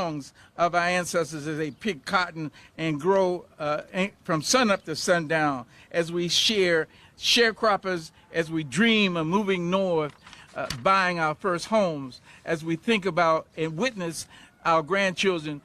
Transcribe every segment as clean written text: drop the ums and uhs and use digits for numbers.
songs of our ancestors as they pick cotton and grow from sunup to sundown, as we share sharecroppers, as we dream of moving north, buying our first homes, as we think about and witness our grandchildren.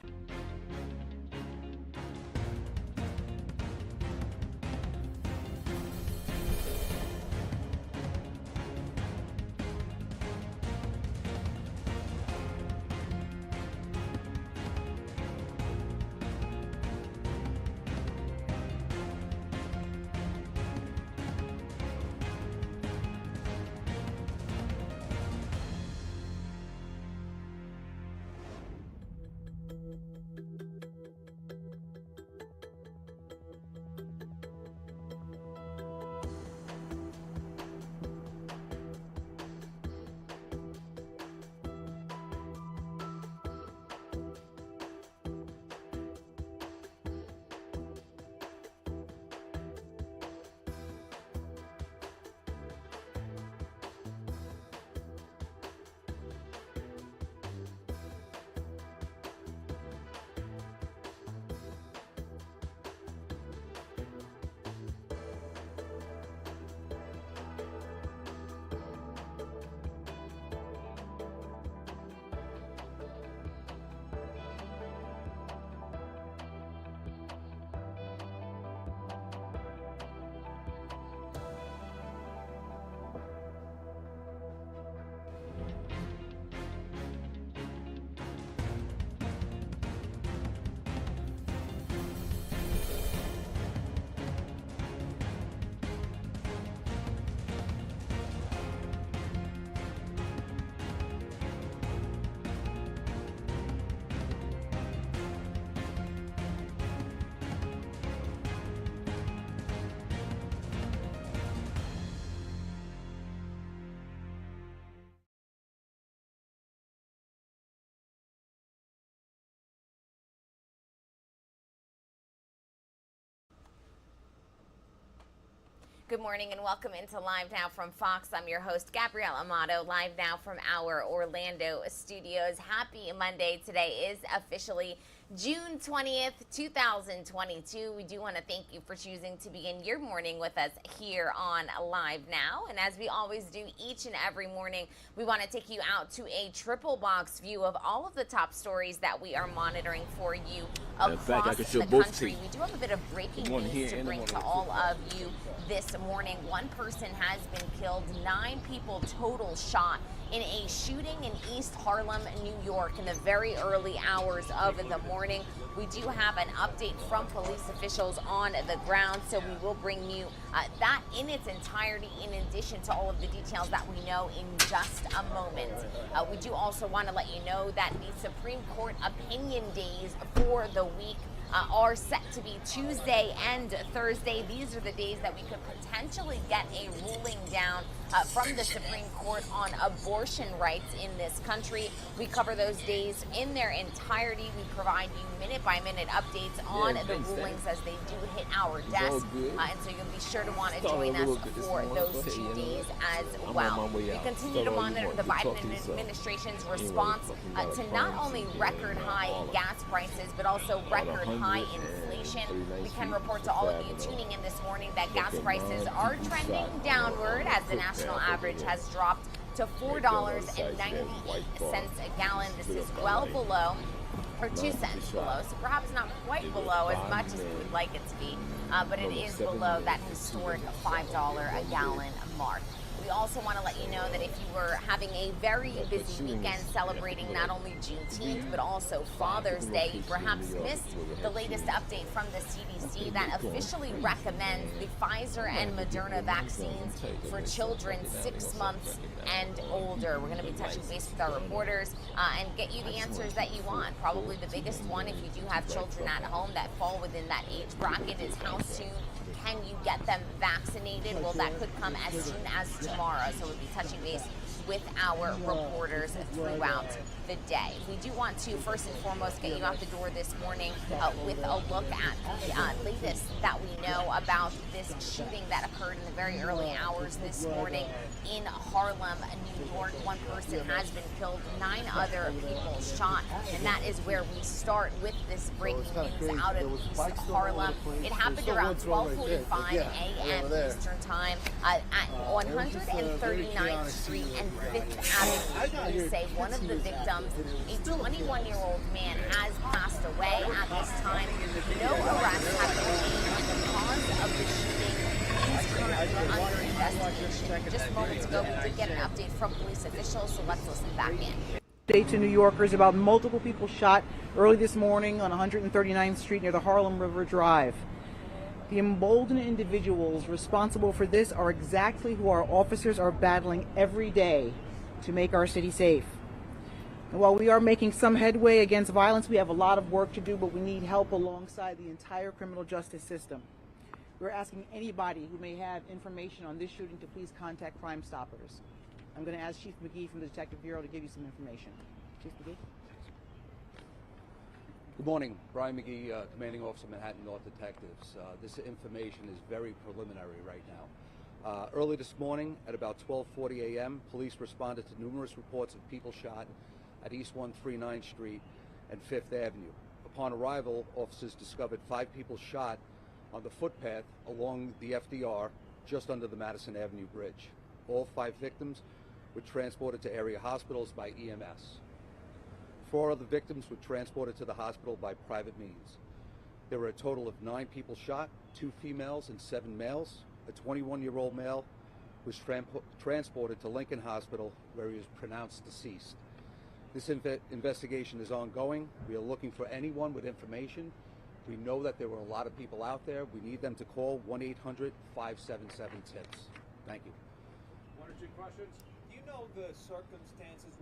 Good morning and welcome into Live Now from Fox. I'm your host, Gabrielle Amato, live now from our Orlando studios. Happy Monday. Today is officially June 20th, 2022. We do want to thank you for choosing to begin your morning with us here on Live Now. And as we always do each and every morning, we want to take you out to a triple box view of all of the top stories that we are monitoring for you across the country. We do have a bit of breaking news to bring to all of you this morning. One person has been killed, 9 people total shot in a shooting in East Harlem, New York in the very early hours of the morning. We do have an update from police officials on the ground, so we will bring you that in its entirety in addition to all of the details that we know in just a moment. We do also want to let you know that the Supreme Court opinion days for the week are set to be Tuesday and Thursday. These are the days that we could potentially get a ruling down from the Supreme Court on abortion rights in this country. We cover those days in their entirety. We provide you minute-by-minute updates on the rulings as they do hit our desk. And so you'll be sure to want to join us for those 2 days as well. We continue to monitor the Biden administration's response to not only record-high gas prices, but also record-high inflation. We can report to all of you tuning in this morning that gas prices are trending downward as the national average has dropped to $4.98 a gallon. This is well below, or 2 cents below, so perhaps not quite below as much as we would like it to be, but it is below that historic $5 a gallon mark. We also want to let you know that if you were having a very busy weekend celebrating not only Juneteenth but also Father's Day, you perhaps missed the latest update from the CDC that officially recommends the Pfizer and Moderna vaccines for children 6 months and older. We're going to be touching base with our reporters and get you the answers that you want. Probably the biggest one, if you do have children at home that fall within that age bracket, is how soon can you get them vaccinated? Well, that could come as soon as tomorrow. So we'll be touching base with our reporters throughout the day. We do want to first and foremost get you out the door this morning with a look at the latest that we know about this shooting that occurred in the very early hours this morning in Harlem, New York. One person has been killed, 9 other people shot, and that is where we start with this breaking news out of East Harlem. It happened around 12:45 a.m. Eastern Time at 139th Street and 5th Avenue. Police say one of the victims, a 21-year-old man, has passed away at this time. No arrests have been made, and the cause of the shooting is currently under investigation. Just moments ago, we did get an update from police officials, so let's listen back in. Update to New Yorkers about multiple people shot early this morning on 139th Street near the Harlem River Drive. The emboldened individuals responsible for this are exactly who our officers are battling every day to make our city safe. And while we are making some headway against violence, we have a lot of work to do, but we need help alongside the entire criminal justice system. We're asking anybody who may have information on this shooting to please contact Crime Stoppers. I'm going to ask Chief McGee from the Detective Bureau to give you some information. Chief McGee? Good morning. Brian McGee, Commanding Officer, Manhattan North Detectives. This information is very preliminary right now. Early this morning at about 12:40 a.m., police responded to numerous reports of people shot at East 139th Street and 5th Avenue. Upon arrival, officers discovered 5 people shot on the footpath along the FDR just under the Madison Avenue Bridge. All 5 victims were transported to area hospitals by EMS. 4 other victims were transported to the hospital by private means. There were a total of 9 people shot, 2 females and 7 males. A 21-year-old male was transported to Lincoln Hospital, where he was pronounced deceased. This investigation is ongoing. We are looking for anyone with information. We know that there were a lot of people out there. We need them to call 1-800-577-TIPS. Thank you. 1 or 2 questions. Do you know the circumstances?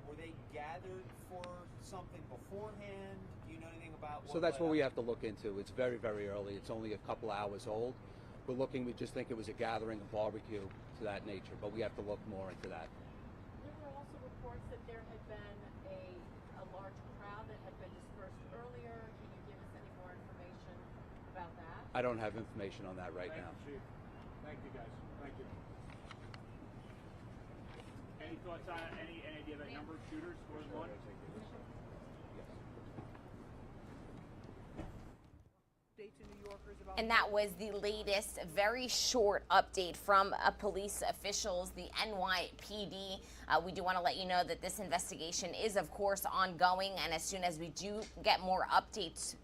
Were they gathered for something beforehand? Do you know anything about So that's what we have to look into. It's very, very early. It's only a couple hours old. We just think it was a gathering, a barbecue to that nature, but we have to look more into that. There were also reports that there had been a large crowd that had been dispersed earlier. Can you give us any more information about that? I don't have information on that right now. Thank you, Chief. Thank you, guys. Thank you. Any thoughts on any idea of the number of shooters? More than one? And that was the latest, very short update from police officials, the NYPD. We do want to let you know that this investigation is, of course, ongoing. And as soon as we do get more updates,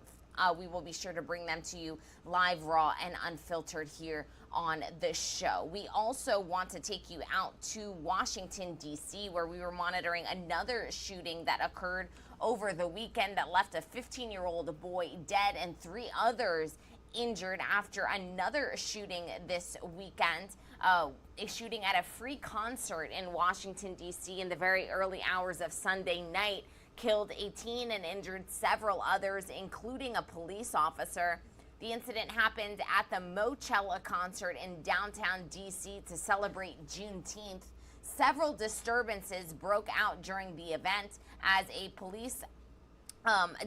we will be sure to bring them to you live, raw, and unfiltered here on the show. We also want to take you out to Washington, D.C., where we were monitoring another shooting that occurred over the weekend that left a 15-year-old boy dead and 3 others injured after another shooting this weekend. A shooting at a free concert in Washington, D.C. in the very early hours of Sunday night killed a teen and injured several others, including a police officer. The incident happened at the Mochella concert in downtown D.C. to celebrate Juneteenth. Several disturbances broke out during the event as a police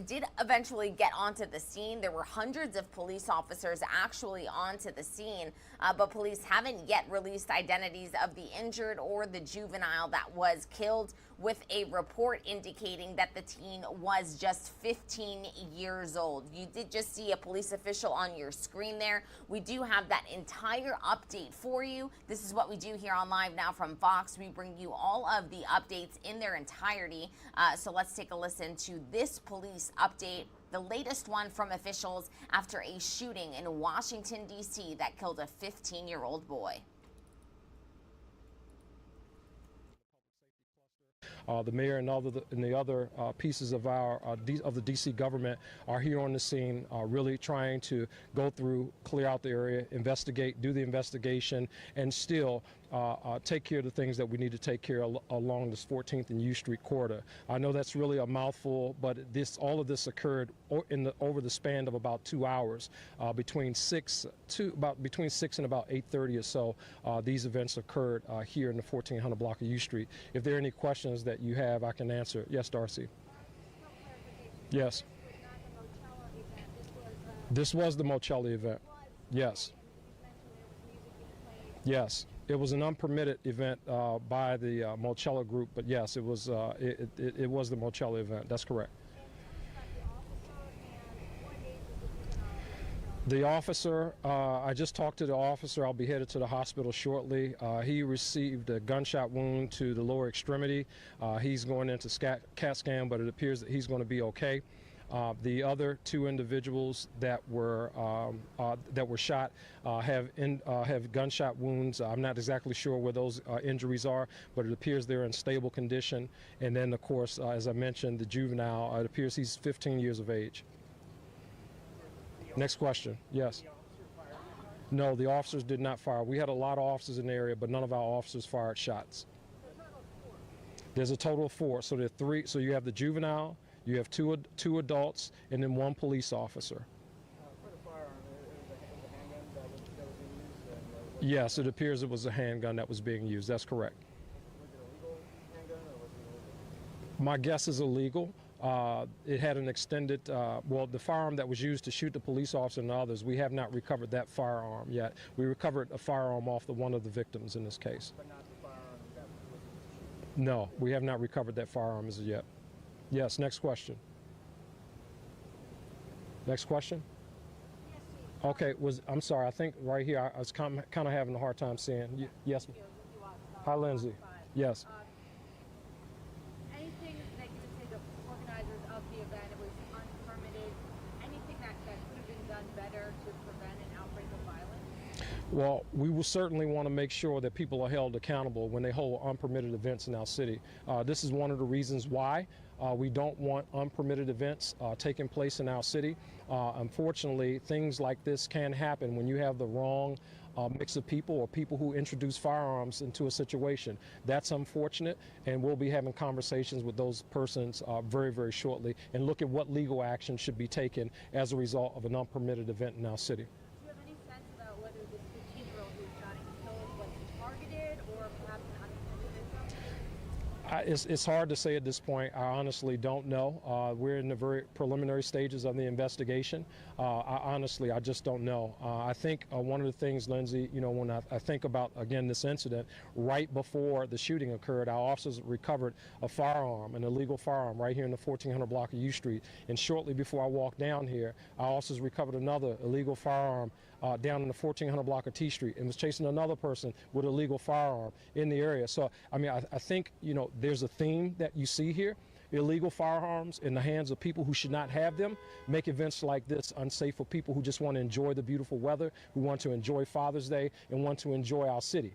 did eventually get onto the scene. There were hundreds of police officers actually onto the scene, but police haven't yet released identities of the injured or the juvenile that was killed, with a report indicating that the teen was just 15 years old. You did just see a police official on your screen there. We do have that entire update for you. This is what we do here on Live Now from Fox. We bring you all of the updates in their entirety. So let's take a listen to this police update, the latest one from officials after a shooting in Washington, D.C. that killed a 15-year-old boy. The mayor and the other pieces of the D.C. government are here on the scene, really trying to go through, clear out the area, investigate, do the investigation, and still take care of the things that we need to take care of along this 14th and U Street corridor. I know that's really a mouthful, but all of this occurred over the span of about 2 hours, between 6 and about 8:30 or so. These events occurred here in the 1400 block of U Street. If there are any questions that you have, I can answer. Yes, Darcy. Yes. This was the Mocelli event. Yes. Yes. It was an unpermitted event by the Mocelli group, but yes, it was it was the Mocelli event. That's correct. The officer, I just talked to the officer. I'll be headed to the hospital shortly. He received a gunshot wound to the lower extremity. He's going into CAT scan, but it appears that he's going to be okay. The other 2 individuals that were shot have gunshot wounds. I'm not exactly sure where those injuries are, but it appears they're in stable condition. And then, of course, as I mentioned, the juvenile, it appears he's 15 years of age. Next question. Yes. No, the officers did not fire. We had a lot of officers in the area, but none of our officers fired shots. There's a total of 4. So there are 3. So you have the juvenile, you have two adults, and then 1 police officer. Yes, it appears it was a handgun that was being used. That's correct. My guess is illegal. It had an extended, well, the firearm that was used to shoot the police officer and others, we have not recovered that firearm yet. We recovered a firearm off one of the victims in this case. But not the firearm that was used? No, we have not recovered that firearm as of yet. Yes, next question. Next question? Okay, I'm sorry, I think right here, I was kind of having a hard time seeing. Yes. Hi, Lindsay. Yes. Anything that you would say the organizers of the event, it was unpermitted, anything that could have been done better to prevent an outbreak of violence? Well, we will certainly want to make sure that people are held accountable when they hold unpermitted events in our city. This is one of the reasons why we don't want unpermitted events taking place in our city. Unfortunately, things like this can happen when you have the wrong mix of people or people who introduce firearms into a situation. That's unfortunate, and we'll be having conversations with those persons very, very shortly and look at what legal action should be taken as a result of an unpermitted event in our city. Do you have any sense about whether this 15-year-old who was shot and killed was targeted or perhaps an unintended victim? It's hard to say at this point. I honestly don't know. We're in the very preliminary stages of the investigation. I just don't know. I think one of the things, Lindsay, when I think about, again, this incident, right before the shooting occurred, our officers recovered a firearm, an illegal firearm, right here in the 1400 block of U Street. And shortly before I walked down here, our officers recovered another illegal firearm down in the 1400 block of T Street and was chasing another person with a legal firearm in the area. So, I mean, I think, there's a theme that you see here. Illegal firearms in the hands of people who should not have them make events like this unsafe for people who just want to enjoy the beautiful weather, who want to enjoy Father's Day, and want to enjoy our city.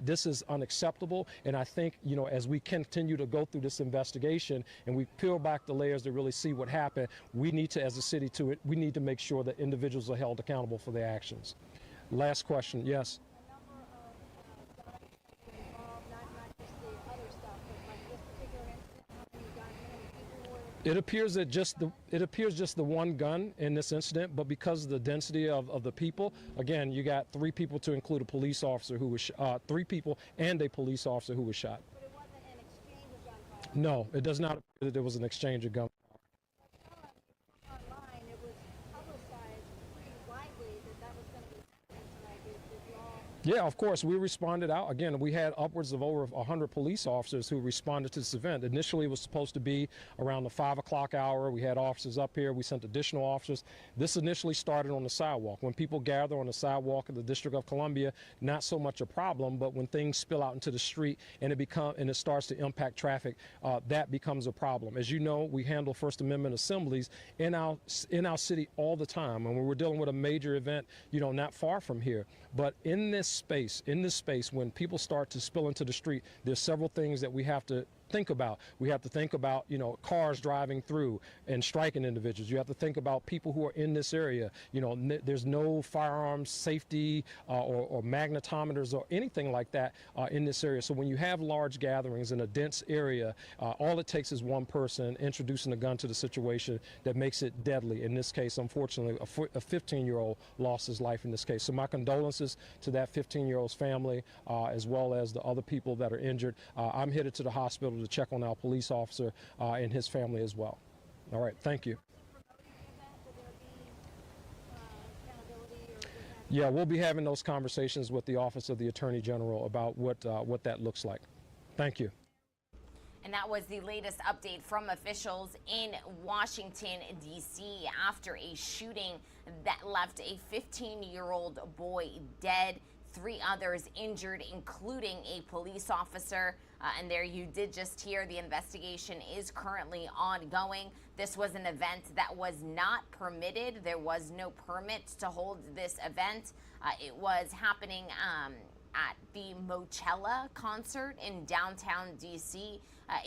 This is unacceptable, and I think, as we continue to go through this investigation and we peel back the layers to really see what happened, we need to, as a city, we need to make sure that individuals are held accountable for their actions. Last question, yes. It appears just the one gun in this incident, but because of the density of the people, again, you got 3 people to include a police officer who was 3 people and a police officer who was shot. But it wasn't an exchange of gunfire? No, it does not appear that there was an exchange of gunfire. Online, it was publicized pretty widely that was going to be happening tonight. Did you all... Yeah, of course. We responded out. Again, we had upwards of over 100 police officers who responded to this event. Initially, it was supposed to be around the 5 o'clock hour. We had officers up here. We sent additional officers. This initially started on the sidewalk. When people gather on the sidewalk of the District of Columbia, not so much a problem, but when things spill out into the street and it starts to impact traffic, that becomes a problem. As you know, we handle First Amendment assemblies in our city all the time. And when we're dealing with a major event, not far from here. But in this space, when people start to spill into the street, there's several things that we have to think about. We have to think about, you know, cars driving through and striking individuals. You have to think about people who are in this area. You know, there's no firearms safety or magnetometers or anything like that in this area. So when you have large gatherings in a dense area, all it takes is one person introducing a gun to the situation that makes it deadly. In this case, unfortunately, a 15-year-old lost his life in this case. So my condolences to that 15-year-old's family, as well as the other people that are injured. I'm headed to the hospital to check on our police officer and his family as well. All right, thank you. Yeah, we'll be having those conversations with the Office of the Attorney General about what that looks like. Thank you. And that was the latest update from officials in Washington, D.C. after a shooting that left a 15-year-old boy dead, 3 others injured, including a police officer. And there you did just hear the investigation is currently ongoing. This was an event that was not permitted. There was no permit to hold this event. It was happening at the Mochella concert in downtown D.C.,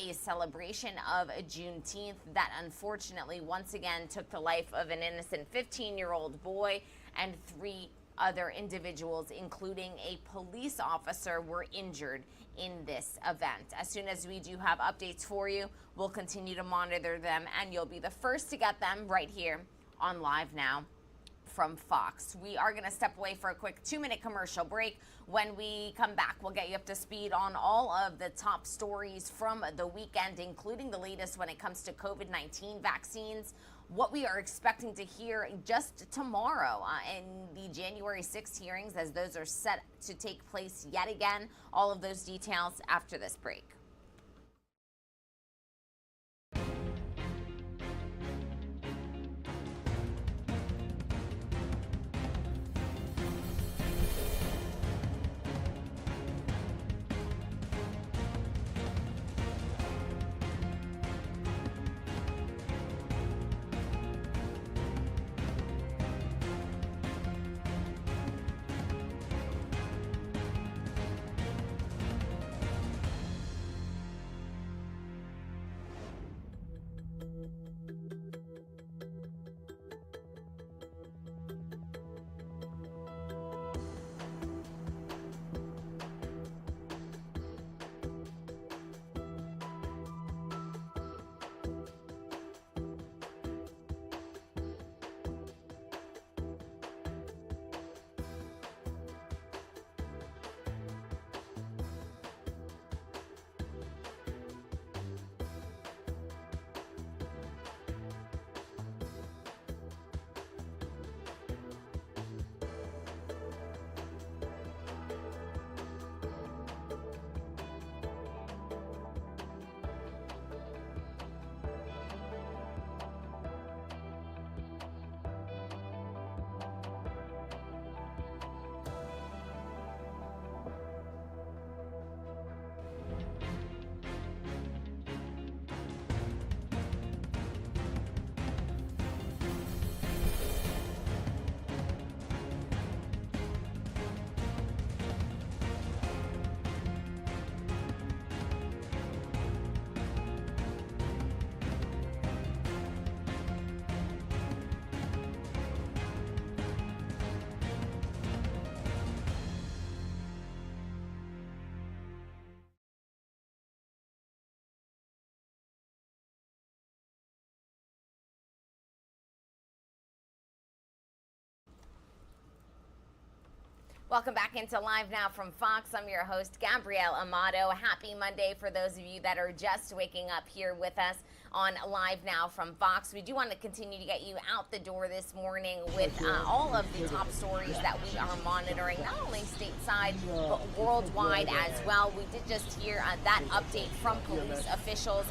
a celebration of Juneteenth that unfortunately once again took the life of an innocent 15-year-old boy, and 3 other individuals, including a police officer, were injured in this event. As soon as we do have updates for you, we'll continue to monitor them, and you'll be the first to get them right here on Live Now from Fox. We are going to step away for a quick 2-minute commercial break. When we come back, we'll get you up to speed on all of the top stories from the weekend, including the latest when it comes to COVID-19 vaccines, what we are expecting to hear just tomorrow in the January 6th hearings, as those are set to take place yet again. All of those details after this break. Welcome back into Live Now from Fox. I'm your host, Gabrielle Amato. Happy Monday for those of you that are just waking up here with us on Live Now from Fox. We do want to continue to get you out the door this morning with all of the top stories that we are monitoring, not only stateside, but worldwide as well. We did just hear that update from police officials,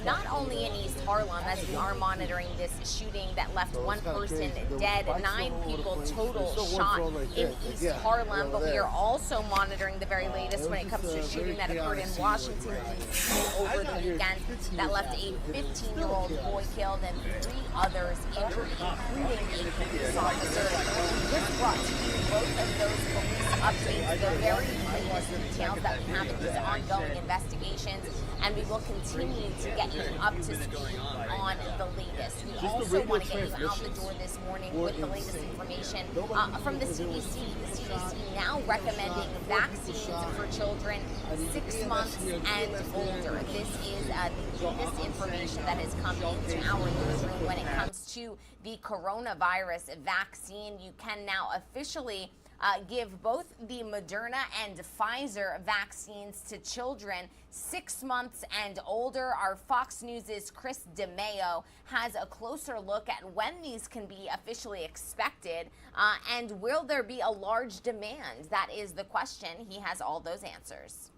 not only in East Harlem, as we are monitoring this shooting that left 1 person dead, 9 people total shot in East Harlem, but we are also monitoring the very latest when it comes to a shooting that occurred in Washington, D.C. over the weekend that left a 15-year-old boy killed and 3 others injured, including a police officer. We just brought to you both of those police updates, the very latest details that we have in these ongoing investigations, and we will continue to get you up to speed on the latest. We also want to get you out the door this morning with the latest information from the CDC. The CDC now recommending vaccines for children 6 months and older. This is the latest information that has come into our newsroom when it comes to the coronavirus vaccine. You can now officially give both the Moderna and Pfizer vaccines to children 6 months and older. Our Fox News' Chris DeMeo has a closer look at when these can be officially expected, and will there be a large demand? That is the question. He has all those answers.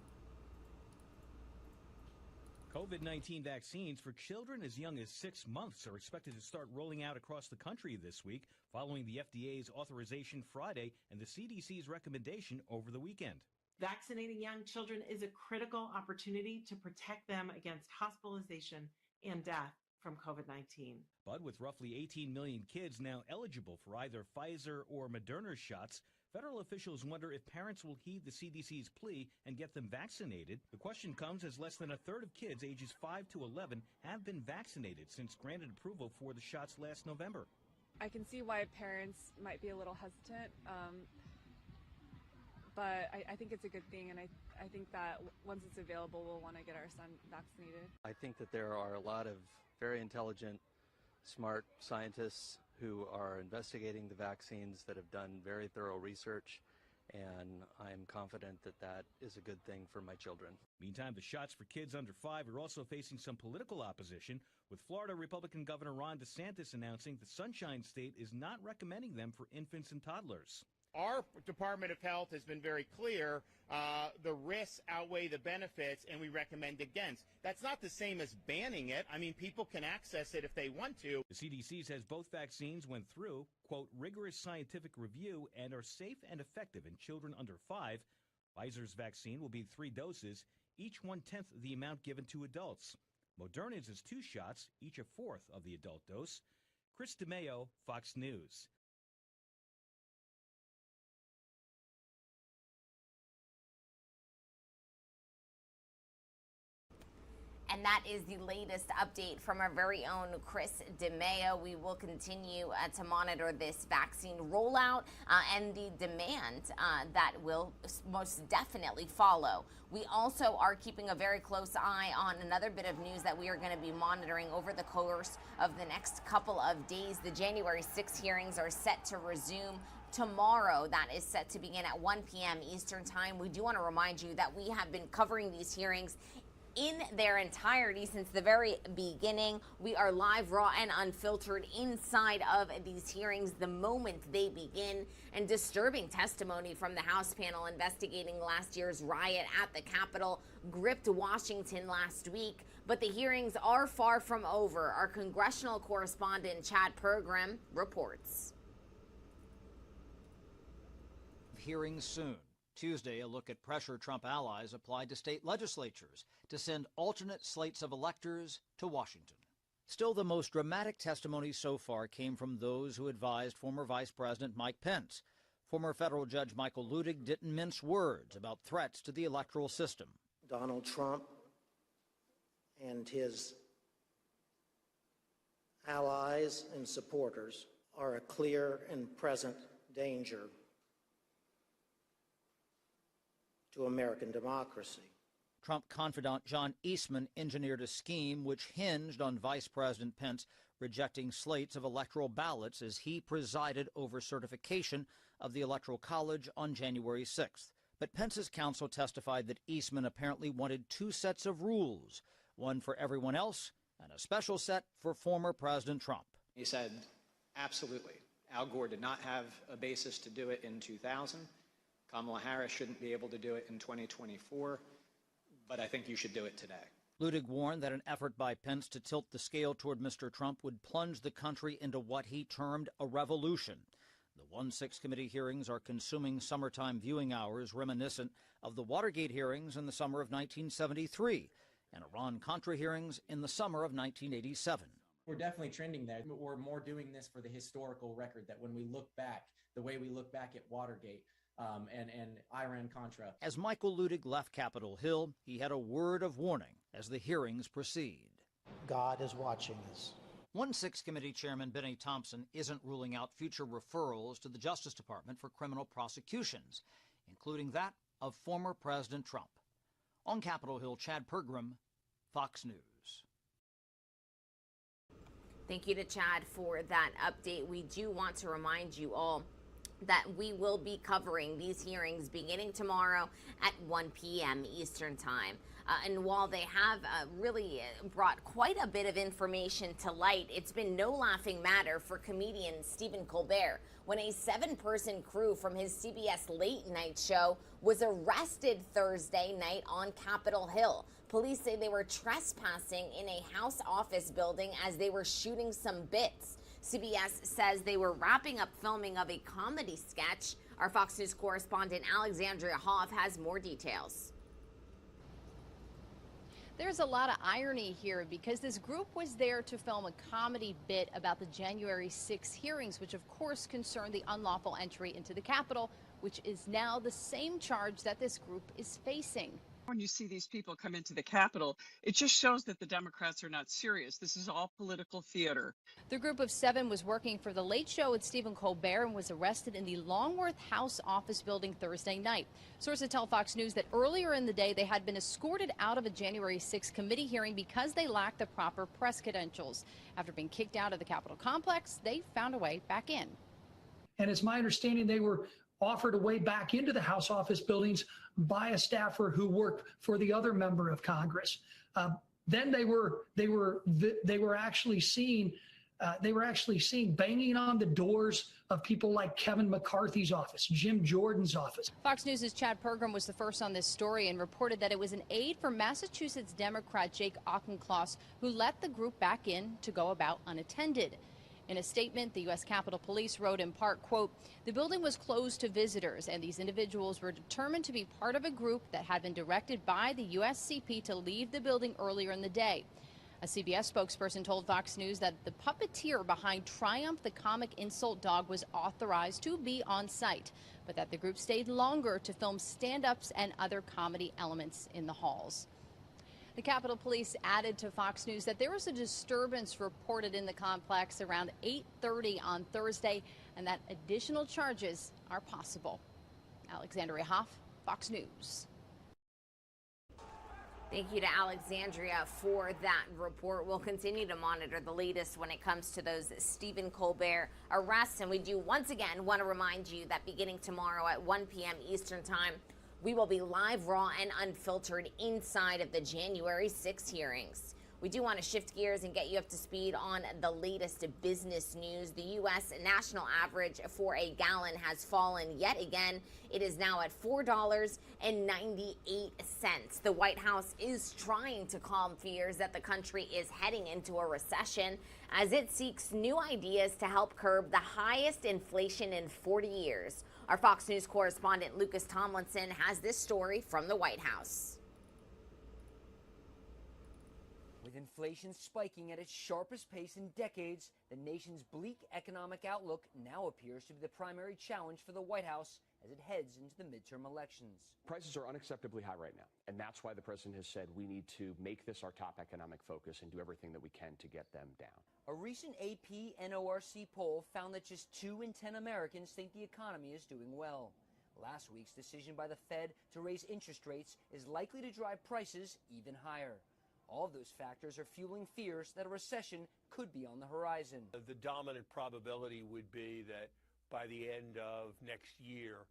COVID-19 vaccines for children as young as 6 months are expected to start rolling out across the country this week, following the FDA's authorization Friday and the CDC's recommendation over the weekend. Vaccinating young children is a critical opportunity to protect them against hospitalization and death from COVID-19. But with roughly 18 million kids now eligible for either Pfizer or Moderna shots, federal officials wonder if parents will heed the CDC's plea and get them vaccinated. The question comes as less than a third of kids ages 5 to 11 have been vaccinated since granted approval for the shots last November. I can see why parents might be a little hesitant, but I think it's a good thing, and I think that once it's available, we'll want to get our son vaccinated. I think that there are a lot of very intelligent, smart scientists who are investigating the vaccines that have done very thorough research, and I'm confident that that is a good thing for my children. Meantime, the shots for kids under 5 are also facing some political opposition, with Florida Republican Governor Ron DeSantis announcing the Sunshine State is not recommending them for infants and toddlers. Our Department of Health has been very clear. The risks outweigh the benefits, and we recommend against. That's not the same as banning it. I mean, people can access it if they want to. The CDC says both vaccines went through, quote, rigorous scientific review and are safe and effective in children under 5. Pfizer's vaccine will be 3 doses, each 1/10 the amount given to adults. Moderna's is 2 shots, each a 1/4 of the adult dose. Chris DeMeo, Fox News. And that is the latest update from our very own Chris DeMeo. We will continue to monitor this vaccine rollout and the demand that will most definitely follow. We also are keeping a very close eye on another bit of news that we are going to be monitoring over the course of the next couple of days. The January 6 hearings are set to resume tomorrow. That is set to begin at 1 p.m. Eastern Time. We do want to remind you that we have been covering these hearings in their entirety since the very beginning. We are live, raw, and unfiltered inside of these hearings the moment they begin. And disturbing testimony from the House panel investigating last year's riot at the Capitol gripped Washington last week. But the hearings are far from over. Our congressional correspondent Chad Pergram reports. Hearings soon. Tuesday, a look at pressure Trump allies applied to state legislatures to send alternate slates of electors to Washington. Still, the most dramatic testimony so far came from those who advised former Vice President Mike Pence. Former federal judge Michael Ludig didn't mince words about threats to the electoral system. Donald Trump and his allies and supporters are a clear and present danger to American democracy. Trump confidant John Eastman engineered a scheme which hinged on Vice President Pence rejecting slates of electoral ballots as he presided over certification of the Electoral College on January 6th. But Pence's counsel testified that Eastman apparently wanted 2 sets of rules, one for everyone else and a special set for former President Trump. He said, absolutely. Al Gore did not have a basis to do it in 2000. Kamala Harris shouldn't be able to do it in 2024, but I think you should do it today. Ludig warned that an effort by Pence to tilt the scale toward Mr. Trump would plunge the country into what he termed a revolution. The 1-6 committee hearings are consuming summertime viewing hours reminiscent of the Watergate hearings in the summer of 1973 and Iran-Contra hearings in the summer of 1987. We're definitely trending there. We're more doing this for the historical record, that when we look back, the way we look back at Watergate, and Iran-Contra. As Michael Ludig left Capitol Hill, he had a word of warning as the hearings proceed. God is watching us. 1-6 Committee Chairman Benny Thompson isn't ruling out future referrals to the Justice Department for criminal prosecutions, including that of former President Trump. On Capitol Hill, Chad Pergram, Fox News. Thank you to Chad for that update. We do want to remind you all that we will be covering these hearings beginning tomorrow at 1 p.m. Eastern Time. And while they have really brought quite a bit of information to light, it's been no laughing matter for comedian Stephen Colbert when a 7-person crew from his CBS late night show was arrested Thursday night on Capitol Hill. Police say they were trespassing in a House office building as they were shooting some bits. CBS says they were wrapping up filming of a comedy sketch. Our Fox News correspondent Alexandria Hoff has more details. There's a lot of irony here because this group was there to film a comedy bit about the January 6 hearings, which of course concerned the unlawful entry into the Capitol, which is now the same charge that this group is facing. When you see these people come into the Capitol, it just shows that the Democrats are not serious. This is all political theater. The group of 7 was working for The Late Show with Stephen Colbert and was arrested in the Longworth House office building Thursday night. Sources tell Fox News that earlier in the day they had been escorted out of a January 6 committee hearing because they lacked the proper press credentials. After being kicked out of the Capitol complex, they found a way back in. And it's my understanding they were offered a way back into the House office buildings by a staffer who worked for the other member of Congress. Then they were actually seen banging on the doors of people like Kevin McCarthy's office, Jim Jordan's office. Fox News' Chad Pergram was the first on this story and reported that it was an aide for Massachusetts Democrat Jake Auchincloss who let the group back in to go about unattended. In a statement, the U.S. Capitol Police wrote in part, quote, "The building was closed to visitors, and these individuals were determined to be part of a group that had been directed by the USCP to leave the building earlier in the day." A CBS spokesperson told Fox News that the puppeteer behind Triumph the comic insult dog was authorized to be on site, but that the group stayed longer to film stand-ups and other comedy elements in the halls. The Capitol Police added to Fox News that there was a disturbance reported in the complex around 8:30 on Thursday and that additional charges are possible. Alexandria Hoff, Fox News. Thank you to Alexandria for that report. We'll continue to monitor the latest when it comes to those Stephen Colbert arrests. And we do once again want to remind you that beginning tomorrow at 1 p.m. Eastern Time, we will be live, raw, and unfiltered inside of the January 6 hearings. We do want to shift gears and get you up to speed on the latest business news. The U.S. national average for a gallon has fallen yet again. It is now at $4.98. The White House is trying to calm fears that the country is heading into a recession as it seeks new ideas to help curb the highest inflation in 40 years. Our Fox News correspondent Lucas Tomlinson has this story from the White House. With inflation spiking at its sharpest pace in decades, the nation's bleak economic outlook now appears to be the primary challenge for the White House as it heads into the midterm elections. Prices are unacceptably high right now, and that's why the president has said we need to make this our top economic focus and do everything that we can to get them down. A recent AP NORC poll found that just 2 in 10 Americans think the economy is doing well. Last week's decision by the Fed to raise interest rates is likely to drive prices even higher. All of those factors are fueling fears that a recession could be on the horizon. The dominant probability would be that by the end of next year,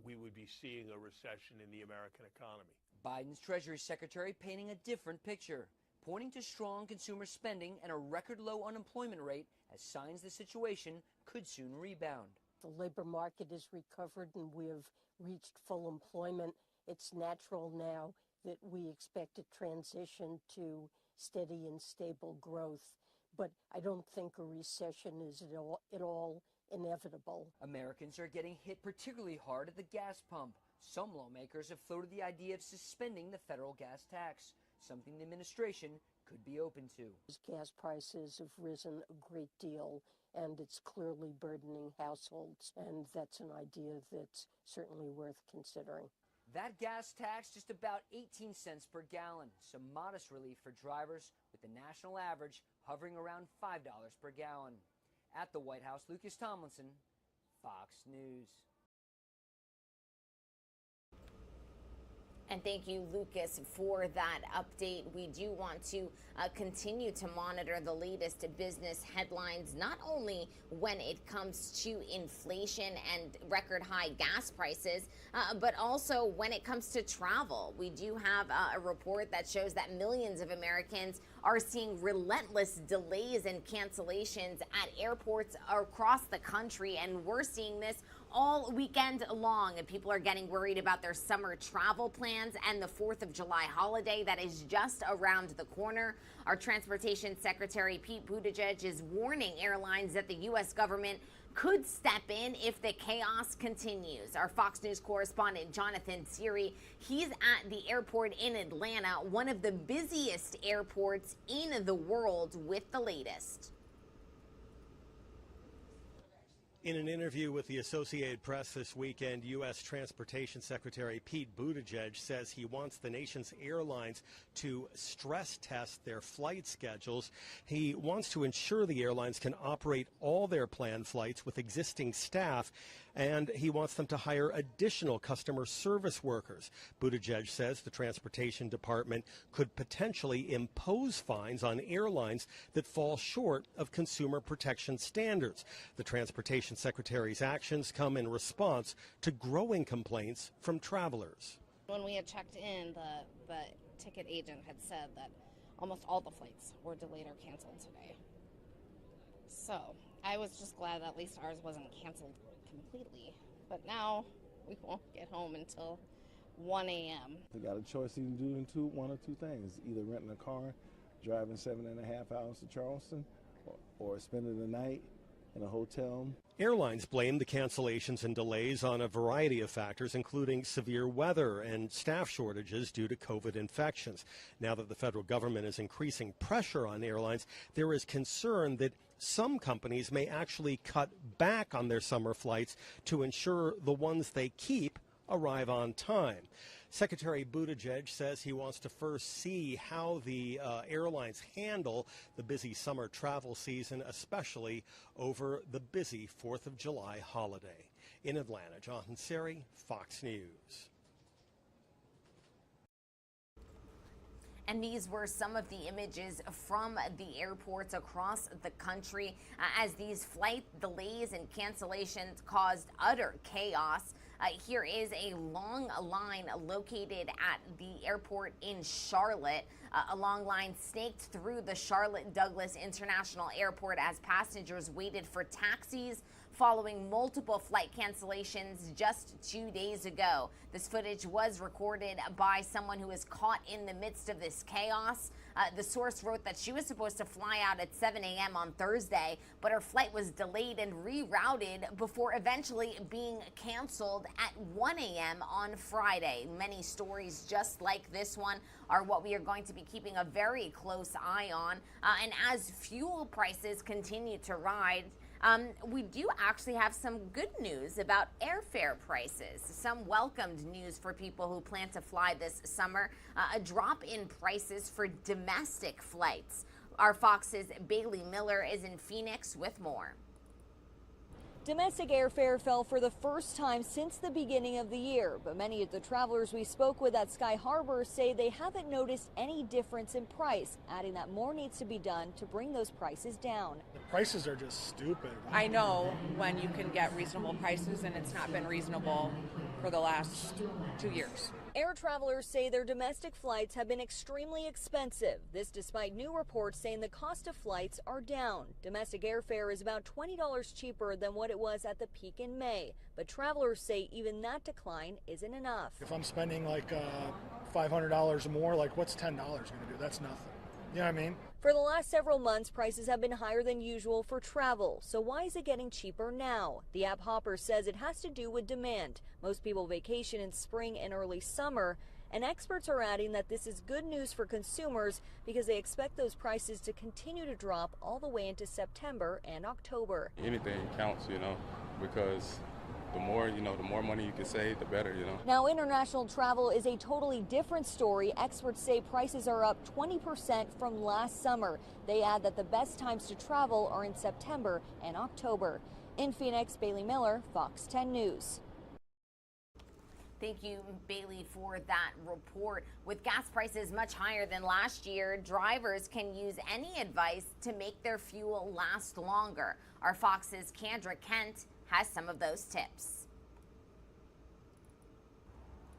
we would be seeing a recession in the American economy. Biden's Treasury Secretary painting a different picture, pointing to strong consumer spending and a record low unemployment rate as signs the situation could soon rebound. The labor market is recovered and we have reached full employment. It's natural now that we expect a transition to steady and stable growth. But I don't think a recession is at all inevitable. Americans are getting hit particularly hard at the gas pump. Some lawmakers have floated the idea of suspending the federal gas tax, something the administration could be open to. Gas prices have risen a great deal, and it's clearly burdening households, and that's an idea that's certainly worth considering. That gas tax just about 18 cents per gallon, some modest relief for drivers, with the national average hovering around $5 per gallon. At the White House, Lucas Tomlinson, Fox News. And thank you, Lucas, for that update. We do want to continue to monitor the latest business headlines, not only when it comes to inflation and record high gas prices, but also when it comes to travel. We do have a report that shows that millions of Americans are seeing relentless delays and cancellations at airports across the country, and we're seeing this all weekend long, and people are getting worried about their summer travel plans and the 4th of July holiday that is just around the corner. Our Transportation Secretary Pete Buttigieg is warning airlines that the U.S. government could step in if the chaos continues. Our Fox News correspondent Jonathan Siri, he's at the airport in Atlanta, one of the busiest airports in the world, with the latest. In an interview with the Associated Press this weekend, U.S. Transportation Secretary Pete Buttigieg says he wants the nation's airlines to stress test their flight schedules. He wants to ensure the airlines can operate all their planned flights with existing staff, and he wants them to hire additional customer service workers. Buttigieg says the Transportation Department could potentially impose fines on airlines that fall short of consumer protection standards. The Transportation Secretary's actions come in response to growing complaints from travelers. When we had checked in, the ticket agent had said that almost all the flights were delayed or canceled today. So I was just glad that at least ours wasn't canceled completely. But now we won't get home until 1 a.m. They got a choice to do one or two things: either renting a car, driving 7.5 hours to Charleston, or spending the night in a hotel. Airlines blame the cancellations and delays on a variety of factors, including severe weather and staff shortages due to COVID infections. Now that the federal government is increasing pressure on airlines, there is concern that some companies may actually cut back on their summer flights to ensure the ones they keep arrive on time. Secretary Buttigieg says he wants to first see how the airlines handle the busy summer travel season, especially over the busy 4th of July holiday. In Atlanta, Jonathan Siri, Fox News. And these were some of the images from the airports across the country as these flight delays and cancellations caused utter chaos. Here is a long line located at the airport in Charlotte. A long line snaked through the Charlotte Douglas International Airport as passengers waited for taxis following multiple flight cancellations just 2 days ago. This footage was recorded by someone who was caught in the midst of this chaos. The source wrote that she was supposed to fly out at 7 a.m. on Thursday, but her flight was delayed and rerouted before eventually being canceled at 1 a.m. on Friday. Many stories just like this one are what we are going to be keeping a very close eye on. And as fuel prices continue to rise, we do actually have some good news about airfare prices. Some welcomed news for people who plan to fly this summer. A drop in prices for domestic flights. Our Fox's Bailey Miller is in Phoenix with more. Domestic airfare fell for the first time since the beginning of the year, but many of the travelers we spoke with at Sky Harbor say they haven't noticed any difference in price, adding that more needs to be done to bring those prices down. The prices are just stupid. I know when you can get reasonable prices, and it's not been reasonable for the last 2 years. Air travelers say their domestic flights have been extremely expensive. This despite new reports saying the cost of flights are down. Domestic airfare is about $20 cheaper than what it was at the peak in May. But travelers say even that decline isn't enough. If I'm spending like $500 more, like what's $10 going to do? That's nothing. You know what I mean? For the last several months, prices have been higher than usual for travel. So why is it getting cheaper now? The app Hopper says it has to do with demand. Most people vacation in spring and early summer, And experts are adding that this is good news for consumers because they expect those prices to continue to drop all the way into September and October. Anything counts, because the more money you can save, the better, Now, international travel is a totally different story. Experts say prices are up 20% from last summer. They add that the best times to travel are in September and October. In Phoenix, Bailey Miller, Fox 10 News. Thank you, Bailey, for that report. With gas prices much higher than last year, drivers can use any advice to make their fuel last longer. Our Fox's Kendra Kent has some of those tips.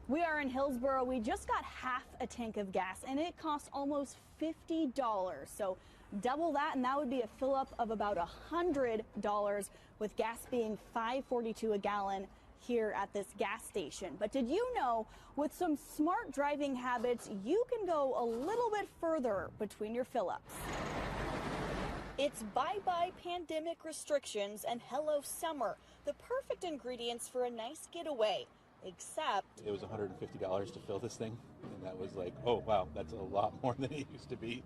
We are in Hillsboro. We just got half a tank of gas, and it costs almost $50. So double that, and that would be a fill up of about $100, with gas being $5.42 a gallon here at this gas station. But did you know, with some smart driving habits, you can go a little bit further between your fill-ups? It's bye-bye pandemic restrictions and hello summer, the perfect ingredients for a nice getaway. Except it was $150 to fill this thing, and that was like, oh wow, that's a lot more than it used to be.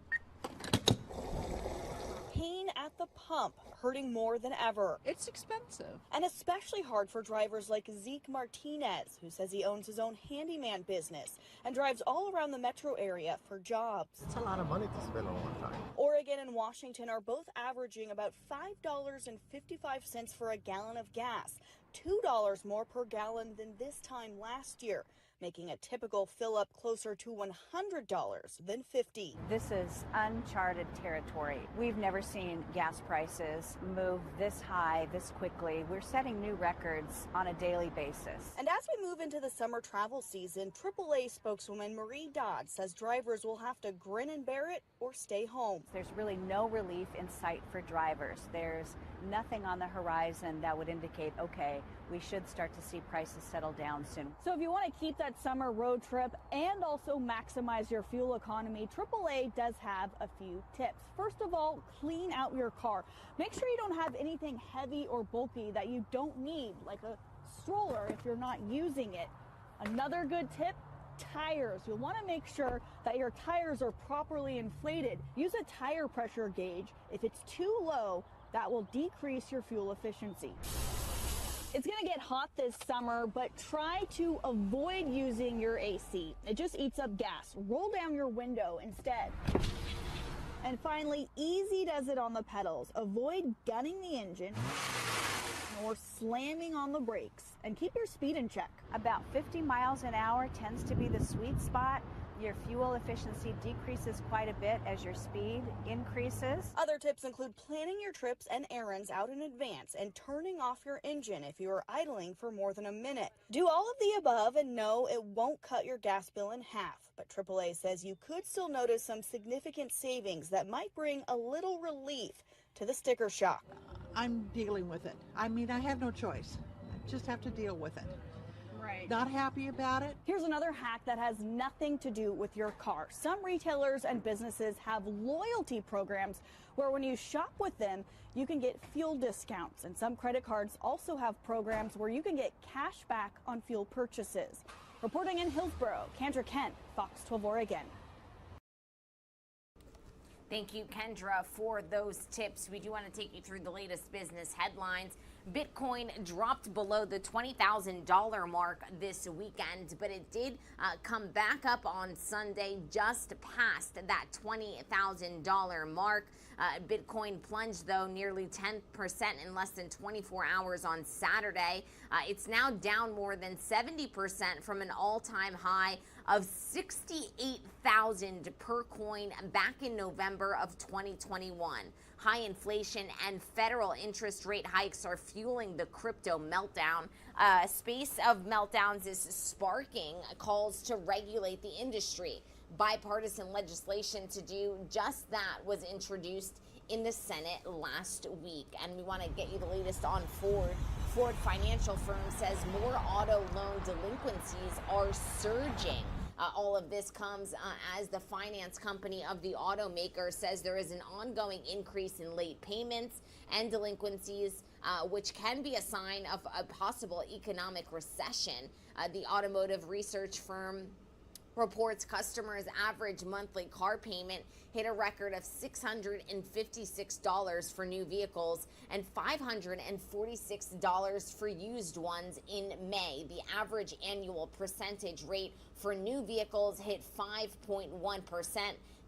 Pain at the pump, hurting more than ever. It's expensive. And especially hard for drivers like Zeke Martinez, who says he owns his own handyman business and drives all around the metro area for jobs. It's a lot of money to spend on one time. Oregon and Washington are both averaging about $5.55 for a gallon of gas, $2 more per gallon than this time last year, making a typical fill-up closer to $100 than $50. This is uncharted territory. We've never seen gas prices move this high, this quickly. We're setting new records on a daily basis. And as we move into the summer travel season, AAA spokeswoman Marie Dodd says drivers will have to grin and bear it or stay home. There's really no relief in sight for drivers. There's nothing on the horizon that would indicate, okay, we should start to see prices settle down soon. So if you want to keep that summer road trip and also maximize your fuel economy, AAA does have a few tips. First of all, clean out your car. Make sure you don't have anything heavy or bulky that you don't need, like a stroller if you're not using it. Another good tip, tires. You'll want to make sure that your tires are properly inflated. Use a tire pressure gauge. If it's too low, that will decrease your fuel efficiency. It's going to get hot this summer, but try to avoid using your AC. It just eats up gas. Roll down your window instead. And finally, easy does it on the pedals. Avoid gunning the engine or slamming on the brakes, and keep your speed in check. About 50 miles an hour tends to be the sweet spot. Your fuel efficiency decreases quite a bit as your speed increases. Other tips include planning your trips and errands out in advance and turning off your engine if you are idling for more than a minute. Do all of the above, and no, it won't cut your gas bill in half. But AAA says you could still notice some significant savings that might bring a little relief to the sticker shock. I'm dealing with it. I mean, I have no choice. I just have to deal with it. Right. Not happy about it. Here's another hack that has nothing to do with your car. Some retailers and businesses have loyalty programs where when you shop with them, you can get fuel discounts. And some credit cards also have programs where you can get cash back on fuel purchases. Reporting in Hillsboro, Kendra Kent, Fox 12 Oregon. Thank you, Kendra, for those tips. We do want to take you through the latest business headlines. Bitcoin dropped below the $20,000 mark this weekend, but it did come back up on Sunday, just past that $20,000 mark. Bitcoin plunged, though, nearly 10% in less than 24 hours on Saturday. It's now down more than 70% from an all-time high of 68,000 per coin back in November of 2021. High inflation and federal interest rate hikes are fueling the crypto meltdown. A space of meltdowns is sparking calls to regulate the industry. Bipartisan legislation to do just that was introduced in the Senate last week. And we want to get you the latest on Ford. Ford Financial Firm says more auto loan delinquencies are surging. All of this comes as the finance company of the automaker says there is an ongoing increase in late payments and delinquencies, which can be a sign of a possible economic recession. The automotive research firm reports customers' average monthly car payment hit a record of $656 for new vehicles and $546 for used ones in May. The average annual percentage rate for new vehicles hit 5.1%,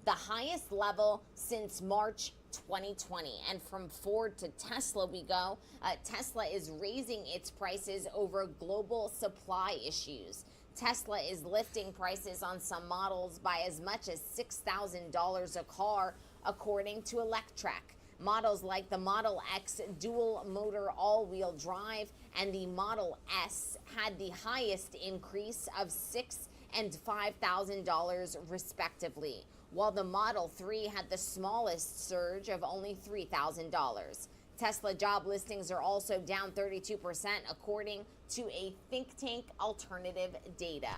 the highest level since March 2020. And from Ford to Tesla we go. Tesla is raising its prices over global supply issues. Tesla is lifting prices on some models by as much as $6,000 a car, according to Electrek. Models like the Model X dual motor all-wheel drive and the Model S had the highest increase of $6,000 and $5,000 respectively, while the Model 3 had the smallest surge of only $3,000. Tesla job listings are also down 32%, according to a think tank Alternative Data.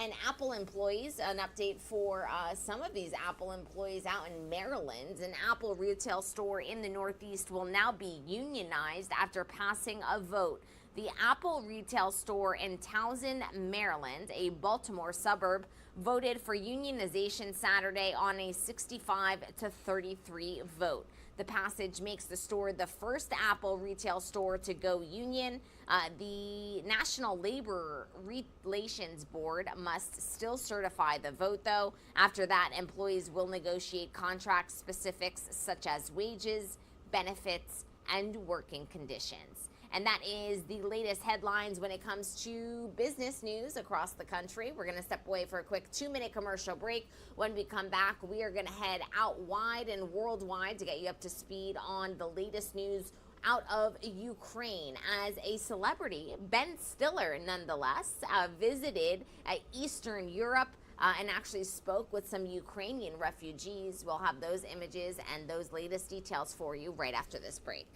And Apple employees, an update for some of these Apple employees out in Maryland. An Apple retail store in the Northeast will now be unionized after passing a vote. The Apple retail store in Towson, Maryland, a Baltimore suburb, voted for unionization Saturday on a 65-33 vote. The passage makes the store the first Apple retail store to go union. The National Labor Relations Board must still certify the vote, though. After that, employees will negotiate contract specifics such as wages, benefits, and working conditions. And that is the latest headlines when it comes to business news across the country. We're going to step away for a quick 2-minute commercial break. When we come back, we are going to head out wide and worldwide to get you up to speed on the latest news out of Ukraine, as a celebrity, Ben Stiller, nonetheless, visited Eastern Europe and actually spoke with some Ukrainian refugees. We'll have those images and those latest details for you right after this break.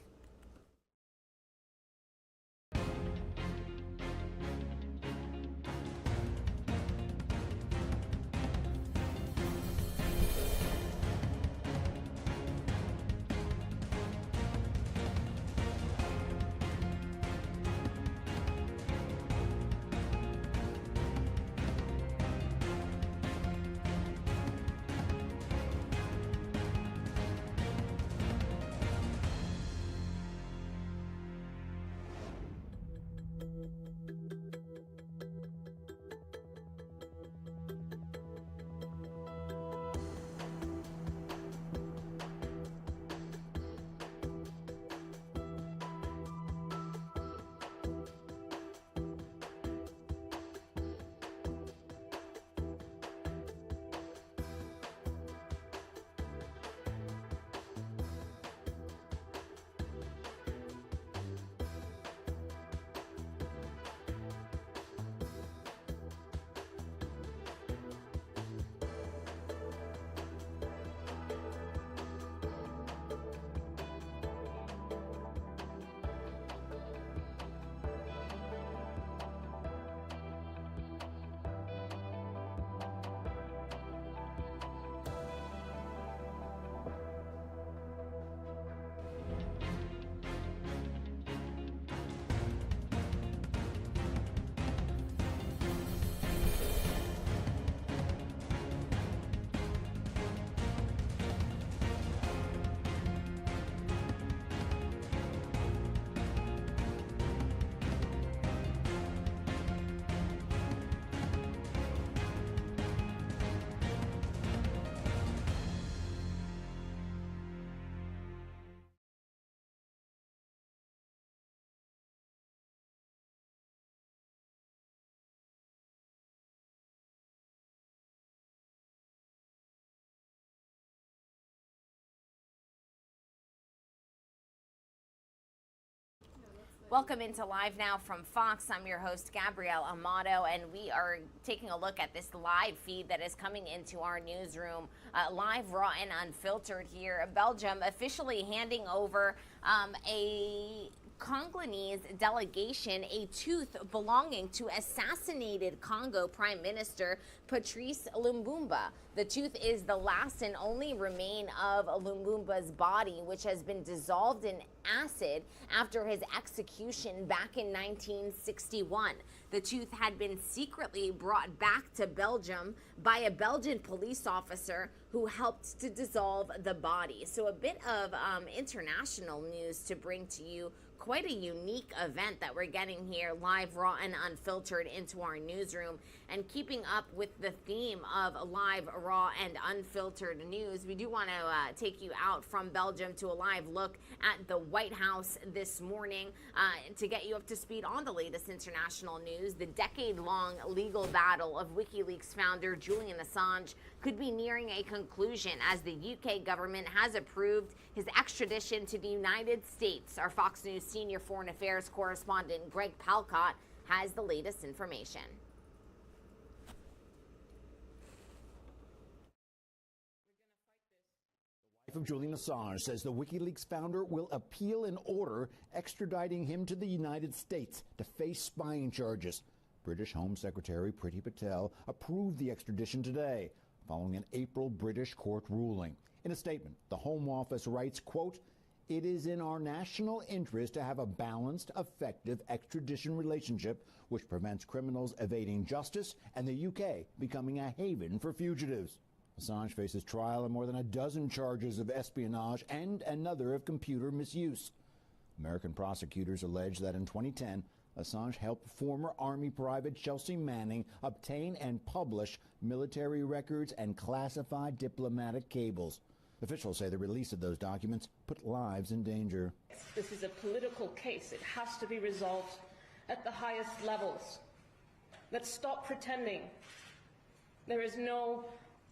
Welcome into Live Now from Fox. I'm your host, Gabrielle Amato, and we are taking a look at this live feed that is coming into our newsroom, live, raw, and unfiltered here. Belgium officially handing over a Congolese delegation a tooth belonging to assassinated Congo Prime Minister Patrice Lumumba. The tooth is the last and only remain of Lumumba's body, which has been dissolved in acid after his execution back in 1961. The tooth had been secretly brought back to Belgium by a Belgian police officer who helped to dissolve the body. So a bit of international news to bring to you. Quite a unique event that we're getting here live, raw, and unfiltered into our newsroom. And keeping up with the theme of live, raw, and unfiltered news, we do want to take you out from Belgium to a live look at the White House this morning to get you up to speed on the latest international news. The decade-long legal battle of WikiLeaks founder Julian Assange could be nearing a conclusion as the UK government has approved his extradition to the United States. Our Fox News senior foreign affairs correspondent Greg Palcott has the latest information. The wife of Julian Assange says the WikiLeaks founder will appeal an order extraditing him to the United States to face spying charges. British Home Secretary Priti Patel approved the extradition today, following an April British court ruling. In a statement, the Home Office writes, quote, "It is in our national interest to have a balanced, effective extradition relationship which prevents criminals evading justice and the UK becoming a haven for fugitives." Assange faces trial on more than a dozen charges of espionage and another of computer misuse. American prosecutors allege that in 2010, Assange helped former Army Private Chelsea Manning obtain and publish military records and classified diplomatic cables. Officials say the release of those documents put lives in danger. This is a political case. It has to be resolved at the highest levels. Let's stop pretending. There is no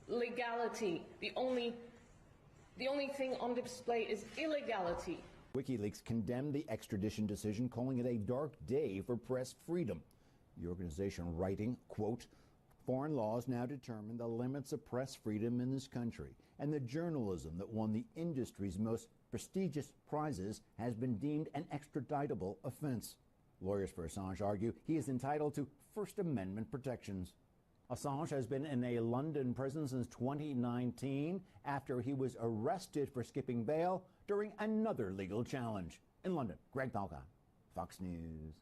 legality. The only thing on display is illegality. WikiLeaks condemned the extradition decision, calling it a dark day for press freedom. The organization writing, quote, "Foreign laws now determine the limits of press freedom in this country, and the journalism that won the industry's most prestigious prizes has been deemed an extraditable offense." Lawyers for Assange argue he is entitled to First Amendment protections. Assange has been in a London prison since 2019 after he was arrested for skipping bail during another legal challenge. In London, Greg Palcott, Fox News.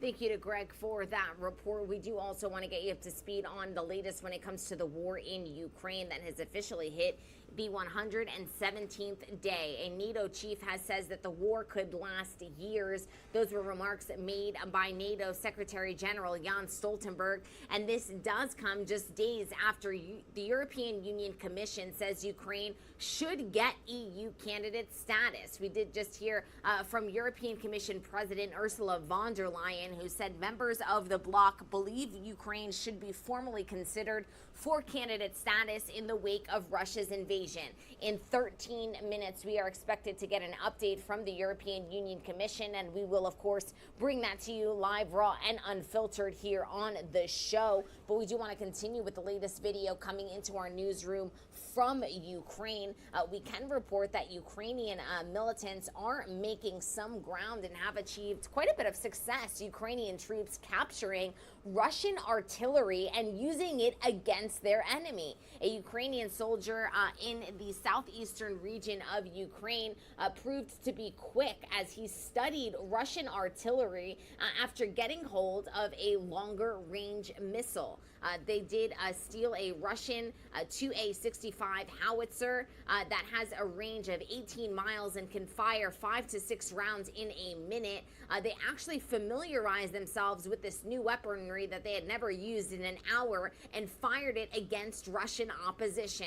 Thank you to Greg for that report. We do also want to get you up to speed on the latest when it comes to the war in Ukraine that has officially hit the 117th day. A NATO chief says that the war could last years. Those were remarks made by NATO Secretary General Jens Stoltenberg, and this does come just days after the European Union Commission says Ukraine should get EU candidate status. We did just hear from European Commission President Ursula von der Leyen, who said members of the bloc believe Ukraine should be formally considered for candidate status in the wake of Russia's invasion. In 13 minutes, we are expected to get an update from the European Union Commission, and we will, of course, bring that to you live, raw, and unfiltered here on the show. But we do want to continue with the latest video coming into our newsroom from Ukraine. We can report that Ukrainian militants are making some ground and have achieved quite a bit of success. Ukrainian troops capturing Russian artillery and using it against their enemy. A Ukrainian soldier in the southeastern region of Ukraine proved to be quick as he studied Russian artillery after getting hold of a longer range missile. They did steal a Russian 2A-65 howitzer that has a range of 18 miles and can fire 5 to 6 rounds in a minute. They actually familiarized themselves with this new weaponry that they had never used in an hour and fired it against Russian opposition.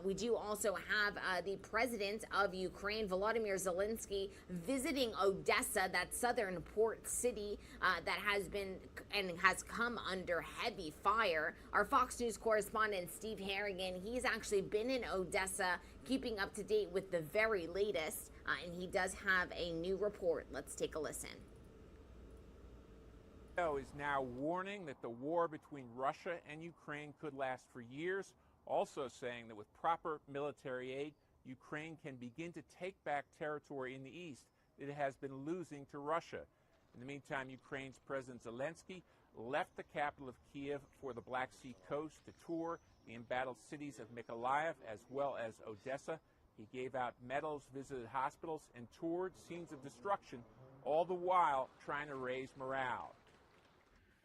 We do also have the president of Ukraine, Volodymyr Zelensky, visiting Odessa, that southern port city that has been and has come under heavy fire. Our Fox News correspondent, Steve Harrigan, he's actually been in Odessa, keeping up to date with the very latest, and he does have a new report. Let's take a listen. Is now warning that the war between Russia and Ukraine could last for years, also saying that with proper military aid, Ukraine can begin to take back territory in the east that it has been losing to Russia. In the meantime, Ukraine's President Zelensky left the capital of Kiev for the Black Sea coast to tour the embattled cities of Mykolaiv as well as Odessa. He gave out medals, visited hospitals, and toured scenes of destruction, all the while trying to raise morale.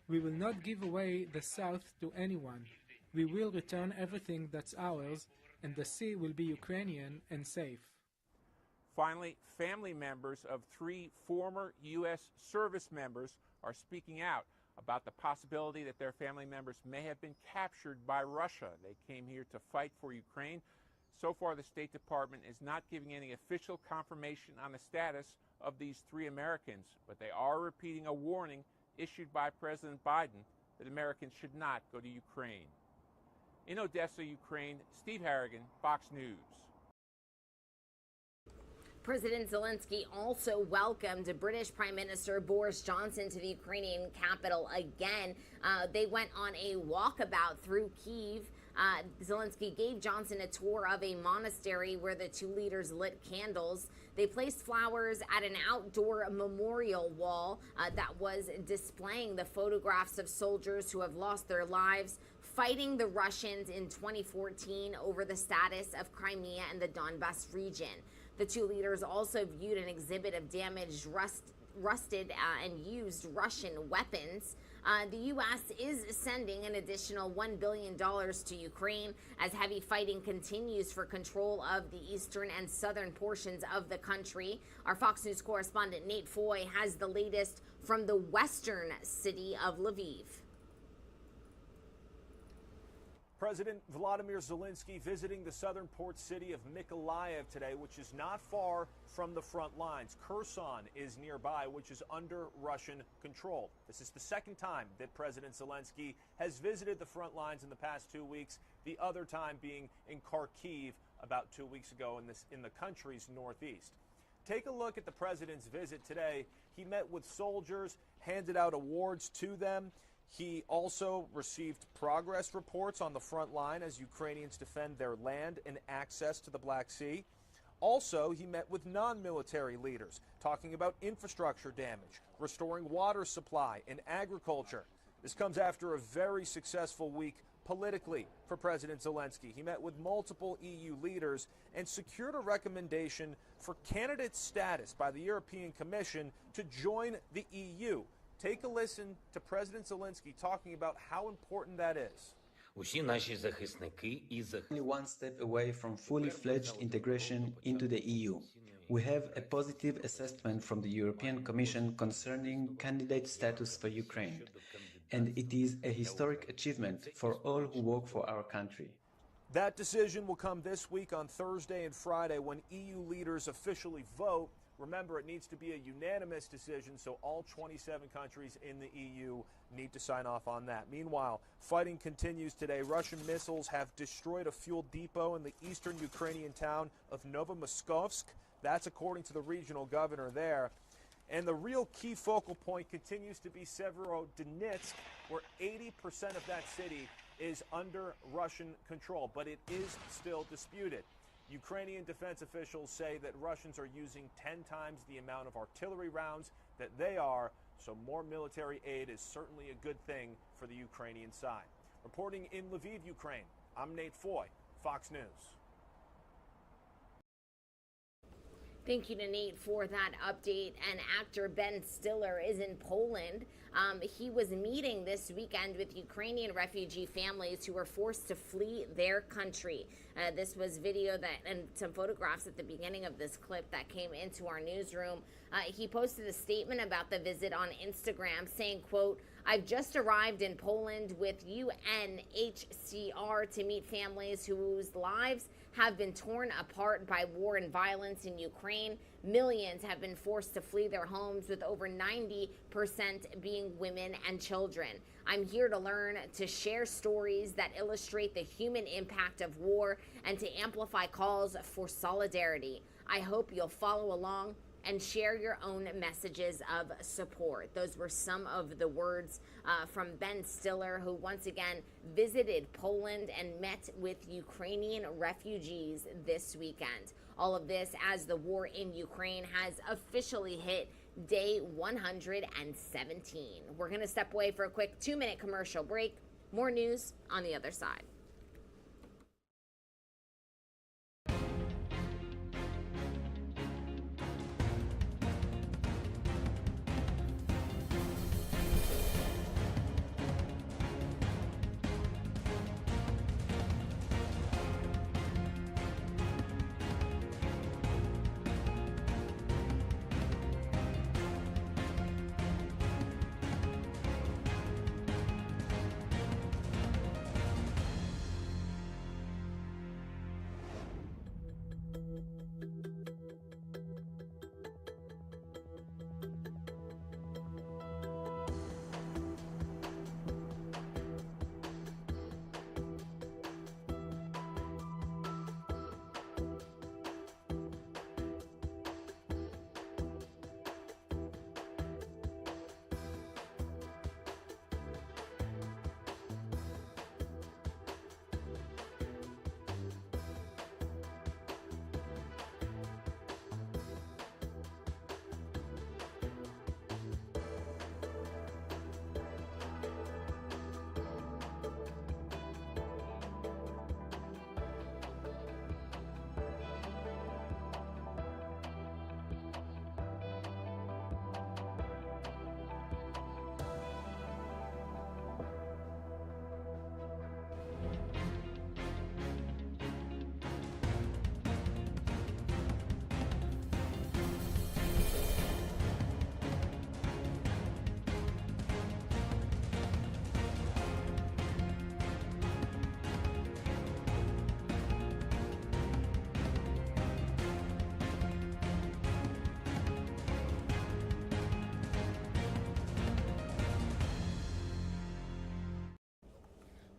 We will not give away the South to anyone. We will return everything that's ours, and the sea will be Ukrainian and safe. Finally, family members of 3 former U.S. service members are speaking out about the possibility that their family members may have been captured by Russia. They came here to fight for Ukraine. So far, the State Department is not giving any official confirmation on the status of these 3 Americans, but they are repeating a warning issued by President Biden that Americans should not go to Ukraine. In Odessa, Ukraine, Steve Harrigan, Fox News. President Zelensky also welcomed British Prime Minister Boris Johnson to the Ukrainian capital again. They went on a walkabout through Kyiv. Zelensky gave Johnson a tour of a monastery where the 2 leaders lit candles. They placed flowers at an outdoor memorial wall that was displaying the photographs of soldiers who have lost their lives fighting the Russians in 2014 over the status of Crimea and the Donbas region. The 2 leaders also viewed an exhibit of damaged, rusted and used Russian weapons. The U.S. is sending an additional $1 billion to Ukraine as heavy fighting continues for control of the eastern and southern portions of the country. Our Fox News correspondent Nate Foy has the latest from the western city of Lviv. President Volodymyr Zelensky visiting the southern port city of Mykolaiv today, which is not far from the front lines. Kherson is nearby, which is under Russian control. This is the second time that President Zelensky has visited the front lines in the past 2 weeks, the other time being in Kharkiv about 2 weeks ago in the country's northeast. Take a look at the president's visit today. He met with soldiers, handed out awards to them. He also received progress reports on the front line as Ukrainians defend their land and access to the Black Sea. Also, he met with non-military leaders, talking about infrastructure damage, restoring water supply and agriculture. This comes after a very successful week politically for President Zelensky. He met with multiple EU leaders and secured a recommendation for candidate status by the European Commission to join the EU. Take a listen to President Zelensky talking about how important that is. Only one step away from fully fledged integration into the EU. We have a positive assessment from the European Commission concerning candidate status for Ukraine, and it is a historic achievement for all who work for our country. That decision will come this week on Thursday and Friday when EU leaders officially vote. Remember, it needs to be a unanimous decision, so all 27 countries in the EU need to sign off on that. Meanwhile, fighting continues today. Russian missiles have destroyed a fuel depot in the eastern Ukrainian town of Muskowsk. That's according to the regional governor there. And the real key focal point continues to be Severodonetsk, where 80% of that city is under Russian control, but it is still disputed. Ukrainian defense officials say that Russians are using 10 times the amount of artillery rounds that they are, so more military aid is certainly a good thing for the Ukrainian side. Reporting in Lviv, Ukraine, I'm Nate Foy, Fox News. Thank you to Nate for that update. And actor Ben Stiller is in Poland. He was meeting this weekend with Ukrainian refugee families who were forced to flee their country. This was video and some photographs at the beginning of this clip that came into our newsroom. He posted a statement about the visit on Instagram saying, quote, "I've just arrived in Poland with UNHCR to meet families whose lives have been torn apart by war and violence in Ukraine. Millions have been forced to flee their homes, with over 90% being women and children. I'm here to learn, to share stories that illustrate the human impact of war and to amplify calls for solidarity. I hope you'll follow along and share your own messages of support." Those were some of the words from Ben Stiller, who once again visited Poland and met with Ukrainian refugees this weekend. All of this as the war in Ukraine has officially hit day 117. We're going to step away for a quick 2-minute commercial break. More news on the other side.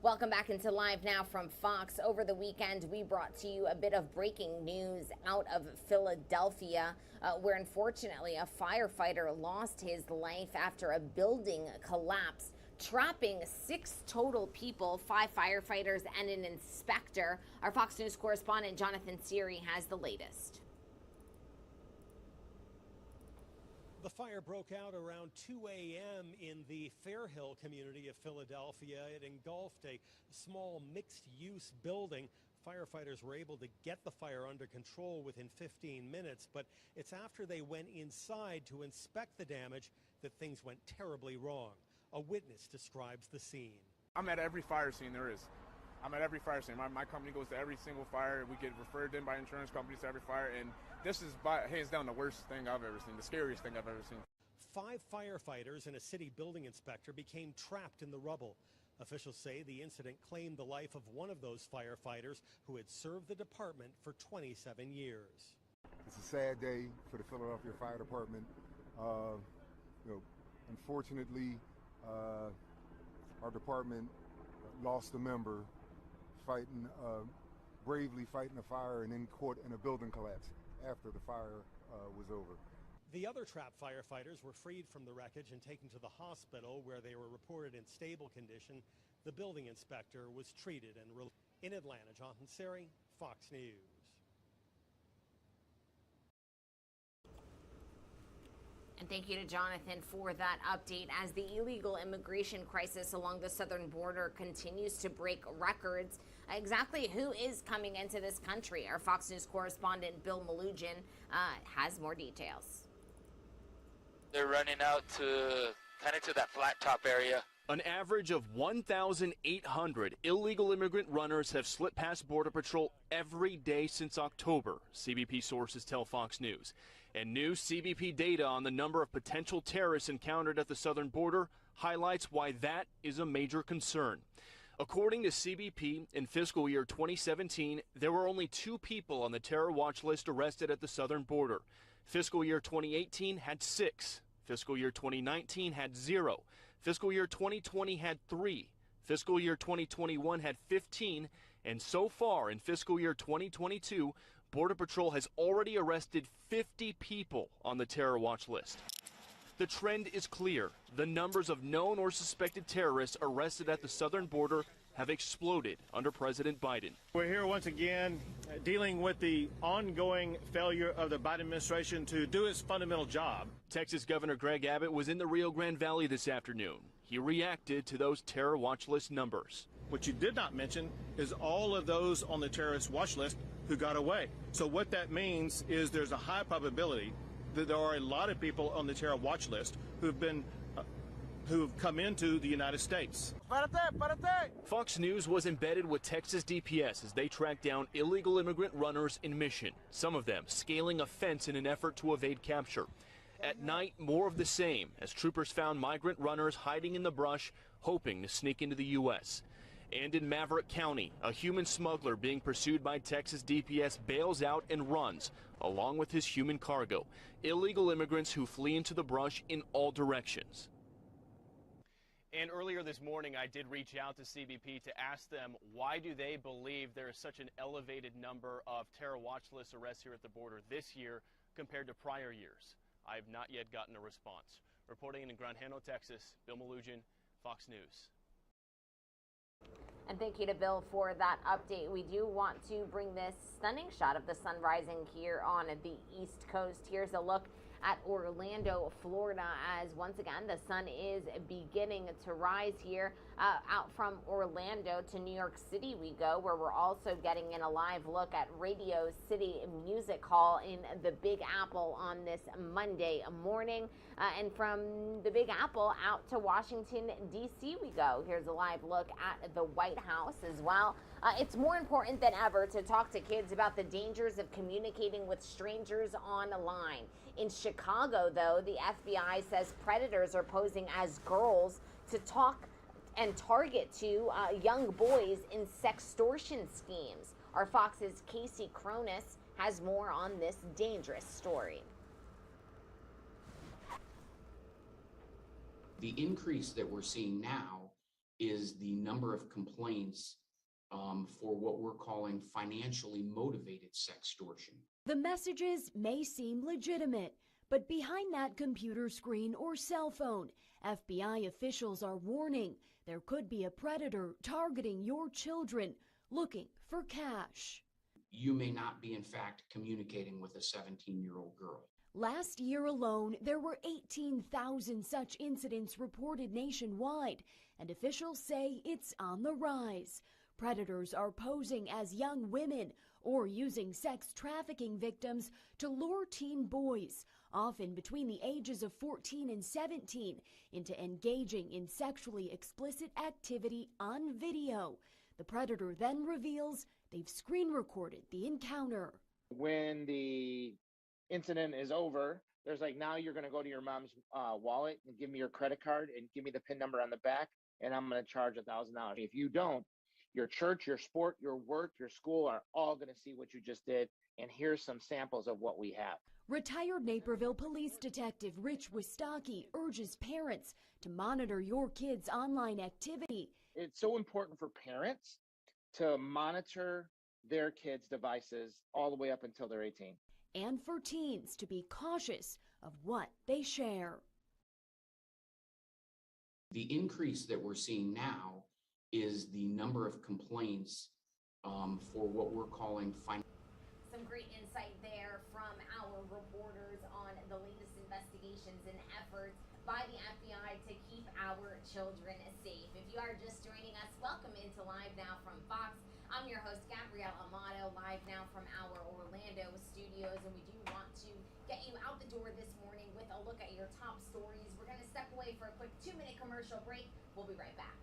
Welcome back into Live Now from Fox. Over the weekend, we brought to you a bit of breaking news out of Philadelphia, where unfortunately a firefighter lost his life after a building collapsed, trapping 6 total people, 5 firefighters and an inspector. Our Fox News correspondent Jonathan Seary has the latest. The fire broke out around 2 a.m. in the Fairhill community of Philadelphia. It engulfed a small mixed-use building. Firefighters were able to get the fire under control within 15 minutes, but it's after they went inside to inspect the damage that things went terribly wrong. A witness describes the scene. I'm at every fire scene there is. I'm at every fire scene. My company goes to every single fire. We get referred in by insurance companies to every fire, and this is hands down the worst thing I've ever seen, the scariest thing I've ever seen. 5 firefighters and a city building inspector became trapped in the rubble. Officials say the incident claimed the life of one of those firefighters who had served the department for 27 years. It's a sad day for the Philadelphia Fire Department. Unfortunately, our department lost a member bravely fighting a fire and then caught in a building collapse after the fire was over. The other trapped firefighters were freed from the wreckage and taken to the hospital, where they were reported in stable condition. The building inspector was treated and released. In Atlanta, Jonathan Seary, Fox News. And thank you to Jonathan for that update. As the illegal immigration crisis along the southern border continues to break records, exactly who is coming into this country? Our Fox News correspondent Bill Malugin has more details. They're running out to kind of to that flat top area. An average of 1,800 illegal immigrant runners have slipped past Border Patrol every day since October, CBP sources tell Fox News. And new CBP data on the number of potential terrorists encountered at the southern border highlights why that is a major concern. According to CBP, in fiscal year 2017, there were only 2 people on the terror watch list arrested at the southern border. Fiscal year 2018 had 6. Fiscal year 2019 had 0. Fiscal year 2020 had 3. Fiscal year 2021 had 15. And so far in fiscal year 2022, Border Patrol has already arrested 50 people on the terror watch list. The trend is clear. The numbers of known or suspected terrorists arrested at the southern border have exploded under President Biden. We're here once again dealing with the ongoing failure of the Biden administration to do its fundamental job. Texas Governor Greg Abbott was in the Rio Grande Valley this afternoon. He reacted to those terror watch list numbers. What you did not mention is all of those on the terrorist watch list who got away. So what that means is there's a high probability that there are a lot of people on the terror watch list who've come into the United States. Fox News was embedded with Texas DPS as they tracked down illegal immigrant runners in Mission, some of them scaling a fence in an effort to evade capture. At night, more of the same as troopers found migrant runners hiding in the brush, hoping to sneak into the U.S. And in Maverick County, a human smuggler being pursued by Texas DPS bails out and runs, along with his human cargo. Illegal immigrants who flee into the brush in all directions. And earlier this morning, I did reach out to CBP to ask them why do they believe there is such an elevated number of terror watch list arrests here at the border this year compared to prior years. I have not yet gotten a response. Reporting in Granjano, Texas, Bill Malugin, Fox News. And thank you to Bill for that update. We do want to bring this stunning shot of the sun rising here on the East Coast. Here's a look at Orlando, Florida, as once again the sun is beginning to rise here. Out from Orlando to New York City we go, where we're also getting in a live look at Radio City Music Hall in the Big Apple on this Monday morning. And from the Big Apple out to Washington, D.C. we go. Here's a live look at the White House as well. It's more important than ever to talk to kids about the dangers of communicating with strangers online. In Chicago, though, the FBI says predators are posing as girls to talk and target to young boys in sextortion schemes. Our Fox's Casey Cronus has more on this dangerous story. The increase that we're seeing now is the number of complaints for what we're calling financially motivated sextortion. The messages may seem legitimate, but behind that computer screen or cell phone, FBI officials are warning there could be a predator targeting your children, looking for cash. You may not be, in fact, communicating with a 17-year-old girl. Last year alone, there were 18,000 such incidents reported nationwide, and officials say it's on the rise. Predators are posing as young women or using sex trafficking victims to lure teen boys, often between the ages of 14 and 17, into engaging in sexually explicit activity on video. The predator then reveals they've screen recorded the encounter. When the incident is over, there's like, now you're going to go to your mom's wallet and give me your credit card and give me the PIN number on the back, and I'm going to charge $1,000. If you don't, your church, your sport, your work, your school are all going to see what you just did, and here's some samples of what we have. Retired Naperville police detective Rich Wistaki urges parents to monitor your kids' online activity. It's so important for parents to monitor their kids' devices all the way up until they're 18. And for teens to be cautious of what they share. The increase that we're seeing now is the number of complaints for what we're calling Some great insight there from our reporters on the latest investigations and efforts by the FBI to keep our children safe. If you are just joining us, welcome into Live Now from Fox. I'm your host, Gabrielle Amato, live now from our Orlando studios, and we do want to get you out the door this morning with a look at your top stories. We're going to step away for a quick 2-minute commercial break. We'll be right back.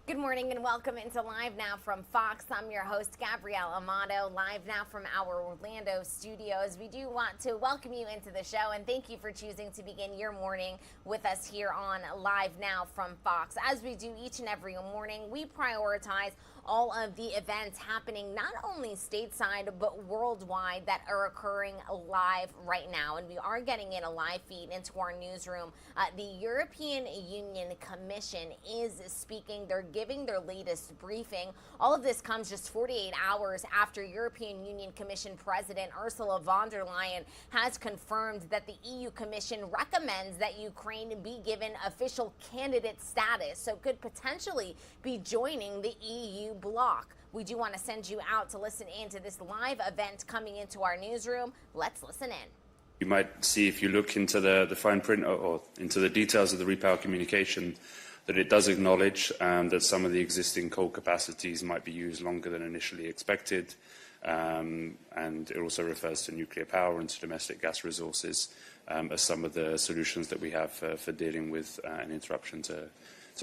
Good morning and welcome into Live Now from Fox. I'm your host, Gabrielle Amato, live now from our Orlando studios. We do want to welcome you into the show and thank you for choosing to begin your morning with us here on Live Now from Fox. As we do each and every morning, we prioritize all of the events happening not only stateside but worldwide that are occurring live right now. And we are getting in a live feed into our newsroom. The European Union Commission is speaking. They're giving their latest briefing. All of this comes just 48 hours after European Union Commission President Ursula von der Leyen has confirmed that the EU Commission recommends that Ukraine be given official candidate status, so could potentially be joining the EU bloc. We do want to send you out to listen in to this live event coming into our newsroom. Let's listen in. You might see, if you look into the fine print or into the details of the Repower communication, that it does acknowledge that some of the existing coal capacities might be used longer than initially expected, and it also refers to nuclear power and to domestic gas resources as some of the solutions that we have for dealing with an interruption to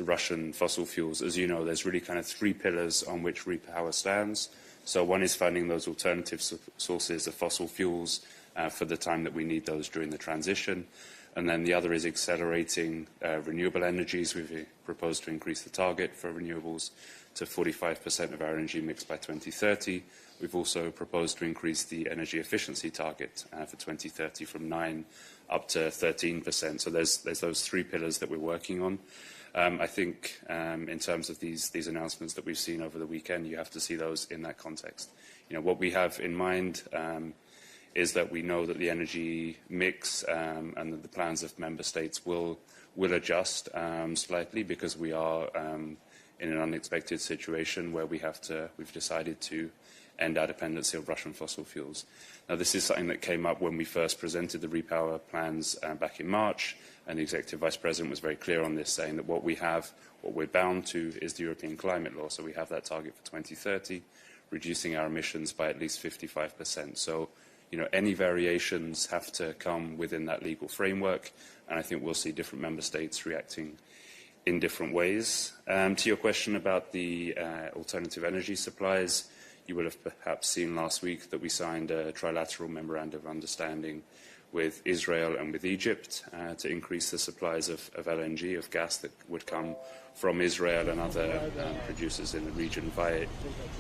Russian fossil fuels. As you know, there's really kind of three pillars on which REPower stands. So one is finding those alternative sources of fossil fuels for the time that we need those during the transition. And then the other is accelerating renewable energies. We've proposed to increase the target for renewables to 45% of our energy mix by 2030. We've also proposed to increase the energy efficiency target for 2030 from 9 up to 13%. So there's those three pillars that we're working on. I think in terms of these announcements that we've seen over the weekend, you have to see those in that context. You know, what we have in mind is that we know that the energy mix and that the plans of member states will adjust slightly, because we are in an unexpected situation where we've decided to end our dependency of Russian fossil fuels. Now, this is something that came up when we first presented the REPower plans back in March, and the Executive Vice President was very clear on this, saying that what we're bound to is the European climate law. So we have that target for 2030, reducing our emissions by at least 55%. So, you know, any variations have to come within that legal framework, and I think we'll see different member states reacting in different ways. To your question about the alternative energy supplies, you will have perhaps seen last week that we signed a trilateral memorandum of understanding with Israel and with Egypt to increase the supplies of LNG, of gas that would come from Israel and other producers in the region via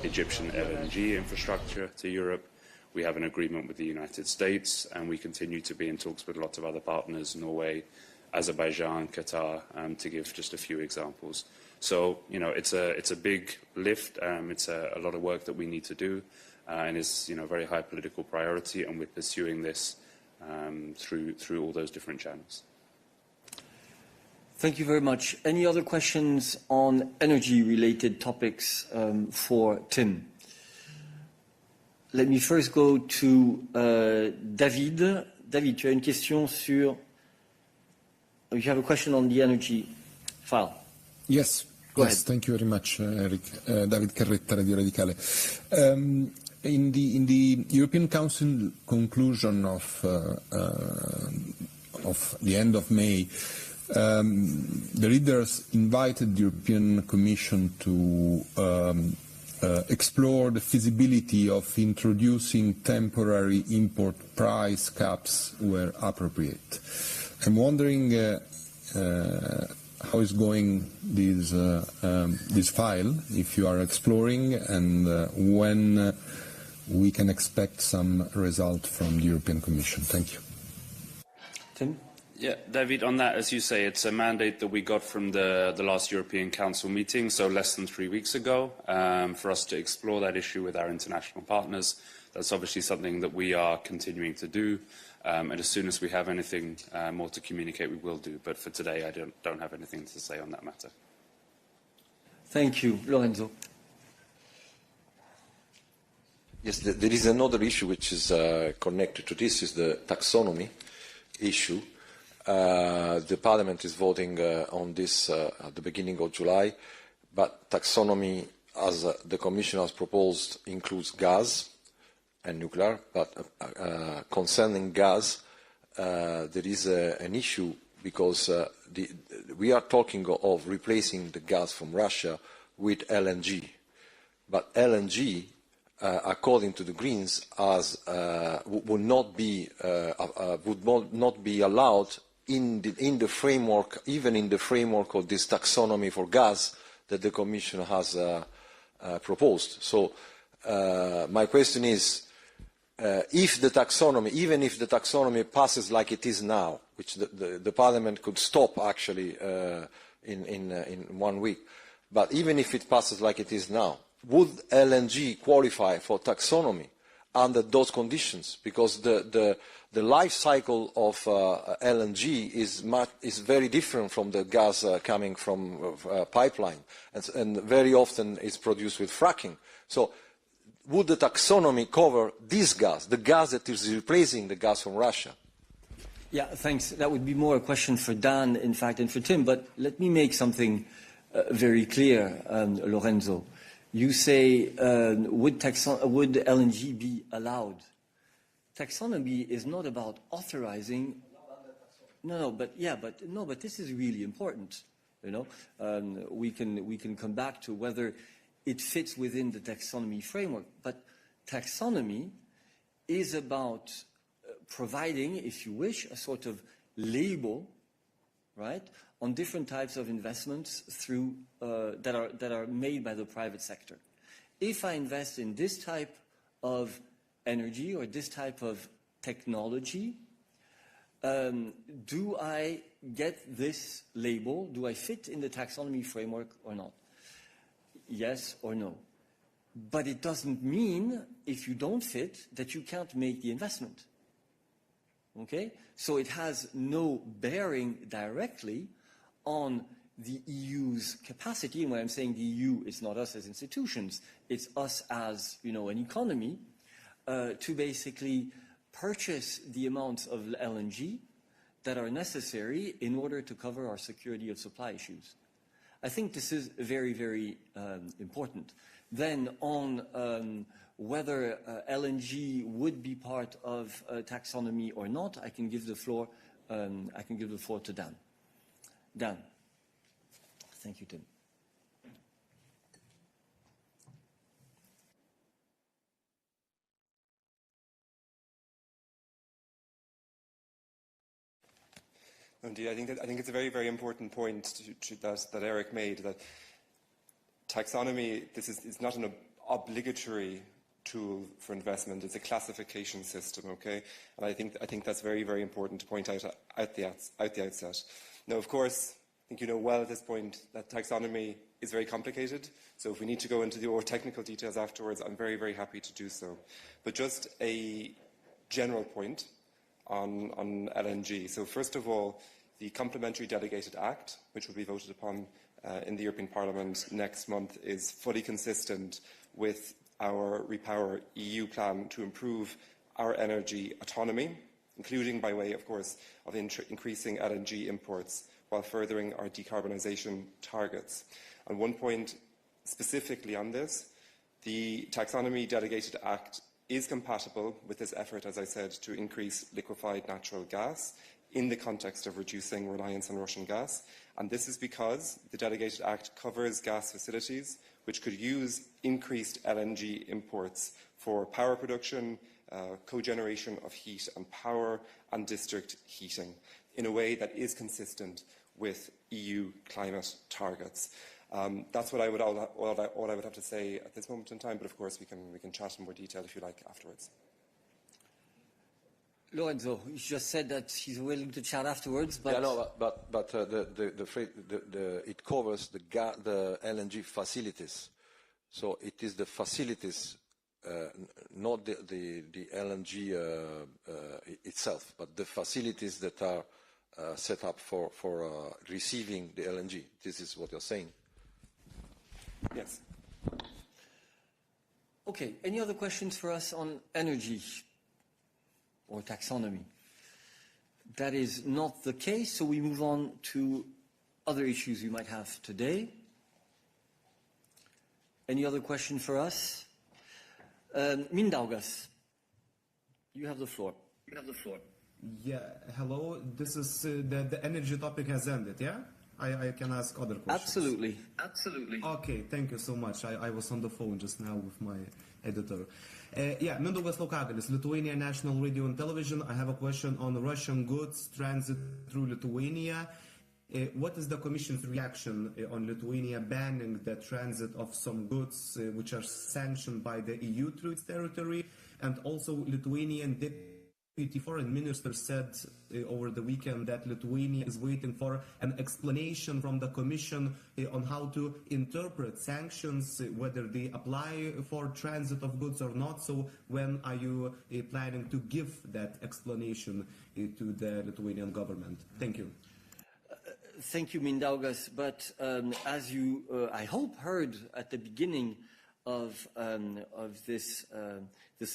Egyptian LNG infrastructure to Europe. We have an agreement with the United States, and we continue to be in talks with lots of other partners, Norway, Azerbaijan, Qatar, to give just a few examples. So, you know, it's a big lift. It's a lot of work that we need to do, and it's, you know, a very high political priority, and we're pursuing this through all those different channels. Thank you very much. Any other questions on energy-related topics for Tim? Let me first go to David. David, tu as une question sur... You have a question on the energy file. Yes. Go ahead. Thank you very much, Eric. David Carretta, Radio Radicale. In the European Council conclusion of the end of May, the leaders invited the European Commission to explore the feasibility of introducing temporary import price caps where appropriate. I'm wondering how is going this file, if you are exploring, and when we can expect some result from the European Commission. Thank you. Tim? Yeah, David, on that, as you say, it's a mandate that we got from the last European Council meeting, so less than 3 weeks ago, for us to explore that issue with our international partners. That's obviously something that we are continuing to do, and as soon as we have anything more to communicate, we will do. But for today, I don't have anything to say on that matter. Thank you. Lorenzo? Yes, there is another issue which is connected to this, is the taxonomy issue. The Parliament is voting on this at the beginning of July, but taxonomy, as the Commission has proposed, includes gas and nuclear, but concerning gas, there is an issue because we are talking of replacing the gas from Russia with LNG, but LNG, according to the Greens, would not be allowed in the framework, even in the framework of this taxonomy for gas that the Commission has proposed. So my question is, if the taxonomy, even if the taxonomy passes like it is now, which the Parliament could stop actually in 1 week, but even if it passes like it is now, would LNG qualify for taxonomy under those conditions? Because the life cycle of LNG is very different from the gas coming from pipeline, and very often it's produced with fracking. So would the taxonomy cover this gas, the gas that is replacing the gas from Russia? Yeah, thanks. That would be more a question for Dan, in fact, and for Tim. But let me make something very clear, Lorenzo. You say, would LNG be allowed? Taxonomy is not about authorizing. No, but this is really important. You know, we can come back to whether it fits within the taxonomy framework. But taxonomy is about providing, if you wish, a sort of label, right, on different types of investments through that are made by the private sector. If I invest in this type of energy or this type of technology, do I get this label? Do I fit in the taxonomy framework or not? Yes or no. But it doesn't mean, if you don't fit, that you can't make the investment. Okay? So it has no bearing directly on the EU's capacity. And when I'm saying the EU, it's not us as institutions, it's us as, you know, an economy, to basically purchase the amounts of LNG that are necessary in order to cover our security of supply issues. I think this is very, very important. Then on whether LNG would be part of taxonomy or not, I can give the floor to Dan. Dan. Thank you, Tim. Indeed, I think it's a very, very important point that Eric made, that taxonomy, this is not an obligatory tool for investment. It's a classification system, okay? And I think that's very, very important to point out at the outset. Now, of course, I think you know well at this point that taxonomy is very complicated. So if we need to go into the more technical details afterwards, I'm very, very happy to do so. But just a general point on LNG. So first of all, the Complementary Delegated Act, which will be voted upon in the European Parliament next month, is fully consistent with our Repower EU plan to improve our energy autonomy, including by way, of course, of increasing LNG imports while furthering our decarbonisation targets. And one point specifically on this, the Taxonomy Delegated Act is compatible with this effort, as I said, to increase liquefied natural gas in the context of reducing reliance on Russian gas. And this is because the Delegated Act covers gas facilities which could use increased LNG imports for power production, cogeneration of heat and power, and district heating in a way that is consistent with EU climate targets. That's what all I would have to say at this moment in time, but of course we can chat in more detail if you like afterwards. Lorenzo, he just said that he's willing to chat afterwards, but yeah, no, but it covers the LNG facilities, so it is the facilities, not the LNG itself, but the facilities that are set up for receiving the LNG. This is what you're saying. Yes. Okay, any other questions for us on energy or taxonomy? That is not the case, so we move on to other issues we might have today. Any other question for us? Mindaugas, you have the floor. Yeah, hello. This is the energy topic has ended, yeah? I can ask other questions. Absolutely. Okay, thank you so much. I was on the phone just now with my editor. Yeah, Mindaugas Laukagalis, Lithuania National Radio and Television. I have a question on Russian goods transit through Lithuania. What is the Commission's reaction on Lithuania banning the transit of some goods which are sanctioned by the EU through its territory? And also, Lithuanian Deputy Foreign Minister said over the weekend that Lithuania is waiting for an explanation from the Commission on how to interpret sanctions, whether they apply for transit of goods or not. So when are you planning to give that explanation to the Lithuanian government? Thank you. Thank you, Mindaugas. But as you, I hope, heard at the beginning of this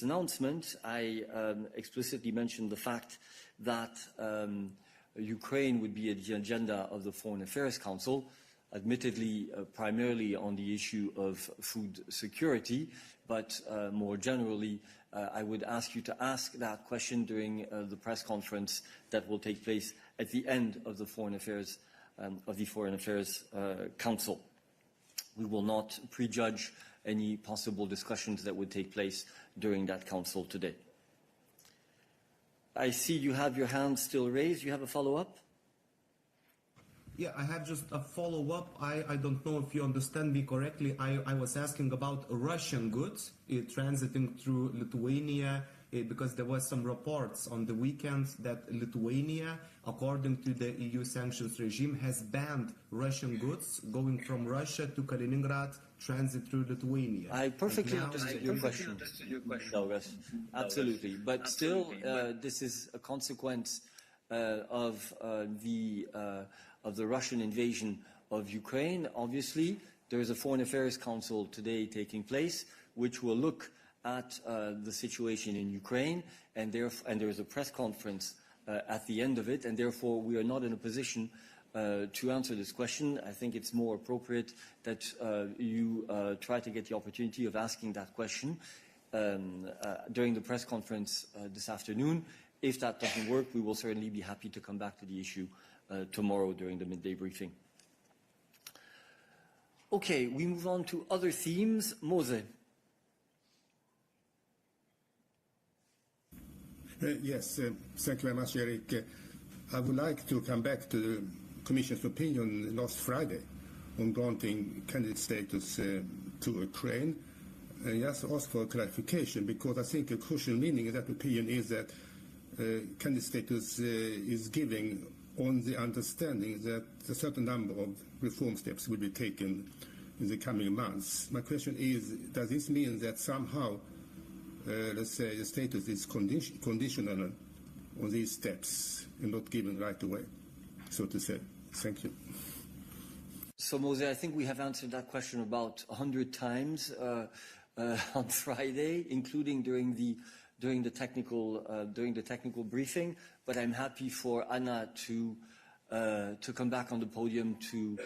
announcement, I explicitly mentioned the fact that Ukraine would be at the agenda of the Foreign Affairs Council, admittedly primarily on the issue of food security, but more generally, I would ask you to ask that question during the press conference that will take place at the end of the Foreign Affairs Council. We will not prejudge any possible discussions that would take place during that council today. I see you have your hand still raised. You have a follow-up? Yeah, I have just a follow-up. I don't know if you understand me correctly. I was asking about Russian goods transiting through Lithuania because there was some reports on the weekend that Lithuania, according to the EU sanctions regime, has banned Russian goods going from Russia to Kaliningrad, transit through Lithuania. I perfectly understood your question, Douglas. Absolutely. But still, this is a consequence of the Russian invasion of Ukraine. Obviously, there is a Foreign Affairs Council today taking place, which will look at the situation in Ukraine, and there is a press conference at the end of it, and therefore we are not in a position to answer this question. I think it's more appropriate that you try to get the opportunity of asking that question during the press conference this afternoon. If that doesn't work, we will certainly be happy to come back to the issue tomorrow during the midday briefing. Okay, we move on to other themes. Mose. Yes, thank you very much, Eric. I would like to come back to the Commission's opinion last Friday on granting candidate status to Ukraine. And just ask for clarification, because I think a crucial meaning of that opinion is that candidate status is giving on the understanding that a certain number of reform steps will be taken in the coming months. My question is, does this mean that somehow, let's say, the status is conditional on these steps and not given right away, so to say? Thank you. So, Mose, I think we have answered that question about 100 times on Friday, including during the technical briefing. But I'm happy for Anna to come back on the podium to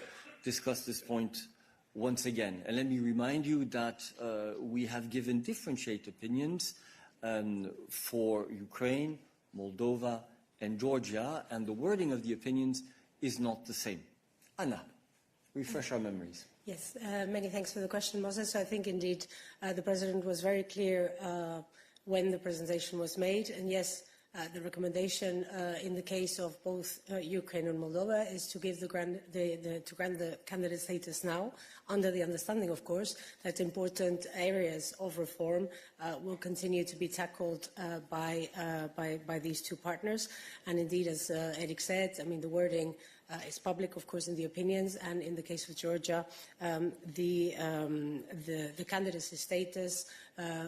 discuss this point once again. And let me remind you that we have given differentiated opinions for Ukraine, Moldova, and Georgia, and the wording of the opinions is not the same. Anna, refresh our memories. Yes, many thanks for the question, Moses. So I think indeed the President was very clear when the presentation was made, and yes, the recommendation in the case of both Ukraine and Moldova is to give to grant the candidate status now, under the understanding, of course, that important areas of reform will continue to be tackled by these two partners. And indeed, as Eric said, I mean, the wording is public, of course, in the opinions, and in the case of Georgia, the candidacy status,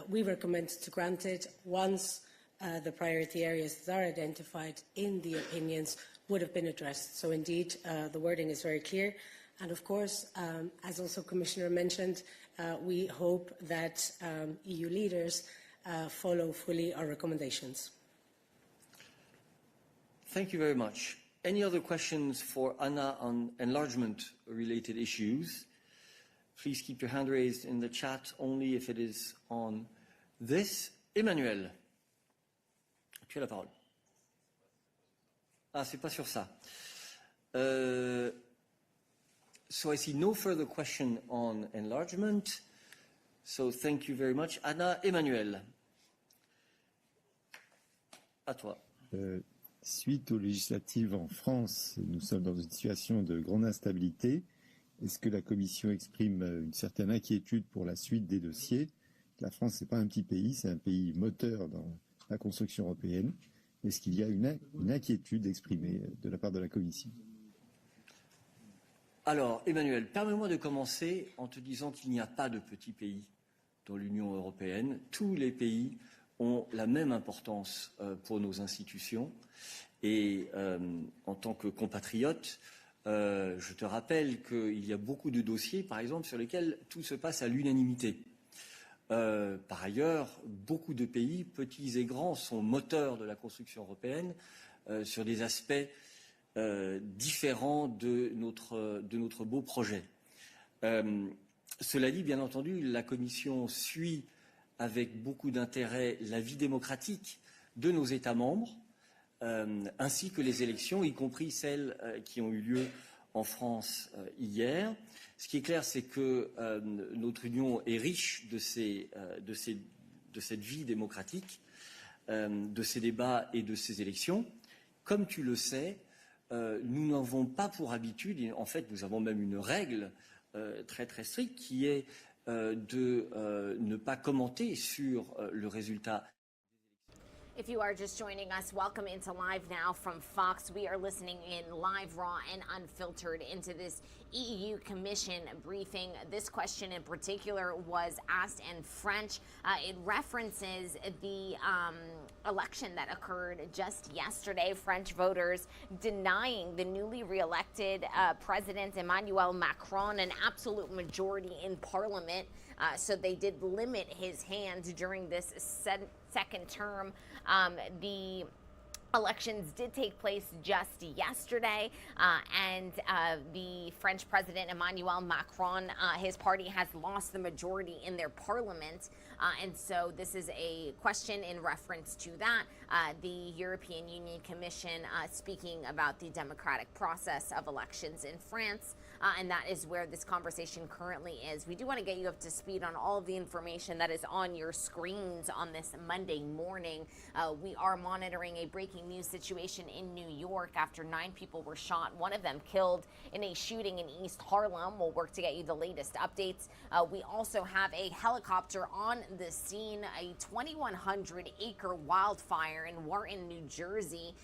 we recommend to grant it once the priority areas that are identified in the opinions would have been addressed. So indeed, the wording is very clear. And of course, as also Commissioner mentioned, we hope that EU leaders follow fully our recommendations. Thank you very much. Any other questions for Anna on enlargement-related issues? Please keep your hand raised in the chat only if it is on this. Emmanuel. Tu as la parole. Ah, c'est pas sur ça. So I see no further question on enlargement. So thank you very much. Anna, Emmanuel. À toi. Suite aux législatives en France, nous sommes dans une situation de grande instabilité. Est-ce que la Commission exprime une certaine inquiétude pour la suite des dossiers? La France, ce n'est pas un petit pays, c'est un pays moteur dans la construction européenne. Est-ce qu'il y a une inquiétude exprimée de la part de la Commission? Alors, Emmanuel, permets-moi de commencer en te disant qu'il n'y a pas de petits pays dans l'Union européenne. Tous les pays ont la même importance pour nos institutions. Et en tant que compatriote, je te rappelle qu'il y a beaucoup de dossiers, par exemple, sur lesquels tout se passe à l'unanimité. Par ailleurs, beaucoup de pays, petits et grands, sont moteurs de la construction européenne. sur des aspects différents de notre beau projet. Cela dit, bien entendu, la Commission suit avec beaucoup d'intérêt la vie démocratique de nos États membres, ainsi que les élections, y compris celles qui ont eu lieu en France hier. Ce qui est clair, c'est que notre Union est riche de cette vie démocratique, de ces débats et de ces élections. Comme tu le sais, nous n'avons pas pour habitude, et en fait nous avons même une règle très très stricte qui est de ne pas commenter sur le résultat. If you are just joining us, welcome into Live Now from Fox. We are listening in live, raw, and unfiltered into this EU Commission briefing. This question in particular was asked in French. It references the election that occurred just yesterday. French voters denying the newly re-elected President Emmanuel Macron an absolute majority in Parliament. So they did limit his hand during this second term. The elections did take place just yesterday, and the French President Emmanuel Macron, his party has lost the majority in their parliament. And so this is a question in reference to that. The European Union Commission speaking about the democratic process of elections in France. And that is where this conversation currently is. We do want to get you up to speed on all of the information that is on your screens on this Monday morning. We are monitoring a breaking news situation in New York after 9 people were shot, one of them killed in a shooting in East Harlem. We'll work to get you the latest updates. We also have a helicopter on the scene, a 2,100-acre wildfire in Wharton, New Jersey.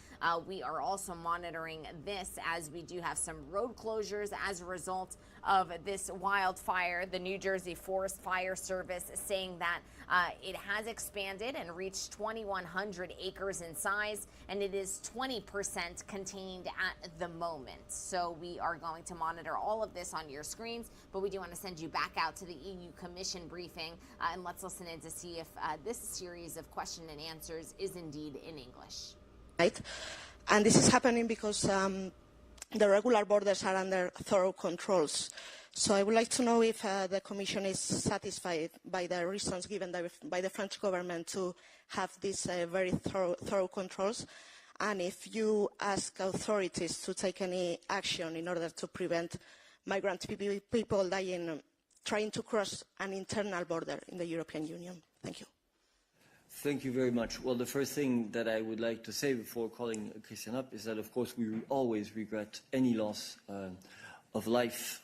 We are also monitoring this as we do have some road closures as a result of this wildfire. The New Jersey Forest Fire Service saying that it has expanded and reached 2,100 acres in size, and it is 20% contained at the moment. So we are going to monitor all of this on your screens, but we do want to send you back out to the EU Commission briefing, and let's listen in to see if this series of question and answers is indeed in English. Right, and this is happening because the regular borders are under thorough controls. So I would like to know if the Commission is satisfied by the reasons given by the French government to have these very thorough controls, and if you ask authorities to take any action in order to prevent migrant people dying trying to cross an internal border in the European Union. Thank you. Thank you very much. Well, the first thing that I would like to say before calling Christian up is that, of course, we will always regret any loss of life,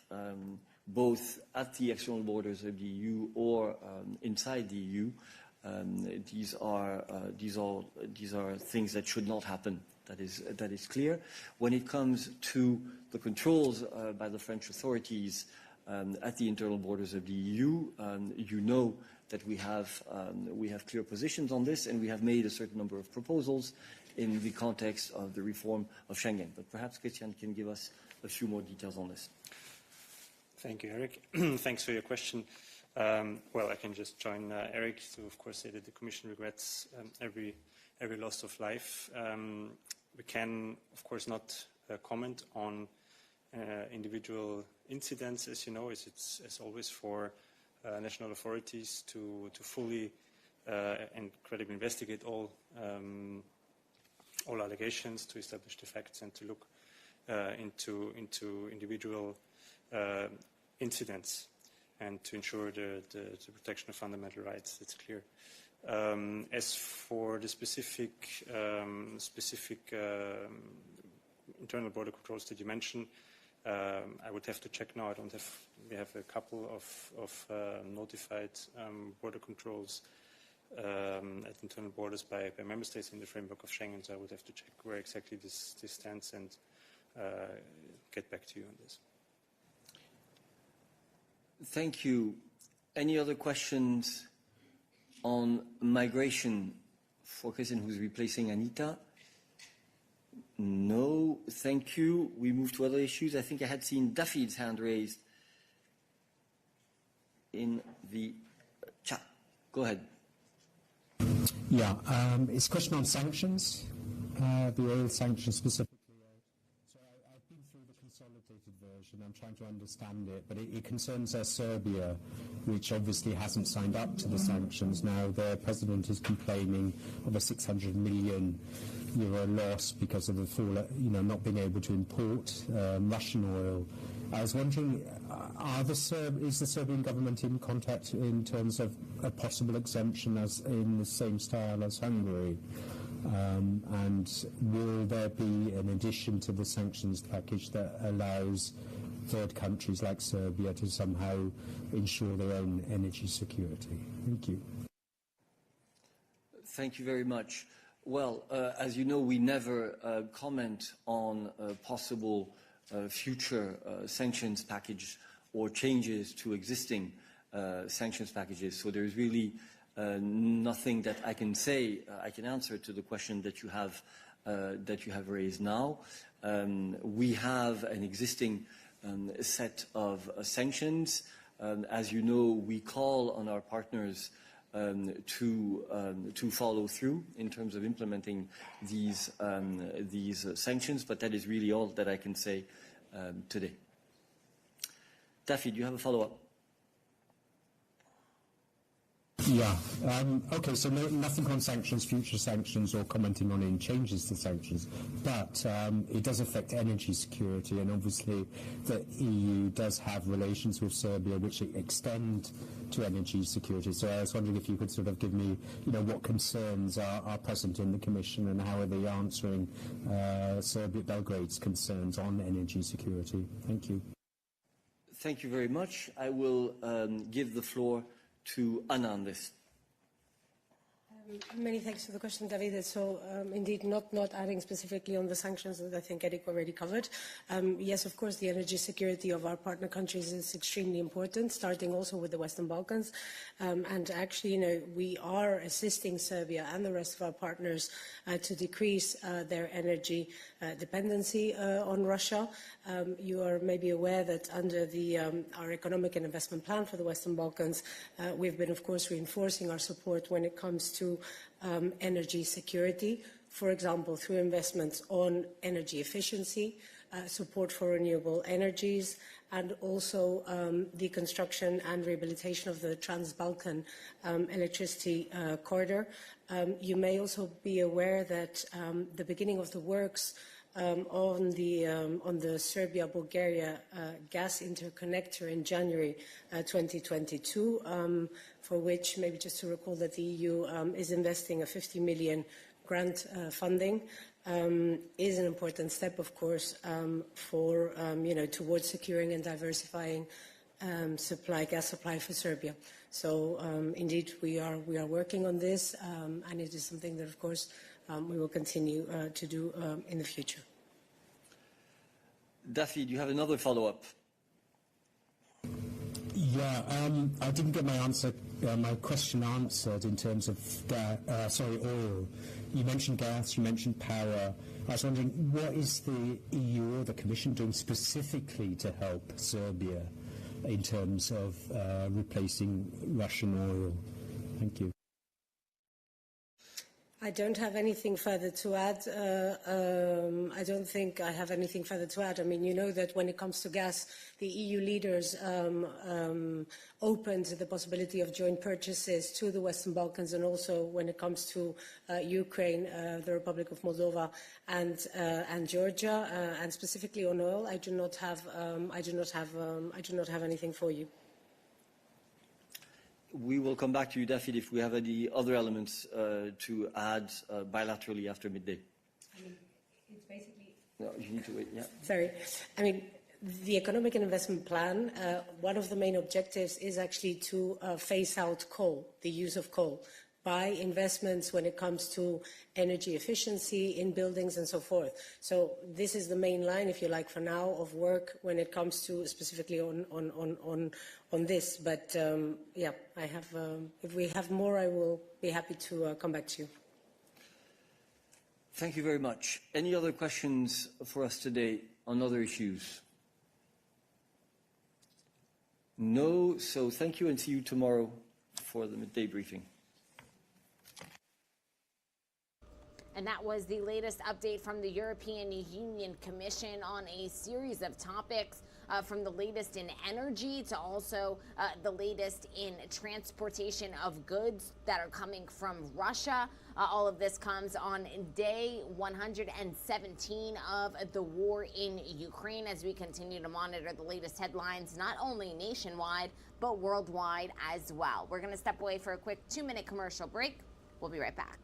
both at the external borders of the EU or inside the EU. These are things that should not happen. That is clear. When it comes to the controls by the French authorities at the internal borders of the EU, you know that we have clear positions on this, and we have made a certain number of proposals in the context of the reform of Schengen. But perhaps Christian can give us a few more details on this. Thank you, Eric. Thanks for your question. Well, I can just join Eric to, of course, say that the Commission regrets every loss of life. We can, of course, not comment on individual incidents, as you know, it's as always for national authorities to fully and credibly investigate all allegations, to establish the facts, and to look into individual incidents, and to ensure the protection of fundamental rights. That's clear. As for the specific internal border controls that you mentioned, I would have to check now. We have a couple of notified border controls at internal borders by member states in the framework of Schengen, so I would have to check where exactly this stands and get back to you on this. Thank you. Any other questions on migration for Christian, who's replacing Anita? No, thank you. We move to other issues. I think I had seen David's hand raised in the chat. Go ahead. Yeah, it's a question on sanctions. the oil sanctions specifically. So I've been through the consolidated version. I'm trying to understand it, but it concerns Serbia, which obviously hasn't signed up to the sanctions. Now their president is complaining of a 600 million euro loss because of the fall, not being able to import Russian oil. I was wondering, is the Serbian government in contact in terms of a possible exemption as in the same style as Hungary? And will there be an addition to the sanctions package that allows third countries like Serbia to somehow ensure their own energy security? Thank you. Thank you very much. Well, as you know, we never comment on possible future sanctions package or changes to existing sanctions packages. So there is really nothing that I can say. I can answer to the question that you have raised now. We have an existing set of sanctions. As you know, we call on our partners to follow through in terms of implementing these sanctions, but that is really all that I can say today. Daffy, do you have a follow-up? Yeah. Okay, so nothing on sanctions, future sanctions, or commenting on any changes to sanctions. But it does affect energy security, and obviously the EU does have relations with Serbia which extend to energy security. So I was wondering if you could sort of give me, what concerns are present in the Commission, and how are they answering Serbia, Belgrade's concerns on energy security? Thank you. Thank you very much. I will give the floor to Anna on this. Many thanks for the question, David. So indeed, not adding specifically on the sanctions that I think Eric already covered. Yes, of course, the energy security of our partner countries is extremely important, starting also with the Western Balkans. And actually, we are assisting Serbia and the rest of our partners to decrease their energy dependency on Russia. You are maybe aware that under our economic and investment plan for the Western Balkans, we've been, of course, reinforcing our support when it comes to energy security, for example, through investments on energy efficiency, support for renewable energies, and also the construction and rehabilitation of the Trans-Balkan electricity corridor. You may also be aware that the beginning of the works on the Serbia-Bulgaria gas interconnector in January 2022, for which, maybe just to recall that the EU is investing a 50 million grant funding, is an important step, of course, for towards securing and diversifying gas supply for Serbia. So indeed, we are working on this, and it is something that, of course, we will continue to do in the future. Daffy, do you have another follow-up? Yeah, I didn't get my question answered in terms of oil. You mentioned gas, you mentioned power. I was wondering, what is the EU or the Commission doing specifically to help Serbia in terms of replacing Russian oil? Thank you. I don't have anything further to add. I don't think I have anything further to add. I mean, you know that when it comes to gas, the EU leaders opened the possibility of joint purchases to the Western Balkans, and also when it comes to Ukraine, the Republic of Moldova, and Georgia, and specifically on oil. I do not have anything for you. We will come back to you, Daffy, if we have any other elements to add bilaterally after midday. I mean, it's basically... No, you need to wait, yeah. Sorry. I mean, the economic and investment plan, one of the main objectives is actually to phase out coal, the use of coal, by investments when it comes to energy efficiency in buildings and so forth. So this is the main line, if you like, for now, of work when it comes to specifically on this. But yeah, I have. If we have more, I will be happy to come back to you. Thank you very much. Any other questions for us today on other issues? No. So thank you, and see you tomorrow for the midday briefing. And that was the latest update from the European Union Commission on a series of topics, from the latest in energy to also the latest in transportation of goods that are coming from Russia. All of this comes on day 117 of the war in Ukraine as we continue to monitor the latest headlines, not only nationwide, but worldwide as well. We're going to step away for a quick 2-minute commercial break. We'll be right back.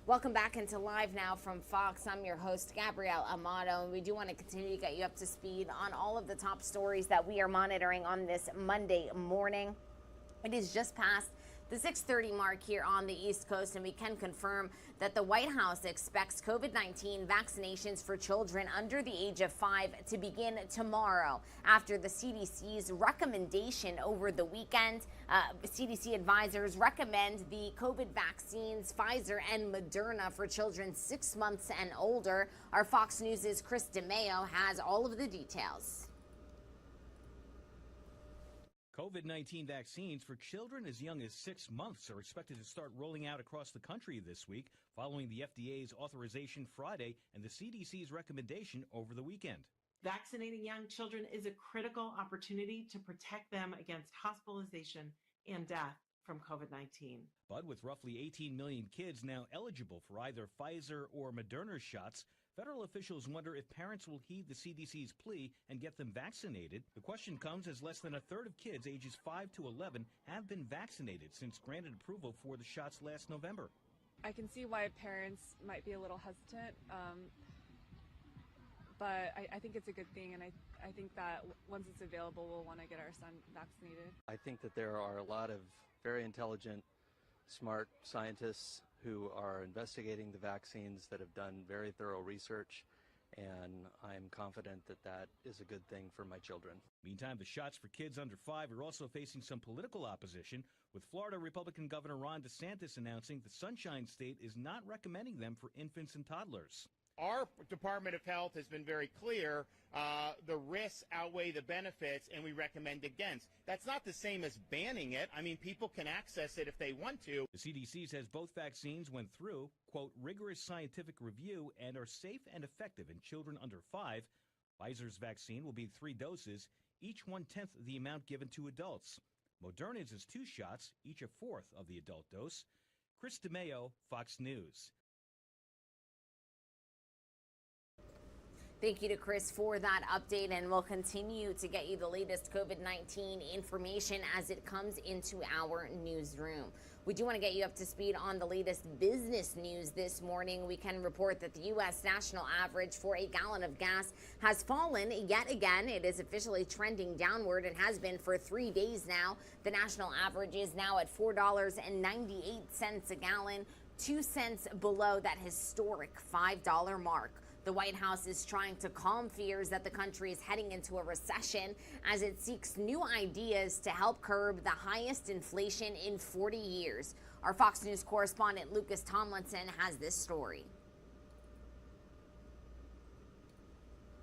Welcome back into Live Now from Fox. I'm your host, Gabrielle Amato, and we do want to continue to get you up to speed on all of the top stories that we are monitoring on this Monday morning. It is just past the 6:30 mark here on the East Coast, and we can confirm that the White House expects COVID-19 vaccinations for children under the age of 5 to begin tomorrow after the CDC's recommendation over the weekend. CDC advisors recommend the COVID vaccines, Pfizer and Moderna, for children 6 months and older. Our Fox News' Chris DeMeo has all of the details. COVID-19 vaccines for children as young as 6 months are expected to start rolling out across the country this week, following the FDA's authorization Friday and the CDC's recommendation over the weekend. Vaccinating young children is a critical opportunity to protect them against hospitalization and death from COVID-19. But with roughly 18 million kids now eligible for either Pfizer or Moderna shots, federal officials wonder if parents will heed the CDC's plea and get them vaccinated. The question comes as less than a third of kids ages 5 to 11 have been vaccinated since granted approval for the shots last November. I can see why parents might be a little hesitant, but I think it's a good thing, and I think that once it's available, we'll want to get our son vaccinated. I think that there are a lot of very intelligent, smart scientists who are investigating the vaccines that have done very thorough research, and I'm confident that that is a good thing for my children. Meantime, the shots for kids under 5 are also facing some political opposition, with Florida Republican Governor Ron DeSantis announcing the Sunshine State is not recommending them for infants and toddlers. Our Department of Health has been very clear. The risks outweigh the benefits, and we recommend against. That's not the same as banning it. I mean, people can access it if they want to. The CDC says both vaccines went through, quote, rigorous scientific review and are safe and effective in children under 5. Pfizer's vaccine will be 3 doses, each 1/10 the amount given to adults. Moderna's is 2 shots, each a 1/4 of the adult dose. Chris DeMeo, Fox News. Thank you to Chris for that update, and we'll continue to get you the latest COVID-19 information as it comes into our newsroom. We do want to get you up to speed on the latest business news this morning. We can report that the U.S. national average for a gallon of gas has fallen yet again. It is officially trending downward and has been for 3 days now. The national average is now at $4.98 a gallon, 2 cents below that historic $5 mark. The White House is trying to calm fears that the country is heading into a recession as it seeks new ideas to help curb the highest inflation in 40 years. Our Fox News correspondent Lucas Tomlinson has this story.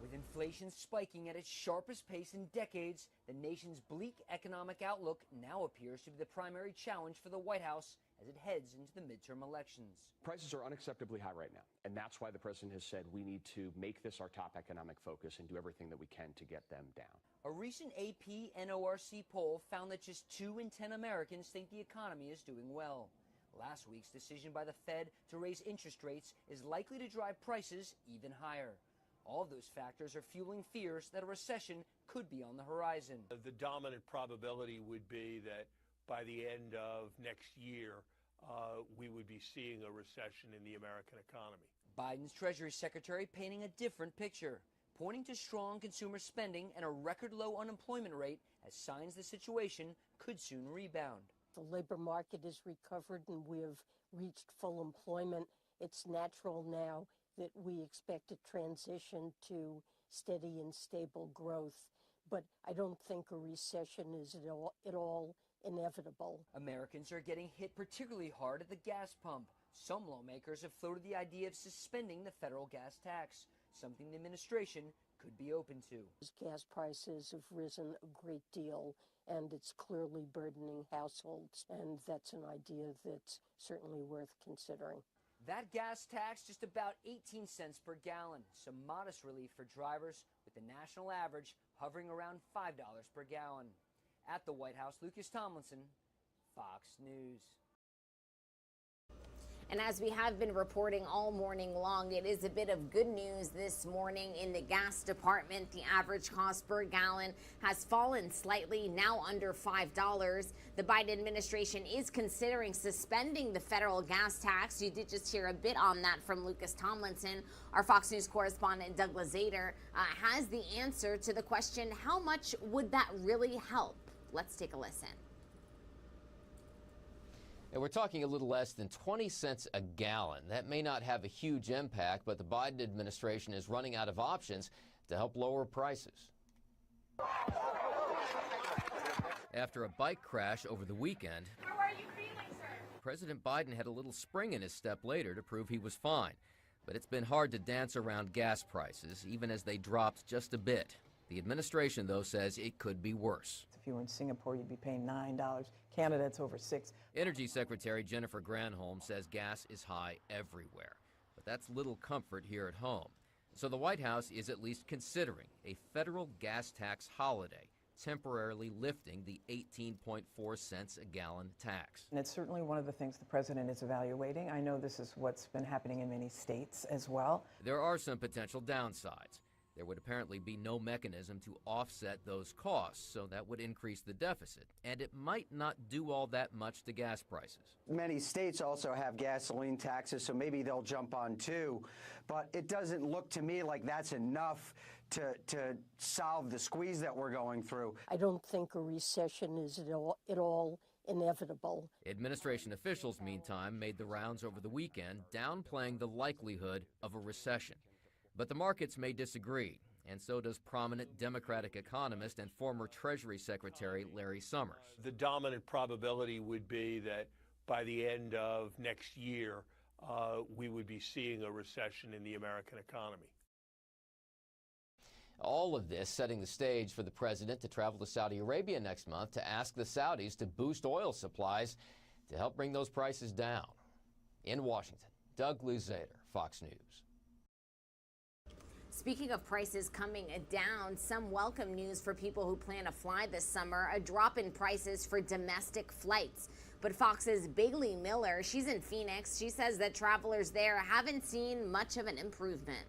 With inflation spiking at its sharpest pace in decades, the nation's bleak economic outlook now appears to be the primary challenge for the White House as it heads into the midterm elections. Prices are unacceptably high right now, and that's why the president has said we need to make this our top economic focus and do everything that we can to get them down. A recent AP NORC poll found that just 2 in 10 Americans think the economy is doing well. Last week's decision by the Fed to raise interest rates is likely to drive prices even higher. All of those factors are fueling fears that a recession could be on the horizon. The dominant probability would be that by the end of next year, we would be seeing a recession in the American economy. Biden's Treasury Secretary painting a different picture, pointing to strong consumer spending and a record low unemployment rate as signs the situation could soon rebound. The labor market is recovered and we have reached full employment. It's natural now that we expect a transition to steady and stable growth. But I don't think a recession is at all inevitable. Americans are getting hit particularly hard at the gas pump. Some lawmakers have floated the idea of suspending the federal gas tax, something the administration could be open to. Gas prices have risen a great deal, and it's clearly burdening households, and that's an idea that's certainly worth considering. That gas tax just about 18 cents per gallon, some modest relief for drivers, with the national average hovering around $5 per gallon. At the White House, Lucas Tomlinson, Fox News. And as we have been reporting all morning long, it is a bit of good news this morning in the gas department. The average cost per gallon has fallen slightly, now under $5. The Biden administration is considering suspending the federal gas tax. You did just hear a bit on that from Lucas Tomlinson. Our Fox News correspondent Douglas Zader has the answer to the question, how much would that really help? Let's take a listen. And we're talking a little less than 20 cents a gallon. That may not have a huge impact, but the Biden administration is running out of options to help lower prices. After a bike crash over the weekend, how are you feeling, sir? President Biden had a little spring in his step later to prove he was fine. But it's been hard to dance around gas prices, even as they dropped just a bit. The administration, though, says it could be worse. If you were in Singapore, you'd be paying $9. Canada, it's over $6. Energy Secretary Jennifer Granholm says gas is high everywhere. But that's little comfort here at home. So the White House is at least considering a federal gas tax holiday, temporarily lifting the 18.4 cents a gallon tax. And it's certainly one of the things the president is evaluating. I know this is what's been happening in many states as well. There are some potential downsides. There would apparently be no mechanism to offset those costs, so that would increase the deficit. And it might not do all that much to gas prices. Many states also have gasoline taxes, so maybe they'll jump on too. But it doesn't look to me like that's enough to solve the squeeze that we're going through. I don't think a recession is at all inevitable. Administration officials, meantime, made the rounds over the weekend, downplaying the likelihood of a recession. But the markets may disagree, and so does prominent Democratic economist and former Treasury Secretary Larry Summers. The dominant probability would be that by the end of next year, we would be seeing a recession in the American economy. All of this setting the stage for the president to travel to Saudi Arabia next month to ask the Saudis to boost oil supplies to help bring those prices down. In Washington, Doug Zader, Fox News. Speaking of prices coming down, some welcome news for people who plan to fly this summer, a drop in prices for domestic flights. But Fox's Bailey Miller, she's in Phoenix. She says that travelers there haven't seen much of an improvement.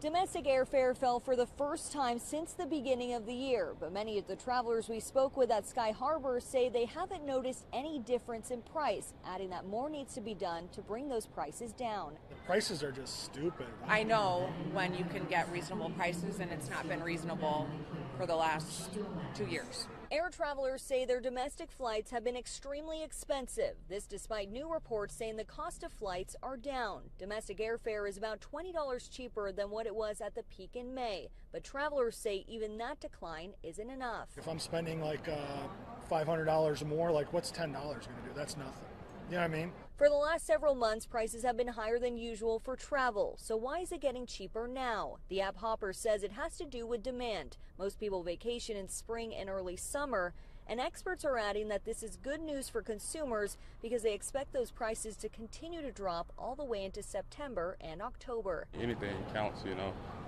Domestic airfare fell for the first time since the beginning of the year, but many of the travelers we spoke with at Sky Harbor say they haven't noticed any difference in price, adding that more needs to be done to bring those prices down. The prices are just stupid. I know when you can get reasonable prices, and it's not been reasonable for the last 2 years. Air travelers say their domestic flights have been extremely expensive. This despite new reports saying the cost of flights are down. Domestic airfare is about $20 cheaper than what it was at the peak in May. But travelers say even that decline isn't enough. If I'm spending like $500 or more, like what's $10 going to do? That's nothing. You know what I mean? For the last several months, prices have been higher than usual for travel. So why is it getting cheaper now? The app Hopper says it has to do with demand. Most people vacation in spring and early summer, and experts are adding that this is good news for consumers because they expect those prices to continue to drop all the way into September and October. Anything counts,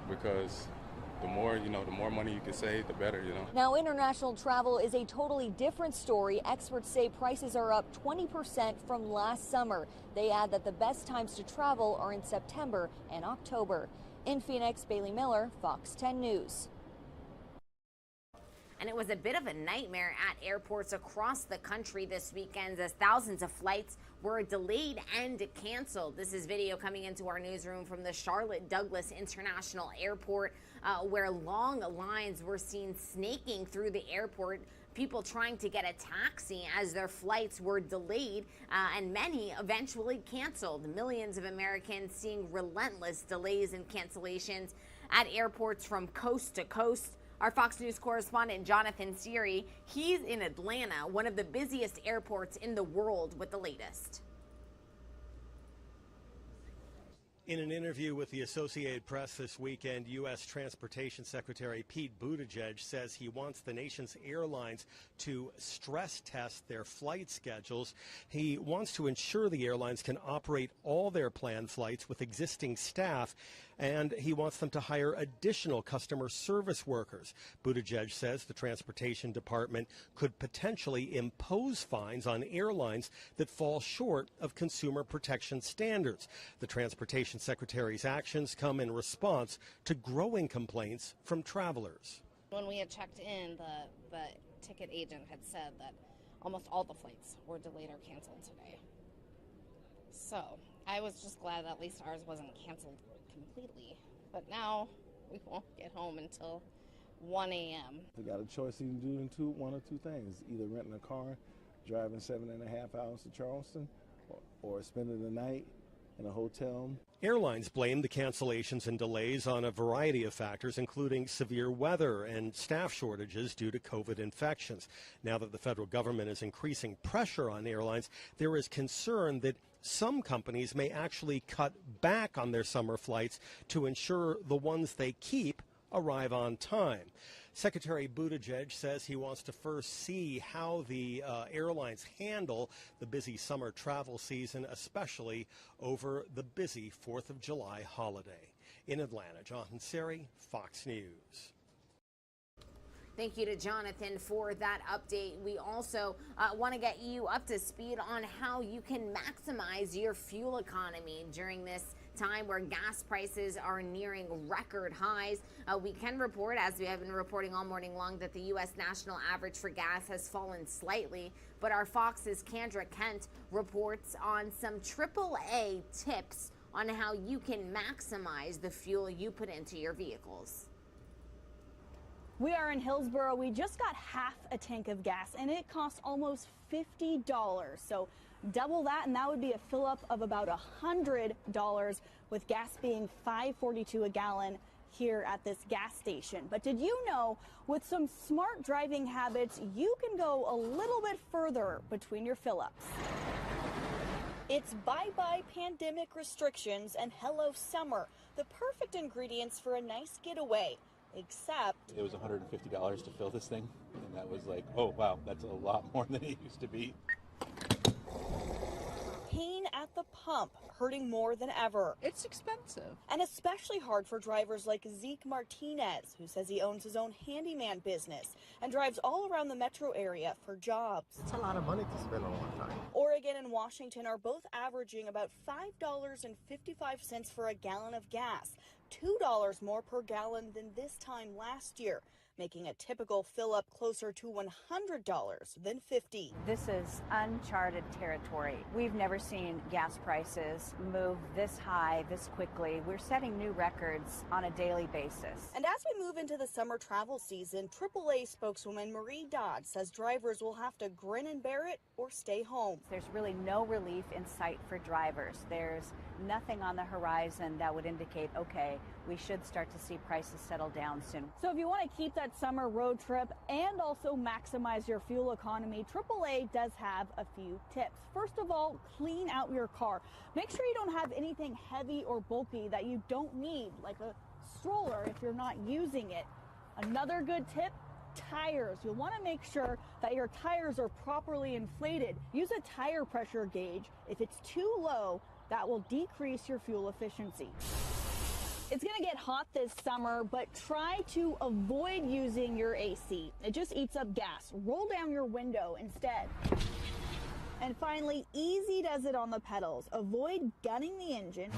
because the more money you can save, the better, Now, international travel is a totally different story. Experts say prices are up 20% from last summer. They add that the best times to travel are in September and October. In Phoenix, Bailey Miller, Fox 10 News. And it was a bit of a nightmare at airports across the country this weekend as thousands of flights were delayed and canceled. This is video coming into our newsroom from the Charlotte Douglas International Airport, where long lines were seen snaking through the airport, people trying to get a taxi as their flights were delayed, and many eventually canceled. Millions of Americans seeing relentless delays and cancellations at airports from coast to coast. Our Fox News correspondent Jonathan Seary, he's in Atlanta, one of the busiest airports in the world, with the latest. In an interview with the Associated Press this weekend, U.S. Transportation Secretary Pete Buttigieg says he wants the nation's airlines to stress test their flight schedules. He wants to ensure the airlines can operate all their planned flights with existing staff, and he wants them to hire additional customer service workers. Buttigieg says the Transportation Department could potentially impose fines on airlines that fall short of consumer protection standards. The Transportation Secretary's actions come in response to growing complaints from travelers. When we had checked in, the ticket agent had said that almost all the flights were delayed or canceled today. So I was just glad that at least ours wasn't canceled completely. But now we won't get home until 1 a.m. We got a choice you can do one or two things, either renting a car, driving 7.5 hours to Charleston, or spending the night in a hotel. Airlines blame the cancellations and delays on a variety of factors, including severe weather and staff shortages due to COVID infections. Now that the federal government is increasing pressure on airlines, there is concern that some companies may actually cut back on their summer flights to ensure the ones they keep arrive on time. Secretary Buttigieg says he wants to first see how the airlines handle the busy summer travel season, especially over the busy 4th of July holiday. In Atlanta, Jonathan Seary, Fox News. Thank you to Jonathan for that update. We also want to get you up to speed on how you can maximize your fuel economy during this time where gas prices are nearing record highs. We can report, as we have been reporting all morning long, that the U.S. national average for gas has fallen slightly. But our Fox's Kendra Kent reports on some AAA tips on how you can maximize the fuel you put into your vehicles. We are in Hillsboro. We just got half a tank of gas, and it costs almost $50. So double that, and that would be a fill up of about $100, with gas being $5.42 a gallon here at this gas station. But did you know, with some smart driving habits, you can go a little bit further between your fill ups? It's bye-bye pandemic restrictions and hello summer, the perfect ingredients for a nice getaway. Except it was $150 to fill this thing, and that was like, oh wow, that's a lot more than it used to be. Pain at the pump, hurting more than ever. It's expensive. And especially hard for drivers like Zeke Martinez, who says he owns his own handyman business and drives all around the metro area for jobs. It's a lot of money to spend on one time. Oregon and Washington are both averaging about $5.55 for a gallon of gas. $2 more per gallon than this time last year, making a typical fill-up closer to $100 than $50. This is uncharted territory. We've never seen gas prices move this high, this quickly. We're setting new records on a daily basis. And as we move into the summer travel season, AAA spokeswoman Marie Dodd says drivers will have to grin and bear it or stay home. There's really no relief in sight for drivers. There's nothing on the horizon that would indicate, okay, we should start to see prices settle down soon. So if you want to keep that summer road trip and also maximize your fuel economy, AAA does have a few tips. First of all, clean out your car. Make sure you don't have anything heavy or bulky that you don't need, like a stroller if you're not using it. Another good tip, tires. You'll want to make sure that your tires are properly inflated. Use a tire pressure gauge. If it's too low, that will decrease your fuel efficiency. It's going to get hot this summer, but try to avoid using your AC. It just eats up gas. Roll down your window instead. And finally, easy does it on the pedals. Avoid gunning the engine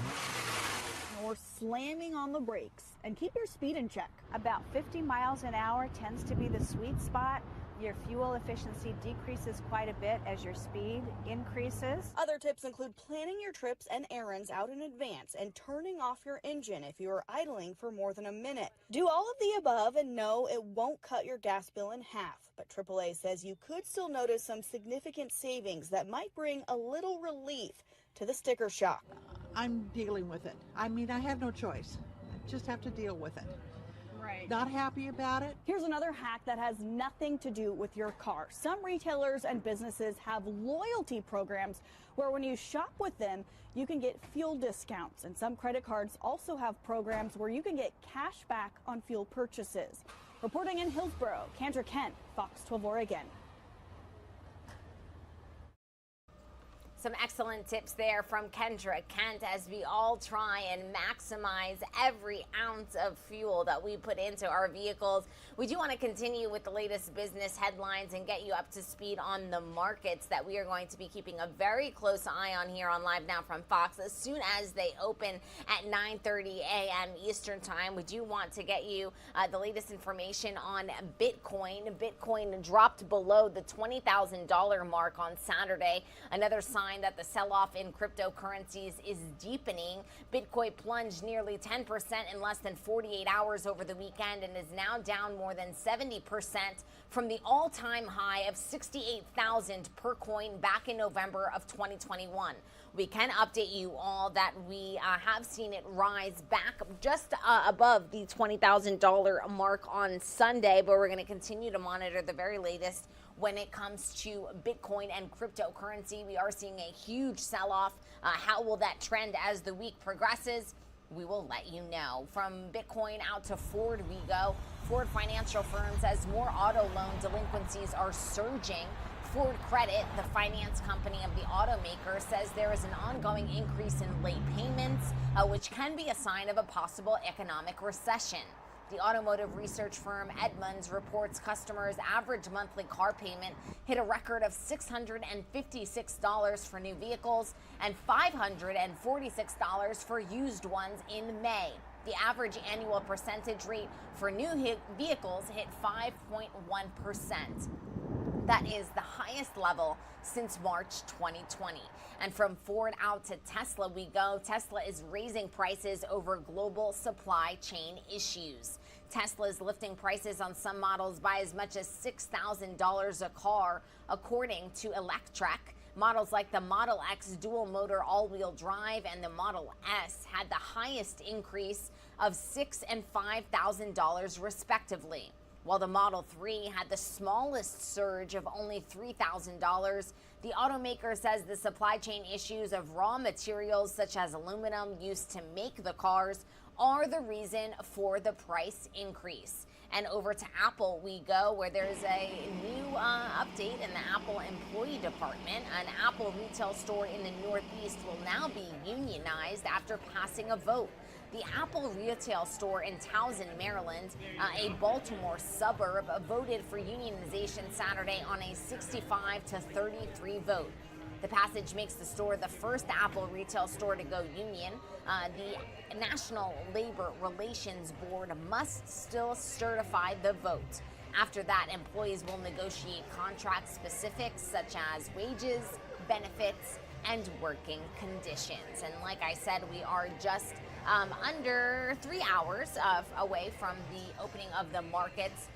or slamming on the brakes, and keep your speed in check. About 50 miles an hour tends to be the sweet spot. Your fuel efficiency decreases quite a bit as your speed increases. Other tips include planning your trips and errands out in advance and turning off your engine if you are idling for more than a minute. Do all of the above and no, it won't cut your gas bill in half. But AAA says you could still notice some significant savings that might bring a little relief to the sticker shock. I'm dealing with it. I mean, I have no choice. I just have to deal with it. Right. Not happy about it. Here's another hack that has nothing to do with your car. Some retailers and businesses have loyalty programs where when you shop with them, you can get fuel discounts. And some credit cards also have programs where you can get cash back on fuel purchases. Reporting in Hillsborough, Kendra Kent, Fox 12 Oregon. Some excellent tips there from Kendra Kent as we all try and maximize every ounce of fuel that we put into our vehicles. We do want to continue with the latest business headlines and get you up to speed on the markets that we are going to be keeping a very close eye on here on Live Now from Fox as soon as they open at 9:30 a.m. Eastern Time. We do want to get you the latest information on Bitcoin. Bitcoin dropped below the $20,000 mark on Saturday. Another sign that the sell-off in cryptocurrencies is deepening. Bitcoin plunged nearly 10% in less than 48 hours over the weekend and is now down more than 70% from the all-time high of 68,000 per coin back in November of 2021. We can update you all that we have seen it rise back just above the $20,000 mark on Sunday, but we're going to continue to monitor the very latest when it comes to Bitcoin and cryptocurrency. We are seeing a huge sell-off. How will that trend as the week progresses? We will let you know. From Bitcoin out to Ford we go. Ford Financial Firm says more auto loan delinquencies are surging. Ford Credit, the finance company of the automaker, says there is an ongoing increase in late payments, which can be a sign of a possible economic recession. The automotive research firm Edmunds reports customers' average monthly car payment hit a record of $656 for new vehicles and $546 for used ones in May. The average annual percentage rate for new vehicles hit 5.1%. That is the highest level since March 2020. And from Ford out to Tesla we go. Tesla is raising prices over global supply chain issues. Tesla is lifting prices on some models by as much as $6,000 a car, according to Electrek. Models like the Model X dual motor all-wheel drive and the Model S had the highest increase of $6,000 and $5,000 respectively, while the Model 3 had the smallest surge of only $3,000. The automaker says the supply chain issues of raw materials such as aluminum used to make the cars are the reason for the price increase. And over to Apple we go, where there's a new update in the Apple employee department. An Apple retail store in the Northeast will now be unionized after passing a vote. The Apple retail store in Towson, Maryland, a Baltimore suburb, voted for unionization Saturday on a 65-33 vote. The passage makes the store the first Apple retail store to go union. The National Labor Relations Board must still certify the vote. After that, employees will negotiate contract specifics such as wages, benefits, and working conditions. And like I said, we are just under 3 hours away from the opening of the markets.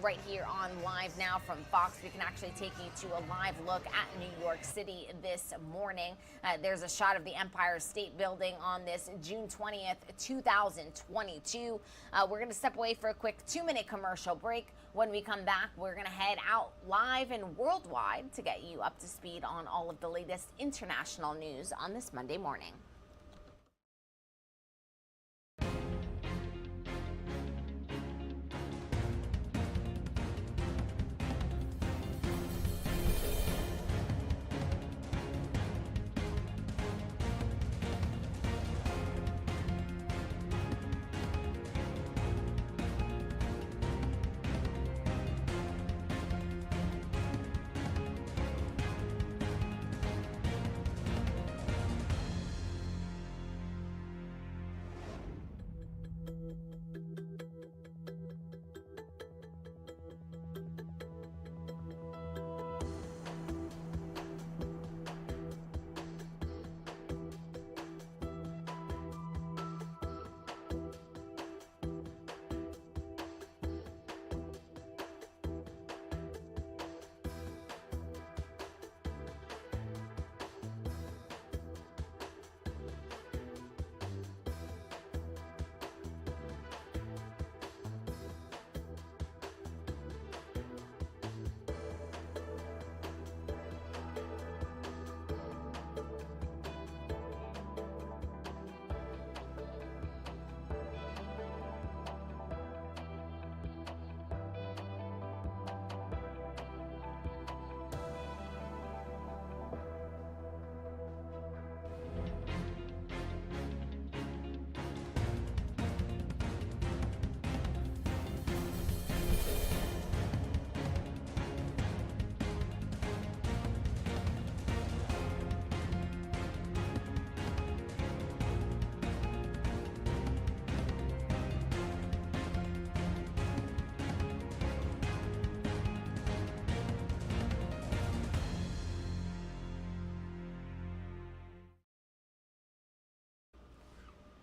Right here on Live Now from Fox, we can actually take you to a live look at New York City this morning. There's a shot of the Empire State Building on this June 20th, 2022. We're going to step away for a quick 2-minute commercial break. When we come back, we're going to head out live and worldwide to get you up to speed on all of the latest international news on this Monday morning.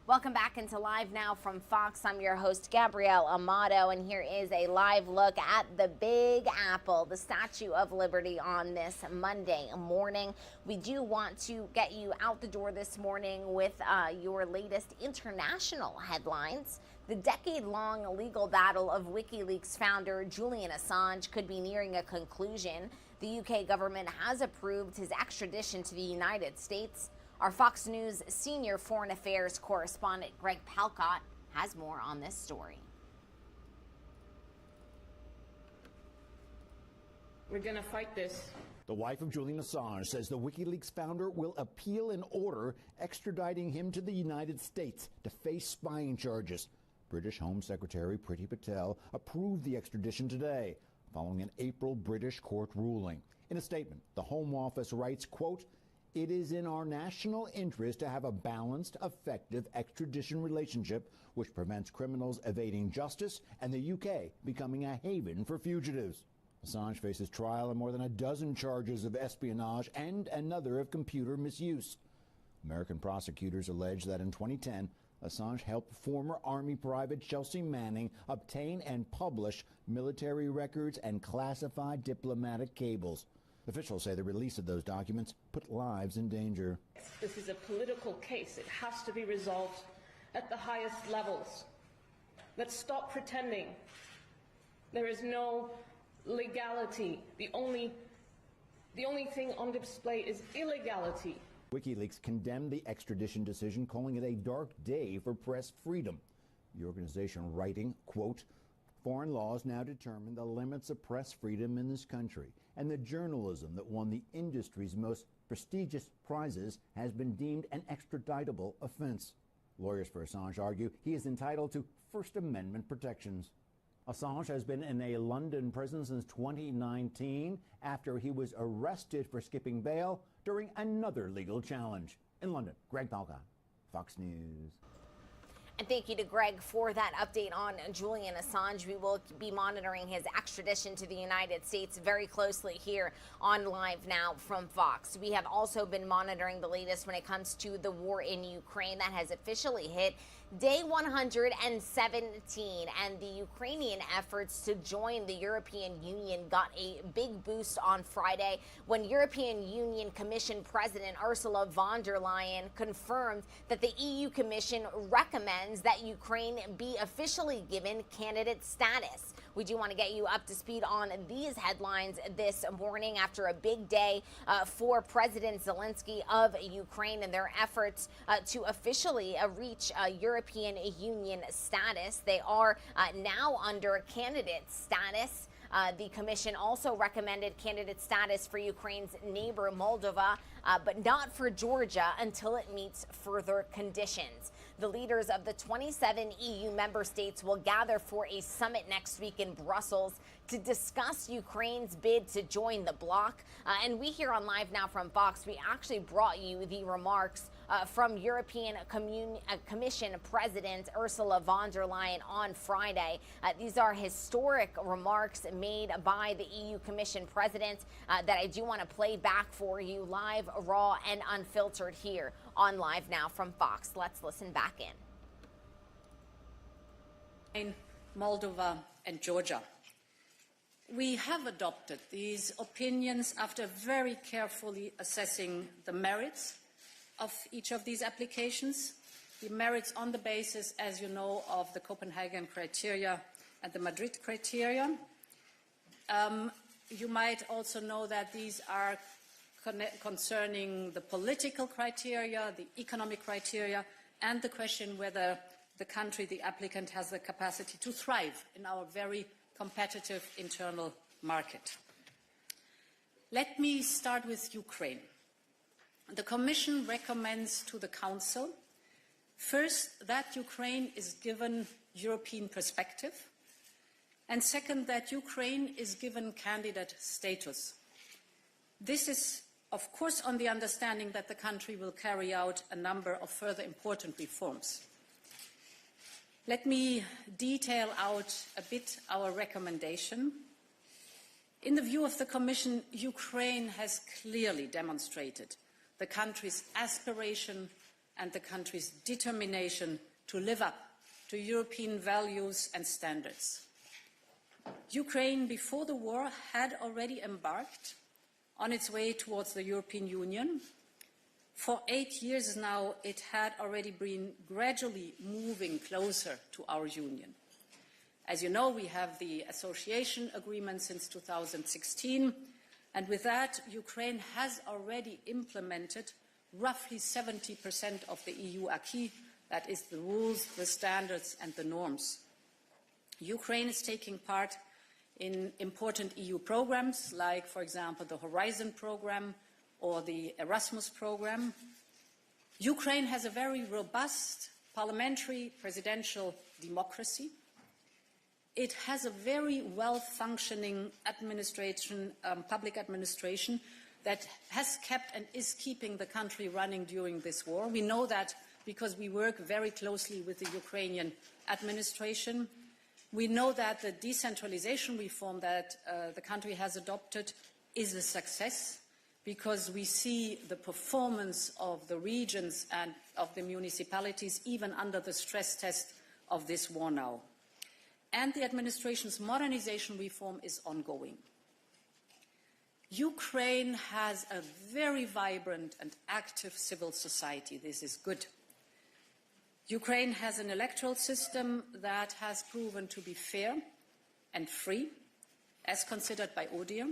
Welcome back into Live Now from Fox. I'm your host, Gabrielle Amato, and here is a live look at the Big Apple, the Statue of Liberty, on this Monday morning. We do want to get you out the door this morning with your latest international headlines. The decade-long legal battle of WikiLeaks founder Julian Assange could be nearing a conclusion. The UK government has approved his extradition to the United States. Our Fox News senior foreign affairs correspondent Greg Palcott has more on this story. We're going to fight this. The wife of Julian Assange says the WikiLeaks founder will appeal an order extraditing him to the United States to face spying charges. British Home Secretary Priti Patel approved the extradition today, following an April British court ruling. In a statement, the Home Office writes, quote, "It is in our national interest to have a balanced, effective extradition relationship which prevents criminals evading justice and the UK becoming a haven for fugitives." Assange faces trial on more than a dozen charges of espionage and another of computer misuse. American prosecutors allege that in 2010, Assange helped former Army Private Chelsea Manning obtain and publish military records and classified diplomatic cables. Officials say the release of those documents put lives in danger. This is a political case. It has to be resolved at the highest levels. Let's stop pretending. There is no legality. The only thing on display is illegality. WikiLeaks condemned the extradition decision, calling it a dark day for press freedom. The organization writing, quote, "Foreign laws now determine the limits of press freedom in this country, and the journalism that won the industry's most prestigious prizes has been deemed an extraditable offense." Lawyers for Assange argue he is entitled to First Amendment protections. Assange has been in a London prison since 2019 after he was arrested for skipping bail during another legal challenge. In London, Greg Palka, Fox News. And thank you to Greg for that update on Julian Assange. We will be monitoring his extradition to the United States very closely here on Live Now from Fox. We have also been monitoring the latest when it comes to the war in Ukraine that has officially hit day 117, and the Ukrainian efforts to join the European Union got a big boost on Friday when European Union Commission President Ursula von der Leyen confirmed that the EU Commission recommends that Ukraine be officially given candidate status. We do want to get you up to speed on these headlines this morning after a big day for President Zelensky of Ukraine and their efforts to officially reach European Union status. They are now under candidate status. The commission also recommended candidate status for Ukraine's neighbor Moldova, but not for Georgia until it meets further conditions. The leaders of the 27 EU member states will gather for a summit next week in Brussels to discuss Ukraine's bid to join the bloc. And we here on Live Now from Fox, we actually brought you the remarks from European Commission President Ursula von der Leyen on Friday. These are historic remarks made by the EU Commission President that I do want to play back for you live, raw, and unfiltered here on Live Now from Fox. Let's listen back in. Moldova and Georgia. We have adopted these opinions after very carefully assessing the merits of each of these applications, the merits on the basis, as you know, of the Copenhagen criteria and the Madrid criteria. You might also know that these are concerning the political criteria, the economic criteria, and the question whether the country, the applicant, has the capacity to thrive in our very competitive internal market. Let me start with Ukraine. The Commission recommends to the Council, first, that Ukraine is given European perspective, and second, that Ukraine is given candidate status. This is, of course, on the understanding that the country will carry out a number of further important reforms. Let me detail out a bit our recommendation. In the view of the Commission, Ukraine has clearly demonstrated the country's aspiration and the country's determination to live up to European values and standards. Ukraine, before the war, had already embarked on its way towards the European Union. For 8 years now, it had already been gradually moving closer to our union. As you know, we have the association agreement since 2016, and with that, Ukraine has already implemented roughly 70% of the EU acquis, that is the rules, the standards, and the norms. Ukraine is taking part in important EU programs, like, for example, the Horizon program or the Erasmus program. Ukraine has a very robust parliamentary presidential democracy. It has a very well-functioning administration, public administration, that has kept and is keeping the country running during this war. We know that because we work very closely with the Ukrainian administration. We know that the decentralization reform that the country has adopted is a success, because we see the performance of the regions and of the municipalities even under the stress test of this war now. And the administration's modernization reform is ongoing. Ukraine has a very vibrant and active civil society. This is good. Ukraine has an electoral system that has proven to be fair and free, as considered by ODIHR.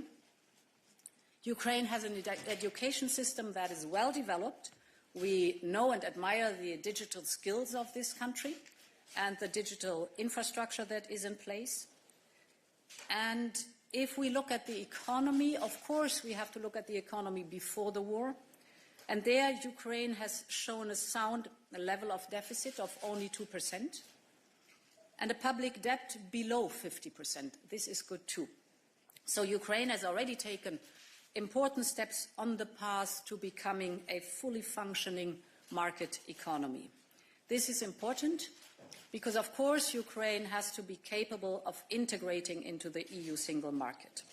Ukraine has an education system that is well developed. We know and admire the digital skills of this country and the digital infrastructure that is in place. And if we look at the economy, of course, we have to look at the economy before the war. And there, Ukraine has shown a sound level of deficit of only 2% and a public debt below 50%. This is good too. So Ukraine has already taken important steps on the path to becoming a fully functioning market economy. This is important because, of course, Ukraine has to be capable of integrating into the EU single market.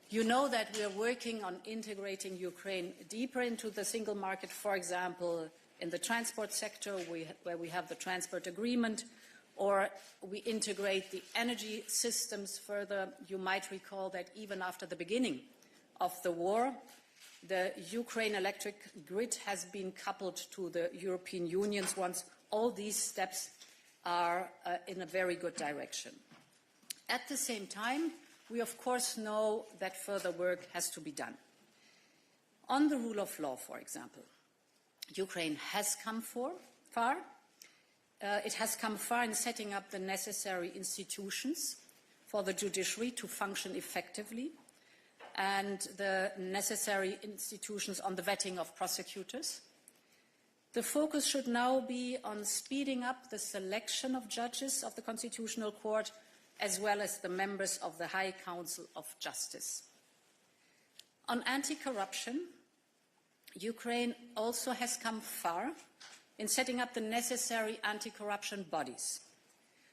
You know that we are working on integrating Ukraine deeper into the single market, for example, in the transport sector, where we have the transport agreement, or we integrate the energy systems further. You might recall that even after the beginning of the war, the Ukraine electric grid has been coupled to the European Union's ones. All these steps are in a very good direction. At the same time, we of course know that further work has to be done. On the rule of law, for example, Ukraine has come far. It has come far in setting up the necessary institutions for the judiciary to function effectively, and the necessary institutions on the vetting of prosecutors. The focus should now be on speeding up the selection of judges of the Constitutional Court, as well as the members of the High Council of Justice. On anti-corruption, Ukraine also has come far in setting up the necessary anti-corruption bodies.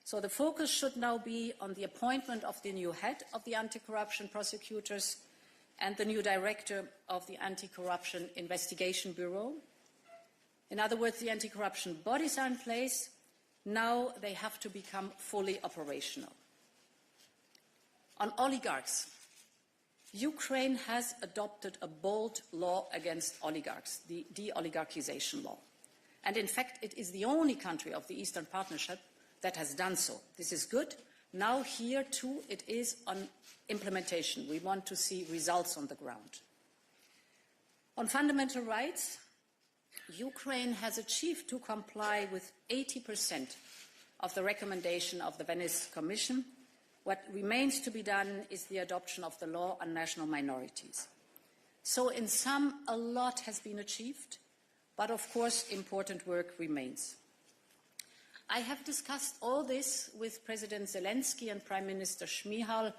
So the focus should now be on the appointment of the new head of the anti-corruption prosecutors and the new director of the Anti-Corruption Investigation Bureau. In other words, the anti-corruption bodies are in place. Now they have to become fully operational. On oligarchs, Ukraine has adopted a bold law against oligarchs, the de-oligarchization law. And in fact, it is the only country of the Eastern Partnership that has done so. This is good. Now here, too, it is on implementation. We want to see results on the ground. On fundamental rights, Ukraine has achieved to comply with 80% of the recommendation of the Venice Commission. What remains to be done is the adoption of the law on national minorities. So in sum, a lot has been achieved, but of course, important work remains. I have discussed all this with President Zelensky and Prime Minister Shmyhal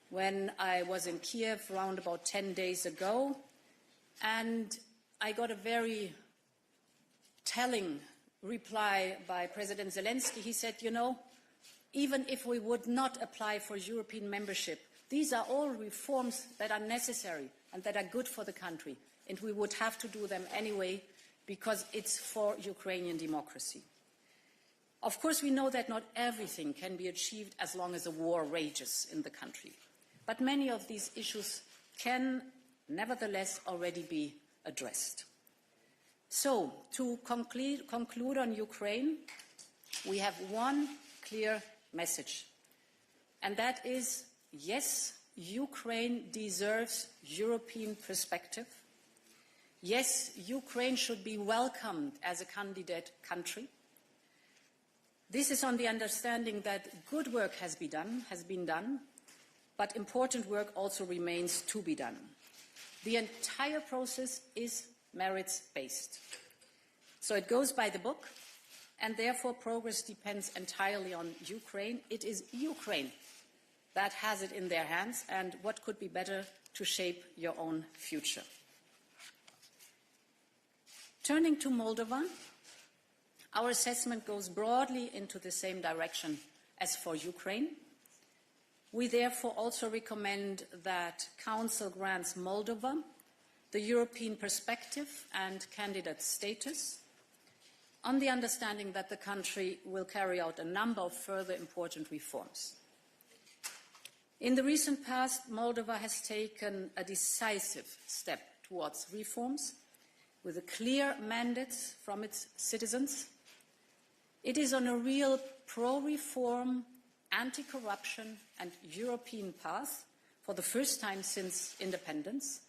when I was in Kiev around about 10 days ago, and I got a very telling reply by President Zelensky. He said, you know, even if we would not apply for European membership, these are all reforms that are necessary and that are good for the country, and we would have to do them anyway because it's for Ukrainian democracy. Of course, we know that not everything can be achieved as long as a war rages in the country, but many of these issues can nevertheless already be addressed. So, to conclude on Ukraine, we have one clear message, and that is, yes, Ukraine deserves European perspective. Yes, Ukraine should be welcomed as a candidate country. This is on the understanding that good work has been done, but important work also remains to be done. The entire process is merits-based. So it goes by the book, and therefore progress depends entirely on Ukraine. It is Ukraine that has it in their hands, and what could be better to shape your own future. Turning to Moldova, our assessment goes broadly into the same direction as for Ukraine. We therefore also recommend that Council grants Moldova the European perspective and candidate status, on the understanding that the country will carry out a number of further important reforms. In the recent past, Moldova has taken a decisive step towards reforms with a clear mandate from its citizens. It is on a real pro-reform, anti-corruption and European path for the first time since independence.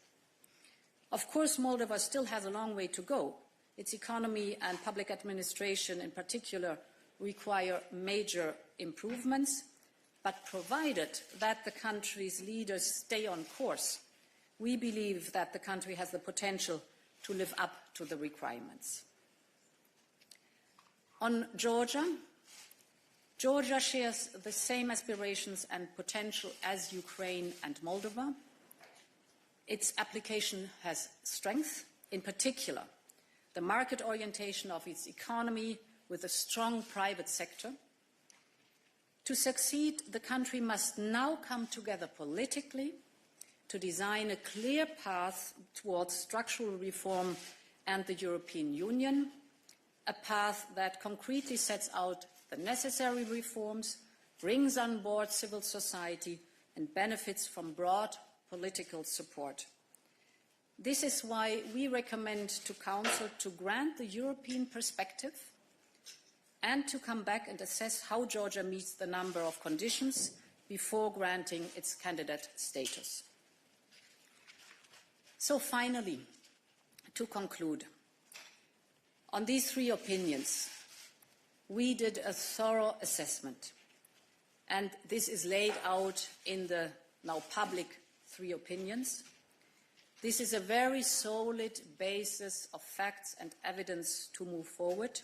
Of course, Moldova still has a long way to go. Its economy and public administration in particular require major improvements, but provided that the country's leaders stay on course, we believe that the country has the potential to live up to the requirements. On Georgia, Georgia shares the same aspirations and potential as Ukraine and Moldova. Its application has strength, in particular, the market orientation of its economy with a strong private sector. To succeed, the country must now come together politically to design a clear path towards structural reform and the European Union, a path that concretely sets out the necessary reforms, brings on board civil society, and benefits from broad political support. This is why we recommend to Council to grant the European perspective and to come back and assess how Georgia meets the number of conditions before granting its candidate status. So finally, to conclude, on these three opinions, we did a thorough assessment, and this is laid out in the now public three opinions. This is a very solid basis of facts and evidence to move forward.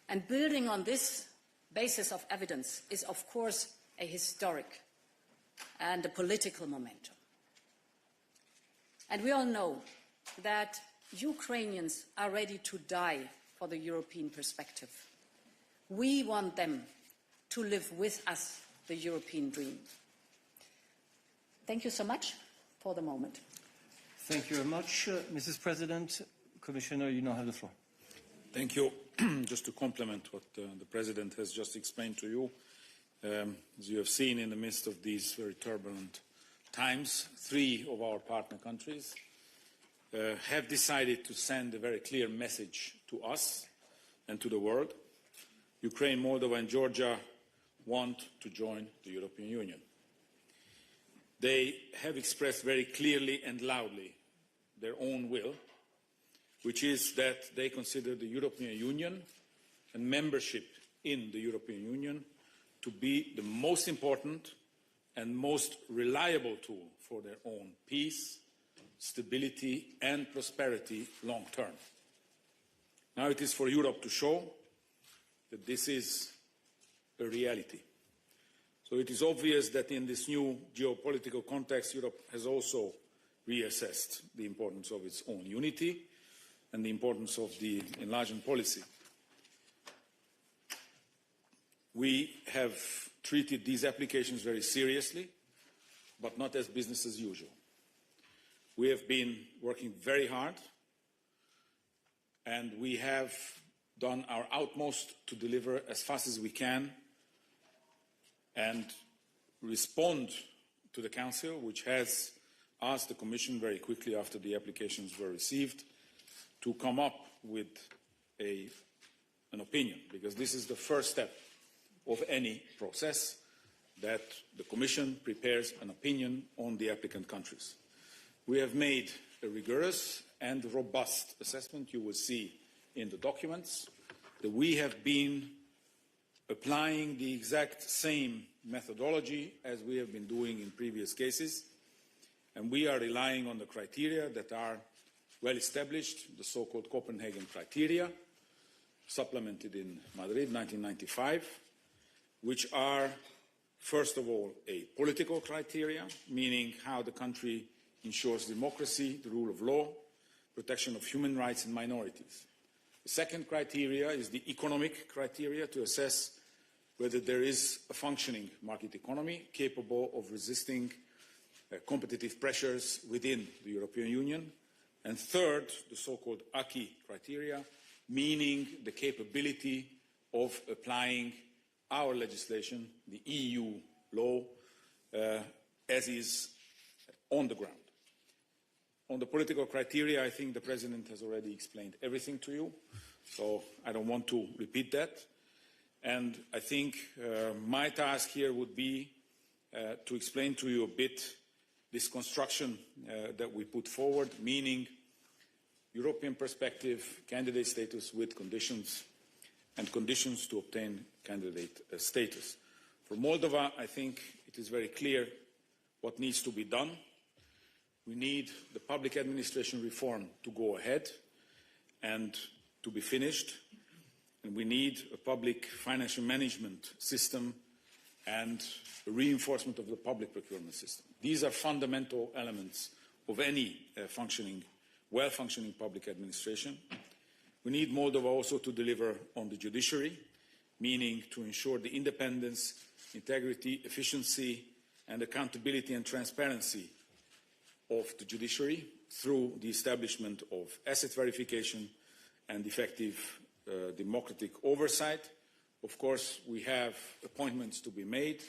And building on this basis of evidence is, of course, a historic and a political momentum. And we all know that Ukrainians are ready to die for the European perspective. We want them to live with us the European dream. Thank you so much for the moment. Thank you very much, Mrs. President. Commissioner, you now have the floor. Thank you. Just to complement what the President has just explained to you, as you have seen in the midst of these very turbulent times, three of our partner countries have decided to send a very clear message to us and to the world. Ukraine, Moldova and Georgia want to join the European Union. They have expressed very clearly and loudly their own will, which is that they consider the European Union and membership in the European Union to be the most important and most reliable tool for their own peace, stability and prosperity long term. Now it is for Europe to show that this is a reality. So it is obvious that in this new geopolitical context, Europe has also reassessed the importance of its own unity and the importance of the enlargement policy. We have treated these applications very seriously, but not as business as usual. We have been working very hard, and we have done our utmost to deliver as fast as we can and respond to the Council, which has asked the Commission very quickly after the applications were received to come up with an opinion, because this is the first step of any process, that the Commission prepares an opinion on the applicant countries. We have made a rigorous and robust assessment. You will see in the documents that we have been applying the exact same methodology as we have been doing in previous cases, and we are relying on the criteria that are well established, the so-called Copenhagen criteria, supplemented in Madrid 1995, which are, first of all, a political criteria, meaning how the country ensures democracy, the rule of law, protection of human rights and minorities. The second criteria is the economic criteria, to assess whether there is a functioning market economy capable of resisting competitive pressures within the European Union. And third, the so-called acquis criteria, meaning the capability of applying our legislation, the EU law, as is on the ground. On the political criteria, I think the President has already explained everything to you, so I don't want to repeat that. And I think my task here would be to explain to you a bit this construction that we put forward, meaning European perspective, candidate status with conditions, and conditions to obtain candidate status. For Moldova, I think it is very clear what needs to be done. We need the public administration reform to go ahead and to be finished, and we need a public financial management system and a reinforcement of the public procurement system. These are fundamental elements of any well-functioning public administration. We need Moldova also to deliver on the judiciary, meaning to ensure the independence, integrity, efficiency, and accountability and transparency of the judiciary through the establishment of asset verification and effective democratic oversight. Of course, we have appointments to be made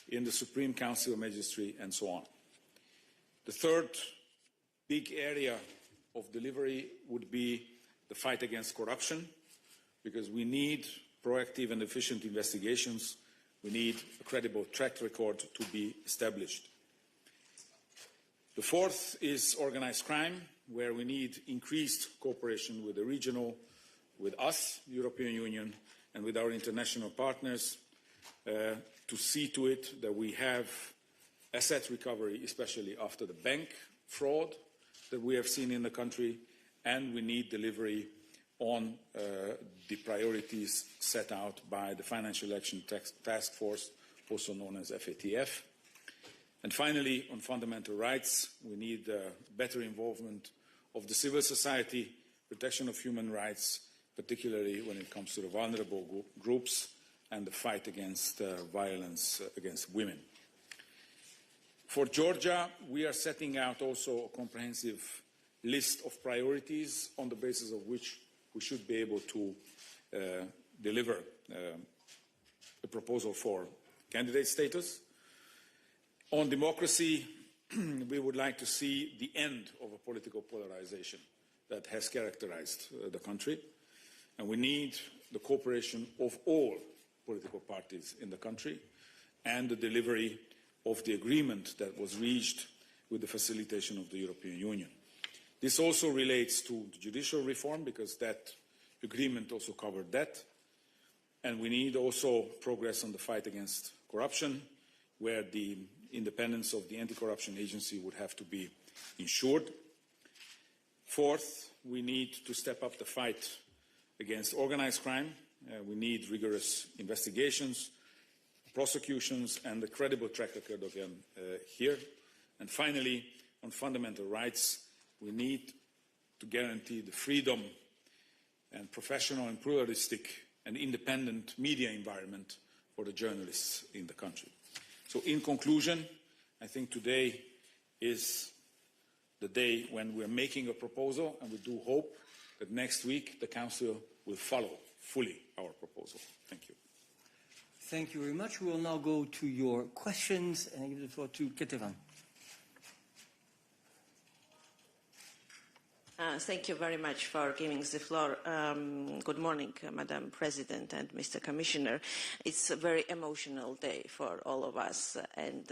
in the Supreme Council of Magistracy and so on. The third big area of delivery would be the fight against corruption, because we need proactive and efficient investigations. We need a credible track record to be established. The fourth is organized crime, where we need increased cooperation with the regional, with us, the European Union, and with our international partners to see to it that we have asset recovery, especially after the bank fraud that we have seen in the country, and we need delivery on the priorities set out by the Financial Action Task Force, also known as FATF. And finally, on fundamental rights, we need better involvement of the civil society, protection of human rights, particularly when it comes to the vulnerable groups, and the fight against violence against women. For Georgia, we are setting out also a comprehensive list of priorities on the basis of which we should be able to deliver a proposal for candidate status. On democracy, we would like to see the end of a political polarization that has characterized the country. And we need the cooperation of all political parties in the country and the delivery of the agreement that was reached with the facilitation of the European Union. This also relates to the judicial reform, because that agreement also covered that. And we need also progress on the fight against corruption, where the independence of the anti-corruption agency would have to be ensured. Fourth, we need to step up the fight against organized crime. We need rigorous investigations, prosecutions, and a credible track record again here. And finally, on fundamental rights, we need to guarantee the freedom and professional and pluralistic and independent media environment for the journalists in the country. So in conclusion, I think today is the day when we're making a proposal, and we do hope that next week the Council will follow fully our proposal. Thank you. Thank you very much. We will now go to your questions, and I give the floor to Ketevan. Thank you very much for giving the floor. Good morning, Madam President and Mr. Commissioner. It's a very emotional day for all of us, and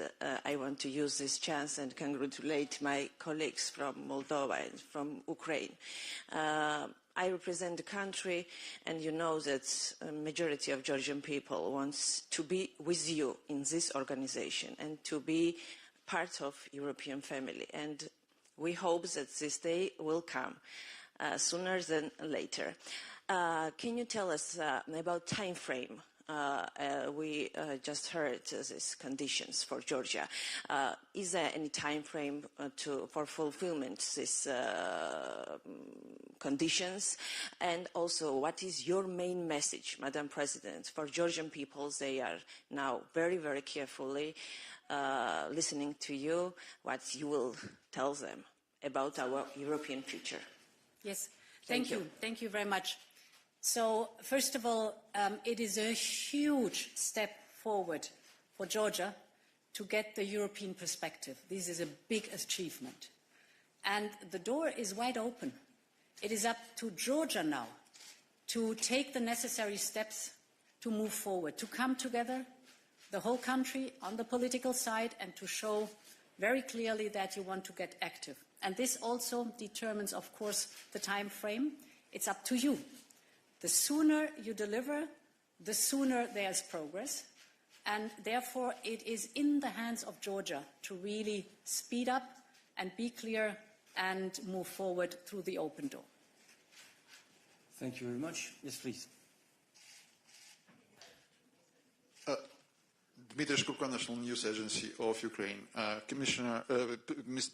I want to use this chance and congratulate my colleagues from Moldova and from Ukraine. I represent the country, and you know that a majority of Georgian people wants to be with you in this organization and to be part of European family. And we hope that this day will come sooner than later. Can you tell us about time frame? We just heard these conditions for Georgia. Is there any time frame for fulfillment these conditions? And also, what is your main message, Madam President, for Georgian people? They are now very, very carefully listening to you, what you will tell them about our European future. Yes, thank you. Thank you very much. So, first of all, it is a huge step forward for Georgia to get the European perspective. This is a big achievement. And the door is wide open. It is up to Georgia now to take the necessary steps to move forward, to come together, the whole country on the political side, and to show very clearly that you want to get active. And this also determines, of course, the time frame. It's up to you. The sooner you deliver, the sooner there's progress. And therefore, it is in the hands of Georgia to really speed up and be clear and move forward through the open door. Thank you very much. Yes, please. Dmitry Shkurko, National News Agency of Ukraine.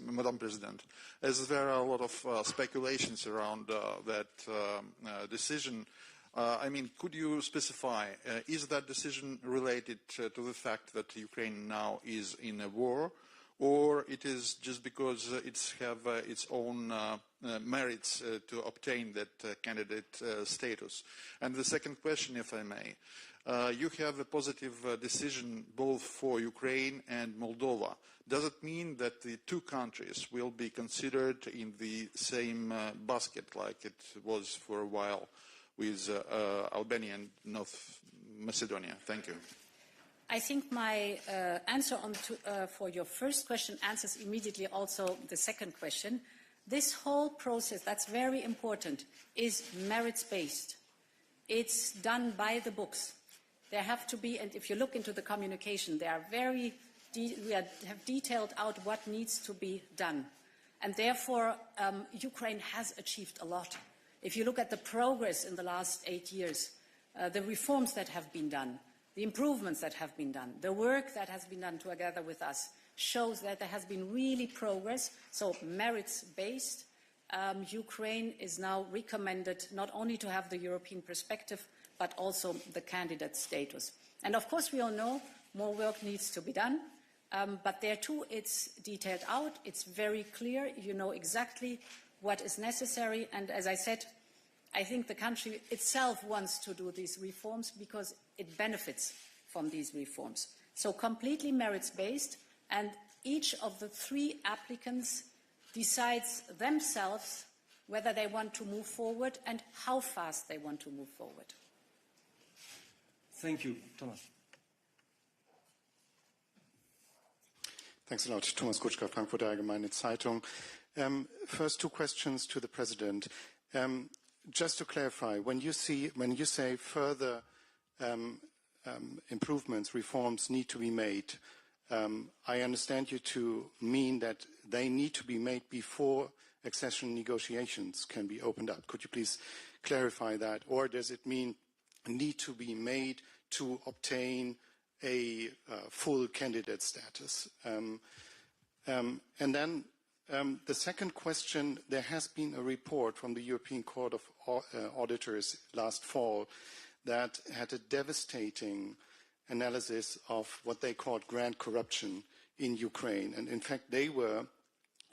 Madam President, as there are a lot of speculations around that decision, I mean, could you specify, is that decision related to the fact that Ukraine now is in a war, or it is just because it's have its own merits to obtain that candidate status? And the second question, if I may, you have a positive decision both for Ukraine and Moldova. Does it mean that the two countries will be considered in the same basket like it was for a while with Albania and North Macedonia? Thank you. I think my answer for your first question answers immediately also the second question. This whole process, that's very important, is merits-based. It's done by the books. There have to be, and if you look into the communication, they are we have detailed out what needs to be done. And therefore, Ukraine has achieved a lot. If you look at the progress in the last 8 years, the reforms that have been done, the improvements that have been done, the work that has been done together with us shows that there has been really progress. So merits-based, Ukraine is now recommended not only to have the European perspective, but also the candidate status. And of course, we all know more work needs to be done, but there too, it's detailed out, it's very clear, you know exactly what is necessary, and as I said, I think the country itself wants to do these reforms because it benefits from these reforms. So completely merits-based, and each of the three applicants decides themselves whether they want to move forward and how fast they want to move forward. Thank you. Thomas. Thanks a lot. Thomas Kutschka, Frankfurter Allgemeine Zeitung. First, two questions to the President. Just to clarify, when you say further improvements, reforms need to be made, I understand you to mean that they need to be made before accession negotiations can be opened up. Could you please clarify that? Or does it mean need to be made to obtain a full candidate status? And then the second question, there has been a report from the European Court of Auditors last fall that had a devastating analysis of what they called grand corruption in Ukraine. And in fact, they were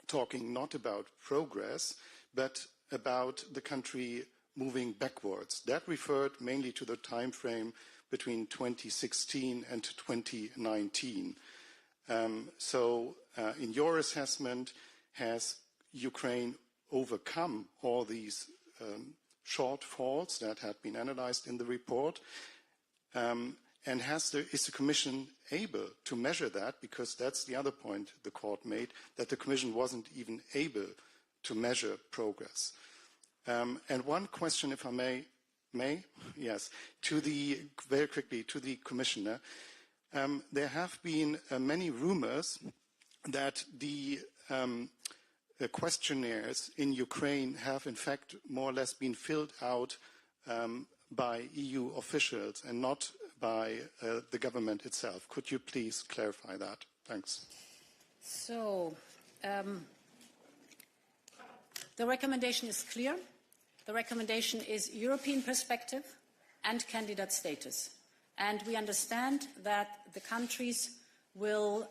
talking not about progress, but about the country moving backwards. That referred mainly to the time frame between 2016 and 2019. So in your assessment, has Ukraine overcome all these shortfalls that had been analyzed in the report? And is the Commission able to measure that? Because that's the other point the court made, that the Commission wasn't even able to measure progress. And one question, if I may? Yes, very quickly to the Commissioner. There have been many rumors that the questionnaires in Ukraine have in fact more or less been filled out by EU officials and not by the government itself. Could you please clarify that? Thanks. So, the recommendation is clear. The recommendation is European perspective and candidate status. And we understand that the countries will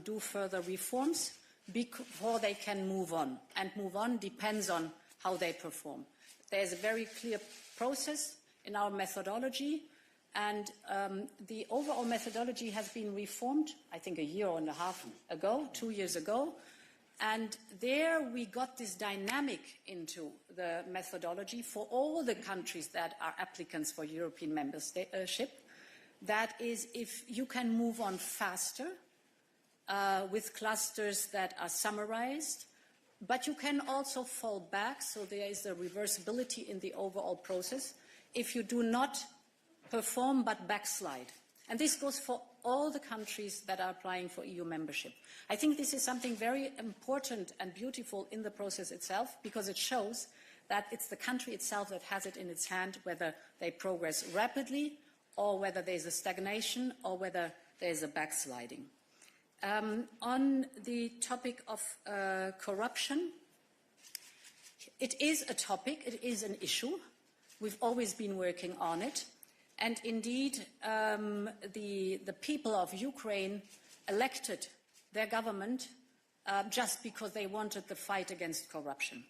do further reforms before they can move on. And move on depends on how they perform. There's a very clear process in our methodology, and the overall methodology has been reformed, I think, a year and a half ago, 2 years ago. And there we got this dynamic into the methodology for all the countries that are applicants for European membership. That is, if you can move on faster with clusters that are summarized, but you can also fall back, so there is a reversibility in the overall process, if you do not perform but backslide. And this goes for all the countries that are applying for EU membership. I think this is something very important and beautiful in the process itself, because it shows that it's the country itself that has it in its hand, whether they progress rapidly or whether there's a stagnation or whether there's a backsliding. On the topic of corruption, it is a topic, it is an issue. We've always been working on it. And indeed, the people of Ukraine elected their government just because they wanted the fight against corruption.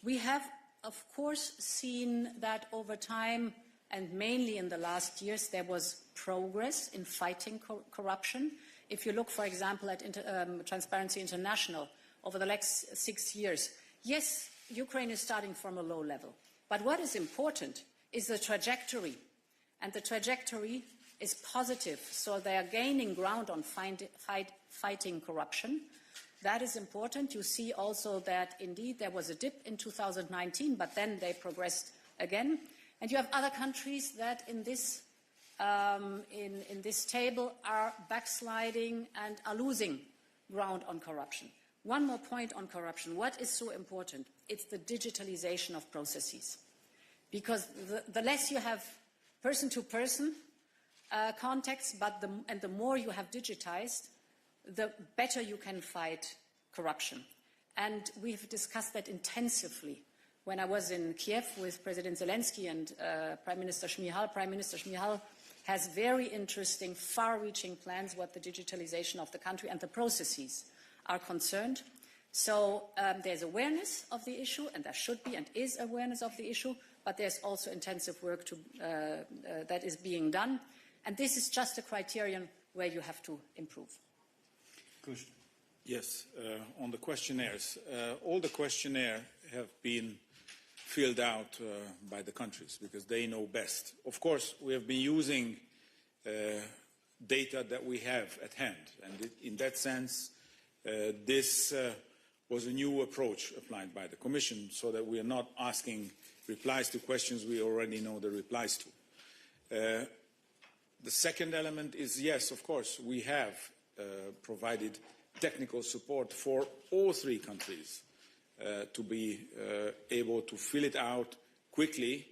We have, of course, seen that over time, and mainly in the last years, there was progress in fighting corruption. If you look, for example, at Transparency International over the last 6 years, yes, Ukraine is starting from a low level. But what is important is the trajectory. And the trajectory is positive. So they are gaining ground on fighting corruption. That is important. You see also that indeed there was a dip in 2019, but then they progressed again. And you have other countries that in this table are backsliding and are losing ground on corruption. One more point on corruption. What is so important? It's the digitalization of processes. Because the less you have person-to-person contacts, and the more you have digitized, the better you can fight corruption. And we've discussed that intensively when I was in Kiev with President Zelensky and Prime Minister Shmyhal. Prime Minister Shmyhal has very interesting, far-reaching plans what the digitalization of the country and the processes are concerned. So there's awareness of the issue, and there should be and is awareness of the issue, but there's also intensive work that is being done. And this is just a criterion where you have to improve. Yes, on the questionnaires. All the questionnaires have been filled out by the countries because they know best. Of course, we have been using data that we have at hand. And in that sense, this was a new approach applied by the Commission so that we are not asking replies to questions we already know the replies to. The second element is, yes, of course, we have provided technical support for all three countries to be able to fill it out quickly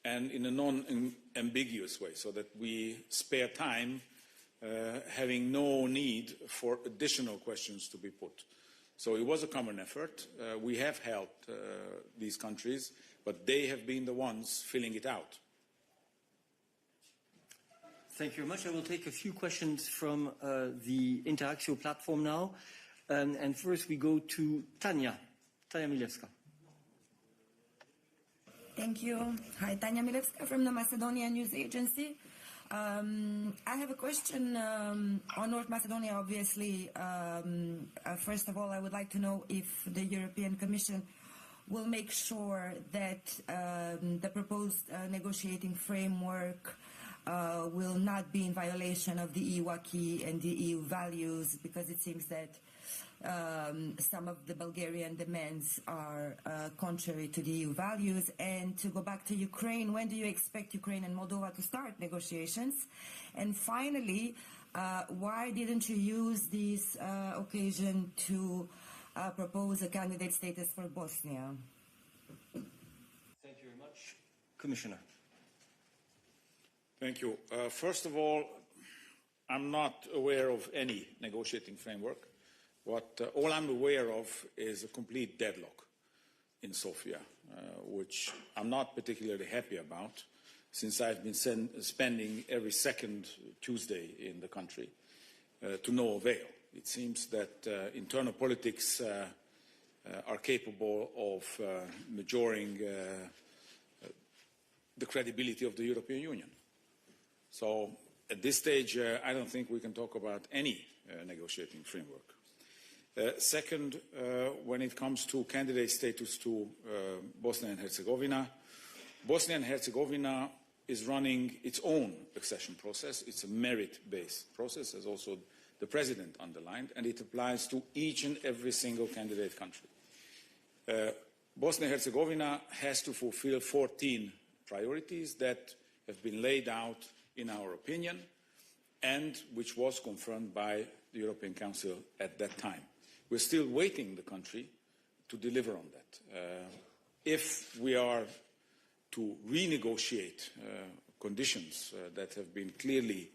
and in a non-ambiguous way so that we spare time having no need for additional questions to be put. So it was a common effort. We have helped these countries, but they have been the ones filling it out. Thank you very much. I will take a few questions from the Interactio platform now. And first we go to Tanya Milewska. Thank you. Hi, Tanya Milewska from the Macedonia News Agency. I have a question on North Macedonia, obviously. First of all, I would like to know if the European Commission will make sure that the proposed negotiating framework will not be in violation of the EU acquis and the EU values, because it seems that some of the Bulgarian demands are contrary to the EU values. And to go back to Ukraine, when do you expect Ukraine and Moldova to start negotiations? And finally, why didn't you use this occasion to propose a candidate status for Bosnia? Thank you very much. Commissioner. Thank you. First of all, I'm not aware of any negotiating framework. All I'm aware of is a complete deadlock in Sofia, which I'm not particularly happy about, since I've been spending every second Tuesday in the country to no avail. It seems that internal politics are capable of majoring the credibility of the European Union. So at this stage, I don't think we can talk about any negotiating framework. Second, when it comes to candidate status to Bosnia and Herzegovina, Bosnia and Herzegovina is running its own accession process. It's a merit-based process, as also the President underlined, and it applies to each and every single candidate country. Bosnia and Herzegovina has to fulfill 14 priorities that have been laid out in our opinion, and which was confirmed by the European Council at that time. We're still waiting the country to deliver on that. If we are to renegotiate conditions that have been clearly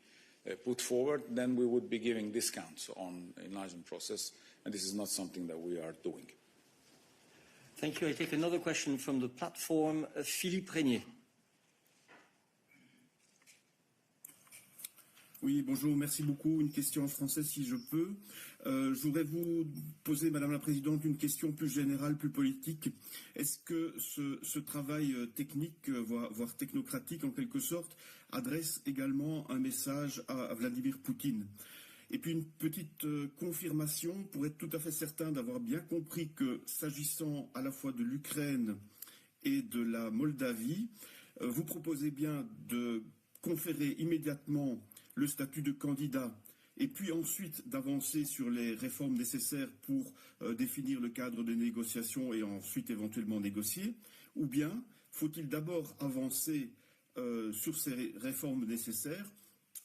put forward, then we would be giving discounts on enlargement process, and this is not something that we are doing. Thank you. I take another question from the platform. Philippe Régnier. Oui, bonjour, merci beaucoup. Une question en français si je peux. Je voudrais vous poser, Madame la Présidente, une question plus générale, plus politique. Est-ce que ce travail technique, voire technocratique en quelque sorte, adresse également un message à Vladimir Poutine? Et puis une petite confirmation pour être tout à fait certain d'avoir bien compris que s'agissant à la fois de l'Ukraine et de la Moldavie, vous proposez bien de conférer immédiatement le statut de candidat et puis ensuite d'avancer sur les réformes nécessaires pour définir le cadre de négociation et ensuite éventuellement négocier, ou bien faut-il d'abord avancer sur ces réformes nécessaires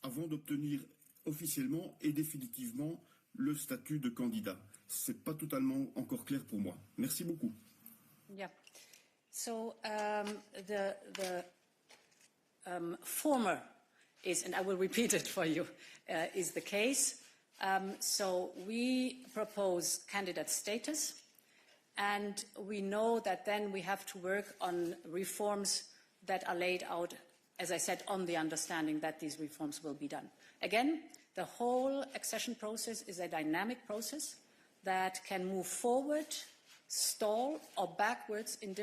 avant d'obtenir officiellement et définitivement le statut de candidat? Ce n'est pas totalement encore clair pour moi. Merci beaucoup. Yeah. So the former is, and I will repeat it for you, is the case. So we propose candidate status, and we know that then we have to work on reforms that are laid out, as I said, on the understanding that these reforms will be done. Again, the whole accession process is a dynamic process that can move forward, stall, or backwards in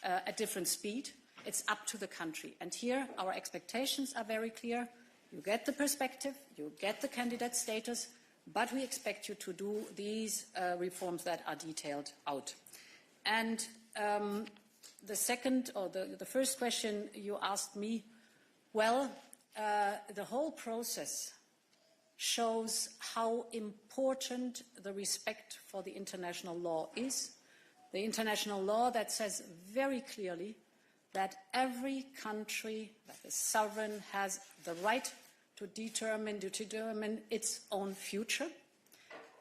at different speed. It's up to the country. And here our expectations are very clear. You get the perspective, you get the candidate status, but we expect you to do these reforms that are detailed out. And the second, or the first question you asked me, well, the whole process shows how important the respect for the international law is. The international law that says very clearly that every country that is sovereign has the right to determine its own future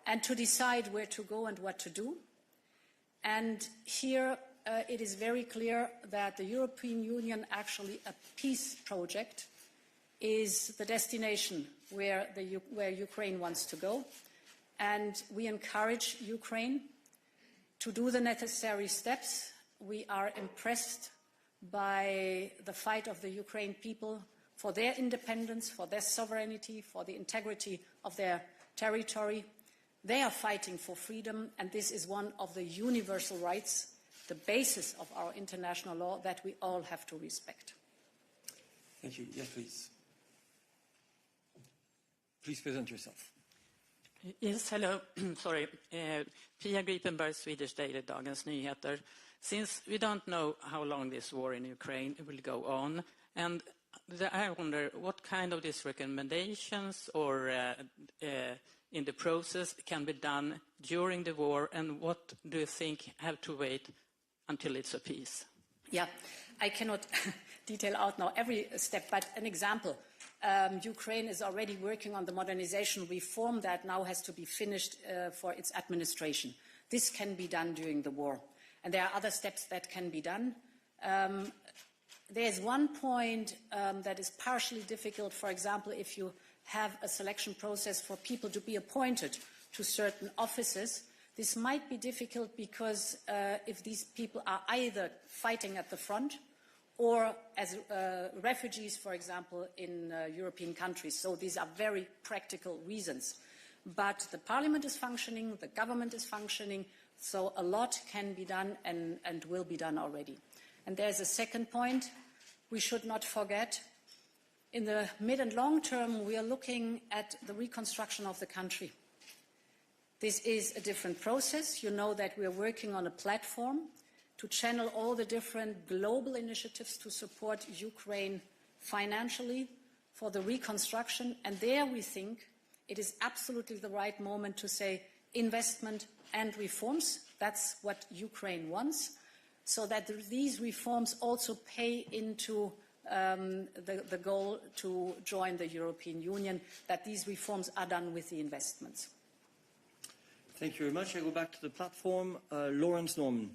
and to decide where to go and what to do. And here it is very clear that the European Union, actually a peace project, is the destination where Ukraine wants to go. And we encourage Ukraine to do the necessary steps. We are impressed by the fight of the Ukrainian people for their independence, for their sovereignty, for the integrity of their territory. They are fighting for freedom, and this is one of the universal rights, the basis of our international law that we all have to respect. Thank you. Yes, please. Please present yourself. Yes, hello. Sorry. Pia Gripenberg, Swedish Daily, Dagens Nyheter. Since we don't know how long this war in Ukraine will go on, and I wonder what kind of these recommendations or in the process can be done during the war, and what do you think have to wait until it's a peace? Yeah, I cannot detail out now every step, but an example. Ukraine is already working on the modernization reform that now has to be finished for its administration. This can be done during the war. And there are other steps that can be done. There's one point that is partially difficult. For example, if you have a selection process for people to be appointed to certain offices, this might be difficult because if these people are either fighting at the front or as refugees, for example, in European countries. So these are very practical reasons. But the parliament is functioning, the government is functioning, so a lot can be done and will be done already. And there's a second point we should not forget. In the mid and long term, we are looking at the reconstruction of the country. This is a different process. You know that we are working on a platform to channel all the different global initiatives to support Ukraine financially for the reconstruction. And there we think it is absolutely the right moment to say investment and reforms. That's what Ukraine wants, so that these reforms also pay into the goal to join the European Union, that these reforms are done with the investments. Thank you very much. I go back to the platform. Lawrence Norman.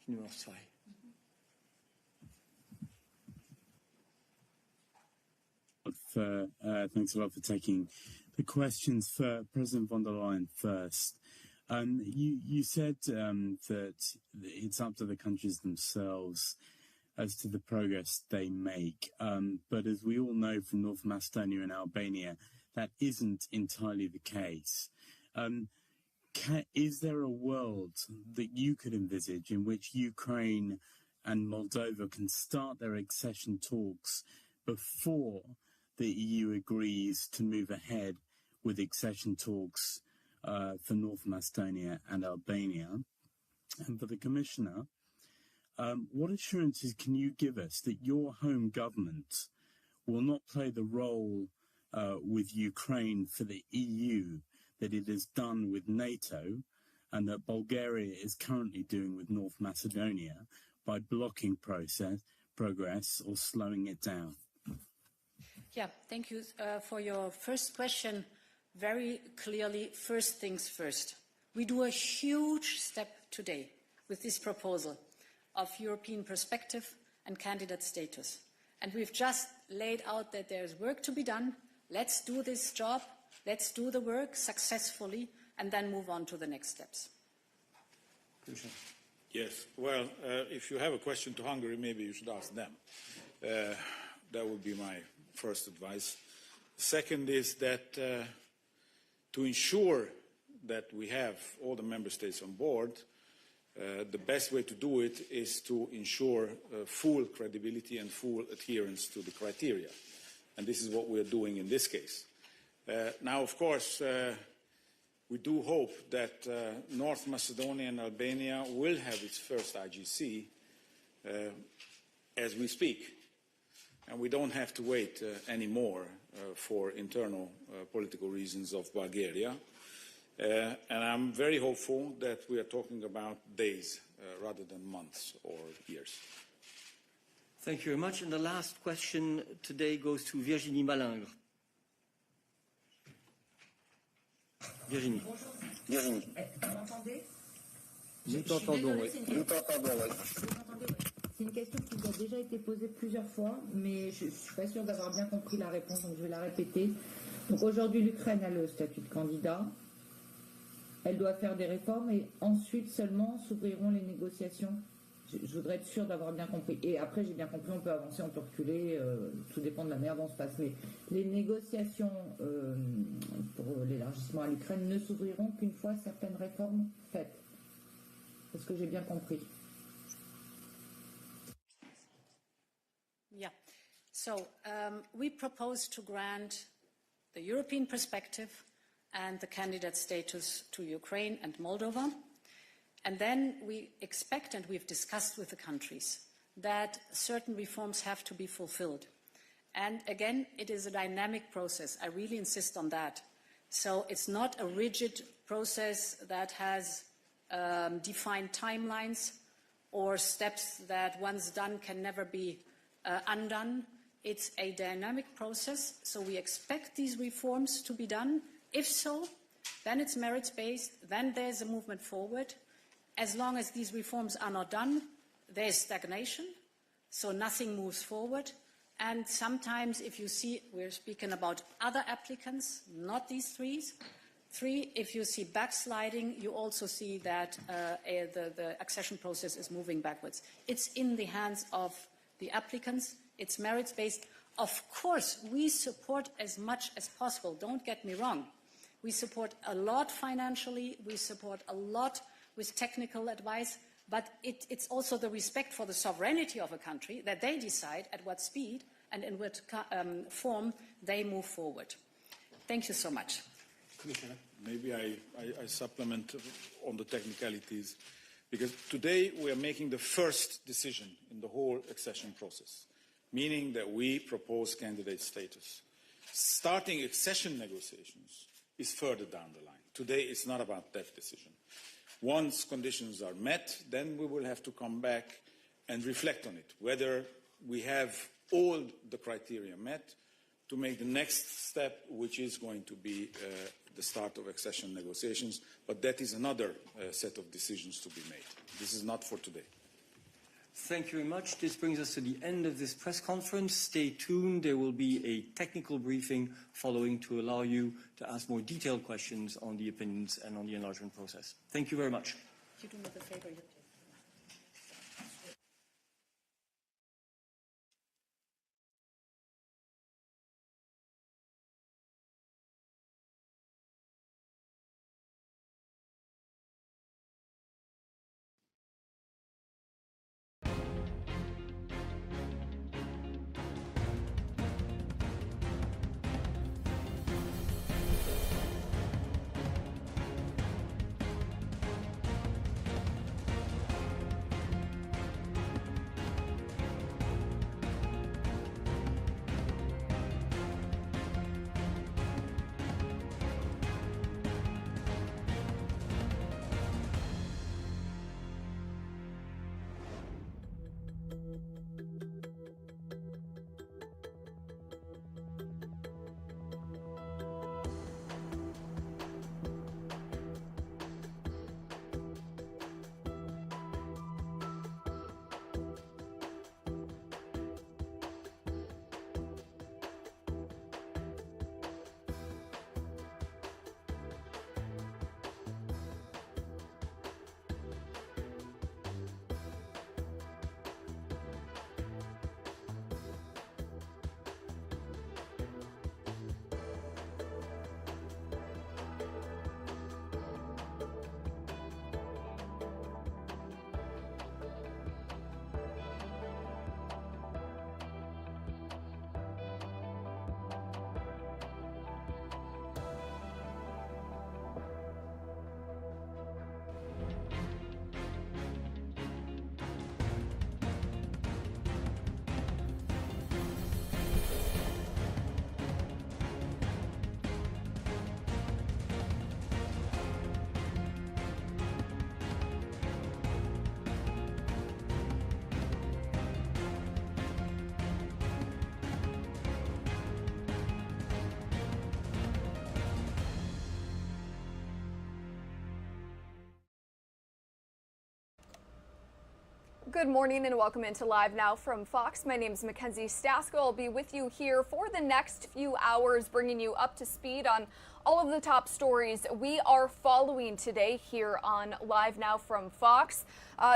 Numéro 2. thanks a lot for taking the questions. For President von der Leyen first, you said that it's up to the countries themselves as to the progress they make. But as we all know from North Macedonia and Albania, that isn't entirely the case. Is there a world that you could envisage in which Ukraine and Moldova can start their accession talks before the EU agrees to move ahead with accession talks for North Macedonia and Albania? And for the Commissioner, what assurances can you give us that your home government will not play the role with Ukraine for the EU that it has done with NATO and that Bulgaria is currently doing with North Macedonia by blocking progress or slowing it down? Yeah, thank you for your first question. Very clearly, first things first. We do a huge step today with this proposal of European perspective and candidate status. And we've just laid out that there's work to be done. Let's do this job. Let's do the work successfully and then move on to the next steps. Yes, well, if you have a question to Hungary, maybe you should ask them. That would be my first advice. Second is that to ensure that we have all the member states on board, the best way to do it is to ensure full credibility and full adherence to the criteria. And this is what we are doing in this case. Now, of course, we do hope that North Macedonia and Albania will have its first IGC as we speak. And we don't have to wait anymore for internal political reasons of Bulgaria. And I'm very hopeful that we are talking about days rather than months or years. Thank you very much. And the last question today goes to Virginie Malingre. Virginie. Virginie. Vous m'entendez? Nous t'entendons, oui. Nous t'entendons, oui. C'est une question qui vous a déjà été posée plusieurs fois, mais je ne suis pas sûre d'avoir bien compris la réponse, donc je vais la répéter. Donc aujourd'hui, l'Ukraine a le statut de candidat. Elle doit faire des réformes et ensuite seulement s'ouvriront les négociations. Je voudrais être sûre d'avoir bien compris. Et après, j'ai bien compris, on peut avancer, on peut reculer, tout dépend de la manière dont on se passe. Mais les négociations pour l'élargissement à l'Ukraine ne s'ouvriront qu'une fois certaines réformes faites. Est-ce que j'ai bien compris? Yeah. So we propose to grant the European perspective and the candidate status to Ukraine and Moldova. And then we expect, and we've discussed with the countries, that certain reforms have to be fulfilled. And again, it is a dynamic process. I really insist on that. So it's not a rigid process that has defined timelines or steps that once done can never be undone. It's a dynamic process. So we expect these reforms to be done. If so, then it's merits-based. Then there's a movement forward. As long as these reforms are not done, there's stagnation, so nothing moves forward. And sometimes if you see, we're speaking about other applicants, not these three, if you see backsliding, you also see that the accession process is moving backwards. It's in the hands of the applicants. It's merits-based. Of course, we support as much as possible. Don't get me wrong. We support a lot financially. We support a lot with technical advice, but it's also the respect for the sovereignty of a country that they decide at what speed and in what form they move forward. Thank you so much. Maybe I supplement on the technicalities, because today we are making the first decision in the whole accession process, meaning that we propose candidate status. Starting accession negotiations is further down the line. Today it's not about that decision. Once conditions are met, then we will have to come back and reflect on it, whether we have all the criteria met to make the next step, which is going to be the start of accession negotiations. But that is another set of decisions to be made. This is not for today. Thank you very much. This brings us to the end of this press conference. Stay tuned. There will be a technical briefing following to allow you to ask more detailed questions on the opinions and on the enlargement process. Thank you very much. You do me the favor. Good morning and welcome into Live Now from Fox. My name is Mackenzie Stasko. I'll be with you here for the next few hours, bringing you up to speed on all of the top stories we are following today here on Live Now from Fox.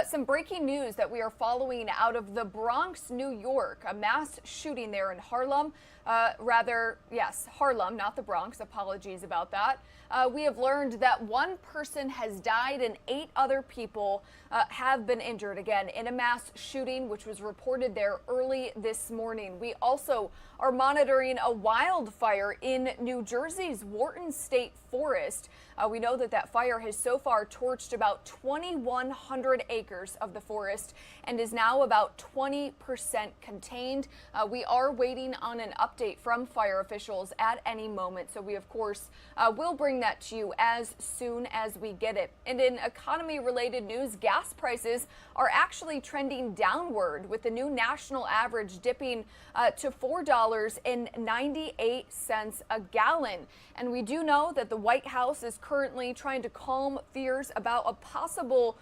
Some breaking news that we are following out of the Bronx, New York, a mass shooting there in Harlem. Harlem, not the Bronx. Apologies about that. We have learned that one person has died and 8 other people have been injured, again, in a mass shooting, which was reported there early this morning. We also are monitoring a wildfire in New Jersey's Wharton State Forest. We know that that fire has so far torched about 2,100 acres of the forest and is now about 20% contained. We are waiting on an update from fire officials at any moment, so we, of course, will bring that to you as soon as we get it. And in economy-related news, gas prices are actually trending downward, with the new national average dipping to $4.98 a gallon. And we do know that the White House is currently trying to calm fears about a possible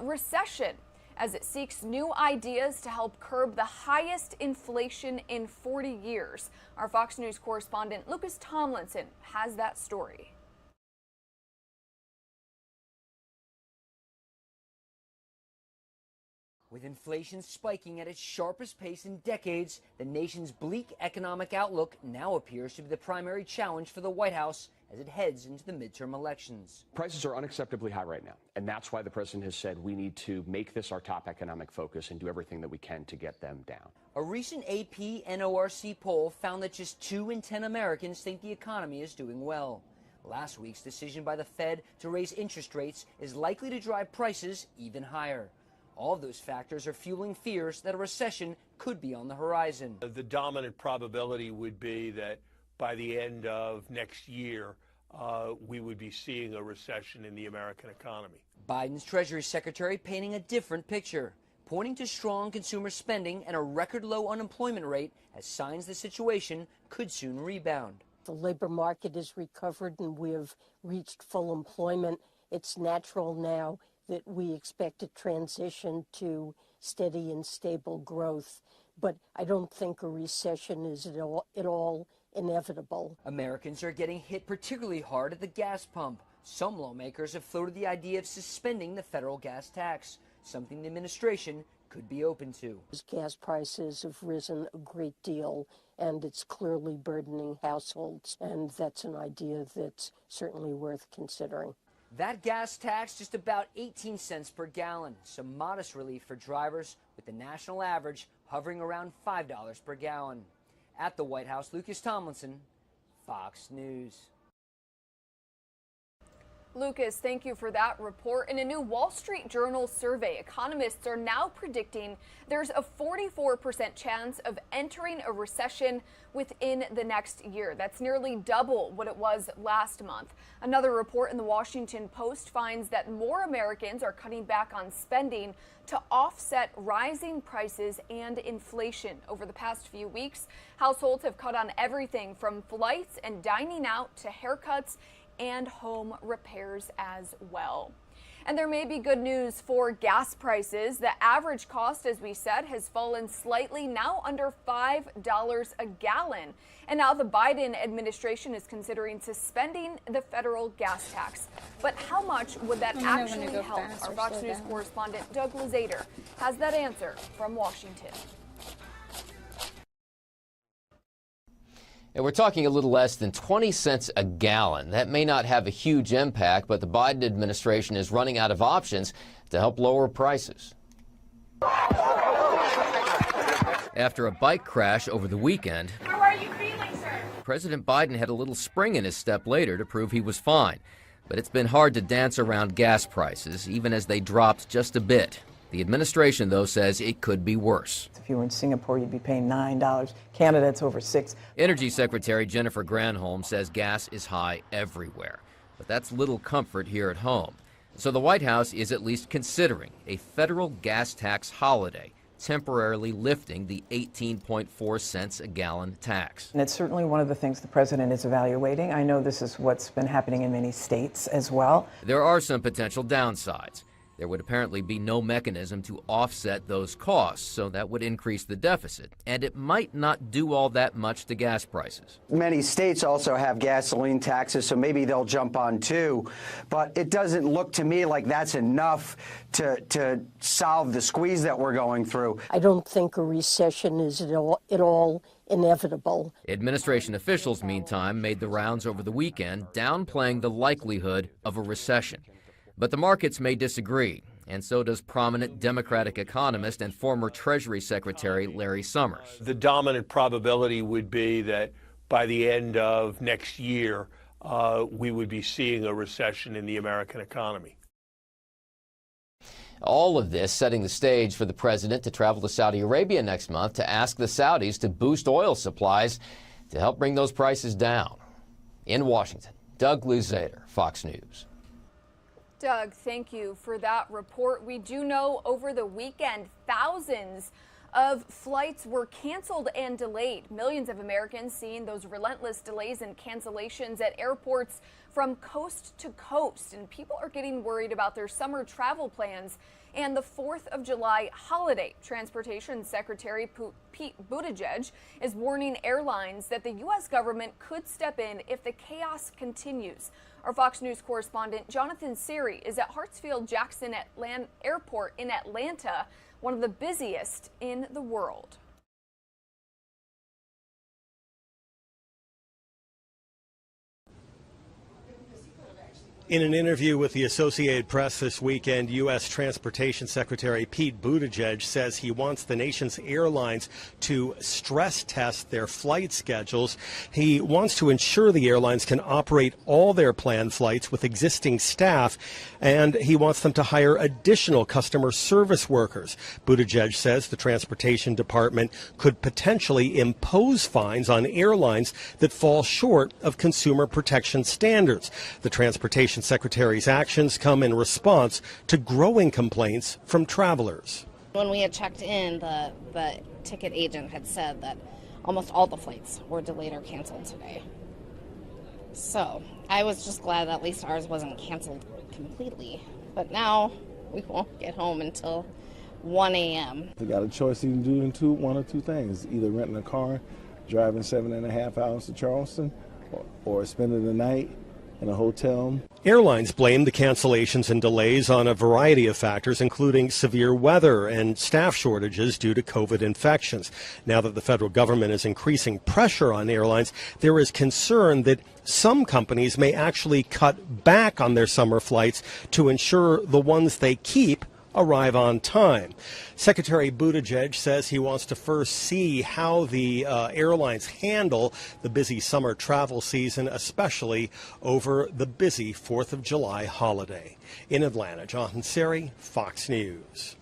recession as it seeks new ideas to help curb the highest inflation in 40 years. Our Fox News correspondent Lucas Tomlinson has that story. With inflation spiking at its sharpest pace in decades, the nation's bleak economic outlook now appears to be the primary challenge for the White House as it heads into the midterm elections. Prices are unacceptably high right now, and that's why the president has said we need to make this our top economic focus and do everything that we can to get them down. A recent AP NORC poll found that just 2 in 10 Americans think the economy is doing well. Last week's decision by the Fed to raise interest rates is likely to drive prices even higher. All of those factors are fueling fears that a recession could be on the horizon. The dominant probability would be that by the end of next year, we would be seeing a recession in the American economy. Biden's Treasury Secretary painting a different picture, pointing to strong consumer spending and a record low unemployment rate as signs the situation could soon rebound. The labor market is recovered and we have reached full employment. It's natural now that we expect a transition to steady and stable growth. But I don't think a recession is at all inevitable. Americans are getting hit particularly hard at the gas pump. Some lawmakers have floated the idea of suspending the federal gas tax, something the administration could be open to. Gas prices have risen a great deal, and it's clearly burdening households, and that's an idea that's certainly worth considering. That gas tax just about 18 cents per gallon, some modest relief for drivers, with the national average hovering around $5 per gallon. At the White House, Lucas Tomlinson, Fox News. Lucas, thank you for that report. In a new Wall Street Journal survey, economists are now predicting there's a 44% chance of entering a recession within the next year. That's nearly double what it was last month. Another report in the Washington Post finds that more Americans are cutting back on spending to offset rising prices and inflation. Over the past few weeks, households have cut on everything from flights and dining out to haircuts and home repairs as well. And there may be good news for gas prices. The average cost, as we said, has fallen slightly, now under $5 a gallon. And now the Biden administration is considering suspending the federal gas tax. But how much would that actually help? Our Fox News correspondent Doug Luzader has that answer from Washington. And we're talking a little less than 20 cents a gallon. That may not have a huge impact, but the Biden administration is running out of options to help lower prices. After a bike crash over the weekend, how are you feeling, sir? President Biden had a little spring in his step later to prove he was fine. But it's been hard to dance around gas prices, even as they dropped just a bit. The administration, though, says it could be worse. If you were in Singapore, you'd be paying $9. Canada, it's over $6. Energy Secretary Jennifer Granholm says gas is high everywhere. But that's little comfort here at home. So the White House is at least considering a federal gas tax holiday, temporarily lifting the 18.4 cents a gallon tax. And it's certainly one of the things the president is evaluating. I know this is what's been happening in many states as well. There are some potential downsides. There would apparently be no mechanism to offset those costs, so that would increase the deficit. And it might not do all that much to gas prices. Many states also have gasoline taxes, so maybe they'll jump on too. But it doesn't look to me like that's enough to solve the squeeze that we're going through. I don't think a recession is at all inevitable. Administration officials, meantime, made the rounds over the weekend, downplaying the likelihood of a recession. But the markets may disagree, and so does prominent Democratic economist and former Treasury Secretary Larry Summers. The dominant probability would be that by the end of next year, we would be seeing a recession in the American economy. All of this setting the stage for the president to travel to Saudi Arabia next month to ask the Saudis to boost oil supplies to help bring those prices down. In Washington, Doug Luzader, Fox News. Doug, thank you for that report. We do know over the weekend, thousands of flights were canceled and delayed. Millions of Americans seeing those relentless delays and cancellations at airports from coast to coast. And people are getting worried about their summer travel plans and the 4th of July holiday. Transportation Secretary Pete Buttigieg is warning airlines that the U.S. government could step in if the chaos continues. Our Fox News correspondent Jonathan Siri is at Hartsfield-Jackson Airport in Atlanta, one of the busiest in the world. In an interview with the Associated Press this weekend, U.S. Transportation Secretary Pete Buttigieg says he wants the nation's airlines to stress test their flight schedules. He wants to ensure the airlines can operate all their planned flights with existing staff, and he wants them to hire additional customer service workers. Buttigieg says the Transportation Department could potentially impose fines on airlines that fall short of consumer protection standards. The Transportation Secretary's actions come in response to growing complaints from travelers. When we had checked in, the ticket agent had said that almost all the flights were delayed or canceled today. So I was just glad that at least ours wasn't canceled completely. But now we won't get home until 1 a.m. They got a choice to do one or two things, either renting a car, driving 7.5 hours to Charleston, or spending the night in a hotel. Airlines blame the cancellations and delays on a variety of factors, including severe weather and staff shortages due to COVID infections. Now that the federal government is increasing pressure on airlines, there is concern that some companies may actually cut back on their summer flights to ensure the ones they keep arrive on time. Secretary Buttigieg says he wants to first see how the airlines handle the busy summer travel season, especially over the busy 4th of July holiday. In Atlanta, Jonathan Seri, Fox News.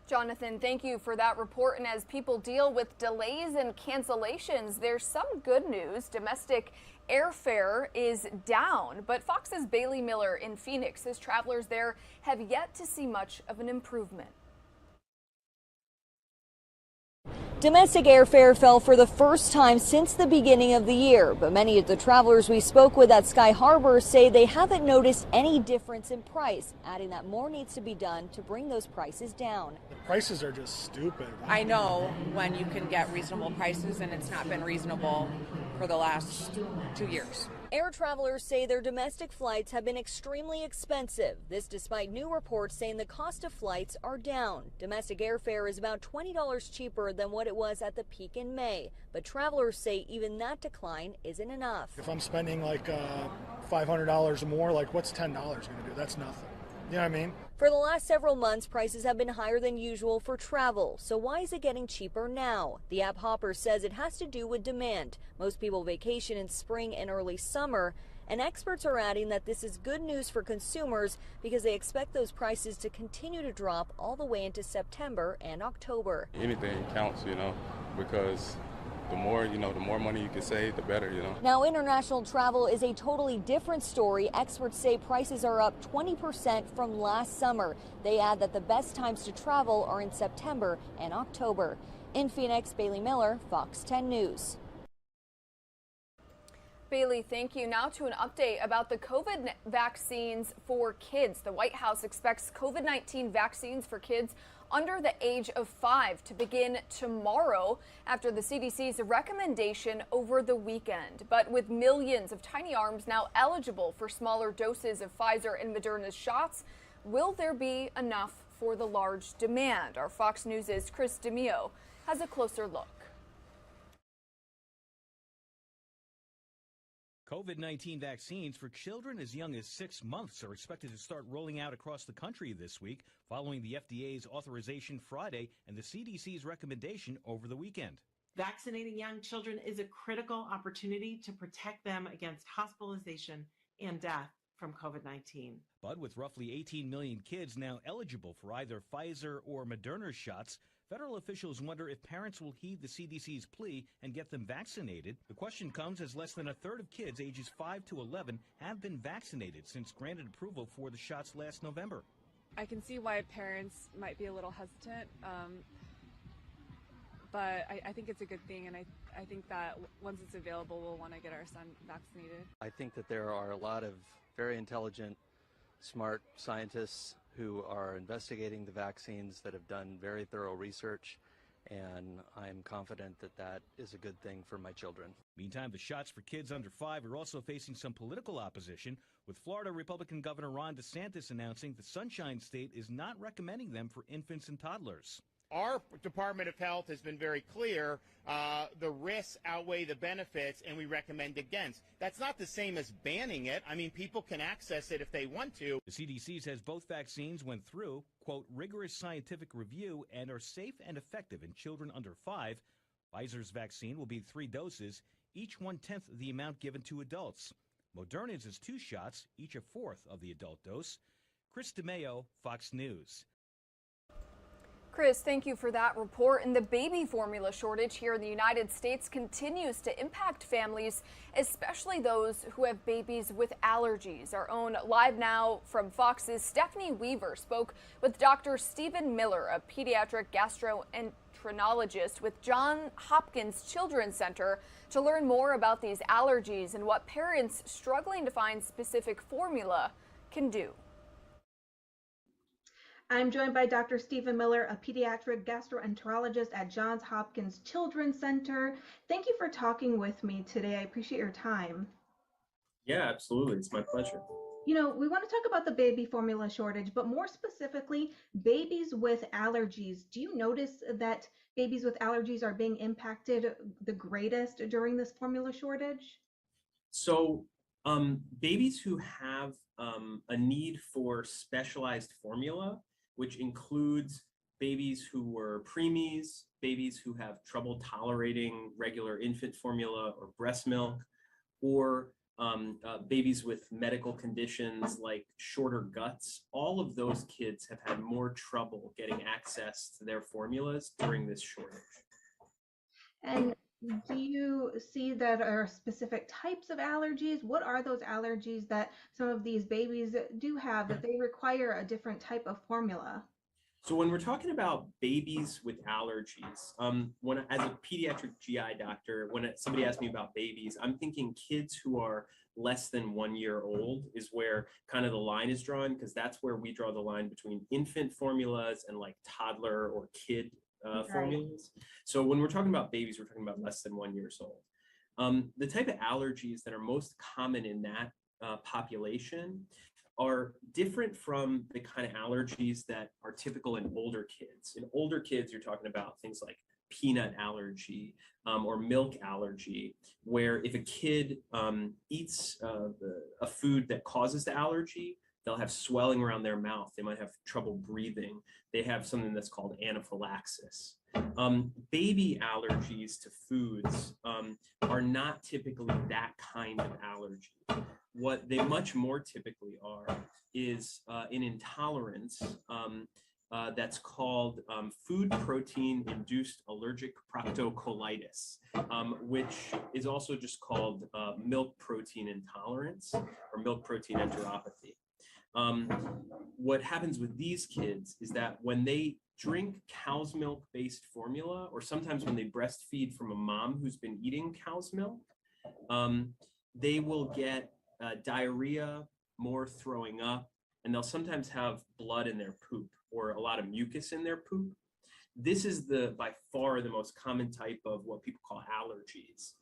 Jonathan, thank you for that report. And as people deal with delays and cancellations, there's some good news. Domestic airfare is down, but Fox's Bailey Miller in Phoenix says travelers there have yet to see much of an improvement. Domestic airfare fell for the first time since the beginning of the year, but many of the travelers we spoke with at Sky Harbor say they haven't noticed any difference in price, adding that more needs to be done to bring those prices down. The prices are just stupid. I know when you can get reasonable prices, and it's not been reasonable for the last 2 years. Air travelers say their domestic flights have been extremely expensive. This despite new reports saying the cost of flights are down. Domestic airfare is about $20 cheaper than what it was at the peak in May. But travelers say even that decline isn't enough. If I'm spending like $500 or more, like what's $10 going to do? That's nothing. You know what I mean? For the last several months, prices have been higher than usual for travel. So why is it getting cheaper now? The app Hopper says it has to do with demand. Most people vacation in spring and early summer, and experts are adding that this is good news for consumers because they expect those prices to continue to drop all the way into September and October. Anything counts, because the more money you can save, the better, Now, international travel is a totally different story. Experts say prices are up 20% from last summer. They add that the best times to travel are in September and October. In Phoenix, Bailey Miller, Fox 10 News. Bailey, thank you. Now to an update about the COVID vaccines for kids. The White House expects COVID-19 vaccines for kids under the age of 5 to begin tomorrow after the CDC's recommendation over the weekend. But with millions of tiny arms now eligible for smaller doses of Pfizer and Moderna's shots, will there be enough for the large demand? Our Fox News' Chris DeMio has a closer look. COVID-19 vaccines for children as young as 6 months are expected to start rolling out across the country this week, following the FDA's authorization Friday and the CDC's recommendation over the weekend. Vaccinating young children is a critical opportunity to protect them against hospitalization and death from COVID-19. But with roughly 18 million kids now eligible for either Pfizer or Moderna shots, federal officials wonder if parents will heed the CDC's plea and get them vaccinated. The question comes as less than a third of kids ages 5 to 11 have been vaccinated since granted approval for the shots last November. I can see why parents might be a little hesitant, but I think it's a good thing, and I think that once it's available, we'll want to get our son vaccinated. I think that there are a lot of very intelligent, smart scientists who are investigating the vaccines that have done very thorough research, and I'm confident that that is a good thing for my children. Meantime, the shots for kids under 5 are also facing some political opposition, with Florida Republican Governor Ron DeSantis announcing the Sunshine State is not recommending them for infants and toddlers. Our Department of Health has been very clear. The risks outweigh the benefits, and we recommend against. That's not the same as banning it. I mean, people can access it if they want to. The CDC says both vaccines went through, quote, rigorous scientific review and are safe and effective in children under 5. Pfizer's vaccine will be 3 doses, each 1/10 the amount given to adults. Moderna's is 2 shots, each a 1/4 of the adult dose. Chris DeMeo, Fox News. Chris, thank you for that report. And the baby formula shortage here in the United States continues to impact families, especially those who have babies with allergies. Our own LiveNOW from Fox's Stephanie Weaver spoke with Dr. Stephen Miller, a pediatric gastroenterologist with Johns Hopkins Children's Center, to learn more about these allergies and what parents struggling to find specific formula can do. I'm joined by Dr. Stephen Miller, a pediatric gastroenterologist at Johns Hopkins Children's Center. Thank you for talking with me today. I appreciate your time. Yeah, absolutely. It's my pleasure. You know, we want to talk about the baby formula shortage, but more specifically, babies with allergies. Do you notice that babies with allergies are being impacted the greatest during this formula shortage? So babies who have a need for specialized formula, which includes babies who were preemies, babies who have trouble tolerating regular infant formula or breast milk, or babies with medical conditions like shorter guts, all of those kids have had more trouble getting access to their formulas during this shortage. And do you see that are specific types of allergies? What are those allergies that some of these babies do have that they require a different type of formula? So when we're talking about babies with allergies, as a pediatric GI doctor, when somebody asks me about babies, I'm thinking kids who are less than 1 year old is where kind of the line is drawn, because that's where we draw the line between infant formulas and like toddler or kid formulas. So when we're talking about babies, we're talking about less than 1 year old. The type of allergies that are most common in that population are different from the kind of allergies that are typical in older kids. In older kids, you're talking about things like peanut allergy or milk allergy, where if a kid eats a food that causes the allergy, they'll have swelling around their mouth. They might have trouble breathing. They have something that's called anaphylaxis. Baby allergies to foods are not typically that kind of allergy. What they much more typically are is an intolerance that's called food protein induced allergic proctocolitis, which is also just called milk protein intolerance or milk protein enteropathy. What happens with these kids is that when they drink cow's milk based formula, or sometimes when they breastfeed from a mom who's been eating cow's milk, they will get diarrhea, more throwing up, and they'll sometimes have blood in their poop or a lot of mucus in their poop. This is by far the most common type of what people call allergies.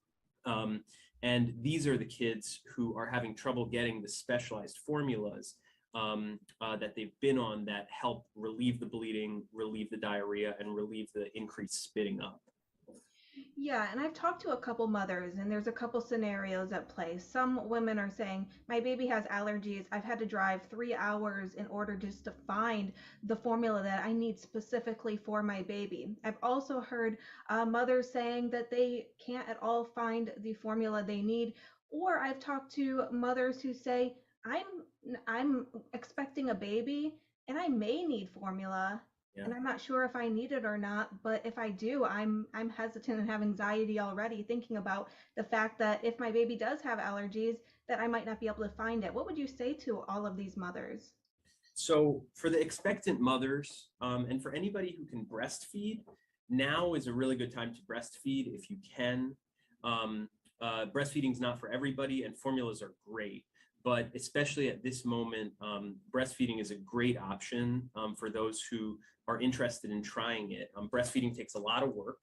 And these are the kids who are having trouble getting the specialized formulas that they've been on that help relieve the bleeding, relieve the diarrhea, and relieve the increased spitting up. Yeah, and I've talked to a couple mothers, and there's a couple scenarios at play. Some women are saying, my baby has allergies. I've had to drive 3 hours in order just to find the formula that I need specifically for my baby. I've also heard mothers saying that they can't at all find the formula they need. Or I've talked to mothers who say, I'm expecting a baby and I may need formula. Yeah. And I'm not sure if I need it or not, but if I do, I'm hesitant and have anxiety already thinking about the fact that if my baby does have allergies, that I might not be able to find it. What would you say to all of these mothers? So for the expectant mothers, and for anybody who can breastfeed, now is a really good time to breastfeed if you can. Breastfeeding is not for everybody, and formulas are great. But especially at this moment, breastfeeding is a great option for those who are interested in trying it. Breastfeeding takes a lot of work.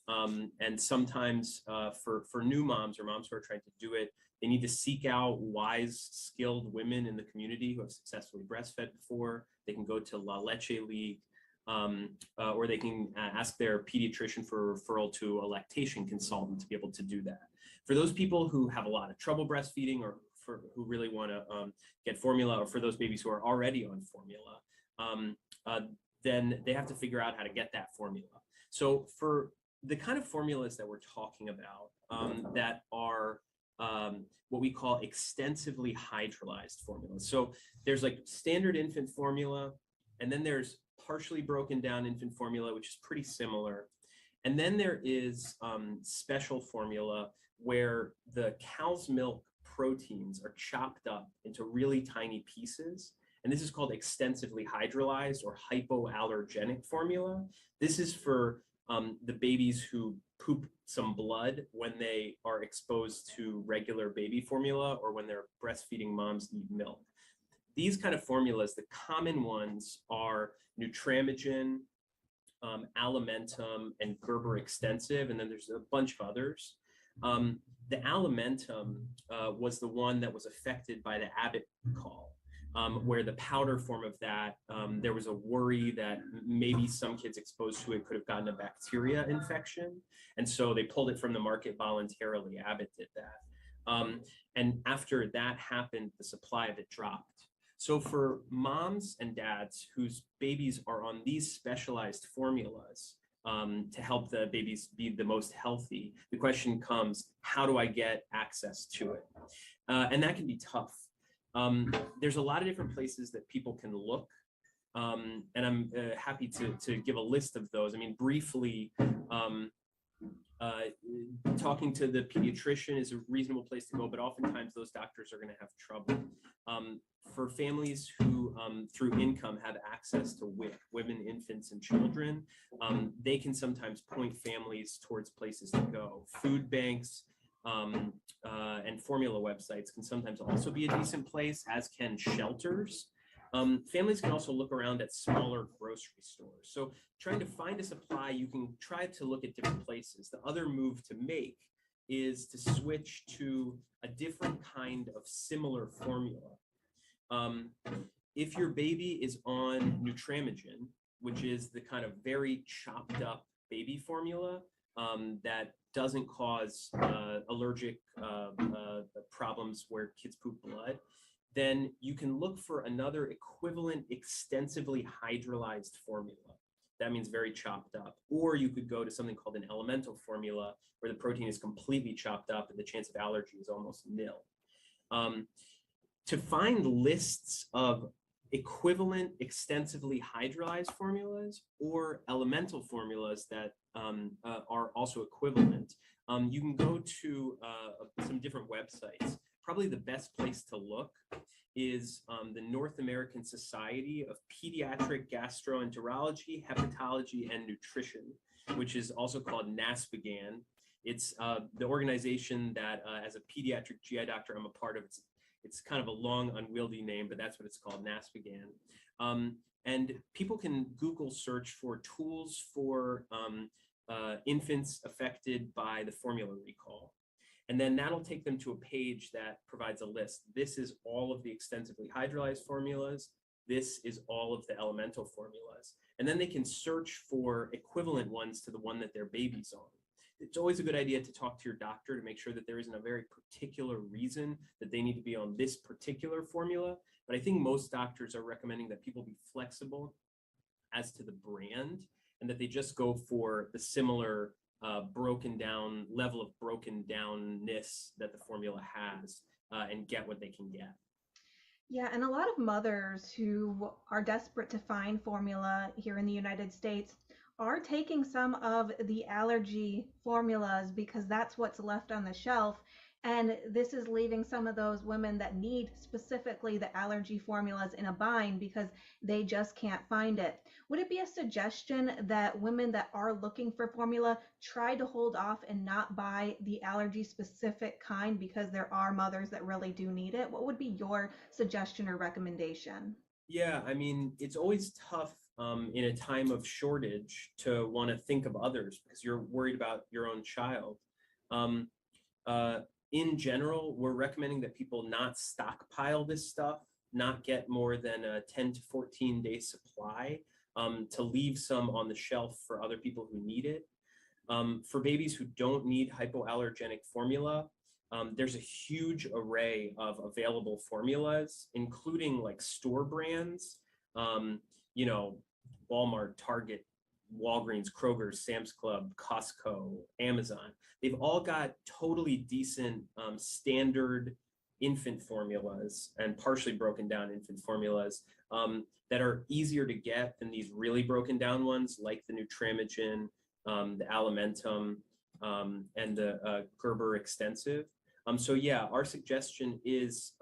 And sometimes for new moms or moms who are trying to do it, they need to seek out wise, skilled women in the community who have successfully breastfed before. They can go to La Leche League, or they can ask their pediatrician for a referral to a lactation consultant to be able to do that. For those people who have a lot of trouble breastfeeding, or who really want to get formula, or for those babies who are already on formula, then they have to figure out how to get that formula. So for the kind of formulas that we're talking about that are what we call extensively hydrolyzed formulas. So there's like standard infant formula, and then there's partially broken down infant formula, which is pretty similar. And then there is special formula where the cow's milk proteins are chopped up into really tiny pieces. And this is called extensively hydrolyzed or hypoallergenic formula. This is for the babies who poop some blood when they are exposed to regular baby formula or when their breastfeeding moms need milk. these kind of formulas, the common ones are Nutramigen, Alimentum, and Gerber Extensive, and then there's a bunch of others. The Alimentum was the one that was affected by the Abbott call, where the powder form of that, there was a worry that maybe some kids exposed to it could have gotten a bacteria infection. And so they pulled it from the market voluntarily. Abbott did that. And after that happened, the supply of it dropped. So for moms and dads whose babies are on these specialized formulas to help the babies be the most healthy, the question comes, how do I get access to it? And that can be tough. There's a lot of different places that people can look. And I'm happy to give a list of those. I mean, briefly, talking to the pediatrician is a reasonable place to go, but oftentimes those doctors are going to have trouble. For families who, through income, have access to WIC, women, infants, and children, they can sometimes point families towards places to go. Food banks and formula websites can sometimes also be a decent place, as can shelters. Families can also look around at smaller grocery stores. So trying to find a supply, you can try to look at different places. The other move to make is to switch to a different kind of similar formula. If your baby is on Nutramigen, which is the kind of very chopped up baby formula that doesn't cause allergic problems where kids poop blood, then you can look for another equivalent extensively hydrolyzed formula. That means very chopped up. Or you could go to something called an elemental formula where the protein is completely chopped up and the chance of allergy is almost nil. To find lists of equivalent extensively hydrolyzed formulas or elemental formulas that are also equivalent, you can go to some different websites. Probably the best place to look is the North American Society of Pediatric Gastroenterology, Hepatology, and Nutrition, which is also called NASPGHAN. It's the organization that, as a pediatric GI doctor, I'm a part of. It's kind of a long, unwieldy name, but that's what it's called, NASPGHAN. And people can Google search for tools for infants affected by the formula recall. And then that'll take them to a page that provides a list. This is all of the extensively hydrolyzed formulas. This is all of the elemental formulas. And then they can search for equivalent ones to the one that their baby's on. It's always a good idea to talk to your doctor to make sure that there isn't a very particular reason that they need to be on this particular formula. But I think most doctors are recommending that people be flexible as to the brand and that they just go for the similar broken down level of broken downness that the formula has and get what they can get. Yeah, and a lot of mothers who are desperate to find formula here in the United States are taking some of the allergy formulas because that's what's left on the shelf. And this is leaving some of those women that need specifically the allergy formulas in a bind because they just can't find it. Would it be a suggestion that women that are looking for formula try to hold off and not buy the allergy specific kind because there are mothers that really do need it? What would be your suggestion or recommendation? Yeah, I mean, it's always tough in a time of shortage to want to think of others because you're worried about your own child. In general, we're recommending that people not stockpile this stuff, not get more than a 10 to 14 day supply, to leave some on the shelf for other people who need it. For babies who don't need hypoallergenic formula, there's a huge array of available formulas, including like store brands, you know, Walmart, Target, Walgreens, Kroger, Sam's Club, Costco, Amazon. They've all got totally decent standard infant formulas and partially broken down infant formulas that are easier to get than these really broken down ones like the Nutramigen, the Alimentum, and the Gerber Extensive. So yeah, our suggestion is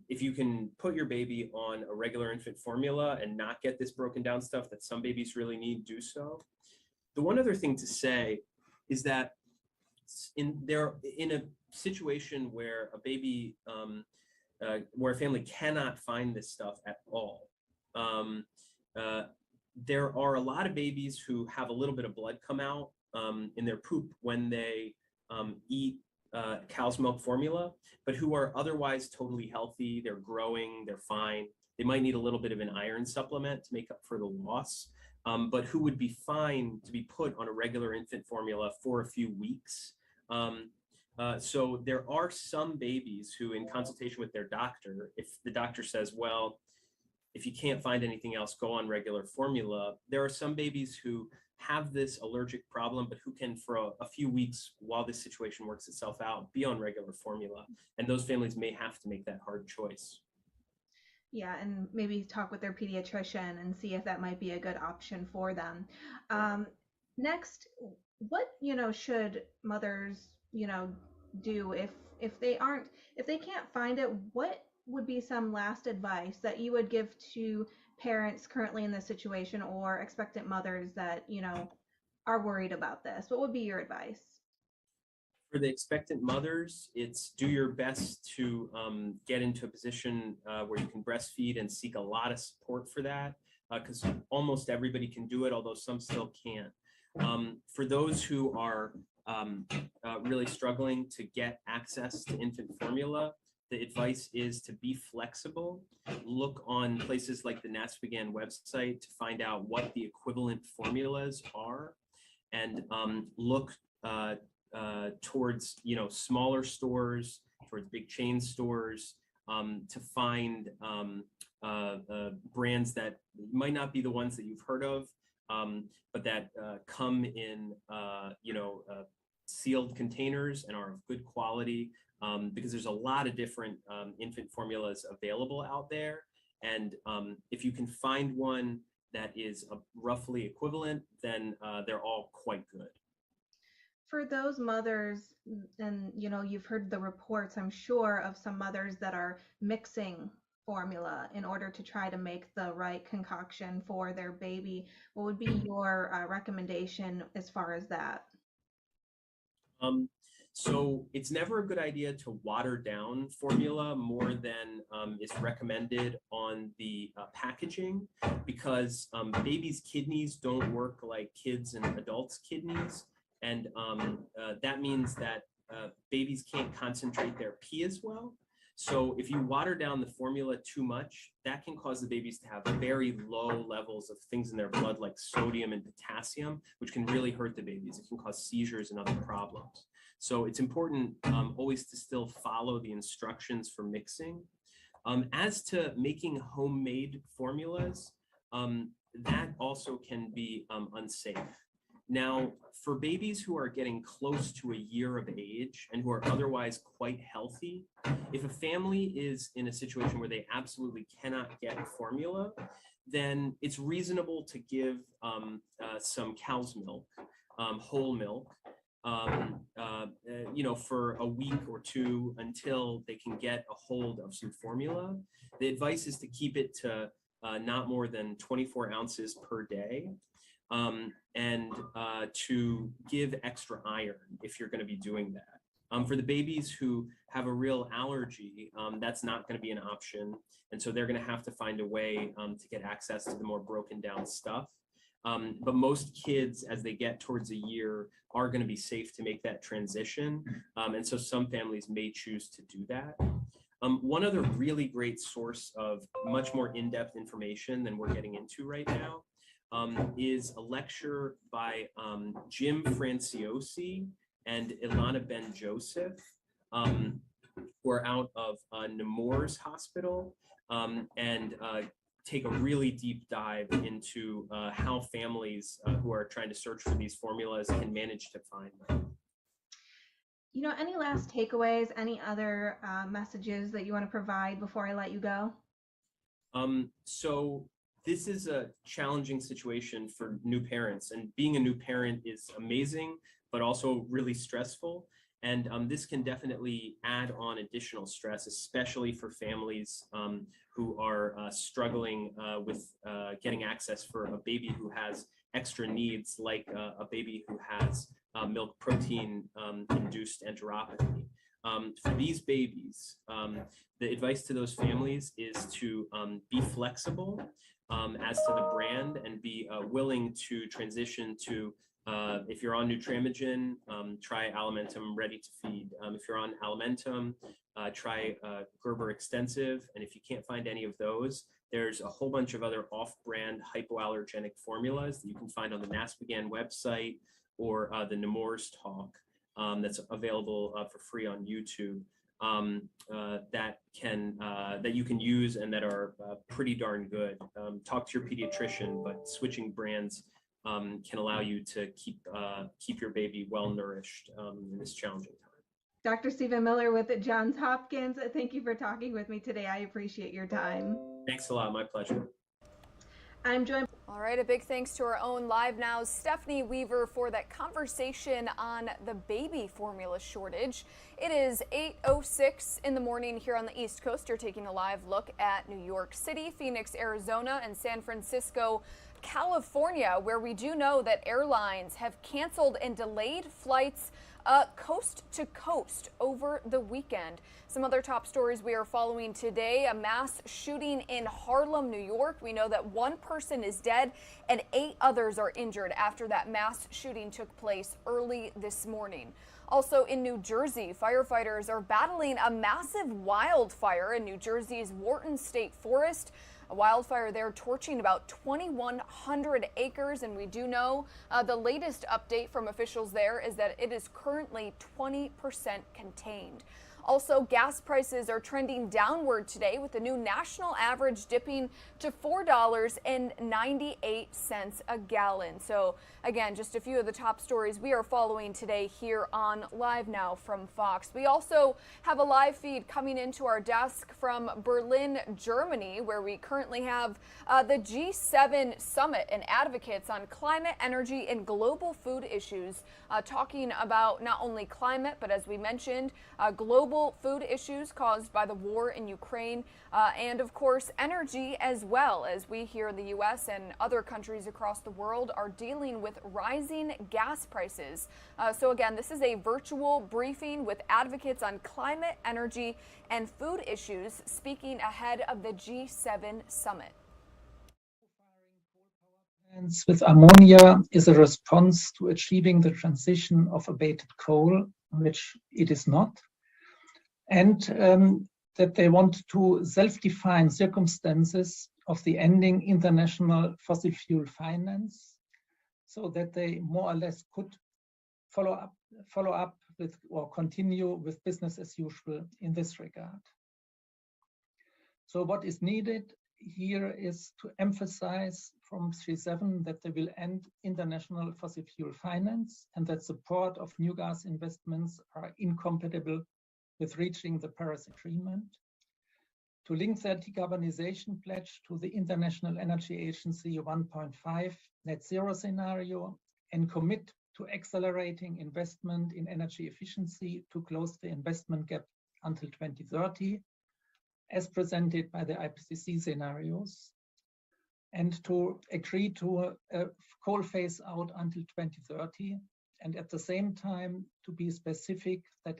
if you can put your baby on a regular infant formula and not get this broken down stuff that some babies really need, do so. The one other thing to say is that in a situation where a baby where a family cannot find this stuff at all. There are a lot of babies who have a little bit of blood come out in their poop when they eat cow's milk formula, but who are otherwise totally healthy. They're growing, they're fine. They might need a little bit of an iron supplement to make up for the loss, but who would be fine to be put on a regular infant formula for a few weeks. So there are some babies who, in consultation with their doctor, if the doctor says, well, if you can't find anything else, go on regular formula. There are some babies who have this allergic problem, but who can, for a few weeks while this situation works itself out, be on regular formula. And those families may have to make that hard choice. Yeah, and maybe talk with their pediatrician and see if that might be a good option for them. Next, what, should mothers, do if they can't find it? What would be some last advice that you would give to parents currently in this situation, or expectant mothers that, are worried about this? What would be your advice? For the expectant mothers, it's do your best to get into a position where you can breastfeed and seek a lot of support for that, because almost everybody can do it, although some still can't. For those who are really struggling to get access to infant formula, the advice is to be flexible. Look on places like the NASPGHAN website to find out what the equivalent formulas are, and look towards smaller stores, towards big chain stores, to find brands that might not be the ones that you've heard of, but that come in sealed containers and are of good quality, because there's a lot of different infant formulas available out there. And if you can find one that is roughly equivalent, then they're all quite good. For those mothers, and you've heard the reports, I'm sure, of some mothers that are mixing formula in order to try to make the right concoction for their baby. What would be your recommendation as far as that? So it's never a good idea to water down formula more than is recommended on the packaging, because babies' kidneys don't work like kids' and adults' kidneys. And that means that babies can't concentrate their pee as well. So if you water down the formula too much, that can cause the babies to have very low levels of things in their blood like sodium and potassium, which can really hurt the babies. It can cause seizures and other problems. So it's important always to still follow the instructions for mixing. As to making homemade formulas, that also can be unsafe. Now, for babies who are getting close to a year of age and who are otherwise quite healthy, if a family is in a situation where they absolutely cannot get formula, then it's reasonable to give some cow's milk, whole milk, for a week or two until they can get a hold of some formula. The advice is to keep it to not more than 24 ounces per day. And to give extra iron if you're going to be doing that. For the babies who have a real allergy, that's not going to be an option. And so they're going to have to find a way to get access to the more broken down stuff. But most kids, as they get towards a year, are going to be safe to make that transition. And so some families may choose to do that. One other really great source of much more in-depth information than we're getting into right now is a lecture by Jim Franciosi and Ilana Ben Joseph, who are out of Nemours Hospital, and take a really deep dive into how families who are trying to search for these formulas can manage to find them. Any last takeaways, any other messages that you want to provide before I let you go? So this is a challenging situation for new parents, and being a new parent is amazing, but also really stressful. And this can definitely add on additional stress, especially for families who are struggling with getting access for a baby who has extra needs, like a baby who has milk protein induced enteropathy. For these babies, the advice to those families is to be flexible as to the brand and be willing to transition to, if you're on Nutramigen, try Alimentum Ready to Feed. If you're on Alimentum, try Gerber Extensive. And if you can't find any of those, there's a whole bunch of other off-brand hypoallergenic formulas that you can find on the NASPGHAN website or the Nemours talk that's available for free on YouTube that you can use and that are pretty darn good. Talk to your pediatrician, but switching brands can allow you to keep your baby well nourished in this challenging time. Dr. Stephen Miller with Johns Hopkins, thank you for talking with me today. I appreciate your time. Thanks a lot. My pleasure. I'm joined. All right, a big thanks to our own LiveNOW's Stephanie Weaver for that conversation on the baby formula shortage. It is 8:06 in the morning here on the East Coast. You're taking a live look at New York City, Phoenix, Arizona, and San Francisco, California, where we do know that airlines have canceled and delayed flights coast to coast over the weekend. Some other top stories we are following today: a mass shooting in Harlem, New York. We know that one person is dead and 8 others are injured after that mass shooting took place early this morning. Also in New Jersey, firefighters are battling a massive wildfire in New Jersey's Wharton State Forest. A wildfire there torching about 2,100 acres, and we do know the latest update from officials there is that it is currently 20% contained. Also, gas prices are trending downward today, with the new national average dipping to $4.98 a gallon. So again, just a few of the top stories we are following today here on LiveNOW from Fox. We also have a live feed coming into our desk from Berlin, Germany, where we currently have the G7 summit and advocates on climate, energy, and global food issues, talking about not only climate, but as we mentioned, global food issues caused by the war in Ukraine, and of course energy, as well as we here in the U.S. and other countries across the world are dealing with rising gas prices. So again, this is a virtual briefing with advocates on climate, energy, and food issues speaking ahead of the G7 summit. With ammonia is a response to achieving the transition of abated coal, which it is not, and that they want to self-define circumstances of the ending international fossil fuel finance, so that they more or less could follow up with or continue with business as usual in this regard. So what is needed here is to emphasize from G7 that they will end international fossil fuel finance and that support of new gas investments are incompatible with reaching the Paris Agreement, to link their decarbonization pledge to the International Energy Agency 1.5 net zero scenario, and commit to accelerating investment in energy efficiency to close the investment gap until 2030, as presented by the IPCC scenarios, and to agree to a coal phase out until 2030, and at the same time to be specific that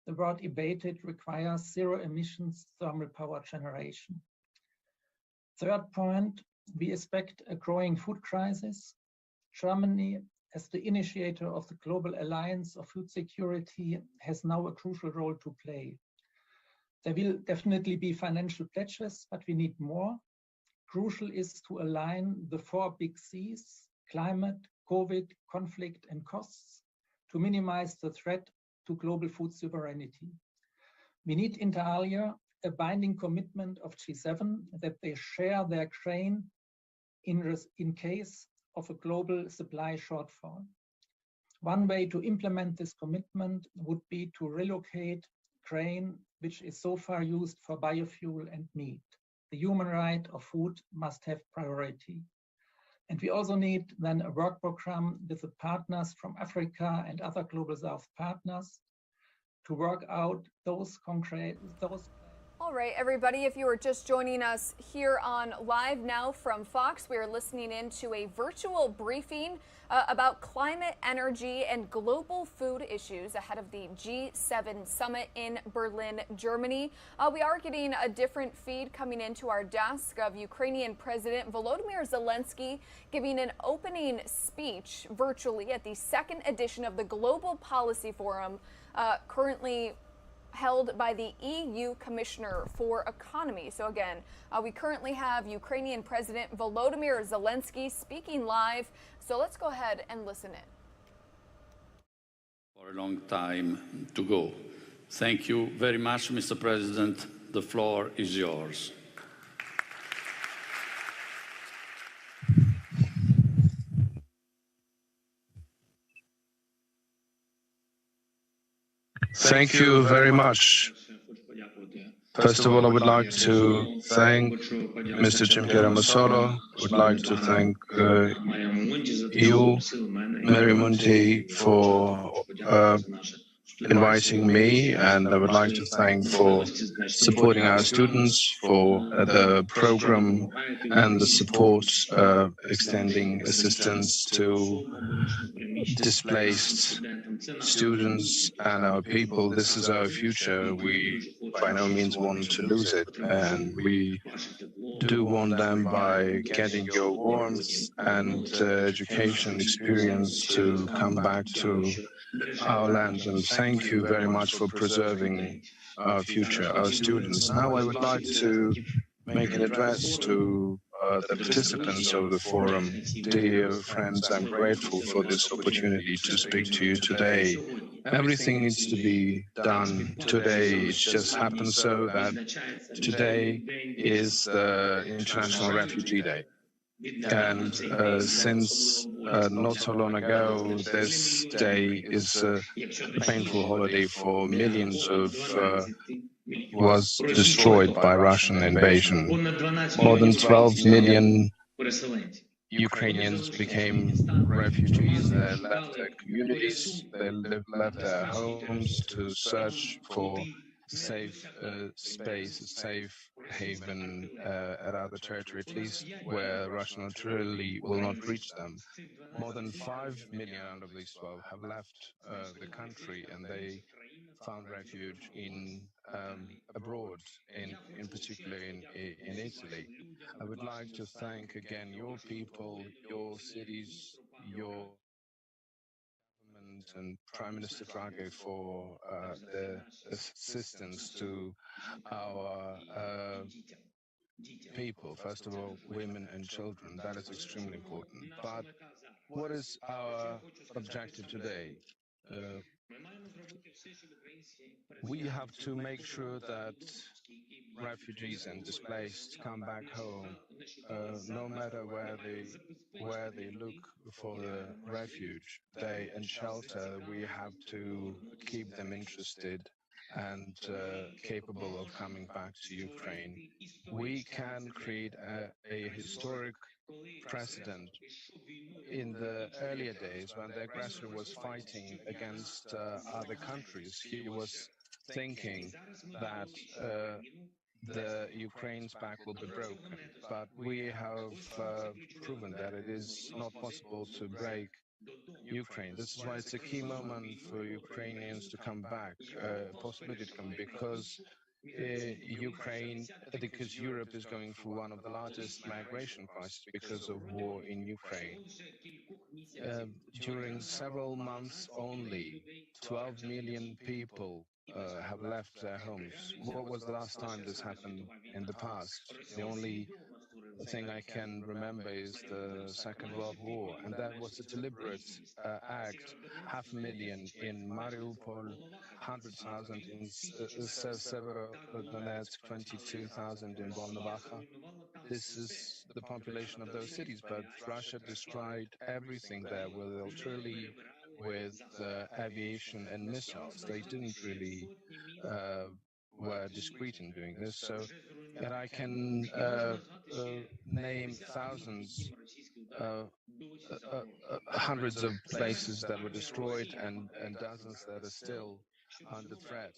the word abated requires zero emissions thermal power generation. Third point, we expect a growing food crisis. Germany, as the initiator of the Global Alliance of Food Security, has now a crucial role to play. There will definitely be financial pledges, but we need more. Crucial is to align the 4 big Cs: climate, COVID, conflict, and costs, to minimize the threat to global food sovereignty. We need, inter alia, a binding commitment of G7 that they share their grain in case of a global supply shortfall. One way to implement this commitment would be to relocate grain, which is so far used for biofuel and meat. The human right of food must have priority. And we also need then a work program with the partners from Africa and other Global South partners to work out those concrete. All right, everybody, if you are just joining us here on Live Now from Fox, we are listening in to a virtual briefing about climate, energy, and global food issues ahead of the G7 summit in Berlin, Germany. We are getting a different feed coming into our desk of Ukrainian President Volodymyr Zelensky giving an opening speech virtually at the second edition of the Global Policy Forum, currently held by the EU Commissioner for Economy. So again, we currently have Ukrainian President Volodymyr Zelensky speaking live. So let's go ahead and listen in. For a long time to go. Thank you very much, Mr. President. The floor is yours. Thank you very much. First of all, I would like to thank Mr. Jim Masolo. Would like to thank you, Mary Munti, for inviting me, and I would like to thank for supporting our students, for the program and the support, extending assistance to displaced students and our people. This is our future. We by no means want to lose it, and we do want them by getting your warmth and education experience to come back to our land. And thank you very much for preserving our future, our students. Now I would like to make an address to the participants of the forum. Dear friends, I'm grateful for this opportunity to speak to you today. Everything needs to be done today. It just happens so that today is the International Refugee Day. And since not so long ago, this day is a painful holiday for millions of was destroyed by Russian invasion. More than 12 million Ukrainians became refugees. They left their communities, they left their homes to search for safe space, a safe haven at other territory, at least where Russian artillery will not reach them. More than 5 million out of these 12 have left the country, and they found refuge in abroad, in particular in Italy. I would like to thank again your people, your cities, your government and Prime Minister Draghi for the assistance to our people, first of all, women and children. That is extremely important. But what is our objective today? We have to make sure that refugees and displaced come back home, no matter where they look for the refuge and shelter. We have to keep them interested and capable of coming back to Ukraine. We can create a historic precedent. In the earlier days, when the aggressor was fighting against other countries, he was thinking that the Ukraine's back will be broken. But we have proven that it is not possible to break Ukraine. This is why it's a key moment for Ukrainians to come back, possibility to come, because because Europe is going through one of the largest migration crises because of war in Ukraine. During several months only, 12 million people have left their homes. What was the last time this happened in the past? The only thing I can remember is the Second World War, and that was a deliberate act. 500,000 in Mariupol, 100,000 in Severodonetsk, 22,000 in Volnovakha. This is the population of those cities, but Russia destroyed everything there with artillery, with aviation and missiles. They didn't really were discreet in doing this. So that I can name thousands, hundreds of places that were destroyed and dozens that are still under threat.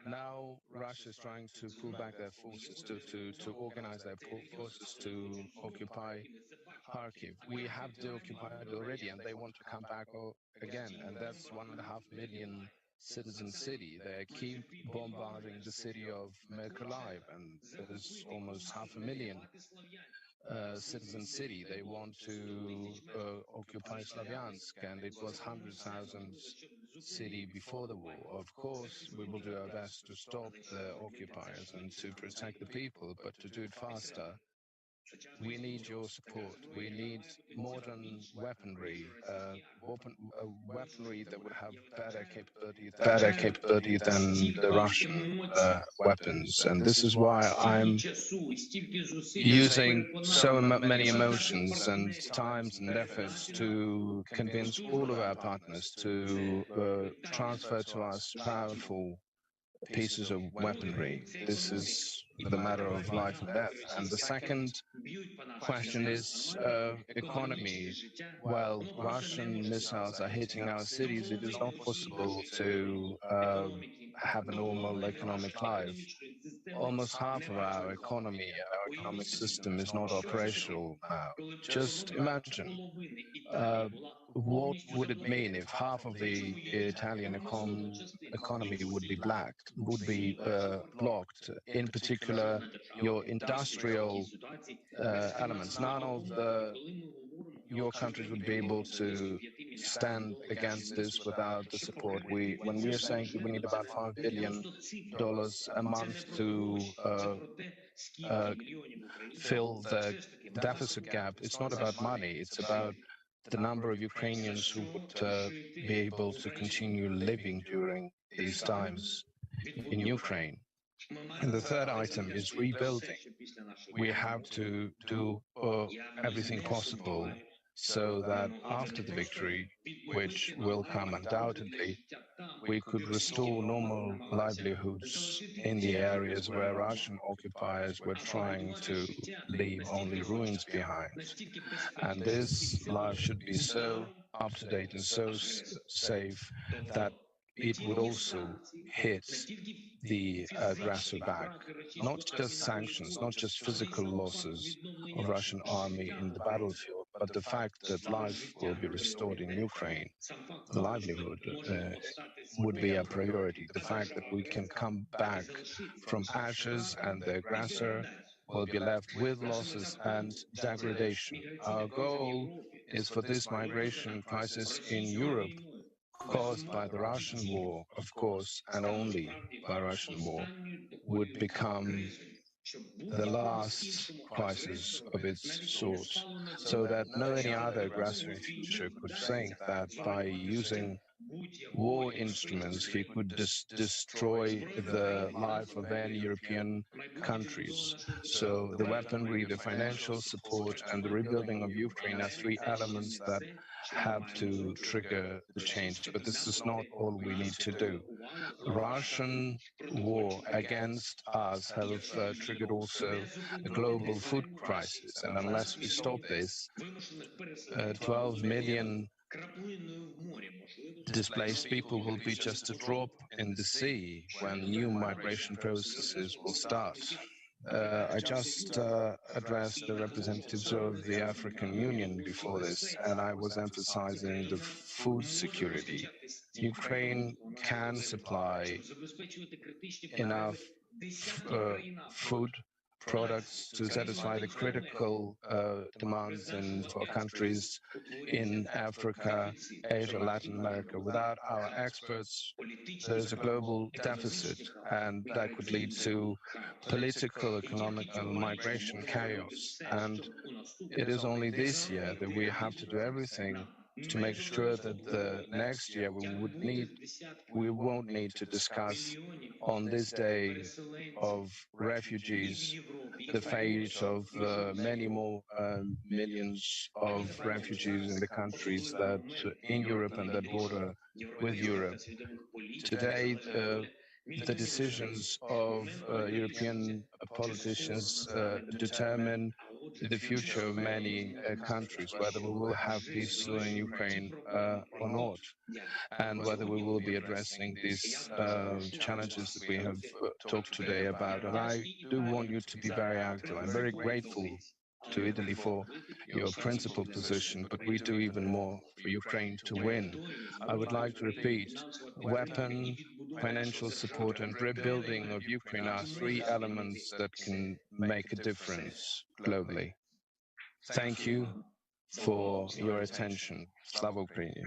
Now Russia is trying to pull back their forces, to organize their forces to occupy Kharkiv. We have deoccupied already, and they want to come back again. And that's 1.5 million citizen city. They keep bombarding the city of Mykolaiv, and there's almost 500,000 citizen city. They want to occupy Slavyansk, and it was hundreds of thousands city before the war. Of course, we will do our best to stop the occupiers and to protect the people, but to do it faster, we need your support. We need modern weaponry, weaponry that would have better capability than the Russian weapons. And this is why I'm using so many emotions and times and efforts to convince all of our partners to transfer to us powerful pieces of weaponry. This is the matter of life and death. And the second question is economy. While Russian missiles are hitting our cities, it is not possible to have a normal economic life. Almost half of our economy, our economic system is not operational now. Just imagine, what would it mean if half of the Italian economy would be blocked? In particular, your industrial elements. None of your countries would be able to stand against this without the support. When we are saying that we need about $5 billion a month to fill the deficit gap, it's not about money. It's about the number of Ukrainians who would be able to continue living during these times in Ukraine. And the third item is rebuilding. We have to do everything possible so that after the victory, which will come undoubtedly, we could restore normal livelihoods in the areas where Russian occupiers were trying to leave only ruins behind. And this life should be so up to date and so safe that it would also hit the aggressor back. Not just sanctions, not just physical losses of Russian army in the battlefield, but the fact that life will be restored in Ukraine. Livelihood would be a priority. The fact that we can come back from ashes and the aggressor will be left with losses and degradation. Our goal is for this migration crisis in Europe, caused by the Russian war, of course, and only by Russian war, would become the last crisis of its sort, so that no any other aggressor in future could think that by using war instruments he could destroy the life of any European countries. So the weaponry, the financial support, and the rebuilding of Ukraine are three elements that have to trigger the change. But this is not all we need to do. Russian war against us have triggered also a global food crisis. And unless we stop this, 12 million displaced people will be just a drop in the sea when new migration processes will start. I just addressed the representatives of the African Union before this, and I was emphasizing the food security. Ukraine can supply enough food products to satisfy the critical demands for countries in Africa, Asia, Latin America. Without our experts, there's a global deficit, and that could lead to political, economic, and migration chaos. And it is only this year that we have to do everything to make sure that the next year we won't need to discuss on this day of refugees the fate of many more millions of refugees in the countries that in Europe and that border with Europe. Today, the decisions of European politicians determine the future of many countries, whether we will have peace in Ukraine or not, and whether we will be addressing these challenges that we have talked today about. And I do want you to be very active. I'm very grateful to Italy for your principled position, but we do even more for Ukraine to win. I would like to repeat, weapon, financial support, and rebuilding of Ukraine are three elements that can make a difference globally. Thank you for your attention. Slava Ukraini.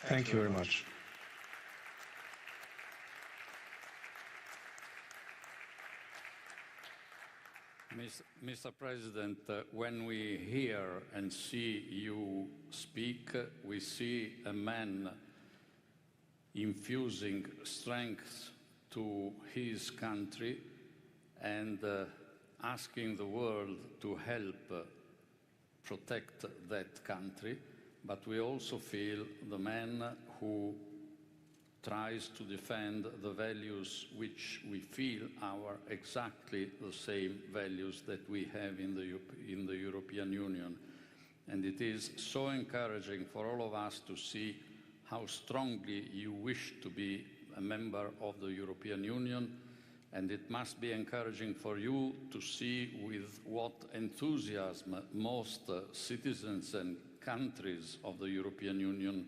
Thank you very much. Mr. President, when we hear and see you speak, we see a man infusing strength to his country and asking the world to help protect that country. But we also feel the man who tries to defend the values which we feel are exactly the same values that we have in the European Union. And it is so encouraging for all of us to see how strongly you wish to be a member of the European Union. And it must be encouraging for you to see with what enthusiasm most citizens and countries of the European Union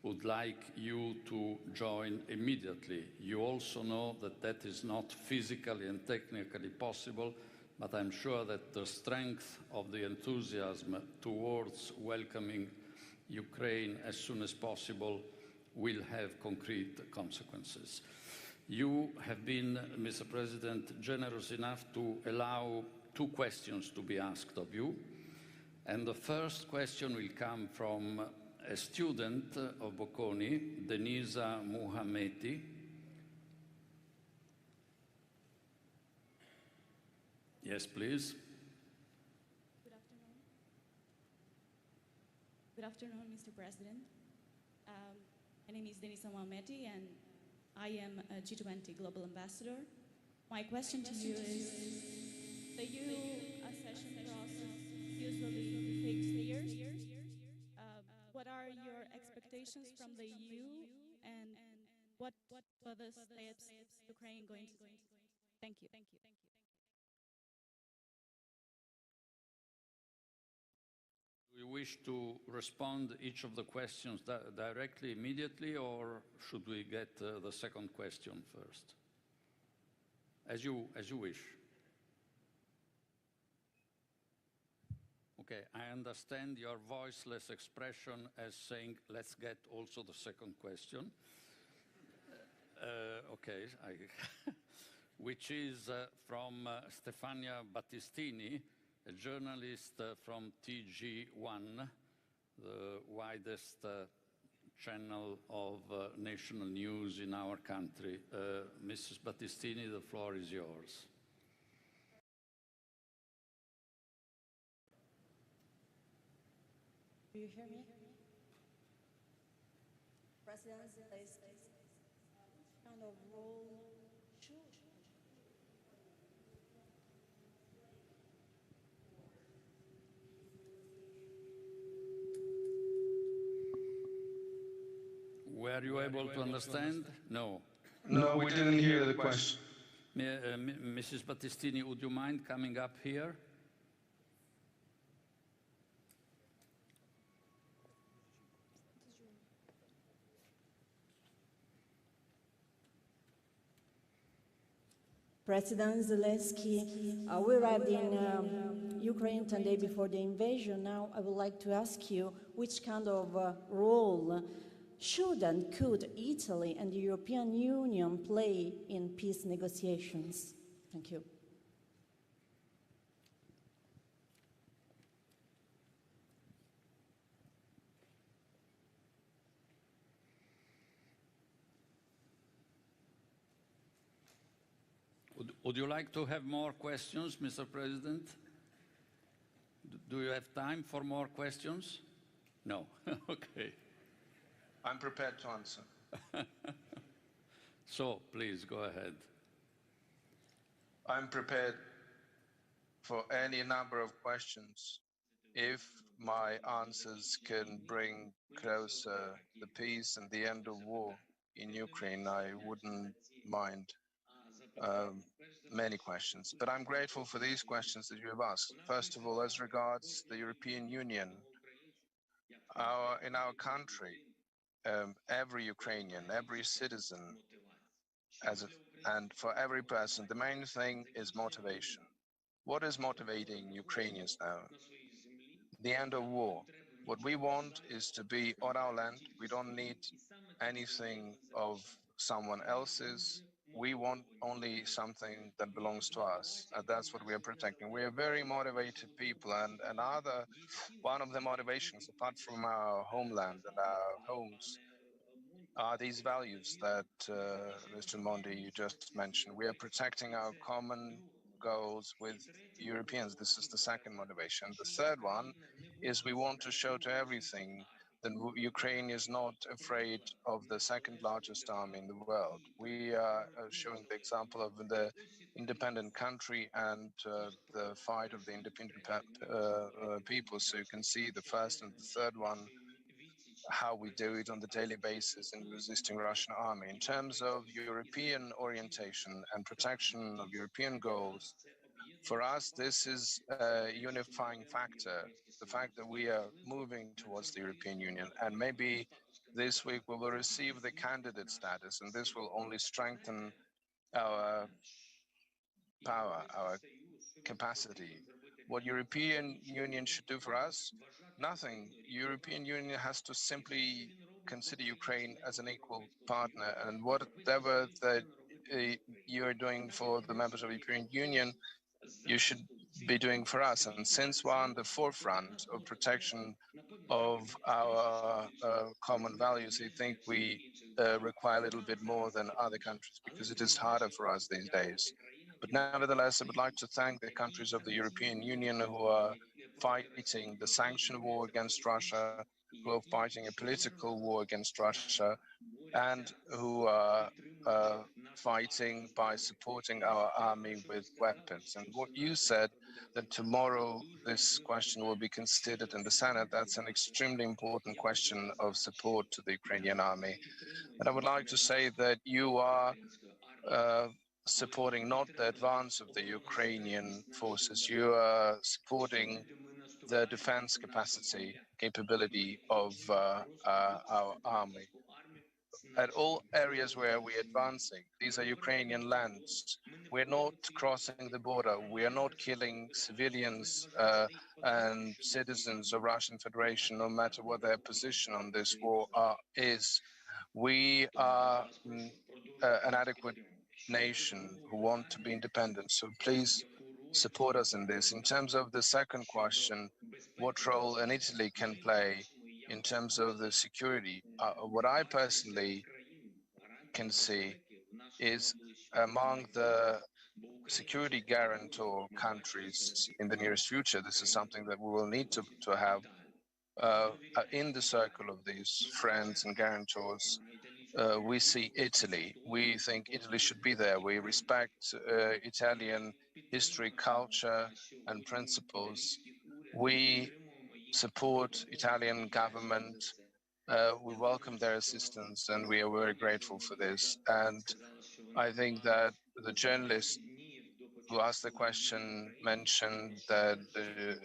would like you to join immediately. You also know that that is not physically and technically possible, but I'm sure that the strength of the enthusiasm towards welcoming Ukraine as soon as possible will have concrete consequences. You have been, Mr. President, generous enough to allow 2 questions to be asked of you. And the first question will come from a student of Bocconi, Denisa Muhammeti. Yes, please. Good afternoon, Mr. President. My name is Denisa Muhammeti, and I am a G20 Global Ambassador. My question to you is, the EU accession process usually takes years. What are your expectations from the EU, and what other steps is Ukraine going to take? Thank you. Do you wish to respond each of the questions directly, immediately, or should we get the second question first? As you wish. Okay, I understand your voiceless expression as saying, let's get also the second question. Okay, which is from Stefania Battistini, a journalist from TG1, the widest channel of national news in our country. Mrs. Battistini, the floor is yours. Do you hear me? President, is kind of role should Were you able to understand? No. No, we didn't hear the question. Mrs. Battistini, would you mind coming up here? President Zelensky, we arrived in Ukraine 10 days before the invasion. Now I would like to ask you which kind of role should and could Italy and the European Union play in peace negotiations? Thank you. Would you like to have more questions, Mr. President? Do you have time for more questions? No. Okay. I'm prepared to answer. So, please, go ahead. I'm prepared for any number of questions if my answers can bring closer the peace and the end of war in Ukraine. I wouldn't mind many questions, but I'm grateful for these questions that you have asked. First of all, as regards the European Union, in our country, every Ukrainian, every citizen, and for every person, the main thing is motivation. What is motivating Ukrainians now? The end of war. What we want is to be on our land. We don't need anything of someone else's. We want only something that belongs to us. And that's what we are protecting. We are very motivated people. And one of the motivations, apart from our homeland and our homes, are these values that Mr. Mondi, you just mentioned. We are protecting our common goals with Europeans. This is the second motivation. The third one is we want to show to everything that Ukraine is not afraid of the second largest army in the world. We are showing the example of the independent country and the fight of the independent people. So you can see the first and the third one, how we do it on the daily basis in resisting Russian army. In terms of European orientation and protection of European goals, for us, this is a unifying factor, the fact that we are moving towards the European Union. And maybe this week we will receive the candidate status, and this will only strengthen our power, our capacity. What European Union should do for us? Nothing. European Union has to simply consider Ukraine as an equal partner, and whatever that you are doing for the members of the European Union, you should be doing for us. And since we're on the forefront of protection of our common values, I think we require a little bit more than other countries because it is harder for us these days. But nevertheless, I would like to thank the countries of the European Union who are fighting the sanction war against Russia, who are fighting a political war against Russia, and who are fighting by supporting our army with weapons. And what you said, that tomorrow this question will be considered in the Senate, that's an extremely important question of support to the Ukrainian army. And I would like to say that you are supporting not the advance of the Ukrainian forces, you are supporting the defense capability of our army. At all areas where we're advancing, these are Ukrainian lands. We're not crossing the border. We are not killing civilians and citizens of Russian Federation, no matter what their position on this war is. We are an adequate nation who want to be independent. So please support us in this. In terms of the second question, what role an Italy can play in terms of the security, what I personally can see is among the security guarantor countries in the nearest future, this is something that we will need to have in the circle of these friends and guarantors. We see Italy. We think Italy should be there. We respect Italian history, culture, and principles. We support Italian government. We welcome their assistance, and we are very grateful for this. And I think that the journalist who asked the question mentioned that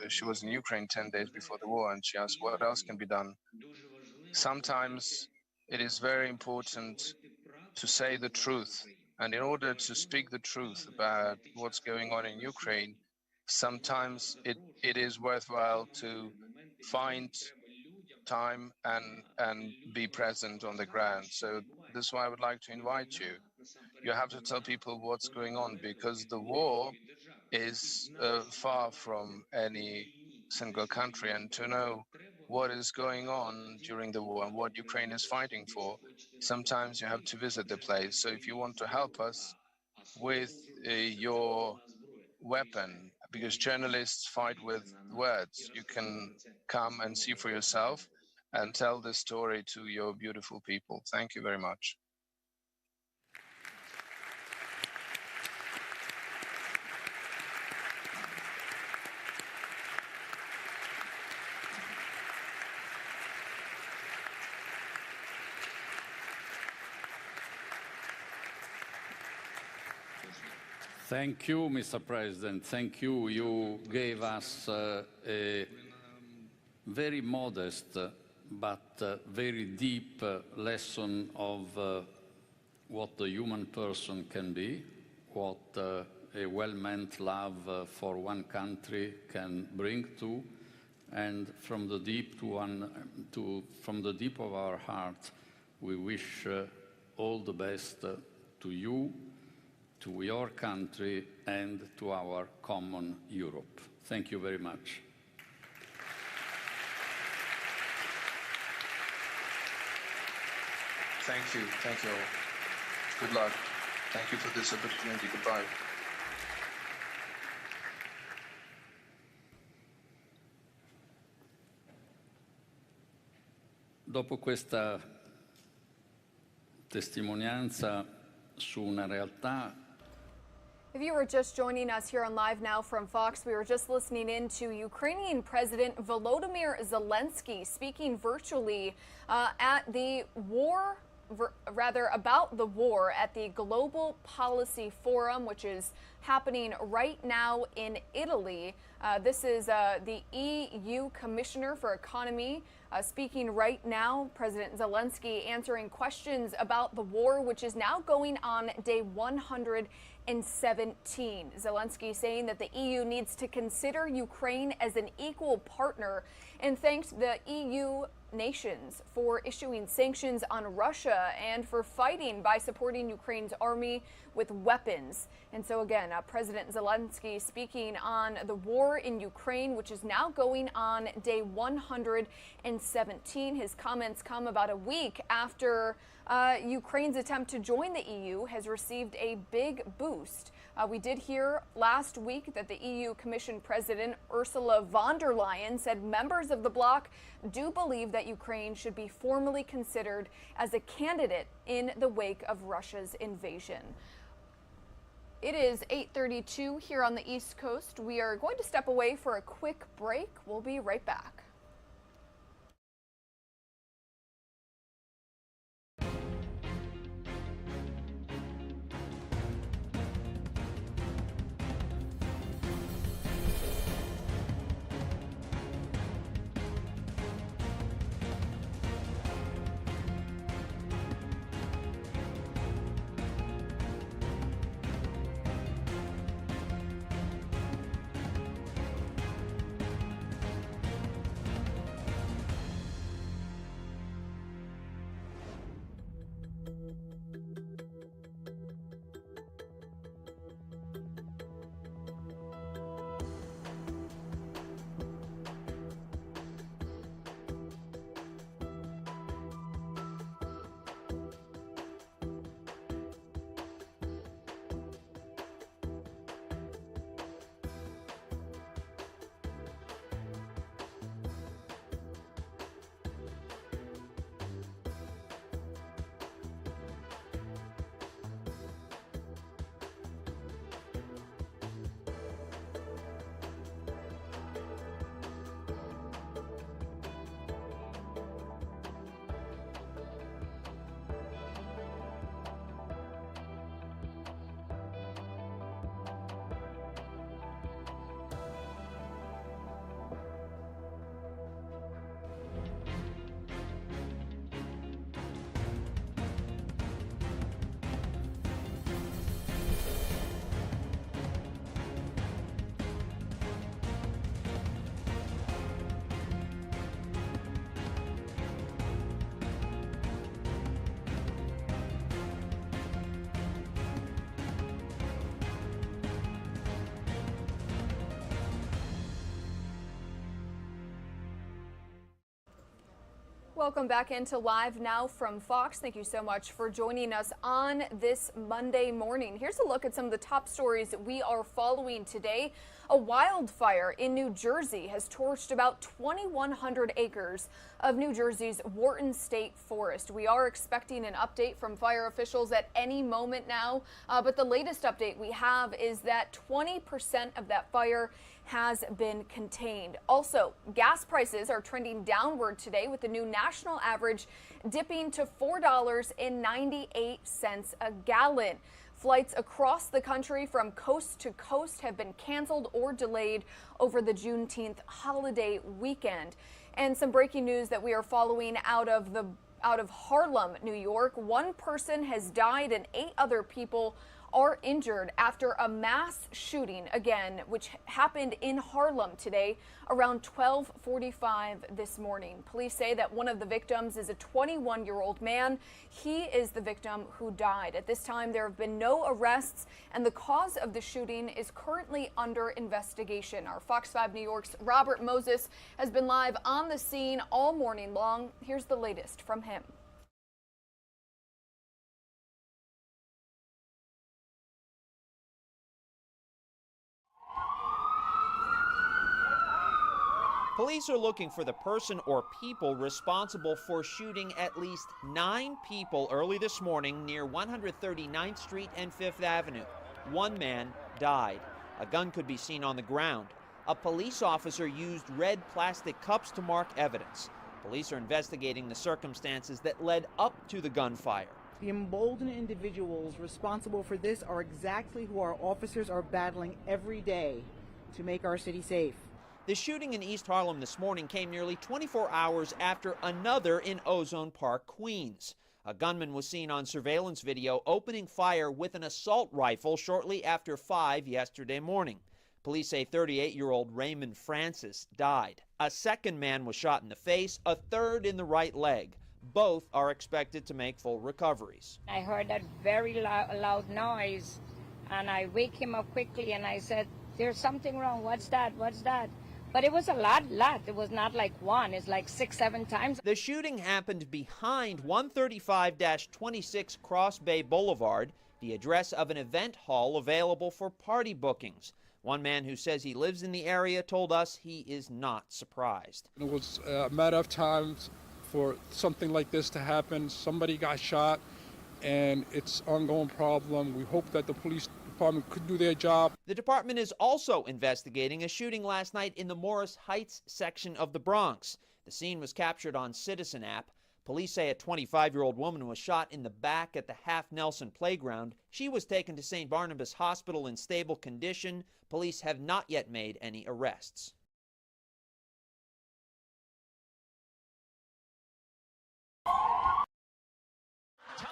she was in Ukraine 10 days before the war, and she asked what else can be done. Sometimes it is very important to say the truth. And in order to speak the truth about what's going on in Ukraine, sometimes it is worthwhile to find time and be present on the ground. So this is why I would like to invite you. You have to tell people what's going on, because the war is far from any single country, and to know what is going on during the war and what Ukraine is fighting for, sometimes you have to visit the place. So if you want to help us with your weapon, because journalists fight with words. You can come and see for yourself and tell this story to your beautiful people. Thank you very much. Thank you, Mr. President. Thank you. You gave us a very modest but very deep lesson of what the human person can be, what a well-meant love for one country can bring to, and from the deep from the deep of our heart, we wish all the best to you, to your country, and to our common Europe. Thank you very much. Thank you. Thank you all. Good luck. Thank you for this opportunity. Goodbye. Dopo questa testimonianza su una realtà. If you were just joining us here on Live Now from Fox, we were just listening in to Ukrainian President Volodymyr Zelensky speaking virtually at the war, about the war at the Global Policy Forum, which is happening right now in Italy. This is the EU Commissioner for Economy speaking right now. President Zelensky answering questions about the war, which is now going on day 117. Zelensky saying that the EU needs to consider Ukraine as an equal partner and thanked the EU nations for issuing sanctions on Russia and for fighting by supporting Ukraine's army with weapons. And so again, President Zelensky speaking on the war in Ukraine, which is now going on day 117. His comments come about a week after Ukraine's attempt to join the EU has received a big boost. We did hear last week that the EU Commission President Ursula von der Leyen said members of the bloc do believe that Ukraine should be formally considered as a candidate in the wake of Russia's invasion. It is 8:32 here on the East Coast. We are going to step away for a quick break. We'll be right back. Welcome back into Live Now from Fox. Thank you so much for joining us on this Monday morning. Here's a look at some of the top stories that we are following today. A wildfire in New Jersey has torched about 2,100 acres of New Jersey's Wharton State Forest. We are expecting an update from fire officials at any moment now, but the latest update we have is that 20% of that fire has been contained. Also, gas prices are trending downward today, with the new national average dipping to $4.98 a gallon. Flights across the country from coast to coast have been canceled or delayed over the Juneteenth holiday weekend. And some breaking news that we are following out of Harlem, New York. One person has died and 8 other people are injured after a mass shooting, again, which happened in Harlem today around 12:45 this morning. Police say that one of the victims is a 21-year-old man. He is the victim who died. At this time, there have been no arrests, and the cause of the shooting is currently under investigation. Our Fox 5 New York's Robert Moses has been live on the scene all morning long. Here's the latest from him. Police are looking for the person or people responsible for shooting at least 9 people early this morning near 139th Street and 5th Avenue. One man died. A gun could be seen on the ground. A police officer used red plastic cups to mark evidence. Police are investigating the circumstances that led up to the gunfire. The emboldened individuals responsible for this are exactly who our officers are battling every day to make our city safe. The shooting in East Harlem this morning came nearly 24 hours after another in Ozone Park, Queens. A gunman was seen on surveillance video opening fire with an assault rifle shortly after 5 yesterday morning. Police say 38-year-old Raymond Francis died. A second man was shot in the face, a third in the right leg. Both are expected to make full recoveries. I heard that very loud noise, and I wake him up quickly, and I said, "There's something wrong. What's that? What's that?" But it was a lot. It was not like one. It's like 6, 7 times. The shooting happened behind 135-26 Cross Bay Boulevard, the address of an event hall available for party bookings. One man who says he lives in the area told us he is not surprised. It was a matter of time for something like this to happen. Somebody got shot, and it's an ongoing problem. We hope that the police department could do their job. The department is also investigating a shooting last night in the Morris Heights section of the Bronx. The scene was captured on Citizen app. Police say a 25-year-old woman was shot in the back at the Half Nelson playground. She was taken to St. Barnabas Hospital in stable condition. Police have not yet made any arrests.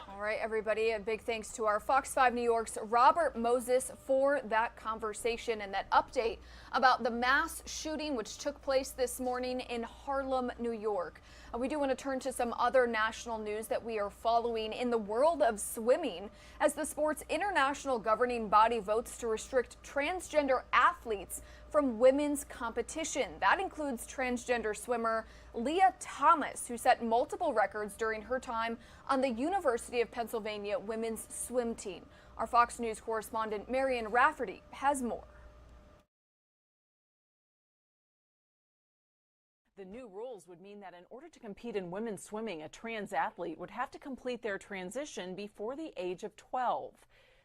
All right, everybody, a big thanks to our Fox 5 New York's Robert Moses for that conversation and that update about the mass shooting which took place this morning in Harlem, New York. We do want to turn to some other national news that we are following in the world of swimming as the sport's international governing body votes to restrict transgender athletes from women's competition. That includes transgender swimmer Leah Thomas, who set multiple records during her time on the University of Pennsylvania women's swim team. Our Fox News correspondent Marian Rafferty has more. The new rules would mean that in order to compete in women's swimming, a trans athlete would have to complete their transition before the age of 12.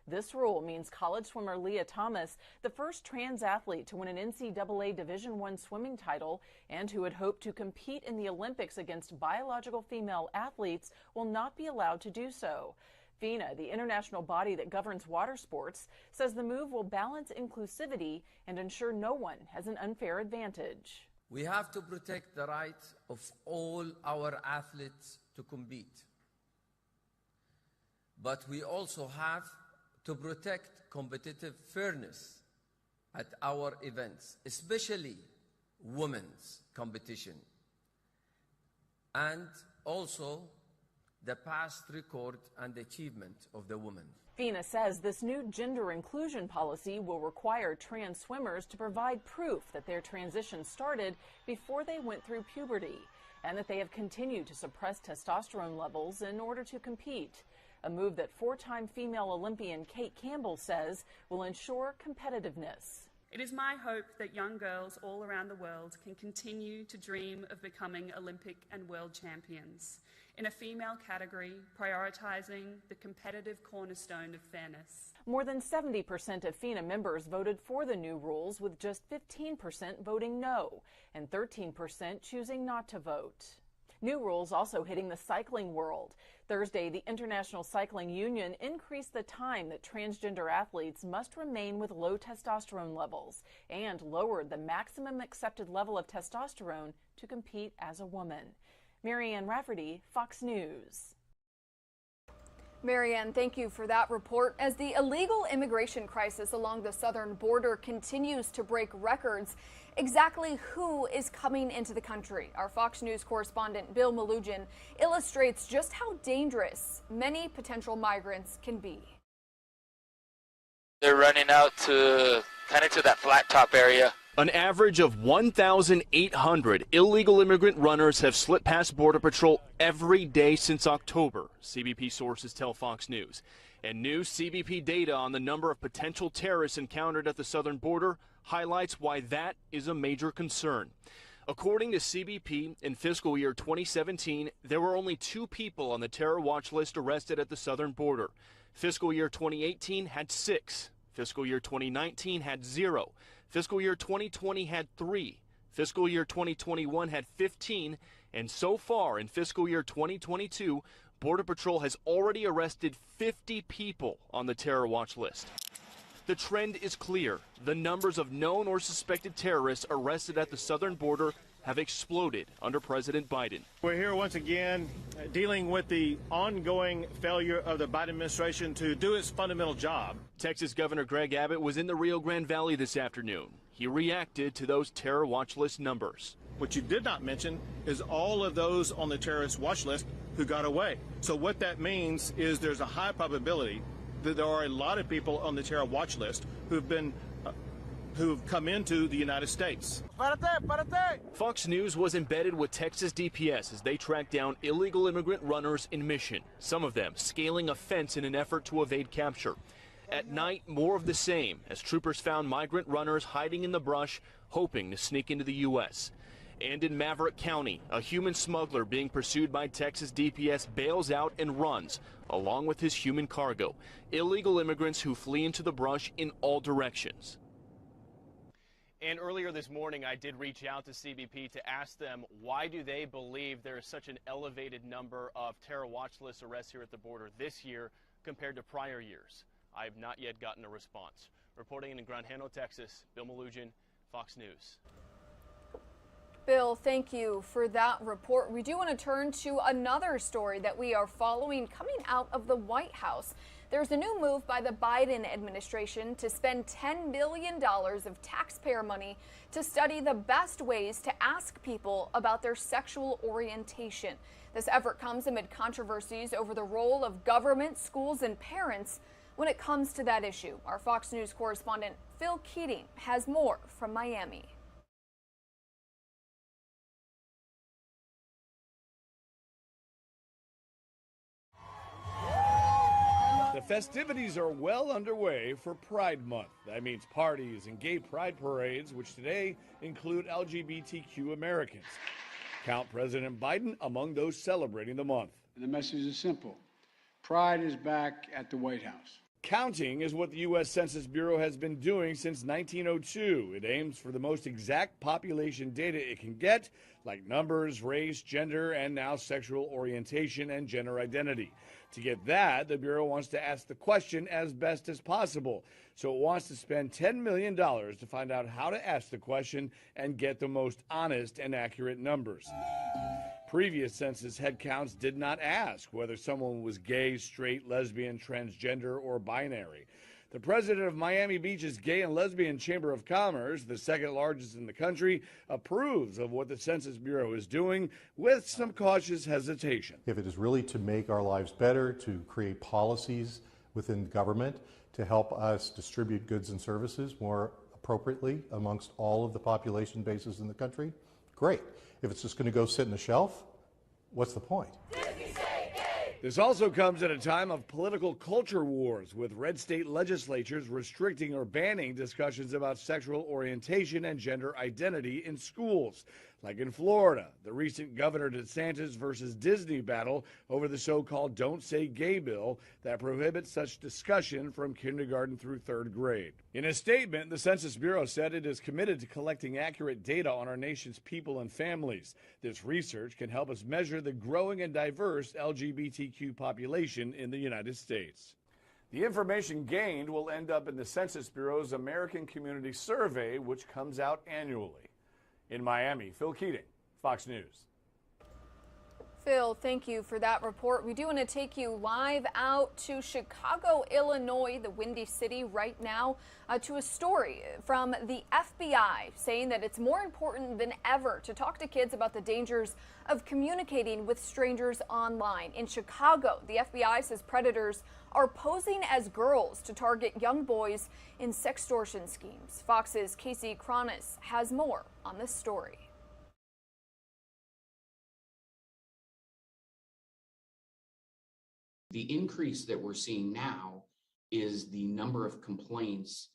This rule means college swimmer Leah Thomas, the first trans athlete to win an NCAA Division I swimming title and who had hoped to compete in the Olympics against biological female athletes, will not be allowed to do so. FINA, the international body that governs water sports, says the move will balance inclusivity and ensure no one has an unfair advantage. We have to protect the rights of all our athletes to compete. But we also have to protect competitive fairness at our events, especially women's competition. And also, the past record and achievement of the woman. FINA says this new gender inclusion policy will require trans swimmers to provide proof that their transition started before they went through puberty and that they have continued to suppress testosterone levels in order to compete. A move that four-time female Olympian Kate Campbell says will ensure competitiveness. It is my hope that young girls all around the world can continue to dream of becoming Olympic and world champions in a female category, prioritizing the competitive cornerstone of fairness. More than 70% of FINA members voted for the new rules, with just 15% voting no and 13% choosing not to vote. New rules also hitting the cycling world. Thursday, the International Cycling Union increased the time that transgender athletes must remain with low testosterone levels and lowered the maximum accepted level of testosterone to compete as a woman. Marianne Rafferty, Fox News. Marianne, thank you for that report. As the illegal immigration crisis along the southern border continues to break records, exactly who is coming into the country? Our Fox News correspondent Bill Malugin illustrates just how dangerous many potential migrants can be. They're running out to kind of to that flat top area. An average of 1,800 illegal immigrant runners have slipped past Border Patrol every day since October, CBP sources tell Fox News. And new CBP data on the number of potential terrorists encountered at the southern border highlights why that is a major concern. According to CBP, in fiscal year 2017, there were only 2 people on the terror watch list arrested at the southern border. Fiscal year 2018 had 6. Fiscal year 2019 had 0. Fiscal year 2020 had 3. Fiscal year 2021 had 15. And so far in fiscal year 2022, Border Patrol has already arrested 50 people on the terror watch list. The trend is clear. The numbers of known or suspected terrorists arrested at the southern border have exploded under President Biden. We're here once again dealing with the ongoing failure of the Biden administration to do its fundamental job. Texas Governor Greg Abbott was in the Rio Grande Valley this afternoon. He reacted to those terror watch list numbers. What you did not mention is all of those on the terrorist watch list who got away. So what that means is there's a high probability that there are a lot of people on the terror watch list who've come into the United States. Fox News was embedded with Texas DPS as they tracked down illegal immigrant runners in Mission, some of them scaling a fence in an effort to evade capture. At night, more of the same as troopers found migrant runners hiding in the brush, hoping to sneak into the U.S. And in Maverick County, a human smuggler being pursued by Texas DPS bails out and runs, along with his human cargo. Illegal immigrants who flee into the brush in all directions. And earlier this morning, I did reach out to CBP to ask them why do they believe there is such an elevated number of terror watch list arrests here at the border this year compared to prior years. I have not yet gotten a response. Reporting in Granjano, Texas, Bill Malugin, Fox News. Bill, thank you for that report. We do want to turn to another story that we are following coming out of the White House. There's a new move by the Biden administration to spend $10 billion of taxpayer money to study the best ways to ask people about their sexual orientation. This effort comes amid controversies over the role of government, schools, and parents when it comes to that issue. Our Fox News correspondent Phil Keating has more from Miami. The festivities are well underway for Pride Month. That means parties and gay pride parades, which today include LGBTQ Americans. Count President Biden among those celebrating the month. The message is simple. Pride is back at the White House. Counting is what the U.S. Census Bureau has been doing since 1902. It aims for the most exact population data it can get, like numbers, race, gender, and now sexual orientation and gender identity. To get that, the Bureau wants to ask the question as best as possible. So it wants to spend $10 million to find out how to ask the question and get the most honest and accurate numbers. Previous census head counts did not ask whether someone was gay, straight, lesbian, transgender, or binary. The president of Miami Beach's Gay and Lesbian Chamber of Commerce, the second largest in the country, approves of what the Census Bureau is doing with some cautious hesitation. If it is really to make our lives better, to create policies within government to help us distribute goods and services more appropriately amongst all of the population bases in the country, great. If it's just going to go sit on the shelf, what's the point? This also comes at a time of political culture wars, with red state legislatures restricting or banning discussions about sexual orientation and gender identity in schools. Like in Florida, the recent Governor DeSantis versus Disney battle over the so-called Don't Say Gay bill that prohibits such discussion from kindergarten through third grade. In a statement, the Census Bureau said it is committed to collecting accurate data on our nation's people and families. This research can help us measure the growing and diverse LGBTQ population in the United States. The information gained will end up in the Census Bureau's American Community Survey, which comes out annually. In Miami, Phil Keating, Fox News. Phil, thank you for that report. We do want to take you live out to Chicago, Illinois, the Windy City right now, to a story from the FBI saying that it's more important than ever to talk to kids about the dangers of communicating with strangers online. In Chicago, the FBI says predators are posing as girls to target young boys in sextortion schemes. Fox's Casey Cronis has more on this story. The increase that we're seeing now is the number of complaints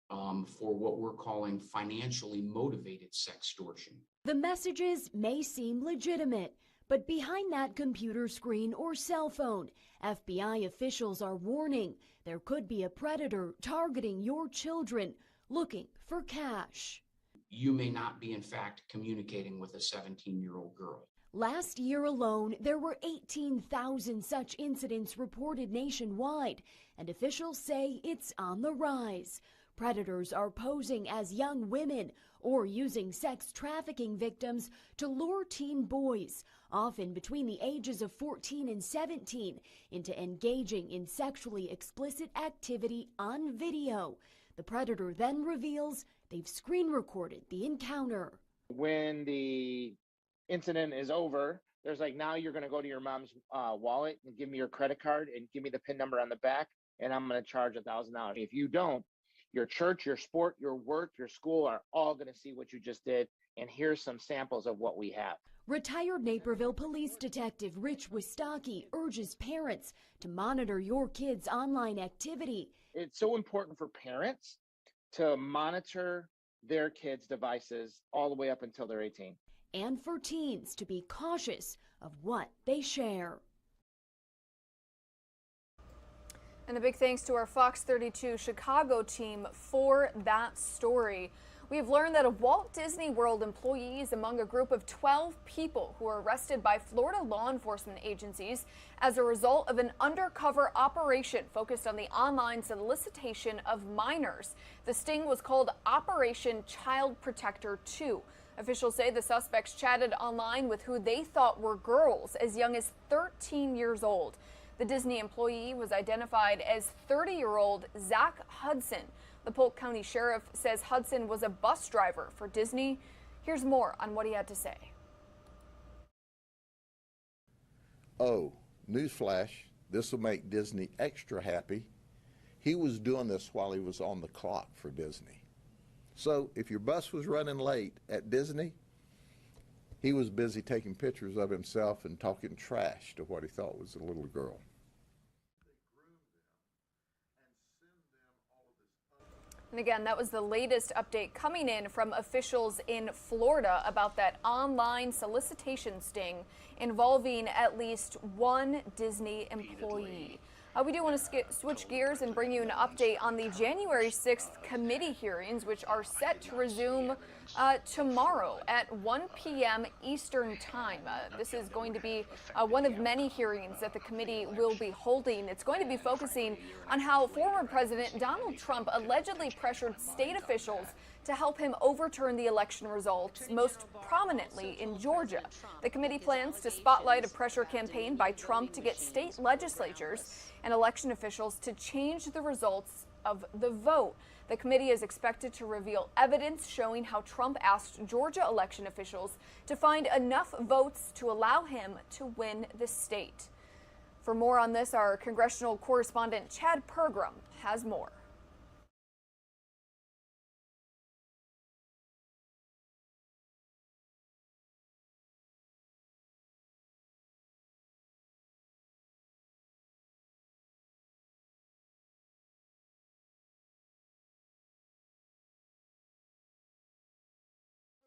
for what we're calling financially motivated sextortion. The messages may seem legitimate, but behind that computer screen or cell phone, FBI officials are warning there could be a predator targeting your children looking for cash. You may not be, in fact, communicating with a 17-year-old girl. Last year alone, there were 18,000 such incidents reported nationwide, and officials say it's on the rise. Predators are posing as young women or using sex trafficking victims to lure teen boys, often between the ages of 14 and 17, into engaging in sexually explicit activity on video. The predator then reveals they've screen recorded the encounter. When the incident is over, there's like, now you're going to go to your mom's wallet and give me your credit card and give me the PIN number on the back, and I'm going to charge $1,000. If you don't, your church, your sport, your work, your school are all going to see what you just did, and here's some samples of what we have. Retired Naperville police detective Rich Wistaki urges parents to monitor your kids' online activity. It's so important for parents to monitor their kids' devices all the way up until they're 18. And for teens to be cautious of what they share. And a big thanks to our Fox 32 Chicago team for that story. We have learned that a Walt Disney World employee is among a group of 12 people who were arrested by Florida law enforcement agencies as a result of an undercover operation focused on the online solicitation of minors. The sting was called Operation Child Protector 2. Officials say the suspects chatted online with who they thought were girls as young as 13 years old. The Disney employee was identified as 30-year-old Zach Hudson. The Polk County Sheriff says Hudson was a bus driver for Disney. Here's more on what he had to say. Oh, newsflash, this will make Disney extra happy. He was doing this while he was on the clock for Disney. So if your bus was running late at Disney, he was busy taking pictures of himself and talking trash to what he thought was a little girl. And again, that was the latest update coming in from officials in Florida about that online solicitation sting involving at least one Disney employee. We do want to switch gears and bring you an update on the January 6th committee hearings, which are set to resume tomorrow at 1 p.m. Eastern Time. This is going to be one of many hearings that the committee will be holding. It's going to be focusing on how former President Donald Trump allegedly pressured state officials to help him overturn the election results, most prominently in Georgia. The committee plans to spotlight a pressure campaign by Trump to get state legislatures and election officials to change the results of the vote. The committee is expected to reveal evidence showing how Trump asked Georgia election officials to find enough votes to allow him to win the state. For more on this, our congressional correspondent Chad Pergram has more.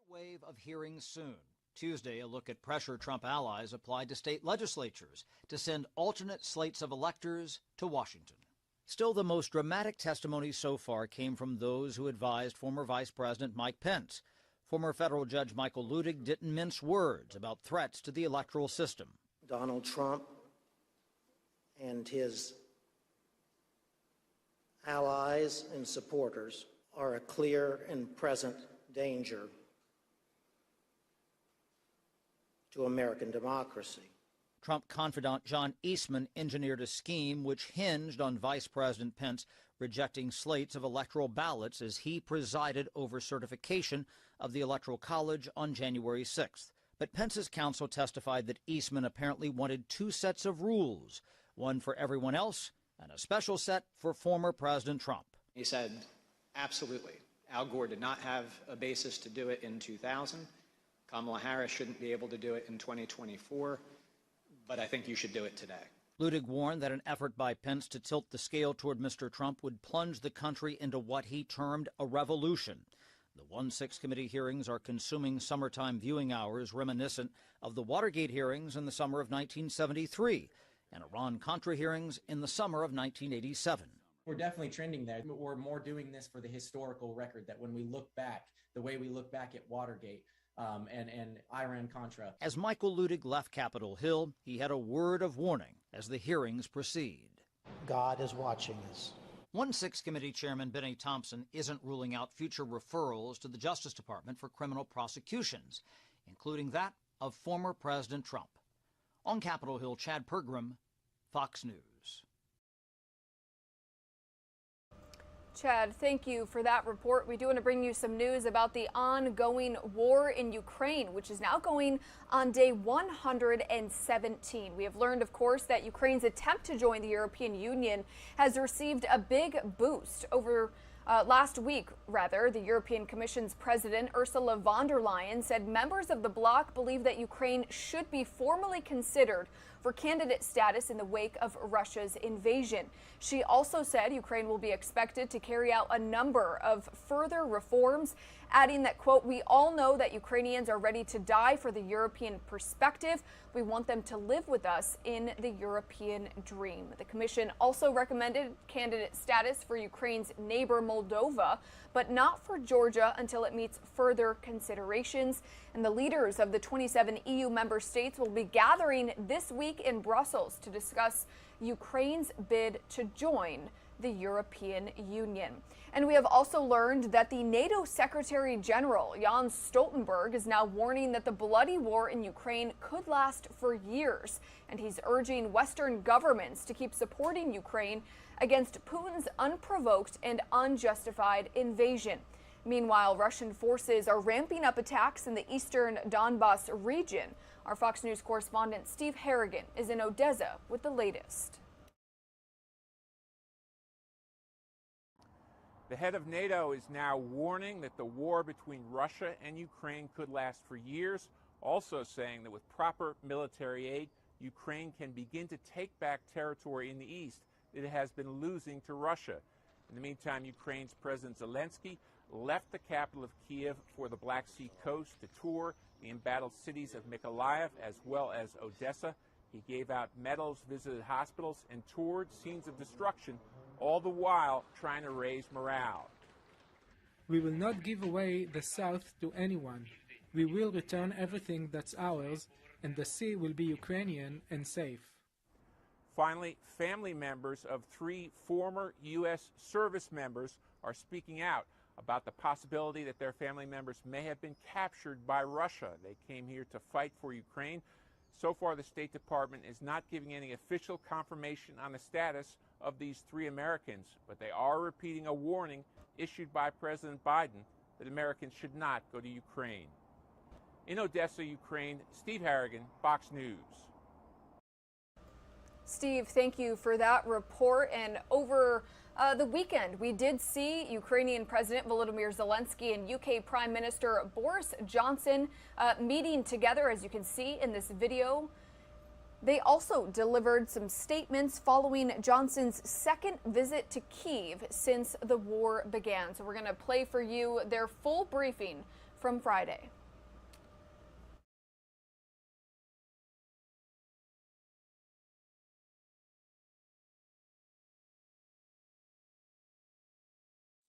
Wave of hearings soon. Tuesday, a look at pressure Trump allies applied to state legislatures to send alternate slates of electors to Washington. Still, the most dramatic testimony so far came from those who advised former Vice President Mike Pence. Former federal judge Michael Ludig didn't mince words about threats to the electoral system. Donald Trump and his allies and supporters are a clear and present danger to American democracy. Trump confidant John Eastman engineered a scheme which hinged on Vice President Pence rejecting slates of electoral ballots as he presided over certification of the Electoral College on January 6th. But Pence's counsel testified that Eastman apparently wanted two sets of rules, one for everyone else and a special set for former President Trump. He said, absolutely. Al Gore did not have a basis to do it in 2000. Kamala Harris shouldn't be able to do it in 2024, but I think you should do it today. Ludig warned that an effort by Pence to tilt the scale toward Mr. Trump would plunge the country into what he termed a revolution. The 1-6 committee hearings are consuming summertime viewing hours reminiscent of the Watergate hearings in the summer of 1973 and Iran-Contra hearings in the summer of 1987. We're definitely trending there. We're more doing this for the historical record, that when we look back, the way we look back at Watergate, and Iran-Contra. As Michael Ludig left Capitol Hill, he had a word of warning as the hearings proceed. God is watching us. 1-6 Committee Chairman Benny Thompson isn't ruling out future referrals to the Justice Department for criminal prosecutions, including that of former President Trump. On Capitol Hill, Chad Pergram, Fox News. Chad, thank you for that report. We do want to bring you some news about the ongoing war in Ukraine, which is now going on day 117. We have learned, of course, that Ukraine's attempt to join the European Union has received a big boost. Last week, the European Commission's President Ursula von der Leyen said members of the bloc believe that Ukraine should be formally considered for candidate status in the wake of Russia's invasion. She also said Ukraine will be expected to carry out a number of further reforms, adding that, quote, "We all know that Ukrainians are ready to die for the European perspective. We want them to live with us in the European dream." The Commission also recommended candidate status for Ukraine's neighbor Moldova, but not for Georgia until it meets further considerations. And the leaders of the 27 EU member states will be gathering this week in Brussels to discuss Ukraine's bid to join the European Union. And we have also learned that the NATO Secretary General Jens Stoltenberg is now warning that the bloody war in Ukraine could last for years. And he's urging Western governments to keep supporting Ukraine against Putin's unprovoked and unjustified invasion. Meanwhile, Russian forces are ramping up attacks in the eastern Donbas region. Our Fox News correspondent Steve Harrigan is in Odessa with the latest. The head of NATO is now warning that the war between Russia and Ukraine could last for years, also saying that with proper military aid, Ukraine can begin to take back territory in the east that it has been losing to Russia. In the meantime, Ukraine's President Zelensky left the capital of Kiev for the Black Sea coast to tour the embattled cities of Mykolaiv as well as Odessa. He gave out medals, visited hospitals, and toured scenes of destruction, all the while trying to raise morale. We will not give away the South to anyone. We will return everything that's ours, and the sea will be Ukrainian and safe. Finally, family members of 3 former U.S. service members are speaking out about the possibility that their family members may have been captured by Russia. They came here to fight for Ukraine. So far, the State Department is not giving any official confirmation on the status of these 3 Americans, but they are repeating a warning issued by President Biden that Americans should not go to Ukraine. In Odessa, Ukraine, Steve Harrigan, Fox News. Steve, thank you for that report. And over the weekend, we did see Ukrainian President Volodymyr Zelensky and UK Prime Minister Boris Johnson meeting together, as you can see in this video. They also delivered some statements following Johnson's second visit to Kyiv since the war began. So we're going to play for you their full briefing from Friday.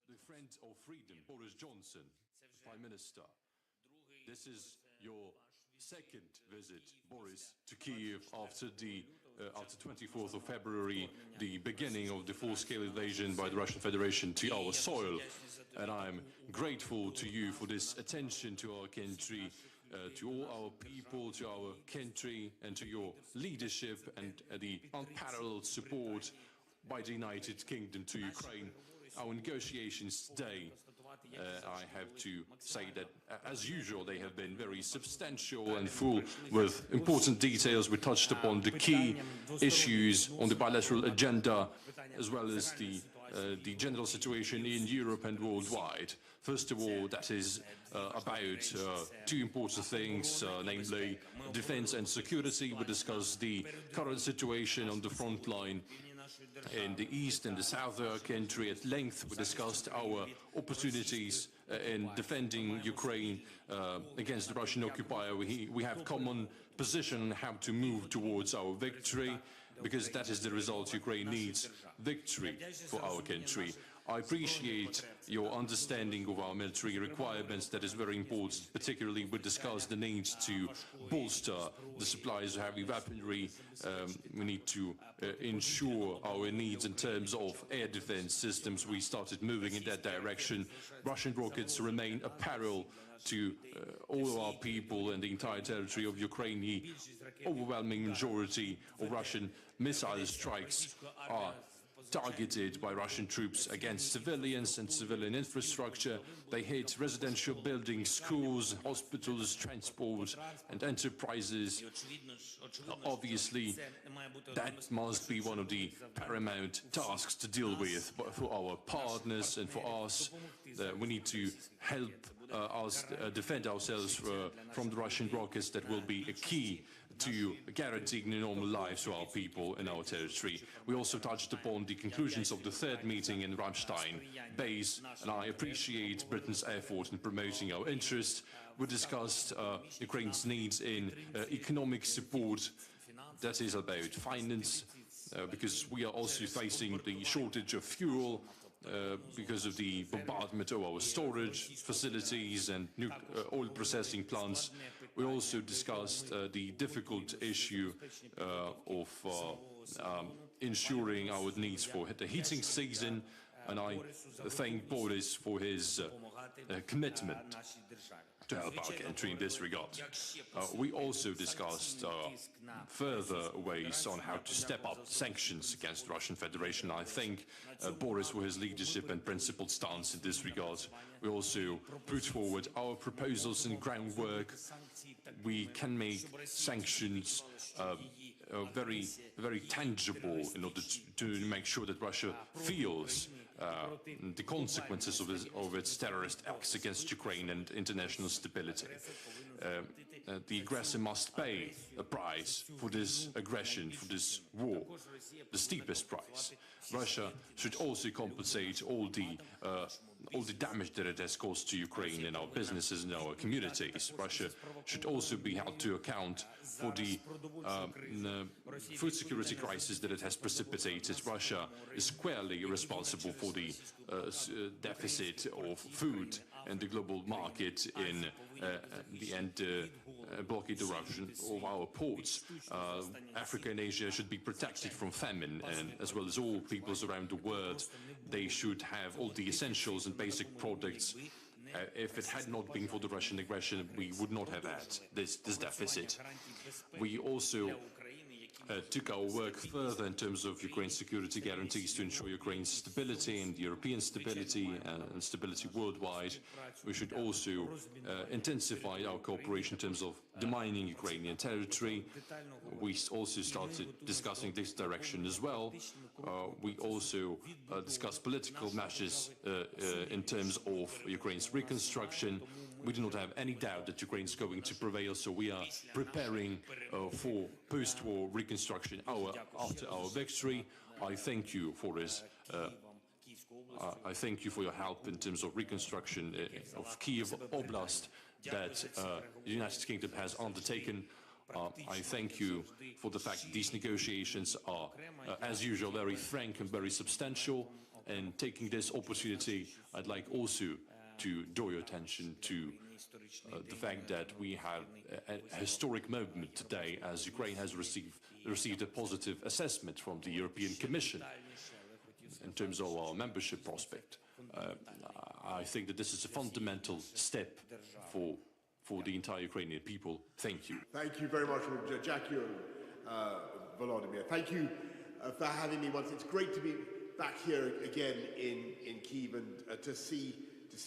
The friend of freedom, Boris Johnson, Prime Minister. This is your second visit, Boris, to Kyiv after 24th of February, the beginning of the full-scale invasion by the Russian Federation to our soil. And I'm grateful to you for this attention to our country, to all our people, to our country, and to your leadership and the unparalleled support by the United Kingdom to Ukraine. Our negotiations today, I have to say that, as usual, they have been very substantial and full with important details. We touched upon the key issues on the bilateral agenda, as well as the general situation in Europe and worldwide. First of all, that is about 2 important things, namely defense and security. We discussed the current situation on the front line in the east and the south of our country at length. We discussed our opportunities in defending Ukraine against the Russian occupier. We have common position on how to move towards our victory, because that is the result Ukraine needs, victory for our country. I appreciate your understanding of our military requirements. That is very important. Particularly, we discussed the need to bolster the supplies of heavy weaponry. We need to ensure our needs in terms of air defense systems. We started moving in that direction. Russian rockets remain a peril to all of our people and the entire territory of Ukraine. The overwhelming majority of Russian missile strikes are targeted by Russian troops against civilians and civilian infrastructure. They hit residential buildings, schools, hospitals, transport and enterprises. Obviously, that must be one of the paramount tasks to deal with. But for our partners and for us, we need to help us defend ourselves from the Russian rockets. That will be a key to guaranteeing normal lives to our people in our territory. We also touched upon the conclusions of the 3rd meeting in Ramstein base, and I appreciate Britain's effort in promoting our interests. We discussed Ukraine's needs in economic support. That is about finance, because we are also facing the shortage of fuel because of the bombardment of our storage facilities and oil processing plants. We also discussed the difficult issue of ensuring our needs for the heating season, and I thank Boris for his commitment to help our country in this regard. We also discussed further ways on how to step up sanctions against the Russian Federation. I thank Boris for his leadership and principled stance in this regard. We also put forward our proposals and groundwork. We can make sanctions very, very tangible in order to make sure that Russia feels the consequences of its terrorist acts against Ukraine and international stability. The aggressor must pay a price for this aggression, for this war, the steepest price. Russia should also compensate all the damage that it has caused to Ukraine and our businesses and our communities. Russia should also be held to account for the food security crisis that it has precipitated. Russia is squarely responsible for the deficit of food in the global market in the end blockade of our ports. Africa and Asia should be protected from famine, and as well as all peoples around the world, they should have all the essentials and basic products If it had not been for the Russian aggression, we would not have had this deficit. We also took our work further in terms of Ukraine's security guarantees to ensure Ukraine's stability and European stability and stability worldwide. We should also intensify our cooperation in terms of demining Ukrainian territory. We also started discussing this direction as well. We also discussed political measures in terms of Ukraine's reconstruction. We do not have any doubt that Ukraine is going to prevail, so we are preparing for post-war reconstruction after our victory. I thank you for this. I thank you for your help in terms of reconstruction of Kiev Oblast that the United Kingdom has undertaken. I thank you for the fact that these negotiations are, as usual, very frank and very substantial. And taking this opportunity, I'd like also to draw your attention to the fact that we have a historic moment today, as Ukraine has received a positive assessment from the European Commission in terms of our membership prospect. I think that this is a fundamental step for the entire Ukrainian people. Thank you. Thank you very much, Jackie, Volodymyr. Thank you for having me once. It's great to be back here again in Kyiv and to see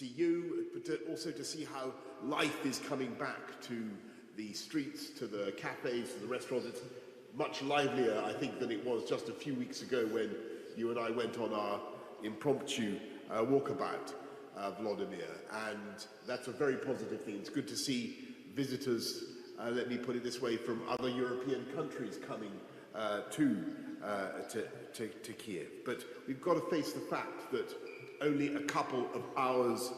you, but also to see how life is coming back to the streets, to the cafes, to the restaurants. It's much livelier, I think, than it was just a few weeks ago when you and I went on our impromptu walkabout, Volodymyr, and that's a very positive thing. It's good to see visitors, let me put it this way, from other European countries coming to Kiev. But we've got to face the fact that only a couple of hours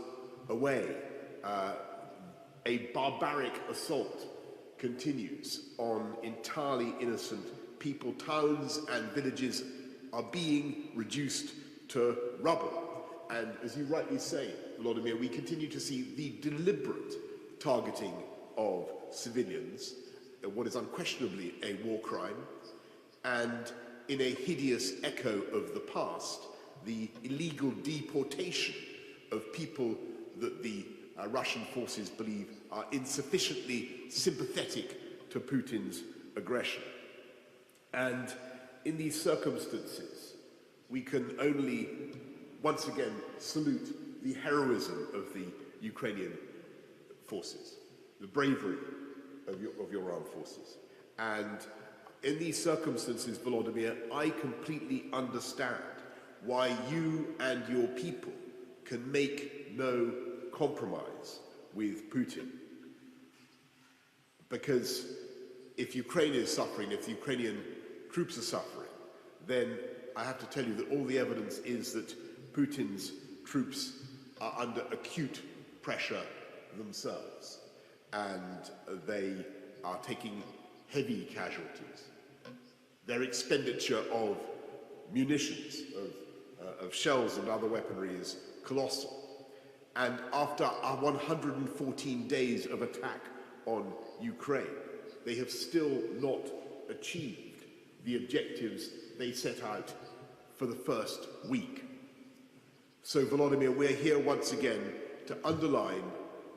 away, a barbaric assault continues on entirely innocent people. Towns and villages are being reduced to rubble. And as you rightly say, Volodymyr, we continue to see the deliberate targeting of civilians, what is unquestionably a war crime, and in a hideous echo of the past, the illegal deportation of people that the Russian forces believe are insufficiently sympathetic to Putin's aggression. And in these circumstances, we can only once again salute the heroism of the Ukrainian forces, the bravery of your armed forces. And in these circumstances, Volodymyr, I completely understand why you and your people can make no compromise with Putin. Because if Ukraine is suffering, if the Ukrainian troops are suffering, then I have to tell you that all the evidence is that Putin's troops are under acute pressure themselves, and they are taking heavy casualties. Their expenditure of munitions, of shells and other weaponry is colossal. And after our 114 days of attack on Ukraine, they have still not achieved the objectives they set out for the first week. So, Volodymyr, we're here once again to underline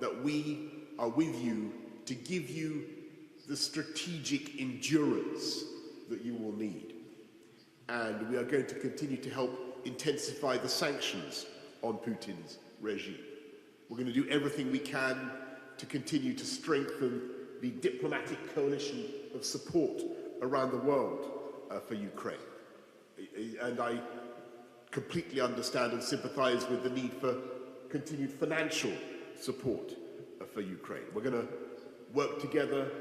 that we are with you to give you the strategic endurance that you will need. And we are going to continue to help intensify the sanctions on Putin's regime. We're going to do everything we can to continue to strengthen the diplomatic coalition of support around the world for Ukraine. And I completely understand and sympathize with the need for continued financial support for Ukraine. We're going to work together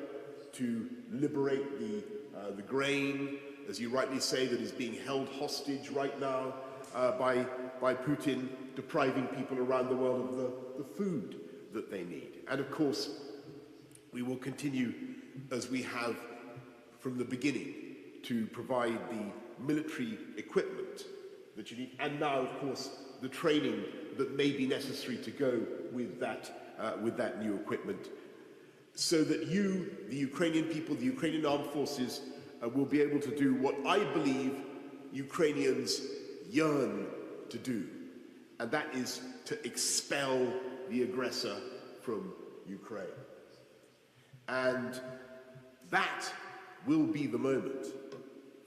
to liberate the grain, as you rightly say, that is being held hostage right now by Putin, depriving people around the world of the food that they need. And of course, we will continue, as we have from the beginning, to provide the military equipment that you need, and now, of course, the training that may be necessary to go with that new equipment, so that you, the Ukrainian people, the Ukrainian armed forces, will be able to do what I believe Ukrainians yearn to do, and that is to expel the aggressor from Ukraine. And that will be the moment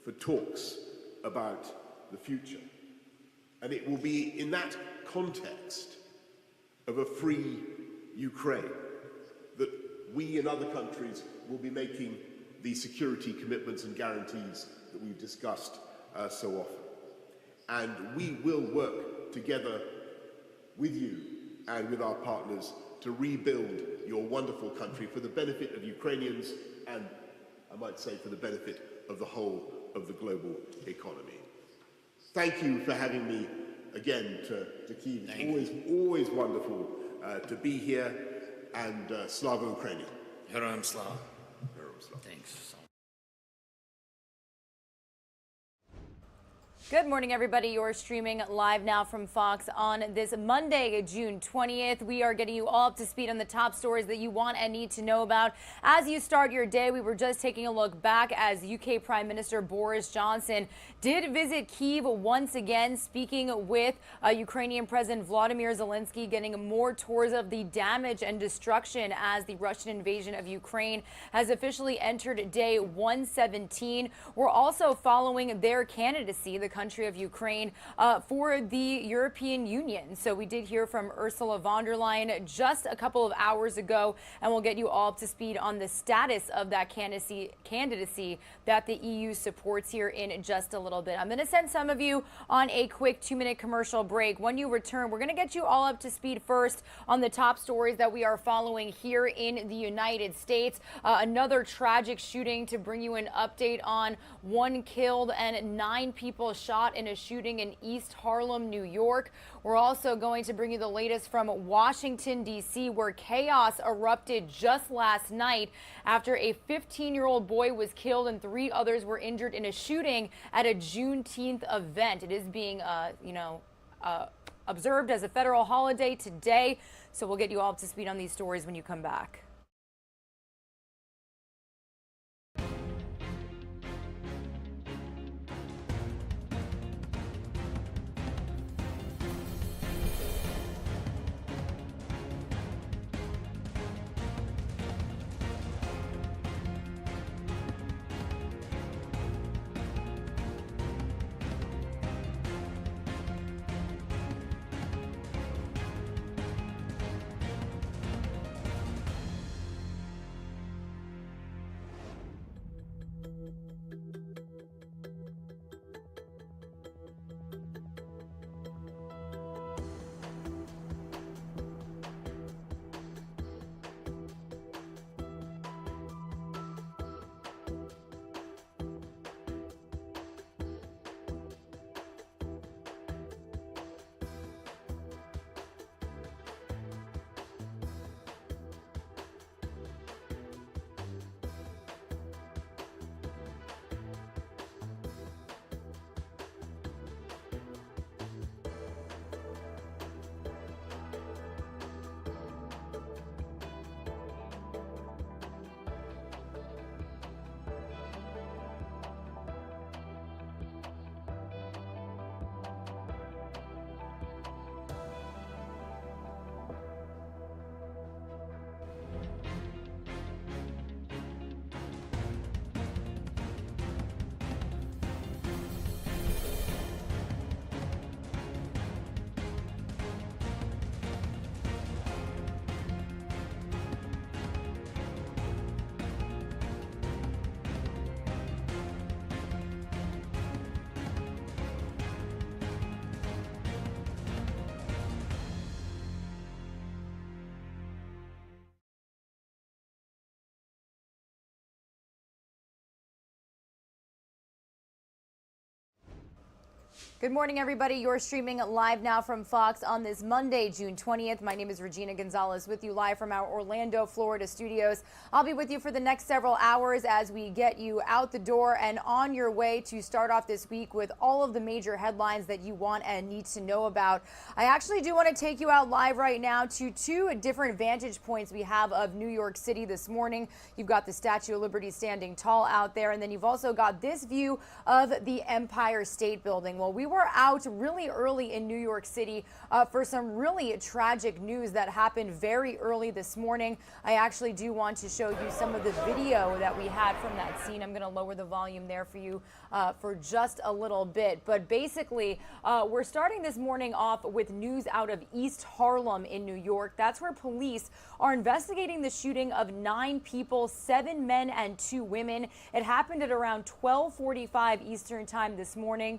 for talks about the future. And it will be in that context of a free Ukraine that we and other countries will be making the security commitments and guarantees that we've discussed so often. And we will work together with you and with our partners to rebuild your wonderful country for the benefit of Ukrainians and, I might say, for the benefit of the whole of the global economy. Thank you for having me again to Kyiv. It's always wonderful to be here, and Slava Ukraini. Heroям slava. Thanks. Good morning, everybody. You're streaming live now from Fox on this Monday, June 20th. We are getting you all up to speed on the top stories that you want and need to know about. As you start your day, we were just taking a look back as UK Prime Minister Boris Johnson did visit Kyiv once again, speaking with Ukrainian President Volodymyr Zelensky, getting more tours of the damage and destruction as the Russian invasion of Ukraine has officially entered day 117. We're also following their candidacy, the country of Ukraine, for the European Union. So we did hear from Ursula von der Leyen just a couple of hours ago, and we'll get you all up to speed on the status of that candidacy that the EU supports here in just a little bit. I'm going to send some of you on a quick 2-minute commercial break. When you return, we're going to get you all up to speed first on the top stories that we are following here in the United States. Another tragic shooting to bring you an update on. 1 killed and 9 people shot in a shooting in East Harlem, New York. We're also going to bring you the latest from Washington, D.C., where chaos erupted just last night after a 15-year-old boy was killed and 3 others were injured in a shooting at a Juneteenth event. It is being, observed as a federal holiday today. So we'll get you all up to speed on these stories when you come back. Good morning, everybody. You're streaming live now from Fox on this Monday, June 20th. My name is Regina Gonzalez with you live from our Orlando, Florida studios. I'll be with you for the next several hours as we get you out the door and on your way to start off this week with all of the major headlines that you want and need to know about. I actually do want to take you out live right now to 2 different vantage points we have of New York City this morning. You've got the Statue of Liberty standing tall out there, and then you've also got this view of the Empire State Building. Well, we we're out really early in New York City for some really tragic news that happened very early this morning. I actually do want to show you some of the video that we had from that scene. I'm going to lower the volume there for you for just a little bit. But basically, we're starting this morning off with news out of East Harlem in New York. That's where police are investigating the shooting of 9 people, 7 men and 2 women. It happened at around 12:45 Eastern time this morning.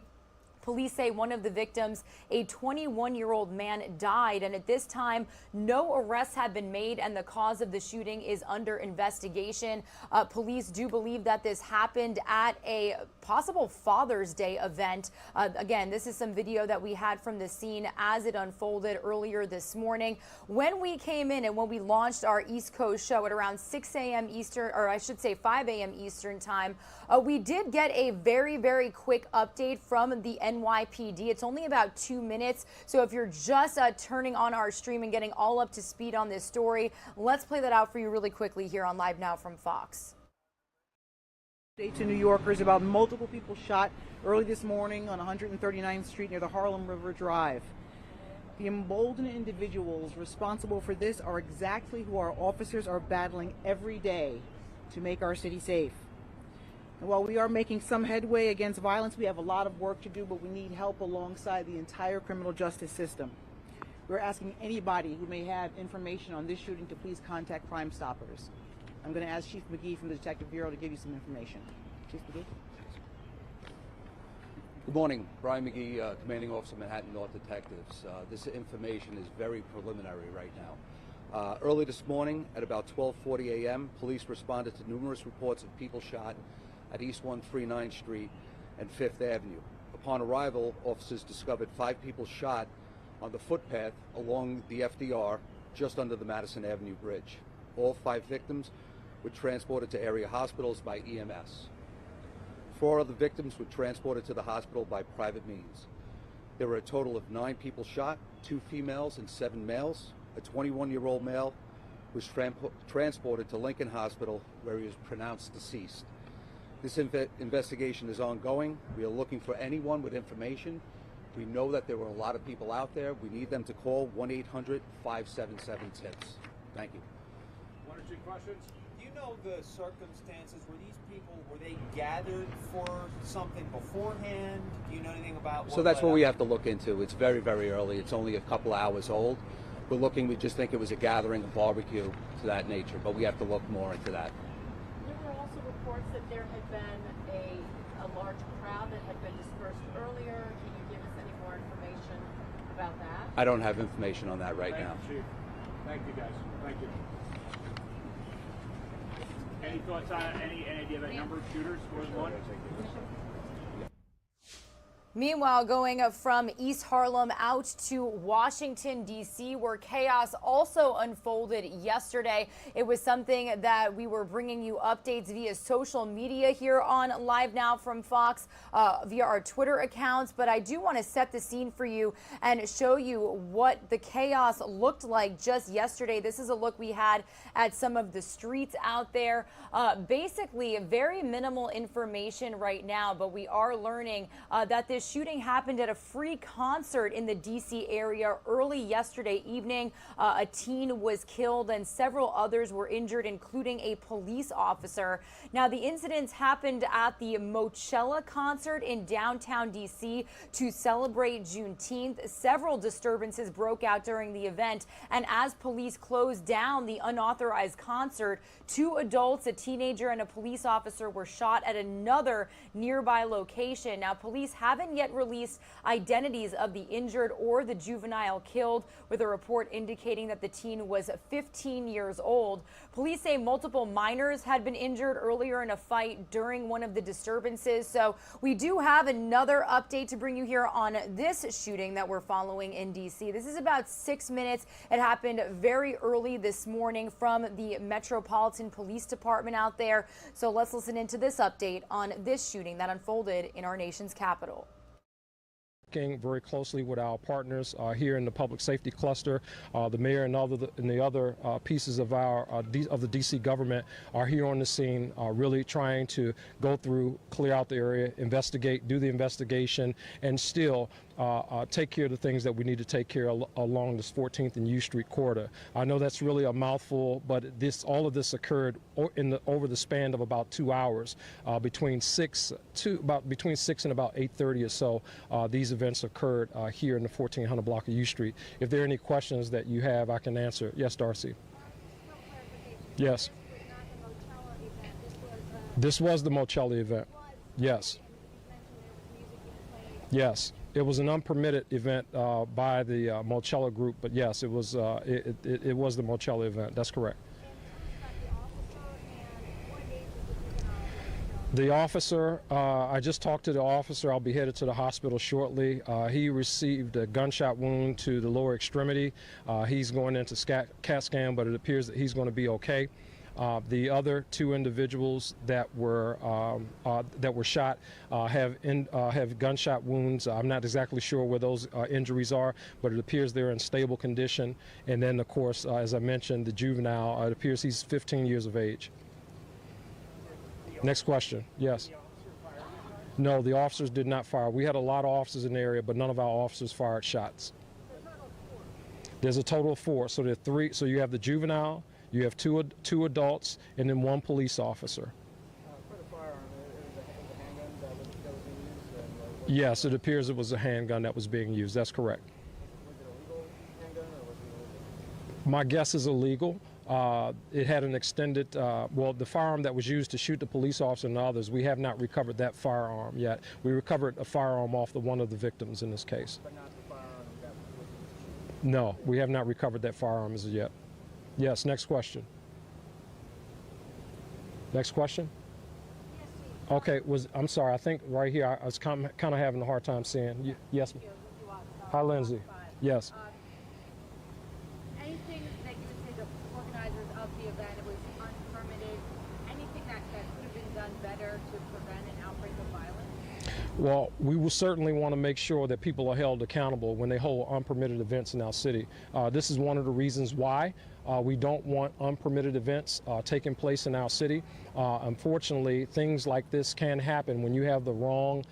Police say one of the victims, a 21-year-old man, died, and at this time, no arrests have been made, and the cause of the shooting is under investigation. Police do believe that this happened at a possible Father's Day event. Again, this is some video that we had from the scene as it unfolded earlier this morning. When we came in and when we launched our East Coast show at around 6 a.m. Eastern, or I should say 5 a.m. Eastern time, we did get a very, very quick update from the NYPD. It's only about 2 minutes, so if you're just turning on our stream and getting all up to speed on this story, let's play that out for you really quickly here on Live Now from Fox. To New Yorkers about multiple people shot early this morning on 139th Street near the Harlem River Drive. The emboldened individuals responsible for this are exactly who our officers are battling every day to make our city safe. And while we are making some headway against violence, we have a lot of work to do, but we need help alongside the entire criminal justice system. We're asking anybody who may have information on this shooting to please contact Crime Stoppers. I'm going to ask Chief McGee from the Detective Bureau to give you some information. Chief McGee? Good morning. Brian McGee, Commanding Officer, Manhattan North Detectives. This information is very preliminary right now. Early this morning at about 12:40 a.m., police responded to numerous reports of people shot at East 139th Street and 5th Avenue. Upon arrival, officers discovered 5 people shot on the footpath along the FDR just under the Madison Avenue Bridge. All 5 victims were transported to area hospitals by EMS. 4 other victims were transported to the hospital by private means. There were a total of 9 people shot, 2 females and 7 males. A 21-year-old male was transported to Lincoln Hospital where he was pronounced deceased. This investigation is ongoing. We are looking for anyone with information. We know that there were a lot of people out there. We need them to call 1-800-577-TIPS. Thank you. 1 or 2 questions. Do you know the circumstances? Were these people, were they gathered for something beforehand? Do you know anything about So that's what we have to look into. It's very, very early. It's only a couple hours old. We just think it was a gathering, a barbecue to that nature, but we have to look more into that. There were also reports that there had been a large crowd that had been dispersed earlier. Can you give us any more information about that? I don't have information on that right now. Thank you, Chief. Thank you, guys. Thank you. Any thoughts on any idea about number of shooters? Was one? Meanwhile, going from East Harlem out to Washington, D.C., where chaos also unfolded yesterday. It was something that we were bringing you updates via social media here on Live Now from Fox, via our Twitter accounts. But I do want to set the scene for you and show you what the chaos looked like just yesterday. This is a look we had at some of the streets out there. Basically, very minimal information right now, but we are learning that this shooting happened at a free concert in the D.C. area early yesterday evening. A teen was killed and several others were injured, including a police officer. Now, the incidents happened at the Mochella concert in downtown D.C. to celebrate Juneteenth. Several disturbances broke out during the event, and as police closed down the unauthorized concert, 2 adults, a teenager, and a police officer were shot at another nearby location. Now, police haven't yet released identities of the injured or the juvenile killed, with a report indicating that the teen was 15 years old. Police say multiple minors had been injured earlier in a fight during one of the disturbances. So we do have another update to bring you here on this shooting that we're following in D.C. This is about 6 minutes. It happened very early this morning from the Metropolitan Police Department out there. So let's listen into this update on this shooting that unfolded in our nation's capital. working very closely with our partners here in the public safety cluster. The mayor and the other pieces of the D.C. government are here on the scene, really trying to go through, clear out the area, investigate, do the investigation, and still take care of the things that we need to take care of along this 14th and U Street corridor. I know that's really a mouthful, but all of this occurred over the span of about 2 hours, between 6 and about 8:30 or so. These events occurred here in the 1400 block of U Street. If there are any questions that you have, I can answer. Yes, Darcy. Yes. This was the Mocelli event. Yes. Yes. It was an unpermitted event by the Mocelli group, but yes, it was it was the Mocelli event. That's correct. The officer, I just talked to the officer. I'll be headed to the hospital shortly. He received a gunshot wound to the lower extremity. He's going into CAT scan, but it appears that he's going to be okay. The other two individuals that were shot have gunshot wounds. I'm not exactly sure where those injuries are, but it appears they're in stable condition. And then, of course, as I mentioned, the juvenile, it appears he's 15 years of age. Next question. Yes. No, the officers did not fire. We had a lot of officers in the area, but none of our officers fired shots. There's a total of 4. So there are 3. So you have the juvenile, you have two adults, and then 1 police officer. Yes, it appears it was a handgun that was being used. That's correct. My guess is illegal. It had an extended, the firearm that was used to shoot the police officer and others, we have not recovered that firearm yet. We recovered a firearm off one of the victims in this case. But not the firearm that was used? No, we have not recovered that firearm as of yet. Yes, next question. Next question? Okay, I'm sorry, I think right here, I was kind of having a hard time seeing. Yes, ma'am. Hi, Lindsay. Yes. Anything that you would say the organizers of the event, it was unpermitted, anything that could have been done better to prevent an outbreak of violence? Well, we will certainly want to make sure that people are held accountable when they hold unpermitted events in our city. This is one of the reasons why we don't want unpermitted events taking place in our city. Unfortunately, things like this can happen when you have the wrong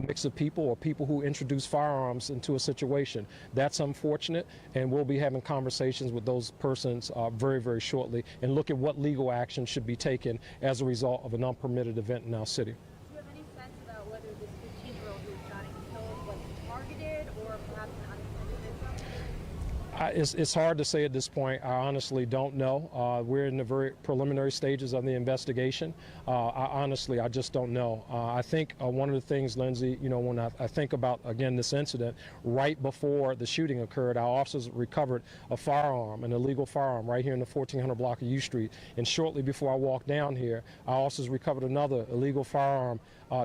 mix of people or people who introduce firearms into a situation. That's unfortunate, and we'll be having conversations with those persons very, very shortly and look at what legal action should be taken as a result of an unpermitted event in our city. Do you have any sense about whether this 15-year-old who was shot and killed was targeted or perhaps an unintended victim? It's hard to say at this point. I honestly don't know. We're in the very preliminary stages of the investigation. I just don't know. I think one of the things, Lindsay, when I think about, again, this incident, right before the shooting occurred, our officers recovered a firearm, an illegal firearm, right here in the 1400 block of U Street. And shortly before I walked down here, our officers recovered another illegal firearm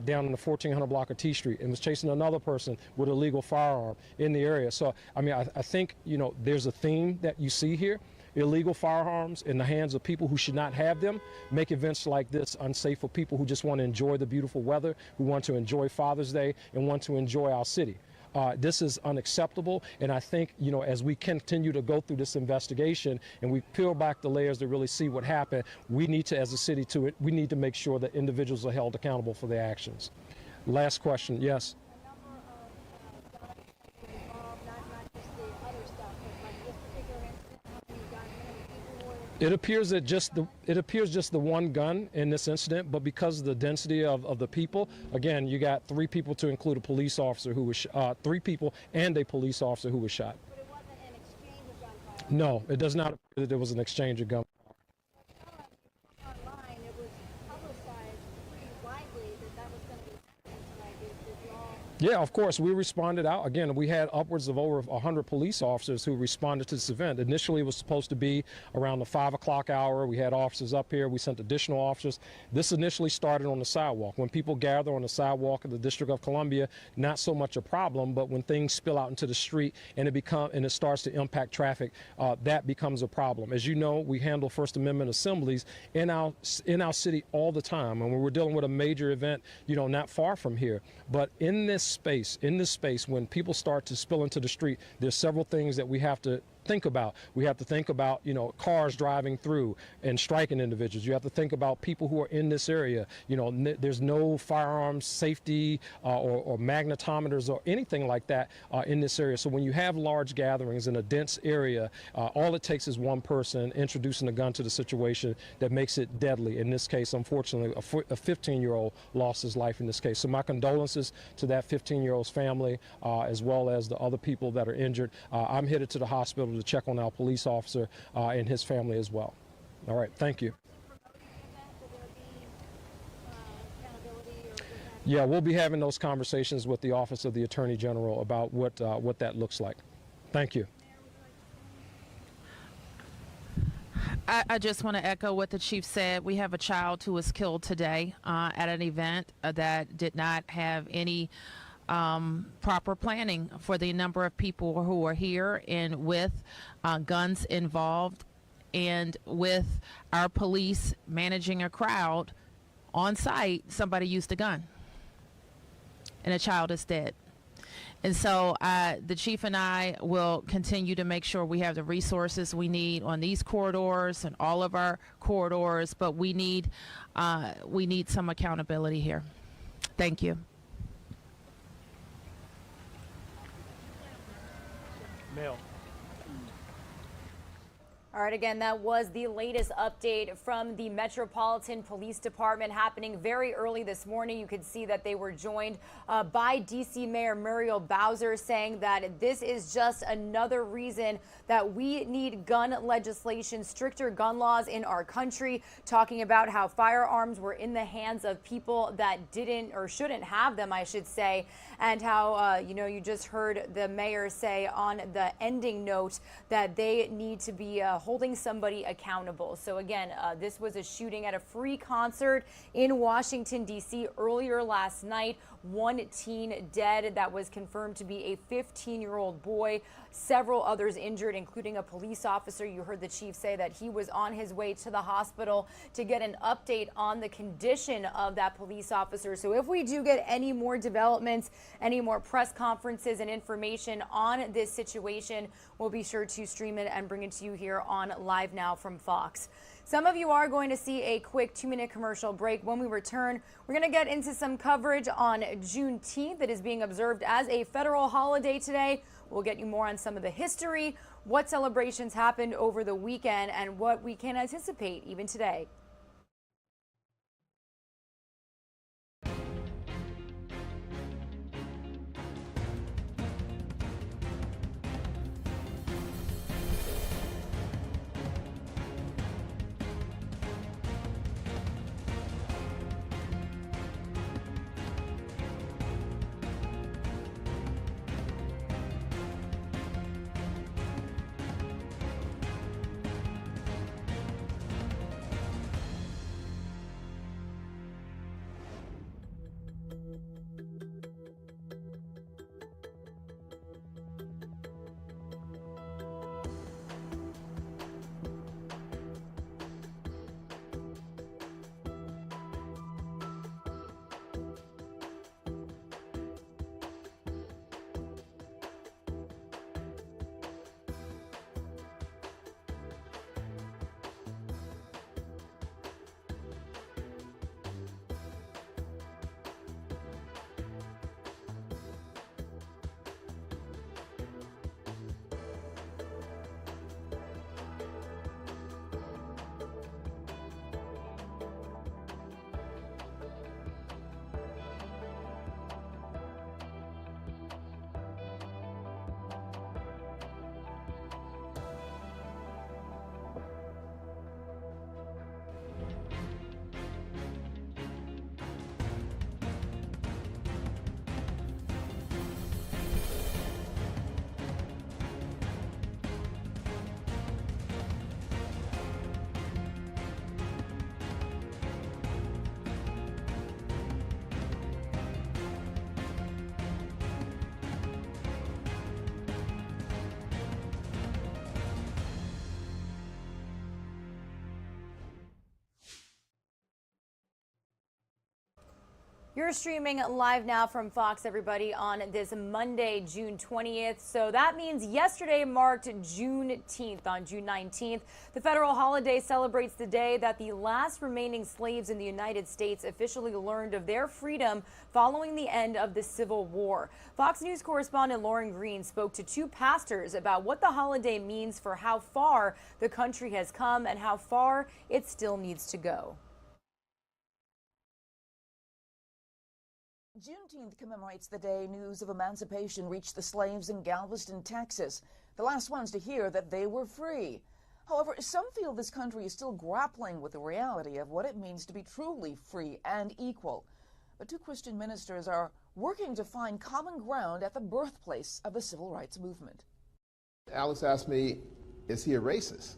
down in the 1400 block of T Street and was chasing another person with a legal firearm in the area. So, I mean, I think, there's a theme that you see here. Illegal firearms in the hands of people who should not have them make events like this unsafe for people who just want to enjoy the beautiful weather, who want to enjoy Father's Day, and want to enjoy our city. This is unacceptable, and I think, as we continue to go through this investigation and we peel back the layers to really see what happened, we need to, as a city, we need to make sure that individuals are held accountable for their actions. Last question, yes. It appears just the one gun in this incident, but because of the density of the people, again, you got 3 people to include a police officer who was 3 people and a police officer who was shot. But it wasn't an exchange of gunfire? No, it does not appear that there was an exchange of gunfire. Online, it was publicized pretty widely that was going to be happening tonight. Did you all... Yeah, of course. We responded out. Again, we had upwards of over 100 police officers who responded to this event. Initially, it was supposed to be around the 5 o'clock hour. We had officers up here. We sent additional officers. This initially started on the sidewalk. When people gather on the sidewalk of the District of Columbia, not so much a problem, but when things spill out into the street and it starts to impact traffic, that becomes a problem. As you know, we handle First Amendment assemblies in our city all the time. And when we're dealing with a major event, not far from here. But in this space, when people start to spill into the street, there's several things that we have to think about. We have to think about, you know, cars driving through and striking individuals. You have to think about people who are in this area. You know, there's no firearms safety or magnetometers or anything like that in this area. So when you have large gatherings in a dense area, all it takes is one person introducing a gun to the situation that makes it deadly. In this case, unfortunately, a 15-year-old lost his life in this case. So my condolences to that 15-year-old's family, as well as the other people that are injured. I'm headed to the hospital to check on our police officer and his family as well. All right, thank you. Yeah, we'll be having those conversations with the Office of the Attorney General about what that looks like. Thank you. I just want to echo what the chief said. We have a child who was killed today at an event that did not have any proper planning for the number of people who are here, and with guns involved, and with our police managing a crowd on site, somebody used a gun and a child is dead. And so the chief and I will continue to make sure we have the resources we need on these corridors and all of our corridors, but we need some accountability here. Thank you. Male. All right, again, that was the latest update from the Metropolitan Police Department happening very early this morning. You could see that they were joined by D.C. Mayor Muriel Bowser, saying that this is just another reason that we need gun legislation, stricter gun laws in our country, talking about how firearms were in the hands of people that didn't or shouldn't have them, I should say, and how, you just heard the mayor say on the ending note that they need to be holding somebody accountable. So again, this was a shooting at a free concert in Washington, D.C. earlier last night. One teen dead. That was confirmed to be a 15-year-old boy. Several others injured, including a police officer. You heard the chief say that he was on his way to the hospital to get an update on the condition of that police officer. So if we do get any more developments, any more press conferences and information on this situation, we'll be sure to stream it and bring it to you here on Live Now from Fox. Some of you are going to see a quick 2-minute commercial break. When we return, we're going to get into some coverage on Juneteenth. It is being observed as a federal holiday today. We'll get you more on some of the history, what celebrations happened over the weekend, and what we can anticipate even today. You're streaming live now from Fox, everybody, on this Monday, June 20th. So that means yesterday marked Juneteenth. On June 19th, the federal holiday celebrates the day that the last remaining slaves in the United States officially learned of their freedom following the end of the Civil War. Fox News correspondent Lauren Green spoke to two pastors about what the holiday means for how far the country has come and how far it still needs to go. Juneteenth commemorates the day news of emancipation reached the slaves in Galveston, Texas, the last ones to hear that they were free. However, some feel this country is still grappling with the reality of what it means to be truly free and equal. But two Christian ministers are working to find common ground at the birthplace of the civil rights movement. Alex asked me, is he a racist?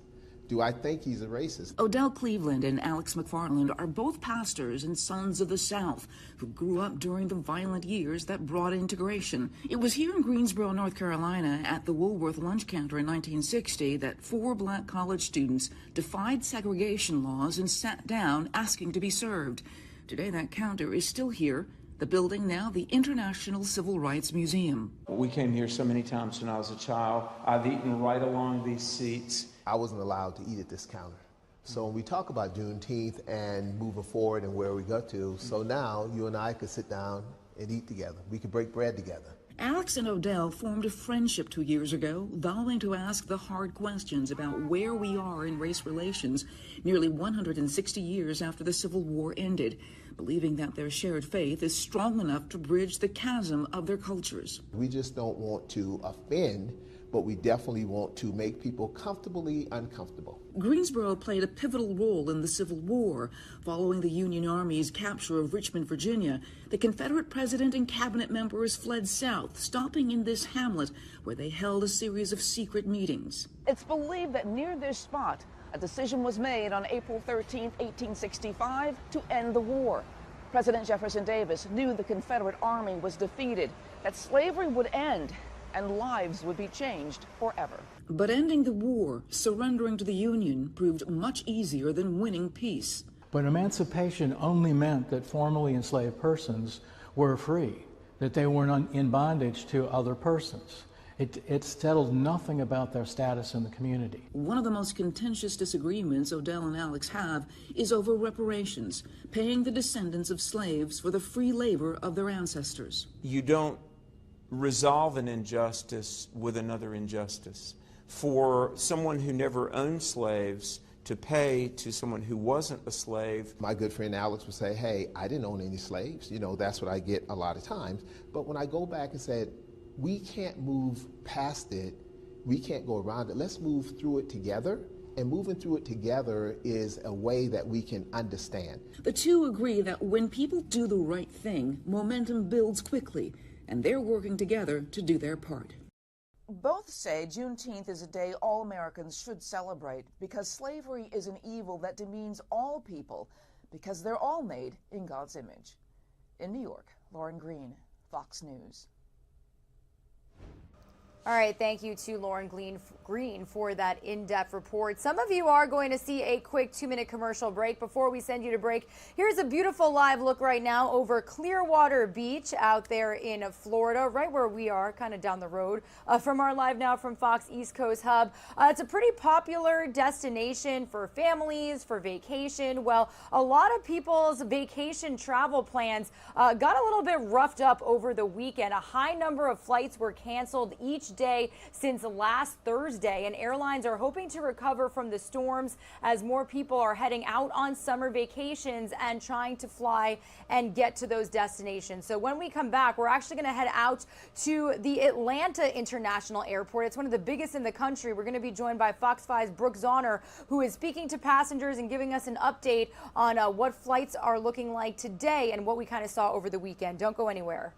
Do I think he's a racist? Odell Cleveland and Alex McFarland are both pastors and sons of the South who grew up during the violent years that brought integration. It was here in Greensboro, North Carolina, at the Woolworth lunch counter in 1960 that 4 black college students defied segregation laws and sat down asking to be served. Today, that counter is still here, the building now the International Civil Rights Museum. We came here so many times when I was a child. I've eaten right along these seats. I wasn't allowed to eat at this counter. So when we talk about Juneteenth and moving forward and where we got to, so now you and I could sit down and eat together. We could break bread together. Alex and Odell formed a friendship 2 years ago, vowing to ask the hard questions about where we are in race relations nearly 160 years after the Civil War ended, believing that their shared faith is strong enough to bridge the chasm of their cultures. We just don't want to offend, but we definitely want to make people comfortably uncomfortable. Greensboro played a pivotal role in the Civil War. Following the Union Army's capture of Richmond, Virginia, the Confederate president and cabinet members fled south, stopping in this hamlet where they held a series of secret meetings. It's believed that near this spot, a decision was made on April 13, 1865, to end the war. President Jefferson Davis knew the Confederate Army was defeated, that slavery would end, and lives would be changed forever. But ending the war, surrendering to the Union, proved much easier than winning peace. But emancipation only meant that formerly enslaved persons were free, that they weren't in bondage to other persons. It settled nothing about their status in the community. One of the most contentious disagreements Odell and Alex have is over reparations, paying the descendants of slaves for the free labor of their ancestors. You don't resolve an injustice with another injustice. For someone who never owned slaves to pay to someone who wasn't a slave. My good friend Alex would say, hey, I didn't own any slaves. You know, that's what I get a lot of times. But when I go back and said, we can't move past it, we can't go around it, let's move through it together. And moving through it together is a way that we can understand. The two agree that when people do the right thing, momentum builds quickly, and they're working together to do their part. Both say Juneteenth is a day all Americans should celebrate because slavery is an evil that demeans all people because they're all made in God's image. In New York, Lauren Green, Fox News. All right, thank you to Lauren Green for that in-depth report. Some of you are going to see a quick 2-minute commercial break. Before we send you to break, here's a beautiful live look right now over Clearwater Beach out there in Florida, right where we are, kind of down the road from our Live Now from Fox East Coast Hub. It's a pretty popular destination for families, for vacation. Well, a lot of people's vacation travel plans got a little bit roughed up over the weekend. A high number of flights were canceled each day since last Thursday, and airlines are hoping to recover from the storms as more people are heading out on summer vacations and trying to fly and get to those destinations. So when we come back, we're actually going to head out to the Atlanta International Airport. It's one of the biggest in the country. We're going to be joined by Fox 5's Brooke Zahner, who is speaking to passengers and giving us an update on what flights are looking like today and what we kind of saw over the weekend. Don't go anywhere.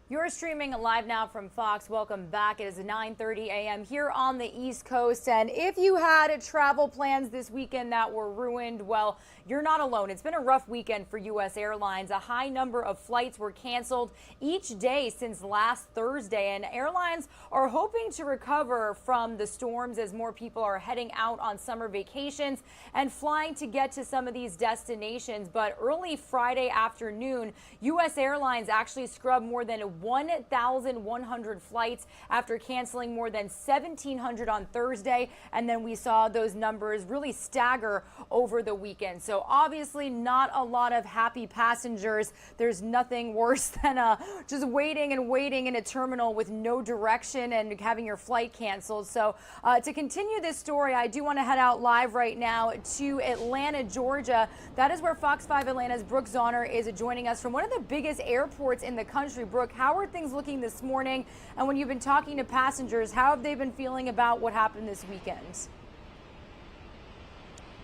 You're streaming live now from Fox. Welcome back. It is 9:30 a.m. here on the East Coast. And if you had travel plans this weekend that were ruined, well, you're not alone. It's been a rough weekend for U.S. airlines. A high number of flights were canceled each day since last Thursday. And airlines are hoping to recover from the storms as more people are heading out on summer vacations and flying to get to some of these destinations. But early Friday afternoon, U.S. airlines actually scrubbed more than 1,100 flights after canceling more than 1,700 on Thursday. And then we saw those numbers really stagger over the weekend. So obviously not a lot of happy passengers. There's nothing worse than just waiting and waiting in a terminal with no direction and having your flight canceled. So to continue this story, I do want to head out live right now to Atlanta, Georgia. That is where Fox 5 Atlanta's Brooke Zahner is joining us from one of the biggest airports in the country. Brooke, how are things looking this morning? And when you've been talking to passengers, how have they been feeling about what happened this weekend?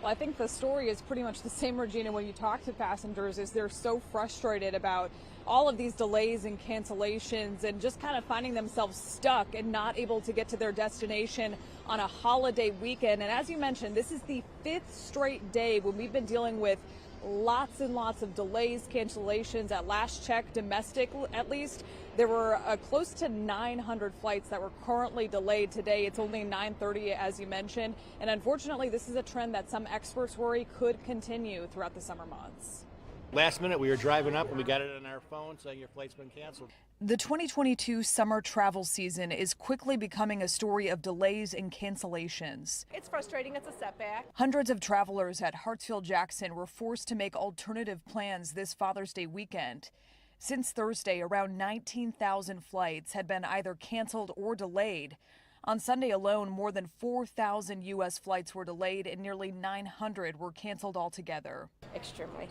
Well, I think the story is pretty much the same, Regina, when you talk to passengers, is they're so frustrated about all of these delays and cancellations and just kind of finding themselves stuck and not able to get to their destination on a holiday weekend. And as you mentioned, this is the 5th straight day when we've been dealing with lots and lots of delays, cancellations. At last check, domestic at least, there were close to 900 flights that were currently delayed today. It's only 9:30, as you mentioned. And unfortunately, this is a trend that some experts worry could continue throughout the summer months. Last minute, we were driving up and we got it on our phone saying your flight's been canceled. The 2022 summer travel season is quickly becoming a story of delays and cancellations. It's frustrating. It's a setback. Hundreds of travelers at Hartsfield-Jackson were forced to make alternative plans this Father's Day weekend. Since Thursday, around 19,000 flights had been either canceled or delayed. On Sunday alone, more than 4,000 U.S. flights were delayed and nearly 900 were canceled altogether. Extremely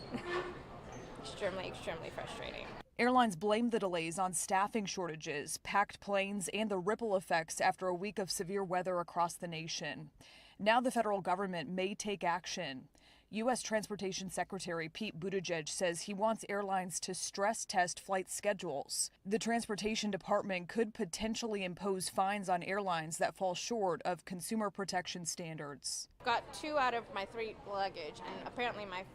frustrating. Airlines blamed the delays on staffing shortages, packed planes, and the ripple effects after a week of severe weather across the nation. Now the federal government may take action. U.S. Transportation Secretary Pete Buttigieg says he wants airlines to stress test flight schedules. The Transportation Department could potentially impose fines on airlines that fall short of consumer protection standards. Got 2 out of my 3 luggage, and apparently my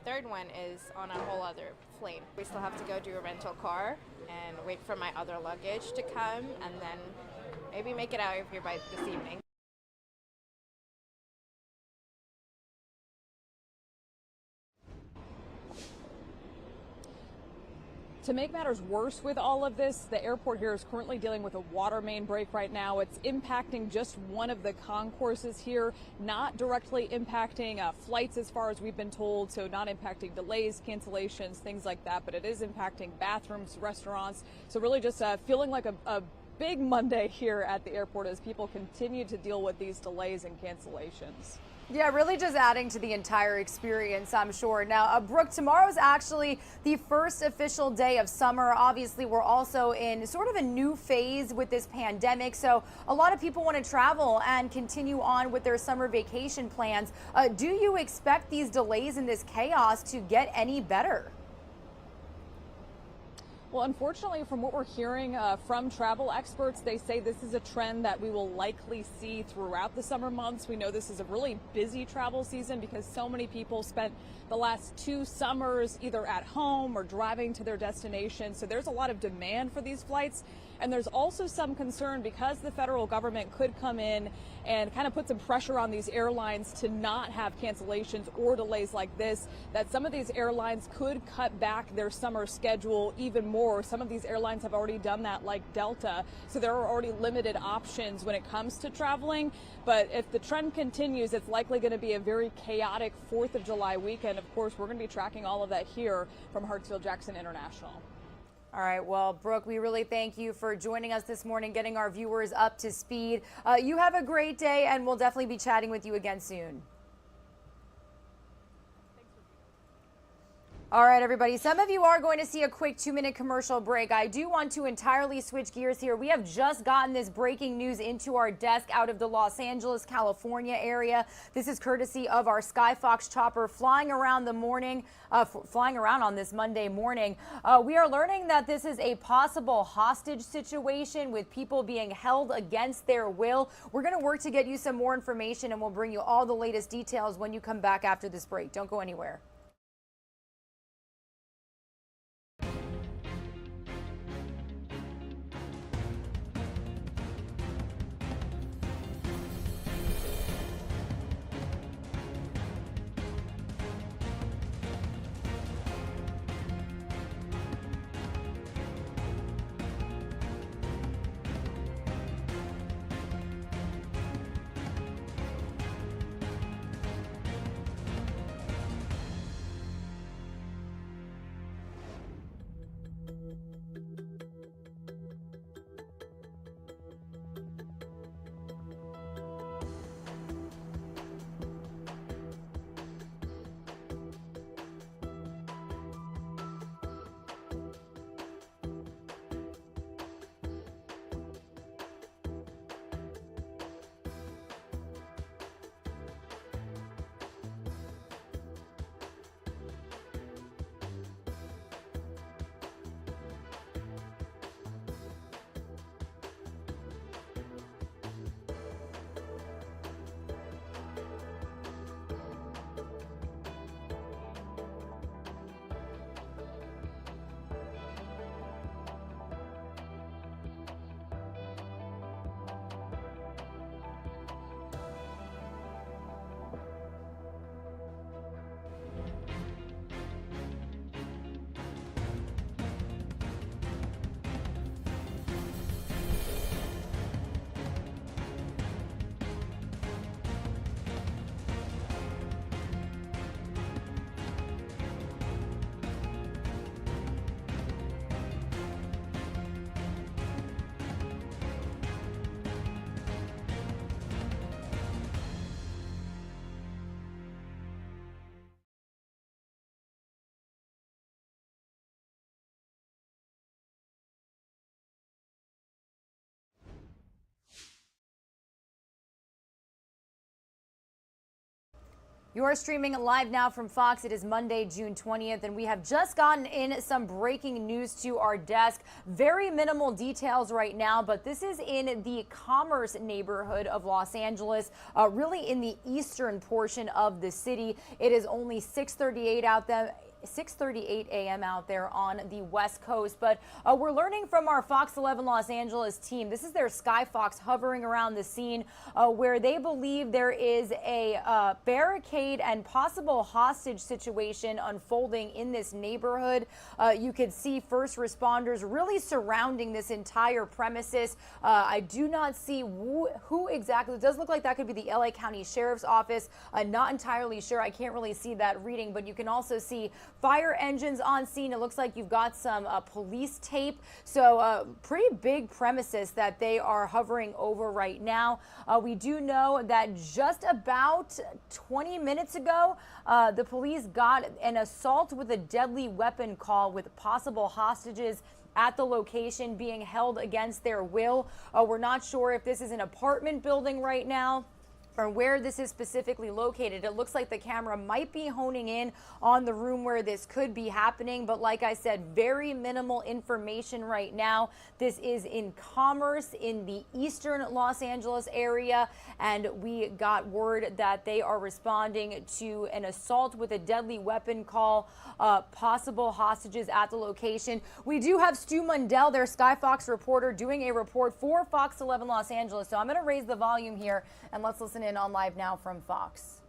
3rd one is on a whole other plane. We still have to go do a rental car and wait for my other luggage to come, and then maybe make it out of here by this evening. To make matters worse with all of this, the airport here is currently dealing with a water main break right now. It's impacting just one of the concourses here, not directly impacting flights as far as we've been told, so not impacting delays, cancellations, things like that, but it is impacting bathrooms, restaurants. So really just feeling like a big Monday here at the airport as people continue to deal with these delays and cancellations. Yeah, really just adding to the entire experience, I'm sure. Now, Brooke, tomorrow's actually the first official day of summer. Obviously, we're also in sort of a new phase with this pandemic, so a lot of people want to travel and continue on with their summer vacation plans. Do you expect these delays and this chaos to get any better? Well, unfortunately, from what we're hearing from travel experts, they say this is a trend that we will likely see throughout the summer months. We know this is a really busy travel season because so many people spent the last 2 summers either at home or driving to their destination. So there's a lot of demand for these flights. And there's also some concern because the federal government could come in and kind of put some pressure on these airlines to not have cancellations or delays like this, that some of these airlines could cut back their summer schedule even more. Some of these airlines have already done that, like Delta. So there are already limited options when it comes to traveling. But if the trend continues, it's likely going to be a very chaotic 4th of July weekend. Of course, we're going to be tracking all of that here from Hartsfield-Jackson International. All right, well, Brooke, we really thank you for joining us this morning, getting our viewers up to speed. You have a great day, and we'll definitely be chatting with you again soon. All right, everybody. Some of you are going to see a quick 2-minute commercial break. I do want to entirely switch gears here. We have just gotten this breaking news into our desk out of the Los Angeles, California area. This is courtesy of our Skyfox chopper flying around on this Monday morning. We are learning that this is a possible hostage situation with people being held against their will. We're going to work to get you some more information, and we'll bring you all the latest details when you come back after this break. Don't go anywhere. You are streaming live now from Fox. It is Monday, June 20th, and we have just gotten in some breaking news to our desk. Very minimal details right now, but this is in the Commerce neighborhood of Los Angeles, really in the eastern portion of the city. It is only 6:38 out there. 6:38 a.m. out there on the West Coast, but we're learning from our Fox 11 Los Angeles team. This is their Skyfox hovering around the scene where they believe there is a barricade and possible hostage situation unfolding in this neighborhood. You could see first responders really surrounding this entire premises. I do not see who exactly. It does look like that could be the LA County Sheriff's Office. Not entirely sure. I can't really see that reading, but you can also see fire engines on scene. It looks like you've got some police tape. So pretty big premises that they are hovering over right now. We do know that just about 20 minutes ago, the police got an assault with a deadly weapon call with possible hostages at the location being held against their will. We're not sure if this is an apartment building right now or where this is specifically located. It looks like the camera might be honing in on the room where this could be happening, but like I said, very minimal information right now. This is in Commerce in the eastern Los Angeles area, and we got word that they are responding to an assault with a deadly weapon call, possible hostages at the location. We do have Stu Mundell, their Skyfox reporter, doing a report for Fox 11 Los Angeles, so I'm going to raise the volume here and let's listen in on Live Now from Fox.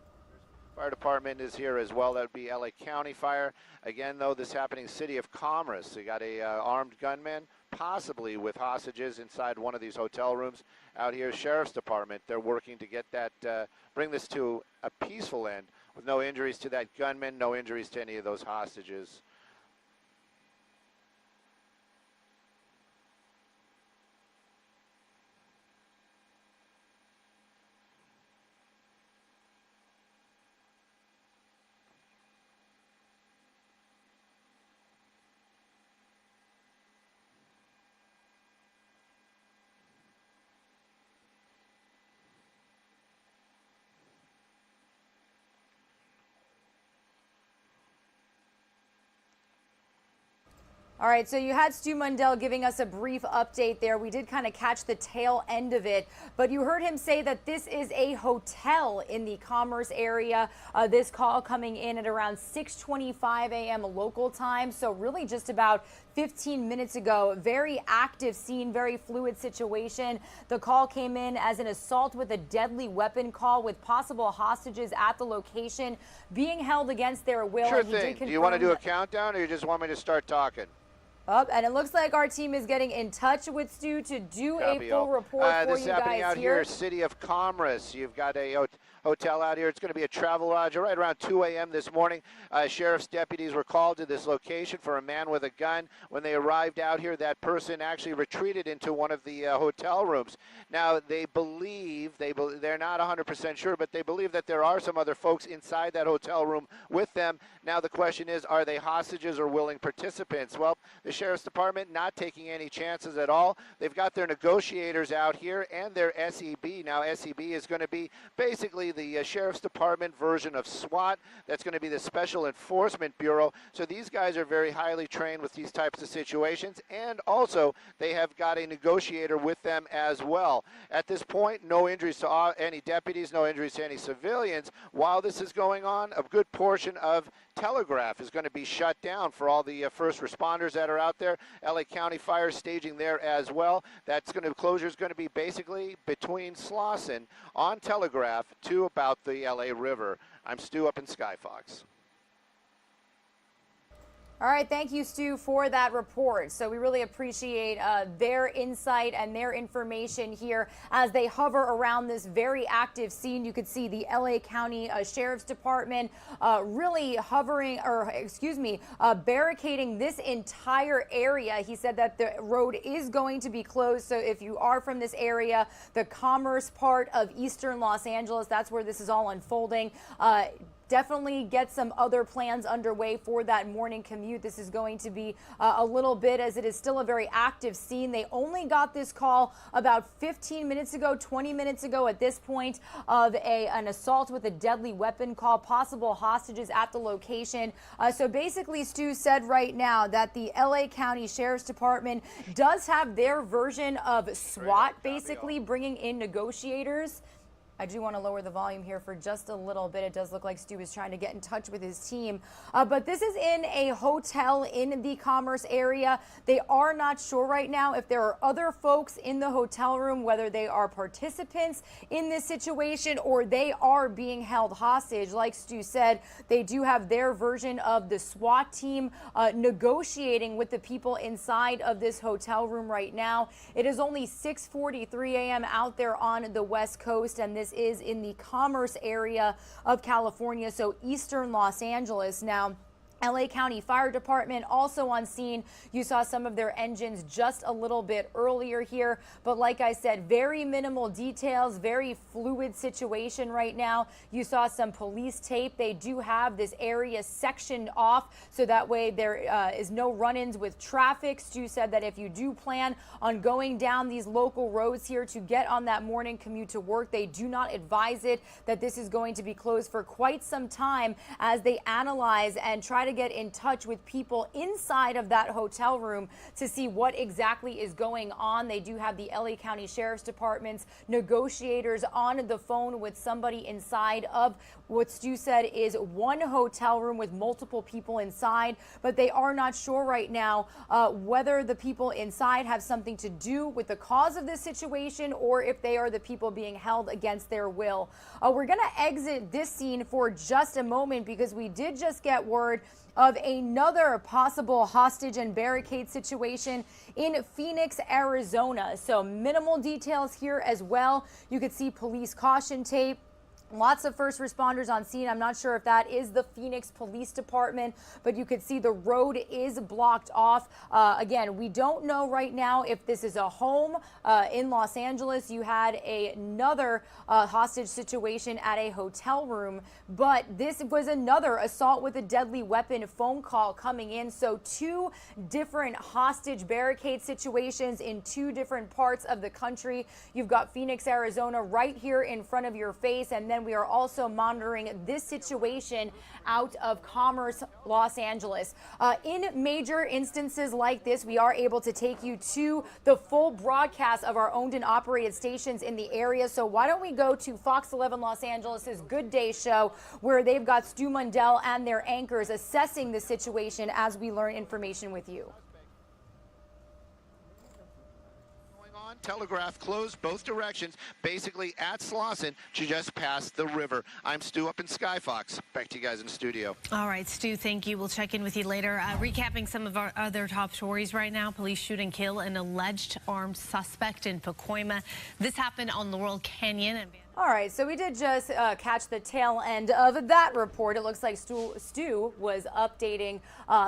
Fire department is here as well. That would be LA County Fire. Again, though, this happening city of Commerce. They got a armed gunman, possibly with hostages inside one of these hotel rooms. Out here, Sheriff's Department. They're working to get that, bring this to a peaceful end with no injuries to that gunman, no injuries to any of those hostages. All right, so you had Stu Mundell giving us a brief update there. We did kind of catch the tail end of it, but you heard him say that this is a hotel in the Commerce area. This call coming in at around 6:25 a.m. local time, so really just about 15 minutes ago. Very active scene, very fluid situation. The call came in as an assault with a deadly weapon call with possible hostages at the location being held against their will. Sure thing. Do you want to do a countdown, or you just want me to start talking? And it looks like our team is getting in touch with Stu to do a full report for this is you happening guys out here, City of Commerce. You've got a hotel out here. It's going to be a travel lodge. Right around 2 a.m. this morning, sheriff's deputies were called to this location for a man with a gun. When they arrived out here, that person actually retreated into one of the hotel rooms. Now, they believe, they're not 100% sure, but they believe that there are some other folks inside that hotel room with them. Now, the question is, are they hostages or willing participants? Well, the Sheriff's Department not taking any chances at all. They've got their negotiators out here and their SEB. Now, SEB is going to be basically the Sheriff's Department version of SWAT. That's going to be the Special Enforcement Bureau. So these guys are very highly trained with these types of situations, and also they have got a negotiator with them as well. At this point, no injuries to any deputies, no injuries to any civilians. While this is going on, a good portion of telegraph is going to be shut down for all the first responders that are out there. LA County Fire staging there as well. Closure is going to be basically between Slauson on Telegraph to about the LA River. I'm Stu up in Skyfox. All right, thank you, Stu, for that report. So we really appreciate their insight and their information here as they hover around this very active scene. You could see the LA County Sheriff's Department really barricading this entire area. He said that the road is going to be closed. So if you are from this area, the Commerce part of eastern Los Angeles, that's where this is all unfolding. Definitely get some other plans underway for that morning commute. This is going to be a little bit, as it is still a very active scene. They only got this call about 15 minutes ago, 20 minutes ago at this point, of an assault with a deadly weapon call, possible hostages at the location. So basically, Stu said right now that the LA County Sheriff's Department does have their version of SWAT, basically bringing in negotiators. I do want to lower the volume here for just a little bit. It does look like Stu is trying to get in touch with his team. But this is in a hotel in the Commerce area. They are not sure right now if there are other folks in the hotel room, whether they are participants in this situation or they are being held hostage. Like Stu said, they do have their version of the SWAT team negotiating with the people inside of this hotel room right now. It is only 6:43 a.m. out there on the West Coast, and this is in the Commerce area of California, so eastern Los Angeles. Now, LA County Fire Department also on scene. You saw some of their engines just a little bit earlier here, but like I said, very minimal details, very fluid situation right now. You saw some police tape. They do have this area sectioned off so that way there is no run-ins with traffic. Stu said that if you do plan on going down these local roads here to get on that morning commute to work, they do not advise it, that this is going to be closed for quite some time as they analyze and try to get in touch with people inside of that hotel room to see what exactly is going on. They do have the LA County Sheriff's Department's negotiators on the phone with somebody inside of what Stu said is one hotel room with multiple people inside, but they are not sure right now whether the people inside have something to do with the cause of this situation or if they are the people being held against their will. We're going to exit this scene for just a moment because we did just get word of another possible hostage and barricade situation in Phoenix, Arizona. So minimal details here as well. You could see police caution tape. Lots of first responders on scene. I'm not sure if that is the Phoenix Police Department, but you could see the road is blocked off. Again, we don't know right now if this is a home in Los Angeles. You had another hostage situation at a hotel room, but this was another assault with a deadly weapon phone call coming in. So two different hostage barricade situations in two different parts of the country. You've got Phoenix, Arizona right here in front of your face, and then again, we are also monitoring this situation out of Commerce, Los Angeles. In major instances like this, we are able to take you to the full broadcast of our owned and operated stations in the area. So why don't we go to Fox 11 Los Angeles' Good Day show, where they've got Stu Mundell and their anchors assessing the situation as we learn information with you. Telegraph closed both directions, basically at Slauson, just past the river. I'm Stu up in Skyfox. Back to you guys in the studio. All right, Stu, thank you. We'll check in with you later. Recapping some of our other top stories right now. Police shoot and kill an alleged armed suspect in Pacoima. This happened on Laurel Canyon. All right, so we did just catch the tail end of that report. It looks like Stu was updating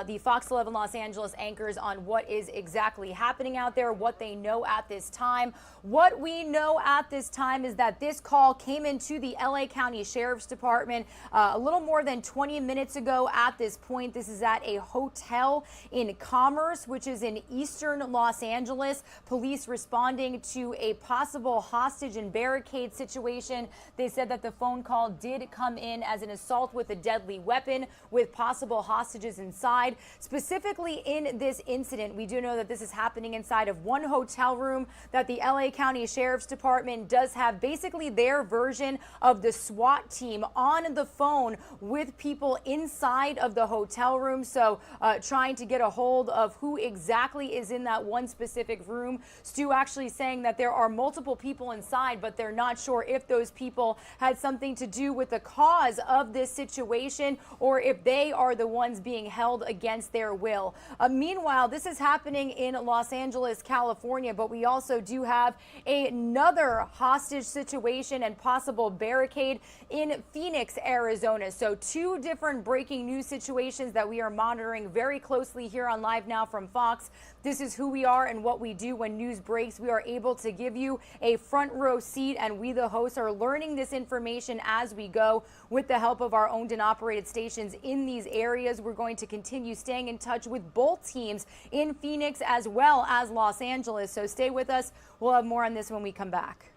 the Fox 11 Los Angeles anchors on what is exactly happening out there, what they know at this time. What we know at this time is that this call came into the LA County Sheriff's Department a little more than 20 minutes ago at this point. This is at a hotel in Commerce, which is in eastern Los Angeles. Police responding to a possible hostage and barricade situation. They said that the phone call did come in as an assault with a deadly weapon with possible hostages inside. Specifically in this incident, we do know that this is happening inside of one hotel room, that the LA County Sheriff's Department does have basically their version of the SWAT team on the phone with people inside of the hotel room. So trying to get a hold of who exactly is in that one specific room. Stu actually saying that there are multiple people inside, but they're not sure if those people had something to do with the cause of this situation or if they are the ones being held against their will. Meanwhile, this is happening in Los Angeles, California, but we also do have another hostage situation and possible barricade in Phoenix, Arizona. So two different breaking news situations that we are monitoring very closely here on Live Now from Fox. This is who we are and what we do when news breaks. We are able to give you a front row seat, and we, the hosts, are learning this information as we go with the help of our owned and operated stations in these areas. We're going to continue staying in touch with both teams in Phoenix as well as Los Angeles. So stay with us. We'll have more on this when we come back.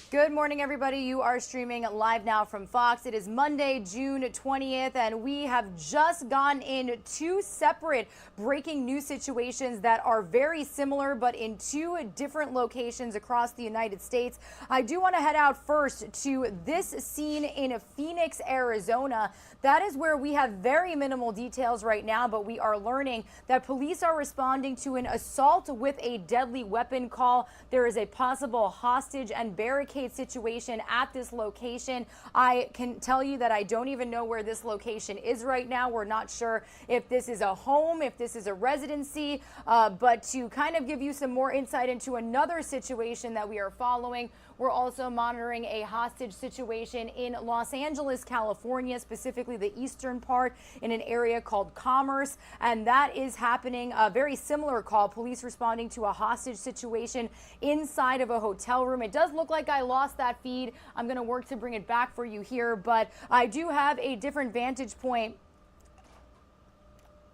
Good morning, everybody. You are streaming live now from Fox. It is Monday, June 20th, and we have just gotten in two separate breaking news situations that are very similar, but in two different locations across the United States. I do want to head out first to this scene in Phoenix, Arizona. That is where we have very minimal details right now, but we are learning that police are responding to an assault with a deadly weapon call. There is a possible hostage and barricade situation at this location. I can tell you that I don't even know where this location is right now. We're not sure if this is a home, if this is a residency, but to kind of give you some more insight into another situation that we are following, we're also monitoring a hostage situation in Los Angeles, California, specifically the eastern part in an area called Commerce. And that is happening, a very similar call, police responding to a hostage situation inside of a hotel room. It does look like I lost that feed. I'm going to work to bring it back for you here, but I do have a different vantage point.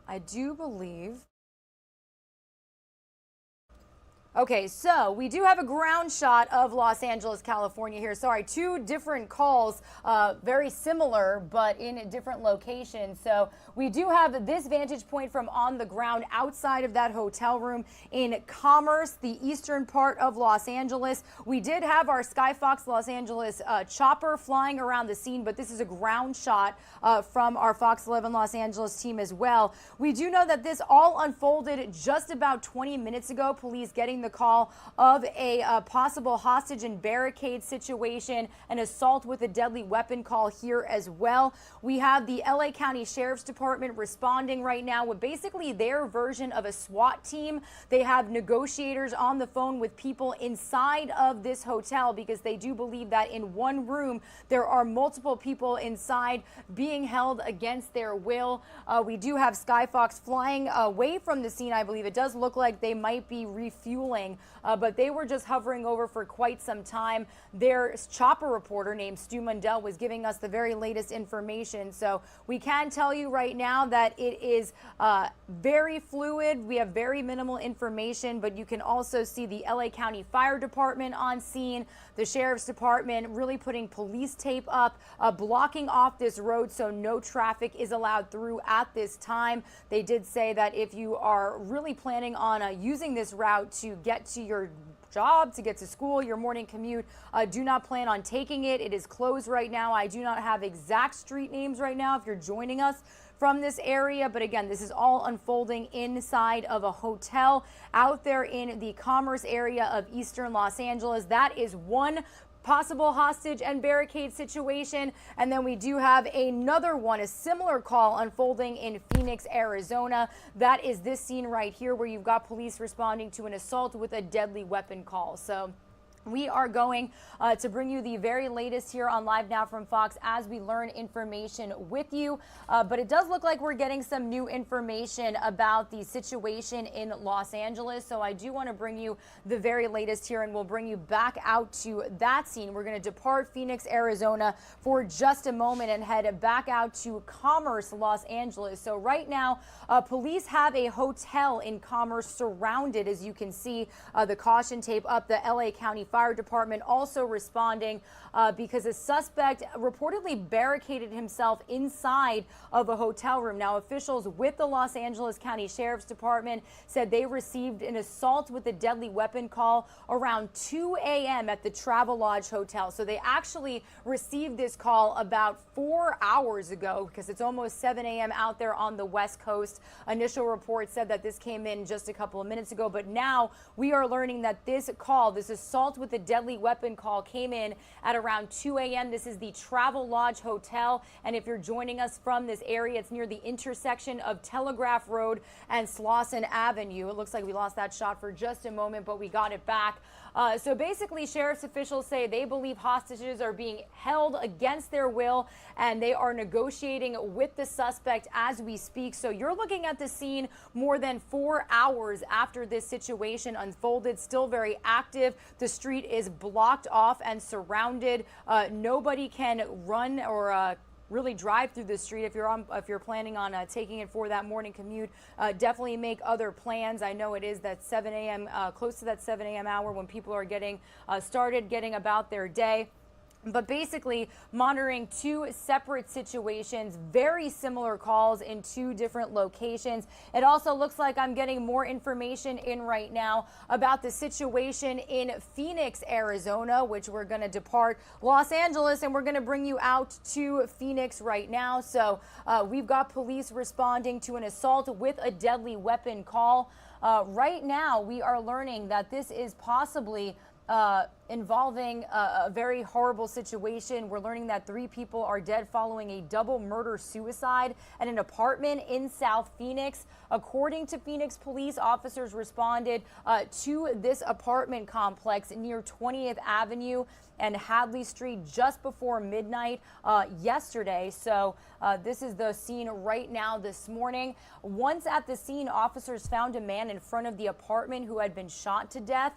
I do believe. Okay, so we do have a ground shot of Los Angeles, California here. Sorry, two different calls, very similar, but in different locations. So we do have this vantage point from on the ground outside of that hotel room in Commerce, the eastern part of Los Angeles. We did have our Skyfox Los Angeles chopper flying around the scene, but this is a ground shot from our Fox 11 Los Angeles team as well. We do know that this all unfolded just about 20 minutes ago. Police getting the call of a possible hostage and barricade situation, an assault with a deadly weapon call here as well. We have the LA County Sheriff's Department responding right now with basically their version of a SWAT team. They have negotiators on the phone with people inside of this hotel because they do believe that in one room there are multiple people inside being held against their will. We do have Skyfox flying away from the scene. I believe it does look like they might be refueling, but they were just hovering over for quite some time. Their chopper reporter named Stu Mundell was giving us the very latest information. So we can tell you right now that it is very fluid. We have very minimal information, but you can also see the LA County Fire Department on scene, the Sheriff's Department really putting police tape up, blocking off this road so no traffic is allowed through at this time. They did say that if you are really planning on using this route to get to your job, to get to school, your morning commute, do not plan on taking it. It is closed right now. I do not have exact street names right now if you're joining us from this area, but again, this is all unfolding inside of a hotel out there in the Commerce area of eastern Los Angeles. That is one possible hostage and barricade situation. And then we do have another one, a similar call unfolding in Phoenix, Arizona. That is this scene right here where you've got police responding to an assault with a deadly weapon call. So we are going to bring you the very latest here on Live Now from Fox as we learn information with you. But it does look like we're getting some new information about the situation in Los Angeles. So I do want to bring you the very latest here, and we'll bring you back out to that scene. We're going to depart Phoenix, Arizona for just a moment and head back out to Commerce, Los Angeles. So right now, police have a hotel in Commerce surrounded, as you can see, the caution tape up. The LA County Fire Department also responding because a suspect reportedly barricaded himself inside of a hotel room. Now, officials with the Los Angeles County Sheriff's Department said they received an assault with a deadly weapon call around 2 a.m. at the Travelodge Hotel. So they actually received this call about 4 hours ago because it's almost 7 a.m. out there on the West Coast. Initial reports said that this came in just a couple of minutes ago, but now we are learning that this call, this assault with a deadly weapon call, came in at around 2 a.m. This is the Travelodge Hotel, and if you're joining us from this area, it's near the intersection of Telegraph Road and Slauson Avenue. It looks like we lost that shot for just a moment, but we got it back. So basically, sheriff's officials say they believe hostages are being held against their will, and they are negotiating with the suspect as we speak. So you're looking at the scene more than 4 hours after this situation unfolded, still very active. The street is blocked off and surrounded. Nobody can run or really drive through the street. If you're planning on taking it for that morning commute, definitely make other plans. I know it is that 7 a.m. Close to that 7 a.m. hour when people are getting started, getting about their day. But basically monitoring two separate situations, very similar calls in two different locations. It also looks like I'm getting more information in right now about the situation in Phoenix, Arizona, which we're going to depart Los Angeles and we're going to bring you out to Phoenix right now. So we've got police responding to an assault with a deadly weapon call. Right now, we are learning that this is possibly involving a very horrible situation. We're learning that 3 people are dead following a double murder suicide at an apartment in South Phoenix. According to Phoenix police, officers responded to this apartment complex near 20th Avenue and Hadley Street just before midnight yesterday. So this is the scene right now this morning. Once at the scene, officers found a man in front of the apartment who had been shot to death.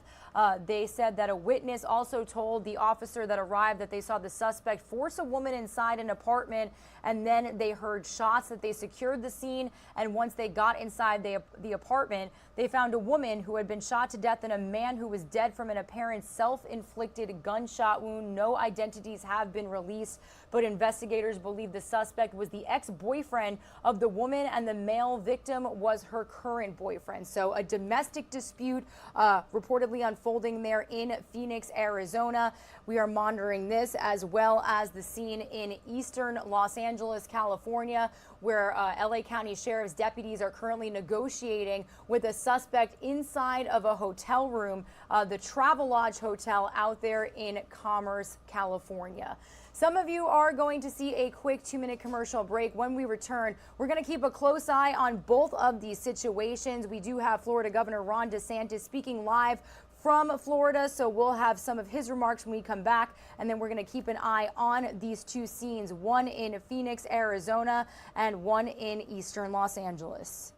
They said that a witness also told the officer that arrived that they saw the suspect force a woman inside an apartment, and then they heard shots. That they secured the scene, and once they got inside the apartment, they found a woman who had been shot to death and a man who was dead from an apparent self-inflicted gunshot wound. No identities have been released, but investigators believe the suspect was the ex-boyfriend of the woman and the male victim was her current boyfriend. So a domestic dispute reportedly unfolding there in Phoenix, Arizona. We are monitoring this as well as the scene in eastern Los Angeles, California, where LA County Sheriff's deputies are currently negotiating with a suspect inside of a hotel room, the Travelodge Hotel out there in Commerce, California. Some of you are going to see a quick 2-minute commercial break. When we return, we're going to keep a close eye on both of these situations. We do have Florida Governor Ron DeSantis speaking live from Florida, so we'll have some of his remarks when we come back, and then we're going to keep an eye on these two scenes, one in Phoenix, Arizona, and one in eastern Los Angeles.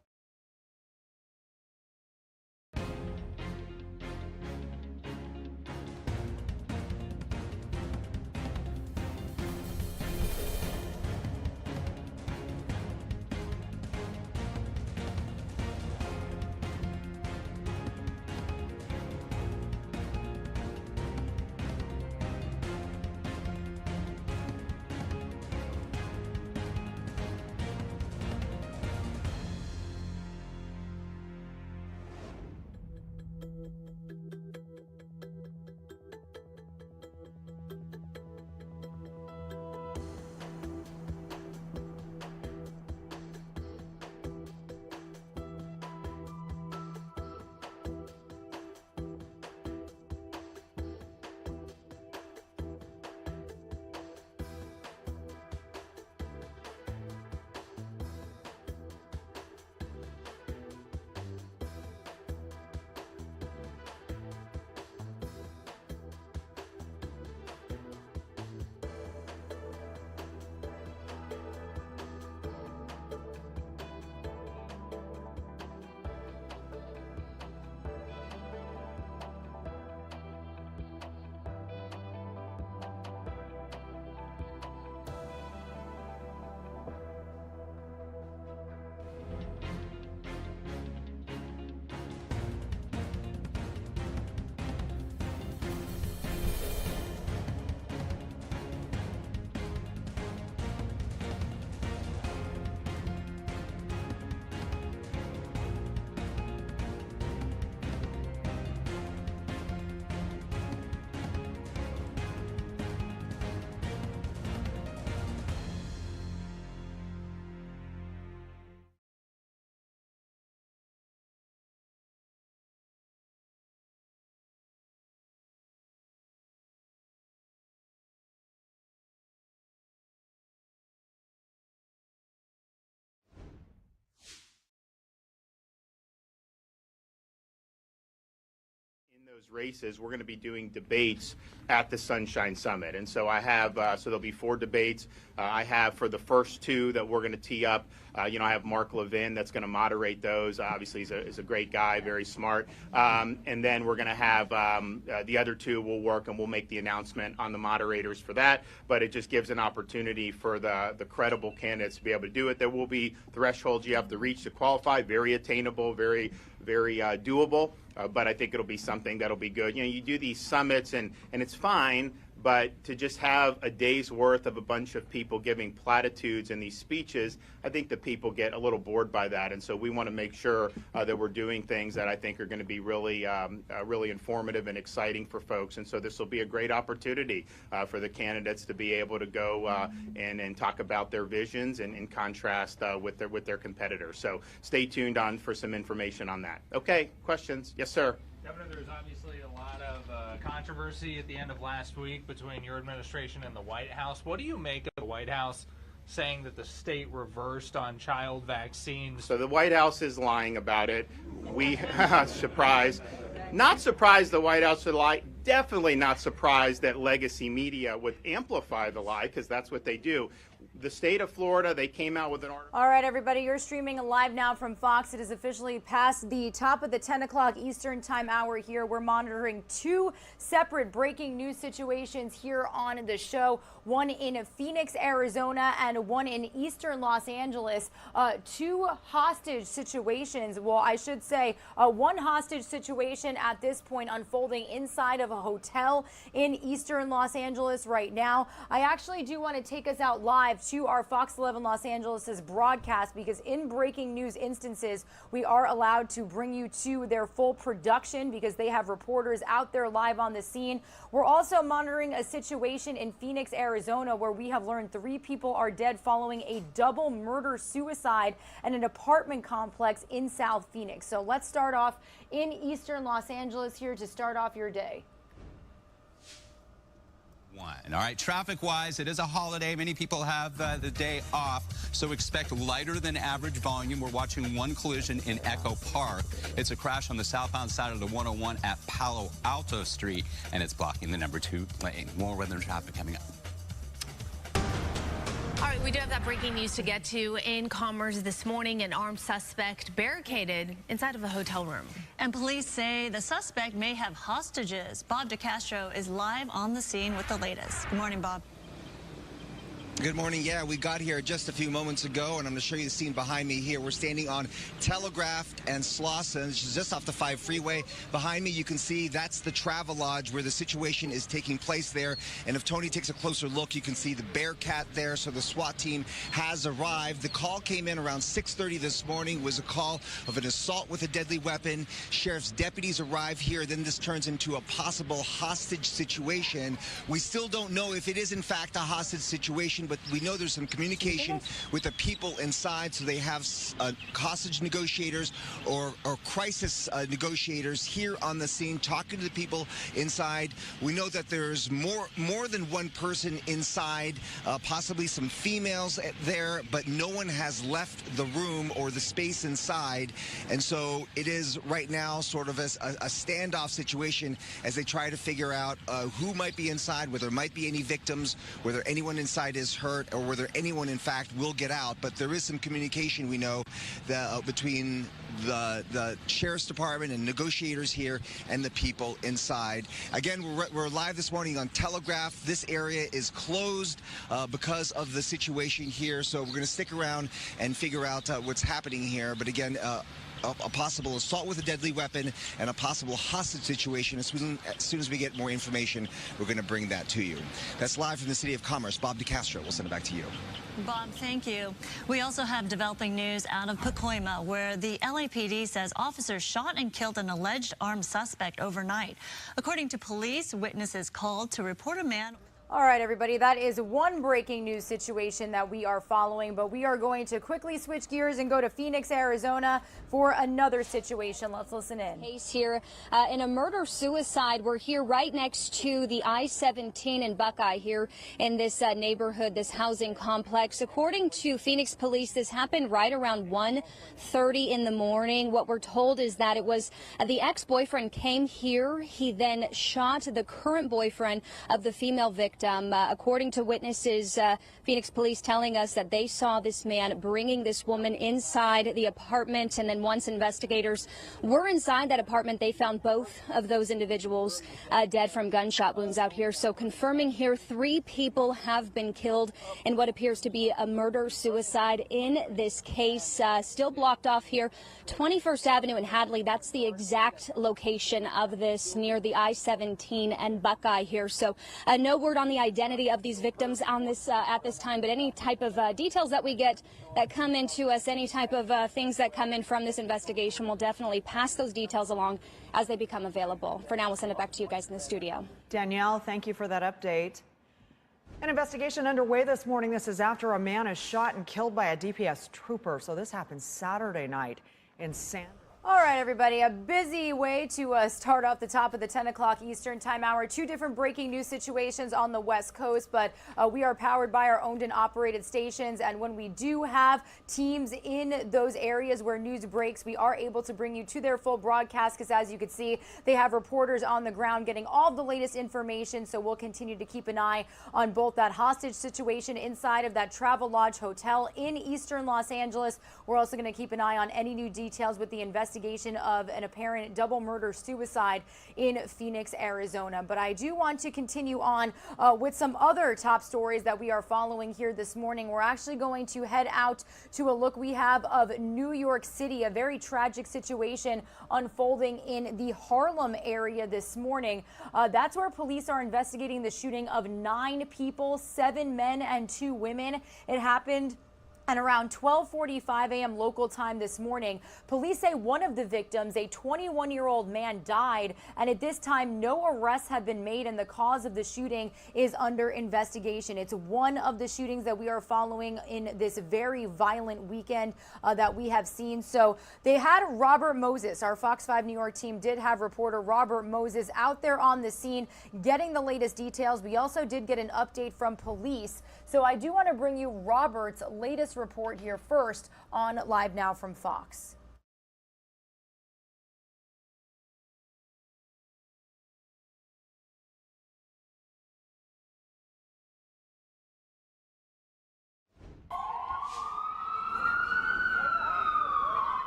those races, we're going to be doing debates at the Sunshine Summit. And so I have, so there'll be 4 debates. I have for the first 2 that we're going to tee up, I have Mark Levin that's going to moderate those. Obviously, he's a great guy, very smart. And then we're going to have the other 2 will work, and we'll make the announcement on the moderators for that. But it just gives an opportunity for the credible candidates to be able to do it. There will be thresholds you have to reach to qualify, very attainable, very doable. But I think it'll be something that'll be good. You do these summits, and it's fine. But to just have a day's worth of a bunch of people giving platitudes in these speeches, I think the people get a little bored by that. And so we want to make sure that we're doing things that I think are going to be really informative and exciting for folks. And so this will be a great opportunity for the candidates to be able to go and talk about their visions and in contrast with their competitors. So stay tuned on for some information on that. Okay, questions? Yes, sir. Governor, there's obviously a lot of controversy at the end of last week between your administration and the White House. What do you make of the White House saying that the state reversed on child vaccines? So the White House is lying about it. We, surprised. Not surprised the White House would lie. Definitely not surprised that legacy media would amplify the lie, because that's what they do. The state of Florida, they came out with an article. All right, everybody, you're streaming live now from Fox. It is officially past the top of the 10 o'clock Eastern time hour here. We're monitoring 2 separate breaking news situations here on the show. One in Phoenix, Arizona, and one in eastern Los Angeles. 2 hostage situations. Well, I should say one hostage situation at this point unfolding inside of a hotel in eastern Los Angeles right now. I actually do want to take us out live to our Fox 11 Los Angeles' broadcast, because in breaking news instances, we are allowed to bring you to their full production because they have reporters out there live on the scene. We're also monitoring a situation in Phoenix, Arizona, where we have learned 3 people are dead following a double murder-suicide at an apartment complex in South Phoenix. So let's start off in eastern Los Angeles here to start off your day. All right, traffic-wise, it is a holiday. Many people have the day off, so expect lighter than average volume. We're watching one collision in Echo Park. It's a crash on the southbound side of the 101 at Palo Alto Street, and it's blocking the number 2 lane. More weather and traffic coming up. All right, we do have that breaking news to get to. In Commerce this morning, an armed suspect barricaded inside of a hotel room. And police say the suspect may have hostages. Bob DeCastro is live on the scene with the latest. Good morning, Bob. Good morning. Yeah, we got here just a few moments ago, and I'm going to show you the scene behind me here. We're standing on Telegraph and Slauson, which is just off the 5 freeway. Behind me, you can see that's the Travelodge where the situation is taking place there. And if Tony takes a closer look, you can see the Bearcat there. So the SWAT team has arrived. The call came in around 6:30 this morning. It was a call of an assault with a deadly weapon. Sheriff's deputies arrive here. Then this turns into a possible hostage situation. We still don't know if it is in fact a hostage situation, but we know there's some communication with the people inside, so they have hostage negotiators or crisis negotiators here on the scene talking to the people inside. We know that there's more than one person inside, possibly some females there, but no one has left the room or the space inside. And so it is right now sort of a standoff situation as they try to figure out who might be inside, whether there might be any victims, whether anyone inside is hurt, or whether anyone in fact will get out. But there is some communication, we know, between the sheriff's department and negotiators here and the people inside. Again, we're live this morning on Telegraph. This area is closed because of the situation here, so we're going to stick around and figure out what's happening here. But again, a possible assault with a deadly weapon and a possible hostage situation. As soon as we get more information, we're going to bring that to you. That's live from the City of Commerce. Bob DeCastro, we'll send it back to you. Bob, thank you. We also have developing news out of Pacoima, where the LAPD says officers shot and killed an alleged armed suspect overnight. According to police, witnesses called to report a man All right, everybody, that is one breaking news situation that we are following, but we are going to quickly switch gears and go to Phoenix, Arizona for another situation. Let's listen in. Case here in a murder-suicide. We're here right next to the I-17 in Buckeye here in this neighborhood, this housing complex. According to Phoenix police, this happened right around 1:30 in the morning. What we're told is that it was the ex-boyfriend came here. He then shot the current boyfriend of the female victim. According to witnesses, Phoenix police telling us that they saw this man bringing this woman inside the apartment, and then once investigators were inside that apartment, they found both of those individuals dead from gunshot wounds out here. So confirming here, 3 people have been killed in what appears to be a murder-suicide in this case. Still blocked off here, 21st Avenue in Hadley. That's the exact location of this, near the I-17 and Buckeye here. So no word on the identity of these victims on this at this time, but any type of details that we get that come into us, any type of things that come in from this investigation, we'll definitely pass those details along as they become available. For now, we'll send it back to you guys in the studio. Danielle, thank you for that update. An investigation underway this morning. This is after a man is shot and killed by a DPS trooper. So this happened Saturday night in San. All right, everybody, a busy way to start off the top of the 10 o'clock Eastern time hour. 2 different breaking news situations on the West Coast, but we are powered by our owned and operated stations. And when we do have teams in those areas where news breaks, we are able to bring you to their full broadcast, because as you can see, they have reporters on the ground getting all the latest information. So we'll continue to keep an eye on both that hostage situation inside of that Travelodge Hotel in Eastern Los Angeles. We're also going to keep an eye on any new details with the investigation of an apparent double murder suicide in Phoenix, Arizona. But I do want to continue on with some other top stories that we are following here this morning. We're actually going to head out to a look we have of New York City, a very tragic situation unfolding in the Harlem area this morning. That's where police are investigating the shooting of 9 people, 7 men and 2 women. It happened and around 12:45 a.m. local time this morning. Police say one of the victims, a 21-year-old man, died, and at this time no arrests have been made, and the cause of the shooting is under investigation. It's one of the shootings that we are following in this very violent weekend that we have seen. So they had Robert Moses, our Fox 5 New York team did have reporter Robert Moses out there on the scene getting the latest details. We also did get an update from police. So I do want to bring you Robert's latest report here first on Live Now from Fox.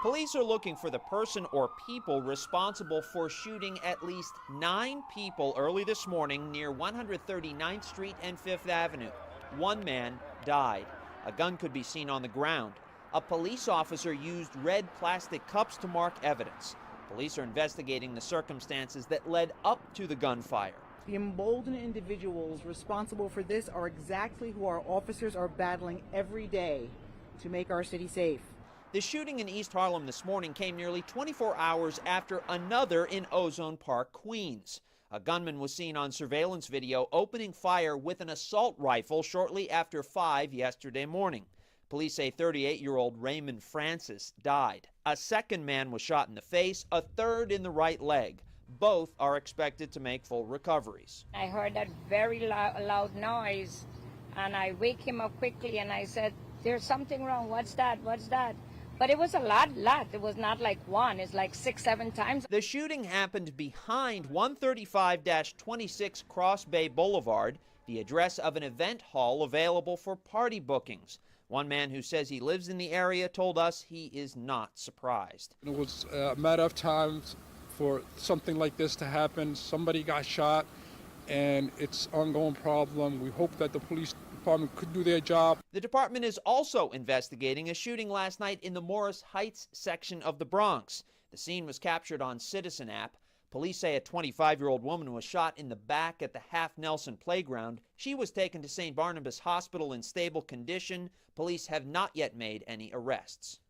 Police are looking for the person or people responsible for shooting at least 9 people early this morning near 139th Street and 5th Avenue. 1 man died. A gun could be seen on the ground. A police officer used red plastic cups to mark evidence. Police are investigating the circumstances that led up to the gunfire. The emboldened individuals responsible for this are exactly who our officers are battling every day to make our city safe. The shooting in East Harlem this morning came nearly 24 hours after another in Ozone Park, Queens. A gunman was seen on surveillance video opening fire with an assault rifle shortly after 5 yesterday morning. Police say 38-year-old Raymond Francis died. A second man was shot in the face, a third in the right leg. Both are expected to make full recoveries. I heard that very loud noise, and I wake him up quickly, and I said, "There's something wrong. What's that? What's that?" But it was a lot. It was not like one. It's like 6, 7 times. The shooting happened behind 135-26 Cross Bay Boulevard, the address of an event hall available for party bookings. One man who says he lives in the area told us he is not surprised. It was a matter of time for something like this to happen. Somebody got shot, and it's an ongoing problem. We hope that the police department could do their job. The department is also investigating a shooting last night in the Morris Heights section of the Bronx. The scene was captured on Citizen app. Police say a 25-year-old woman was shot in the back at the Half Nelson playground. She was taken to St. Barnabas Hospital in stable condition. Police have not yet made any arrests.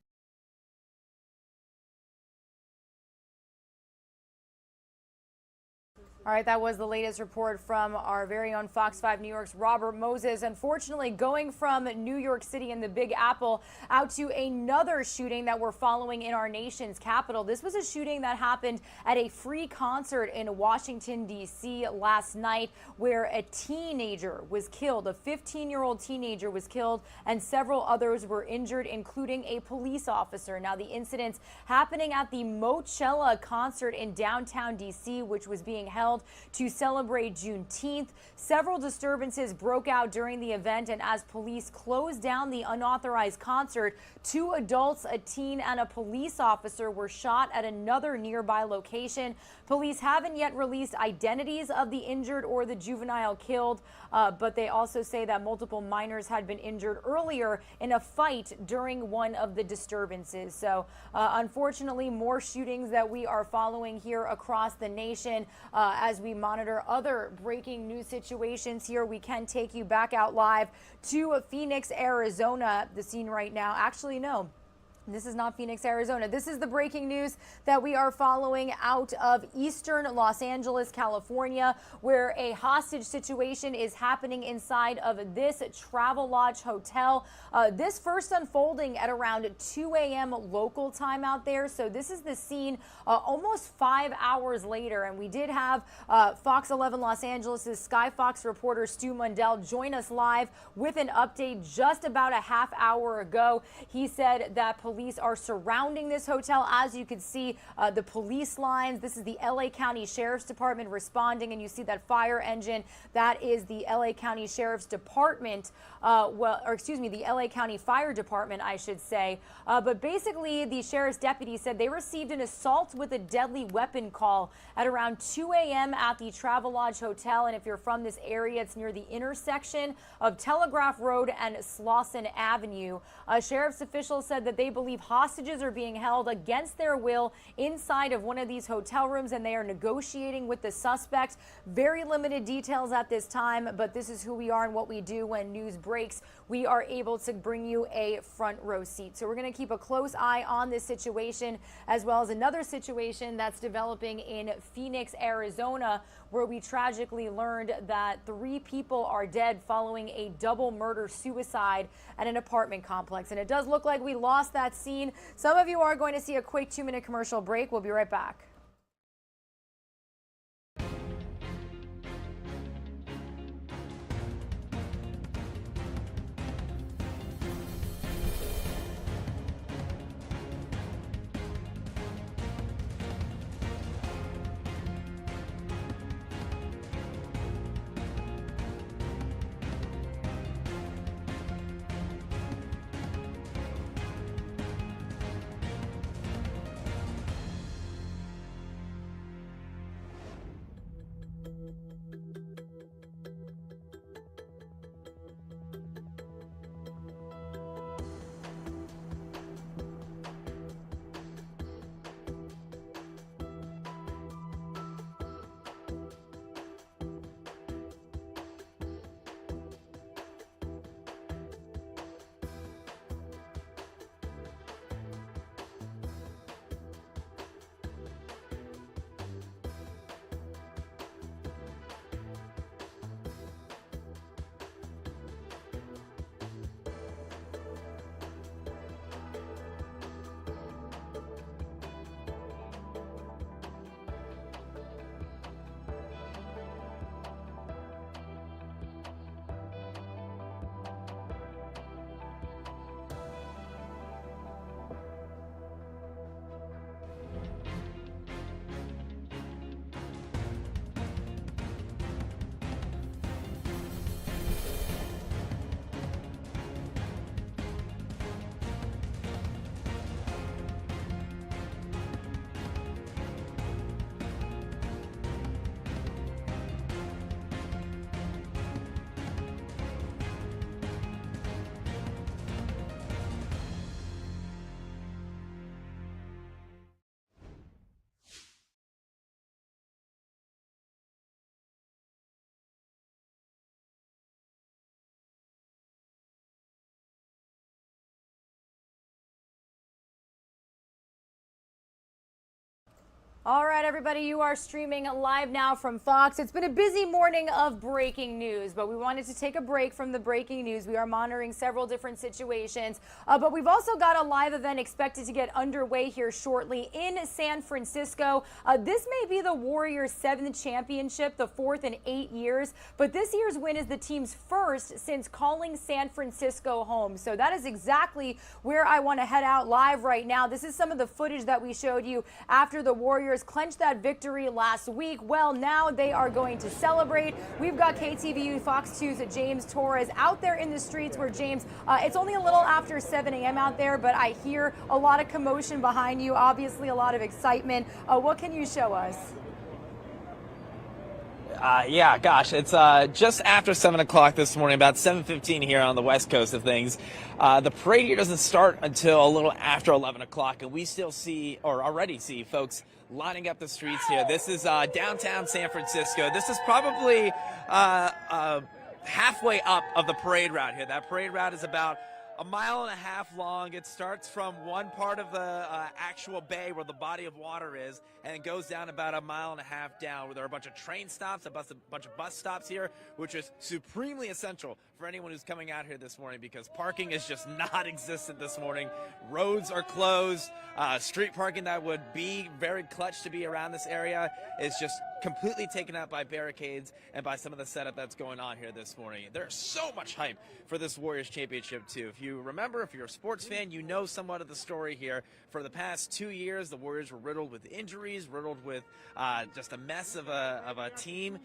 All right, that was the latest report from our very own Fox 5 New York's Robert Moses. Unfortunately, going from New York City and the Big Apple out to another shooting that we're following in our nation's capital. This was a shooting that happened at a free concert in Washington, D.C. last night, where a teenager was killed. A 15-year-old teenager was killed and several others were injured, including a police officer. Now, the incidents happening at the Mochella concert in downtown D.C., which was being held to celebrate Juneteenth. Several disturbances broke out during the event, and as police closed down the unauthorized concert, 2 adults, a teen, and a police officer were shot at another nearby location. Police haven't yet released identities of the injured or the juvenile killed, but they also say that multiple minors had been injured earlier in a fight during one of the disturbances. So unfortunately, more shootings that we are following here across the nation. As we monitor other breaking news situations here, we can take you back out live to Phoenix, Arizona. The scene right now, actually, no. This is not Phoenix, Arizona. This is the breaking news that we are following out of eastern Los Angeles, California, where a hostage situation is happening inside of this Travelodge hotel. This first unfolding at around 2 a.m. local time out there. So this is the scene almost 5 hours later. And we did have Fox 11 Los Angeles' Sky Fox reporter Stu Mundell join us live with an update just about a half hour ago. He said that police are surrounding this hotel. As you can see, the police lines. This is the LA County Sheriff's Department responding, and you see that fire engine. That is the LA County Sheriff's Department, the LA County Fire Department, I should say. But basically, the sheriff's deputy said they received an assault with a deadly weapon call at around 2 a.m. at the Travelodge Hotel. And if you're from this area, it's near the intersection of Telegraph Road and Slauson Avenue. Sheriff's officials said that they believe hostages are being held against their will inside of one of these hotel rooms, and they are negotiating with the suspect. Very limited details at this time, but this is who we are and what we do when news breaks. We are able to bring you a front row seat. So we're going to keep a close eye on this situation, as well as another situation that's developing in Phoenix, Arizona, where we tragically learned that 3 people are dead following a double murder suicide at an apartment complex. And it does look like we lost that scene. Some of you are going to see a quick 2-minute commercial break. We'll be right back. All right, everybody, you are streaming live now from Fox. It's been a busy morning of breaking news, but we wanted to take a break from the breaking news. We are monitoring several different situations, but we've also got a live event expected to get underway here shortly in San Francisco. This may be the Warriors' 7th championship, the 4th in 8 years, but this year's win is the team's first since calling San Francisco home. So that is exactly where I want to head out live right now. This is some of the footage that we showed you after the Warriors clinched that victory last week. Well, now they are going to celebrate. We've got KTVU Fox 2's James Torres out there in the streets where, James, it's only a little after 7 a.m. out there, but I hear a lot of commotion behind you, obviously a lot of excitement. What can you show us? Yeah, gosh, it's just after 7 o'clock this morning, about 7:15 here on the west coast of things. The parade here doesn't start until a little after 11 o'clock, and we still see, or already see, folks lining up the streets here. This is downtown San Francisco. This is probably halfway up of the parade route here. That parade route is about 1.5 miles long. It starts from one part of the actual bay where the body of water is, and it goes down about 1.5 miles down, where there are a bunch of train stops, a bunch of bus stops here, which is supremely essential for anyone who's coming out here this morning, because parking is just not existent this morning. Roads are closed. Street parking that would be very clutch to be around this area is just completely taken out by barricades and by some of the setup that's going on here this morning. There's so much hype for this Warriors championship too. If you remember, if you're a sports fan, you know somewhat of the story here. For the past 2 years, the Warriors were riddled with injuries, riddled with just a mess of a team.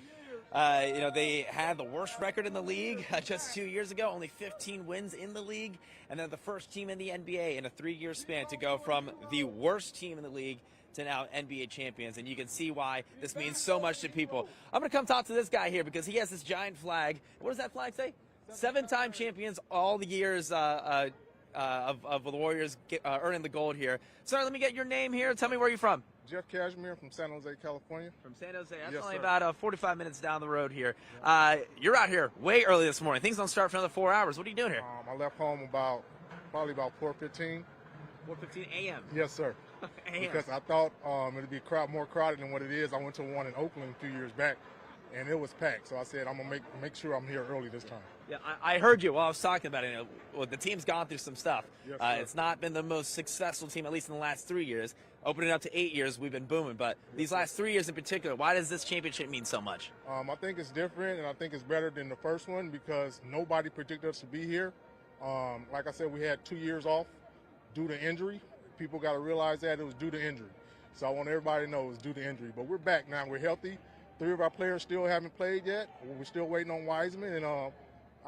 You know, they had the worst record in the league just 2 years ago, only 15 wins in the league, and they're the first team in the NBA in a 3-year span to go from the worst team in the league to now NBA champions, and you can see why this means so much to people. I'm going to come talk to this guy here because he has this giant flag. What does that flag say? 7-time champions all the years of the Warriors earning the gold here. Sir, let me get your name here. Tell me where you're from. Jeff Cashmere from San Jose, California. From San Jose. That's yes, only sir. about 45 minutes down the road here. You're out here way early this morning. Things don't start for another 4 hours. What are you doing here? I left home probably about 4:15. 4:15 a.m. Yes, sir. Because I thought it'd be more crowded than what it is. I went to one in Oakland a few years back, and it was packed. So I said I'm gonna make sure I'm here early this time. Yeah, I heard you while I was talking about it. You know, well, the team's gone through some stuff. Yes, sir. It's not been the most successful team, at least in the last 3 years. Opening up to 8 years, we've been booming. But these last 3 years in particular, why does this championship mean so much? I think it's different, and I think it's better than the first one because nobody predicted us to be here. Like I said, we had 2 years off due to injury. People got to realize that it was due to injury. So I want everybody to know it was due to injury. But we're back now. We're healthy. 3 of our players still haven't played yet. We're still waiting on Wiseman, and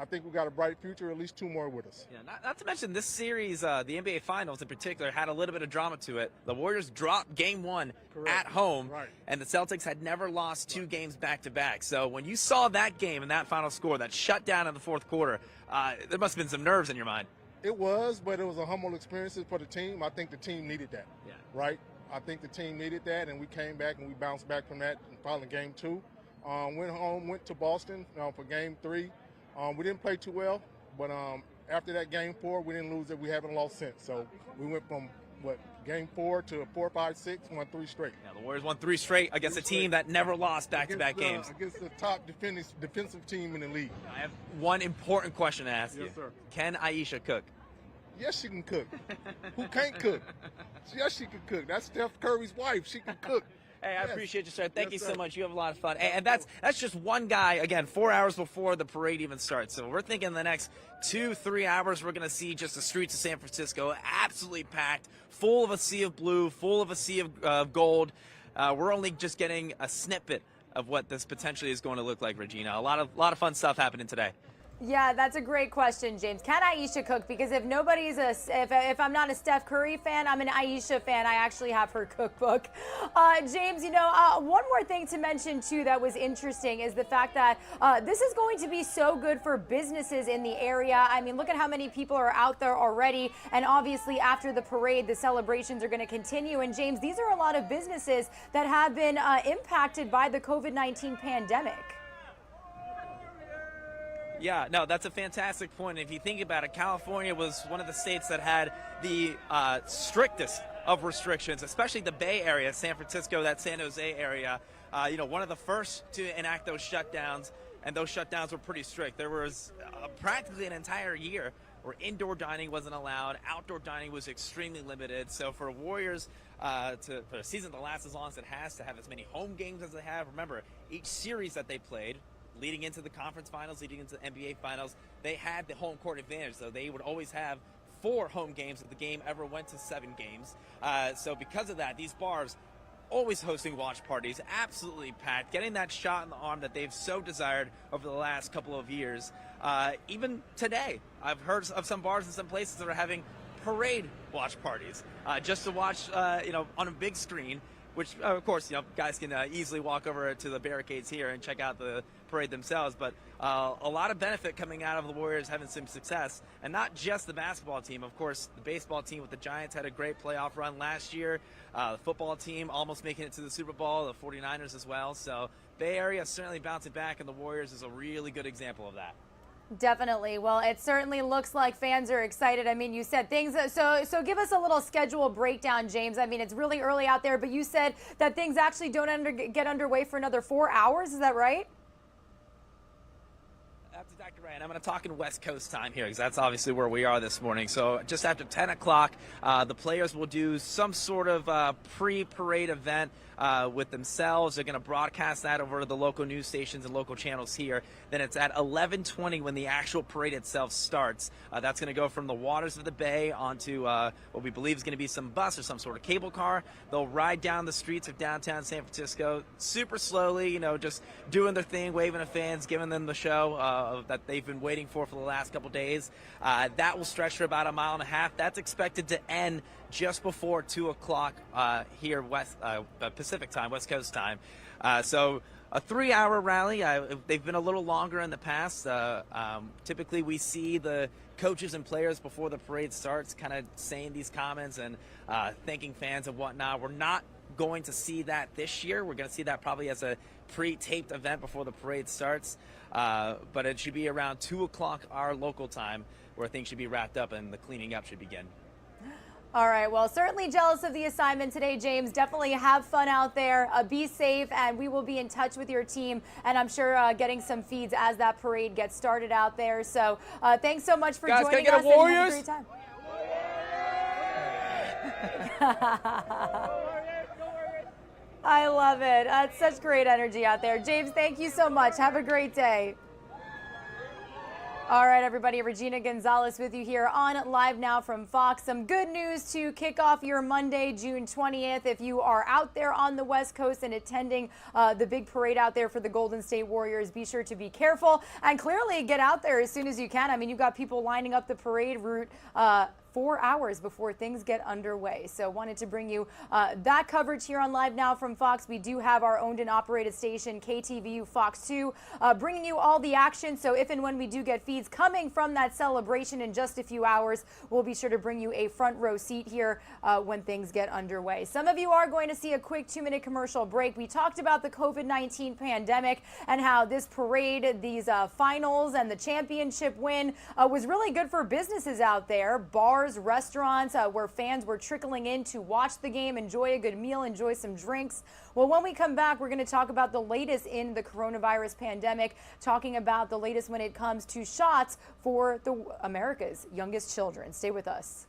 I think we've got a bright future, at least 2 more with us. Yeah, not to mention this series, the NBA Finals in particular, had a little bit of drama to it. The Warriors dropped Game 1 at home, and the Celtics had never lost 2 games back-to-back. So when you saw that game and that final score, that shut down in the fourth quarter, there must have been some nerves in your mind. It was, but it was a humble experience for the team. I think the team needed that, right? I think the team needed that, and we came back and we bounced back from that in probably Game 2. Went home, went to Boston for Game 3. We didn't play too well, but after that Game 4, we didn't lose it. We haven't lost since. So we went from, Game 4 to 4, 5, 6, won 3 straight. Yeah, the Warriors won 3 straight against a team that never lost back-to-back games. Against the top defensive team in the league. I have one important question to ask you. Yes, sir. Can Aisha cook? Yes, she can cook. Who can't cook? Yes, she can cook. That's Steph Curry's wife. She can cook. Hey, I appreciate you, sir. Thank you so sir. much. You have a lot of fun. And that's just one guy, again, 4 hours before the parade even starts. So we're thinking the next 2-3 hours, we're going to see just the streets of San Francisco absolutely packed, full of a sea of blue, full of a sea of gold. We're only just getting a snippet of what this potentially is going to look like, Regina. A lot of fun stuff happening today. Yeah, that's a great question, James. Can Aisha cook? Because if nobody's if I'm not a Steph Curry fan, I'm an Aisha fan. I actually have her cookbook. James, you know, one more thing to mention too that was interesting is the fact that this is going to be so good for businesses in the area. I mean, look at how many people are out there already, and obviously after the parade, the celebrations are going to continue. And James, these are a lot of businesses that have been impacted by the COVID-19 pandemic. Yeah, no, that's a fantastic point. If you think about it, California was one of the states that had the strictest of restrictions, especially the Bay Area, San Francisco, that San Jose area. One of the first to enact those shutdowns, and those shutdowns were pretty strict. There was practically an entire year where indoor dining wasn't allowed, outdoor dining was extremely limited. So for Warriors for a season to last as long as it has, to have as many home games as they have, remember, each series that they played, leading into the conference finals, leading into the NBA finals, they had the home court advantage. So they would always have 4 home games if the game ever went to 7 games. So because of that, these bars always hosting watch parties, absolutely packed, getting that shot in the arm that they've so desired over the last couple of years. Even today, I've heard of some bars in some places that are having parade watch parties just to watch, on a big screen, which, of course, guys can easily walk over to the barricades here and check out the parade themselves. But a lot of benefit coming out of the Warriors having some success, and not just the basketball team. Of course, the baseball team with the Giants had a great playoff run last year. The football team almost making it to the Super Bowl, the 49ers as well. So Bay Area certainly bouncing back, and the Warriors is a really good example of that. Definitely. Well, it certainly looks like fans are excited. I mean, you said things. So give us a little schedule breakdown, James. I mean, it's really early out there, but you said that things actually don't get underway for another 4 hours. Is that right? That's exactly right. And I'm going to talk in West Coast time here because that's obviously where we are this morning. So just after 10 o'clock, the players will do some sort of pre-parade event with themselves. They're going to broadcast that over the local news stations and local channels here. Then it's at 11:20 when the actual parade itself starts. That's going to go from the waters of the bay onto what we believe is going to be some bus or some sort of cable car. They'll ride down the streets of downtown San Francisco super slowly, just doing their thing, waving at fans, giving them the show that they've been waiting for the last couple days. That will stretch for about 1.5 miles. That's expected to end just before 2 o'clock here Pacific time, West Coast time. So a 3-hour rally. They've been a little longer in the past. Typically we see the coaches and players before the parade starts kind of saying these comments and thanking fans and whatnot. We're not going to see that this year. We're going to see that probably as a pre-taped event before the parade starts. But it should be around 2 o'clock our local time where things should be wrapped up and the cleaning up should begin. All right. Well, certainly jealous of the assignment today, James. Definitely have fun out there. Be safe, and we will be in touch with your team. And I'm sure getting some feeds as that parade gets started out there. So thanks so much for joining us. And have a great time. I love it. It's such great energy out there. James, thank you so much. Have a great day. All right, everybody, Regina Gonzalez with you here on Live Now from Fox. Some good news to kick off your Monday, June 20th. If you are out there on the West Coast and attending the big parade out there for the Golden State Warriors, be sure to be careful and clearly get out there as soon as you can. I mean, you've got people lining up the parade route 4 hours before things get underway. So wanted to bring you that coverage here on Live Now from Fox. We do have our owned and operated station, KTVU Fox 2, bringing you all the action. So if and when we do get feeds coming from that celebration in just a few hours, we'll be sure to bring you a front row seat here when things get underway. Some of you are going to see a quick 2-minute commercial break. We talked about the COVID-19 pandemic and how this parade, these finals and the championship win was really good for businesses out there. Bars, restaurants, where fans were trickling in to watch the game, enjoy a good meal, enjoy some drinks. Well, when we come back, we're going to talk about the latest in the coronavirus pandemic, talking about the latest when it comes to shots for America's youngest children. Stay with us.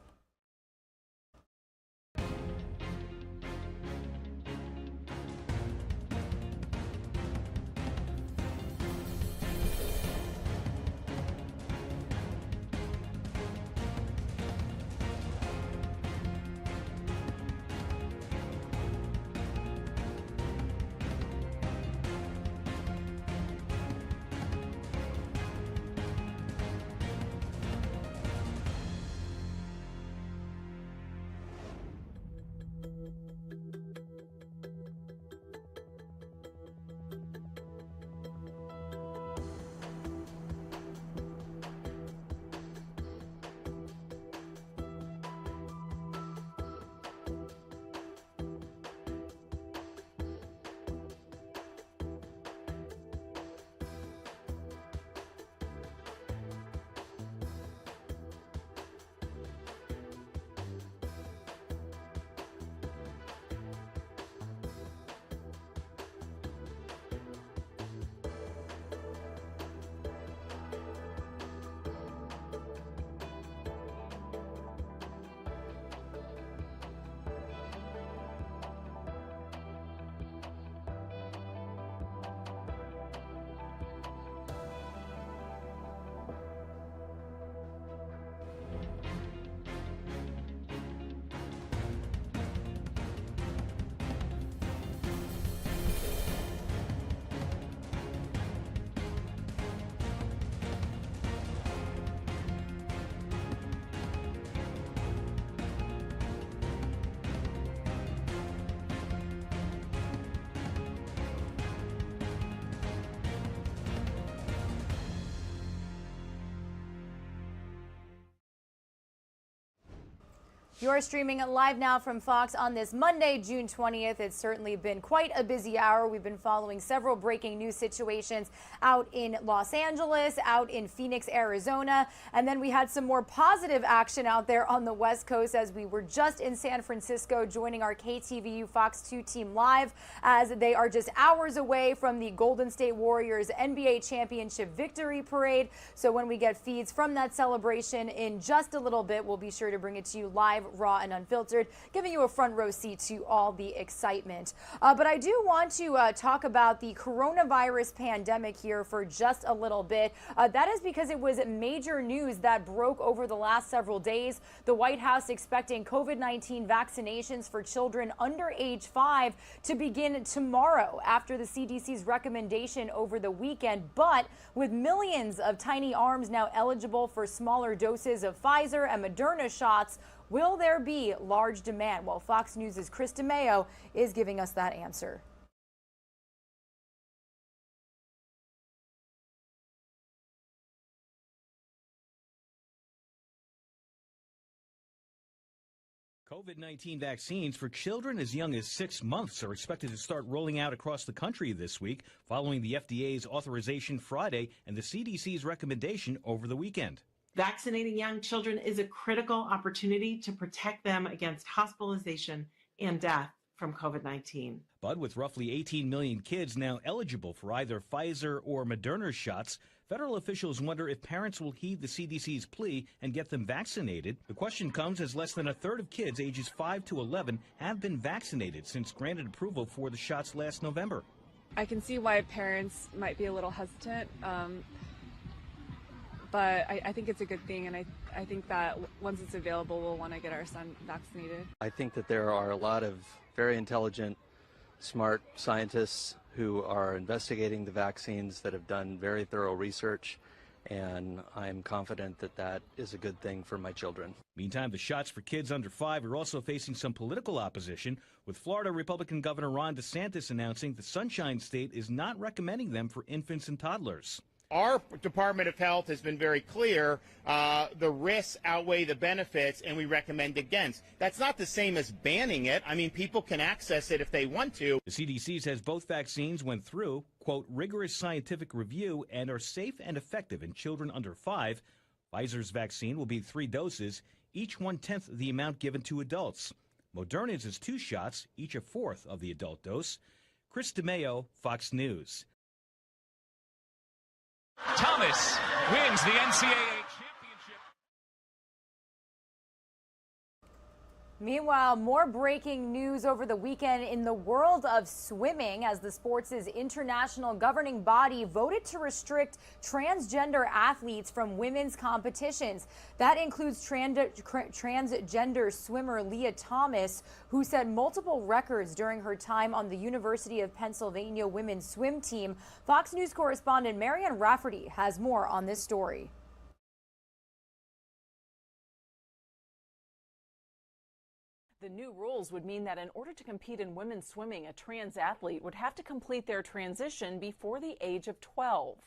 You're streaming live now from Fox on this Monday, June 20th. It's certainly been quite a busy hour. We've been following several breaking news situations out in Los Angeles, out in Phoenix, Arizona, and then we had some more positive action out there on the West Coast as we were just in San Francisco joining our KTVU Fox 2 team live as they are just hours away from the Golden State Warriors NBA championship victory parade. So when we get feeds from that celebration in just a little bit, we'll be sure to bring it to you live, raw and unfiltered, giving you a front row seat to all the excitement. But I do want to talk about the coronavirus pandemic here for just a little bit. That is because it was major news that broke over the last several days. The White House expecting COVID-19 vaccinations for children under age 5 to begin tomorrow after the CDC's recommendation over the weekend. But with millions of tiny arms now eligible for smaller doses of Pfizer and Moderna shots, will there be large demand? Well, Fox News' Chris DeMeo is giving us that answer. COVID-19 vaccines for children as young as 6 months are expected to start rolling out across the country this week, following the FDA's authorization Friday and the CDC's recommendation over the weekend. Vaccinating young children is a critical opportunity to protect them against hospitalization and death from COVID-19. But with roughly 18 million kids now eligible for either Pfizer or Moderna shots, federal officials wonder if parents will heed the CDC's plea and get them vaccinated. The question comes as less than a third of kids ages 5 to 11 have been vaccinated since granted approval for the shots last November. I can see why parents might be a little hesitant. But I think it's a good thing, and I think that once it's available, we'll want to get our son vaccinated. I think that there are a lot of very intelligent, smart scientists who are investigating the vaccines that have done very thorough research, and I'm confident that that is a good thing for my children. Meantime, the shots for kids under 5 are also facing some political opposition, with Florida Republican Governor Ron DeSantis announcing the Sunshine State is not recommending them for infants and toddlers. Our Department of Health has been very clear. The risks outweigh the benefits, and we recommend against. That's not the same as banning it. I mean, people can access it if they want to. The CDC says both vaccines went through, quote, rigorous scientific review and are safe and effective in children under 5. Pfizer's vaccine will be 3 doses, each 1/10 the amount given to adults. Moderna's is 2 shots, each a 1/4 of the adult dose. Chris DeMeo, Fox News. Thomas wins the NCAA championship. Meanwhile, more breaking news over the weekend in the world of swimming as the sports' international governing body voted to restrict transgender athletes from women's competitions. That includes transgender swimmer Leah Thomas, who set multiple records during her time on the University of Pennsylvania women's swim team. Fox News correspondent Marianne Rafferty has more on this story. The new rules would mean that in order to compete in women's swimming, a trans athlete would have to complete their transition before the age of 12.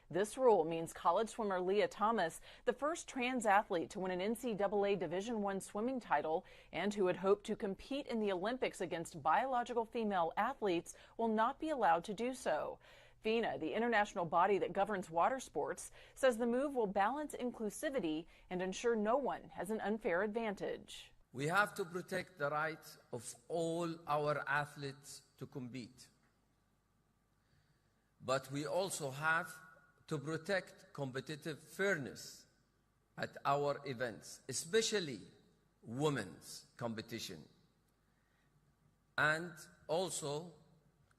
This rule means college swimmer Leah Thomas, the first trans athlete to win an NCAA Division I swimming title and who had hoped to compete in the Olympics against biological female athletes, will not be allowed to do so. FINA, the international body that governs water sports, says the move will balance inclusivity and ensure no one has an unfair advantage. We have to protect the rights of all our athletes to compete. But we also have to protect competitive fairness at our events, especially women's competition, and also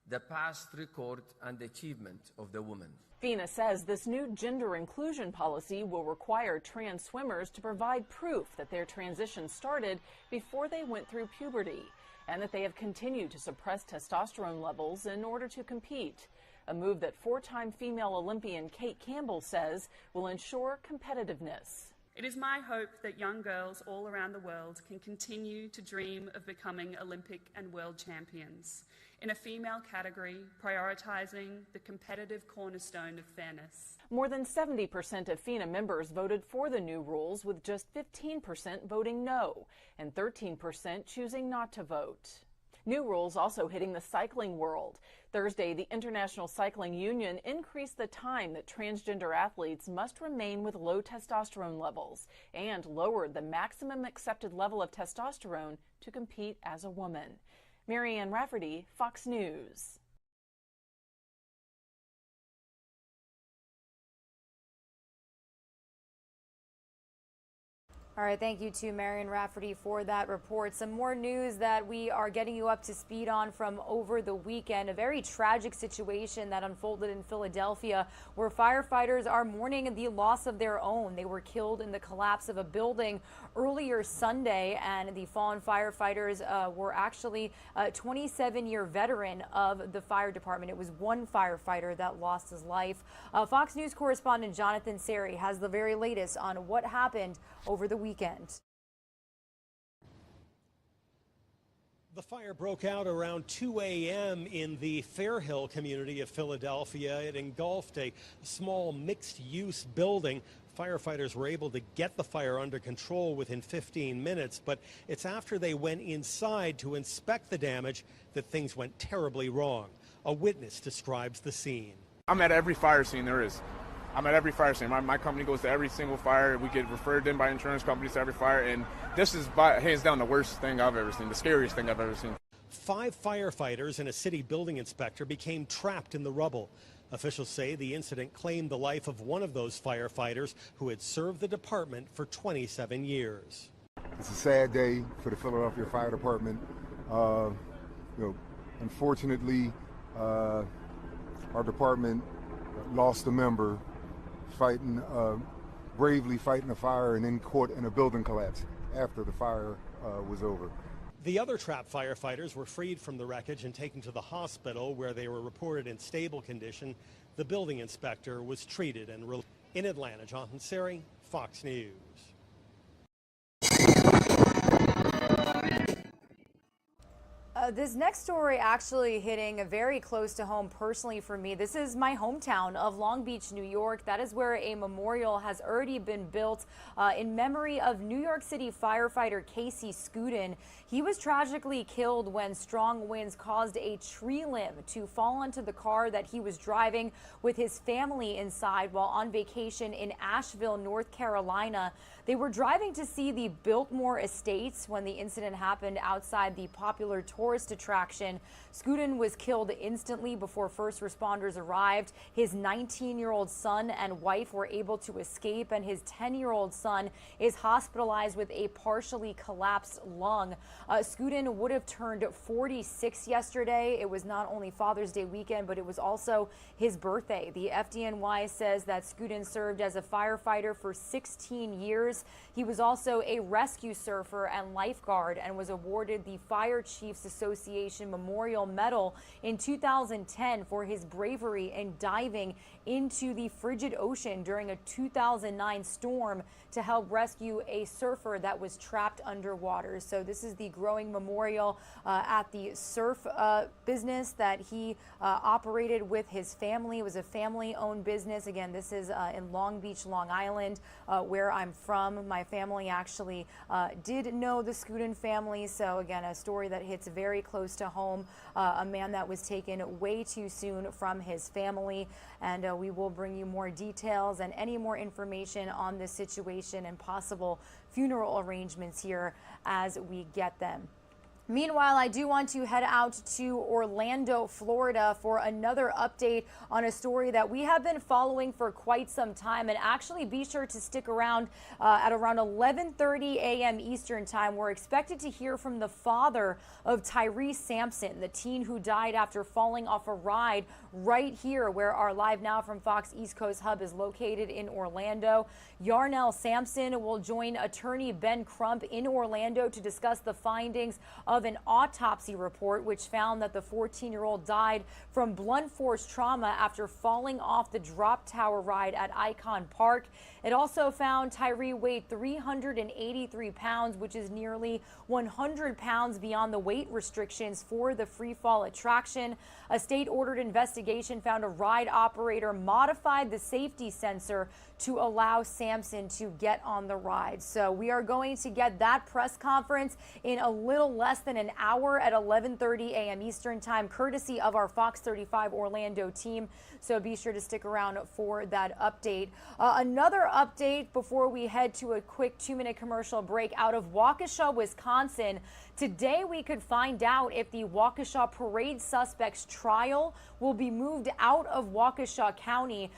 the past record and achievement of the women. FINA says this new gender inclusion policy will require trans swimmers to provide proof that their transition started before they went through puberty and that they have continued to suppress testosterone levels in order to compete, a move that 4-time female Olympian Kate Campbell says will ensure competitiveness. It is my hope that young girls all around the world can continue to dream of becoming Olympic and world champions in a female category, prioritising the competitive cornerstone of fairness. More than 70% of FINA members voted for the new rules, with just 15% voting no and 13% choosing not to vote. New rules also hitting the cycling world. Thursday, the International Cycling Union increased the time that transgender athletes must remain with low testosterone levels and lowered the maximum accepted level of testosterone to compete as a woman. Marianne Rafferty, Fox News. All right, thank you to Marion Rafferty for that report. Some more news that we are getting you up to speed on from over the weekend. A very tragic situation that unfolded in Philadelphia, where firefighters are mourning the loss of their own. They were killed in the collapse of a building earlier Sunday, and the fallen firefighters were actually a 27-year veteran of the fire department. It was one firefighter that lost his life. Fox News correspondent Jonathan Seri has the very latest on what happened over the weekend. The fire broke out around 2 a.m. in the Fairhill community of Philadelphia. It engulfed a small mixed-use building. Firefighters were able to get the fire under control within 15 minutes, but it's after they went inside to inspect the damage that things went terribly wrong. A witness describes the scene. I'm at every fire scene there is. I'm at every fire scene. My company goes to every single fire. We get referred in by insurance companies to every fire, and this is hands down the worst thing I've ever seen, the scariest thing I've ever seen. 5 firefighters and a city building inspector became trapped in the rubble. Officials say the incident claimed the life of one of those firefighters who had served the department for 27 years. It's a sad day for the Philadelphia Fire Department. Unfortunately, our department lost a member bravely fighting a fire and then caught in a building collapse after the fire was over. The other trapped firefighters were freed from the wreckage and taken to the hospital, where they were reported in stable condition. The building inspector was treated and released. In Atlanta, Jonathan Seri, Fox News. This next story actually hitting very close to home personally for me. This is my hometown of Long Beach, New York. That is where a memorial has already been built in memory of New York City firefighter Casey Scudin. He was tragically killed when strong winds caused a tree limb to fall onto the car that he was driving with his family inside while on vacation in Asheville, North Carolina. They were driving to see the Biltmore Estates when the incident happened outside the popular tourist attraction. Scudin was killed instantly before first responders arrived. His 19-year-old son and wife were able to escape, and his 10-year-old son is hospitalized with a partially collapsed lung. Scudin would have turned 46 yesterday. It was not only Father's Day weekend, but it was also his birthday. The FDNY says that Scudin served as a firefighter for 16 years. He was also a rescue surfer and lifeguard and was awarded the Fire Chiefs Association Memorial Medal in 2010 for his bravery in diving into the frigid ocean during a 2009 storm to help rescue a surfer that was trapped underwater. So this is the growing memorial at the surf business that he operated with his family. It was a family-owned business. Again, this is in Long Beach, Long Island, where I'm from. My family actually did know the Scudin family. So again, a story that hits very close to home. A man that was taken way too soon from his family. And we will bring you more details and any more information on this situation and possible funeral arrangements here as we get them. Meanwhile, I do want to head out to Orlando, Florida for another update on a story that we have been following for quite some time. And actually be sure to stick around at around 11:30 a.m. Eastern time. We're expected to hear from the father of Tyrese Sampson, the teen who died after falling off a ride right here where our Live Now from Fox East Coast Hub is located in Orlando. Yarnell Sampson will join attorney Ben Crump in Orlando to discuss the findings of of an autopsy report, which found that the 14-year-old died from blunt force trauma after falling off the drop tower ride at Icon Park. It also found Tyree weighed 383 pounds, which is nearly 100 pounds beyond the weight restrictions for the free fall attraction. A state-ordered investigation found a ride operator modified the safety sensor to allow Samson to get on the ride. So we are going to get that press conference in a little less than an hour at 11:30 a.m. Eastern Time, courtesy of our Fox 35 Orlando team. So be sure to stick around for that update. Another update before we head to a quick 2-minute commercial break out of Waukesha, Wisconsin. Today we could find out if the Waukesha parade suspect's trial will be moved out of Waukesha County.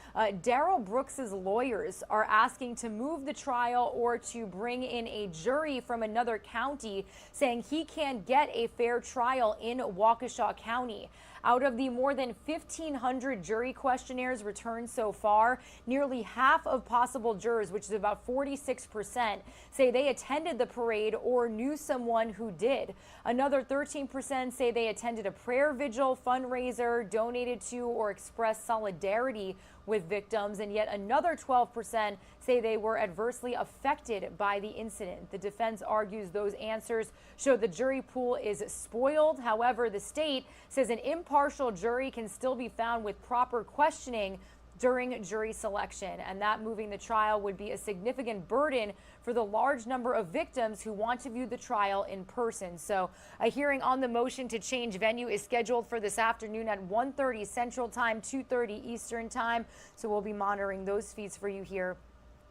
Darrell Brooks's lawyers are asking to move the trial or to bring in a jury from another county, saying he can't get a fair trial in Waukesha County. Out of the more than 1,500 jury questionnaires returned so far, nearly half of possible jurors, which is about 46%, say they attended the parade or knew someone who did. Another 13% say they attended a prayer vigil, fundraiser, donated to or expressed solidarity with victims, and yet another 12% say they were adversely affected by the incident. The defense argues those answers show the jury pool is spoiled. However, the state says an impartial jury can still be found with proper questioning during jury selection, and that moving the trial would be a significant burden for the large number of victims who want to view the trial in person. So a hearing on the motion to change venue is scheduled for this afternoon at 1:30 Central Time, 2:30 Eastern Time. So we'll be monitoring those feeds for you here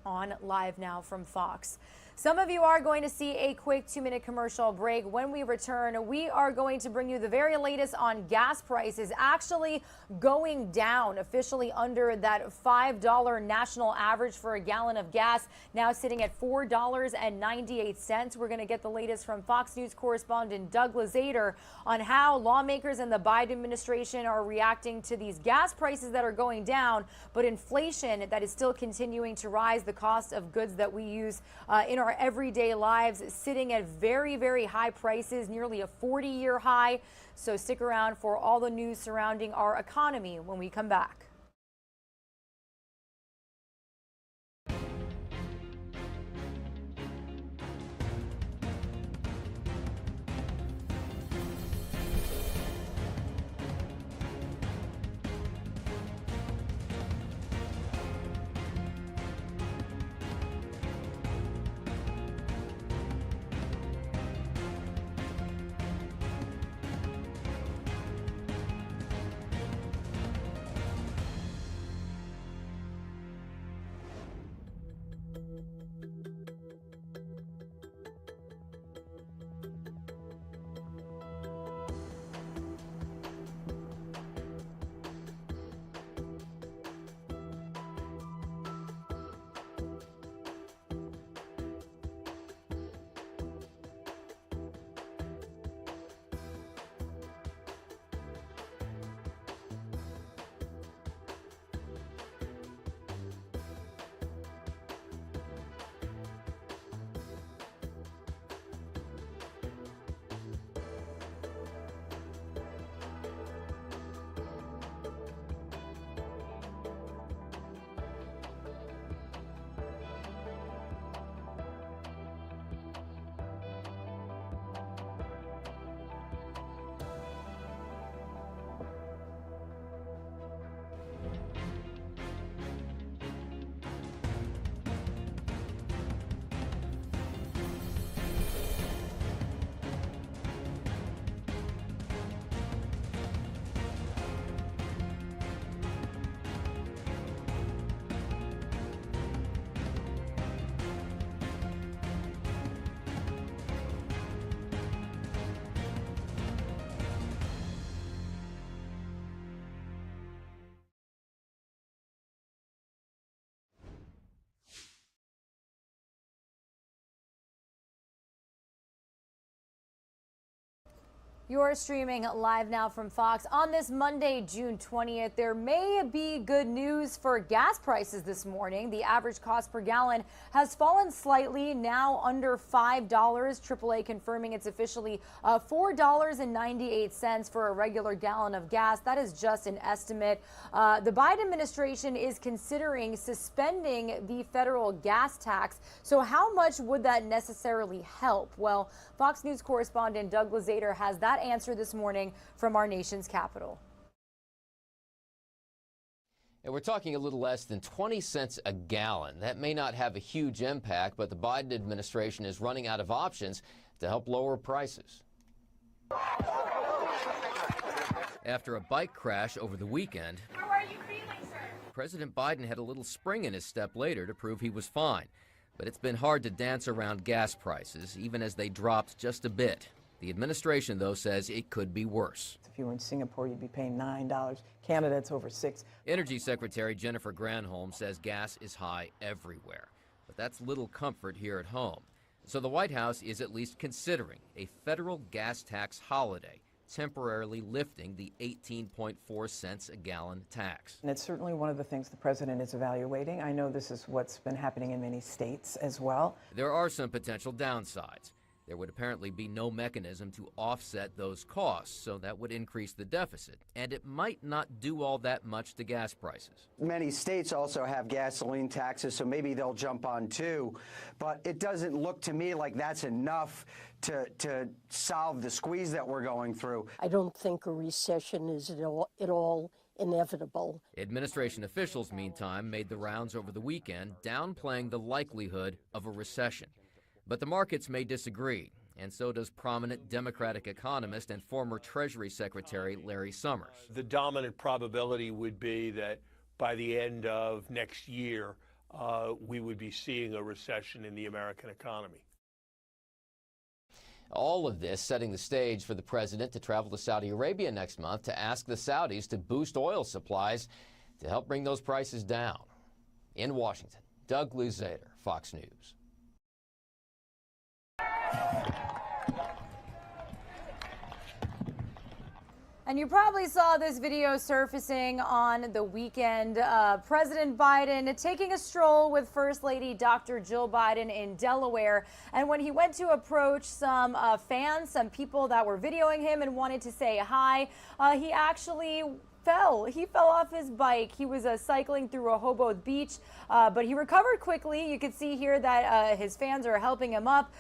on Live Now from Fox. Some of you are going to see a quick 2-minute commercial break. When we return, we are going to bring you the very latest on gas prices actually going down, officially under that $5 national average for a gallon of gas, now sitting at $4.98. We're going to get the latest from Fox News correspondent Doug Lazader on how lawmakers and the Biden administration are reacting to these gas prices that are going down, but inflation that is still continuing to rise, the cost of goods that we use in our everyday lives sitting at very, very high prices, nearly a 40-year high. So stick around for all the news surrounding our economy when we come back. You're streaming live now from Fox. On this Monday, June 20th, there may be good news for gas prices this morning. The average cost per gallon has fallen slightly, now under $5. AAA confirming it's officially $4.98 for a regular gallon of gas. That is just an estimate. The Biden administration is considering suspending the federal gas tax. So how much would that necessarily help? Well, Fox News correspondent Doug Lazater has that answer this morning from our nation's capital. And we're talking a little less than 20 cents a gallon. That may not have a huge impact, but the Biden administration is running out of options to help lower prices. After a bike crash over the weekend, how are you feeling, sir? President Biden had a little spring in his step later to prove he was fine. But it's been hard to dance around gas prices, even as they dropped just a bit. The administration, though, says it could be worse. If you were in Singapore, you'd be paying $9. Canada, it's over $6. Energy Secretary Jennifer Granholm says gas is high everywhere. But that's little comfort here at home. So the White House is at least considering a federal gas tax holiday, temporarily lifting the 18.4 cents a gallon tax. And it's certainly one of the things the president is evaluating. I know this is what's been happening in many states as well. There are some potential downsides. There would apparently be no mechanism to offset those costs, so that would increase the deficit. And it might not do all that much to gas prices. Many states also have gasoline taxes, so maybe they'll jump on too. But it doesn't look to me like that's enough to solve the squeeze that we're going through. I don't think a recession is at all inevitable. Administration officials, meantime, made the rounds over the weekend, downplaying the likelihood of a recession. But the markets may disagree, and so does prominent Democratic economist and former Treasury Secretary Larry Summers. The dominant probability would be that by the end of next year, we would be seeing a recession in the American economy. All of this setting the stage for the president to travel to Saudi Arabia next month to ask the Saudis to boost oil supplies to help bring those prices down. In Washington, Doug Lazater, Fox News. And you probably saw this video surfacing on the weekend. President Biden taking a stroll with First Lady Dr. Jill Biden in Delaware. And when he went to approach some fans, some people that were videoing him and wanted to say hi, he actually fell. He fell off his bike. He was cycling through Rehoboth Beach, but he recovered quickly. You can see here that his fans are helping him up.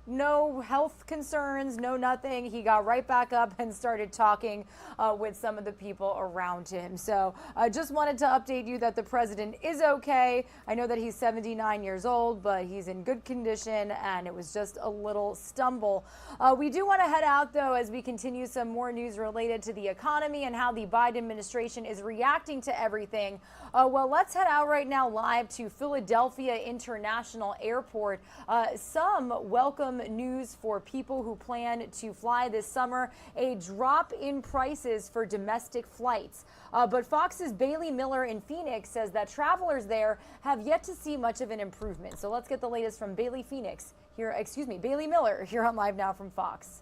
No health concerns, no nothing. He got right back up and started talking with some of the people around him. So I just wanted to update you that the president is okay. I know that he's 79 years old, but he's in good condition, and it was just a little stumble. We do want to head out, though, as we continue some more news related to the economy and how the Biden administration is reacting to everything. Well, let's head out right now live to Philadelphia International Airport. Some welcome news for people who plan to fly this summer, a drop in prices for domestic flights. But Fox's Bailey Miller in Phoenix says that travelers there have yet to see much of an improvement. So let's get the latest from Bailey Miller here on Live Now from Fox.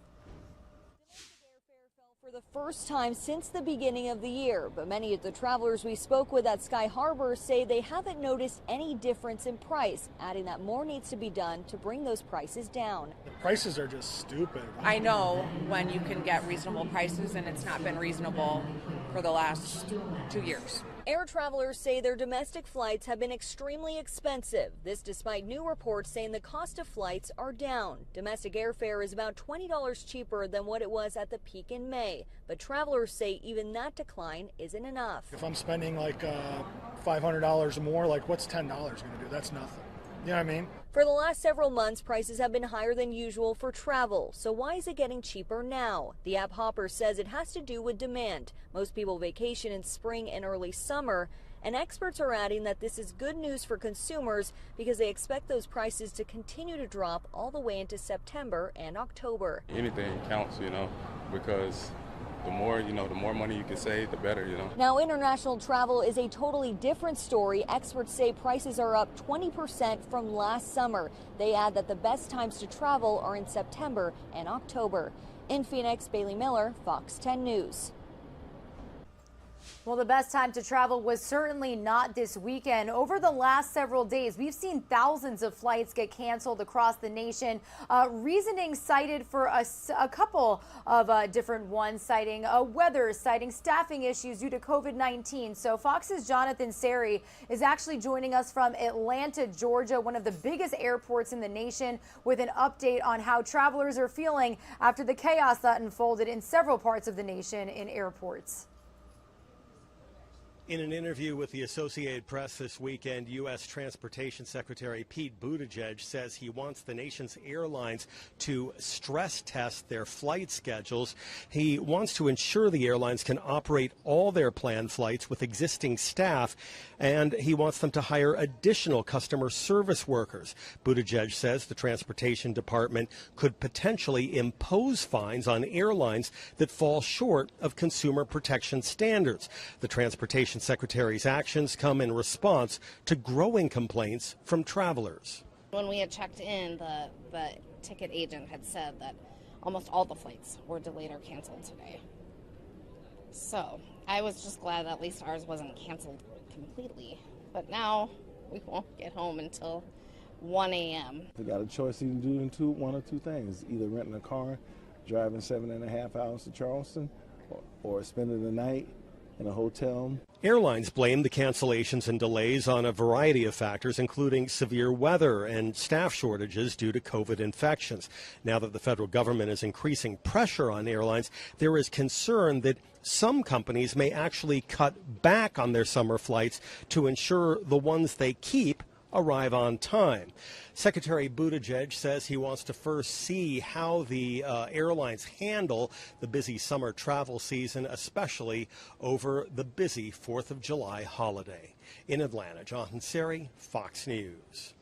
For the first time since the beginning of the year, but many of the travelers we spoke with at Sky Harbor say they haven't noticed any difference in price, adding that more needs to be done to bring those prices down. The prices are just stupid. I know when you can get reasonable prices, and it's not been reasonable for the last 2 years. Air travelers say their domestic flights have been extremely expensive. This despite new reports saying the cost of flights are down. Domestic airfare is about $20 cheaper than what it was at the peak in May. But travelers say even that decline isn't enough. If I'm spending like $500 more, like what's $10 going to do? That's nothing. You know what I mean? For the last several months, prices have been higher than usual for travel. So why is it getting cheaper now? The app Hopper says it has to do with demand. Most people vacation in spring and early summer. And experts are adding that this is good news for consumers because they expect those prices to continue to drop all the way into September and October. Anything counts, because the more money you can save, the better, Now, international travel is a totally different story. Experts say prices are up 20% from last summer. They add that the best times to travel are in September and October. In Phoenix, Bailey Miller, Fox 10 News. Well, the best time to travel was certainly not this weekend. Over the last several days, we've seen thousands of flights get canceled across the nation. Reasoning cited for a couple of different ones, citing weather, citing staffing issues due to COVID-19. So Fox's Jonathan Seri is actually joining us from Atlanta, Georgia, one of the biggest airports in the nation, with an update on how travelers are feeling after the chaos that unfolded in several parts of the nation in airports. In an interview with the Associated Press this weekend, U.S. Transportation Secretary Pete Buttigieg says he wants the nation's airlines to stress test their flight schedules. He wants to ensure the airlines can operate all their planned flights with existing staff, and he wants them to hire additional customer service workers. Buttigieg says the Transportation Department could potentially impose fines on airlines that fall short of consumer protection standards. The Transportation Secretary's actions come in response to growing complaints from travelers. When we had checked in, the ticket agent had said that almost all the flights were delayed or canceled today. So I was just glad that at least ours wasn't canceled completely. But now we won't get home until 1 a.m. They got a choice either doing one or two things, either renting a car, driving 7.5 hours to Charleston, or spending the night in a hotel. Airlines blame the cancellations and delays on a variety of factors, including severe weather and staff shortages due to COVID infections. Now that the federal government is increasing pressure on airlines, there is concern that some companies may actually cut back on their summer flights to ensure the ones they keep arrive on time. Secretary Buttigieg says he wants to first see how the airlines handle the busy summer travel season, especially over the busy 4th of July holiday. In Atlanta, Jonathan Seri, Fox News.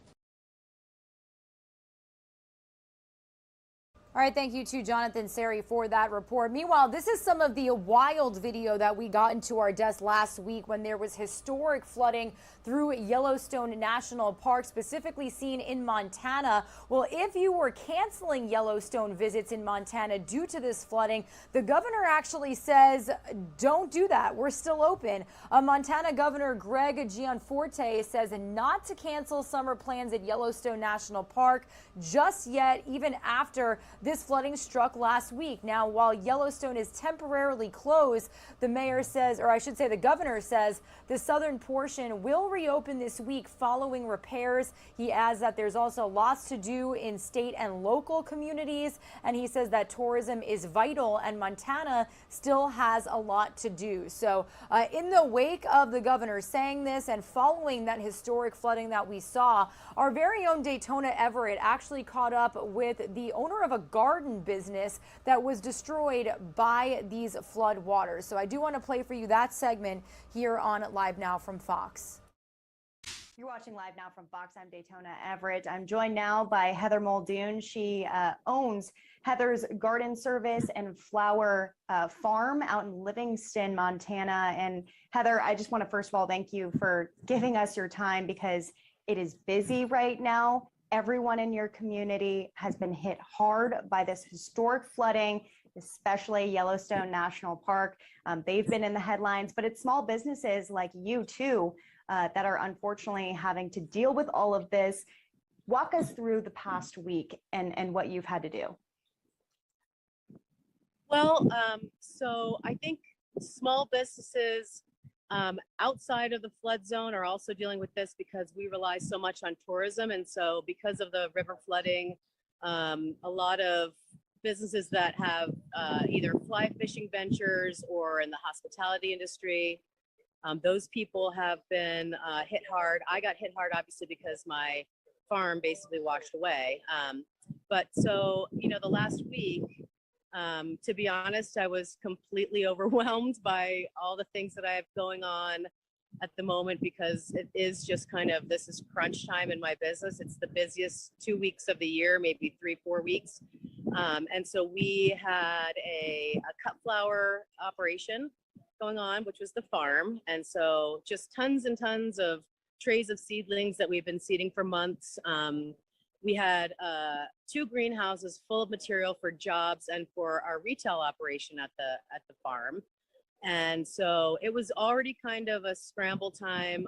All right, thank you to Jonathan Seri for that report. Meanwhile, this is some of the wild video that we got into our desk last week when there was historic flooding through Yellowstone National Park, specifically seen in Montana. Well, if you were canceling Yellowstone visits in Montana due to this flooding, the governor actually says, don't do that. We're still open. Montana Governor Greg Gianforte says not to cancel summer plans at Yellowstone National Park just yet, even after this flooding struck last week. Now, while Yellowstone is temporarily closed, the mayor says, or I should say the governor says, the southern portion will reopen this week following repairs. He adds that there's also lots to do in state and local communities, and he says that tourism is vital and Montana still has a lot to do. So in the wake of the governor saying this and following that historic flooding that we saw, our very own Daytona Everett actually caught up with the owner of a garden business that was destroyed by these flood waters. So I do want to play for you that segment here on Live Now from Fox. You're watching Live Now from Fox. I'm Daytona Everett. I'm joined now by Heather Muldoon. She owns Heather's Garden Service and Flower Farm out in Livingston, Montana. And Heather, I just want to first of all thank you for giving us your time because it is busy right now. Everyone in your community has been hit hard by this historic flooding, especially Yellowstone National Park. They've been in the headlines, but it's small businesses like you too that are unfortunately having to deal with all of this. Walk us through the past week and what you've had to do. Well, so I think small businesses outside of the flood zone are also dealing with this because we rely so much on tourism. And so because of the river flooding, a lot of businesses that have either fly fishing ventures or in the hospitality industry, those people have been hit hard. I got hit hard, obviously, because my farm basically washed away. But so, the last week, to be honest, I was completely overwhelmed by all the things that I have going on at the moment because it is just this is crunch time in my business. It's the busiest 2 weeks of the year, maybe 3-4 weeks. And so we had a cut flower operation going on, which was the farm. And so just tons and tons of trays of seedlings that we've been seeding for months. We had 2 greenhouses full of material for jobs and for our retail operation at the farm. And so it was already kind of a scramble time.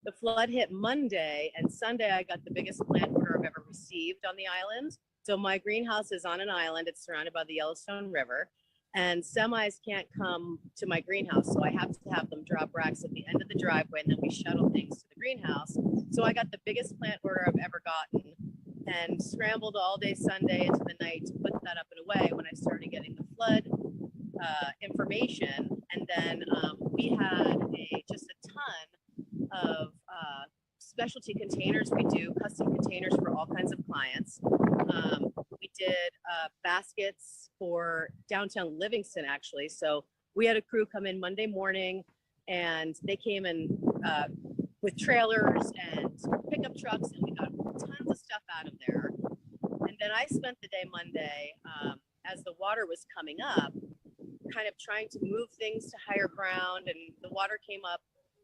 The flood hit Monday, and Sunday I got the biggest plant order I've ever received on the island. So my greenhouse is on an island. It's surrounded by the Yellowstone River, and semis can't come to my greenhouse. So I have to have them drop racks at the end of the driveway, and then we shuttle things to the greenhouse. So I got the biggest plant order I've ever gotten, and scrambled all day Sunday into the night to put that up and away when I started getting the flood information. And then we had just a ton of specialty containers. We do custom containers for all kinds of clients. We did baskets for downtown Livingston, actually. So we had a crew come in Monday morning, and they came in with trailers and pickup trucks, and we got tons of stuff out of there. And then I spent the day Monday, as the water was coming up, kind of trying to move things to higher ground, and the water came up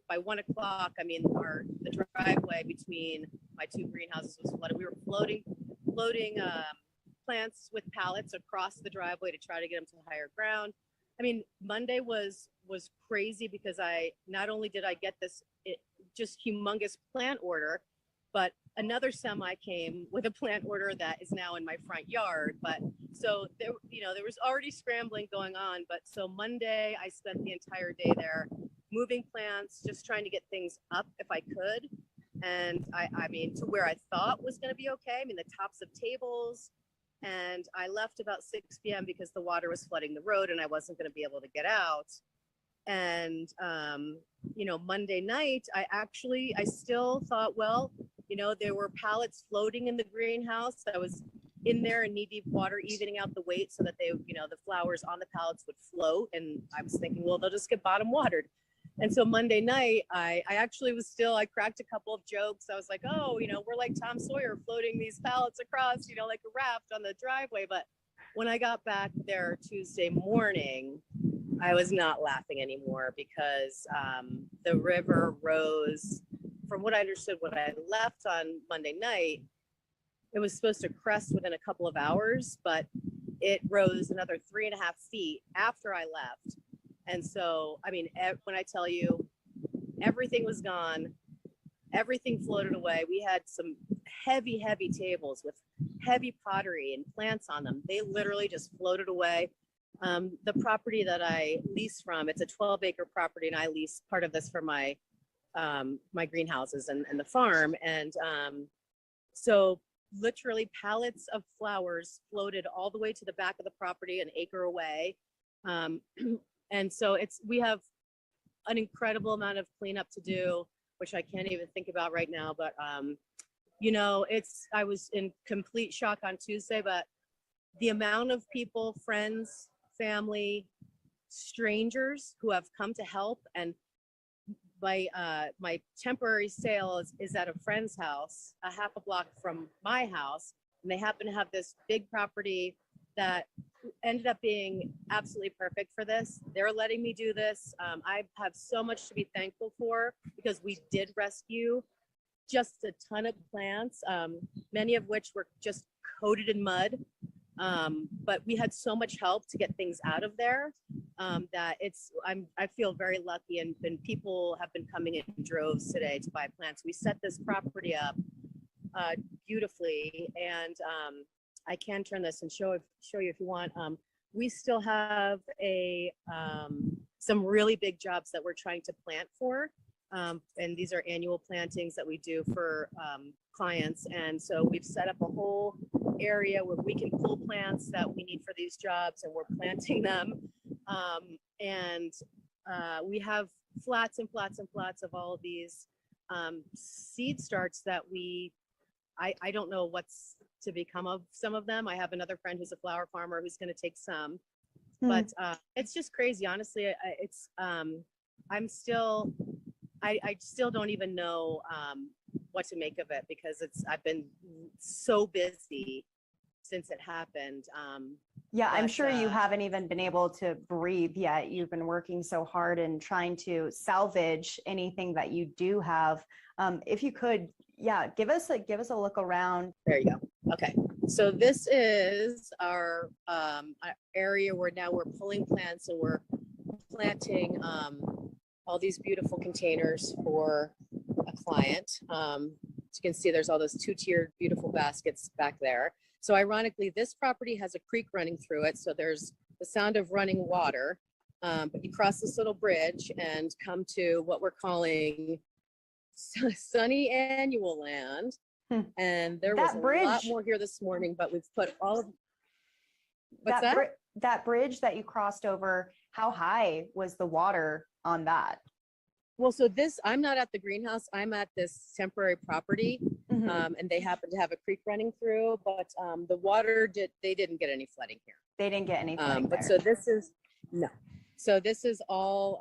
by 1 o'clock. I mean, the driveway between my 2 greenhouses was flooded. We were floating plants with pallets across the driveway to try to get them to higher ground. I mean, Monday was crazy because not only did I get this just humongous plant order, but another semi came with a plant order that is now in my front yard. But so there was already scrambling going on. But so Monday, I spent the entire day there moving plants, just trying to get things up if I could. And I mean, to where I thought was going to be okay. I mean, the tops of tables. And I left about 6 p.m. because the water was flooding the road and I wasn't going to be able to get out. And, Monday night, I still thought, well, there were pallets floating in the greenhouse. I was in there in knee-deep water, evening out the weight so that they, the flowers on the pallets would float. And I was thinking, well, they'll just get bottom watered. And so Monday night, I actually I cracked a couple of jokes. I was like, oh, we're like Tom Sawyer floating these pallets across, like a raft on the driveway. But when I got back there Tuesday morning, I was not laughing anymore because the river rose. From what I understood, when I left on Monday night, it was supposed to crest within a couple of hours, but it rose another 3.5 feet after I left. And so, I mean, when I tell you everything was gone, everything floated away. We had some heavy, heavy tables with heavy pottery and plants on them. They literally just floated away. The property that I lease from, it's a 12-acre property, and I lease part of this for my greenhouses and the farm. And so literally pallets of flowers floated all the way to the back of the property, an acre away. And so we have an incredible amount of cleanup to do, which I can't even think about right now. But, I was in complete shock on Tuesday, but the amount of people, friends, family, strangers who have come to help. And my temporary sale is at a friend's house, a half a block from my house. And they happen to have this big property that ended up being absolutely perfect for this. They're letting me do this. I have so much to be thankful for because we did rescue just a ton of plants, many of which were just coated in mud. But we had so much help to get things out of there that I feel very lucky, and people have been coming in droves today to buy plants. We set this property up beautifully, and I can turn this and show you if you want. We still have some really big jobs that we're trying to plant for. And these are annual plantings that we do for clients. And so we've set up a whole area where we can pull plants that we need for these jobs, and we're planting them. We have flats and flats and flats of all of these seed starts that I don't know what's to become of some of them. I have another friend who's a flower farmer who's going to take some, but it's just crazy. Honestly, I still don't even know what to make of it because I've been so busy since it happened. Yeah, I'm sure you haven't even been able to breathe yet. You've been working so hard and trying to salvage anything that you do have. If you could, give us a look around. There you go. Okay. So this is our area where now we're pulling plants and we're planting all these beautiful containers for a client. As you can see, there's all those two-tiered beautiful baskets back there. So ironically, this property has a creek running through it. So there's the sound of running water, but you cross this little bridge and come to what we're calling sunny annual land. And there was a lot more here this morning, but we've put all of that bridge that you crossed over. How high was the water on that? Well, so I'm not at the greenhouse. I'm at this temporary property, and they happen to have a creek running through. But the water they didn't get any flooding here. They didn't get any flooding but there. so this is no. So this is all.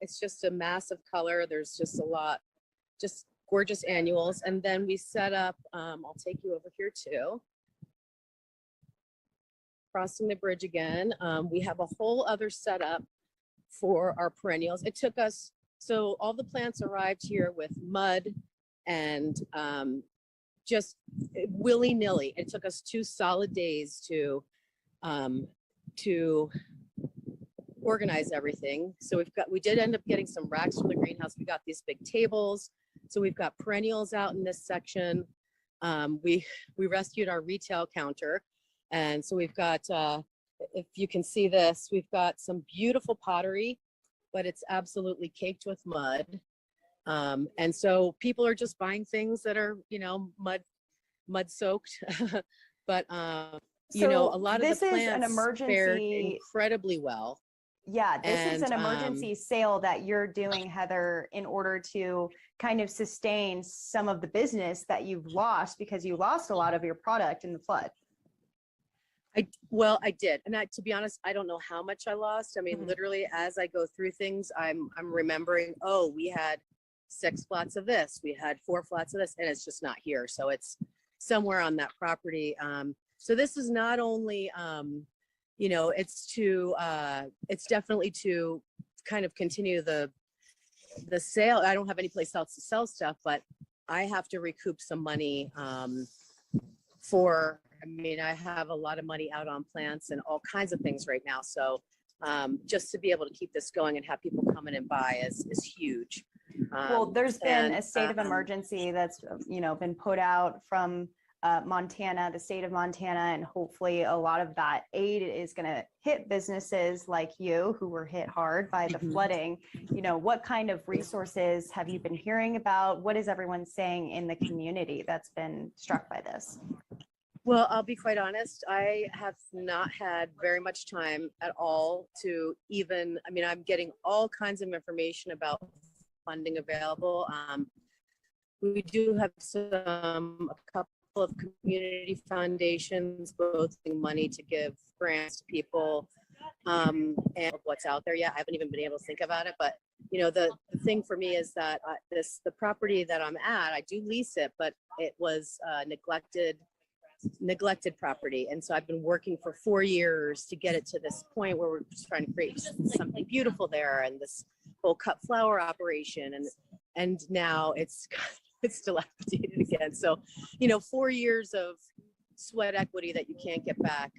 It's just a massive color. There's just a lot, just gorgeous annuals. And then we set up, I'll take you over here too. Crossing the bridge again. We have a whole other setup for our perennials. It took us, so all the plants arrived here with mud and just willy-nilly. It took us 2 solid days to organize everything. So we did end up getting some racks from the greenhouse. We got these big tables. So we've got perennials out in this section. We rescued our retail counter. And so we've got, if you can see this, we've got some beautiful pottery, but it's absolutely caked with mud. And so people are just buying things that are, mud soaked. But, a lot of the plants fared incredibly well. Yeah, this is an emergency sale that you're doing, Heather, in order to kind of sustain some of the business that you've lost because you lost a lot of your product in the flood. I did. And to be honest, I don't know how much I lost. I mean, literally as I go through things, I'm remembering, oh, we had 6 flats of this, we had 4 flats of this, and it's just not here. So it's somewhere on that property. So this is not only, it's definitely to kind of continue the sale. I don't have any place else to sell stuff, but I have to recoup some money I have a lot of money out on plants and all kinds of things right now. So just to be able to keep this going and have people come in and buy is huge. Well, there's been a state of emergency that's, been put out from Montana, the state of Montana, and hopefully a lot of that aid is going to hit businesses like you who were hit hard by the flooding. What kind of resources have you been hearing about? What is everyone saying in the community that's been struck by this? Well, I'll be quite honest. I have not had very much time at all to even, I'm getting all kinds of information about funding available. We do have a couple of community foundations, both money to give grants to people, and what's out there yet. I haven't even been able to think about it, but the thing for me is that the property that I'm at, I do lease it, but it was neglected property. And so I've been working for 4 years to get it to this point where we're just trying to create something beautiful there, and this whole cut flower operation, and now it's dilapidated again. So 4 years of sweat equity that you can't get back.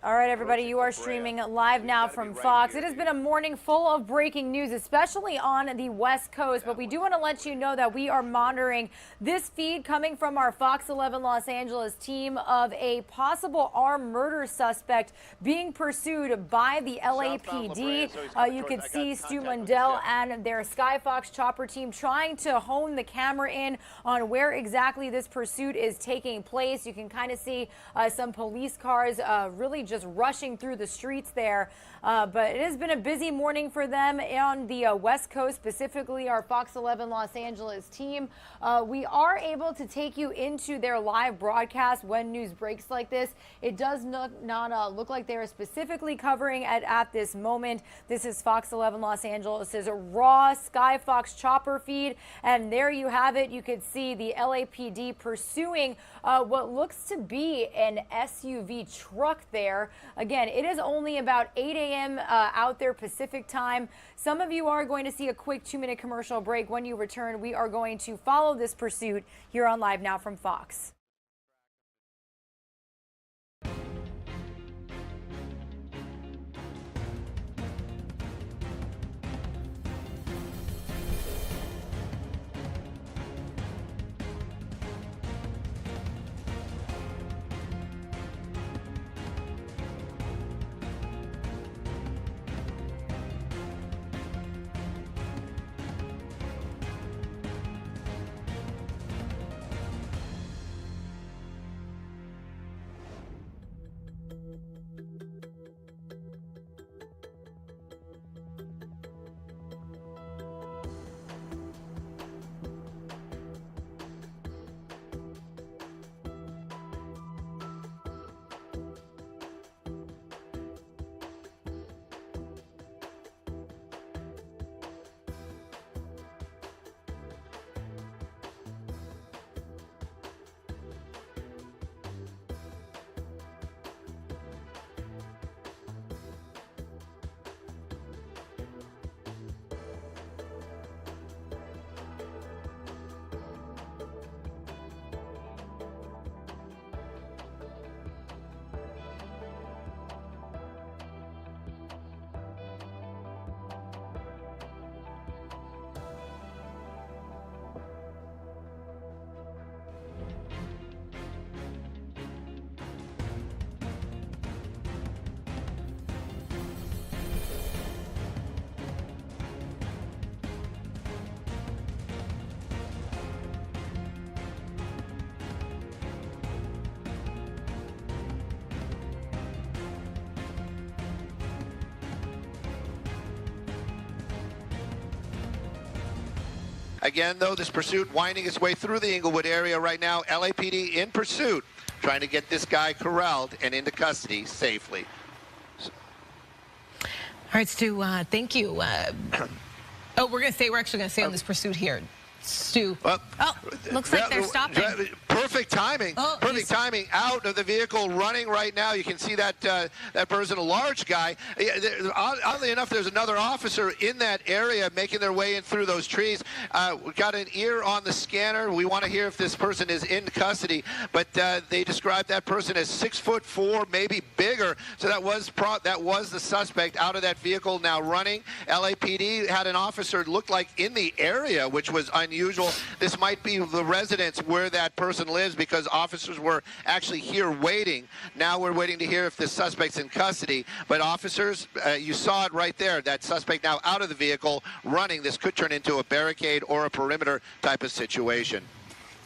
All right, everybody, you are streaming live now from Fox. It has been a morning full of breaking news, especially on the West Coast. But we do want to let you know that we are monitoring this feed coming from our Fox 11 Los Angeles team of a possible armed murder suspect being pursued by the LAPD. You could see Stu Mundell and their Skyfox chopper team trying to hone the camera in on where exactly this pursuit is taking place. You can kind of see some police cars really just rushing through the streets there. But it has been a busy morning for them on the West Coast, specifically our Fox 11 Los Angeles team. We are able to take you into their live broadcast when news breaks like this. It does not look like they are specifically covering at this moment. This is Fox 11 Los Angeles' raw Skyfox chopper feed. And there you have it. You could see the LAPD pursuing what looks to be an SUV truck there. there. Again, it is only about 8 a.m. Out there Pacific time. Some of you are going to see a quick 2-minute commercial break. When you return, we are going to follow this pursuit here on Live Now from Fox. Again, though, this pursuit winding its way through the Inglewood area right now. LAPD in pursuit, trying to get this guy corralled and into custody safely. All right, Stu, thank you. We're actually going to stay on this pursuit here. Stu. Looks like they're stopping. Perfect timing. Perfect timing. Out of the vehicle, running right now. You can see that that person, a large guy. Oddly enough, there's another officer in that area making their way in through those trees. We've got an ear on the scanner. We want to hear if this person is in custody. But they described that person as 6'4", maybe bigger. So that was the suspect out of that vehicle now running. LAPD had an officer looked like in the area, which was unusual. This might be the residence where that person lives because officers were actually here waiting. Now we're waiting to hear if the suspect's in custody. But officers, you saw it right there, that suspect now out of the vehicle running. This could turn into a barricade or a perimeter type of situation.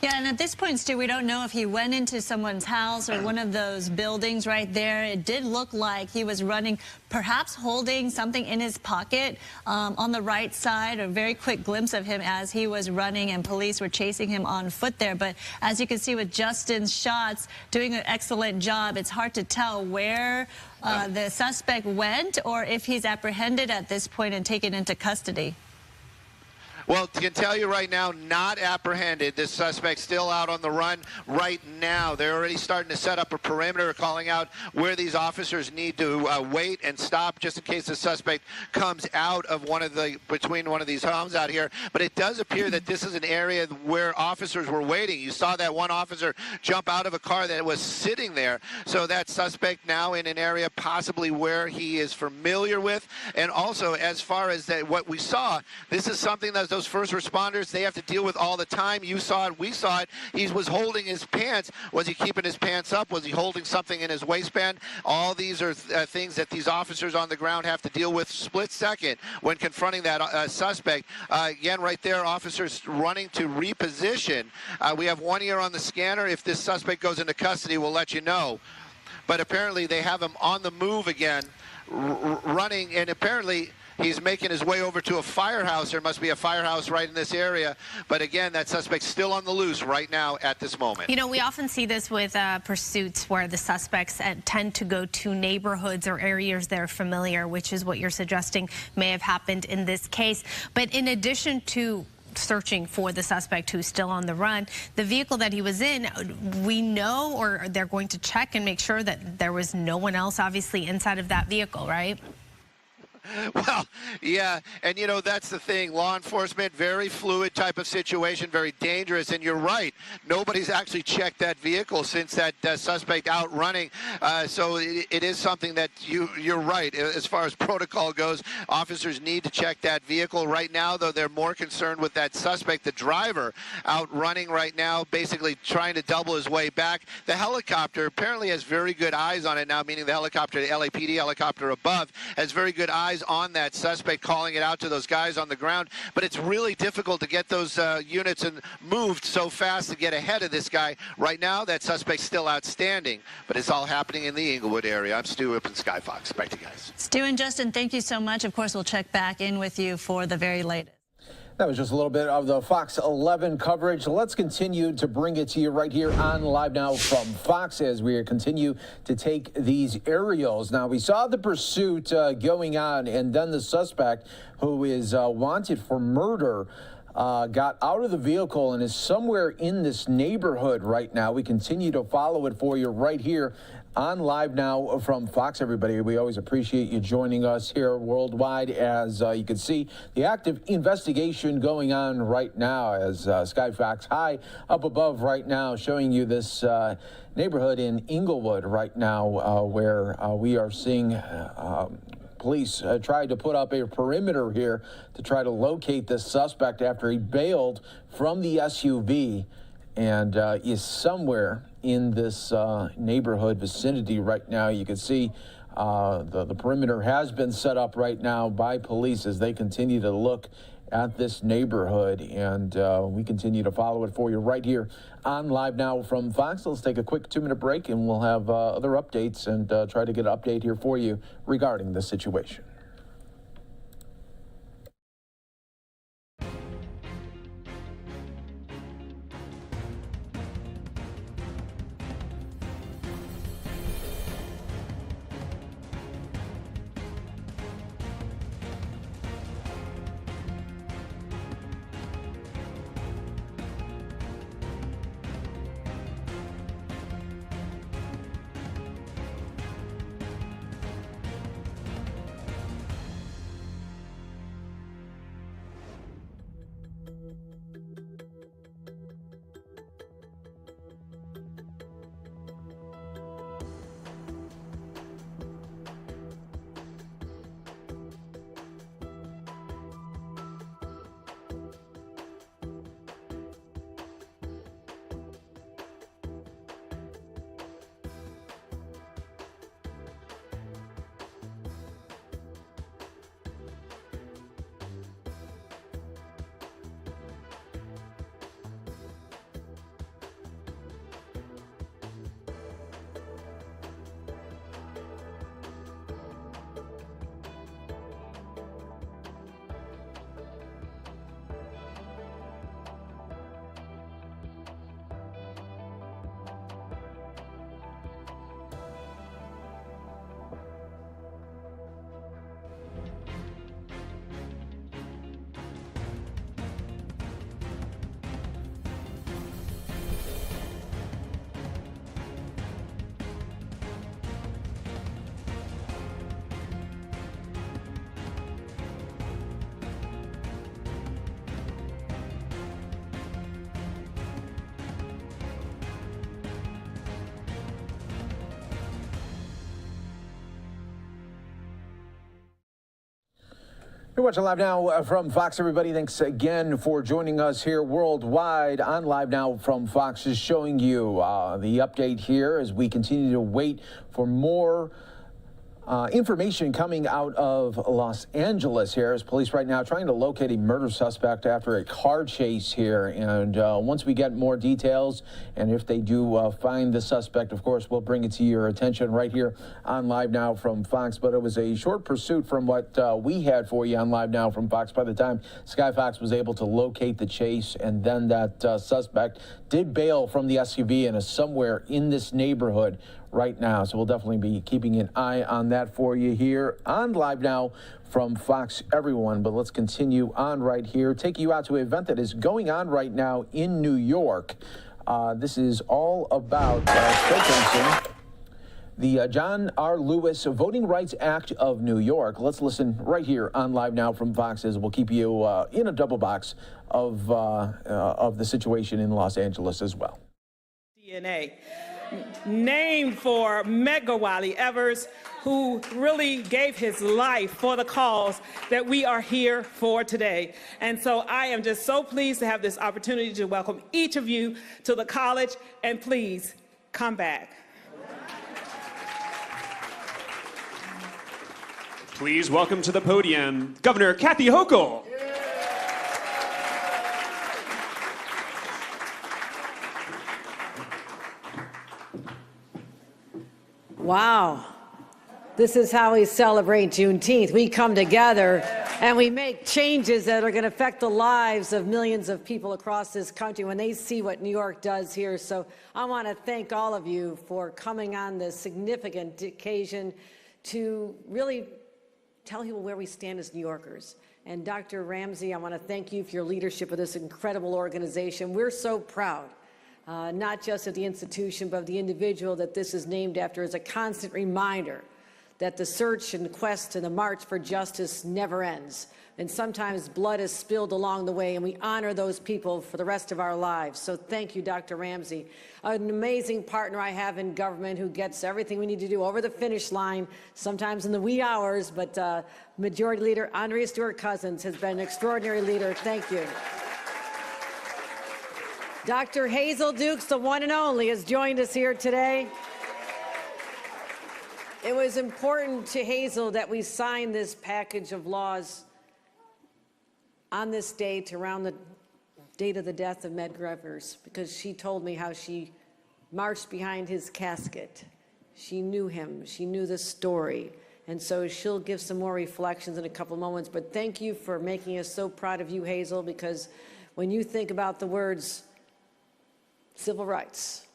Yeah, and at this point, Stu, we don't know if he went into someone's house or one of those buildings right there. It did look like he was running, perhaps holding something in his pocket on the right side. A very quick glimpse of him as he was running, and police were chasing him on foot there. But as you can see with Justin's shots, doing an excellent job. It's hard to tell where the suspect went or if he's apprehended at this point and taken into custody. Well, I can tell you right now, not apprehended. This suspect still out on the run right now. They're already starting to set up a perimeter, calling out where these officers need to wait and stop just in case the suspect comes out of between one of these homes out here. But it does appear that this is an area where officers were waiting. You saw that one officer jump out of a car that was sitting there. So that suspect now in an area possibly where he is familiar with. And also, as far as what we saw, this is something that's those first responders, they have to deal with all the time. You saw it, we saw it. He was holding his pants. Was he keeping his pants up? Was he holding something in his waistband? All these are things that these officers on the ground have to deal with split second when confronting that suspect. Again, right there, officers running to reposition. We have 1 ear on the scanner. If this suspect goes into custody, we'll let you know. But apparently they have him on the move again, running, and apparently he's making his way over to a firehouse. There must be a firehouse right in this area. But again, that suspect's still on the loose right now at this moment. You know, we often see this with pursuits where the suspects tend to go to neighborhoods or areas they're familiar, which is what you're suggesting may have happened in this case. But in addition to searching for the suspect who's still on the run. The vehicle that he was in, we know, or they're going to check and make sure that there was no one else obviously inside of that vehicle, right? Well, yeah, and you know, that's the thing. Law enforcement, very fluid type of situation, very dangerous, and you're right. Nobody's actually checked that vehicle since that suspect out running. So it is something that you're right. As far as protocol goes, officers need to check that vehicle. Right now, though, they're more concerned with that suspect, the driver, out running right now, basically trying to double his way back. The helicopter apparently has very good eyes on it now, meaning the helicopter, the LAPD helicopter above, has very good eyes on that suspect, calling it out to those guys on the ground. But it's really difficult to get those units and moved so fast to get ahead of this guy. Right now, that suspect's still outstanding, but it's all happening in the Inglewood area. I'm Stu up in Sky Fox. Back to you guys. Stu and Justin, thank you so much. Of course, we'll check back in with you for the very latest. That was just a little bit of the Fox 11 coverage. Let's continue to bring it to you right here on Live Now from Fox as we continue to take these aerials. Now, we saw the pursuit going on, and then the suspect, who is wanted for murder, got out of the vehicle and is somewhere in this neighborhood right now. We continue to follow it for you right here on Live Now from Fox, everybody. We always appreciate you joining us here worldwide. As you can see, the active investigation going on right now as Sky Fox high up above right now, showing you this neighborhood in Inglewood right now where we are seeing police tried to put up a perimeter here to try to locate this suspect after he bailed from the SUV and is somewhere in this neighborhood vicinity right now. You can see the perimeter has been set up right now by police as they continue to look at this neighborhood, and we continue to follow it for you right here on Live Now from Fox. Let's take a quick 2-minute break, and we'll have other updates and try to get an update here for you regarding the situation. You're watching Live Now from Fox, everybody. Thanks again for joining us here worldwide on Live Now from Fox, is showing you the update here as we continue to wait for more information coming out of Los Angeles here as police right now trying to locate a murder suspect after a car chase here. And once we get more details, and if they do find the suspect, of course, we'll bring it to your attention right here on Live Now from Fox. But it was a short pursuit from what we had for you on Live Now from Fox by the time Sky Fox was able to locate the chase. And then that suspect did bail from the SUV and is somewhere in this neighborhood right now. So we'll definitely be keeping an eye on that for you here on Live Now from Fox, everyone. But let's continue on right here, take you out to an event that is going on right now in New York. This is all about showcasing the John R. Lewis Voting Rights Act of New York. Let's listen right here on Live Now from Fox, as we'll keep you in a double box of the situation in Los Angeles as well. DNA, named for Medgar Wiley Evers, who really gave his life for the cause that we are here for today. And so I am just so pleased to have this opportunity to welcome each of you to the college, and please come back. Please welcome to the podium Governor Kathy Hochul. Wow. This is how we celebrate Juneteenth. We come together and we make changes that are going to affect the lives of millions of people across this country when they see what New York does here. So I want to thank all of you for coming on this significant occasion to really tell people where we stand as New Yorkers. And Dr. Ramsey, I want to thank you for your leadership of this incredible organization. We're so proud, not just of the institution, but of the individual that this is named after, as a constant reminder that the search and quest and the march for justice never ends. And sometimes blood is spilled along the way, and we honor those people for the rest of our lives. So thank you, Dr. Ramsey, an amazing partner I have in government who gets everything we need to do over the finish line, sometimes in the wee hours, but Majority Leader Andrea Stewart-Cousins has been an extraordinary leader. Thank you. Dr. Hazel Dukes, the one and only, has joined us here today. It was important to Hazel that we sign this package of laws on this date, around the date of the death of Medgar Evers, because she told me how she marched behind his casket. She knew him, she knew the story, and so she'll give some more reflections in a couple moments. But thank you for making us so proud of you, Hazel, because when you think about the words civil rights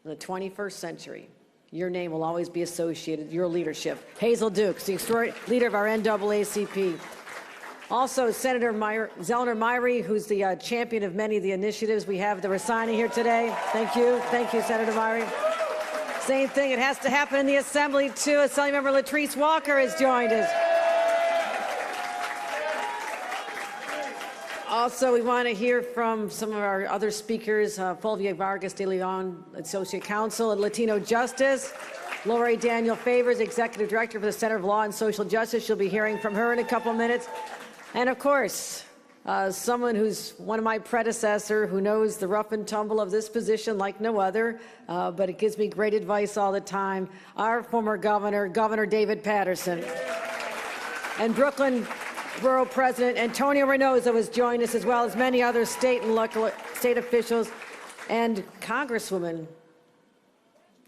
in the 21st century, your name will always be associated with your leadership. Hazel Dukes, the extraordinary leader of our NAACP. Also, Senator Zellner Myrie, who's the champion of many of the initiatives we have that we're signing here today. Thank you, Senator Myrie. Same thing, it has to happen in the Assembly, too. Assemblymember Latrice Walker has joined us. Also, we want to hear from some of our other speakers, Fulvia Vargas de Leon, Associate Counsel at Latino Justice, Lori Daniel Favors, Executive Director for the Center of Law and Social Justice. You'll be hearing from her in a couple minutes. And of course, someone who's one of my predecessor, who knows the rough and tumble of this position like no other, but it gives me great advice all the time, our former governor, Governor David Patterson. And Brooklyn Borough President Antonio Reynoso has joined us, as well as many other state and local state officials. And Congresswoman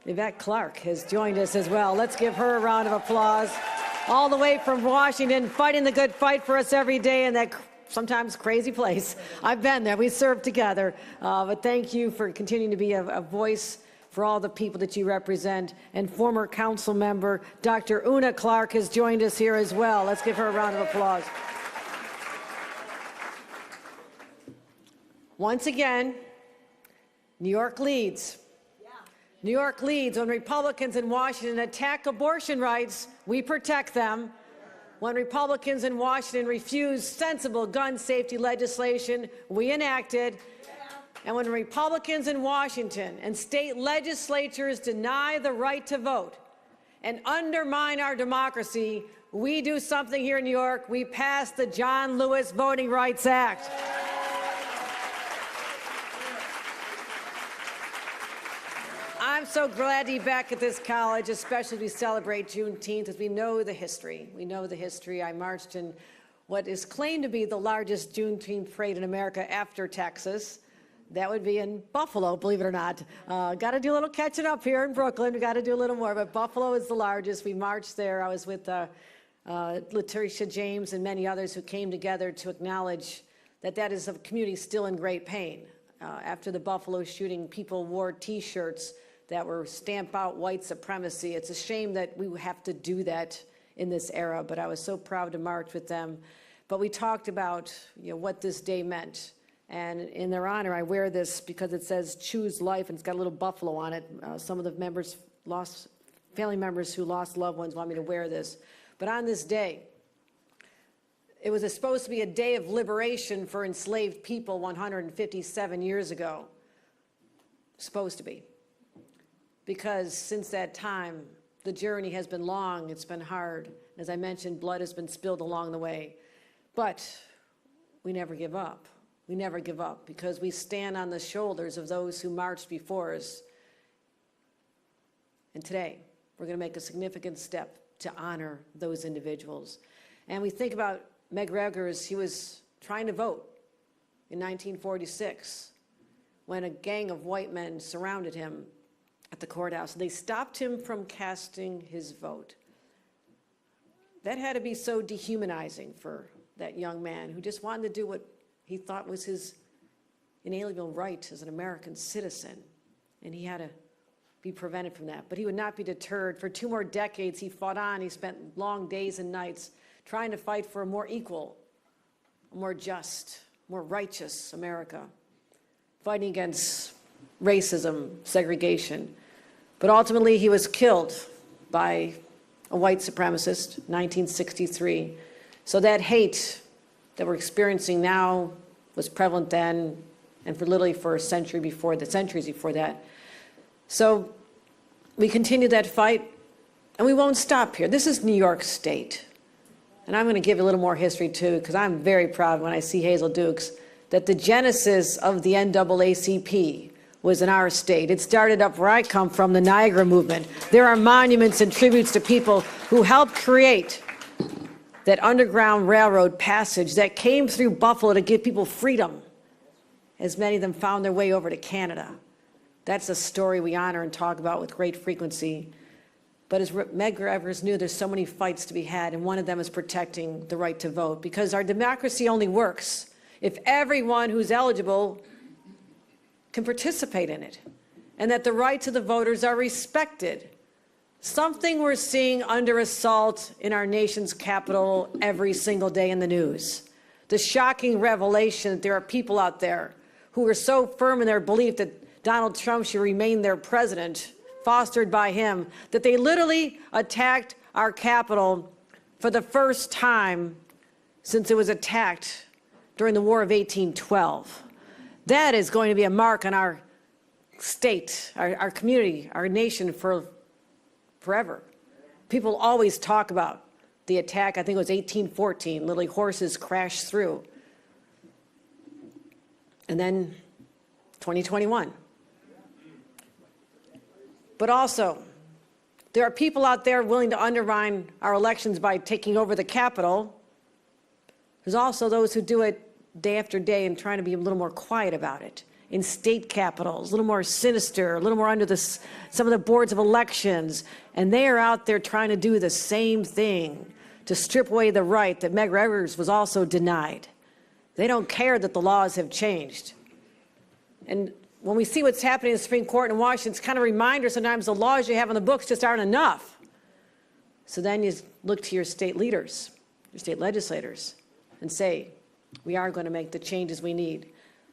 Yvette Clarke has joined us as well. Let's give her a round of applause. All the way from Washington, fighting the good fight for us every day in that sometimes crazy place. I've been there. We served together. But thank you for continuing to be a voice for all the people that you represent. And former council member Dr. Una Clark has joined us here as well. Let's give her a round of applause. Once again, New York leads. New York leads. When Republicans in Washington attack abortion rights, we protect them. When Republicans in Washington refuse sensible gun safety legislation, we enact it. And when Republicans in Washington and state legislatures deny the right to vote and undermine our democracy, we do something here in New York. We pass the John Lewis Voting Rights Act. I'm so glad to be back at this college, especially as we celebrate Juneteenth, as we know the history. We know the history. I marched in what is claimed to be the largest Juneteenth parade in America after Texas. That would be in Buffalo, believe it or not. Got to do a little catching up here in Brooklyn. We got to do a little more, but Buffalo is the largest. We marched there. I was with Letitia James and many others who came together to acknowledge that that is a community still in great pain. After the Buffalo shooting, people wore T-shirts that were stamp out white supremacy. It's a shame that we have to do that in this era, but I was so proud to march with them. But we talked about, what this day meant. And in their honor, I wear this because it says choose life, and it's got a little buffalo on it. Some of the family members who lost loved ones want me to wear this. But on this day, it was supposed to be a day of liberation for enslaved people 157 years ago. Supposed to be. Because since that time, the journey has been long, it's been hard. As I mentioned, blood has been spilled along the way. But we never give up. We never give up because we stand on the shoulders of those who marched before us. And today, we're going to make a significant step to honor those individuals. And we think about McGregor as he was trying to vote in 1946 when a gang of white men surrounded him at the courthouse. They stopped him from casting his vote. That had to be so dehumanizing for that young man who just wanted to do what he thought was his inalienable right as an American citizen, and he had to be prevented from that. But he would not be deterred. For 2 more decades, he fought on. He spent long days and nights trying to fight for a more equal, a more just, more righteous America, fighting against racism, segregation. But ultimately, he was killed by a white supremacist, 1963. So that hate that we're experiencing now was prevalent then and for centuries before that. So we continue that fight, and we won't stop here. This is New York State. And I'm going to give you a little more history, too, because I'm very proud when I see Hazel Dukes, that the genesis of the NAACP was in our state. It started up where I come from, the Niagara movement. There are monuments and tributes to people who helped create that Underground Railroad passage that came through Buffalo to give people freedom, as many of them found their way over to Canada. That's a story we honor and talk about with great frequency. But as Medgar Evers knew, there's so many fights to be had, and one of them is protecting the right to vote, because our democracy only works if everyone who's eligible can participate in it, and that the rights of the voters are respected. Something we're seeing under assault in our nation's capital every single day in the news. The shocking revelation that there are people out there who are so firm in their belief that Donald Trump should remain their president, fostered by him, that they literally attacked our capital for the first time since it was attacked during the War of 1812. That is going to be a mark on our state, our community, our nation for forever. People always talk about the attack, I think it was 1814, literally horses crashed through. And then 2021. But also, there are people out there willing to undermine our elections by taking over the Capitol. There's also those who do it day after day and trying to be a little more quiet about it. In state capitals, a little more sinister, a little more under some of the boards of elections. And they are out there trying to do the same thing to strip away the right that Medgar Evers was also denied. They don't care that the laws have changed. And when we see what's happening in the Supreme Court in Washington, it's kind of a reminder sometimes the laws you have on the books just aren't enough. So then you look to your state leaders, your state legislators, and say, we are going to make the changes we need.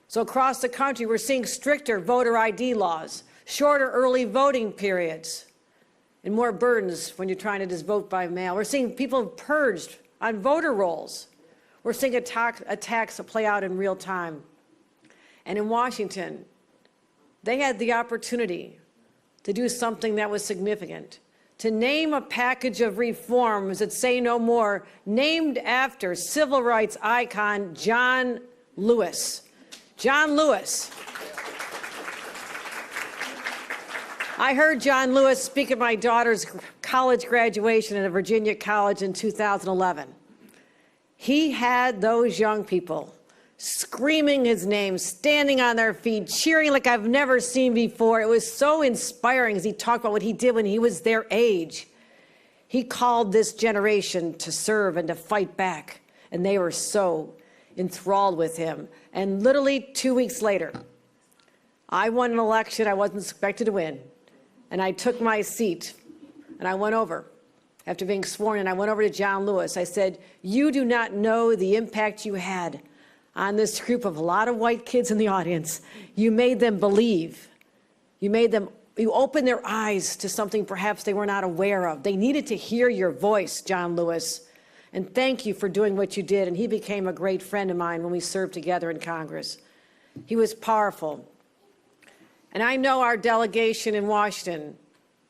So across the country, we're seeing stricter voter ID laws, shorter early voting periods, and more burdens when you're trying to just vote by mail. We're seeing people purged on voter rolls. We're seeing attacks play out in real time. And in Washington, they had the opportunity to do something that was significant, to name a package of reforms that say no more, named after civil rights icon John Lewis. John Lewis. I heard John Lewis speak at my daughter's college graduation at a Virginia college in 2011. He had those young people screaming his name, standing on their feet, cheering like I've never seen before. It was so inspiring as he talked about what he did when he was their age. He called this generation to serve and to fight back, and they were so enthralled with him. And literally 2 weeks later, I won an election I wasn't expected to win. And I took my seat and I went over. After being sworn in, I went over to John Lewis. I said, you do not know the impact you had on this group of a lot of white kids in the audience. You made them believe. You opened their eyes to something perhaps they were not aware of. They needed to hear your voice, John Lewis. And thank you for doing what you did. And he became a great friend of mine when we served together in Congress. He was powerful. And I know our delegation in Washington,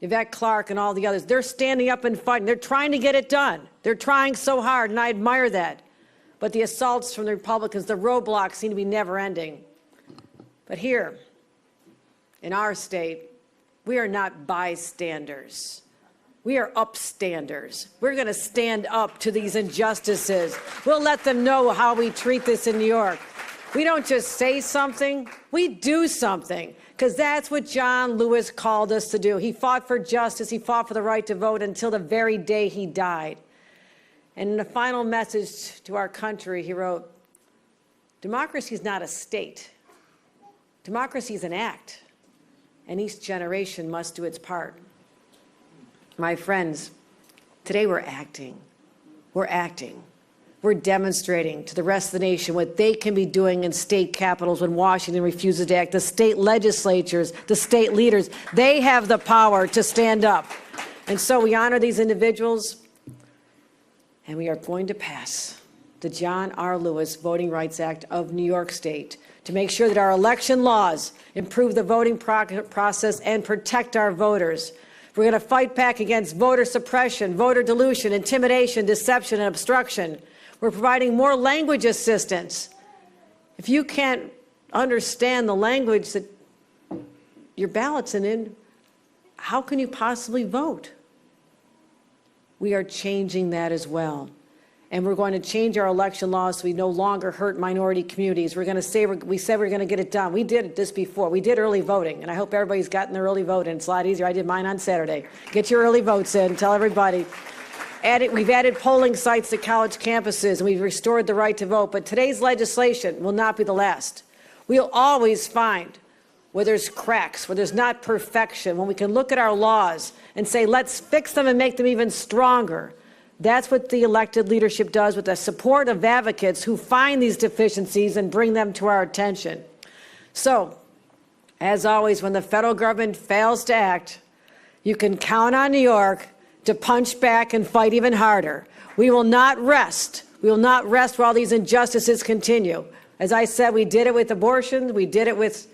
Yvette Clarke and all the others, they're standing up and fighting. They're trying to get it done. They're trying so hard, and I admire that. But the assaults from the Republicans, the roadblocks seem to be never ending. But here, in our state, we are not bystanders. We are upstanders. We're going to stand up to these injustices. We'll let them know how we treat this in New York. We don't just say something, we do something, because that's what John Lewis called us to do. He fought for justice, he fought for the right to vote until the very day he died. And in a final message to our country, he wrote, democracy is not a state. Democracy is an act, and each generation must do its part. My friends, today we're acting. We're acting. We're demonstrating to the rest of the nation what they can be doing in state capitals when Washington refuses to act. The state legislatures, the state leaders, they have the power to stand up. And so we honor these individuals, and we are going to pass the John R. Lewis Voting Rights Act of New York State to make sure that our election laws improve the voting process and protect our voters. We're going to fight back against voter suppression, voter dilution, intimidation, deception, and obstruction. We're providing more language assistance. If you can't understand the language that your ballot's in, how can you possibly vote? We are changing that as well. And we're going to change our election laws so we no longer hurt minority communities. We're going to say, we said we're going to get it done. We did this before. We did early voting, and I hope everybody's gotten their early vote in. It's a lot easier. I did mine on Saturday. Get your early votes in. Tell everybody. We've added polling sites to college campuses, and we've restored the right to vote. But today's legislation will not be the last. We'll always find where there's cracks, where there's not perfection, when we can look at our laws and say, let's fix them and make them even stronger. That's what the elected leadership does with the support of advocates who find these deficiencies and bring them to our attention. So, as always, when the federal government fails to act, you can count on New York to punch back and fight even harder. We will not rest. We will not rest while these injustices continue. As I said, we did it with abortion, we did it with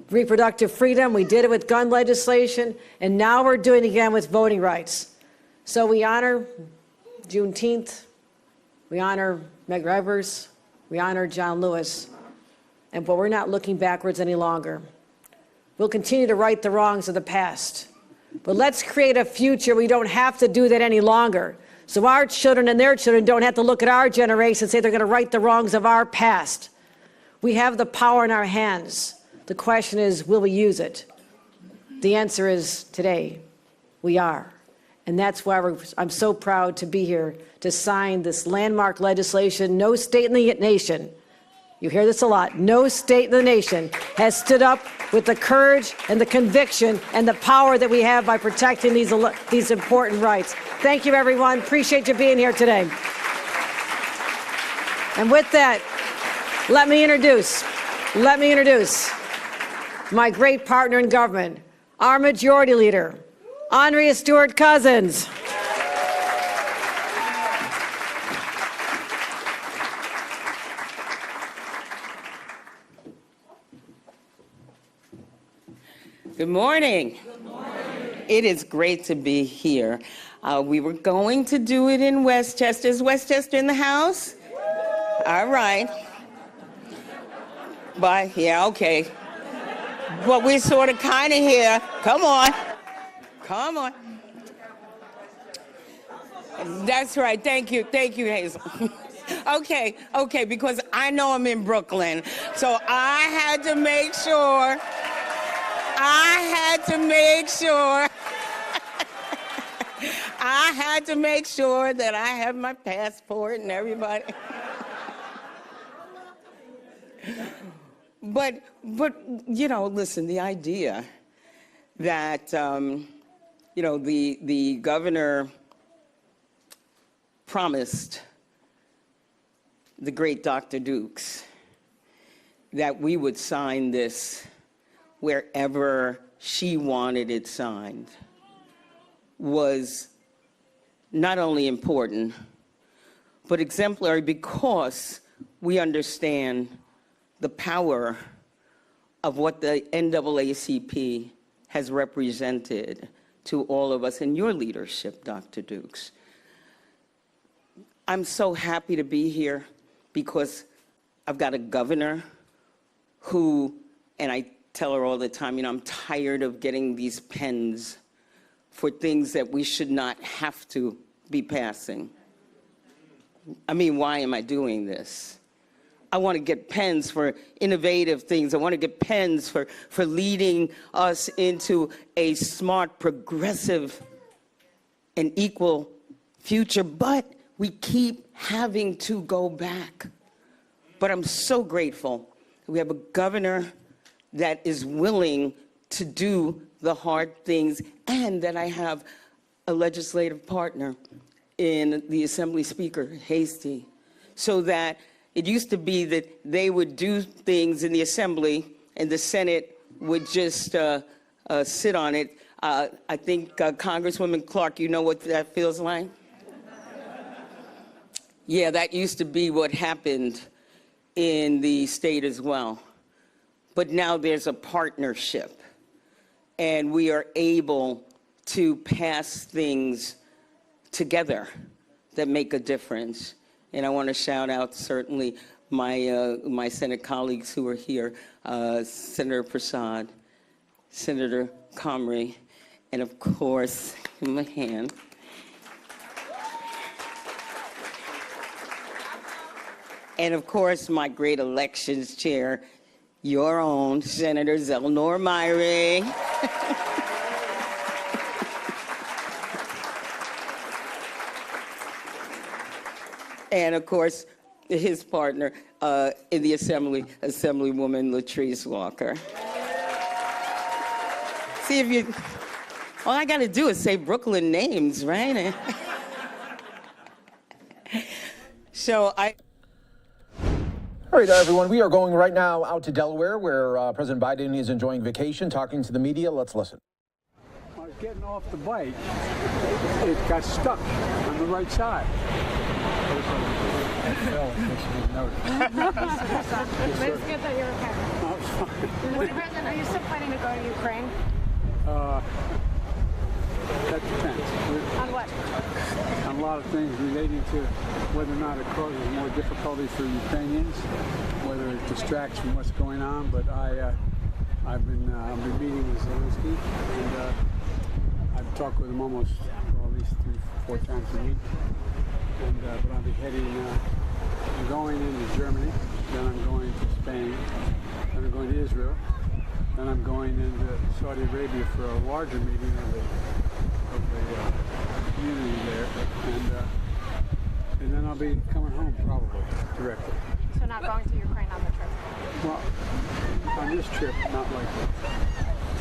reproductive freedom, we did it with gun legislation, and now we're doing it again with voting rights. So we honor Juneteenth, we honor Medgar Evers, we honor John Lewis, but we're not looking backwards any longer. We'll continue to right the wrongs of the past. But let's create a future we don't have to do that any longer. So our children and their children don't have to look at our generation and say they're going to right the wrongs of our past. We have the power in our hands. The question is, will we use it? The answer is today, we are. And that's why I'm so proud to be here to sign this landmark legislation. No state in the nation, you hear this a lot, no state in the nation has stood up with the courage and the conviction and the power that we have by protecting these important rights. Thank you, everyone. Appreciate you being here today. And with that, let me introduce my great partner in government, our Majority Leader, Andrea Stewart-Cousins. Good morning. Good morning. It is great to be here. We were going to do it in Westchester. Is Westchester in the house? All right. But, yeah, okay. But we're sort of kind of here. Come on. Come on. That's right. Thank you, Hazel. Okay, because I know I'm in Brooklyn. So I had to make sure that I have my passport and everybody. But you know, listen, the idea that, the governor promised the great Dr. Dukes that we would sign this wherever she wanted it signed was not only important, but exemplary because we understand the power of what the NAACP has represented to all of us in your leadership, Dr. Dukes. I'm so happy to be here because I've got a governor who, and I tell her all the time, I'm tired of getting these pens for things that we should not have to be passing. I mean, why am I doing this? I want to get pens for innovative things. I want to get pens for leading us into a smart, progressive, and equal future. But we keep having to go back. But I'm so grateful that we have a governor that is willing to do the hard things, and that I have a legislative partner in the Assembly Speaker, Hasty, so that it used to be that they would do things in the Assembly and the Senate would just sit on it. I think Congresswoman Clark, you know what that feels like? Yeah, that used to be what happened in the state as well. But now there's a partnership, and we are able to pass things together that make a difference. And I want to shout out certainly my Senate colleagues who are here, Senator Prasad, Senator Comrie, and of course, give him a hand. And of course, my great elections chair, your own Senator Zelnor Myring. And of course, his partner in the Assembly, Assemblywoman Latrice Walker. See if you, all I gotta do is say Brooklyn names, right? So All right, everyone, we are going right now out to Delaware, where President Biden is enjoying vacation, talking to the media. Let's listen. I was getting off the bike. It got stuck on the right side. But it's good that you're okay. Mr. President, are you still planning to go to Ukraine? That depends. On what? On a lot of things relating to whether or not it causes more difficulty for Ukrainians, whether it distracts from what's going on. But I've been meeting with Zelensky, and I've talked with him almost at least 3-4 times a week. And but I'll be heading. I'm going into Germany, then I'm going to Spain, then I'm going to Israel, then I'm going into Saudi Arabia for a larger meeting of the community there, and then I'll be coming home probably directly. So not going to Ukraine on the trip? Well, on this trip, not likely.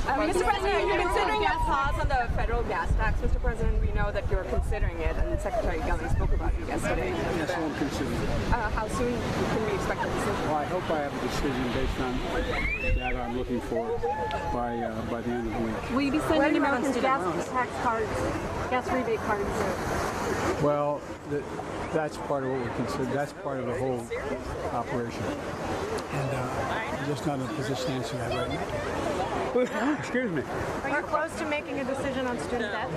Mr. President, are you considering a pause on the federal gas tax, Mr. President? We know that you're considering it, and Secretary Gunning spoke about it yesterday. Yes, I'm considering it. How soon can we expect a decision? Well, I hope I have a decision based on data I'm looking for by the end of the week. Will you be sending Americans gas tax cards, gas rebate cards? Well, that's part of what we consider. That's part of the whole operation. And I'm just not in a position to answer that right now. Excuse me. Are you close to making a decision on student debt?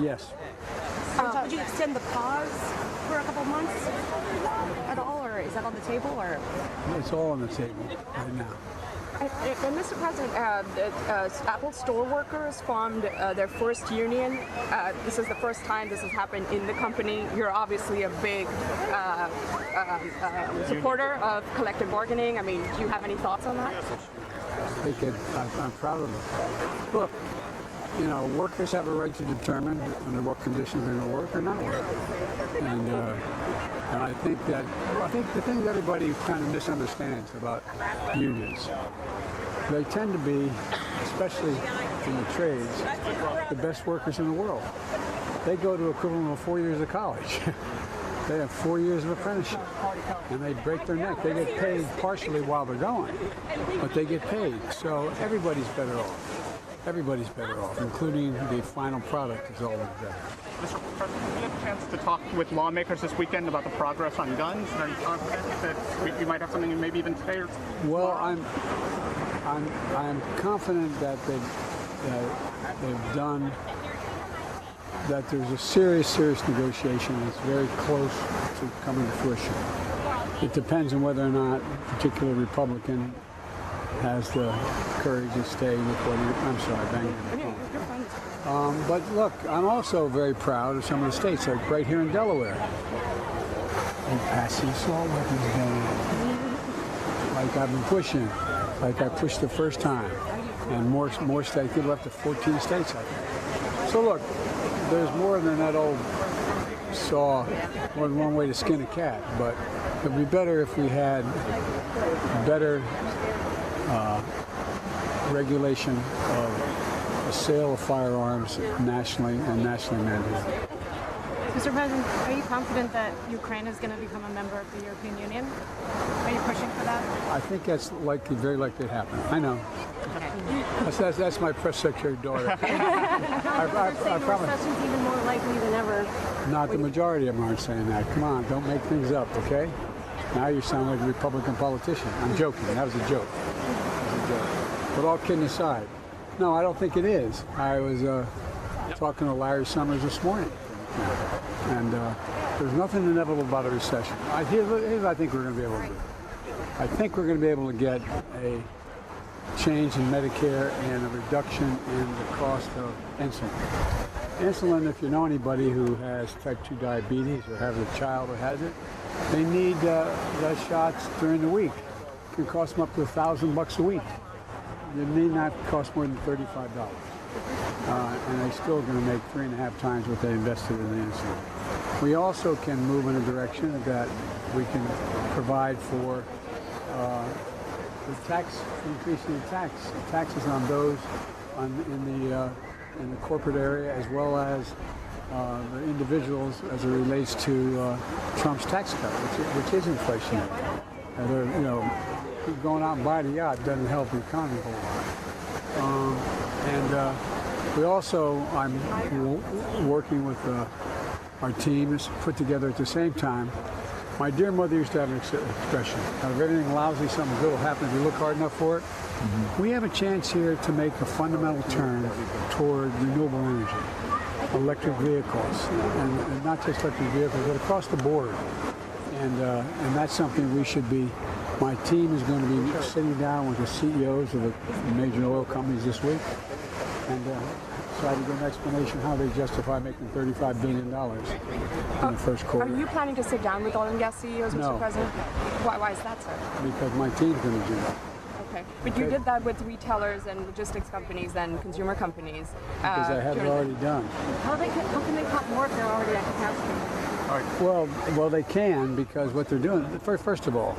Yes. Would you extend the pause for a couple months at all, or is that on the table? Or It's all on the table right now. And Mr. President, Apple store workers formed their first union. This is the first time this has happened in the company. You're obviously a big supporter of collective bargaining. I mean, do you have any thoughts on that? I'm proud of it. Look, you know, workers have a right to determine under what conditions they're going to work or not work. And I think the thing that everybody kind of misunderstands about unions they tend to be, especially in the trades, the best workers in the world. They go to equivalent of 4 years of college. They have 4 years of apprenticeship, and they break their neck. They get paid partially while they're going, but they get paid. So everybody's better off. Everybody's better off, including the final product is always better. Mr. President, did you have a chance to talk with lawmakers this weekend about the progress on guns? And are you confident that we might have something maybe even today or tomorrow? Well, I'm confident that they've done, that there's a serious negotiation that's very close to coming to fruition. It depends on whether or not a particular Republican has the courage to stay with what I'm sorry, banging the phone. But look, I'm also very proud of some of the states, like right here in Delaware. Passing assault weapons ban. Like I've been pushing, like I pushed the first time. And more states, people up to 14 states, I think. So look, there's more than that old saw, more than one way to skin a cat. But it would be better if we had better regulation of the sale of firearms nationally and nationally mandated. Mr. President, are you confident that Ukraine is going to become a member of the European Union? Are you pushing for that? I think that's likely, very likely to happen. I know. That's my press secretary daughter. I promise. Recession's even more likely than ever. Not the majority of them aren't saying that. Come on, don't make things up, okay? Now you sound like a Republican politician. I'm joking. That was a joke. But all kidding aside, no, I don't think it is. I was talking to Larry Summers this morning, and there's nothing inevitable about a recession. Here's what I think we're going to be able to do. I think we're going to be able to get a change in Medicare and a reduction in the cost of insulin. Insulin, if you know anybody who has type 2 diabetes or has a child who has it, they need the shots during the week. It can cost them up to $1,000 a week. It need not cost more than $35. And they're still going to make 3.5 times what they invested in the insulin. We also can move in a direction that we can provide for the tax, increasing the taxes on those in the corporate area, as well as the individuals as it relates to Trump's tax cut, which is inflationary. Going out and buying a yacht doesn't help the economy a whole lot. We also, I'm working with our team to put together at the same time. My dear mother used to have an expression, if everything lousy, something good will happen if you look hard enough for it. Mm-hmm. We have a chance here to make a fundamental turn toward renewable energy, electric vehicles, and not just electric vehicles, but across the board. And that's something we should be. My team is going to be sitting down with the CEOs of the major oil companies this week and try to get an explanation how they justify making $35 billion in the first quarter. Are you planning to sit down with oil and gas CEOs, Mr. President? Why is that, sir? Because my team's going to do that. Okay. But you did that with retailers and logistics companies and consumer companies. Because I had it already done. How can they cut more if they're already at capacity? Well, they can, because what they're doing, first of all,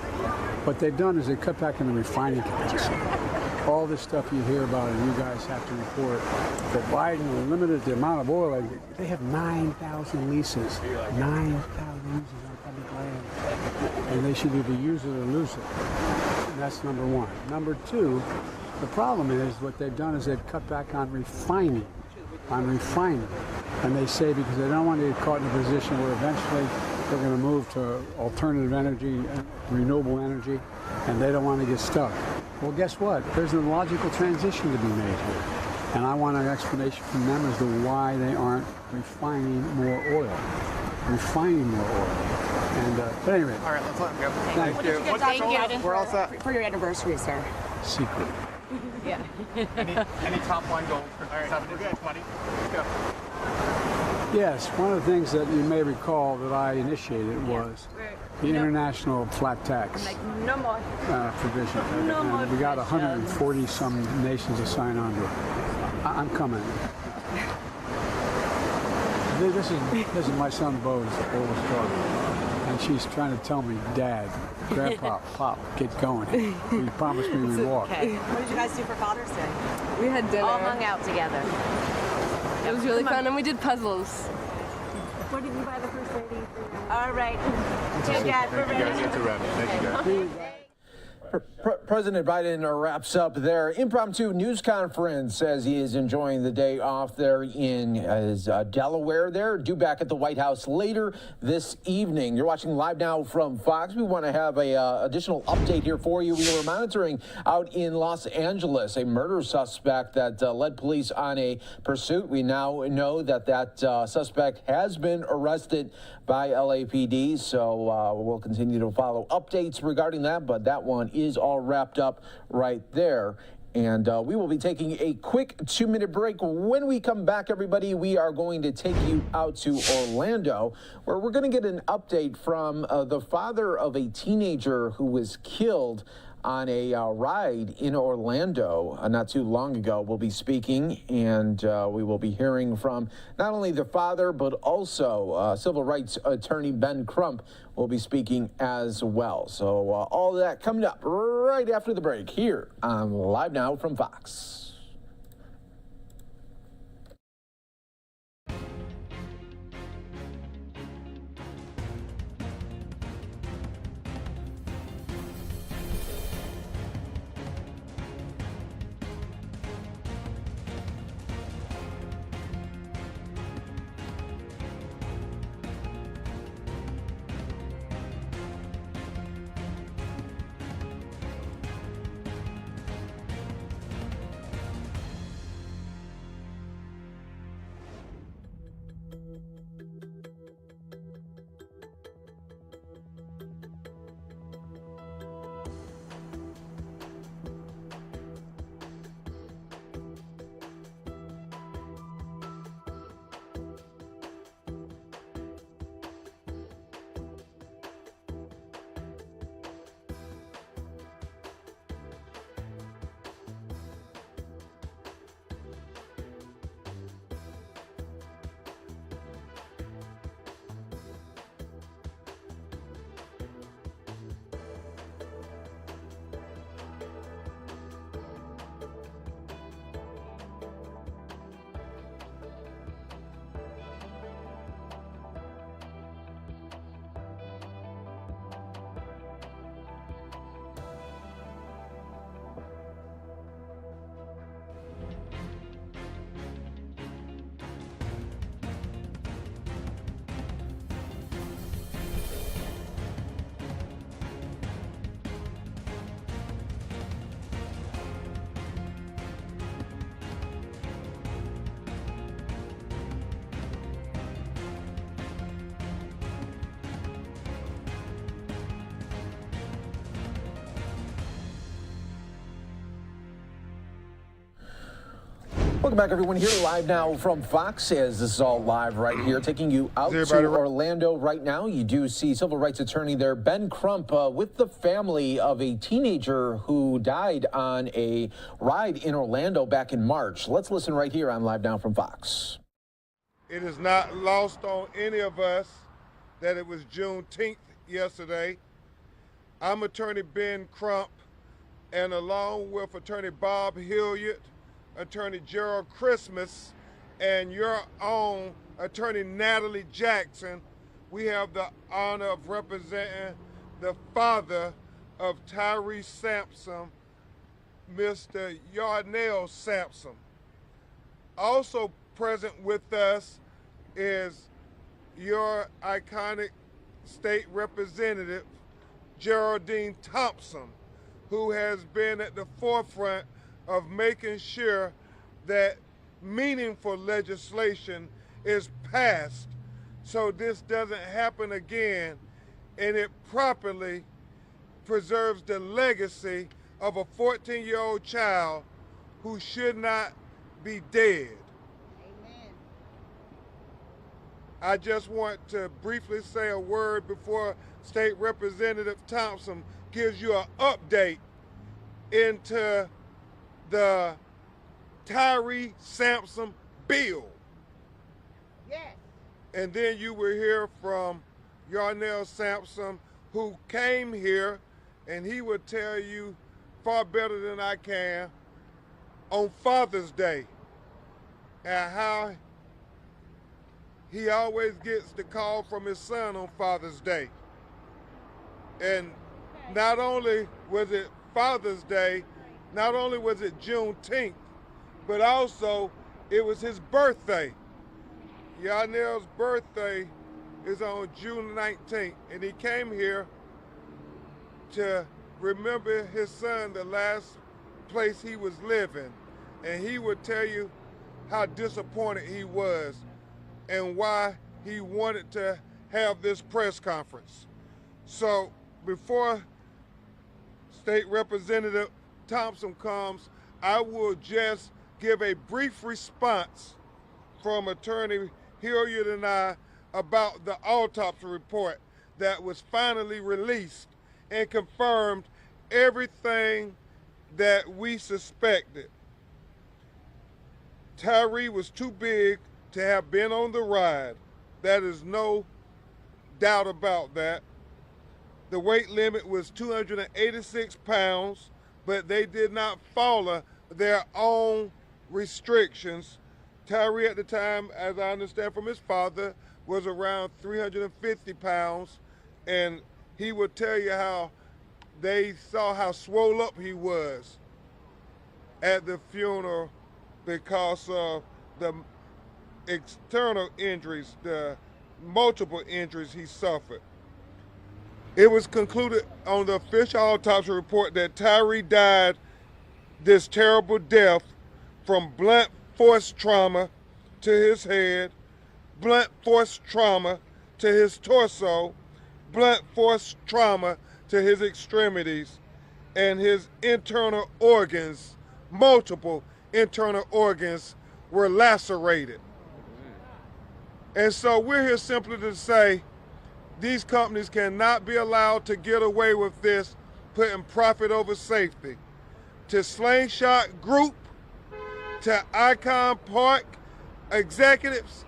what they've done is they cut back on the refining capacity. All this stuff you hear about and you guys have to report that Biden limited the amount of oil. They have 9,000 leases. 9,000 leases on public land. And they should either use it or lose it. And that's number one. Number two, the problem is what they've done is they've cut back on refining. And they say because they don't want to get caught in a position where eventually they're going to move to alternative energy, renewable energy, and they don't want to get stuck. Well, guess what? There's a logical transition to be made here. And I want an explanation from them as to why they aren't refining more oil. And, but anyway. All right, let's let them go. Thank you. Thank you. We're all set. For your anniversary, sir. Secret. Yeah. Any top line goals for 2020? Let's go. Yes, one of the things that you may recall that I initiated was the international flat tax provision. And we got 140 some nations to sign on to it. I'm coming. This is my son Bo's oldest daughter. and she's trying to tell me, Dad, Grandpa, Pop, get going. He promised me we'd walk. Okay. What did you guys do for Father's Day? We had dinner. All hung out together. It was really fun, and we did puzzles. What did you buy the first lady? All right. Take care. Thank you guys. It's a wrap. Thank you guys. President Biden wraps up their impromptu news conference, says he is enjoying the day off there in Delaware there, due back at the White House later this evening. You're watching Live Now from Fox. We want to have a additional update here for you. We were monitoring out in Los Angeles a murder suspect that led police on a pursuit. We now know that that suspect has been arrested by LAPD, so we'll continue to follow updates regarding that, but that one is all wrapped up right there. And we will be taking a quick 2-minute break. When we come back, everybody, we are going to take you out to Orlando, where we're going to get an update from the father of a teenager who was killed on a ride in Orlando not too long ago. We'll be speaking, and we will be hearing from not only the father, but also civil rights attorney Ben Crump will be speaking as well. So all that coming up right after the break here on Live Now from Fox. Welcome back, everyone. Here live now from Fox, as this is all live right here, taking you out to Orlando right now. You do see civil rights attorney there, Ben Crump, with the family of a teenager who died on a ride in Orlando back in March. Let's listen right here on Live Now from Fox. It is not lost on any of us that it was Juneteenth yesterday. I'm attorney Ben Crump, and along with attorney Bob Hilliard, attorney Gerald Christmas, and your own attorney Natalie Jackson, we have the honor of representing the father of Tyree Sampson, Mr. Yarnell Sampson. Also present with us is your iconic state representative, Geraldine Thompson, who has been at the forefront of making sure that meaningful legislation is passed so this doesn't happen again, and it properly preserves the legacy of a 14-year-old child who should not be dead. Amen. I just want to briefly say a word before State Representative Thompson gives you an update into the Tyree Sampson bill. Yes. And then you will hear from Yarnell Sampson, who came here, and he would tell you far better than I can, on Father's Day, and how he always gets the call from his son on Father's Day. And not only was it Father's Day, not only was it Juneteenth, but also it was his birthday. Yarnell's birthday is on June 19th, and he came here to remember his son, the last place he was living. And he would tell you how disappointed he was and why he wanted to have this press conference. So before State Representative Thompson comes, I will just give a brief response from Attorney Hilliard and I about the autopsy report that was finally released and confirmed everything that we suspected. Tyree was too big to have been on the ride. That is no doubt about that. The weight limit was 286 pounds, but they did not follow their own restrictions. Tyree at the time, as I understand from his father, was around 350 pounds, and he would tell you how they saw how swole up he was at the funeral because of the external injuries, the multiple injuries he suffered. It was concluded on the official autopsy report that Tyree died this terrible death from blunt force trauma to his head, blunt force trauma to his torso, blunt force trauma to his extremities, and his internal organs, multiple internal organs, were lacerated. And so we're here simply to say these companies cannot be allowed to get away with this, putting profit over safety. To Slingshot Group, to Icon Park executives,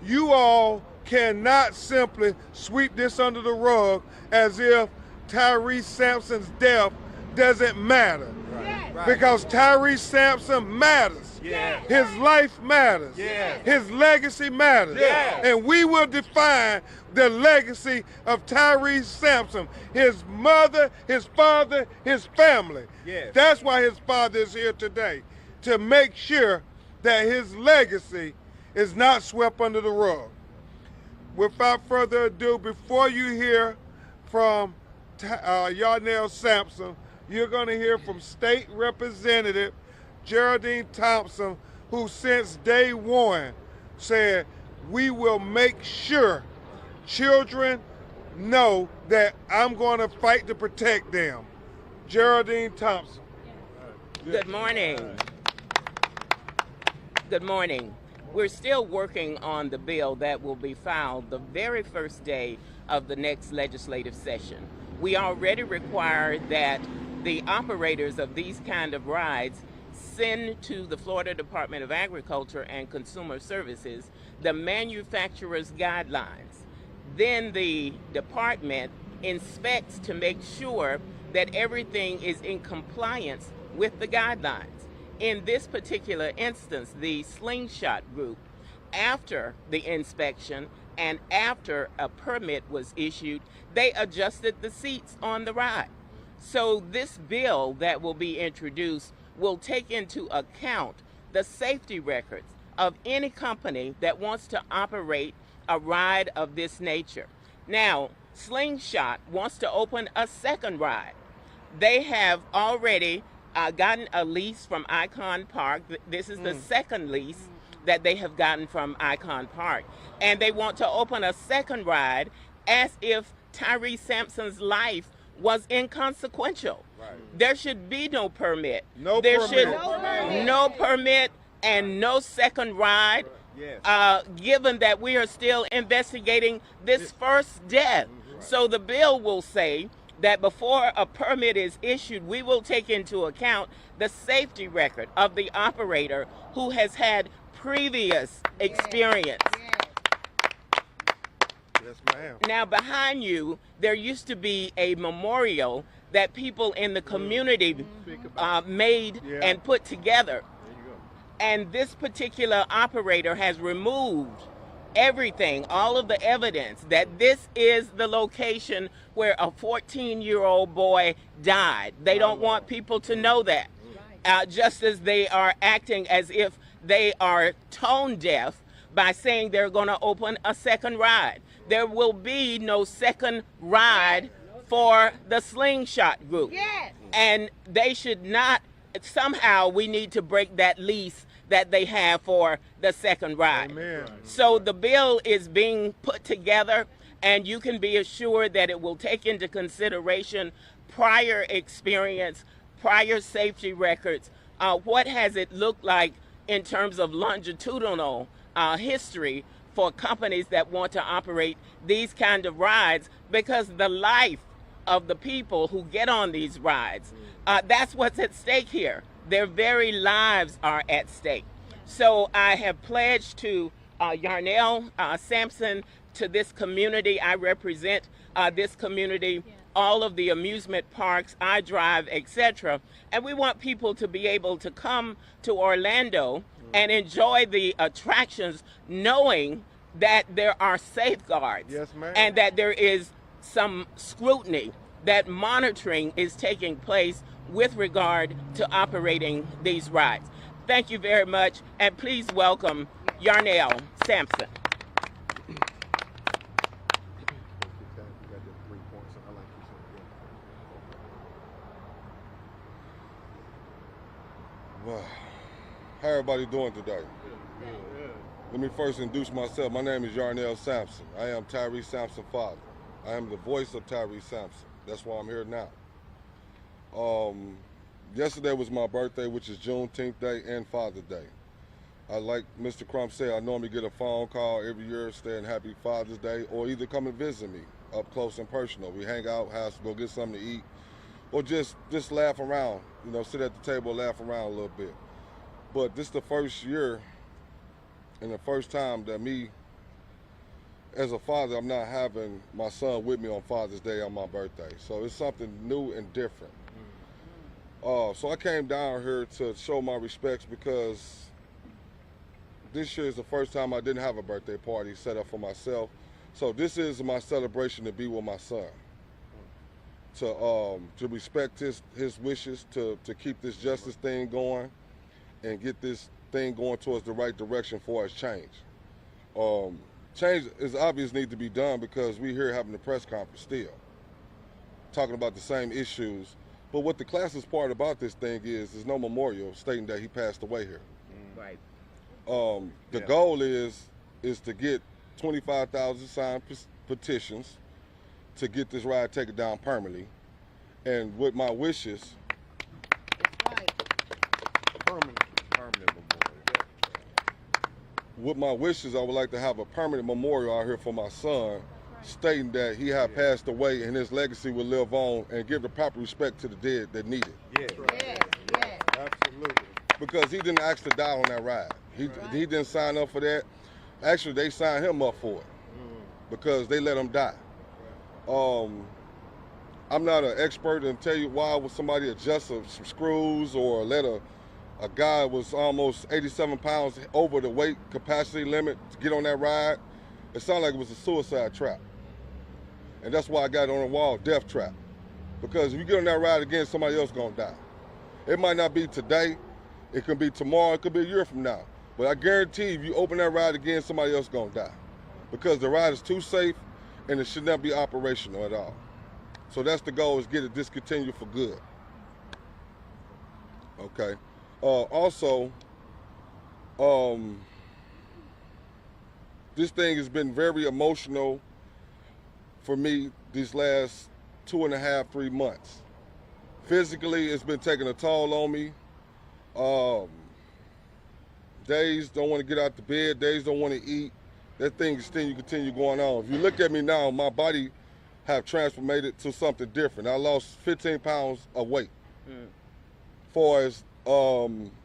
you all cannot simply sweep this under the rug as if Tyree Sampson's death doesn't matter. Right. Because Tyree Sampson matters. Yeah. His life matters. Yeah. His legacy matters. Yeah. And we will define the legacy of Tyree Sampson, his mother, his father, his family. Yes. That's why his father is here today, to make sure that his legacy is not swept under the rug. Without further ado, before you hear from Yarnell Sampson, you're going to hear from State Representative Geraldine Thompson, who since day one said, we will make sure children know that I'm going to fight to protect them. Geraldine Thompson. Good morning. Good morning. We're still working on the bill that will be filed the very first day of the next legislative session. We already require that the operators of these kind of rides send to the Florida Department of Agriculture and Consumer Services the manufacturer's guidelines. Then the department inspects to make sure that everything is in compliance with the guidelines. In this particular instance, the Slingshot Group, after the inspection and after a permit was issued, they adjusted the seats on the ride. So this bill that will be introduced will take into account the safety records of any company that wants to operate a ride of this nature. Now, Slingshot wants to open a second ride. They have already gotten a lease from Icon Park. This is the second lease that they have gotten from Icon Park. And they want to open a second ride as if Tyree Sampson's life was inconsequential. Right. There should be no permit. No permit and no second ride. Yes. Given that we are still investigating this first death. So the bill will say that before a permit is issued, we will take into account the safety record of the operator who has had previous experience. Yes, ma'am. Now, behind you, there used to be a memorial that people in the community made and put together. And this particular operator has removed everything, all of the evidence that this is the location where a 14-year-old boy died. They don't want people to know that. Just as they are acting as if they are tone deaf by saying they're going to open a second ride. There will be no second ride for the slingshot group. Yes. And they should not, somehow we need to break that lease that they have for the second ride. Amen. So the bill is being put together, and you can be assured that it will take into consideration prior experience, prior safety records. What has it looked like in terms of longitudinal history for companies that want to operate these kind of rides, because the life of the people who get on these rides, that's what's at stake here. Their very lives are at stake. So I have pledged to Yarnell Sampson, to this community. I represent this community, all of the amusement parks, I drive, etc. And we want people to be able to come to Orlando and enjoy the attractions, knowing that there are safeguards. Yes, ma'am. And that there is some scrutiny, that monitoring is taking place with regard to operating these rides. Thank you very much, and please welcome Yarnell Sampson. Wow. How everybody doing today? Let me first introduce myself. My name is Yarnell Sampson. I am Tyree Sampson's father. I am the voice of Tyree Sampson. That's why I'm here now. Yesterday was my birthday, which is Juneteenth Day and Father's Day. Like Mr. Crump said, I normally get a phone call every year saying Happy Father's Day, or either come and visit me up close and personal. We hang out, house, go get something to eat, or just laugh around, you know, sit at the table, laugh around a little bit. But this is the first year and the first time that me, as a father, I'm not having my son with me on Father's Day on my birthday. So it's something new and different. So I came down here to show my respects, because this year is the first time I didn't have a birthday party set up for myself. So this is my celebration to be with my son. To respect his wishes, to keep this justice thing going and get this thing going towards the right direction for us change. Change is obvious need to be done, because we're here having a press conference still, talking about the same issues. But what the classist part about this thing is, there's no memorial stating that he passed away here. Right. The goal is to get 25,000 signed petitions to get this ride taken down permanently. And with my wishes, permanent memorial. With my wishes, I would like to have a permanent memorial out here for my son, stating that he had passed away and his legacy will live on, and give the proper respect to the dead that need it. Yes. Absolutely. Because he didn't ask to die on that ride. He didn't sign up for that. Actually, they signed him up for it because they let him die. I'm not an expert and tell you why would somebody adjust some screws or let a guy was almost 87 pounds over the weight capacity limit to get on that ride. It sounded like it was a suicide trap. And that's why I got it on the wall, death trap. Because if you get on that ride again, somebody else gonna die. It might not be today, it could be tomorrow, it could be a year from now. But I guarantee if you open that ride again, somebody else gonna die. Because the ride is too safe and it should not be operational at all. So that's the goal, is get it discontinued for good. Okay. Also, this thing has been very emotional for me these last 2.5, 3 months. Physically, it's been taking a toll on me. Days don't want to get out the bed, days don't want to eat. That thing continue going on. If you look at me now, my body have transformed to something different. I lost 15 pounds of weight. Far as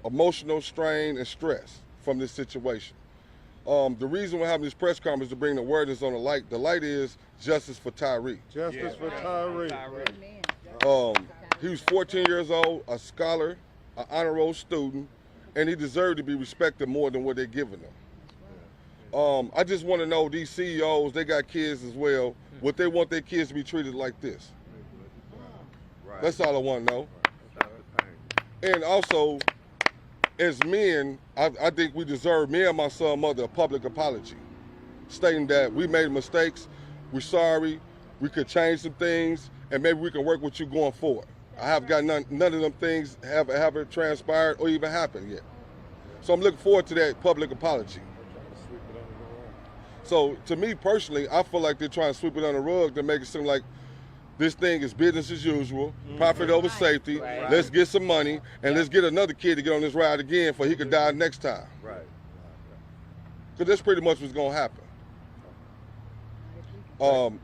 emotional strain and stress from this situation. The reason we're having this press conference is to bring the awareness on the light. The light is justice for Tyree. Justice for Tyree. He was 14 years old, a scholar, an honor roll student, and he deserved to be respected more than what they're giving him. I just want to know, these CEOs, they got kids as well, would they want their kids to be treated like this? That's all I want to know. And also, as men, I think we deserve, me and my son, mother, a public apology, stating that we made mistakes, we're sorry, we could change some things, and maybe we can work with you going forward. I have got none of them things haven't transpired or even happened yet. So I'm looking forward to that public apology. So to me personally, I feel like they're trying to sweep it under the rug to make it seem like this thing is business as usual, profit over safety. Right. Let's get some money, and let's get another kid to get on this ride again for he could die next time. Right. Because that's pretty much what's going to happen.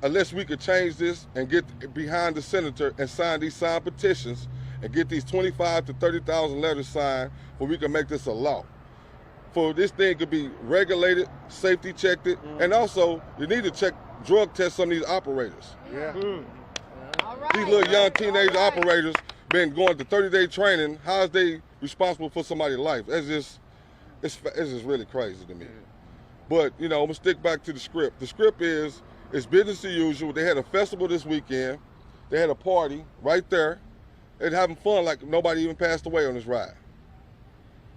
Unless we could change this and get behind the senator and sign these signed petitions and get these 25 to 30,000 letters signed, where we can make this a law. For this thing could be regulated, safety checked it, and also you need to drug test some of these operators. Yeah. These little young teenage operators been going to 30-day training. How is they responsible for somebody's life? It's just really crazy to me. But you know, I'm gonna stick back to the script. The script is, it's business as usual. They had a festival this weekend. They had a party right there. They're having fun like nobody even passed away on this ride.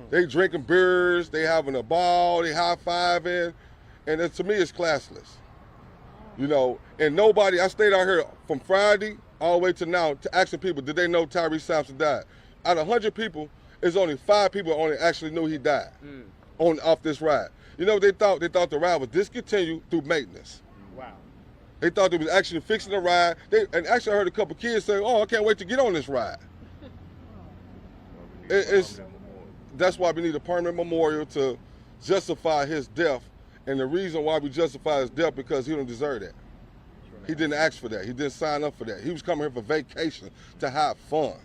They drinking beers, they having a ball, they high-fiving, and to me it's classless. You know, and nobody, I stayed out here from Friday all the way to now to asking people, did they know Tyree Sampson died? Out of 100 people, it's only 5 people only actually knew he died off this ride. You know what they thought? They thought the ride was discontinued through maintenance. Wow. They thought they was actually fixing the ride. And actually I heard a couple kids say, oh, I can't wait to get on this ride. That's why we need a permanent memorial to justify his death. And the reason why we justify his death, because he don't deserve that. He didn't ask for that. He didn't sign up for that. He was coming here for vacation, to have fun.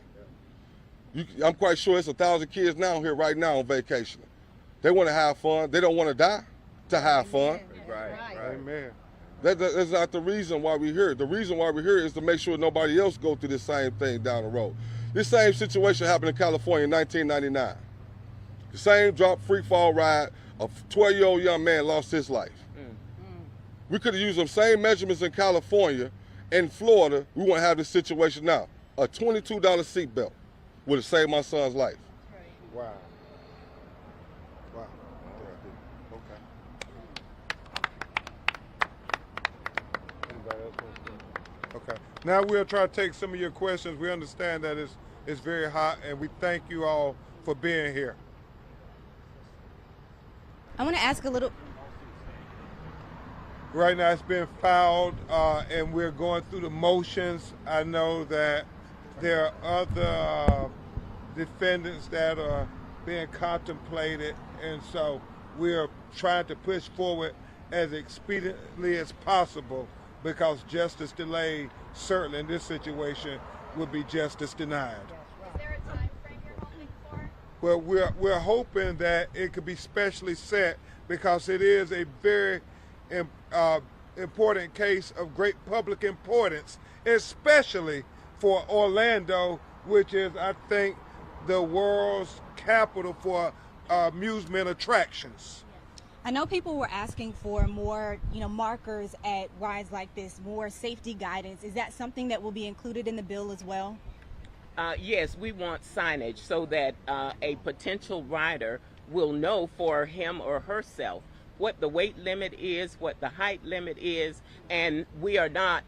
I'm quite sure it's 1,000 kids now here right now on vacation. They want to have fun. They don't want to die to have fun. Right. Amen. That's not the reason why we're here. The reason why we're here is to make sure nobody else go through the same thing down the road. This same situation happened in California in 1999. The same drop free fall ride, a 12-year-old young man lost his life. We could have used them same measurements in California. In Florida, we won't have this situation now. A $22 seatbelt would have saved my son's life. Wow. Okay. Now we'll try to take some of your questions. We understand that it's very hot, and we thank you all for being here. I want to ask a little. Right now it's been filed, and we're going through the motions. I know that there are other defendants that are being contemplated, and so we're trying to push forward as expediently as possible, because justice delayed, certainly in this situation, will be justice denied. Is there a time frame you're hoping for? Well, we're hoping that it could be specially set, because it is a very important case of great public importance, especially for Orlando, which is, I think, the world's capital for amusement attractions. I know people were asking for more, markers at rides like this, more safety guidance. Is that something that will be included in the bill as well? Yes, we want signage so that a potential rider will know for him or herself what the weight limit is, what the height limit is, and we are not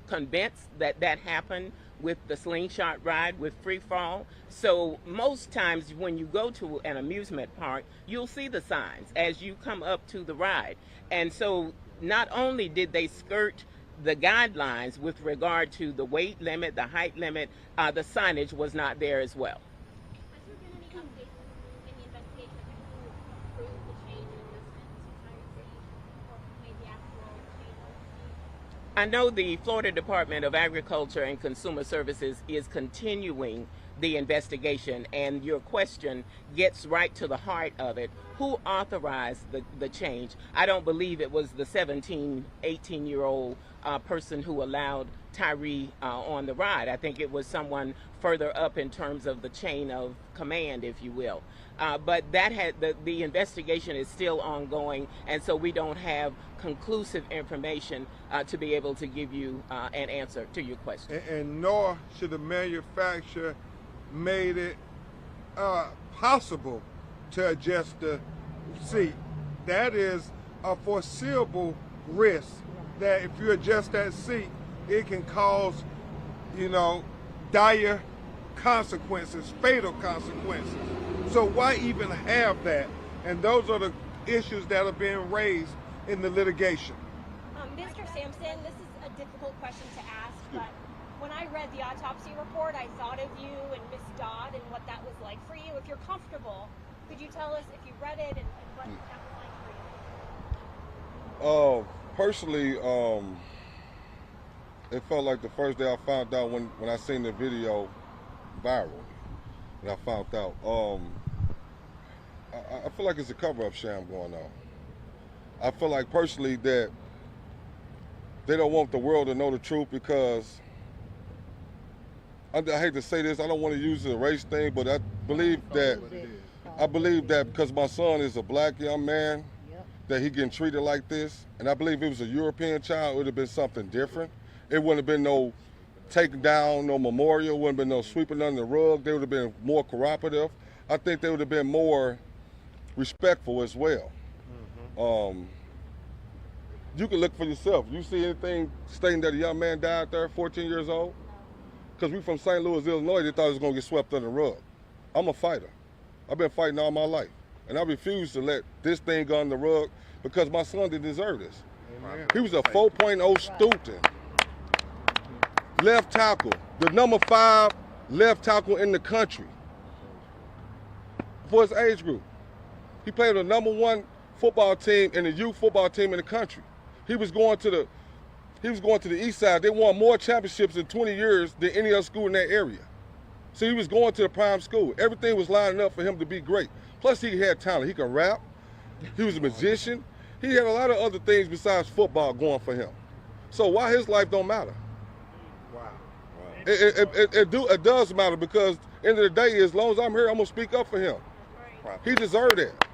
convinced that that happened with the slingshot ride with free fall. So most times when you go to an amusement park, you'll see the signs as you come up to the ride. And so not only did they skirt the guidelines with regard to the weight limit, the height limit, the signage was not there as well. I know the Florida Department of Agriculture and Consumer Services is continuing the investigation. And your question gets right to the heart of it. Who authorized the change? I don't believe it was the 17, 18-year-old person who allowed Tyree on the ride. I think it was someone further up in terms of the chain of command, if you will. But that had the investigation is still ongoing, and so we don't have conclusive information to be able to give you an answer to your question. And nor should the manufacturer made it possible to adjust the seat. That is a foreseeable risk that if you adjust that seat, it can cause, dire consequences, fatal consequences. So why even have that? And those are the issues that are being raised in the litigation. Mr. Sampson, this is a difficult question to ask, but when I read the autopsy report, I thought of you and Miss Dodd and what that was like for you. If you're comfortable, could you tell us if you read it and what that was like for you? Personally, it felt like the first day I found out when I seen the video viral, and I found out. I feel like it's a cover-up sham going on. I feel like personally that they don't want the world to know the truth because, I hate to say this, I don't want to use the race thing, but I believe that because my son is a black young man, that he getting treated like this, and I believe if it was a European child, it would have been something different. It wouldn't have been no taking down, no memorial, wouldn't have been no sweeping under the rug. They would have been more cooperative. I think they would have been more respectful as well. You can look for yourself. You see anything stating that a young man died there, 14 years old? Because we from St. Louis, Illinois, they thought it was going to get swept under the rug. I'm a fighter. I've been fighting all my life. And I refuse to let this thing go under the rug because my son didn't deserve this. Amen. He was a 4.0 student. Left tackle, the number 5 left tackle in the country for his age group. He played the number 1 football team and the youth football team in the country. He was going to the east side. They won more championships in 20 years than any other school in that area. So he was going to the prime school. Everything was lining up for him to be great. Plus he had talent. He could rap. He was a magician. He had a lot of other things besides football going for him. So why his life don't matter? Wow. It does matter because at the end of the day, as long as I'm here, I'm going to speak up for him. He deserved that.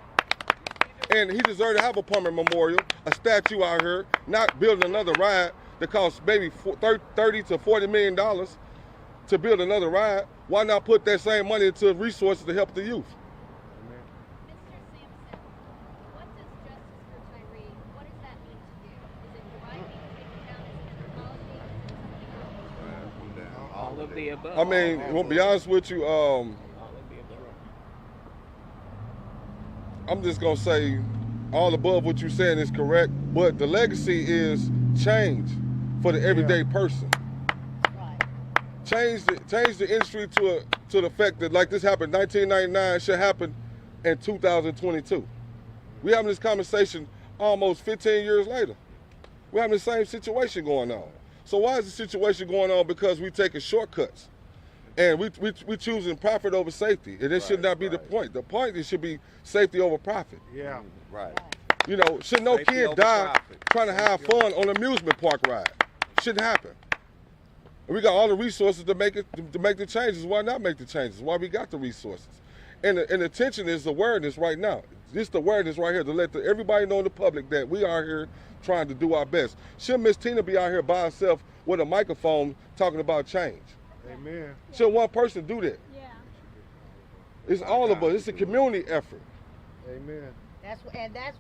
And he deserved to have a permanent memorial, a statue out here, not building another ride that costs maybe $30 to $40 million to build another ride. Why not put that same money into resources to help the youth? All of the above. I mean, to be honest with you, I'm just gonna say all above what you're saying is correct, but the legacy is change for the everyday person. Change the industry to the fact that like this happened in 1999 should happen in 2022. We're having this conversation almost 15 years later. We're having the same situation going on. So why is the situation going on? Because we taking shortcuts. And we choosing profit over safety. And it should not be the point. The point is should be safety over profit. Yeah. Right. You know, should no kid die trying to have fun on an amusement park ride? Shouldn't happen. And we got all the resources to make the changes. Why not make the changes? Why we got the resources? And the attention is awareness right now. This the awareness right here to let everybody know in the public that we are here trying to do our best. Should Miss Tina be out here by herself with a microphone talking about change? Amen. Should one person do that? Yeah. It's all of us. It's a community effort. Amen. That's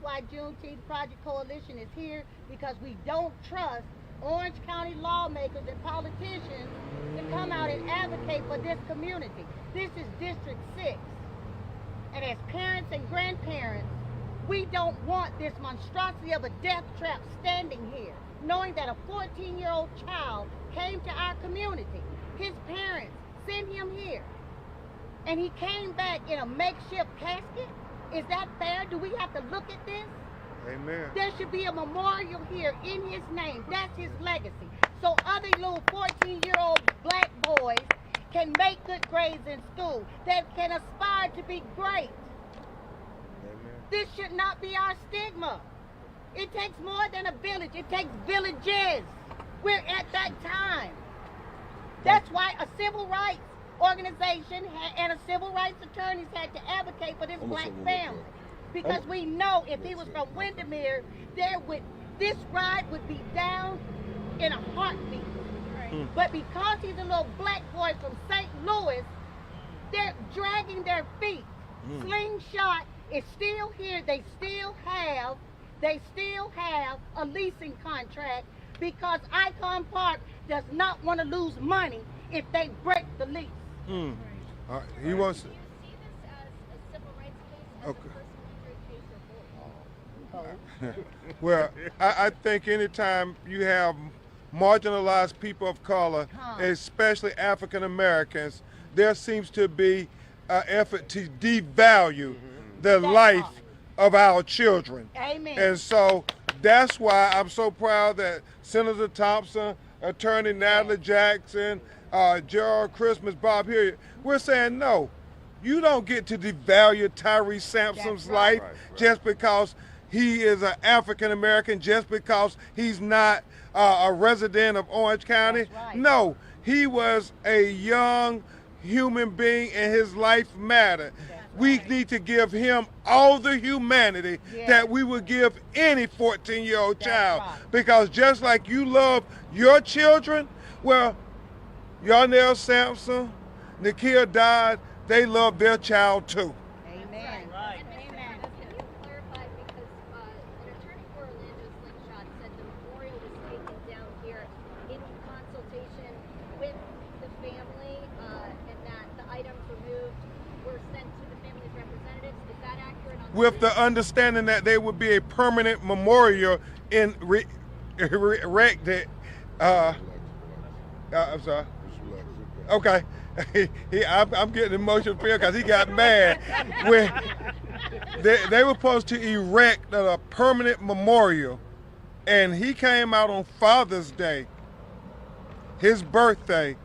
why Juneteenth Project Coalition is here, because we don't trust Orange County lawmakers and politicians to come out and advocate for this community. This is District 6. And as parents and grandparents, we don't want this monstrosity of a death trap standing here, knowing that a 14-year-old child came to our community. His parents sent him here, and he came back in a makeshift casket. Is that fair? Do we have to look at this? Amen. There should be a memorial here in his name. That's his legacy. So other little 14-year-old black boys can make good grades in school, that can aspire to be great. This should not be our stigma. It takes more than a village. It takes villages. We're at that time. That's why a civil rights organization and a civil rights attorneys had to advocate for this black family. Because we know if he was from Windermere, this ride would be down in a heartbeat. But because he's a little black boy from St. Louis, they're dragging their feet. Slingshot is still here. They still have a leasing contract because Icon Park does not want to lose money if they break the lease. He wants to. Okay. Well, I think anytime you have marginalized people of color, especially African Americans, there seems to be an effort to devalue the life of our children. Amen. And so that's why I'm so proud that Senator Thompson, Attorney Natalie Jackson, Gerald Christmas, Bob Hilliard, we're saying no. You don't get to devalue Tyree Sampson's life just because he is an African American, just because he's not a resident of Orange County. No, he was a young human being and his life mattered. We need to give him all the humanity that we would give any 14-year-old child. Because just like you love your children, well, Yarnell Sampson, Nakia Dodd, they love their child too. Amen. Right. Amen. Can you clarify, because an attorney for Orlando Slingshot said the memorial was taken down here in consultation with the family, and that the items removed were sent to the family's representatives. Is that accurate? With the understanding that there would be a permanent memorial erected. I'm sorry. Okay. I'm getting emotional because he got mad when they were supposed to erect a permanent memorial, and he came out on Father's Day, his birthday,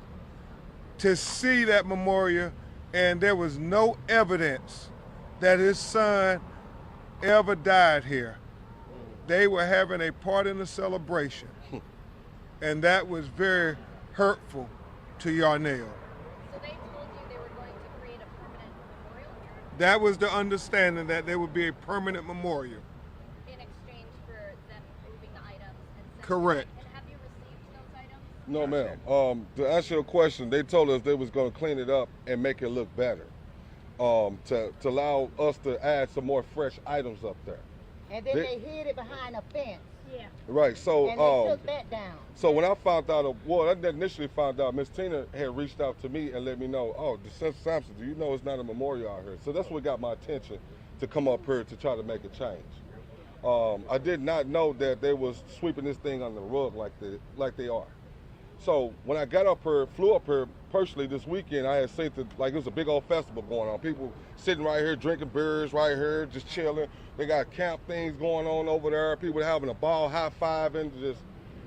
to see that memorial, and there was no evidence that his son ever died here. They were having a party and a celebration, and that was very hurtful to Yarnell. So they told you they were going to create a permanent memorial here? That was the understanding, that there would be a permanent memorial. In exchange for them moving the items and Correct. And have you received those items? No, ma'am. To answer your question, they told us they was going to clean it up and make it look better, to allow us to add some more fresh items up there. And then they hid it behind a fence. Yeah. Right. So And they took that down. So when I found out, I initially found out Miss Tina had reached out to me and let me know, oh, Senator Sampson, do you know it's not a memorial out here? So that's what got my attention to come up here to try to make a change. I did not know that they was sweeping this thing on the rug like they are. So when I got up here, flew up here personally this weekend, I had seen it was a big old festival going on. People sitting right here drinking beers right here, just chilling. They got camp things going on over there. People having a ball, high-fiving.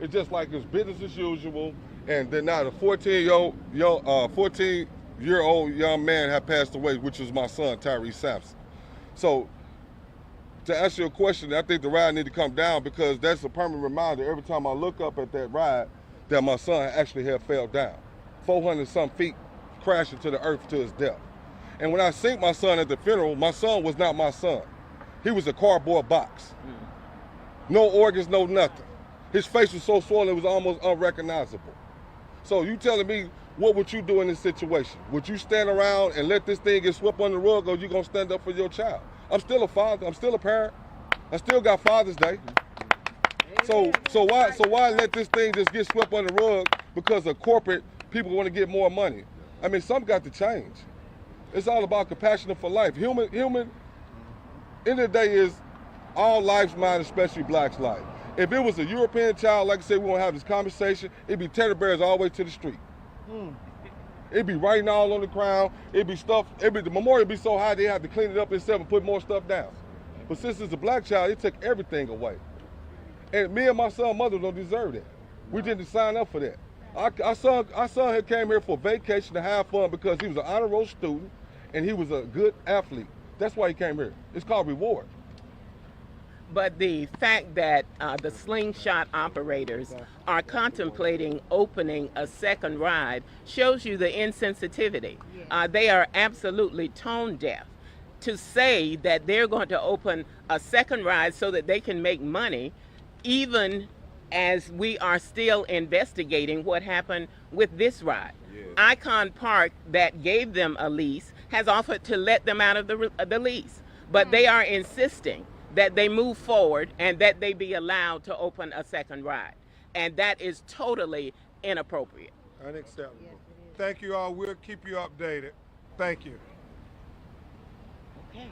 It's just like it's business as usual. And then now the 14-year-old young man had passed away, which was my son, Tyree Sampson. So to answer your question, I think the ride need to come down, because that's a permanent reminder every time I look up at that ride that my son actually had fell down, 400-some feet, crashing to the earth to his death. And when I seen my son at the funeral, my son was not my son. He was a cardboard box. No organs, no nothing. His face was so swollen it was almost unrecognizable. So you telling me, what would you do in this situation? Would you stand around and let this thing get swept under the rug, or you gonna stand up for your child? I'm still a father, I'm still a parent. I still got Father's Day. So why let this thing just get swept under the rug because of corporate people want to get more money? I mean, something got to change. It's all about compassion for life. Human, end of the day is all lives matter, especially Black's life. If it was a European child, like I said, we won't have this conversation, it'd be teddy bears all the way to the street. It'd be writing all on the ground, it'd be stuff, the memorial would be so high they have to clean it up itself and put more stuff down. But since it's a black child, it took everything away. And me and my son's mother don't deserve that. We didn't sign up for that. Our son had came here for vacation to have fun because he was an honor roll student and he was a good athlete. That's why he came here. It's called reward. But the fact that the slingshot operators are contemplating opening a second ride shows you the insensitivity. They are absolutely tone deaf. To say that they're going to open a second ride so that they can make money, even as we are still investigating what happened with this ride. Icon Park, that gave them a lease, has offered to let them out of the lease, but they are insisting that they move forward and that they be allowed to open a second ride. And that is totally inappropriate. Unacceptable. Thank you all. We'll keep you updated. Thank you. Okay.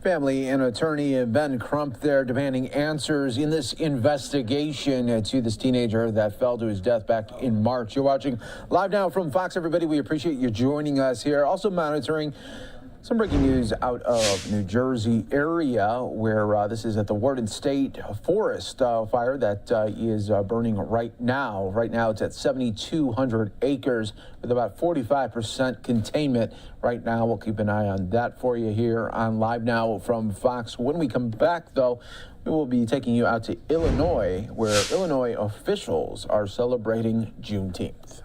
Family and attorney Ben Crump there demanding answers in this investigation to this teenager that fell to his death back in March. You're watching Live Now from Fox, everybody. We appreciate you joining us here. Also monitoring some breaking news out of New Jersey area where this is at the Warden State Forest fire that is burning right now. Right now it's at 7,200 acres with about 45% containment. Right now we'll keep an eye on that for you here on Live Now from Fox. When we come back, though, we will be taking you out to Illinois, where Illinois officials are celebrating Juneteenth.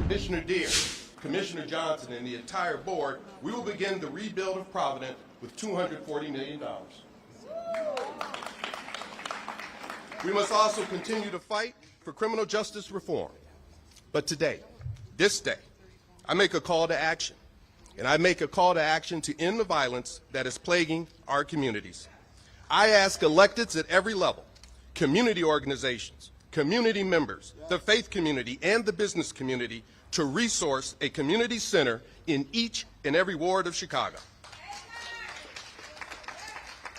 Commissioner Deere, Commissioner Johnson, and the entire board, we will begin the rebuild of Providence with $240 million. We must also continue to fight for criminal justice reform. But today, this day, I make a call to action. And I make a call to action to end the violence that is plaguing our communities. I ask electeds at every level, community organizations, community members, the faith community, and the business community to resource a community center in each and every ward of Chicago.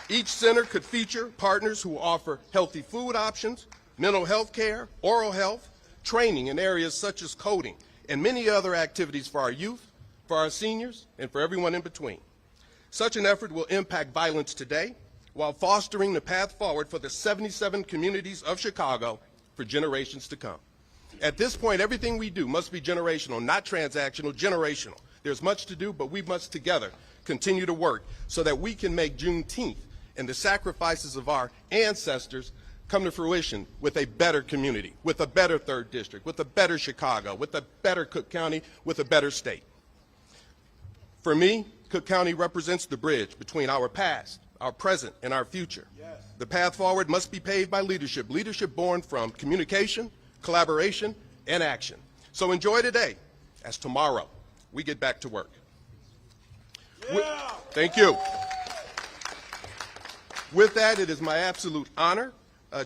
Each center could feature partners who offer healthy food options, mental health care, oral health, training in areas such as coding, and many other activities for our youth, for our seniors, and for everyone in between. Such an effort will impact violence today while fostering the path forward for the 77 communities of Chicago for generations to come. At this point, everything we do must be generational, not transactional, generational. There's much to do, but we must together continue to work so that we can make Juneteenth and the sacrifices of our ancestors come to fruition with a better community, with a better 3rd District, with a better Chicago, with a better Cook County, with a better state. For me, Cook County represents the bridge between our past, our present, and our future. The path forward must be paved by leadership, leadership born from communication, collaboration, and action. So enjoy today, as tomorrow we get back to work. Thank you. With that, it is my absolute honor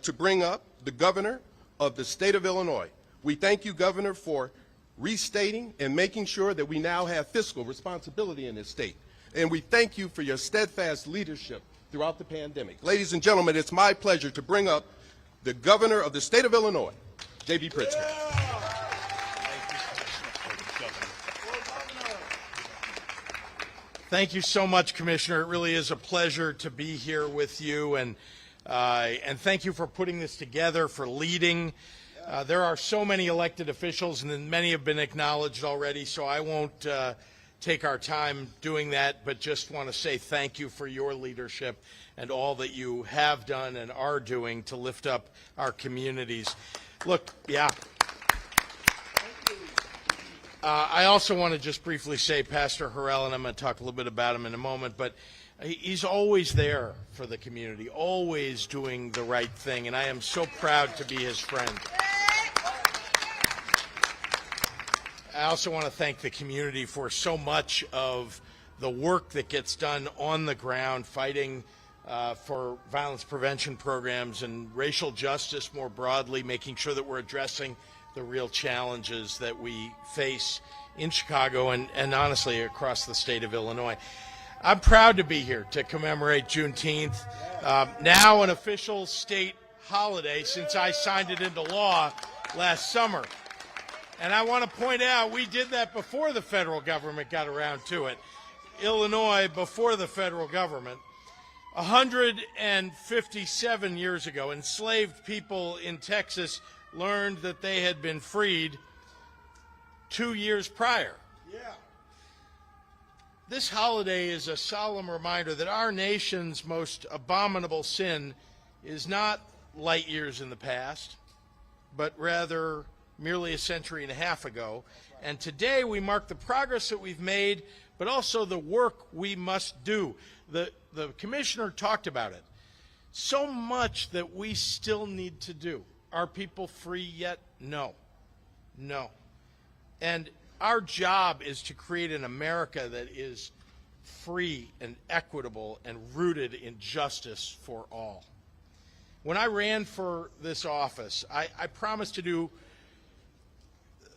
to bring up the governor of the state of Illinois. We thank you, Governor, for restating and making sure that we now have fiscal responsibility in this state. And we thank you for your steadfast leadership throughout the pandemic. Ladies and gentlemen, it's my pleasure to bring up the governor of the state of Illinois, J.B. Pritzker. Thank you so much, Commissioner. It really is a pleasure to be here with you, and thank you for putting this together, for leading. There are so many elected officials, and many have been acknowledged already, so I won't take our time doing that, but just want to say thank you for your leadership and all that you have done and are doing to lift up our communities. Look, I also want to just briefly say Pastor Harrell, and I'm going to talk a little bit about him in a moment, but he's always there for the community, always doing the right thing, and I am so proud to be his friend. I also want to thank the community for so much of the work that gets done on the ground, fighting for violence prevention programs and racial justice more broadly, making sure that we're addressing the real challenges that we face in Chicago and honestly across the state of Illinois. I'm proud to be here to commemorate Juneteenth, now an official state holiday since I signed it into law last summer. And I want to point out we did that before the federal government got around to it. Illinois, before the federal government, 157 years ago, enslaved people in Texas learned that they had been freed 2 years prior. This holiday is a solemn reminder that our nation's most abominable sin is not light years in the past, but rather merely a century and a half ago. And today we mark the progress that we've made, but also the work we must do. The commissioner talked about it. So much that we still need to do. Are people free yet? No. No. And our job is to create an America that is free and equitable and rooted in justice for all. When I ran for this office, I promised to do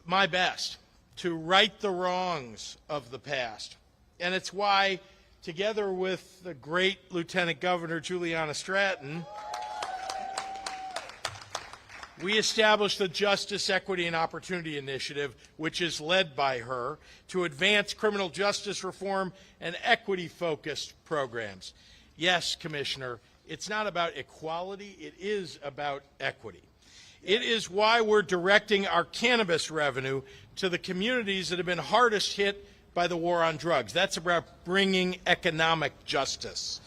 my best to right the wrongs of the past. And it's why, together with the great Lieutenant Governor Juliana Stratton, we established the Justice, Equity, and Opportunity Initiative, which is led by her, to advance criminal justice reform and equity-focused programs. Yes, Commissioner, it's not about equality, it is about equity. It is why we're directing our cannabis revenue to the communities that have been hardest hit by the war on drugs. That's about bringing economic justice.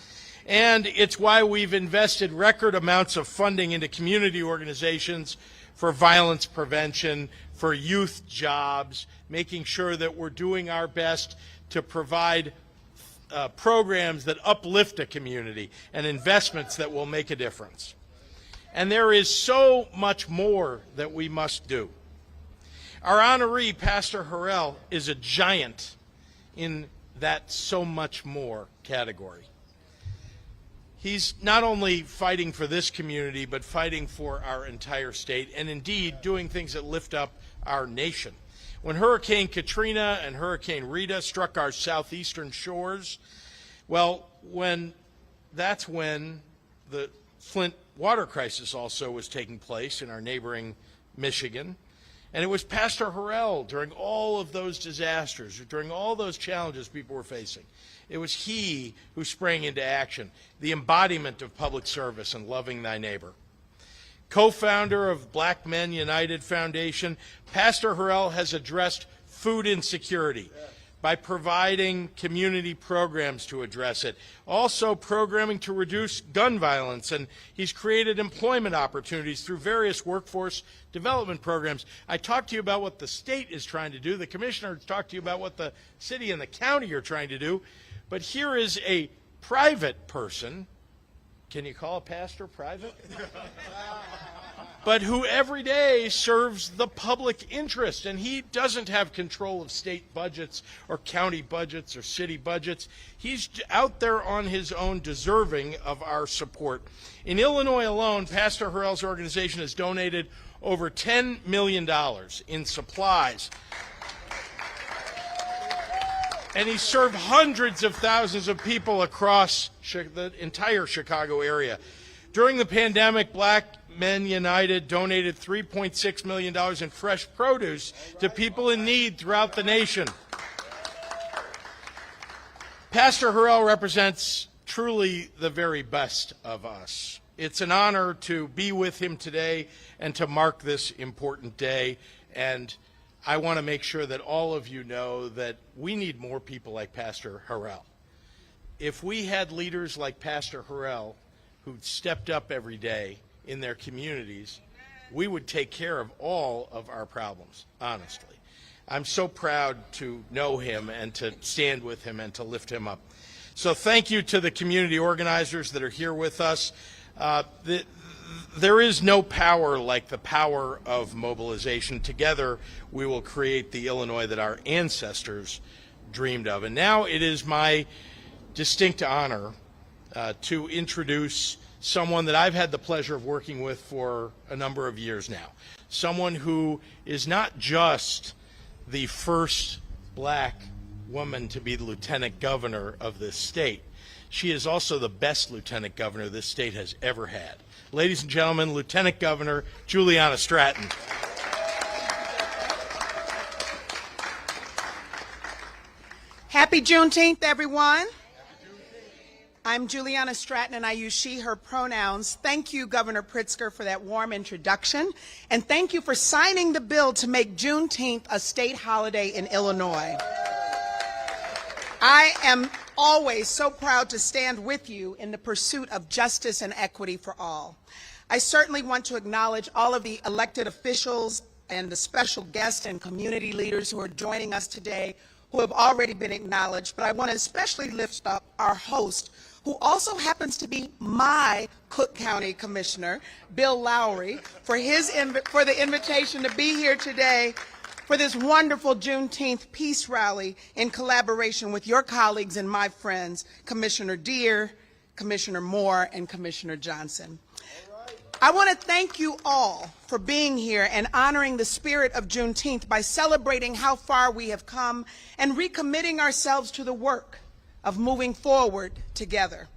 And it's why we've invested record amounts of funding into community organizations for violence prevention, for youth jobs, making sure that we're doing our best to provide programs that uplift a community and investments that will make a difference. And there is so much more that we must do. Our honoree, Pastor Harrell, is a giant in that so much more category. He's not only fighting for this community, but fighting for our entire state, and indeed doing things that lift up our nation. When Hurricane Katrina and Hurricane Rita struck our southeastern shores, well, that's when the Flint water crisis also was taking place in our neighboring Michigan. And it was Pastor Harrell during all of those disasters, during all those challenges people were facing. It was he who sprang into action, the embodiment of public service and loving thy neighbor. Co-founder of Black Men United Foundation, Pastor Harrell has addressed food insecurity by providing community programs to address it, also programming to reduce gun violence, and he's created employment opportunities through various workforce development programs. I talked to you about what the state is trying to do. The commissioner talked to you about what the city and the county are trying to do. But here is a private person. Can you call a pastor private? But who every day serves the public interest, and he doesn't have control of state budgets or county budgets or city budgets. He's out there on his own, deserving of our support. In Illinois alone, Pastor Harrell's organization has donated over $10 million in supplies. And he served hundreds of thousands of people across the entire Chicago area. During the pandemic, Black Men United donated $3.6 million in fresh produce to people in need throughout the nation. Pastor Harrell represents truly the very best of us. It's an honor to be with him today and to mark this important day. And I want to make sure that all of you know that we need more people like Pastor Harrell. If we had leaders like Pastor Harrell who stepped up every day in their communities, we would take care of all of our problems, honestly. I'm so proud to know him and to stand with him and to lift him up. So thank you to the community organizers that are here with us. There is no power like the power of mobilization. Together, we will create the Illinois that our ancestors dreamed of. And now it is my distinct honor to introduce someone that I've had the pleasure of working with for a number of years now. Someone who is not just the first black woman to be the lieutenant governor of this state. She is also the best lieutenant governor this state has ever had. Ladies and gentlemen, Lieutenant Governor Juliana Stratton. Happy Juneteenth, everyone. I'm Juliana Stratton, and I use she, her pronouns. Thank you, Governor Pritzker, for that warm introduction. And thank you for signing the bill to make Juneteenth a state holiday in Illinois. I am always so proud to stand with you in the pursuit of justice and equity for all. I certainly want to acknowledge all of the elected officials and the special guests and community leaders who are joining us today, who have already been acknowledged, but I want to especially lift up our host, who also happens to be my Cook County Commissioner, Bill Lowry, for the invitation to be here today for this wonderful Juneteenth peace rally in collaboration with your colleagues and my friends, Commissioner Deere, Commissioner Moore, and Commissioner Johnson. I want to thank you all for being here and honoring the spirit of Juneteenth by celebrating how far we have come and recommitting ourselves to the work of moving forward together.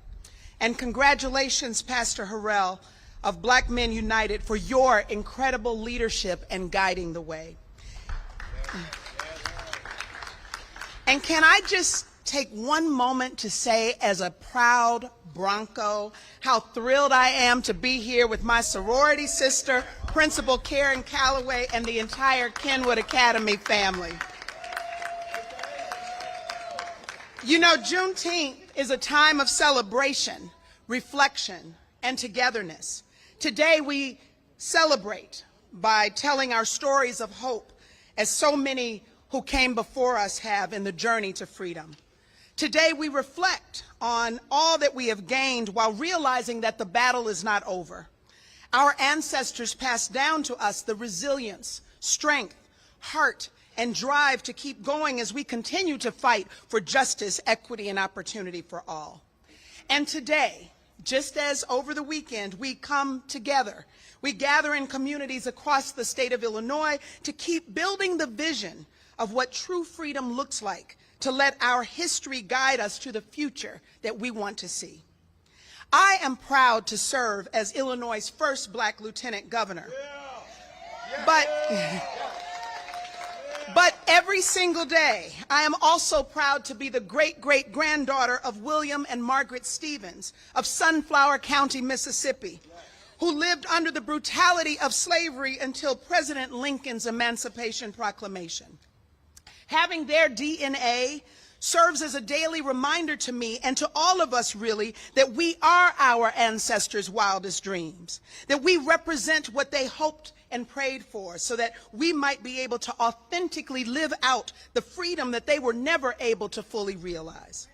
And congratulations, Pastor Harrell of Black Men United, for your incredible leadership and guiding the way. And can I just take one moment to say, as a proud Bronco, how thrilled I am to be here with my sorority sister, Principal Karen Calloway, and the entire Kenwood Academy family. You know, Juneteenth is a time of celebration, reflection, and togetherness. Today we celebrate by telling our stories of hope, as so many who came before us have in the journey to freedom. Today we reflect on all that we have gained while realizing that the battle is not over. Our ancestors passed down to us the resilience, strength, heart, and drive to keep going as we continue to fight for justice, equity, and opportunity for all. And today, just as over the weekend, we come together. We gather in communities across the state of Illinois to keep building the vision of what true freedom looks like, to let our history guide us to the future that we want to see. I am proud to serve as Illinois' first black lieutenant governor. But every single day, I am also proud to be the great-great-granddaughter of William and Margaret Stevens of Sunflower County, Mississippi, who lived under the brutality of slavery until President Lincoln's Emancipation Proclamation. Having their DNA serves as a daily reminder to me and to all of us, really, that we are our ancestors' wildest dreams, that we represent what they hoped and prayed for, so that we might be able to authentically live out the freedom that they were never able to fully realize.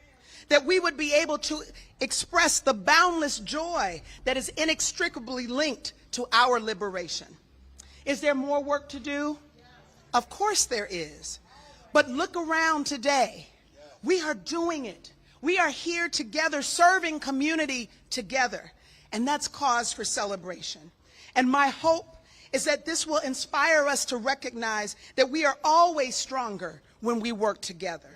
that we would be able to express the boundless joy that is inextricably linked to our liberation. Is there more work to do? Of course there is. But look around today. We are doing it. We are here together, serving community together. And that's cause for celebration. And my hope is that this will inspire us to recognize that we are always stronger when we work together,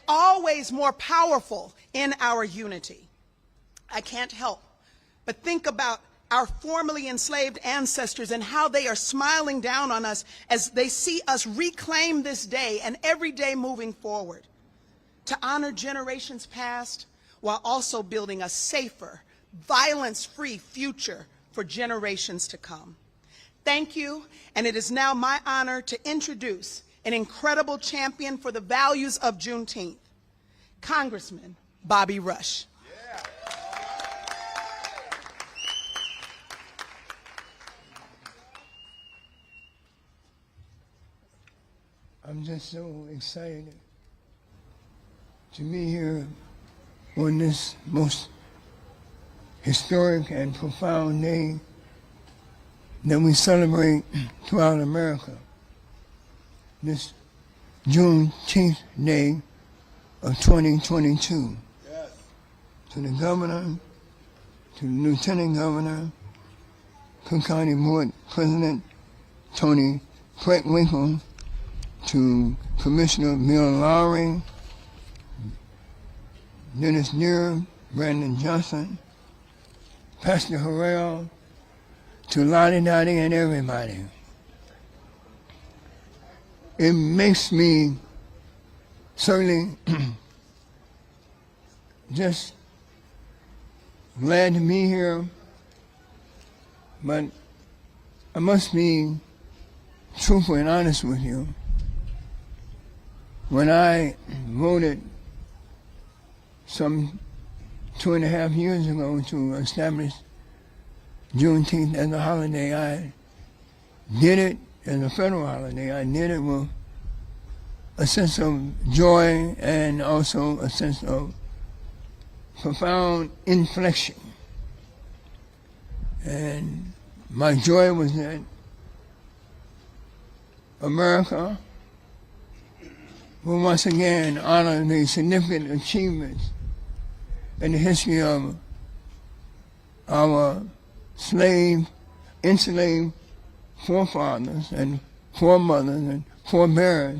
always more powerful in our unity. I can't help but think about our formerly enslaved ancestors and how they are smiling down on us as they see us reclaim this day and every day moving forward to honor generations past while also building a safer, violence-free future for generations to come. Thank you, and it is now my honor to introduce an incredible champion for the values of Juneteenth, Congressman Bobby Rush. I'm just so excited to be here on this most historic and profound day that we celebrate throughout America, this Juneteenth day of 2022. Yes. To the governor, to the lieutenant governor, Cook County Board President Tony Winkle, to Commissioner Bill Lowry, Dennis Deere, Brandon Johnson, Pastor Harrell, to Lottie Dottie and everybody. It makes me certainly just glad to be here, but I must be truthful and honest with you. When I voted some 2.5 years ago to establish Juneteenth as a holiday, I did it as a federal holiday. I did it with a sense of joy and also a sense of profound inflection. And my joy was that America will once again honor the significant achievements in the history of our enslaved forefathers and foremothers and forebears,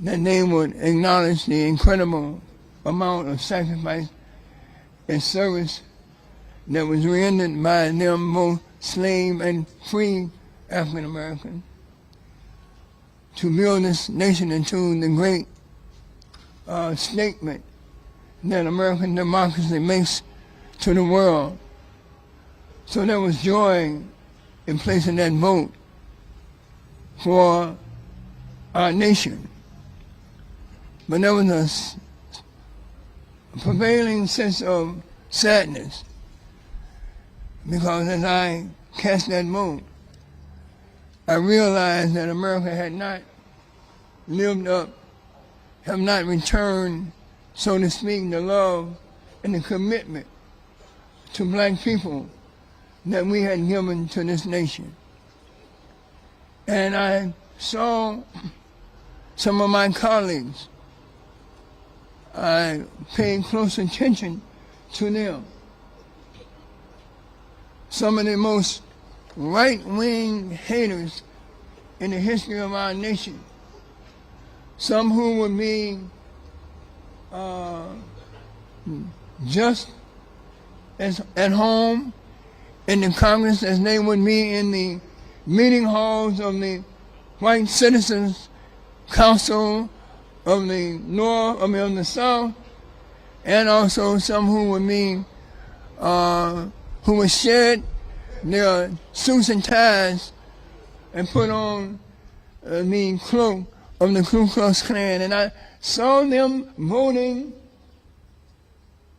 that they would acknowledge the incredible amount of sacrifice and service that was rendered by them, both slave and free African Americans, to build this nation into the great statement that American democracy makes to the world. So there was joy in placing that vote for our nation. But there was a prevailing sense of sadness, because as I cast that vote, I realized that America had not lived up, have not returned, so to speak, the love and the commitment to black people that we had given to this nation. And I saw some of my colleagues, I paid close attention to them. Some of the most right-wing haters in the history of our nation. Some who would be just as at home in the Congress as they would be in the meeting halls of the White Citizens Council of the North, of the South, and also some who would be who would shed their suits and ties and put on the cloak of the Ku Klux Klan. And I saw them voting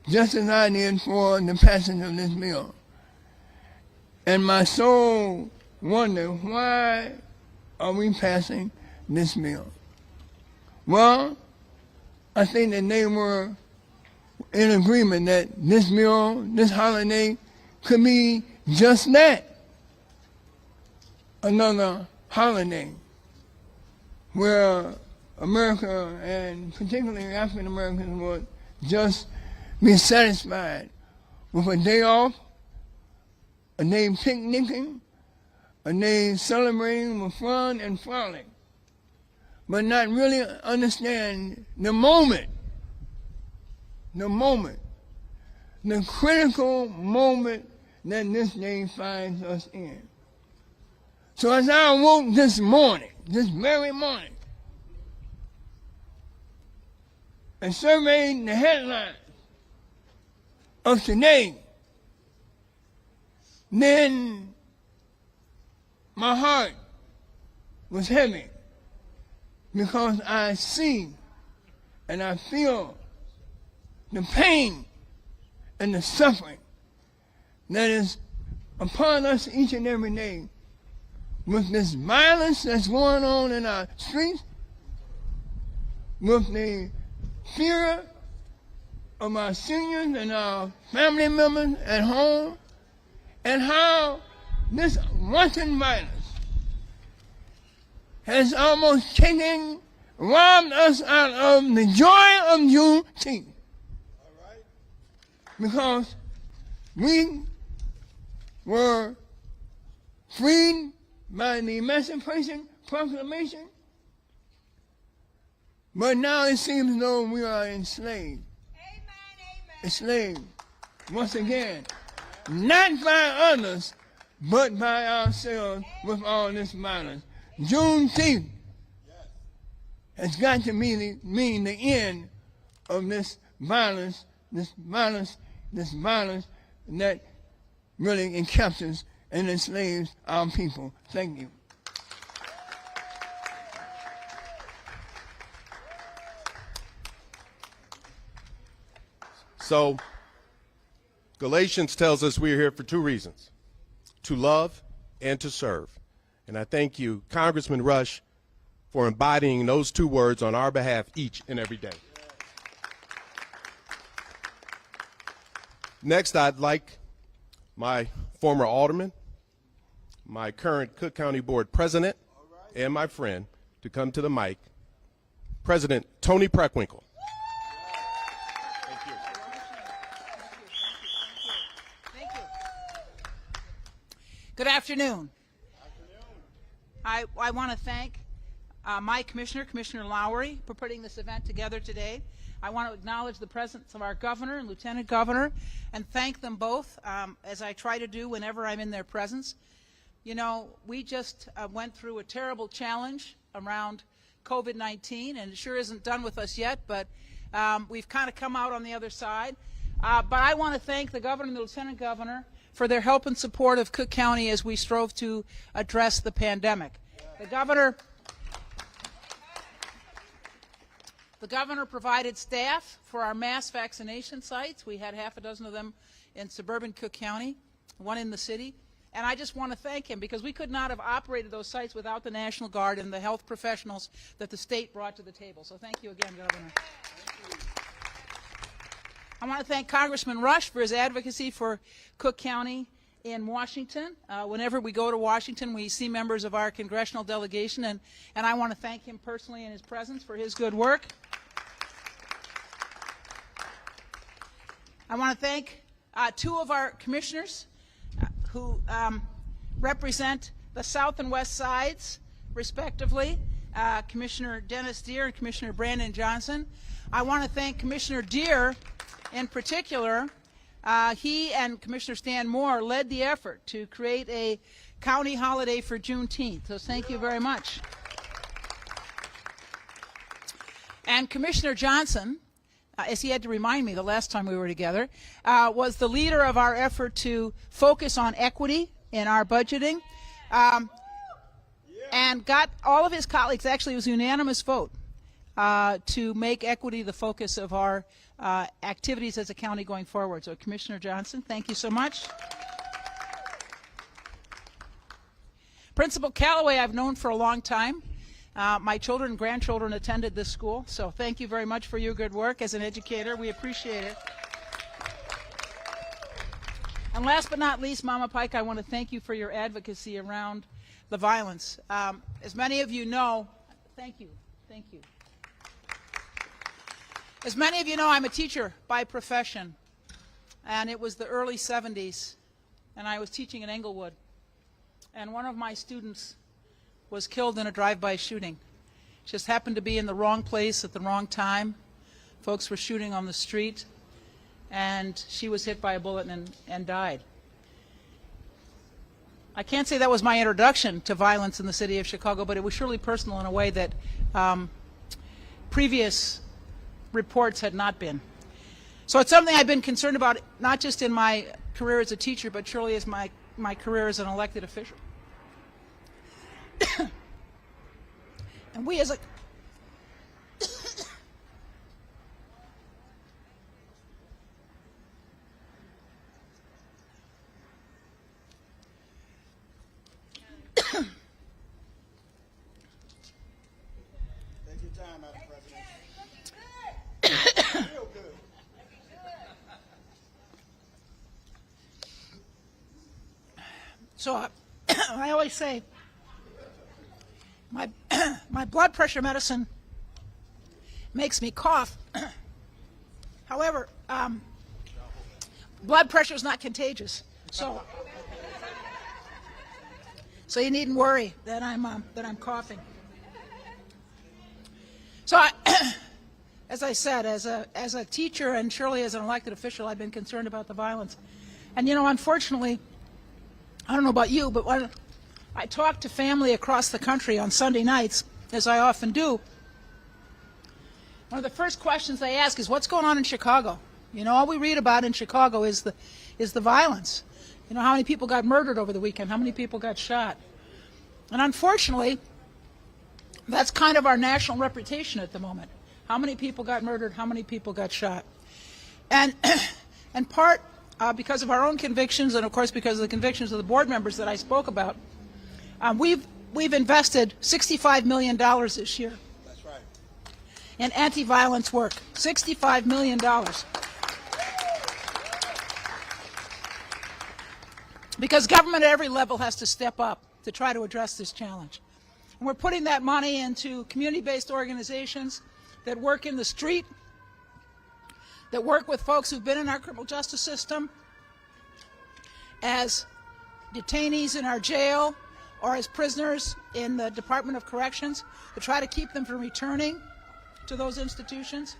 just as I did for the passage of this bill. And my soul wondered, why are we passing this bill? Well, I think that they were in agreement that this meal, this holiday, could be just that. Another holiday where America, and particularly African Americans, would just be satisfied with a day off, a day picnicking, a day celebrating with fun and frolic, but not really understand the moment, the critical moment that this day finds us in. So as I awoke this morning, this very morning, and surveyed the headlines of today, then my heart was heavy because I see and I feel the pain and the suffering that is upon us each and every day with this violence that's going on in our streets, with the fear of our seniors and our family members at home, and how this wanton violence has almost robbed us out of the joy of Juneteenth. Because we were freed by the Emancipation Proclamation, but now it seems as though we are enslaved. Enslaved, once again, not by others, but by ourselves with all this violence. Juneteenth has got to mean the end of this violence that really encaptures and enslaves our people. Thank you. So, Galatians tells us we're here for two reasons: to love and to serve. And I thank you, Congressman Rush, for embodying those two words on our behalf each and every day. Next, I'd like my former alderman, my current Cook County Board president, and my friend to come to the mic, President Tony Preckwinkle. Good afternoon. I want to thank my commissioner, Commissioner Lowry, for putting this event together today. I want to acknowledge the presence of our governor and lieutenant governor and thank them both, as I try to do whenever I'm in their presence. You know, we just went through a terrible challenge around COVID-19, and it sure isn't done with us yet, but we've kind of come out on the other side. But I want to thank the governor and the lieutenant governor for their help and support of Cook County as we strove to address the pandemic. The governor provided staff for our mass vaccination sites. We had half a dozen of them in suburban Cook County, one in the city. And I just want to thank him because we could not have operated those sites without the National Guard and the health professionals that the state brought to the table. So thank you again, Governor. I want to thank Congressman Rush for his advocacy for Cook County in Washington. Whenever we go to Washington, we see members of our congressional delegation, and I want to thank him personally in his presence for his good work. I want to thank two of our commissioners who represent the South and West sides, respectively, Commissioner Dennis Deere and Commissioner Brandon Johnson. I want to thank Commissioner Deere in particular. He and Commissioner Stan Moore led the effort to create a county holiday for Juneteenth, so thank you very much. And Commissioner Johnson, as he had to remind me the last time we were together, was the leader of our effort to focus on equity in our budgeting, and got all of his colleagues, actually it was a unanimous vote, to make equity the focus of our activities as a county going forward. So Commissioner Johnson, thank you so much. Principal Calloway I've known for a long time. My children and grandchildren attended this school, so thank you very much for your good work as an educator. We appreciate it. And last but not least, Mama Pike, I want to thank you for your advocacy around the violence. As many of you know, thank you. As many of you know, I'm a teacher by profession, and it was the early 70s, and I was teaching in Englewood, and one of my students was killed in a drive-by shooting. Just happened to be in the wrong place at the wrong time. Folks were shooting on the street, and she was hit by a bullet and died. I can't say that was my introduction to violence in the city of Chicago, but it was surely personal in a way that previous reports had not been. So it's something I've been concerned about, not just in my career as a teacher, but surely as my career as an elected official. And we as a So I always say my blood pressure medicine makes me cough. However, blood pressure is not contagious, so you needn't worry that I'm coughing. So as I said, as a teacher and surely as an elected official, I've been concerned about the violence. And you know, unfortunately, I don't know about you, but when I talk to family across the country on Sunday nights, as I often do, one of the first questions they ask is, what's going on in Chicago? You know, all we read about in Chicago is the violence. You know, how many people got murdered over the weekend? How many people got shot? And unfortunately, that's kind of our national reputation at the moment. How many people got murdered? How many people got shot? And part because of our own convictions, and of course because of the convictions of the board members that I spoke about, we've invested $65 million this year. That's right. In anti-violence work. $65 million. Because government at every level has to step up to try to address this challenge. And we're putting that money into community-based organizations that work in the street, that work with folks who've been in our criminal justice system as detainees in our jail or as prisoners in the Department of Corrections, to try to keep them from returning to those institutions.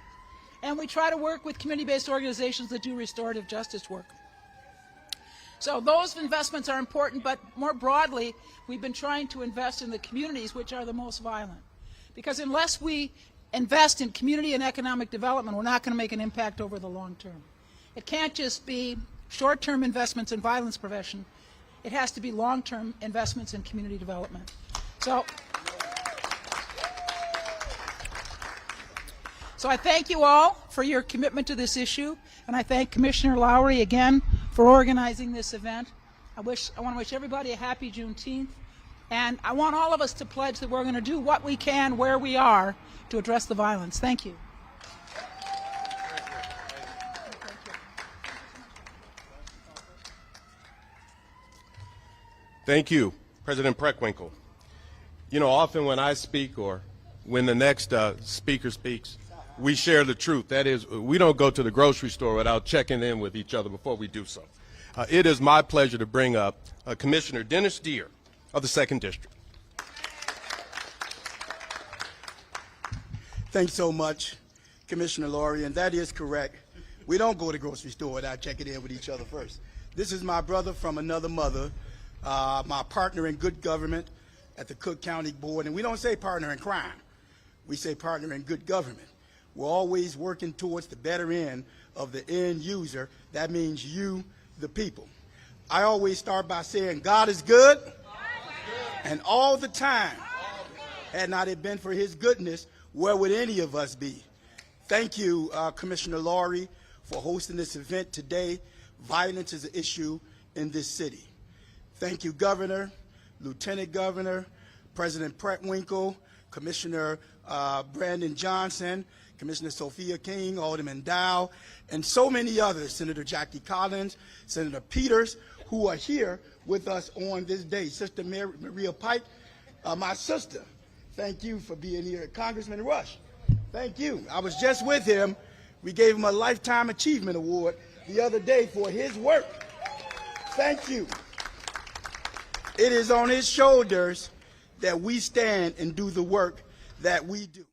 And we try to work with community-based organizations that do restorative justice work. So those investments are important, but more broadly, we've been trying to invest in the communities which are the most violent. Because unless we invest in community and economic development, we're not going to make an impact over the long term. It can't just be short-term investments in violence prevention. It has to be long-term investments in community development. So I thank you all for your commitment to this issue, and I thank Commissioner Lowry again for organizing this event. I want to wish everybody a happy Juneteenth, and I want all of us to pledge that we're going to do what we can where we are to address the violence. Thank you. Thank you, President Preckwinkle. You know, often when I speak or when the next speaker speaks, we share the truth. That is, we don't go to the grocery store without checking in with each other before we do so. It is my pleasure to bring up Commissioner Dennis Deere of the 2nd District. Thanks so much, Commissioner Lowry, and that is correct. We don't go to the grocery store without checking in with each other first. This is my brother from another mother, my partner in good government at the Cook County Board, and we don't say partner in crime. We say partner in good government. We're always working towards the better end of the end user. That means you, the people. I always start by saying God is good, and all the time. Had not it been for his goodness, where would any of us be? Thank you, Commissioner Lowry, for hosting this event today. Violence is an issue in this city. Thank you, Governor, Lieutenant Governor, President Preckwinkle, Commissioner Brandon Johnson, Commissioner Sophia King, Alderman Dow, and so many others, Senator Jackie Collins, Senator Peters, who are here with us on this day. Sister Maria Pike, my sister, thank you for being here. Congressman Rush, thank you. I was just with him. We gave him a Lifetime Achievement Award the other day for his work. Thank you. It is on his shoulders that we stand and do the work that we do.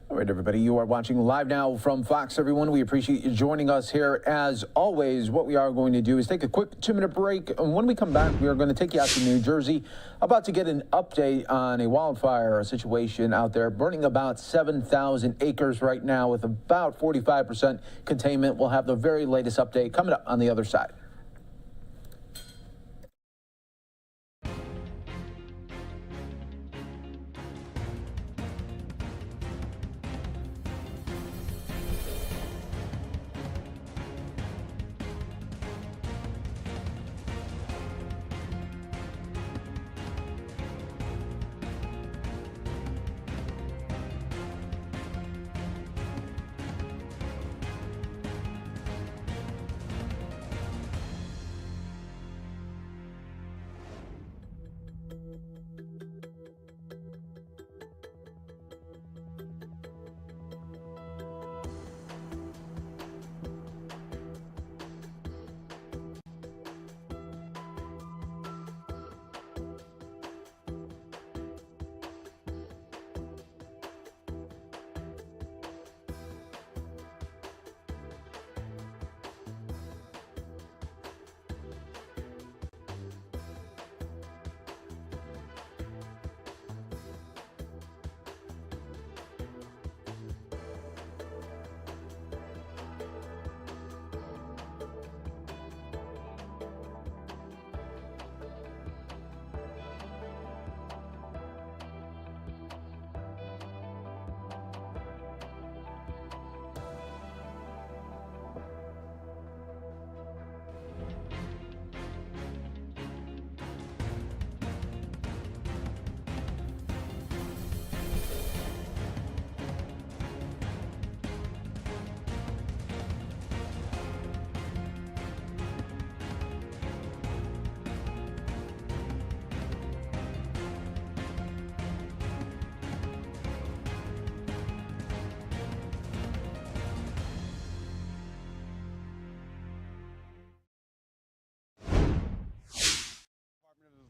All right, everybody, you are watching Live Now from Fox, everyone. We appreciate you joining us here. As always, what we are going to do is take a quick 2-minute break. And when we come back, we are going to take you out to New Jersey, about to get an update on a wildfire situation out there, burning about 7,000 acres right now with about 45% containment. We'll have the very latest update coming up on the other side.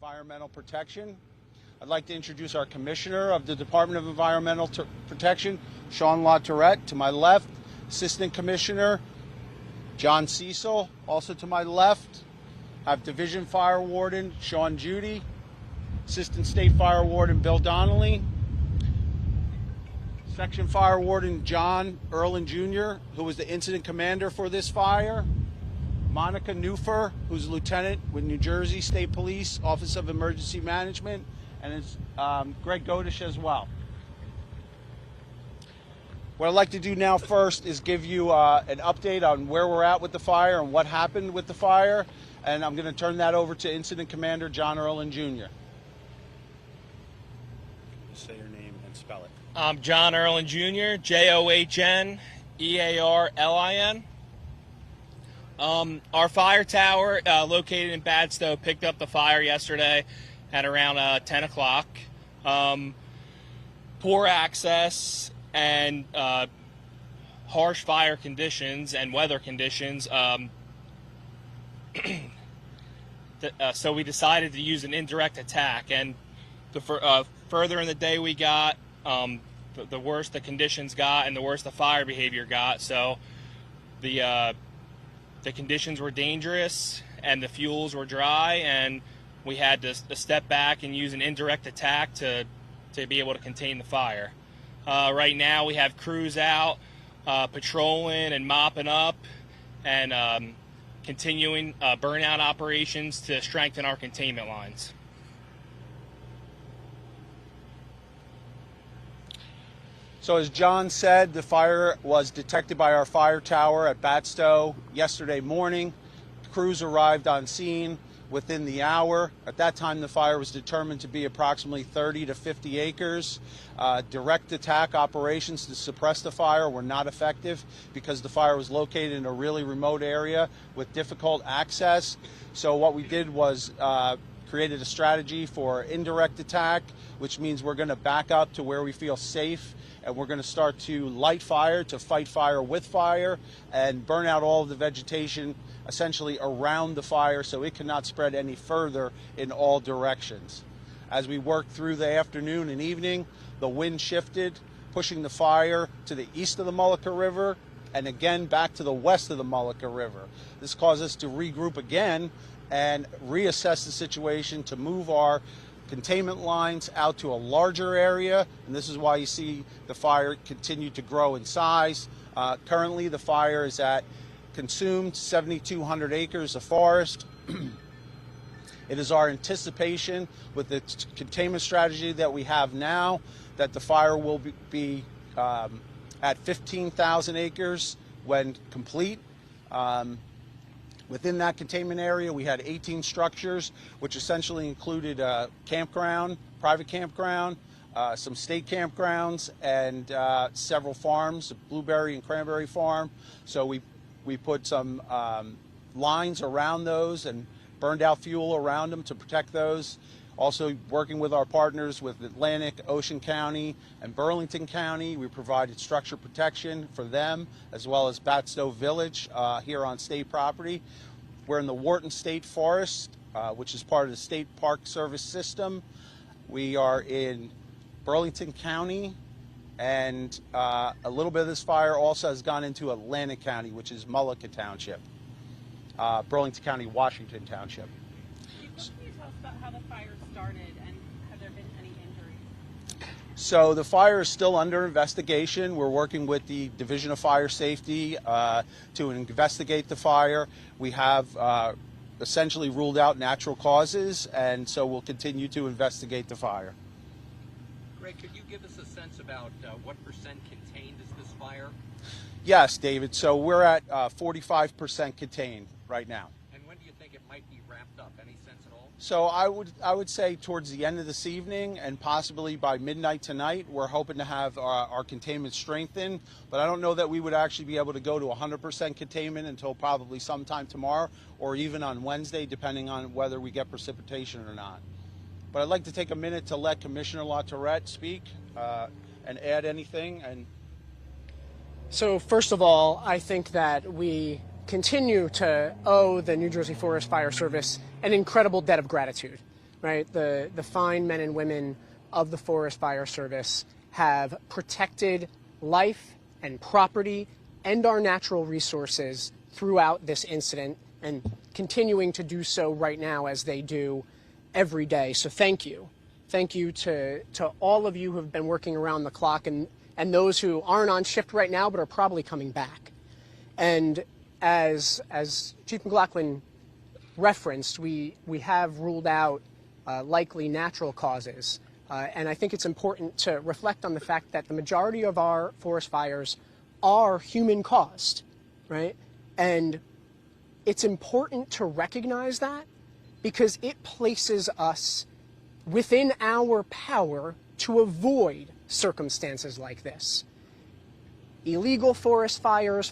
Environmental Protection. I'd like to introduce our Commissioner of the Department of Environmental Protection, Sean LaTourette. To my left, Assistant Commissioner John Cecil. Also to my left, I have Division Fire Warden Sean Judy, Assistant State Fire Warden Bill Donnelly, Section Fire Warden John Erlin Jr., who was the incident commander for this fire, Monica Newfer, who's a lieutenant with New Jersey State Police, Office of Emergency Management, and it's Greg Godish as well. What I'd like to do now first is give you an update on where we're at with the fire and what happened with the fire, and I'm going to turn that over to Incident Commander John Erlin Jr. Say your name and spell it. I'm John Erlin Jr., John-Earlin. Our fire tower located in Badstow picked up the fire yesterday at around 10 o'clock. Poor access and harsh fire conditions and weather conditions. So we decided to use an indirect attack. And the further in the day we got, the worse the conditions got and the worse the fire behavior got. So the conditions were dangerous and the fuels were dry, and we had to step back and use an indirect attack to be able to contain the fire. Right now we have crews out patrolling and mopping up and continuing burnout operations to strengthen our containment lines. So as John said, the fire was detected by our fire tower at Badstow yesterday morning. Crews arrived on scene. within the hour. At that time, the fire was determined to be approximately 30 to 50 acres. Direct attack operations to suppress the fire were not effective because the fire was located in a really remote area with difficult access. So what we did was created a strategy for indirect attack, which means we're going to back up to where we feel safe, and we're going to start to light fire, to fight fire with fire, and burn out all of the vegetation essentially around the fire so it cannot spread any further in all directions. As we worked through the afternoon and evening, the wind shifted, pushing the fire to the east of the Mullica River and again back to the west of the Mullica River. This caused us to regroup again and reassess the situation to move our containment lines out to a larger area, and this is why you see the fire continue to grow in size. Currently, the fire is at consumed 7,200 acres of forest. It is our anticipation with the containment strategy that we have now that the fire will be at 15,000 acres when complete. Within that containment area, we had 18 structures, which essentially included a campground, private campground, some state campgrounds, and several farms, a blueberry and cranberry farm. So we put some lines around those and burned out fuel around them to protect those. Also working with our partners with Atlantic, Ocean County, and Burlington County, we provided structure protection for them, as well as Batstow Village here on state property. We're in the Wharton State Forest, which is part of the State Park Service system. We are in Burlington County, and a little bit of this fire also has gone into Atlantic County, which is Mullica Township, Burlington County, Washington Township. Can you tell us about how the fire started and have there been any injuries? So the fire is still under investigation. We're working with the Division of Fire Safety to investigate the fire. We have essentially ruled out natural causes, and so we'll continue to investigate the fire. Greg, could you give us a sense about what percent contained is this fire? Yes, David. So we're at 45% contained right now. And when do you think it might be wrapped up? Any sense at all? So I would say towards the end of this evening and possibly by midnight tonight, we're hoping to have our containment strengthened. But I don't know that we would actually be able to go to 100% containment until probably sometime tomorrow or even on Wednesday, depending on whether we get precipitation or not. But I'd like to take a minute to let Commissioner LaTourette speak and add anything. So first of all, I think that we continue to owe the New Jersey Forest Fire Service an incredible debt of gratitude, right? The fine men and women of the Forest Fire Service have protected life and property and our natural resources throughout this incident and continuing to do so right now as they do every day. So thank you. Thank you to all of you who have been working around the clock and those who aren't on shift right now but are probably coming back. And as Chief McLaughlin referenced, we have ruled out likely natural causes. And I think it's important to reflect on the fact that the majority of our forest fires are human caused, right? And it's important to recognize that because it places us within our power to avoid circumstances like this. Illegal forest fires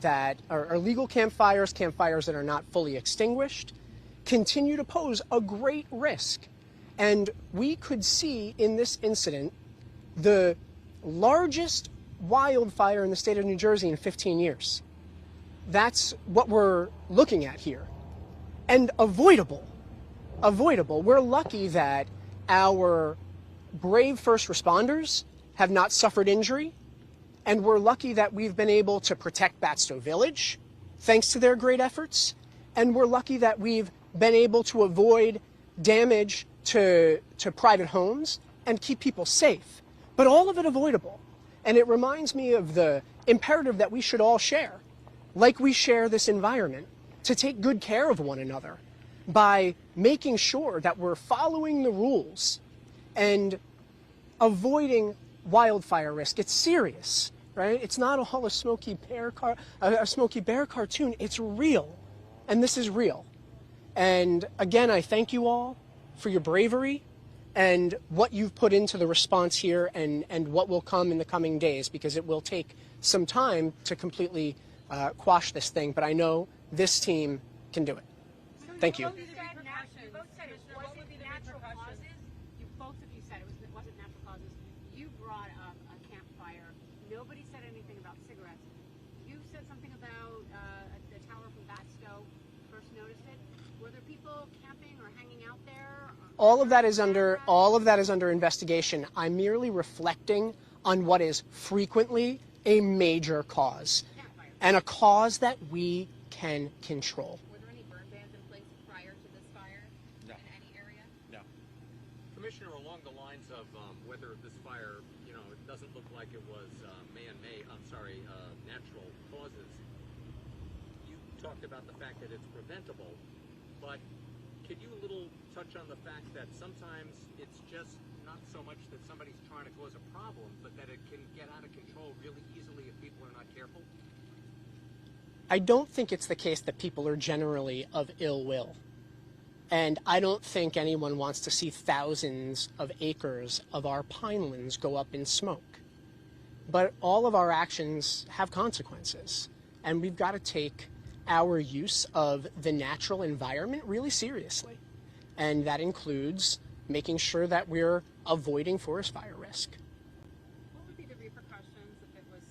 that are illegal campfires that are not fully extinguished, continue to pose a great risk. And we could see in this incident the largest wildfire in the state of New Jersey in 15 years. That's what we're looking at here. And avoidable. We're lucky that our brave first responders have not suffered injury. And we're lucky that we've been able to protect Batstow Village, thanks to their great efforts. And we're lucky that we've been able to avoid damage to private homes and keep people safe. But all of it avoidable. And it reminds me of the imperative that we should all share, like we share this environment, to take good care of one another by making sure that we're following the rules and avoiding wildfire risk. It's serious. Right? It's not all a Smokey Bear cartoon. It's real, and this is real. And again, I thank you all for your bravery and what you've put into the response here and what will come in the coming days, because it will take some time to completely quash this thing. But I know this team can do it. Thank you. Both of you said it wasn't natural causes. You brought up a campfire. Nobody said anything about cigarettes. You said something about the tower from Batsto. First noticed it. Were there people camping or hanging out there? All of that is under investigation. I'm merely reflecting on what is frequently a major cause, and a cause that we can control. Were there any burn bans in place prior to this fire? No. In any area? No. Commissioner, along the lines of whether this fire, it doesn't look like it was natural causes. You talked about the fact that it's preventable, but could you touch on the fact that sometimes it's just not so much that somebody's trying to cause a problem, but that it can get out of control really easily if people are not careful? I don't think it's the case that people are generally of ill will. And I don't think anyone wants to see thousands of acres of our pinelands go up in smoke. But all of our actions have consequences, and we've got to take our use of the natural environment really seriously. And that includes making sure that we're avoiding forest fire risk. What would be the repercussions if it was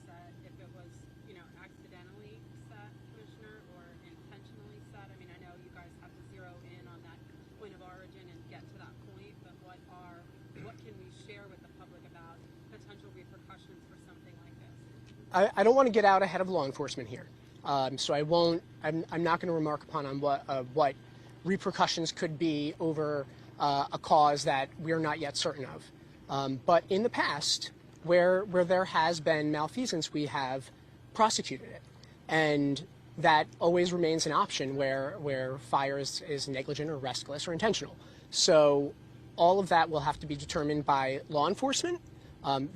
accidentally set, Commissioner, or intentionally set? I mean, I know you guys have to zero in on that point of origin and get to that point, but what can we share with the public about potential repercussions for something like this? I don't want to get out ahead of law enforcement here, so I won't. I'm not going to remark upon what repercussions could be over a cause that we're not yet certain of. But in the past, where there has been malfeasance, we have prosecuted it, and that always remains an option where fire is negligent or restless or intentional. So all of that will have to be determined by law enforcement.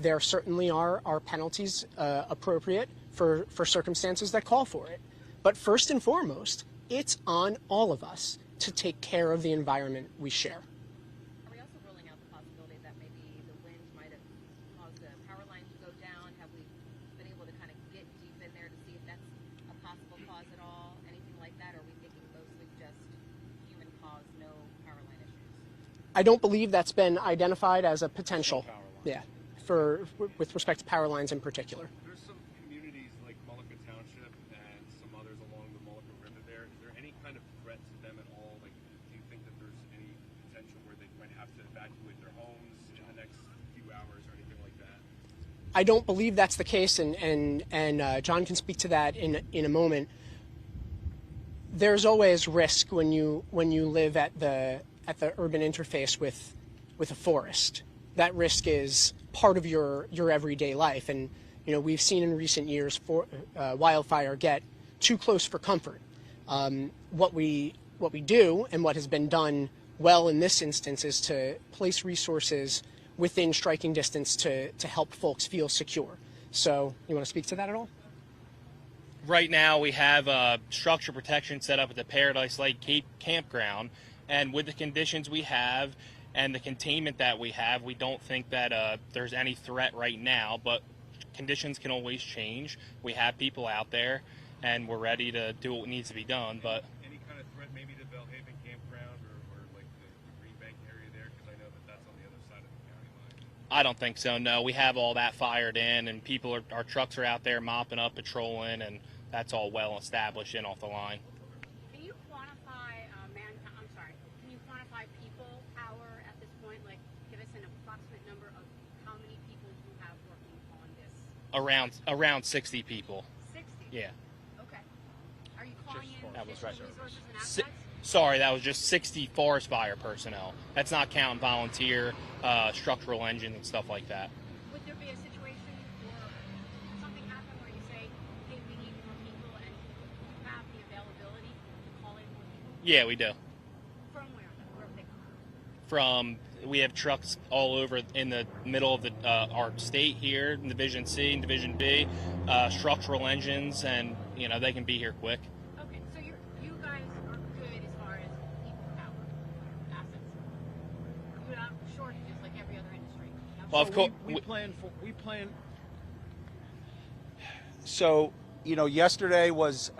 There certainly are penalties appropriate for circumstances that call for it. But first and foremost, it's on all of us to take care of the environment we share. Are we also ruling out the possibility that maybe the wind might have caused the power lines to go down? Have we been able to kind of get deep in there to see if that's a possible cause at all? Anything like that? Or are we thinking mostly just human cause, no power line issues? I don't believe that's been identified as a potential. Yeah, with respect to power lines in particular. There's some communities like Mullica Township and some others along the Mullica River there. Is there any kind of threat to them at all? Like, do you think that there's any potential where they might have to evacuate their homes in the next few hours or anything like that? I don't believe that's the case, and John can speak to that in a moment. There's always risk when you live at the urban interface with a forest. That risk is part of your everyday life, and we've seen in recent years wildfire get too close for comfort. What we do, and what has been done well in this instance, is to place resources within striking distance to help folks feel secure. So, you want to speak to that at all? Right now, we have structure protection set up at the Paradise Lake Campground, and with the conditions we have and the containment that we have, we don't think that there's any threat right now, but conditions can always change. We have people out there, and we're ready to do what needs to be done. But Any kind of threat maybe to Belhaven Campground or like the Green Bank area there? Because I know that that's on the other side of the county line. I don't think so, no. We have all that fired in, and our trucks are out there mopping up, patrolling, and that's all well established in off the line. Can you quantify Can you quantify people power at this point? Like, give us an approximate number of how many people you have working on this? Around 60 people. 60. Yeah. Okay. Are you calling in That was additional right. resources and assets? Sorry, that was just 60 forest fire personnel. That's not counting volunteer, structural engines and stuff like that. Would there be a situation or something happen where you say, hey, we need more people, and you have the availability to call in more people? Yeah, we do. From where? Where would they come from? We have trucks all over in the middle of our state here, in Division C and Division B, structural engines, and they can be here quick. Okay, so you guys are good as far as Well, of course, we plan. So, you know, yesterday was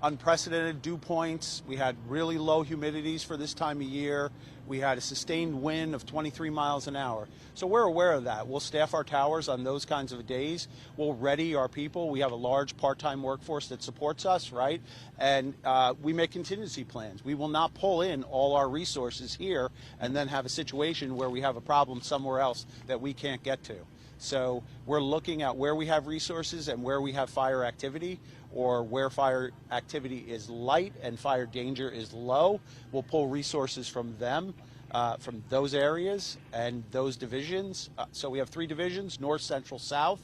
unprecedented dew points. We had really low humidities for this time of year. We had a sustained wind of 23 miles an hour. So we're aware of that. We'll staff our towers on those kinds of days. We'll ready our people. We have a large part-time workforce that supports us, right? And we make contingency plans. We will not pull in all our resources here and then have a situation where we have a problem somewhere else that we can't get to. So we're looking at where we have resources and where we have fire activity, or where fire activity is light and fire danger is low. We'll pull resources from them, from those areas and those divisions. So we have 3 divisions, north, central, south.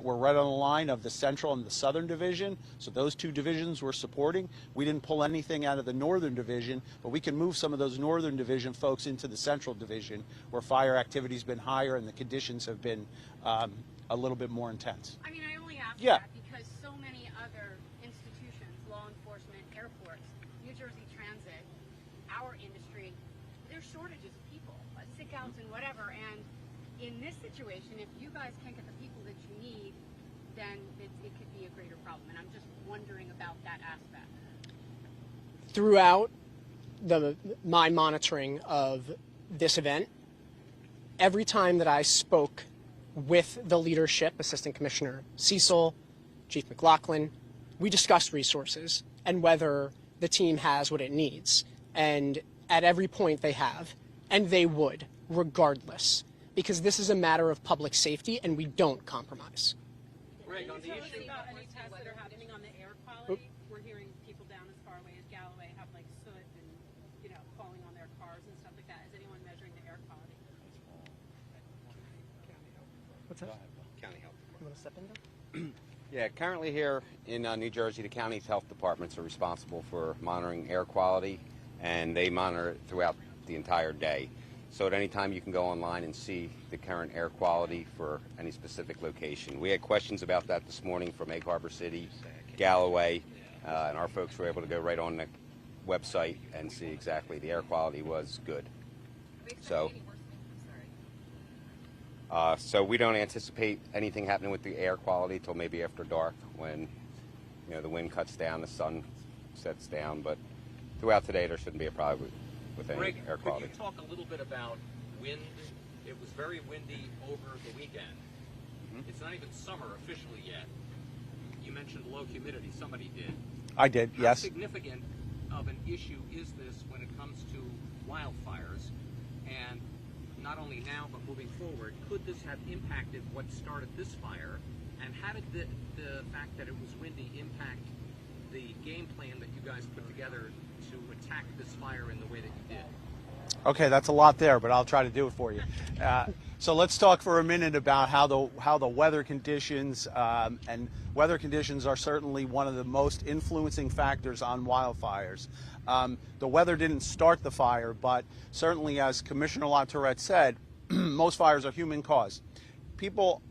We're right on the line of the central and the southern division. So those 2 divisions we're supporting. We didn't pull anything out of the northern division, but we can move some of those northern division folks into the central division, where fire activity's been higher and the conditions have been a little bit more intense. I mean, I only ask Yeah. that because so many other institutions, law enforcement, airports, New Jersey Transit, our industry, there's shortages of people, sick outs and whatever. And in this situation, if you guys can't get the people that you need, then it could be a greater problem. And I'm just wondering about that aspect. Throughout my monitoring of this event, every time that I spoke with the leadership, Assistant Commissioner Cecil, Chief McLaughlin, we discussed resources and whether the team has what it needs. And at every point they have, and they would, regardless, because this is a matter of public safety and we don't compromise. Greg, on the issue about any tests that are happening on the air quality, we're hearing people down as far away as Galloway have like soot and, you know, falling on their cars and stuff like that. Is anyone measuring the air quality? What's that? County Health Department. You want to step in? Yeah, currently here in New Jersey, the county's health departments are responsible for monitoring air quality, and they monitor it throughout the entire day. So at any time you can go online and see the current air quality for any specific location. We had questions about that this morning from Egg Harbor City, Galloway, and our folks were able to go right on the website and see exactly the air quality was good. So we don't anticipate anything happening with the air quality till maybe after dark, when the wind cuts down, the sun sets down. But throughout today, there shouldn't be a problem with any Greg, air quality. could you talk a little bit about wind? It was very windy over the weekend. It's not even summer officially yet. You mentioned low humidity. Somebody did. I did, yes. How significant of an issue is this when it comes to wildfires? And not only now, but moving forward, could this have impacted what started this fire? And how did the fact that it was windy impact the game plan that you guys put together to attack this fire in the way that you did? Okay, that's a lot there, but I'll try to do it for you. So let's talk for a minute about how the weather conditions, and weather conditions are certainly one of the most influencing factors on wildfires. The weather didn't start the fire, but certainly, as Commissioner LaTourette said, most fires are human caused. People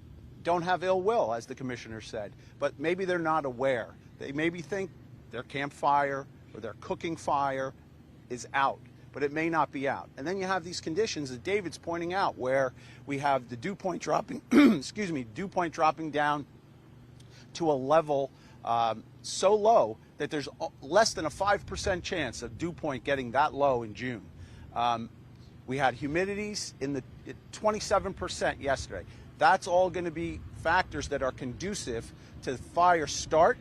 don't have ill will, as the commissioner said, but maybe they're not aware. They maybe think their campfire or their cooking fire is out, but it may not be out. And then you have these conditions that David's pointing out, where we have the dew point dropping, dew point dropping down to a level so low that there's less than a 5% chance of dew point getting that low in June. We had humidities in the 27% yesterday. That's all going to be factors that are conducive to fire start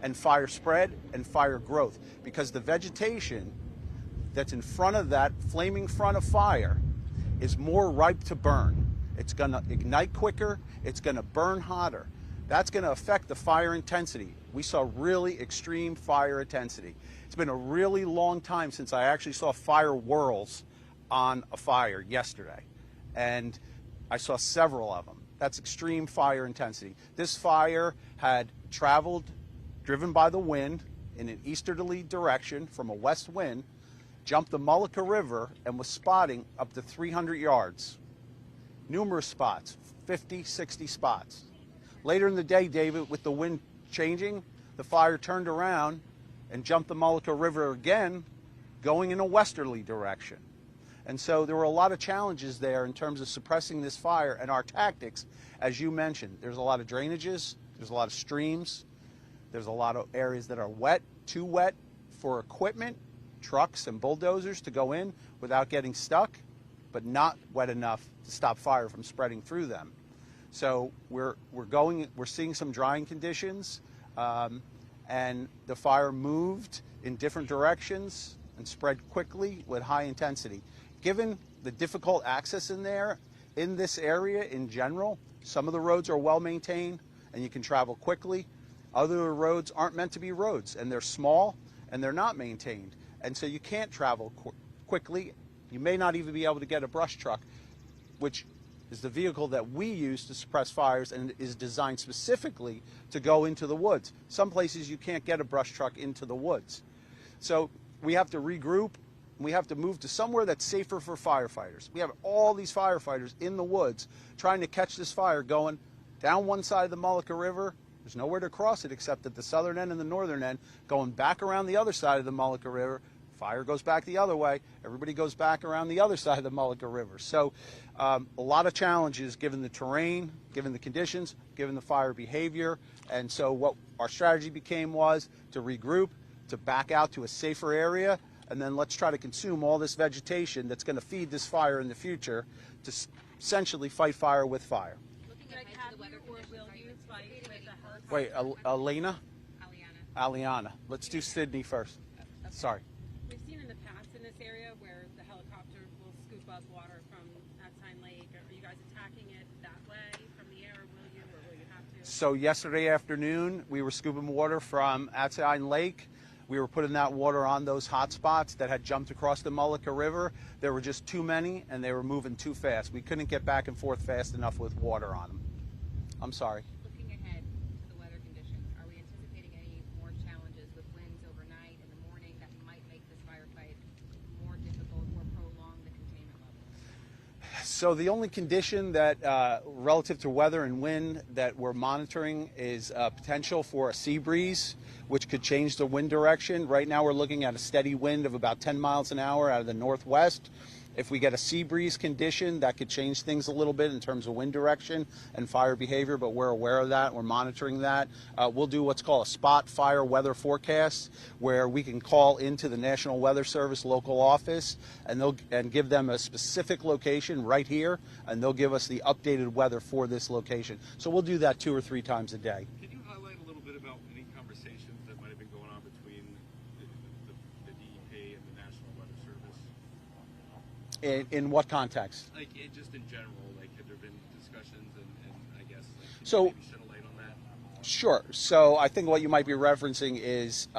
and fire spread and fire growth, because the vegetation that's in front of that flaming front of fire is more ripe to burn. It's going to ignite quicker. It's going to burn hotter. That's going to affect the fire intensity. We saw really extreme fire intensity. It's been a really long time since I actually saw fire whirls on a fire yesterday, and I saw several of them. That's extreme fire intensity. This fire had traveled, driven by the wind in an easterly direction from a west wind, jumped the Mullica River, and was spotting up to 300 yards. Numerous spots, 50, 60 spots. Later in the day, David, with the wind changing, the fire turned around and jumped the Mullica River again, going in a westerly direction. And so there were a lot of challenges there in terms of suppressing this fire, and our tactics, as you mentioned, there's a lot of drainages, there's a lot of streams, there's a lot of areas that are wet, too wet for equipment, trucks and bulldozers to go in without getting stuck, but not wet enough to stop fire from spreading through them. So we're seeing some drying conditions, and the fire moved in different directions and spread quickly with high intensity. Given the difficult access in this area in general, some of the roads are well maintained and you can travel quickly. Other roads aren't meant to be roads, and they're small and they're not maintained. And so you can't travel quickly. You may not even be able to get a brush truck, which is the vehicle that we use to suppress fires and is designed specifically to go into the woods. Some places you can't get a brush truck into the woods. So we have to regroup. We have to move to somewhere that's safer for firefighters. We have all these firefighters in the woods trying to catch this fire going down one side of the Mullica River. There's nowhere to cross it except at the southern end and the northern end, going back around the other side of the Mullica River. Fire goes back the other way. Everybody goes back around the other side of the Mullica River. So a lot of challenges given the terrain, given the conditions, given the fire behavior. And so what our strategy became was to regroup, to back out to a safer area, and then let's try to consume all this vegetation that's going to feed this fire in the future to essentially fight fire with fire. Wait, Elena? Aliana. Let's do Sydney first. Sorry. We've seen in the past in this area where the helicopter will scoop up water from Atsign Lake. Are you guys attacking it that way from the air, or will you have to? So yesterday afternoon, we were scooping water from Atsign Lake. We were putting that water on those hot spots that had jumped across the Mullica River. There were just too many, and they were moving too fast. We couldn't get back and forth fast enough with water on them. I'm sorry. Looking ahead to the weather conditions, are we anticipating any more challenges with winds overnight in the morning that might make this firefight more difficult or prolong the containment level? So the only condition that relative to weather and wind that we're monitoring is potential for a sea breeze, which could change the wind direction. Right now we're looking at a steady wind of about 10 miles an hour out of the northwest. If we get a sea breeze condition, that could change things a little bit in terms of wind direction and fire behavior, but we're aware of that. We're monitoring that. We'll do what's called a spot fire weather forecast, where we can call into the National Weather Service local office and give them a specific location right here, and they'll give us the updated weather for this location. So we'll do that 2 or 3 times a day. Can you highlight a little bit about any conversations that might have been going on between the DEP and the National Weather Service? In what context? Like just in general, like have there been discussions and I guess like, can So- you maybe shed a light on that? Sure. So I think what you might be referencing is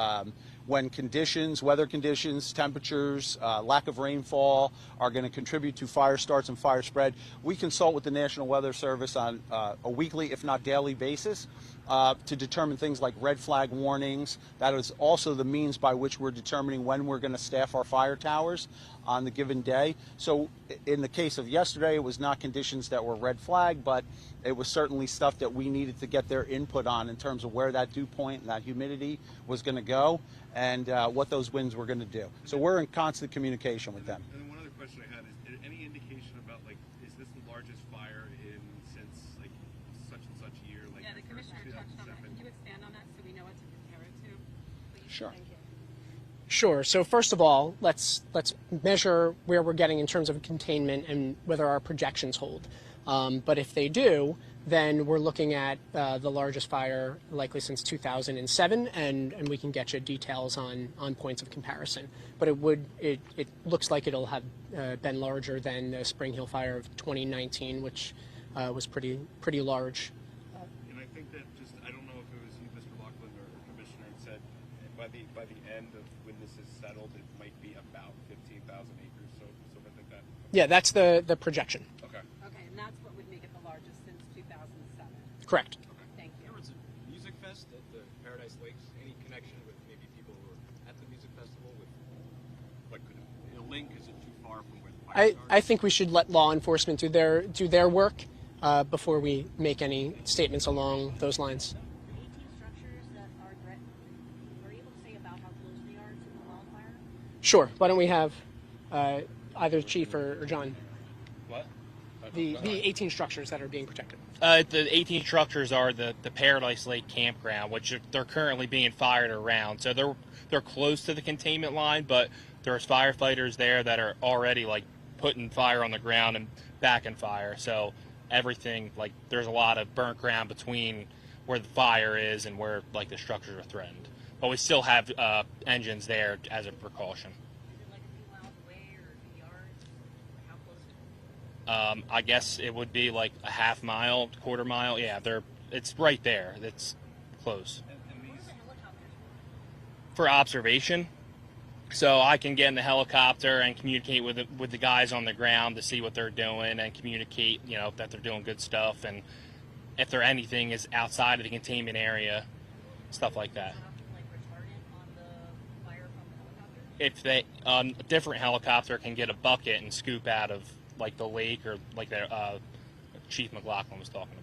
when weather conditions, temperatures, lack of rainfall are going to contribute to fire starts and fire spread. We consult with the National Weather Service on a weekly, if not daily basis to determine things like red flag warnings. That is also the means by which we're determining when we're going to staff our fire towers on the given day. So in the case of yesterday, it was not conditions that were red flag, but it was certainly stuff that we needed to get their input on in terms of where that dew point and that humidity was going to go and what those winds were going to do. So we're in constant communication with them. And then one other question I had is any indication about like is this the largest fire since like such and such year? Like Yeah, the commissioner touched on that. 2007? Can you expand on that so we know what to compare it to? Please? Sure. Thank you. Sure. So first of all, let's measure where we're getting in terms of containment and whether our projections hold. But if they do, then we're looking at the largest fire likely since 2007, and we can get you details on points of comparison. But it looks like it'll have been larger than the Spring Hill fire of 2019, which was pretty large. And I think that I don't know if it was you, Mr. Laughlin, or Commissioner, said by the end of when this is settled, it might be about 15,000 acres. So I think that. Yeah, that's the projection. Okay. Okay, and that's what would make it the largest since 2007. Correct. Okay. Thank you. There was a music fest at the Paradise Lakes. Any connection with maybe people who were at the music festival? What could a link? Is it too far from where the fire started? I think we should let law enforcement do their work before we make any statements along those lines. The 18 structures that are threatened, are you able to say about how close they are to the wildfire? Sure. Why don't we have either Chief or John? What? The 18 structures that are being protected. The 18 structures are the Paradise Lake campground, which they're currently being fired around. So they're close to the containment line, but there's firefighters there that are already like putting fire on the ground and backing fire. So everything, like, there's a lot of burnt ground between where the fire is and where like the structures are threatened. But we still have engines there as a precaution. I guess it would be like a half mile, quarter mile. Yeah, it's right there. It's close. For observation, so I can get in the helicopter and communicate with the guys on the ground to see what they're doing and communicate, you know, that they're doing good stuff, and if there anything is outside of the containment area, stuff like that. If they a different helicopter can get a bucket and scoop out of like the lake or like the Chief McLaughlin was talking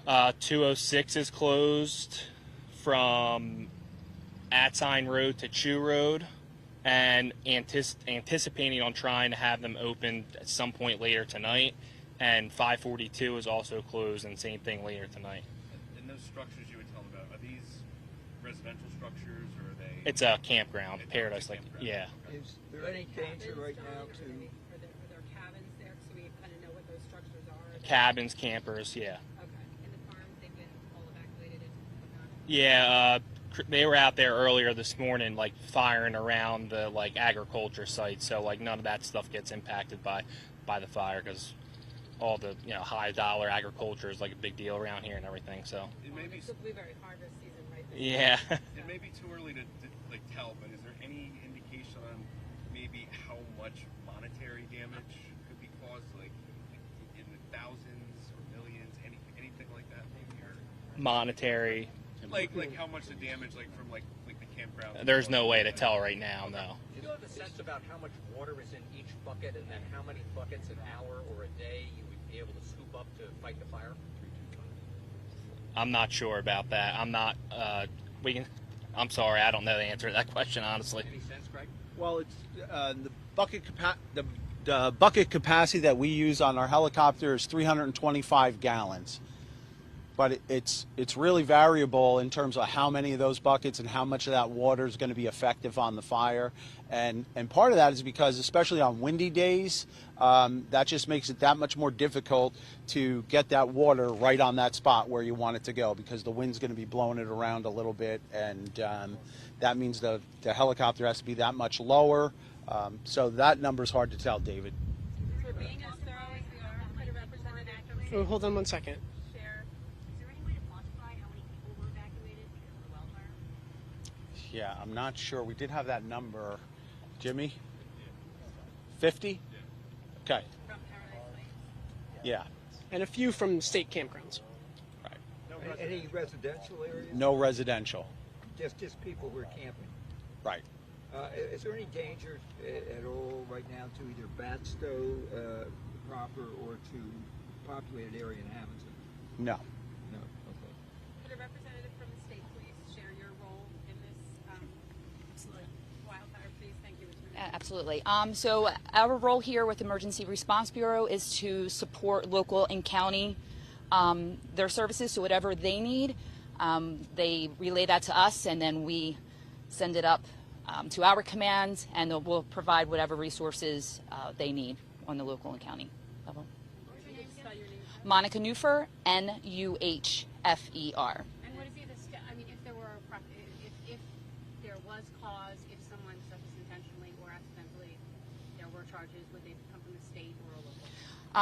about. 206 is closed from Atsign Road to Chew Road, and anticipating on trying to have them open at some point later tonight. And 542 is also closed, and same thing later tonight. And those structures you would tell them about, are these residential structures or are they? It's a campground, Paradise Lake. Yeah. Is there any danger right now to? Are there cabins there, so we kind of know what those structures are? Cabins, campers, yeah. Okay. And the farms, they've been all evacuated and whatnot? Yeah, they were out there earlier this morning, like firing around the like agriculture sites. So like none of that stuff gets impacted by the fire, because all the, you know, high dollar agriculture is like a big deal around here and everything. So It may be blueberry harvest season, right? yeah. It may be too early to like tell, but is there any indication on maybe how much monetary damage could be caused, like in the thousands or millions, anything like that, maybe, or Monetary. like how much the damage, like from like the campground? There's no way to tell right now. No. Do you have a sense about how much water is in each bucket, and then how many buckets an hour or a day you would be able to scoop up to fight the fire? I'm not sure about that. I'm not. I'm sorry. I don't know the answer to that question, honestly. Any sense, Greg? Well, it's the bucket capacity that we use on our helicopter is 325 gallons. But it's really variable in terms of how many of those buckets and how much of that water is going to be effective on the fire. And part of that is because, especially on windy days, that just makes it that much more difficult to get that water right on that spot where you want it to go, because the wind's going to be blowing it around a little bit, and that means the helicopter has to be that much lower. So that number's hard to tell, David. For being as thorough as we are, could a representative Oh, hold on one second. Yeah, I'm not sure. We did have that number. Jimmy? 50? Okay. Yeah. And a few from state campgrounds. Right. Any residential areas? No residential. Just people who are camping. Right. Is there any danger at all right now to either Batstow proper or to populated area in Hamilton? No. No. Okay. Could a representative from the state please share your role in this wildfire, please? Thank you, Attorney. Absolutely. So our role here with Emergency Response Bureau is to support local and county their services. So whatever they need, they relay that to us, and then we send it up to our command, and we'll provide whatever resources they need on the local and county level. Monica Neufer, N-U-H-F-E-R. And what is the I mean, if there were if there was cause, if someone, such as intentionally or accidentally, there were charges, would they come from the state or a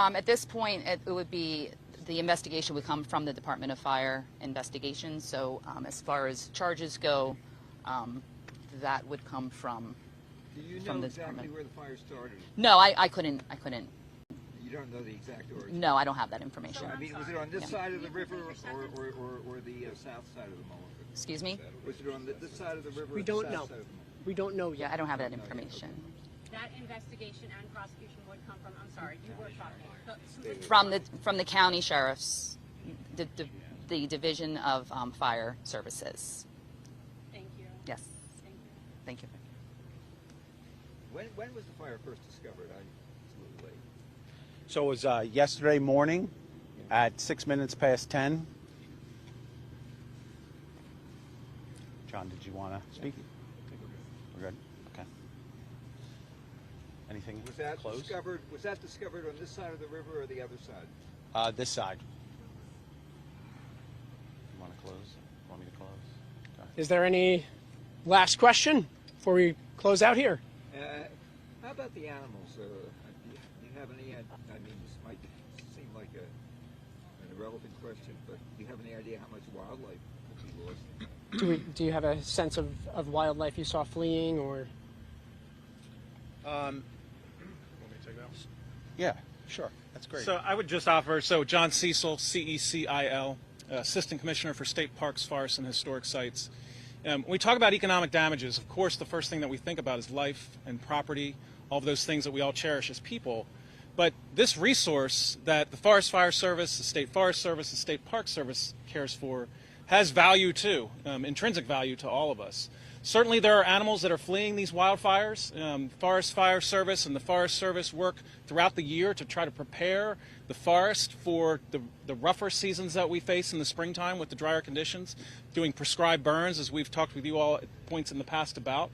local? At this point, it would be the investigation would come from the Department of Fire Investigations. So as far as charges go, that would come from. Do you from know the exactly department. where the fire started? No, I couldn't. You don't know the exact origin? No, I don't have that information. I mean, was it on this side of the river or the south side of the Molucca? Excuse me? Was it on this side of the river We or the don't south know. side of the Molucca? We don't know yet. Yeah, I don't have that information. That investigation and prosecution would come from, I'm sorry, you were talking. From the county sheriffs, the division of fire services. Thank you. Yes. Thank you. When was the fire first discovered? It's a little late. So it was yesterday morning at 6 minutes past 10. John, did you want to speak? We're good. Okay. Anything? Was that close? discovered? Was that discovered on this side of the river or the other side? This side. You want to close? Want me to close? Okay. Is there any last question before we close out here? How about the animals? Do you have any? I mean, this might seem like an irrelevant question, but do you have any idea how much wildlife could be lost? Do you have a sense of wildlife you saw fleeing, or? Want me to take that one? Yeah, sure. That's great. So I would just offer, John Cecil, CECIL, Assistant Commissioner for State Parks, Forests, and Historic Sites. When we talk about economic damages, of course, the first thing that we think about is life and property, all of those things that we all cherish as people. But this resource that the Forest Fire Service, the State Forest Service, the State Park Service cares for has value too, intrinsic value to all of us. Certainly there are animals that are fleeing these wildfires. Forest Fire Service and the Forest Service work throughout the year to try to prepare the forest for the rougher seasons that we face in the springtime with the drier conditions, doing prescribed burns, as we've talked with you all at points in the past about.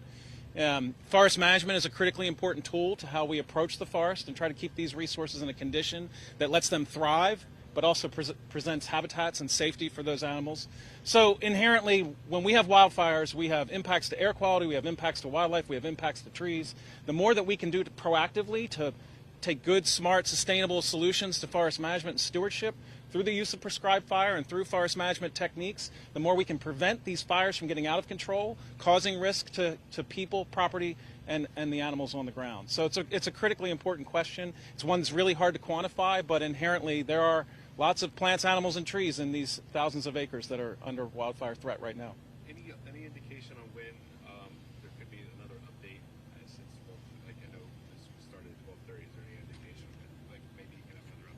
Forest management is a critically important tool to how we approach the forest and try to keep these resources in a condition that lets them thrive, but also presents habitats and safety for those animals. So inherently, when we have wildfires, we have impacts to air quality, we have impacts to wildlife, we have impacts to trees. The more that we can do proactively to take good, smart, sustainable solutions to forest management and stewardship through the use of prescribed fire and through forest management techniques, the more we can prevent these fires from getting out of control, causing risk to people, property, and the animals on the ground. So it's a critically important question. It's one that's really hard to quantify, but inherently there are lots of plants, animals, and trees in these thousands of acres that are under wildfire threat right now. Any indication on when there could be another update? Since I know this started at 12:30. Is there any indication that maybe you can have another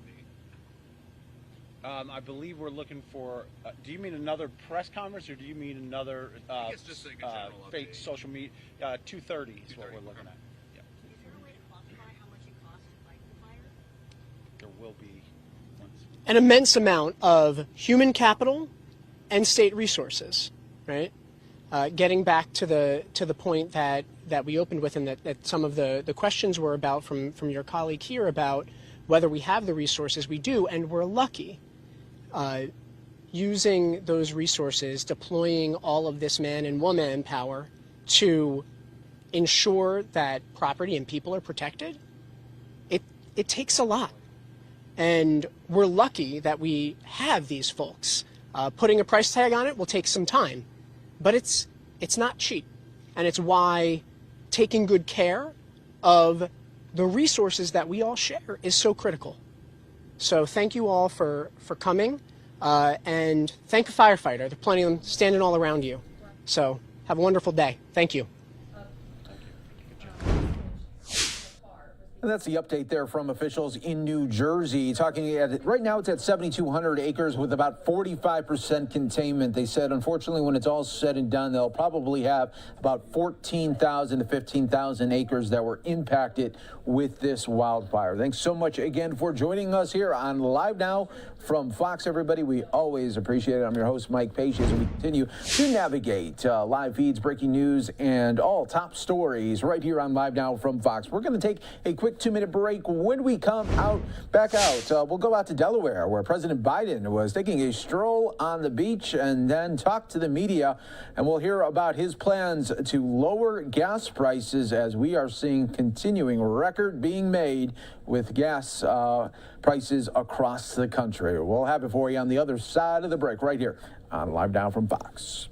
update? I believe we're looking for. Do you mean another press conference, or do you mean another I guess just like a general fake update. social media? 2:30 is what we're looking at. Yeah. Is there a way to quantify how much it costs to fight the fire? There will be. An immense amount of human capital and state resources, right? Getting back to the point that we opened with, and that some of the questions were about from your colleague here about whether we have the resources. We do, and we're lucky. Using those resources, deploying all of this man and woman power to ensure that property and people are protected, it takes a lot. And we're lucky that we have these folks. Putting a price tag on it will take some time, but it's not cheap. And it's why taking good care of the resources that we all share is so critical. So thank you all for coming, and thank a firefighter. There are plenty of them standing all around you. So have a wonderful day. Thank you. And that's the update there from officials in New Jersey. Right now, it's at 7,200 acres with about 45% containment. They said, unfortunately, when it's all said and done, they'll probably have about 14,000 to 15,000 acres that were impacted with this wildfire. Thanks so much again for joining us here on Live Now from Fox, everybody. We always appreciate it. I'm your host, Mike Page, as we continue to navigate live feeds, breaking news, and all top stories right here on Live Now from Fox. We're going to take a quick 2-minute break. When we come back out, we'll go out to Delaware, where President Biden was taking a stroll on the beach and then talk to the media, and we'll hear about his plans to lower gas prices as we are seeing continuing record being made with gas prices across the country. We'll have it for you on the other side of the break right here on Live Now from Fox.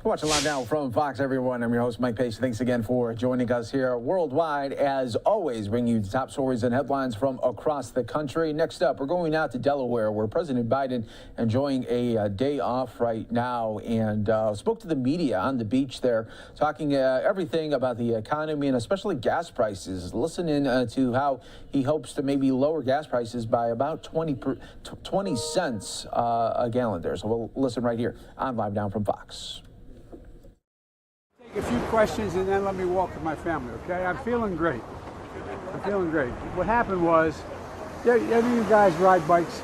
Watching live now from Fox, everyone. I'm your host, Mike Pace. Thanks again for joining us here worldwide. As always, bringing you the top stories and headlines from across the country. Next up, we're going out to Delaware, where President Biden enjoying a day off right now, and spoke to the media on the beach there, talking everything about the economy and especially gas prices. Listen in to how he hopes to maybe lower gas prices by about 20 cents a gallon there. So we'll listen right here on Live Now from Fox. A few questions and then let me walk with my family, okay? I'm feeling great. I'm feeling great. What happened was, any of you guys ride bikes?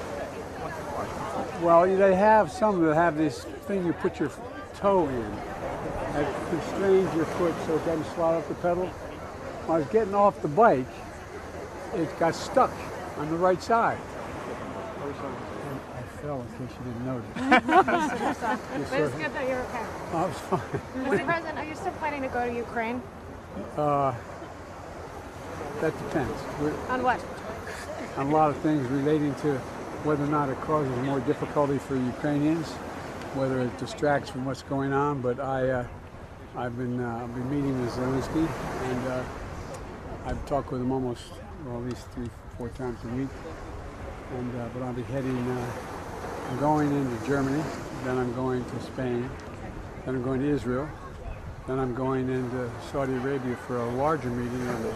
Well, they have some that have this thing you put your toe in that constrains your foot so it doesn't slide off the pedal. When I was getting off the bike, it got stuck on the right side. I fell, in case you didn't notice. But it's good that you're okay. Oh, it's fine. Mr. President, are you still planning to go to Ukraine? That depends. On what? On a lot of things relating to whether or not it causes more difficulty for Ukrainians, whether it distracts from what's going on. But I've been meeting with Zelensky, and I've talked with him almost, well, at least 3-4 times a week. And but I'll be heading. I'm going into Germany, then I'm going to Spain, then I'm going to Israel, then I'm going into Saudi Arabia for a larger meeting of the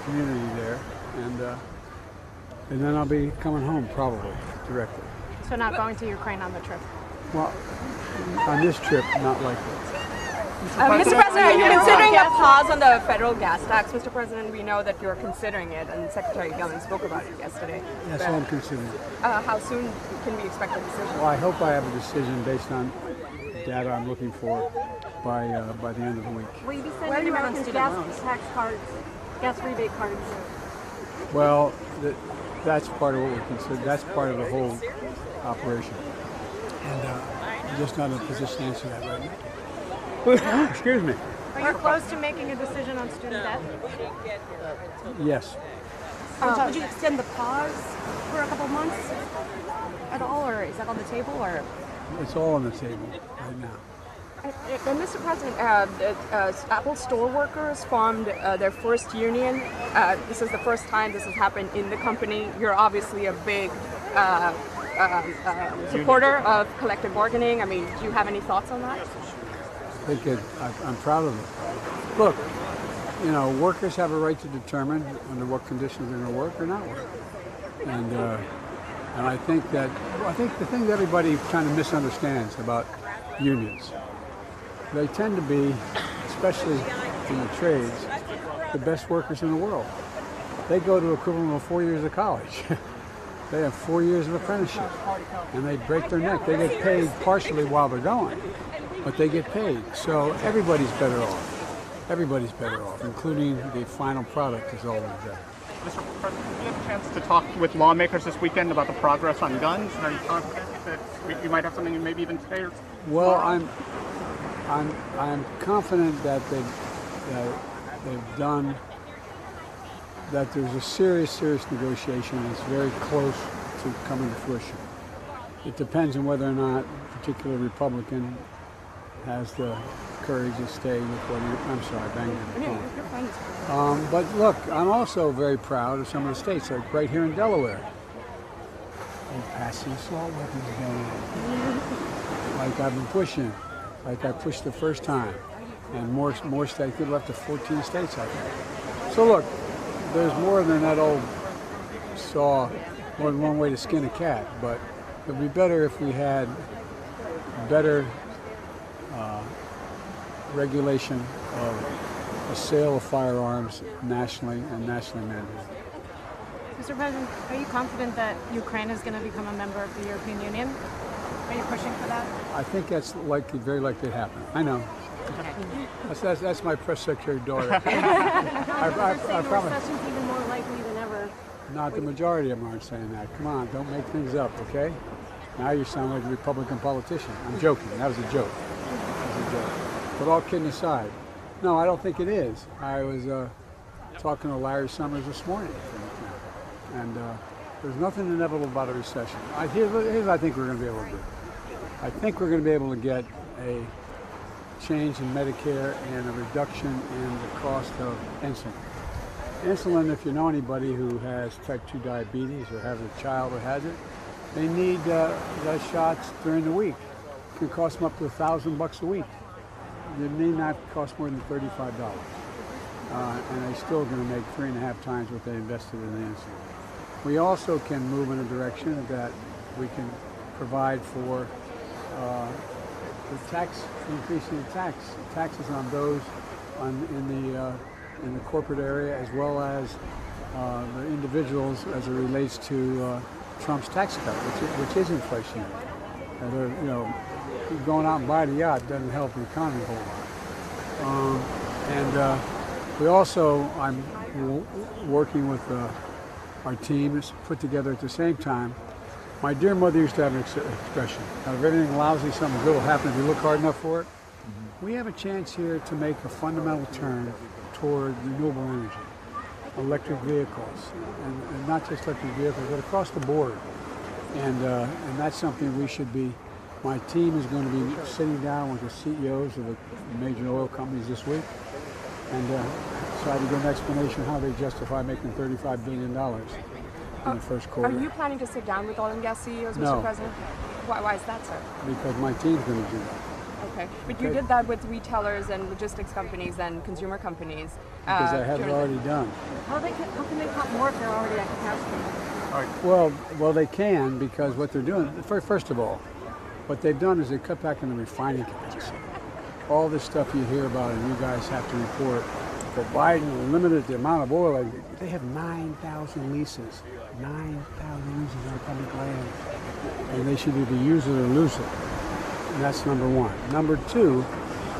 community there, and then I'll be coming home probably directly. So not going to Ukraine on the trip? Well, on this trip, not likely. Mr. President, are you considering a pause on the federal gas tax, Mr. President? We know that you're considering it, and Secretary Yellen spoke about it yesterday. That's what I'm considering. How soon can we expect a decision? Well, I hope I have a decision based on data I'm looking for by the end of the week. Will you be sending Americans gas tax cards, gas rebate cards? Well, that's part of what we're considering. That's part of the whole operation. And I'm just not in a position to answer that right now. Excuse me. Are you close to making a decision on student debt? Yes. Would you extend the pause for a couple months at all, or is that on the table? Or it's all on the table right now. And Mr. President, Apple store workers formed their first union. This is the first time this has happened in the company. You're obviously a big supporter of collective bargaining. I mean, do you have any thoughts on that? I'm proud of it. Look, workers have a right to determine under what conditions they're going to work or not work. And I think the thing that everybody kind of misunderstands about unions, they tend to be, especially in the trades, the best workers in the world. They go to equivalent of 4 years of college. They have 4 years of apprenticeship, and they break their neck. They get paid partially while they're going, but they get paid. So everybody's better off. Everybody's better off, including the final product is always better. Mr. President, did you have a chance to talk with lawmakers this weekend about the progress on guns? And are you confident that you might have something maybe even today? Well, I'm confident that they've done, that there's a serious negotiation that's very close to coming to fruition. It depends on whether or not a particular Republican has the courage to stay with what I'm sorry, banging the phone. But look, I'm also very proud of some of the states, like right here in Delaware. They're passing assault weapons again. Like I've been pushing, like I pushed the first time. And more states, we're up to 14 states, I think. So look, there's more than that old saw, more than one way to skin a cat, but it would be better if we had better regulation of the sale of firearms nationally and nationally mandated. Mr. President, are you confident that Ukraine is going to become a member of the European Union? Are you pushing for that? I think that's very likely to happen. I know. That's my press secretary daughter. I promise. Recession's even more likely than ever. Not the majority of them aren't saying that. Come on, don't make things up, okay? Now you sound like a Republican politician. I'm joking. That was a joke. But all kidding aside, no, I don't think it is. I was talking to Larry Summers this morning, and there's nothing inevitable about a recession. Here's what I think we're going to be able to do. I think we're going to be able to get a change in Medicare and a reduction in the cost of insulin. Insulin, if you know anybody who has type 2 diabetes or has a child who has it, they need those shots during the week. It can cost them up to $1,000 a week. It may not cost more than $35. And they're still going to make 3.5 times what they invested in the insulin. We also can move in a direction that we can provide for the tax, increasing the taxes on those in the corporate area, as well as the individuals as it relates to Trump's tax cut, which is inflationary. You know, going out and buying a yacht doesn't help the economy a whole lot. We also, I'm working with our team, is put together at the same time. My dear mother used to have an expression, out of everything lousy, something good will happen if you look hard enough for it. We have a chance here to make a fundamental turn toward renewable energy, electric vehicles, and not just electric vehicles, but across the board. And that's something we should be, my team is going to be sitting down with the CEOs of the major oil companies this week and try to get an explanation how they justify making $35 billion in the first quarter. Are you planning to sit down with oil and gas CEOs, Mr. No. President? Why is that, sir? Because my team's going to do that. Okay, but you did that with retailers and logistics companies and consumer companies. Because I have it already done. How can they pump more if they're already at capacity? Well, they can, because what they're doing, first of all, what they've done is they cut back on the refining capacity. All this stuff you hear about and you guys have to report, for Biden limited the amount of oil, they have 9,000 leases. 9,000 leases on public land. And they should either use it or lose it. And that's number one. Number two,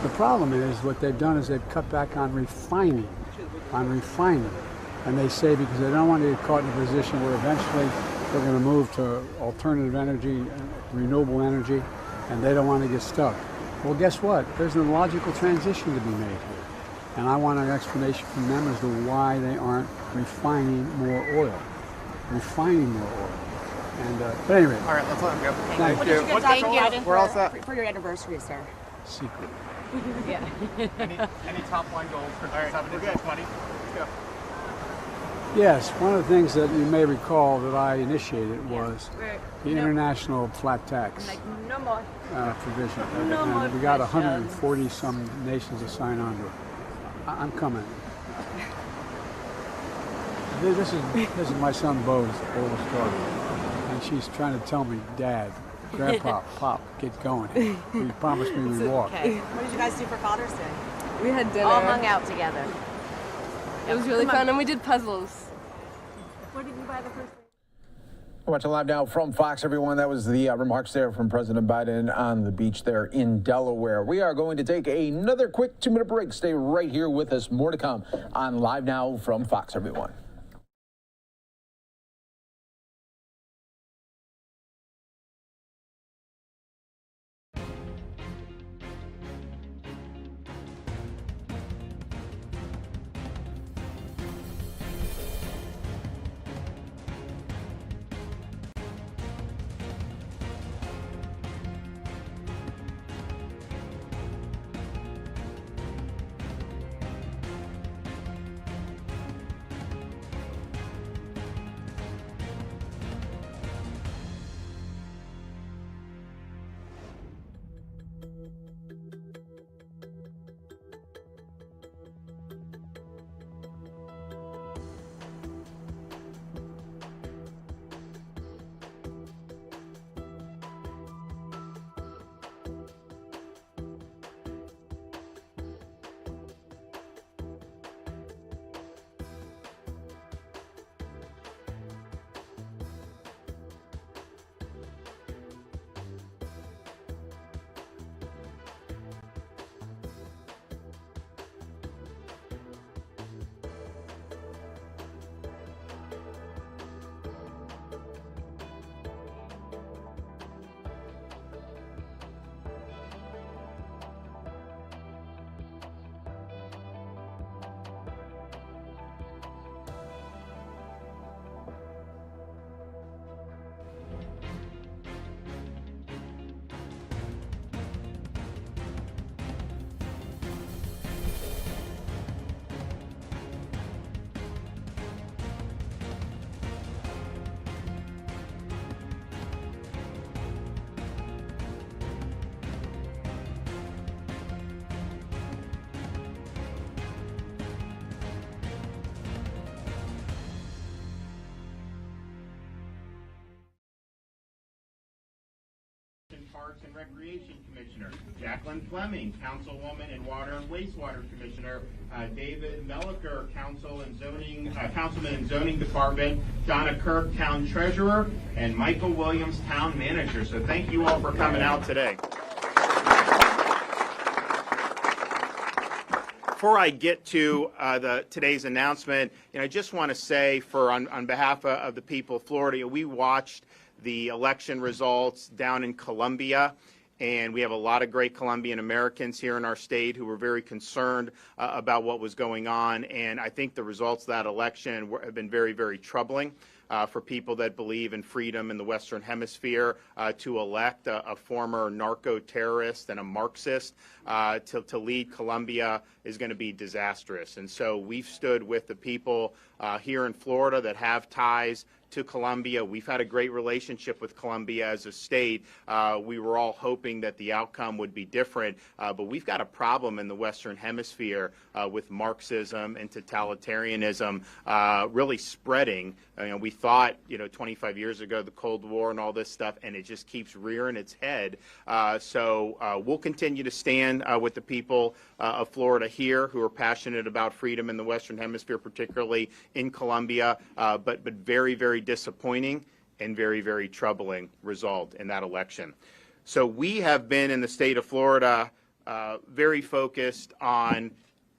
the problem is what they've done is they've cut back on refining. And they say because they don't want to get caught in a position where eventually they're going to move to alternative energy, renewable energy, and they don't want to get stuck. Well, guess what? There's a logical transition to be made here. And I want an explanation from them as to why they aren't refining more oil. And, but anyway. All right, let's let him go. Thank you. Thank you. We're all set. For your anniversary, sir. Secret. Yeah. Any top line goals for 2020? Let's go. Yes, one of the things that you may recall that I initiated was the international flat tax provision. And we got 140 some nations to sign on to it. I'm coming. This is my son Bo's oldest daughter, and she's trying to tell me, Dad, Grandpa, Pop, get going. You promised me we'd walk. Okay. What did you guys do for Father's Day? We had dinner. All hung out together. It was really fun, and we did puzzles. What did you buy the first day? Watching live now from Fox, everyone. That was the remarks there from President Biden on the beach there in Delaware. We are going to take another quick 2-minute break. Stay right here with us. More to come on Live Now from Fox, everyone. Parks and Recreation Commissioner, Jacqueline Fleming, Councilwoman and Water and Wastewater Commissioner, David Melliker, Councilman and Zoning Department, Donna Kirk, Town Treasurer, and Michael Williams, Town Manager. So thank you all for coming out today. Before I get to today's announcement, I just want to say, on behalf of the people of Florida, we watched the election results down in Columbia, and we have a lot of great Colombian Americans here in our state who were very concerned about what was going on. And I think the results of that election have been very, very troubling. For people that believe in freedom in the Western Hemisphere, to elect a former narco-terrorist and a Marxist to lead Colombia is going to be disastrous. And so we've stood with the people here in Florida that have ties to Colombia. We've had a great relationship with Colombia as a state. We were all hoping that the outcome would be different, but we've got a problem in the Western Hemisphere with Marxism and totalitarianism really spreading. We thought, 25 years ago, the Cold War and all this stuff, and it just keeps rearing its head. So we'll continue to stand with the people of Florida here who are passionate about freedom in the Western Hemisphere, particularly in Colombia, but very, very disappointing and very, very troubling result in that election. So we have been in the state of Florida very focused on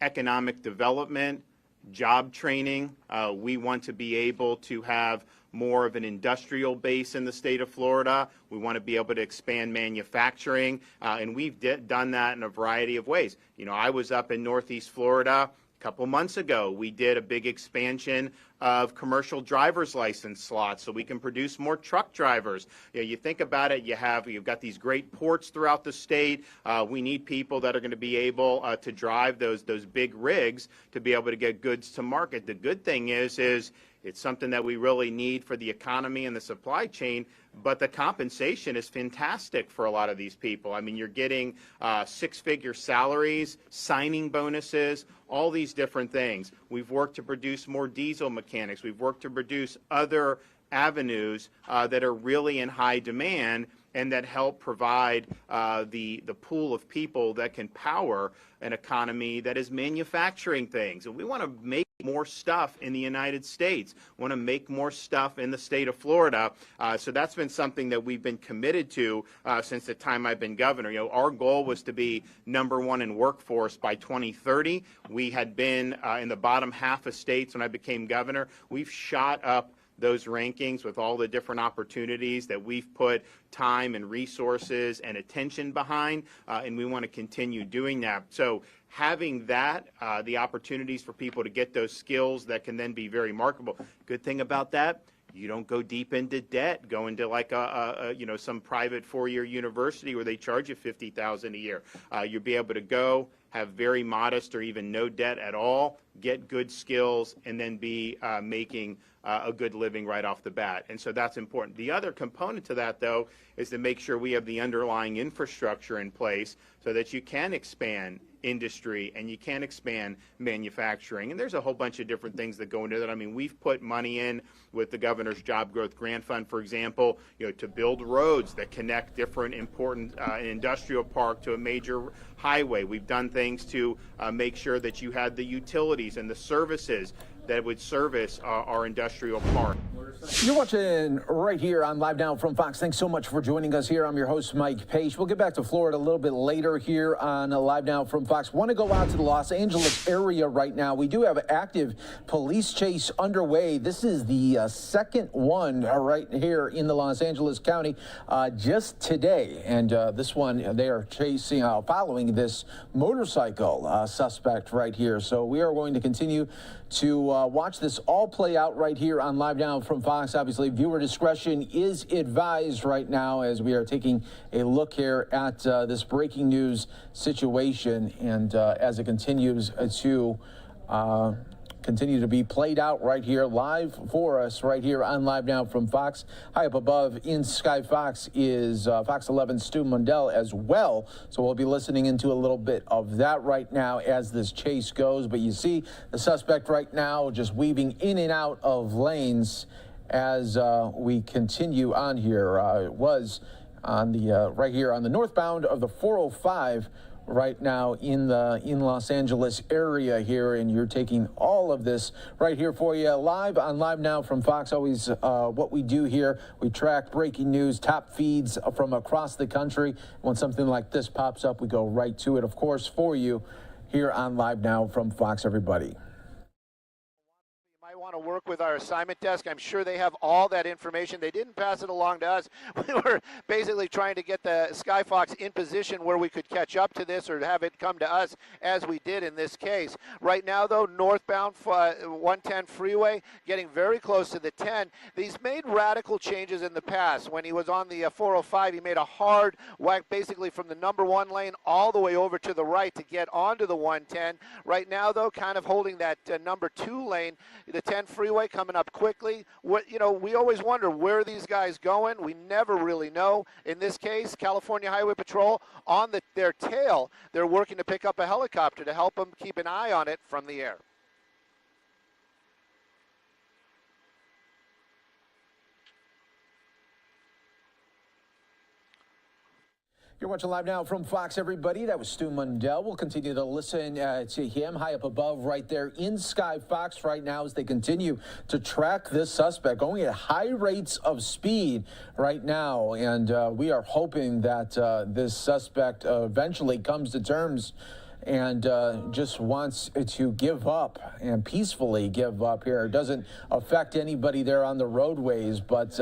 economic development, job training. We want to be able to have more of an industrial base in the state of Florida. We want to be able to expand manufacturing, and we've done that in a variety of ways. I was up in Northeast Florida a couple months ago. We did a big expansion of commercial driver's license slots so we can produce more truck drivers. You think about it, you've got these great ports throughout the state. We need people that are going to be able to drive those big rigs to be able to get goods to market. The good thing is it's something that we really need for the economy and the supply chain, but the compensation is fantastic for a lot of these people. I mean, you're getting six-figure salaries, signing bonuses, all these different things. We've worked to produce more diesel mechanics. We've worked to produce other avenues that are really in high demand and that help provide the pool of people that can power an economy that is manufacturing things. And we want to make more stuff in the United States. We want to make more stuff in the state of Florida. So that's been something that we've been committed to since the time I've been governor. Our goal was to be #1 in workforce by 2030. We had been in the bottom half of states when I became governor. We've shot up those rankings with all the different opportunities that we've put time and resources and attention behind, and we want to continue doing that. So having that, the opportunities for people to get those skills that can then be very marketable. Good thing about that, you don't go deep into debt, go into like some private four-year university where they charge you $50,000 a year. You'll be able to go, have very modest or even no debt at all, get good skills, and then be making a good living right off the bat. And so that's important. The other component to that, though, is to make sure we have the underlying infrastructure in place so that you can expand industry and you can expand manufacturing. And there's a whole bunch of different things that go into that. I mean, we've put money in with the governor's job growth grant fund, for example, to build roads that connect different important industrial park to a major highway. We've done things to make sure that you had the utilities and the services that would service our industrial park. You're watching right here on Live Now from Fox. Thanks so much for joining us here. I'm your host, Mike Page. We'll get back to Florida a little bit later here on Live Now from Fox. Want to go out to the Los Angeles area right now. We do have an active police chase underway. This is the second one right here in the Los Angeles County just today. And this one, they are chasing, following this motorcycle suspect right here. So we are going to continue to watch this all play out right here on Live Now from Fox. Obviously, viewer discretion is advised right now as we are taking a look here at this breaking news situation and as it continues to continue to be played out right here live for us right here on Live Now from Fox. High up above in Sky Fox is Fox 11's Stu Mundell as well. So we'll be listening into a little bit of that right now as this chase goes. But you see the suspect right now just weaving in and out of lanes as we continue on here. It was on the right here on the northbound of the 405 right now in Los Angeles area here, and you're taking all of this right here for you live on LiveNOW from Fox. Always what we do here, we track breaking news, top feeds from across the country. When something like this pops up, we go right to it, of course, for you here on LiveNOW from Fox, everybody. Want to work with our assignment desk. I'm sure they have all that information. They didn't pass it along to us. We were basically trying to get the Skyfox in position where we could catch up to this or have it come to us as we did in this case. Right now, though, northbound 110 freeway, getting very close to the 10. He's made radical changes in the past. When he was on the 405, he made a hard whack basically from the number 1 lane all the way over to the right to get onto the 110. Right now, though, kind of holding that number 2 lane, the 10 freeway coming up quickly. You know, we always wonder where these guys going. We never really know. In this case, California Highway Patrol on their tail. They're working to pick up a helicopter to help them keep an eye on it from the air. You're watching Live Now from Fox, everybody. That was Stu Mundell. We'll continue to listen to him high up above right there in Sky Fox right now as they continue to track this suspect going at high rates of speed right now. And we are hoping that this suspect eventually comes to terms and just wants to give up and peacefully give up here. It doesn't affect anybody there on the roadways, but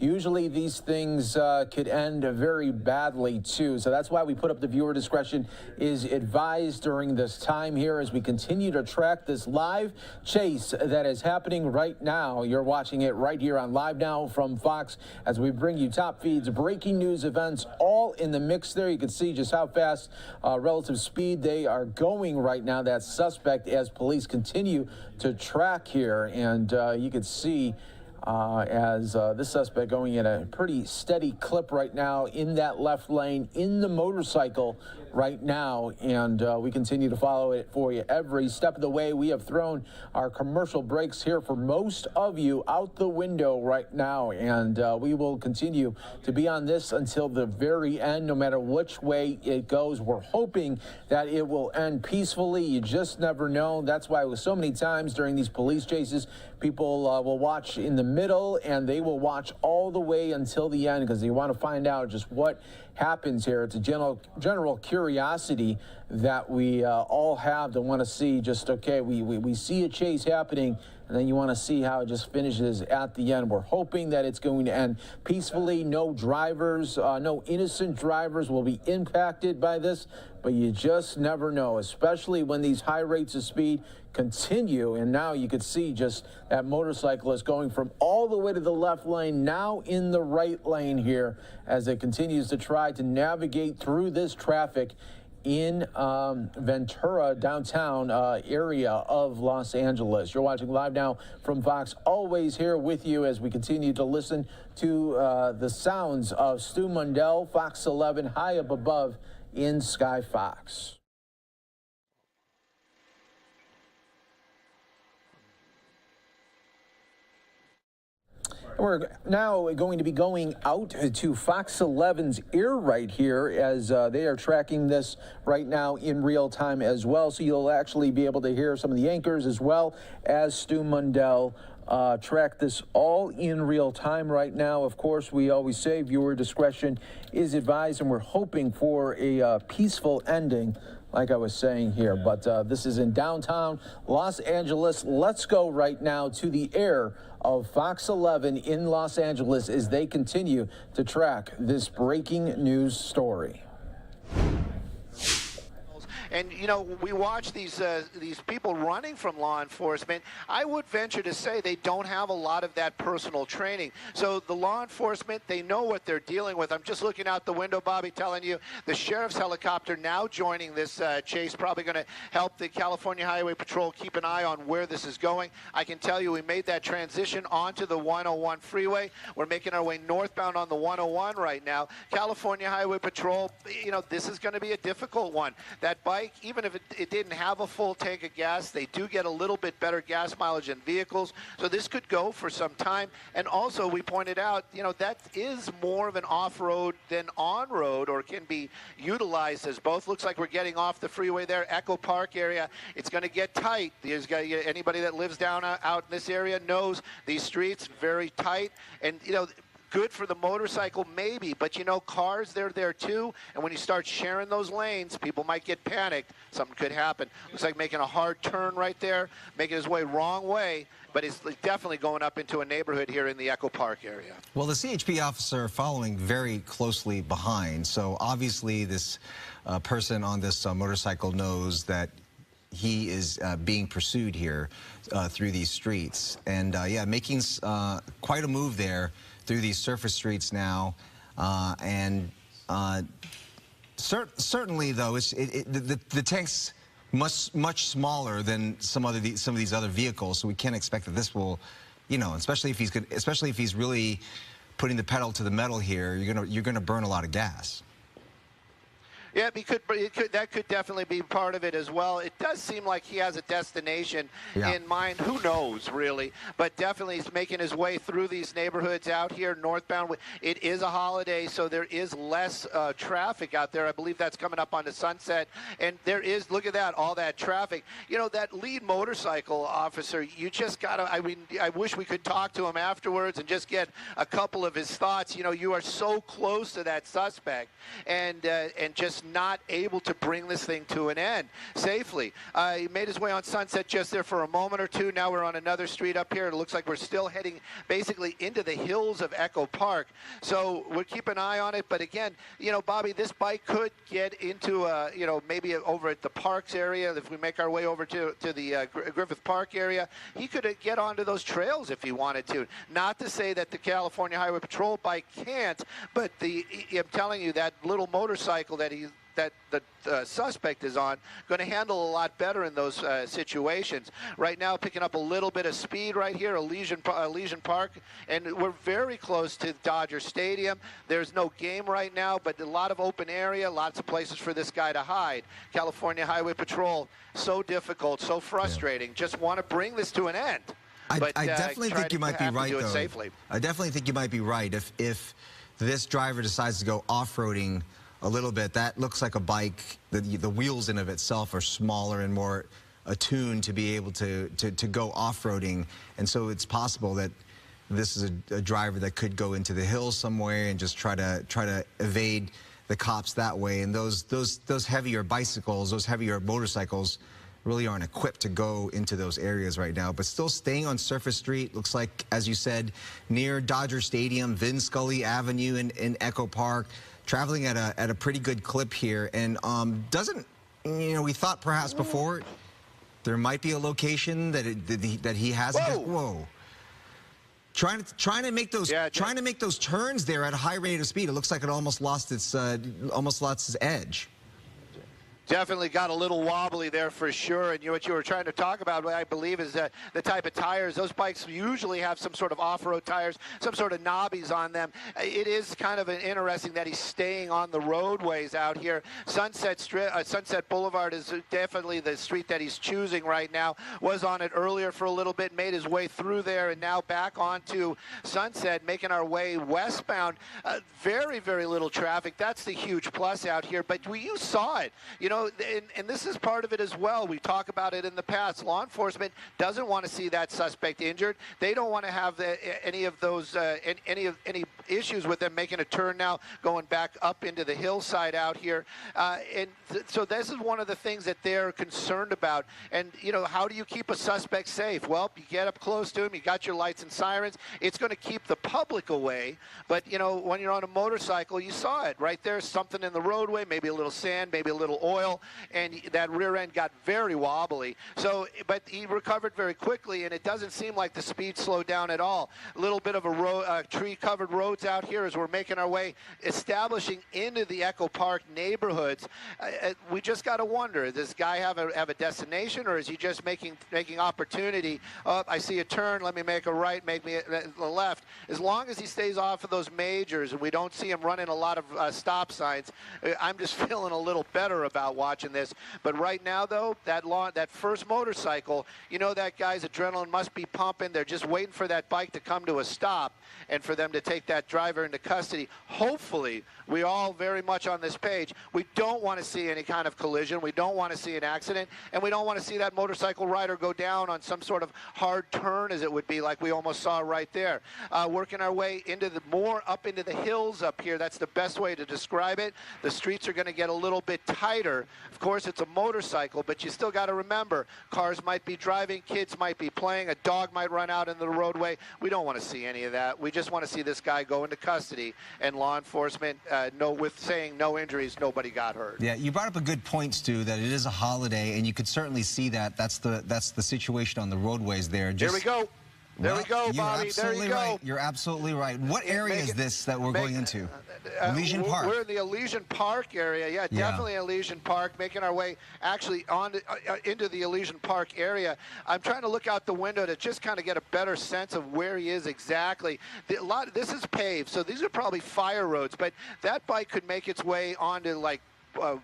usually these things could end very badly too. So that's why we put up the viewer discretion is advised during this time here as we continue to track this live chase that is happening right now. You're watching it right here on LiveNOW from Fox as we bring you top feeds, breaking news, events, all in the mix there. You can see just how fast relative speed they are going right now, that suspect, as police continue to track here. And you can see as this suspect going at a pretty steady clip right now in that left lane in the motorcycle right now, and we continue to follow it for you every step of the way. We have thrown our commercial breaks here for most of you out the window right now, and we will continue to be on this until the very end, no matter which way it goes. We're hoping that it will end peacefully. You just never know. That's why so many times during these police chases, people will watch in the middle and they will watch all the way until the end because they want to find out just what happens here. It's a general curiosity that we all have to want to see just, okay, we see a chase happening, and then you want to see how it just finishes at the end. We're hoping that it's going to end peacefully. No drivers, no innocent drivers will be impacted by this, but you just never know, especially when these high rates of speed continue. And now you could see just that motorcyclist going from all the way to the left lane, now in the right lane here as it continues to try to navigate through this traffic in Ventura, downtown area of Los Angeles. You're watching Live Now from Fox, always here with you as we continue to listen to the sounds of Stu Mundell, Fox 11, high up above in Sky Fox. We're now going to be going out to Fox 11's air right here as they are tracking this right now in real time as well. So you'll actually be able to hear some of the anchors as well as Stu Mundell track this all in real time right now. Of course, we always say viewer discretion is advised, and we're hoping for a peaceful ending, like I was saying here. But this is in downtown Los Angeles. Let's go right now to the air of Fox 11 in Los Angeles as they continue to track this breaking news story. And, you know, we watch these people running from law enforcement. I would venture to say they don't have a lot of that personal training. So the law enforcement, they know what they're dealing with. I'm just looking out the window, Bobby, telling you the sheriff's helicopter now joining this chase, probably going to help the California Highway Patrol keep an eye on where this is going. I can tell you we made that transition onto the 101 freeway. We're making our way northbound on the 101 right now. California Highway Patrol, you know, this is going to be a difficult one. That bike bike, even if it didn't have a full tank of gas, they do get a little bit better gas mileage than vehicles. So this could go for some time. And also, we pointed out, you know, that is more of an off-road than on-road, or can be utilized as both. Looks like we're getting off the freeway there. Echo Park area, it's going to get tight. Anybody that lives down out in this area knows these streets very tight. And, you know, good for the motorcycle, maybe, but you know, cars, they're there too, and when you start sharing those lanes, people might get panicked. Something could happen. Looks like making a hard turn right there, making his way wrong way, but he's definitely going up into a neighborhood here in the Echo Park area. Well, the CHP officer following very closely behind, so obviously this person on this motorcycle knows that he is being pursued here through these streets, and yeah, making quite a move there through these surface streets now, and certainly though, the tank's much smaller than some of these other vehicles, so we can't expect that this will, you know, especially if he's really putting the pedal to the metal here, you're gonna burn a lot of gas. Yeah, that could definitely be part of it as well. It does seem like he has a destination in mind. Who knows, really? But definitely he's making his way through these neighborhoods out here northbound. It is a holiday, so there is less traffic out there. I believe that's coming up onto Sunset. And there is, look at that, all that traffic. You know, that lead motorcycle officer, you just got to, I mean, I wish we could talk to him afterwards and just get a couple of his thoughts. You know, you are so close to that suspect, and just not able to bring this thing to an end safely. He made his way on Sunset just there for a moment or two. Now we're on another street up here. It looks like we're still heading basically into the hills of Echo Park. So we'll keep an eye on it. But again, you know, Bobby, this bike could get into, you know, maybe over at the Parks area. If we make our way over to the Griffith Park area, he could get onto those trails if he wanted to. Not to say that the California Highway Patrol bike can't, but I'm telling you, that little motorcycle that the suspect is on, going to handle a lot better in those situations. Right now, picking up a little bit of speed right here, Elysian Park, and we're very close to Dodger Stadium. There's no game right now, but a lot of open area, lots of places for this guy to hide. California Highway Patrol, so difficult, so frustrating. Just want to bring this to an end. I definitely think you might be right, though. Safely. I definitely think you might be right. If this driver decides to go off-roading a little bit, that looks like a bike. The wheels in of itself are smaller and more attuned to be able to go off-roading, and so it's possible that this is a driver that could go into the hills somewhere and just try to evade the cops that way. And those heavier bicycles, those heavier motorcycles, really aren't equipped to go into those areas right now. But still staying on Surface Street, looks like, as you said, near Dodger Stadium, Vin Scully Avenue in Echo Park, traveling at a pretty good clip here. And doesn't, you know, we thought perhaps before there might be a location that he has. Whoa. Trying to make those turns there at a high rate of speed. It looks like it almost lost its edge. Definitely got a little wobbly there for sure. And what you were trying to talk about, I believe, is the type of tires. Those bikes usually have some sort of off-road tires, some sort of knobbies on them. It is kind of interesting that he's staying on the roadways out here. Sunset Boulevard is definitely the street that he's choosing right now. Was on it earlier for a little bit, made his way through there, and now back onto Sunset, making our way westbound. Very, very little traffic. That's the huge plus out here. But you saw it. You know, and this is part of it as well. We talk about it in the past. Law enforcement doesn't want to see that suspect injured. They don't want to have any of those any issues with them making a turn now, going back up into the hillside out here. So this is one of the things that they're concerned about. And you know, how do you keep a suspect safe? Well, you get up close to him. You got your lights and sirens. It's going to keep the public away. But you know, when you're on a motorcycle, you saw it right there. Something in the roadway, maybe a little sand, maybe a little oil, and that rear end got very wobbly. So, but he recovered very quickly, and it doesn't seem like the speed slowed down at all. A little bit of a tree-covered roads out here as we're making our way, establishing into the Echo Park neighborhoods. We just got to wonder: does this guy have a destination, or is he just making opportunity? Oh, I see a turn. Let me make a right. Make me a left. As long as he stays off of those majors, and we don't see him running a lot of stop signs, I'm just feeling a little better about about watching this. But right now, though, that first motorcycle, you know, that guy's adrenaline must be pumping. They're just waiting for that bike to come to a stop and for them to take that driver into custody. Hopefully, we all very much on this page. We don't want to see any kind of collision. We don't want to see an accident, and we don't want to see that motorcycle rider go down on some sort of hard turn, as it would be, like we almost saw right there. Working our way into up into the hills up here. That's the best way to describe it. The streets are going to get a little bit tighter. Of course, it's a motorcycle, but you still got to remember, cars might be driving, kids might be playing, a dog might run out into the roadway. We don't want to see any of that. We just want to see this guy go into custody, and law enforcement, with saying no injuries, nobody got hurt. Yeah, you brought up a good point, Stu, that it is a holiday, and you could certainly see that. That's the situation on the roadways there. There we go. There we go, Bobby. There you go. Right. You're absolutely right. What area is this that we're going into? Elysian Park. We're in the Elysian Park area. Yeah, definitely Elysian Park. Making our way actually on into the Elysian Park area. I'm trying to look out the window to just kind of get a better sense of where he is exactly. This is paved, so these are probably fire roads. But that bike could make its way onto like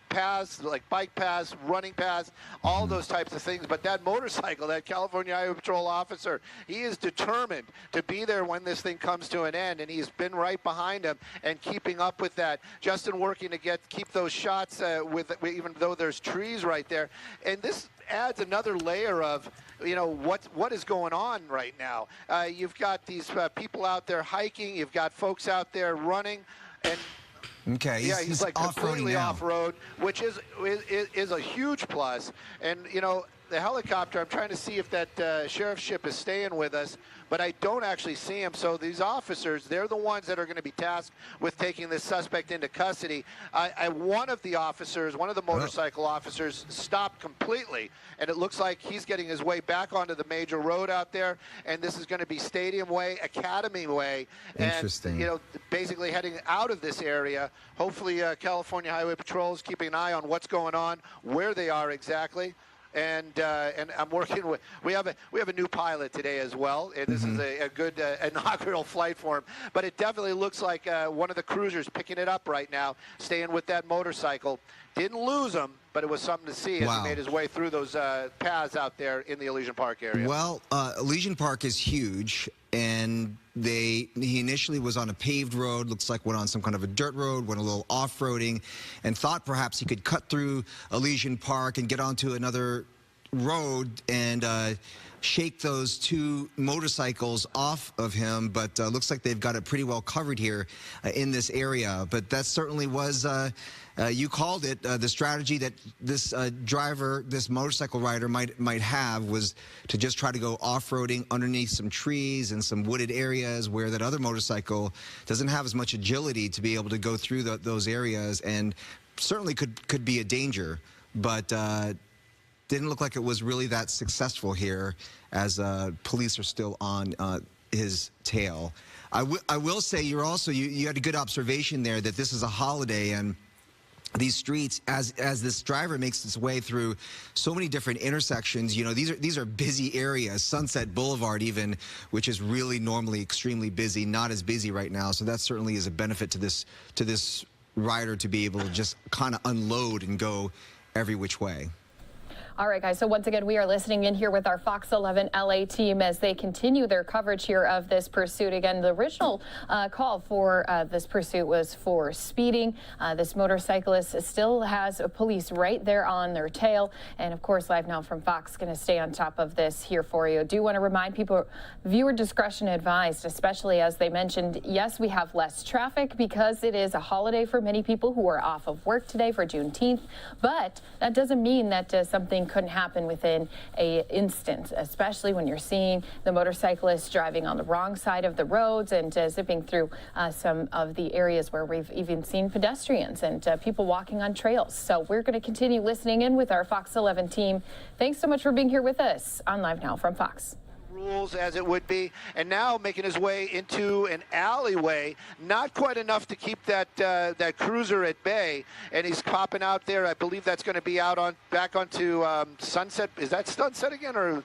paths, like bike paths, running paths, all those types of things. But that motorcycle, that California Highway Patrol officer, he is determined to be there when this thing comes to an end, and he's been right behind him and keeping up with that. Justin working to keep those shots even though there's trees right there. And this adds another layer of, you know, what is going on right now. You've got these people out there hiking, you've got folks out there running, and okay, he's like completely off-road, which is a huge plus. And, you know, the helicopter, I'm trying to see if that sheriff's ship is staying with us, but I don't actually see him. So these officers, they're the ones that are going to be tasked with taking this suspect into custody. One of the officers, one of the motorcycle officers, stopped completely, and it looks like he's getting his way back onto the major road out there, and this is going to be Stadium Way, Academy Way. Interesting. And, you know, basically heading out of this area. Hopefully California Highway Patrol is keeping an eye on what's going on, where they are exactly. And I'm working with, we have a new pilot today as well, and this is a good inaugural flight for him. But it definitely looks like one of the cruisers picking it up right now, staying with that motorcycle. Didn't lose him, but it was something to see as he made his way through those paths out there in the Elysian Park area. Well, Elysian Park is huge, and he initially was on a paved road, looks like went on some kind of a dirt road, went a little off-roading, and thought perhaps he could cut through Elysian Park and get onto another road and shake those two motorcycles off of him, but looks like they've got it pretty well covered here in this area. But that certainly was, you called it, the strategy that this driver, this motorcycle rider might have, was to just try to go off-roading underneath some trees and some wooded areas where that other motorcycle doesn't have as much agility to be able to go through those areas, and certainly could be a danger. But didn't look like it was really that successful here, as police are still on his tail. I will say you had a good observation there that this is a holiday, and these streets, as this driver makes his way through so many different intersections, you know, these are busy areas. Sunset Boulevard even, which is really normally extremely busy, not as busy right now. So that certainly is a benefit to this rider to be able to just kind of unload and go every which way. All right, guys, so once again, we are listening in here with our Fox 11 LA team as they continue their coverage here of this pursuit. Again, the original call for this pursuit was for speeding. This motorcyclist still has police right there on their tail. And of course, LiveNOW from Fox going to stay on top of this here for you. Do want to remind people, viewer discretion advised, especially as they mentioned, yes, we have less traffic because it is a holiday for many people who are off of work today for Juneteenth. But that doesn't mean that something couldn't happen within an instant, especially when you're seeing the motorcyclists driving on the wrong side of the roads and zipping through some of the areas where we've even seen pedestrians and people walking on trails. So we're going to continue listening in with our Fox 11 team. Thanks so much for being here with us on LiveNOW from Fox. Rules as it would be, and now making his way into an alleyway, not quite enough to keep that that cruiser at bay, and he's popping out there. I believe that's going to be out on back onto Sunset. Is that Sunset again, or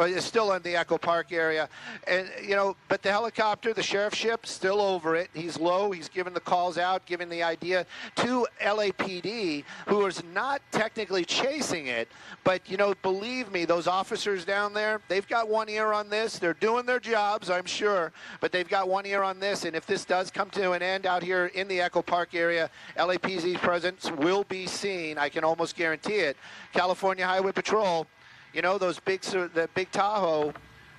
is still in the Echo Park area. And, you know, but the helicopter, the sheriff's ship, still over it. He's low. He's giving the calls out, giving the idea to LAPD, who is not technically chasing it. But, you know, believe me, those officers down there, they've got one ear on this. They're doing their jobs, I'm sure, but they've got one ear on this. And if this does come to an end out here in the Echo Park area, LAPD's presence will be seen. I can almost guarantee it. California Highway Patrol, you know, the big Tahoe,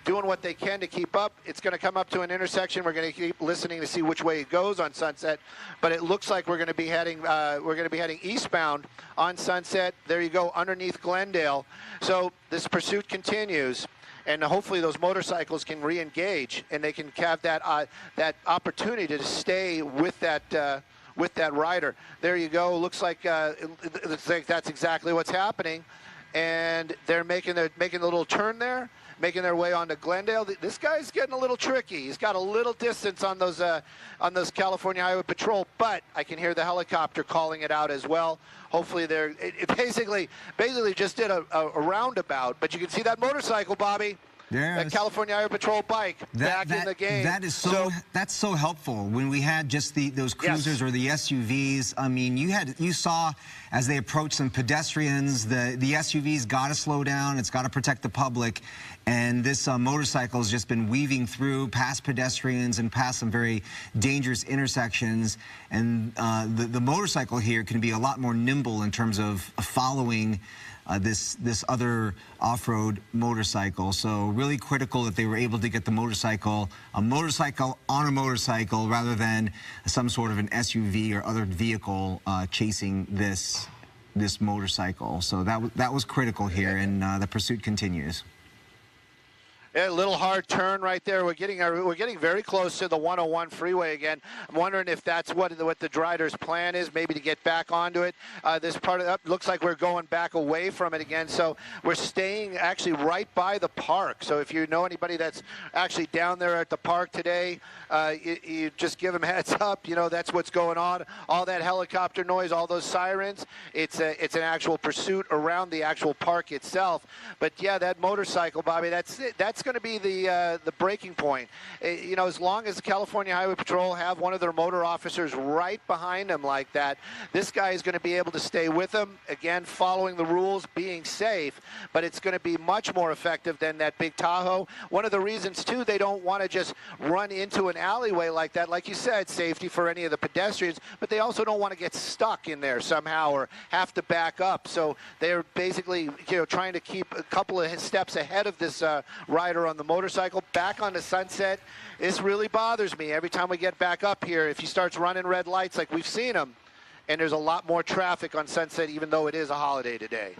doing what they can to keep up. It's going to come up to an intersection. We're going to keep listening to see which way it goes on Sunset, but it looks like we're going to be heading eastbound on Sunset. There you go, underneath Glendale. So this pursuit continues, and hopefully those motorcycles can re-engage and they can have that opportunity to stay with that rider. There you go. Looks like that's exactly what's happening, and they're making the little turn there, making their way onto Glendale. This guy's getting a little tricky. He's got a little distance on those California Highway Patrol, but I can hear the helicopter calling it out as well. Hopefully it basically just did a roundabout, but you can see that motorcycle, Bobby. Yes. That California Highway Patrol bike back in the game. That's so helpful. When we had just those cruisers or the SUVs, I mean, you saw as they approached some pedestrians, the SUVs got to slow down. It's got to protect the public, and this motorcycle has just been weaving through past pedestrians and past some very dangerous intersections. And the motorcycle here can be a lot more nimble in terms of following this other off-road motorcycle. So really critical that they were able to get a motorcycle on a motorcycle rather than some sort of an SUV or other vehicle chasing this motorcycle. So that was critical here, and the pursuit continues. A little hard turn right there. We're getting very close to the 101 freeway again. I'm wondering if that's what the rider's plan is, maybe to get back onto it. This part of looks like we're going back away from it again. So we're staying actually right by the park. So if you know anybody that's actually down there at the park today, you just give them a heads up. You know, that's what's going on. All that helicopter noise, all those sirens. It's an actual pursuit around the actual park itself. But yeah, that motorcycle, Bobby, that's going to be the breaking point. You know, as long as the California Highway Patrol have one of their motor officers right behind them like that, this guy is going to be able to stay with them, again, following the rules, being safe, but it's going to be much more effective than that big Tahoe. One of the reasons, too, they don't want to just run into an alleyway like that. Like you said, safety for any of the pedestrians, but they also don't want to get stuck in there somehow or have to back up. So they're basically, you know, trying to keep a couple of steps ahead of this rider on the motorcycle back on the Sunset. This really bothers me every time we get back up here. If he starts running red lights like we've seen him, and there's a lot more traffic on Sunset, even though it is a holiday today.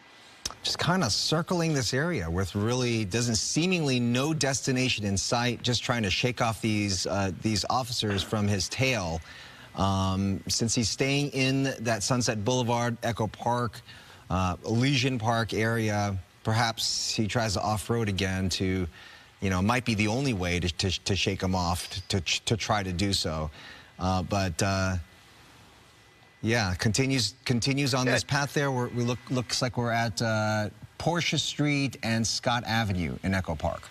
Just kind of circling this area with really seemingly no destination in sight, just trying to shake off these officers from his tail. Since he's staying in that Sunset Boulevard, Echo Park, Elysian Park area, perhaps he tries to off-road again to, you know, might be the only way to shake him off, to try to do so. Yeah, continues on this path there. Looks like we're at Portia Street and Scott Avenue in Echo Park.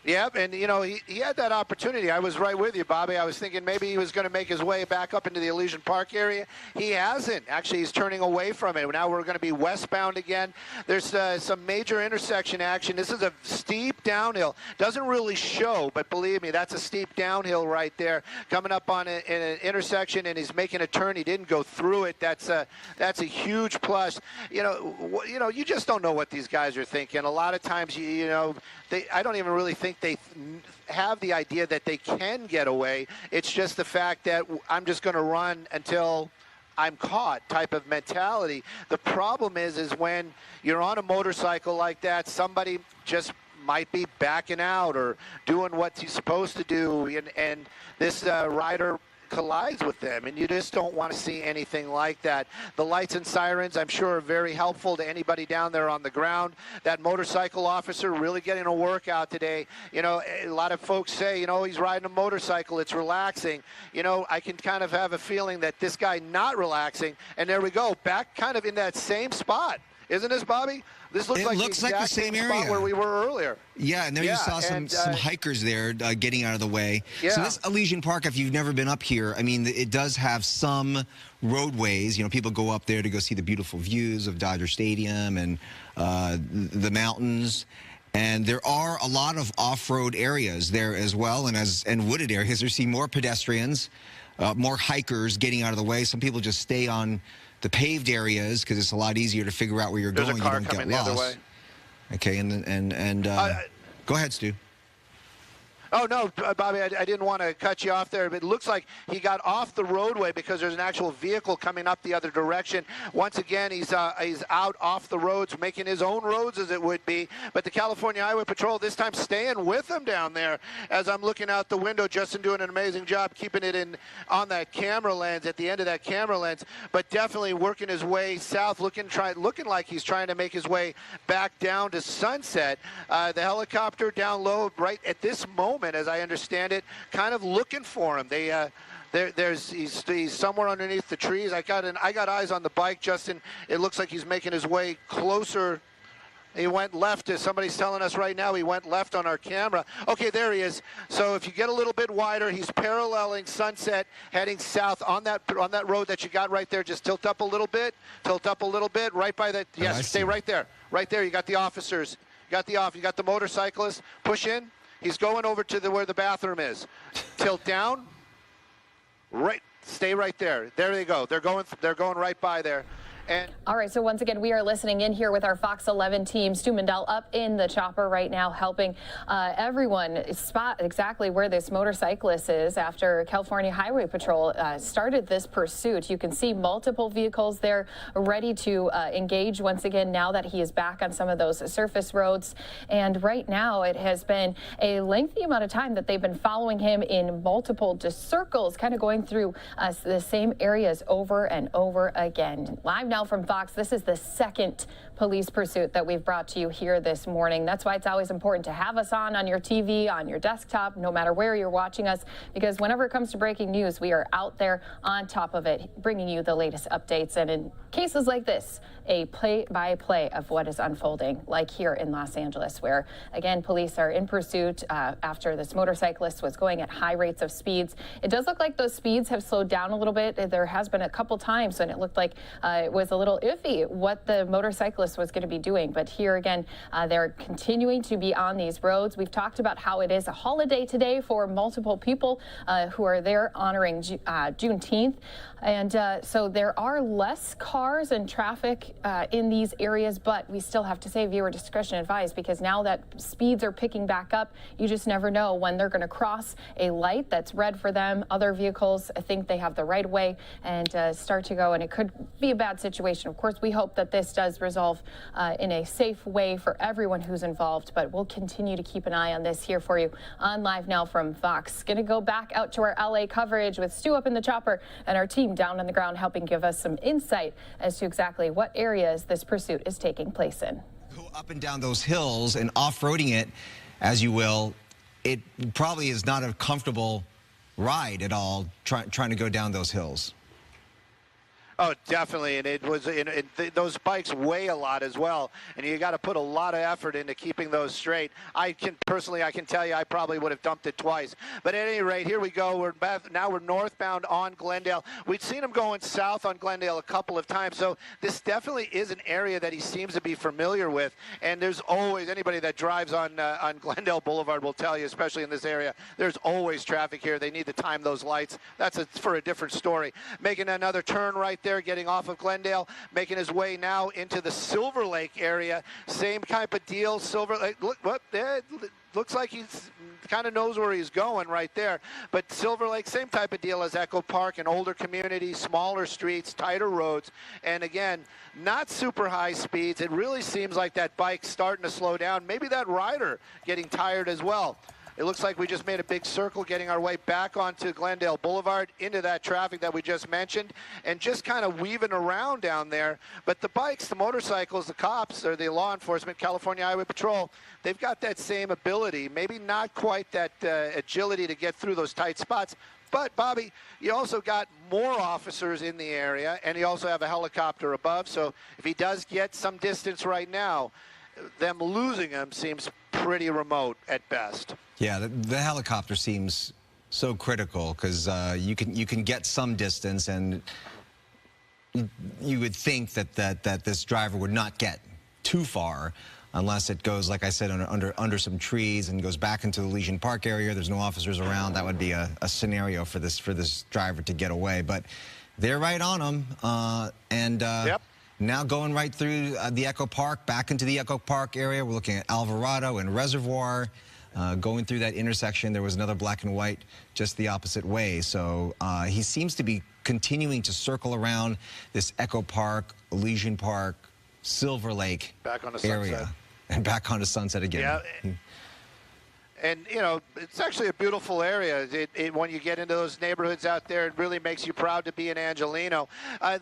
Yep, and you know, he had that opportunity. I was right with you, Bobby. I was thinking maybe he was going to make his way back up into the Elysian Park area. He hasn't. Actually, he's turning away from it. Now we're going to be westbound again. There's some major intersection action. This is a steep downhill. Doesn't really show, but believe me, that's a steep downhill right there. Coming up on in an intersection, and he's making a turn. He didn't go through it. That's a huge plus. You know, you just don't know what these guys are thinking. A lot of times, you know, I don't even really think they have the idea that they can get away. It's just the fact that I'm just going to run until I'm caught type of mentality. The problem is when you're on a motorcycle like that, somebody just might be backing out or doing what he's supposed to do, and this rider collides with them, and you just don't want to see anything like that. The lights and sirens, I'm sure, are very helpful to anybody down there on the ground. That motorcycle officer really getting a workout today. You know, a lot of folks say, you know, he's riding a motorcycle, it's relaxing. You know, I can kind of have a feeling that this guy not relaxing, and there we go, back kind of in that same spot. Isn't this, Bobby? This looks like the same spot area where we were earlier. Yeah, and there you saw some hikers there getting out of the way. Yeah. So this Elysian Park, if you've never been up here, I mean, it does have some roadways. You know, people go up there to go see the beautiful views of Dodger Stadium and the mountains. And there are a lot of off-road areas there as well, and wooded areas. There see more pedestrians, more hikers getting out of the way. Some people just stay on the paved areas because it's a lot easier to figure out where you're going. There's a car you don't coming get the other lost. way. Okay, and go ahead, Stu. Oh, no, Bobby, I didn't want to cut you off there, but it looks like he got off the roadway because there's an actual vehicle coming up the other direction. Once again, he's out off the roads, making his own roads as it would be, but the California Highway Patrol this time staying with him down there. As I'm looking out the window, Justin doing an amazing job keeping it on that camera lens, at the end of that camera lens, but definitely working his way south, looking like he's trying to make his way back down to Sunset. The helicopter down low right at this moment, as I understand it, kind of looking for him. He's somewhere underneath the trees. I got eyes on the bike, Justin. It looks like he's making his way closer. He went left, as somebody's telling us right now. He went left on our camera. Okay, there he is. So if you get a little bit wider, he's paralleling Sunset, heading south on that road that you got right there. Just tilt up a little bit. Tilt up a little bit. Right by that. Yes, stay right there. Right there. You got the officers. You got the motorcyclists. Push in. He's going over to where the bathroom is. Tilt down. Right. Stay right there. There they go. They're going right by there. All right, so once again, we are listening in here with our Fox 11 team. Stu Mendel up in the chopper right now, helping everyone spot exactly where this motorcyclist is after California Highway Patrol started this pursuit. You can see multiple vehicles there ready to engage once again now that he is back on some of those surface roads. And right now, it has been a lengthy amount of time that they've been following him in multiple circles, kind of going through the same areas over and over again. Live now from Fox, this is the second police pursuit that we've brought to you here this morning. That's why it's always important to have us on your TV, on your desktop, no matter where you're watching us, because whenever it comes to breaking news, we are out there on top of it, bringing you the latest updates. And in cases like this, a play-by-play of what is unfolding, like here in Los Angeles, where, again, police are in pursuit after this motorcyclist was going at high rates of speeds. It does look like those speeds have slowed down a little bit. There has been a couple times when it looked like it was a little iffy what the motorcyclist was going to be doing. But here again, they're continuing to be on these roads. We've talked about how it is a holiday today for multiple people who are there honoring Juneteenth. And so there are less cars and traffic in these areas, but we still have to say viewer discretion advised, because now that speeds are picking back up, you just never know when they're going to cross a light that's red for them. Other vehicles think they have the right of way and start to go, and it could be a bad situation. Of course, we hope that this does resolve in a safe way for everyone who's involved, but we'll continue to keep an eye on this here for you on Live Now from Fox. Going to go back out to our LA coverage with Stu up in the chopper and our team down on the ground helping give us some insight as to exactly what areas this pursuit is taking place in. Go up and down those hills and off-roading it, as you will, it probably is not a comfortable ride at all, trying to go down those hills. Oh, definitely, and it was. Those bikes weigh a lot as well, and you got to put a lot of effort into keeping those straight. I can tell you, I probably would have dumped it twice. But at any rate, here we go. Now we're northbound on Glendale. We'd seen him going south on Glendale a couple of times, so this definitely is an area that he seems to be familiar with. And there's always anybody that drives on Glendale Boulevard will tell you, especially in this area, there's always traffic here. They need to time those lights. That's for a different story. Making another turn right there, getting off of Glendale, making his way now into the Silver Lake area. Same type of deal. Silver Lake, looks like he's kind of knows where he's going right there. But Silver Lake, same type of deal as Echo Park, an older community, smaller streets, tighter roads. And again, not super high speeds. It really seems like that bike's starting to slow down. Maybe that rider getting tired as well. It looks like we just made a big circle getting our way back onto Glendale Boulevard into that traffic that we just mentioned and just kind of weaving around down there. But the bikes, the motorcycles, the cops, or the law enforcement, California Highway Patrol, they've got that same ability, maybe not quite that agility to get through those tight spots. But, Bobby, you also got more officers in the area, and you also have a helicopter above. So if he does get some distance right now, them losing him seems pretty remote at best. Yeah, the helicopter seems so critical because you can get some distance, and you would think that this driver would not get too far unless it goes, like I said, under some trees and goes back into the Legion Park area. There's no officers around. That would be a scenario for this driver to get away. But they're right on him, Yep. Now going right through the Echo Park, back into the Echo Park area. We're looking at Alvarado and Reservoir. Going through that intersection, there was another black and white just the opposite way. So he seems to be continuing to circle around this Echo Park, Elysian Park, Silver Lake back on the area. Sunset. And back onto Sunset again. Yeah. And, you know, it's actually a beautiful area. When you get into those neighborhoods out there, it really makes you proud to be an Angelino.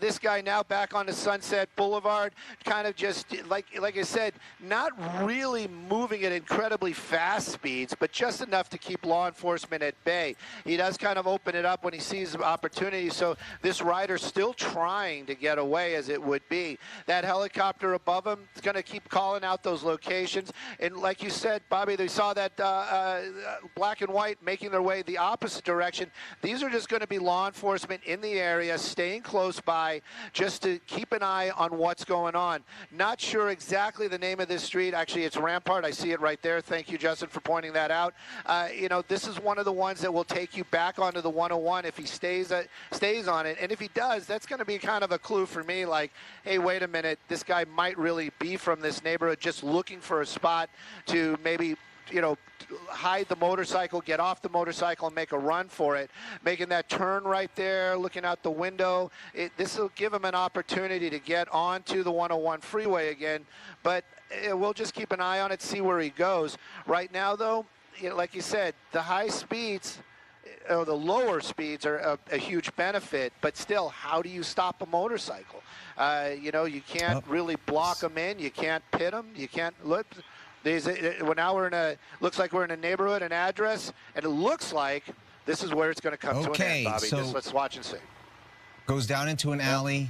This guy now back onto Sunset Boulevard, kind of just, like I said, not really moving at incredibly fast speeds, but just enough to keep law enforcement at bay. He does kind of open it up when he sees opportunities, so this rider's still trying to get away as it would be. That helicopter above him is going to keep calling out those locations. And like you said, Bobby, they saw that black and white making their way the opposite direction. These are just going to be law enforcement in the area, staying close by, just to keep an eye on what's going on. Not sure exactly the name of this street. Actually, it's Rampart. I see it right there. Thank you, Justin, for pointing that out. You know, this is one of the ones that will take you back onto the 101 if he stays on it. And if he does, that's going to be kind of a clue for me, like, hey, wait a minute, this guy might really be from this neighborhood, just looking for a spot to maybe, you know, hide the motorcycle, get off the motorcycle, and make a run for it. Making that turn right there, looking out the window. This will give him an opportunity to get onto the 101 freeway again, but we'll just keep an eye on it, see where he goes. Right now, though, you know, like you said, the high speeds, or the lower speeds are a huge benefit, but still, how do you stop a motorcycle? You know, you can't really block them in, you can't pit them, you can't look. Now we're in a, looks like we're in a neighborhood, an address, and it looks like this is where it's going to come to an end, Bobby. So just let's watch and see. Goes down into an alley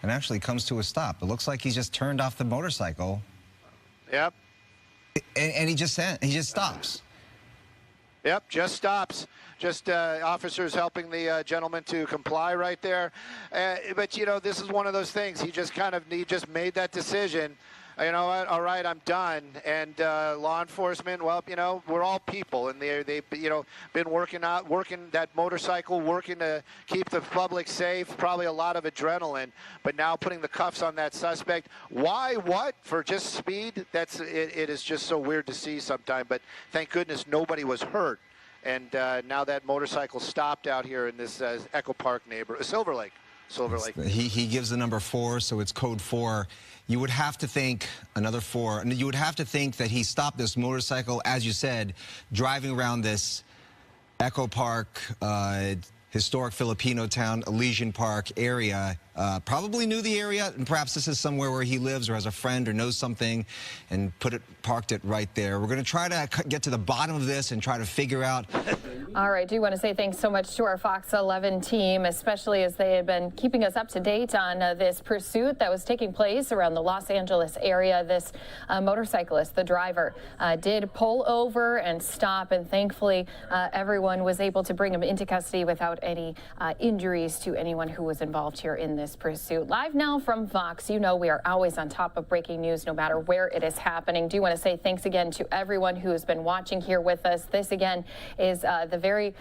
and actually comes to a stop. It looks like he's just turned off the motorcycle. Yep. And he just stops. Yep, just stops. Just officers helping the gentleman to comply right there. But, you know, this is one of those things. He just made that decision. You know what, all right, I'm done. And law enforcement, well, you know, we're all people, and they've you know, been working that motorcycle, working to keep the public safe, probably a lot of adrenaline, but now putting the cuffs on that suspect. Why, what? For just speed? It is just so weird to see sometimes, but thank goodness nobody was hurt. And now that motorcycle stopped out here in this Echo Park neighborhood, Silver Lake. He gives the number 4, so it's code 4. You would have to think another 4. You would have to think that he stopped this motorcycle, as you said, driving around this Echo Park, historic Filipino town, Elysian Park area. Probably knew the area, and perhaps this is somewhere where he lives or has a friend or knows something, and parked it right there. We're going to try to get to the bottom of this and try to figure out. All right, do want to say thanks so much to our Fox 11 team, especially as they have been keeping us up to date on this pursuit that was taking place around the Los Angeles area. This motorcyclist, the driver, did pull over and stop, and thankfully everyone was able to bring him into custody without any injuries to anyone who was involved here in this pursuit. Live now from Fox, you know we are always on top of breaking news no matter where it is happening. Do want to say thanks again to everyone who has been watching here with us. This again is the very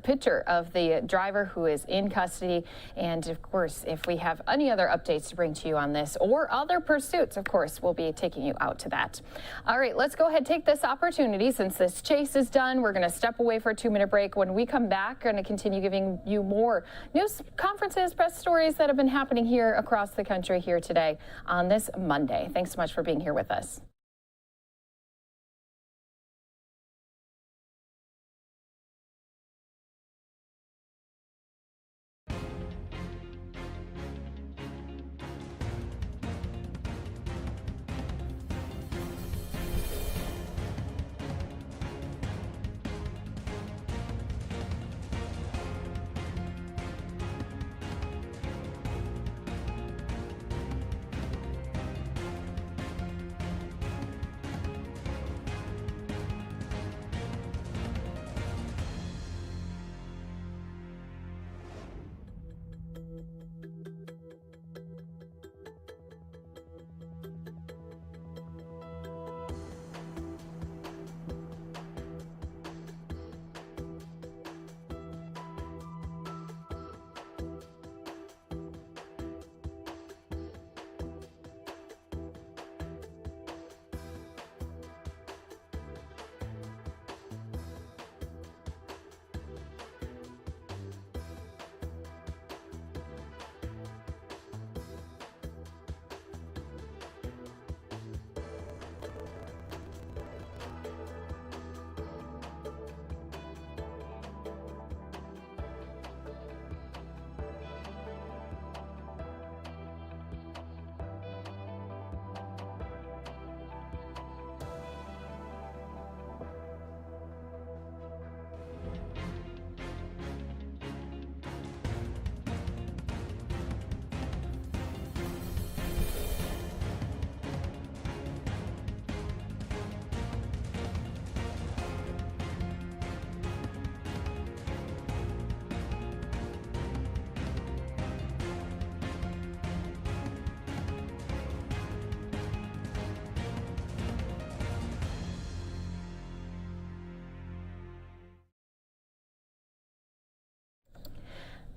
picture of the driver who is in custody, and of course if we have any other updates to bring to you on this or other pursuits, of course we'll be taking you out to that. All right, let's go ahead and take this opportunity. Since this chase is done, we're going to step away for a 2-minute break. When we come back, we're going to continue giving you more news conferences, press stories that have been happening here across the country here today on this Monday. Thanks so much for being here with us.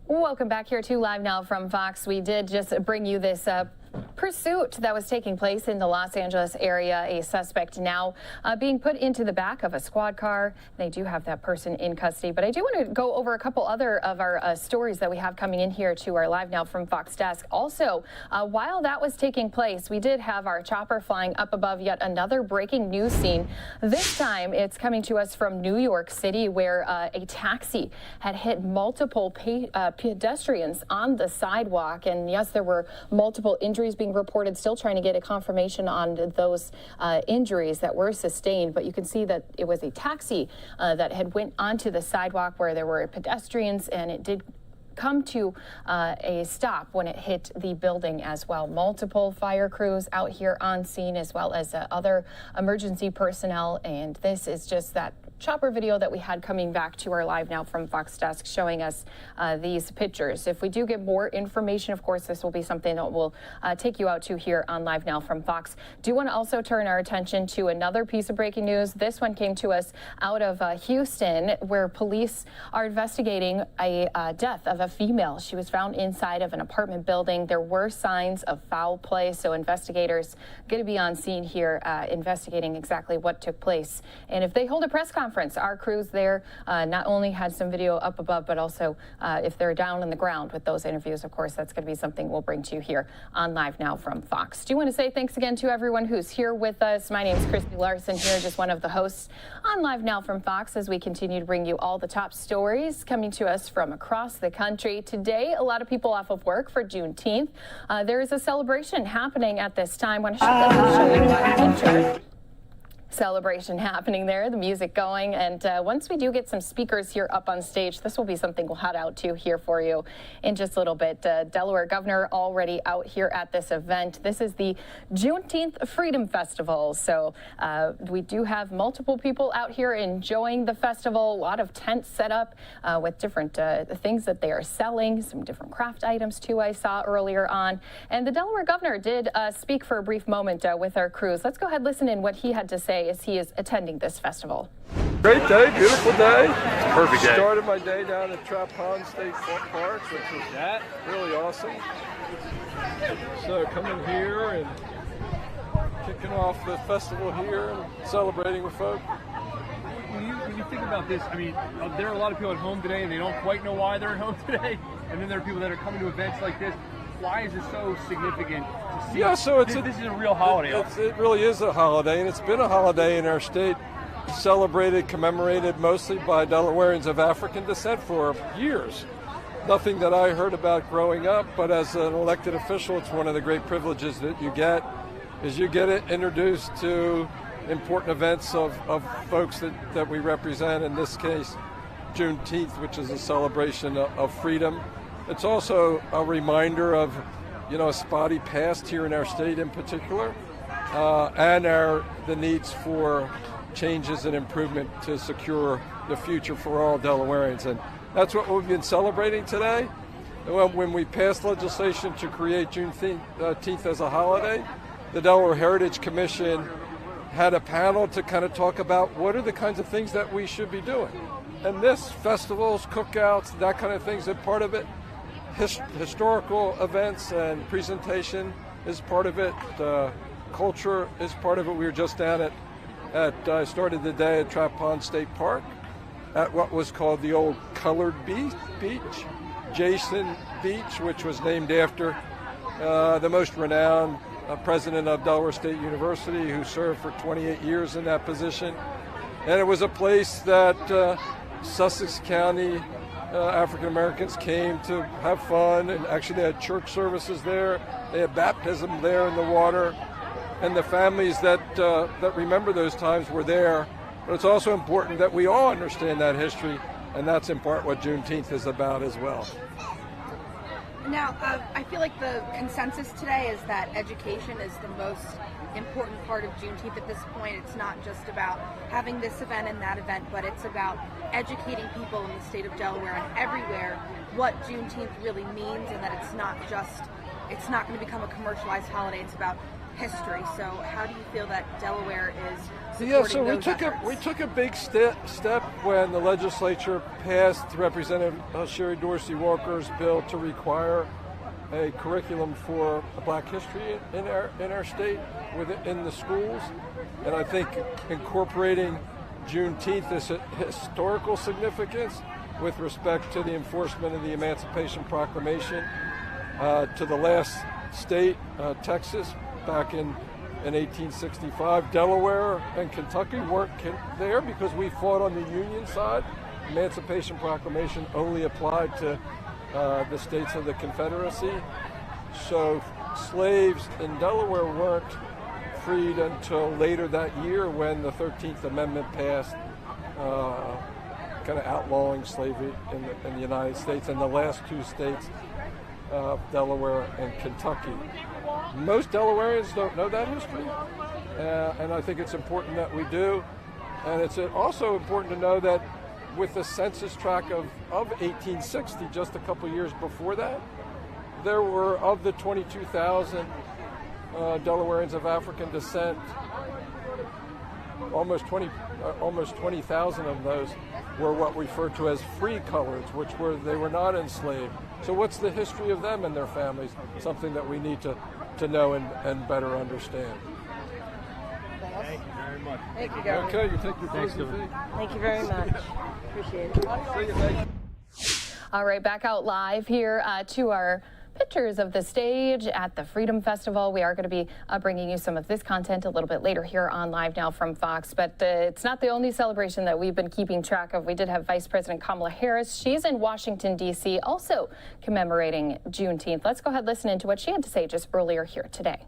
Welcome back here to Live Now from Fox. We did just bring you this pursuit that was taking place in the Los Angeles area. A suspect now being put into the back of a squad car. They do have that person in custody. But I do want to go over a couple other of our stories that we have coming in here to our Live Now from Fox desk. Also, while that was taking place, we did have our chopper flying up above yet another breaking news scene. This time it's coming to us from New York City, where a taxi had hit multiple pedestrians on the sidewalk. And yes, there were multiple injuries being reported. Still trying to get a confirmation on those injuries that were sustained, but you can see that it was a taxi that had went onto the sidewalk where there were pedestrians, and it did come to a stop when it hit the building as well. Multiple fire crews out here on scene, as well as other emergency personnel, and this is just that chopper video that we had coming back to our Live Now from Fox desk, showing us these pictures. If we do get more information, of course, this will be something that we'll take you out to here on Live Now from Fox. Do want to also turn our attention to another piece of breaking news. This one came to us out of Houston, where police are investigating a death of a female. She was found inside of an apartment building. There were signs of foul play, so investigators going to be on scene here investigating exactly what took place. And if they hold a press conference, our crews there not only had some video up above, but also if they're down on the ground with those interviews, of course, that's going to be something we'll bring to you here on Live Now from Fox. Do you want to say thanks again to everyone who's here with us? My name is Christy Larson here, just one of the hosts on Live Now from Fox, as we continue to bring you all the top stories coming to us from across the country. Today, a lot of people off of work for Juneteenth. There is a celebration happening at this time. I want to show you a picture. Celebration happening there, the music going, and once we do get some speakers here up on stage, this will be something we'll head out to here for you in just a little bit. Delaware governor already out here at this event. This is the Juneteenth Freedom Festival, so we do have multiple people out here enjoying the festival. A lot of tents set up with different things that they are selling, some different craft items too I saw earlier on. And the Delaware governor did speak for a brief moment with our crews. Let's go ahead and listen in what he had to say as he is attending this festival. Great day, beautiful day. Perfect day. Started my day down at Pond State Park, which was really awesome. So coming here and kicking off the festival here and celebrating with folk. When you think about this, I mean, there are a lot of people at home today and they don't quite know why they're at home today. And then there are people that are coming to events like this. Why is it so significant to see? Yeah, so this is a real holiday. It really is a holiday, and it's been a holiday in our state, celebrated, commemorated mostly by Delawareans of African descent for years. Nothing that I heard about growing up, but as an elected official, it's one of the great privileges that you get, is you get it introduced to important events of folks that we represent, in this case, Juneteenth, which is a celebration of freedom. It's also a reminder of, a spotty past here in our state in particular, and the needs for changes and improvement to secure the future for all Delawareans. And that's what we've been celebrating today. When we passed legislation to create Juneteenth as a holiday, the Delaware Heritage Commission had a panel to kind of talk about what are the kinds of things that we should be doing. And this, festivals, cookouts, that kind of things, are part of it. Historical events and presentation is part of it. Culture is part of it. We were just down I started the day at Trap Pond State Park at what was called the old Colored Beach, Jason Beach, which was named after the most renowned president of Delaware State University, who served for 28 years in that position. And it was a place that Sussex County African Americans came to have fun, and actually they had church services there. They had baptism there in the water, and the families that remember those times were there. But it's also important that we all understand that history, and that's in part what Juneteenth is about as well. Now, I feel like the consensus today is that education is the most important part of Juneteenth at this point. It's not just about having this event and that event, but it's about educating people in the state of Delaware and everywhere what Juneteenth really means, and that it's not going to become a commercialized holiday. It's about history. So how do you feel that Delaware is supporting Yeah, so those we took a big step when the legislature passed Representative Sherry Dorsey Walker's bill to require a curriculum for Black history in our state in the schools, and I think incorporating Juneteenth is historical significance with respect to the enforcement of the Emancipation Proclamation to the last state, Texas, back in 1865. Delaware and Kentucky weren't there because we fought on the Union side. Emancipation Proclamation only applied to the states of the Confederacy. So slaves in Delaware weren't freed until later that year when the 13th Amendment passed, kind of outlawing slavery in the United States, and the last two states, Delaware and Kentucky. Most Delawareans don't know that history, and I think it's important that we do. And it's also important to know that with the census tract of 1860, just a couple years before that, there were, of the 22,000 Delawareans of African descent, almost 20,000 of those were what we refer to as free coloreds, they were not enslaved. So what's the history of them and their families? Something that we need to know and better understand. Thank you very much. Thank you, Governor. Okay, you take your Thanks, fee. Governor. Thank you very much. Appreciate it. See you, thank you. All right, back out live here to our pictures of the stage at the Freedom Festival. We are going to be bringing you some of this content a little bit later here on Live Now from Fox, but it's not the only celebration that we've been keeping track of. We did have Vice President Kamala Harris. She's in Washington, D.C., also commemorating Juneteenth. Let's go ahead and listen into what she had to say just earlier here today.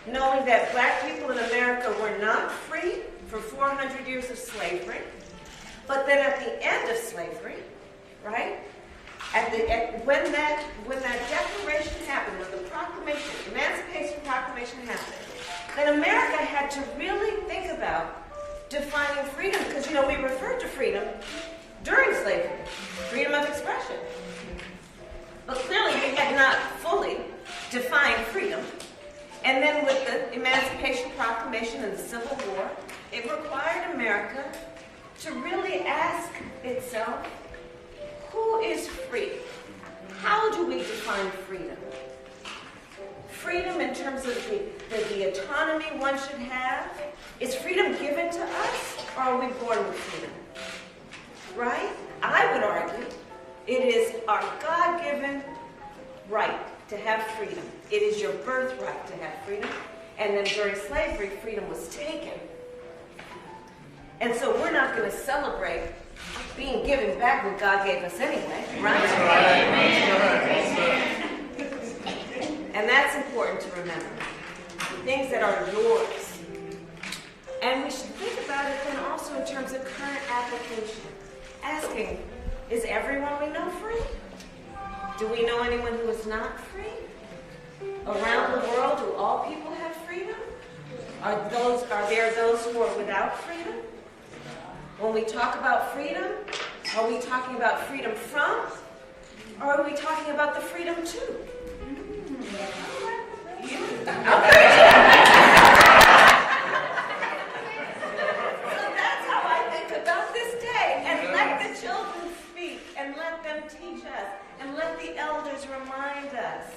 Knowing that black people in America were not free for 400 years of slavery, but then at the end of slavery, right? When that declaration happened, when the proclamation, Emancipation Proclamation happened, then America had to really think about defining freedom, because we referred to freedom during slavery, freedom of expression. But clearly we had not fully defined freedom. And then with the Emancipation Proclamation and the Civil War, it required America to really ask itself, who is free? How do we define freedom? Freedom in terms of the autonomy one should have. Is freedom given to us, or are we born with freedom? Right? I would argue it is our God-given right to have freedom. It is your birthright to have freedom. And then during slavery, freedom was taken. And so we're not going to celebrate being given back what God gave us anyway, right? And that's important to remember. The things that are yours. And we should think about it then also in terms of current application. Asking, is everyone we know free? Do we know anyone who is not free? Around the world, do all people have freedom? Are there those who are without freedom? When we talk about freedom, are we talking about freedom from, or are we talking about the freedom to? us. And let the elders remind us.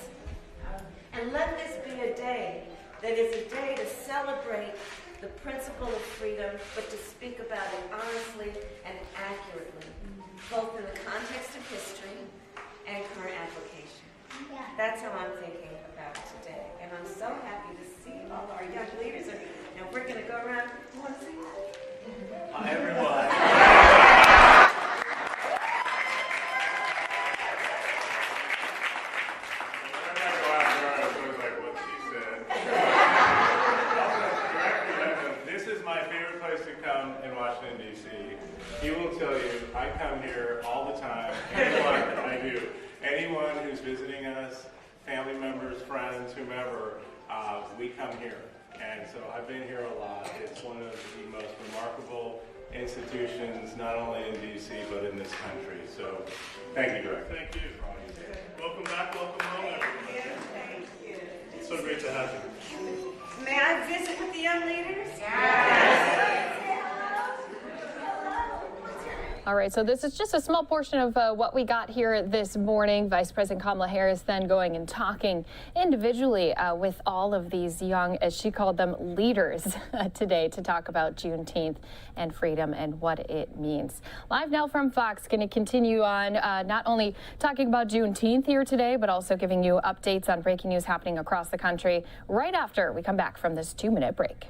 And let this be a day that is a day to celebrate the principle of freedom, but to speak about it honestly and accurately, both in the context of history and current application. That's how I'm thinking about it today. And I'm so happy to see all our young leaders. And we're going to go around. You want to see that? Hi, everyone. This is my favorite place to come in Washington, D.C. He will tell you, I come here all the time. I do. Anyone who's visiting us, family members, friends, whomever, we come here. And so I've been here a lot. It's one of the most remarkable institutions, not only in D.C., but in this country. So thank you, Director. Thank you. Welcome back, welcome home, everyone. Thank you. It's so great to have you. May I visit with the young leaders? Yes. All right, so this is just a small portion of what we got here this morning. Vice President Kamala Harris then going and talking individually with all of these young, as she called them, leaders today to talk about Juneteenth and freedom and what it means. Live now from Fox, going to continue on not only talking about Juneteenth here today, but also giving you updates on breaking news happening across the country right after we come back from this 2-minute break.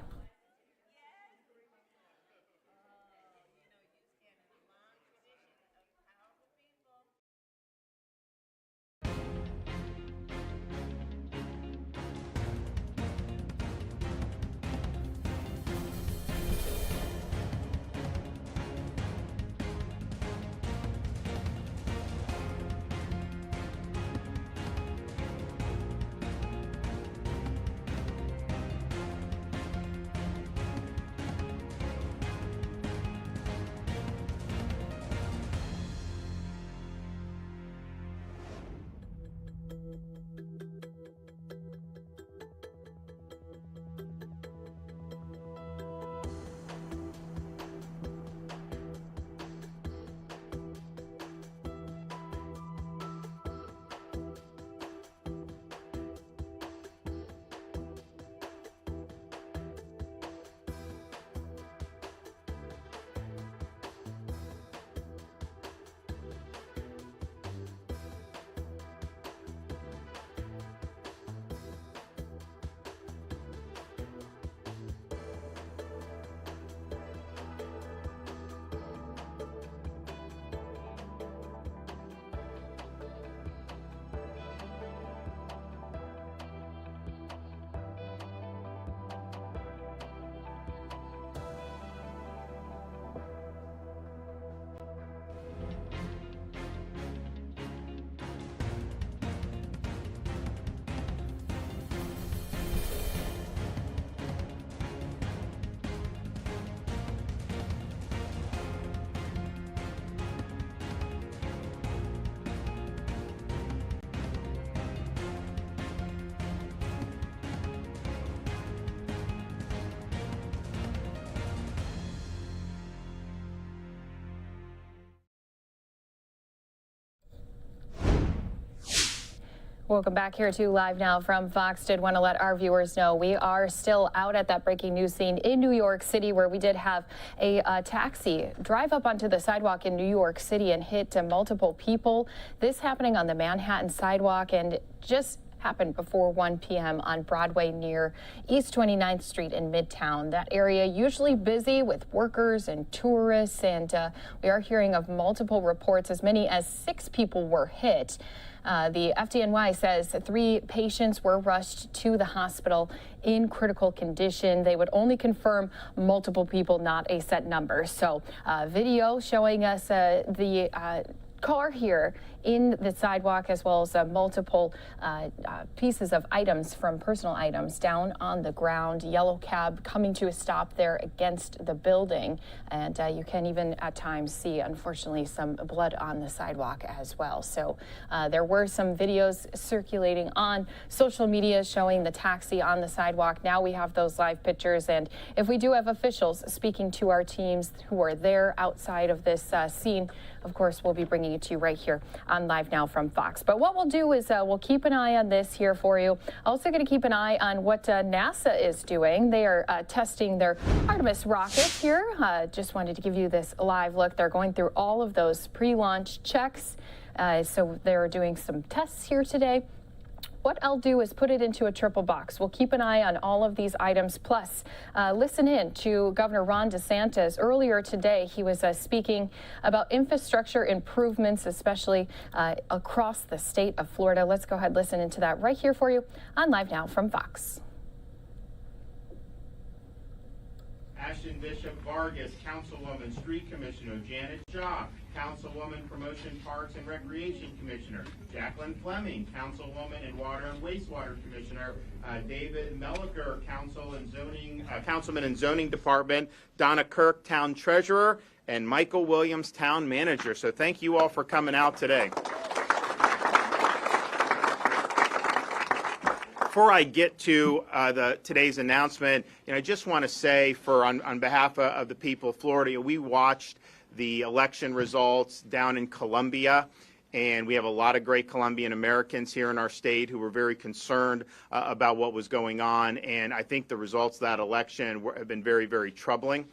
Welcome back here to Live Now from Fox. Did want to let our viewers know we are still out at that breaking news scene in New York City, where we did have a taxi drive up onto the sidewalk in New York City and hit multiple people. This happening on the Manhattan sidewalk, and just happened before 1 p.m. on Broadway near East 29th Street in Midtown. That area usually busy with workers and tourists, and we are hearing of multiple reports. As many as 6 people were hit. The FDNY says 3 patients were rushed to the hospital in critical condition. They would only confirm multiple people, not a set number. So video showing us the car here in the sidewalk, as well as multiple pieces of items from personal items down on the ground. Yellow cab coming to a stop there against the building. And you can even at times see, unfortunately, some blood on the sidewalk as well. So there were some videos circulating on social media showing the taxi on the sidewalk. Now we have those live pictures. And if we do have officials speaking to our teams who are there outside of this scene, of course, we'll be bringing it to you right here on Live Now from Fox. But what we'll do is we'll keep an eye on this here for you. Also going to keep an eye on what NASA is doing. They are testing their Artemis rocket here. Just wanted to give you this live look. They're going through all of those pre-launch checks. So they're doing some tests here today. What I'll do is put it into a triple box. We'll keep an eye on all of these items. Plus, listen in to Governor Ron DeSantis. Earlier today, he was speaking about infrastructure improvements, especially across the state of Florida. Let's go ahead and listen into that right here for you on Live Now from Fox. Ashton Bishop Vargas, Councilwoman, Street Commissioner. Janet Shaw, Councilwoman, Promotion, Parks and Recreation Commissioner. Jacqueline Fleming, Councilwoman and Water and Wastewater Commissioner. David Melliker, Councilman and Zoning Department. Donna Kirk, Town Treasurer. And Michael Williams, Town Manager. So thank you all for coming out today. Before I get to today's announcement, I just want to say, on behalf of the people of Florida, we watched the election results down in Columbia, and we have a lot of great Colombian Americans here in our state who were very concerned about what was going on. And I think the results of that election have been very, very troubling.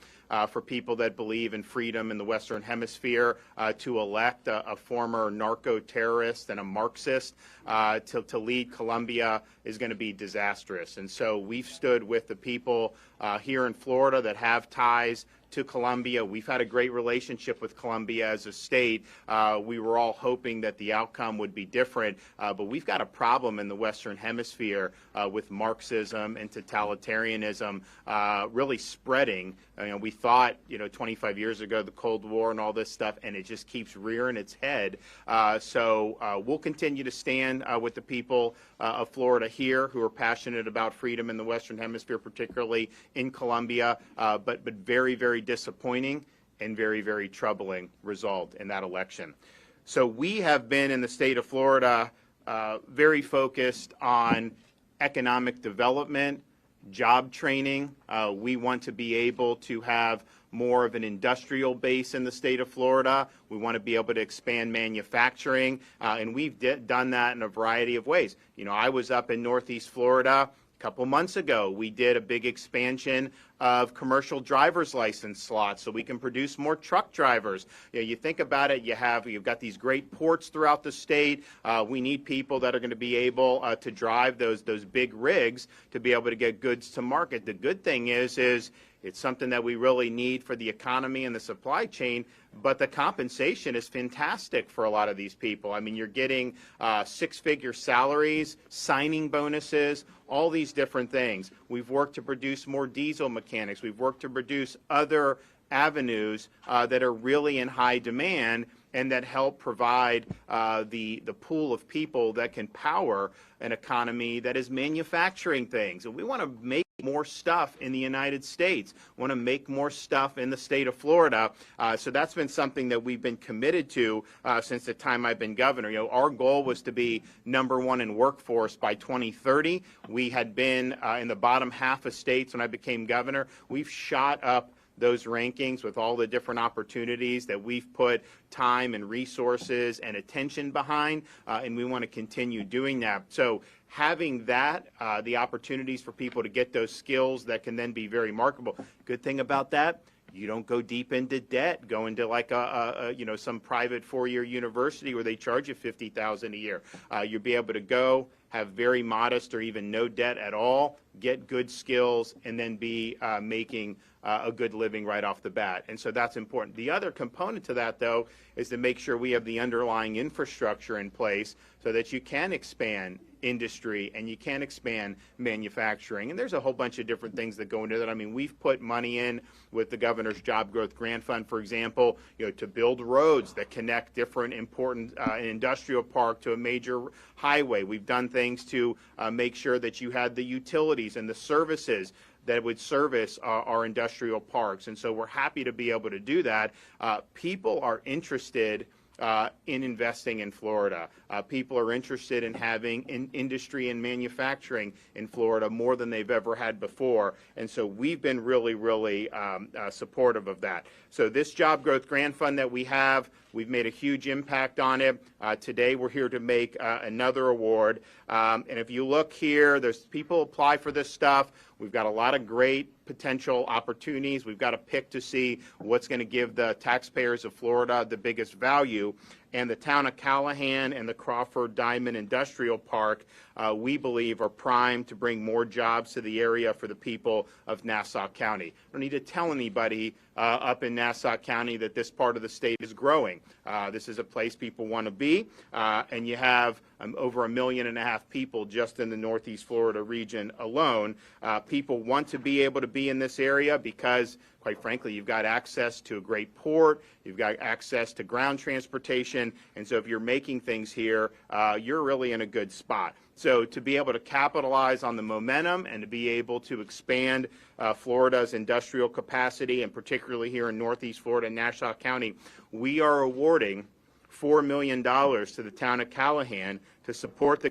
For people that believe in freedom in the Western Hemisphere, to elect a former narco-terrorist and a Marxist to lead Colombia is going to be disastrous. And so we've stood with the people here in Florida that have ties to Colombia. We've had a great relationship with Colombia as a state. We were all hoping that the outcome would be different, but we've got a problem in the Western Hemisphere with Marxism and totalitarianism really spreading. We thought, 25 years ago, the Cold War and all this stuff, and it just keeps rearing its head. So we'll continue to stand with the people of Florida here who are passionate about freedom in the Western Hemisphere, particularly in Colombia, but very, very disappointing and very, very troubling result in that election. So we have been in the state of Florida very focused on economic development, job training. We want to be able to have more of an industrial base in the state of Florida. We want to be able to expand manufacturing, and we've done that in a variety of ways. I was up in Northeast Florida a couple months ago. We did a big expansion of commercial driver's license slots so we can produce more truck drivers. You think about it, you've got these great ports throughout the state. We need people that are going to be able to drive those big rigs to be able to get goods to market. The good thing is it's something that we really need for the economy and the supply chain, but the compensation is fantastic for a lot of these people. I mean, you're getting six-figure salaries, signing bonuses, all these different things. We've worked to produce more diesel mechanics. We've worked to produce other avenues that are really in high demand and that help provide the pool of people that can power an economy that is manufacturing things. And we want to make more stuff in the United States. We want to make more stuff in the state of Florida. So that's been something that we've been committed to since the time I've been governor. Our goal was to be #1 in workforce by 2030. We had been in the bottom half of states when I became governor. We've shot up those rankings with all the different opportunities that we've put time and resources and attention behind, and we want to continue doing that. So having that, the opportunities for people to get those skills that can then be very marketable. Good thing about that, you don't go deep into debt, go into like some private 4-year university where they charge you $50,000 a year. You'll be able to go, have very modest or even no debt at all, get good skills, and then be making a good living right off the bat. And so that's important. The other component to that, though, is to make sure we have the underlying infrastructure in place so that you can expand industry and you can expand manufacturing. And there's a whole bunch of different things that go into that. I mean, we've put money in with the governor's Job Growth Grant Fund, for example, to build roads that connect different important industrial park to a major highway. We've done things to make sure that you had the utilities and the services that would service our industrial parks. And so we're happy to be able to do that. People are interested in investing in Florida. People are interested in having industry and manufacturing in Florida more than they've ever had before, and so we've been really supportive of that. So this job growth grant fund that we have, we've made a huge impact on it. Today we're here to make another award, and if you look here, there's people apply for this stuff. We've got a lot of great potential opportunities. We've got to pick to see what's going to give the taxpayers of Florida the biggest value. And the town of Callahan and the Crawford Diamond Industrial Park, we believe, are primed to bring more jobs to the area for the people of Nassau County. I don't need to tell anybody up in Nassau County that this part of the state is growing. This is a place people want to be, and you have over 1.5 million people just in the Northeast Florida region alone. People want to be able to be in this area because, quite frankly, you've got access to a great port, you've got access to ground transportation, and so if you're making things here, you're really in a good spot. So to be able to capitalize on the momentum and to be able to expand Florida's industrial capacity, and particularly here in Northeast Florida and Nassau County, we are awarding $4 million to the town of Callahan to support the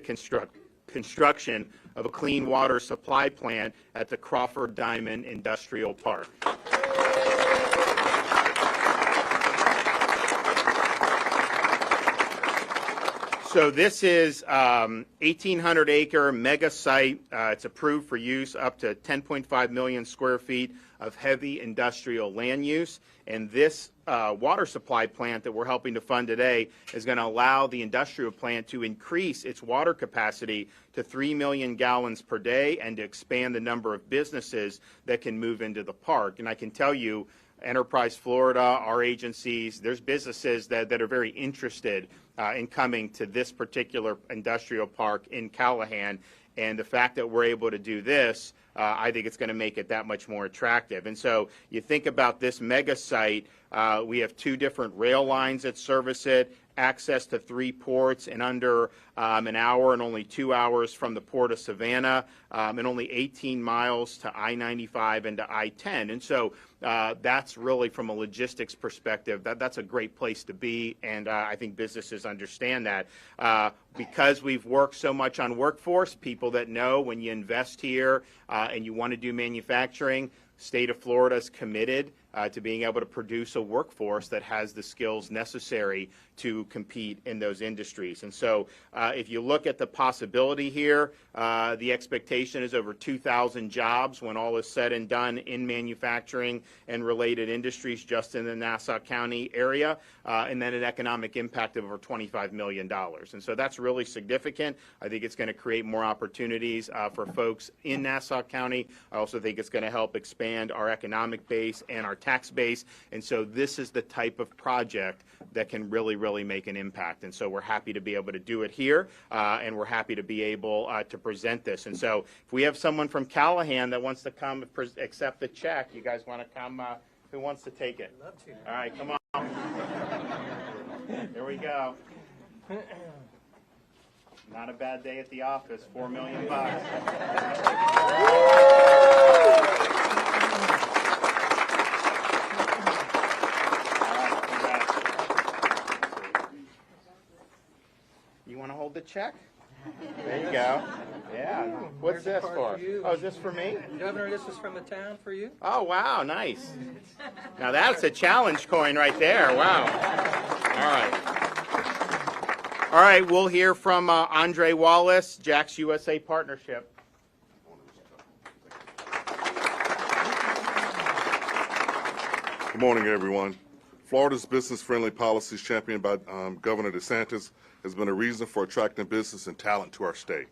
construction of a clean water supply plant at the Crawford Diamond Industrial Park. So this is 1,800-acre mega site. It's approved for use up to 10.5 million square feet of heavy industrial land use. And this water supply plant that we're helping to fund today is going to allow the industrial plant to increase its water capacity to 3 million gallons per day and to expand the number of businesses that can move into the park. And I can tell you, Enterprise Florida, our agencies, there's businesses that are very interested in coming to this particular industrial park in Callahan. And the fact that we're able to do this, I think it's going to make it that much more attractive. And so you think about this mega site, we have 2 different rail lines that service it, access to 3 ports in under an hour and only 2 hours from the port of Savannah, and only 18 miles to I-95 and to I-10. And so that's really, from a logistics perspective, that's a great place to be, and I think businesses understand that. Because we've worked so much on workforce, people that know when you invest here and you want to do manufacturing, state of Florida is committed to being able to produce a workforce that has the skills necessary to compete in those industries. And so if you look at the possibility here, the expectation is over 2,000 jobs when all is said and done in manufacturing and related industries just in the Nassau County area, and then an economic impact of over $25 million. And so that's really significant. I think it's going to create more opportunities for folks in Nassau County. I also think it's going to help expand our economic base and our tax base. And so this is the type of project that can really make an impact. And so we're happy to be able to do it here, and we're happy to be able to present this. And so if we have someone from Callahan that wants to come accept the check, you guys want to come? Who wants to take it? Love to. All right, come on. Here we go. Not a bad day at the office. $4 million. You want to hold the check? There you go. Yeah. What's this for? Oh, is this for me? Governor, this is from the town for you. Oh, wow. Nice. Now that's a challenge coin right there. Wow. All right. All right. We'll hear from Andre Wallace, Jack's USA Partnership. Good morning, everyone. Florida's business-friendly policies championed by Governor DeSantis has been a reason for attracting business and talent to our state.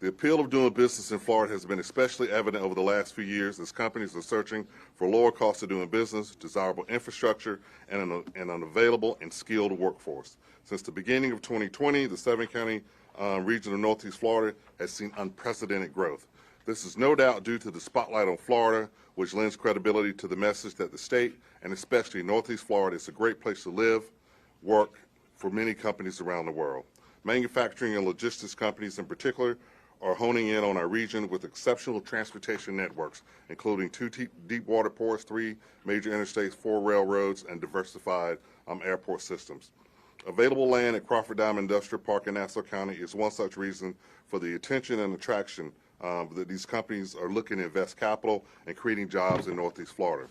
The appeal of doing business in Florida has been especially evident over the last few years as companies are searching for lower costs of doing business, desirable infrastructure, and an available and skilled workforce. Since the beginning of 2020, the 7-county region of Northeast Florida has seen unprecedented growth. This is no doubt due to the spotlight on Florida, which lends credibility to the message that the state, and especially Northeast Florida, is a great place to live, work for many companies around the world. Manufacturing and logistics companies in particular are honing in on our region with exceptional transportation networks, including 2 deep water ports, 3 major interstates, 4 railroads, and diversified airport systems. Available land at Crawford Diamond Industrial Park in Nassau County is one such reason for the attention and attraction that these companies are looking to invest capital and creating jobs in Northeast Florida.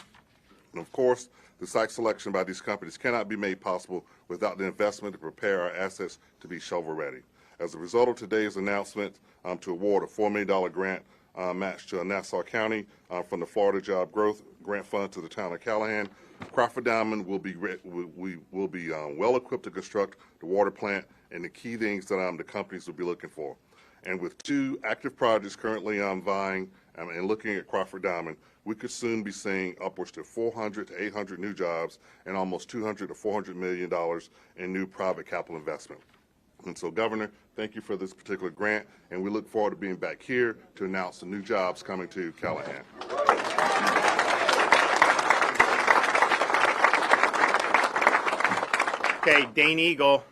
And of course, the site selection by these companies cannot be made possible without the investment to prepare our assets to be shovel-ready. As a result of today's announcement to award a $4 million grant match to Nassau County from the Florida Job Growth Grant Fund to the town of Callahan, Crawford Diamond will be well equipped to construct the water plant and the key things that the companies will be looking for. And with 2 active projects currently vying and looking at Crawford Diamond, we could soon be seeing upwards to 400 to 800 new jobs and almost $200 to $400 million in new private capital investment. And so, Governor, thank you for this particular grant, and we look forward to being back here to announce the new jobs coming to Callahan. Okay, Dane Eagle.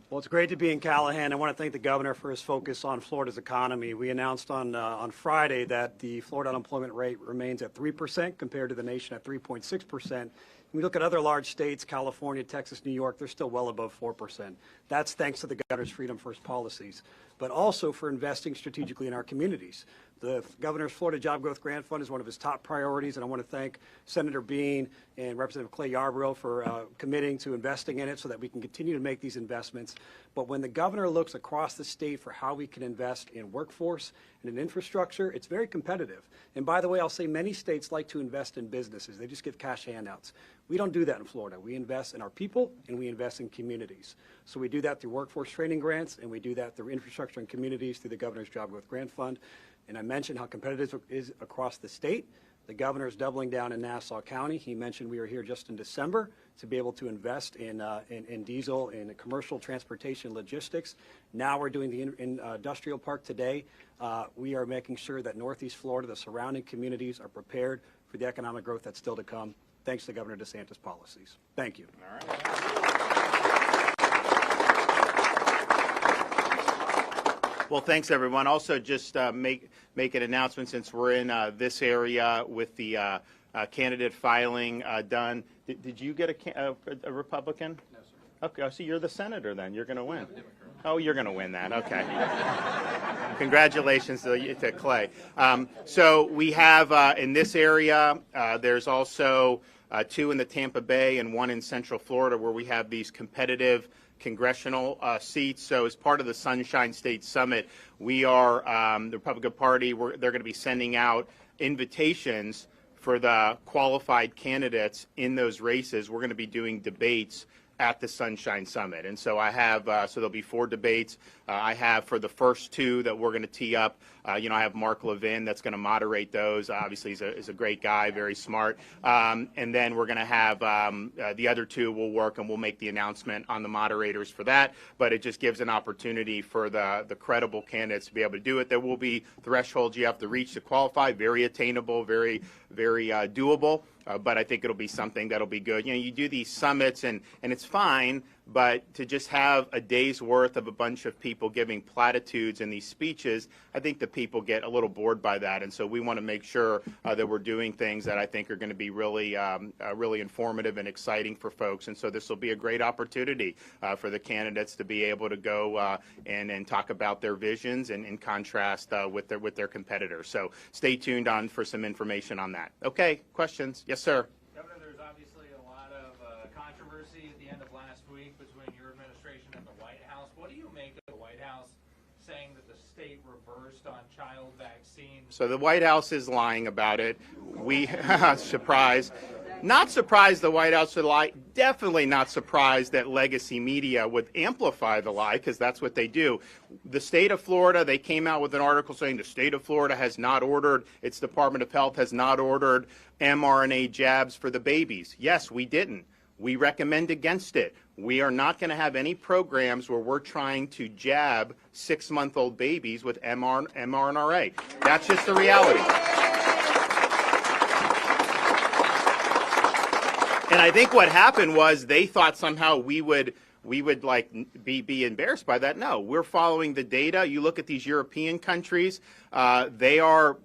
Well, it's great to be in Callahan. I want to thank the governor for his focus on Florida's economy. We announced on Friday that the Florida unemployment rate remains at 3% compared to the nation at 3.6%. We look at other large states, California, Texas, New York, they're still well above 4%. That's thanks to the governor's Freedom First policies, but also for investing strategically in our communities. The governor's Florida Job Growth Grant Fund is one of his top priorities, and I want to thank Senator Bean and Representative Clay Yarborough for committing to investing in it so that we can continue to make these investments. But when the governor looks across the state for how we can invest in workforce and in infrastructure, it's very competitive. And by the way, I'll say many states like to invest in businesses. They just give cash handouts. We don't do that in Florida. We invest in our people and we invest in communities. So we do that through workforce training grants, and we do that through infrastructure and communities through the Governor's Job Growth Grant Fund. And I mentioned how competitive it is across the state. The governor is doubling down in Nassau County. He mentioned we were here just in December to be able to invest in diesel, in commercial transportation logistics. Now we're doing the industrial park today. We are making sure that Northeast Florida, the surrounding communities, are prepared for the economic growth that's still to come, thanks to Governor DeSantis' policies. Thank you. All right. Well, thanks, everyone. Also, just make an announcement since we're in this area with the candidate filing done. Did you get a Republican? No, sir. Okay, so you're the senator then. You're going to win. Oh, you're going to win that. Okay. Congratulations to Clay. So we have in this area, there's also 2 in the Tampa Bay and 1 in Central Florida where we have these competitive congressional seats. So as part of the Sunshine State Summit, we are, the Republican Party, they're going to be sending out invitations for the qualified candidates in those races. We're going to be doing debates at the Sunshine Summit. And so I have, so there'll be 4 debates. I have for the first 2 that we're going to tee up, I have Mark Levin that's going to moderate those. Obviously, he's a great guy, very smart. And then we're going to have the other 2 will work, and we'll make the announcement on the moderators for that. But it just gives an opportunity for the credible candidates to be able to do it. There will be thresholds you have to reach to qualify, very attainable, very, very doable. But I think it'll be something that'll be good. You do these summits, and it's fine, but to just have a day's worth of a bunch of people giving platitudes in these speeches, I think the people get a little bored by that. And so we want to make sure that we're doing things that I think are going to be really, really informative and exciting for folks. And so this will be a great opportunity for the candidates to be able to go and talk about their visions and in contrast with their competitors. So stay tuned on for some information on that. Okay, questions? Yes, sir. Governor, there's obviously a lot of controversy at the end of last week between your administration and the White House. What do you make of the White House saying that the state reversed on child vaccines? So the White House is lying about it. We, surprise. Not surprised the White House would lie. Definitely not surprised that legacy media would amplify the lie, because that's what they do. The state of Florida, they came out with an article saying the state of Florida has not ordered, its Department of Health has not ordered mRNA jabs for the babies. Yes, we didn't. We recommend against it. We are not going to have any programs where we're trying to jab 6-month-old babies with mRNA. That's just the reality. And I think what happened was they thought somehow we would like be embarrassed by that. No, we're following the data. You look at these European countries, they are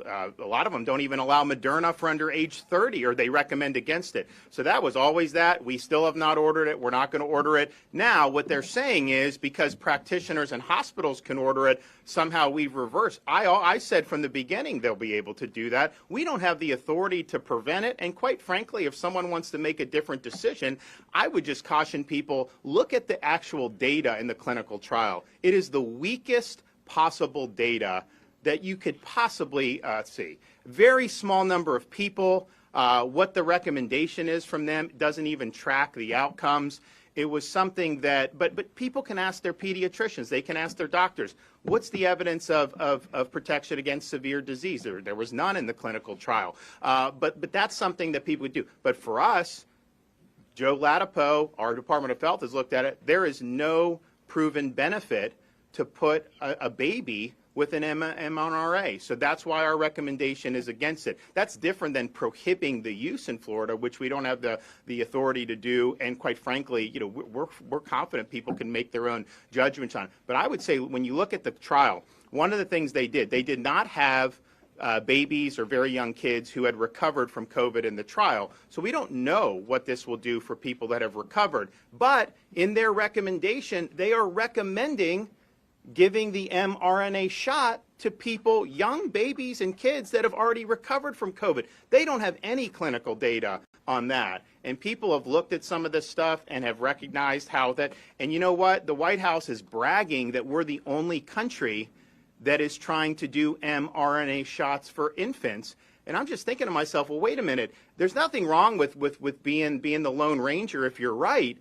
A lot of them don't even allow Moderna for under age 30, or they recommend against it. So that was always that. We still have not ordered it. We're not going to order it. Now, what they're saying is because practitioners and hospitals can order it, somehow we've reversed. I said from the beginning they'll be able to do that. We don't have the authority to prevent it. And quite frankly, if someone wants to make a different decision, I would just caution people, look at the actual data in the clinical trial. It is the weakest possible data that you could possibly see. Very small number of people. What the recommendation is from them doesn't even track the outcomes. It was something that, but people can ask their pediatricians. They can ask their doctors. What's the evidence of protection against severe disease? There was none in the clinical trial. But that's something that people would do. But for us, Joe Latipo, our Department of Health, has looked at it. There is no proven benefit to put a baby with an mRNA. So that's why our recommendation is against it. That's different than prohibiting the use in Florida, which we don't have the authority to do. And quite frankly, we're confident people can make their own judgments on it. But I would say when you look at the trial, one of the things they did not have babies or very young kids who had recovered from COVID in the trial. So we don't know what this will do for people that have recovered. But in their recommendation, they are recommending giving the mRNA shot to people, young babies and kids that have already recovered from COVID. They don't have any clinical data on that. And people have looked at some of this stuff and have recognized how that, and you know what? The White House is bragging that we're the only country that is trying to do mRNA shots for infants. And I'm just thinking to myself, well, wait a minute. There's nothing wrong with being the Lone Ranger if you're right.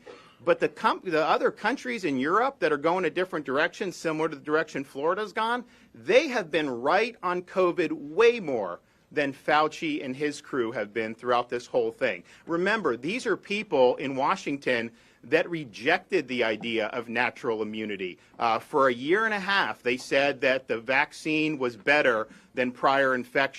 But the other countries in Europe that are going a different direction, similar to the direction Florida's gone, they have been right on COVID way more than Fauci and his crew have been throughout this whole thing. Remember, these are people in Washington that rejected the idea of natural immunity. For a year and a half, they said that the vaccine was better than prior infection.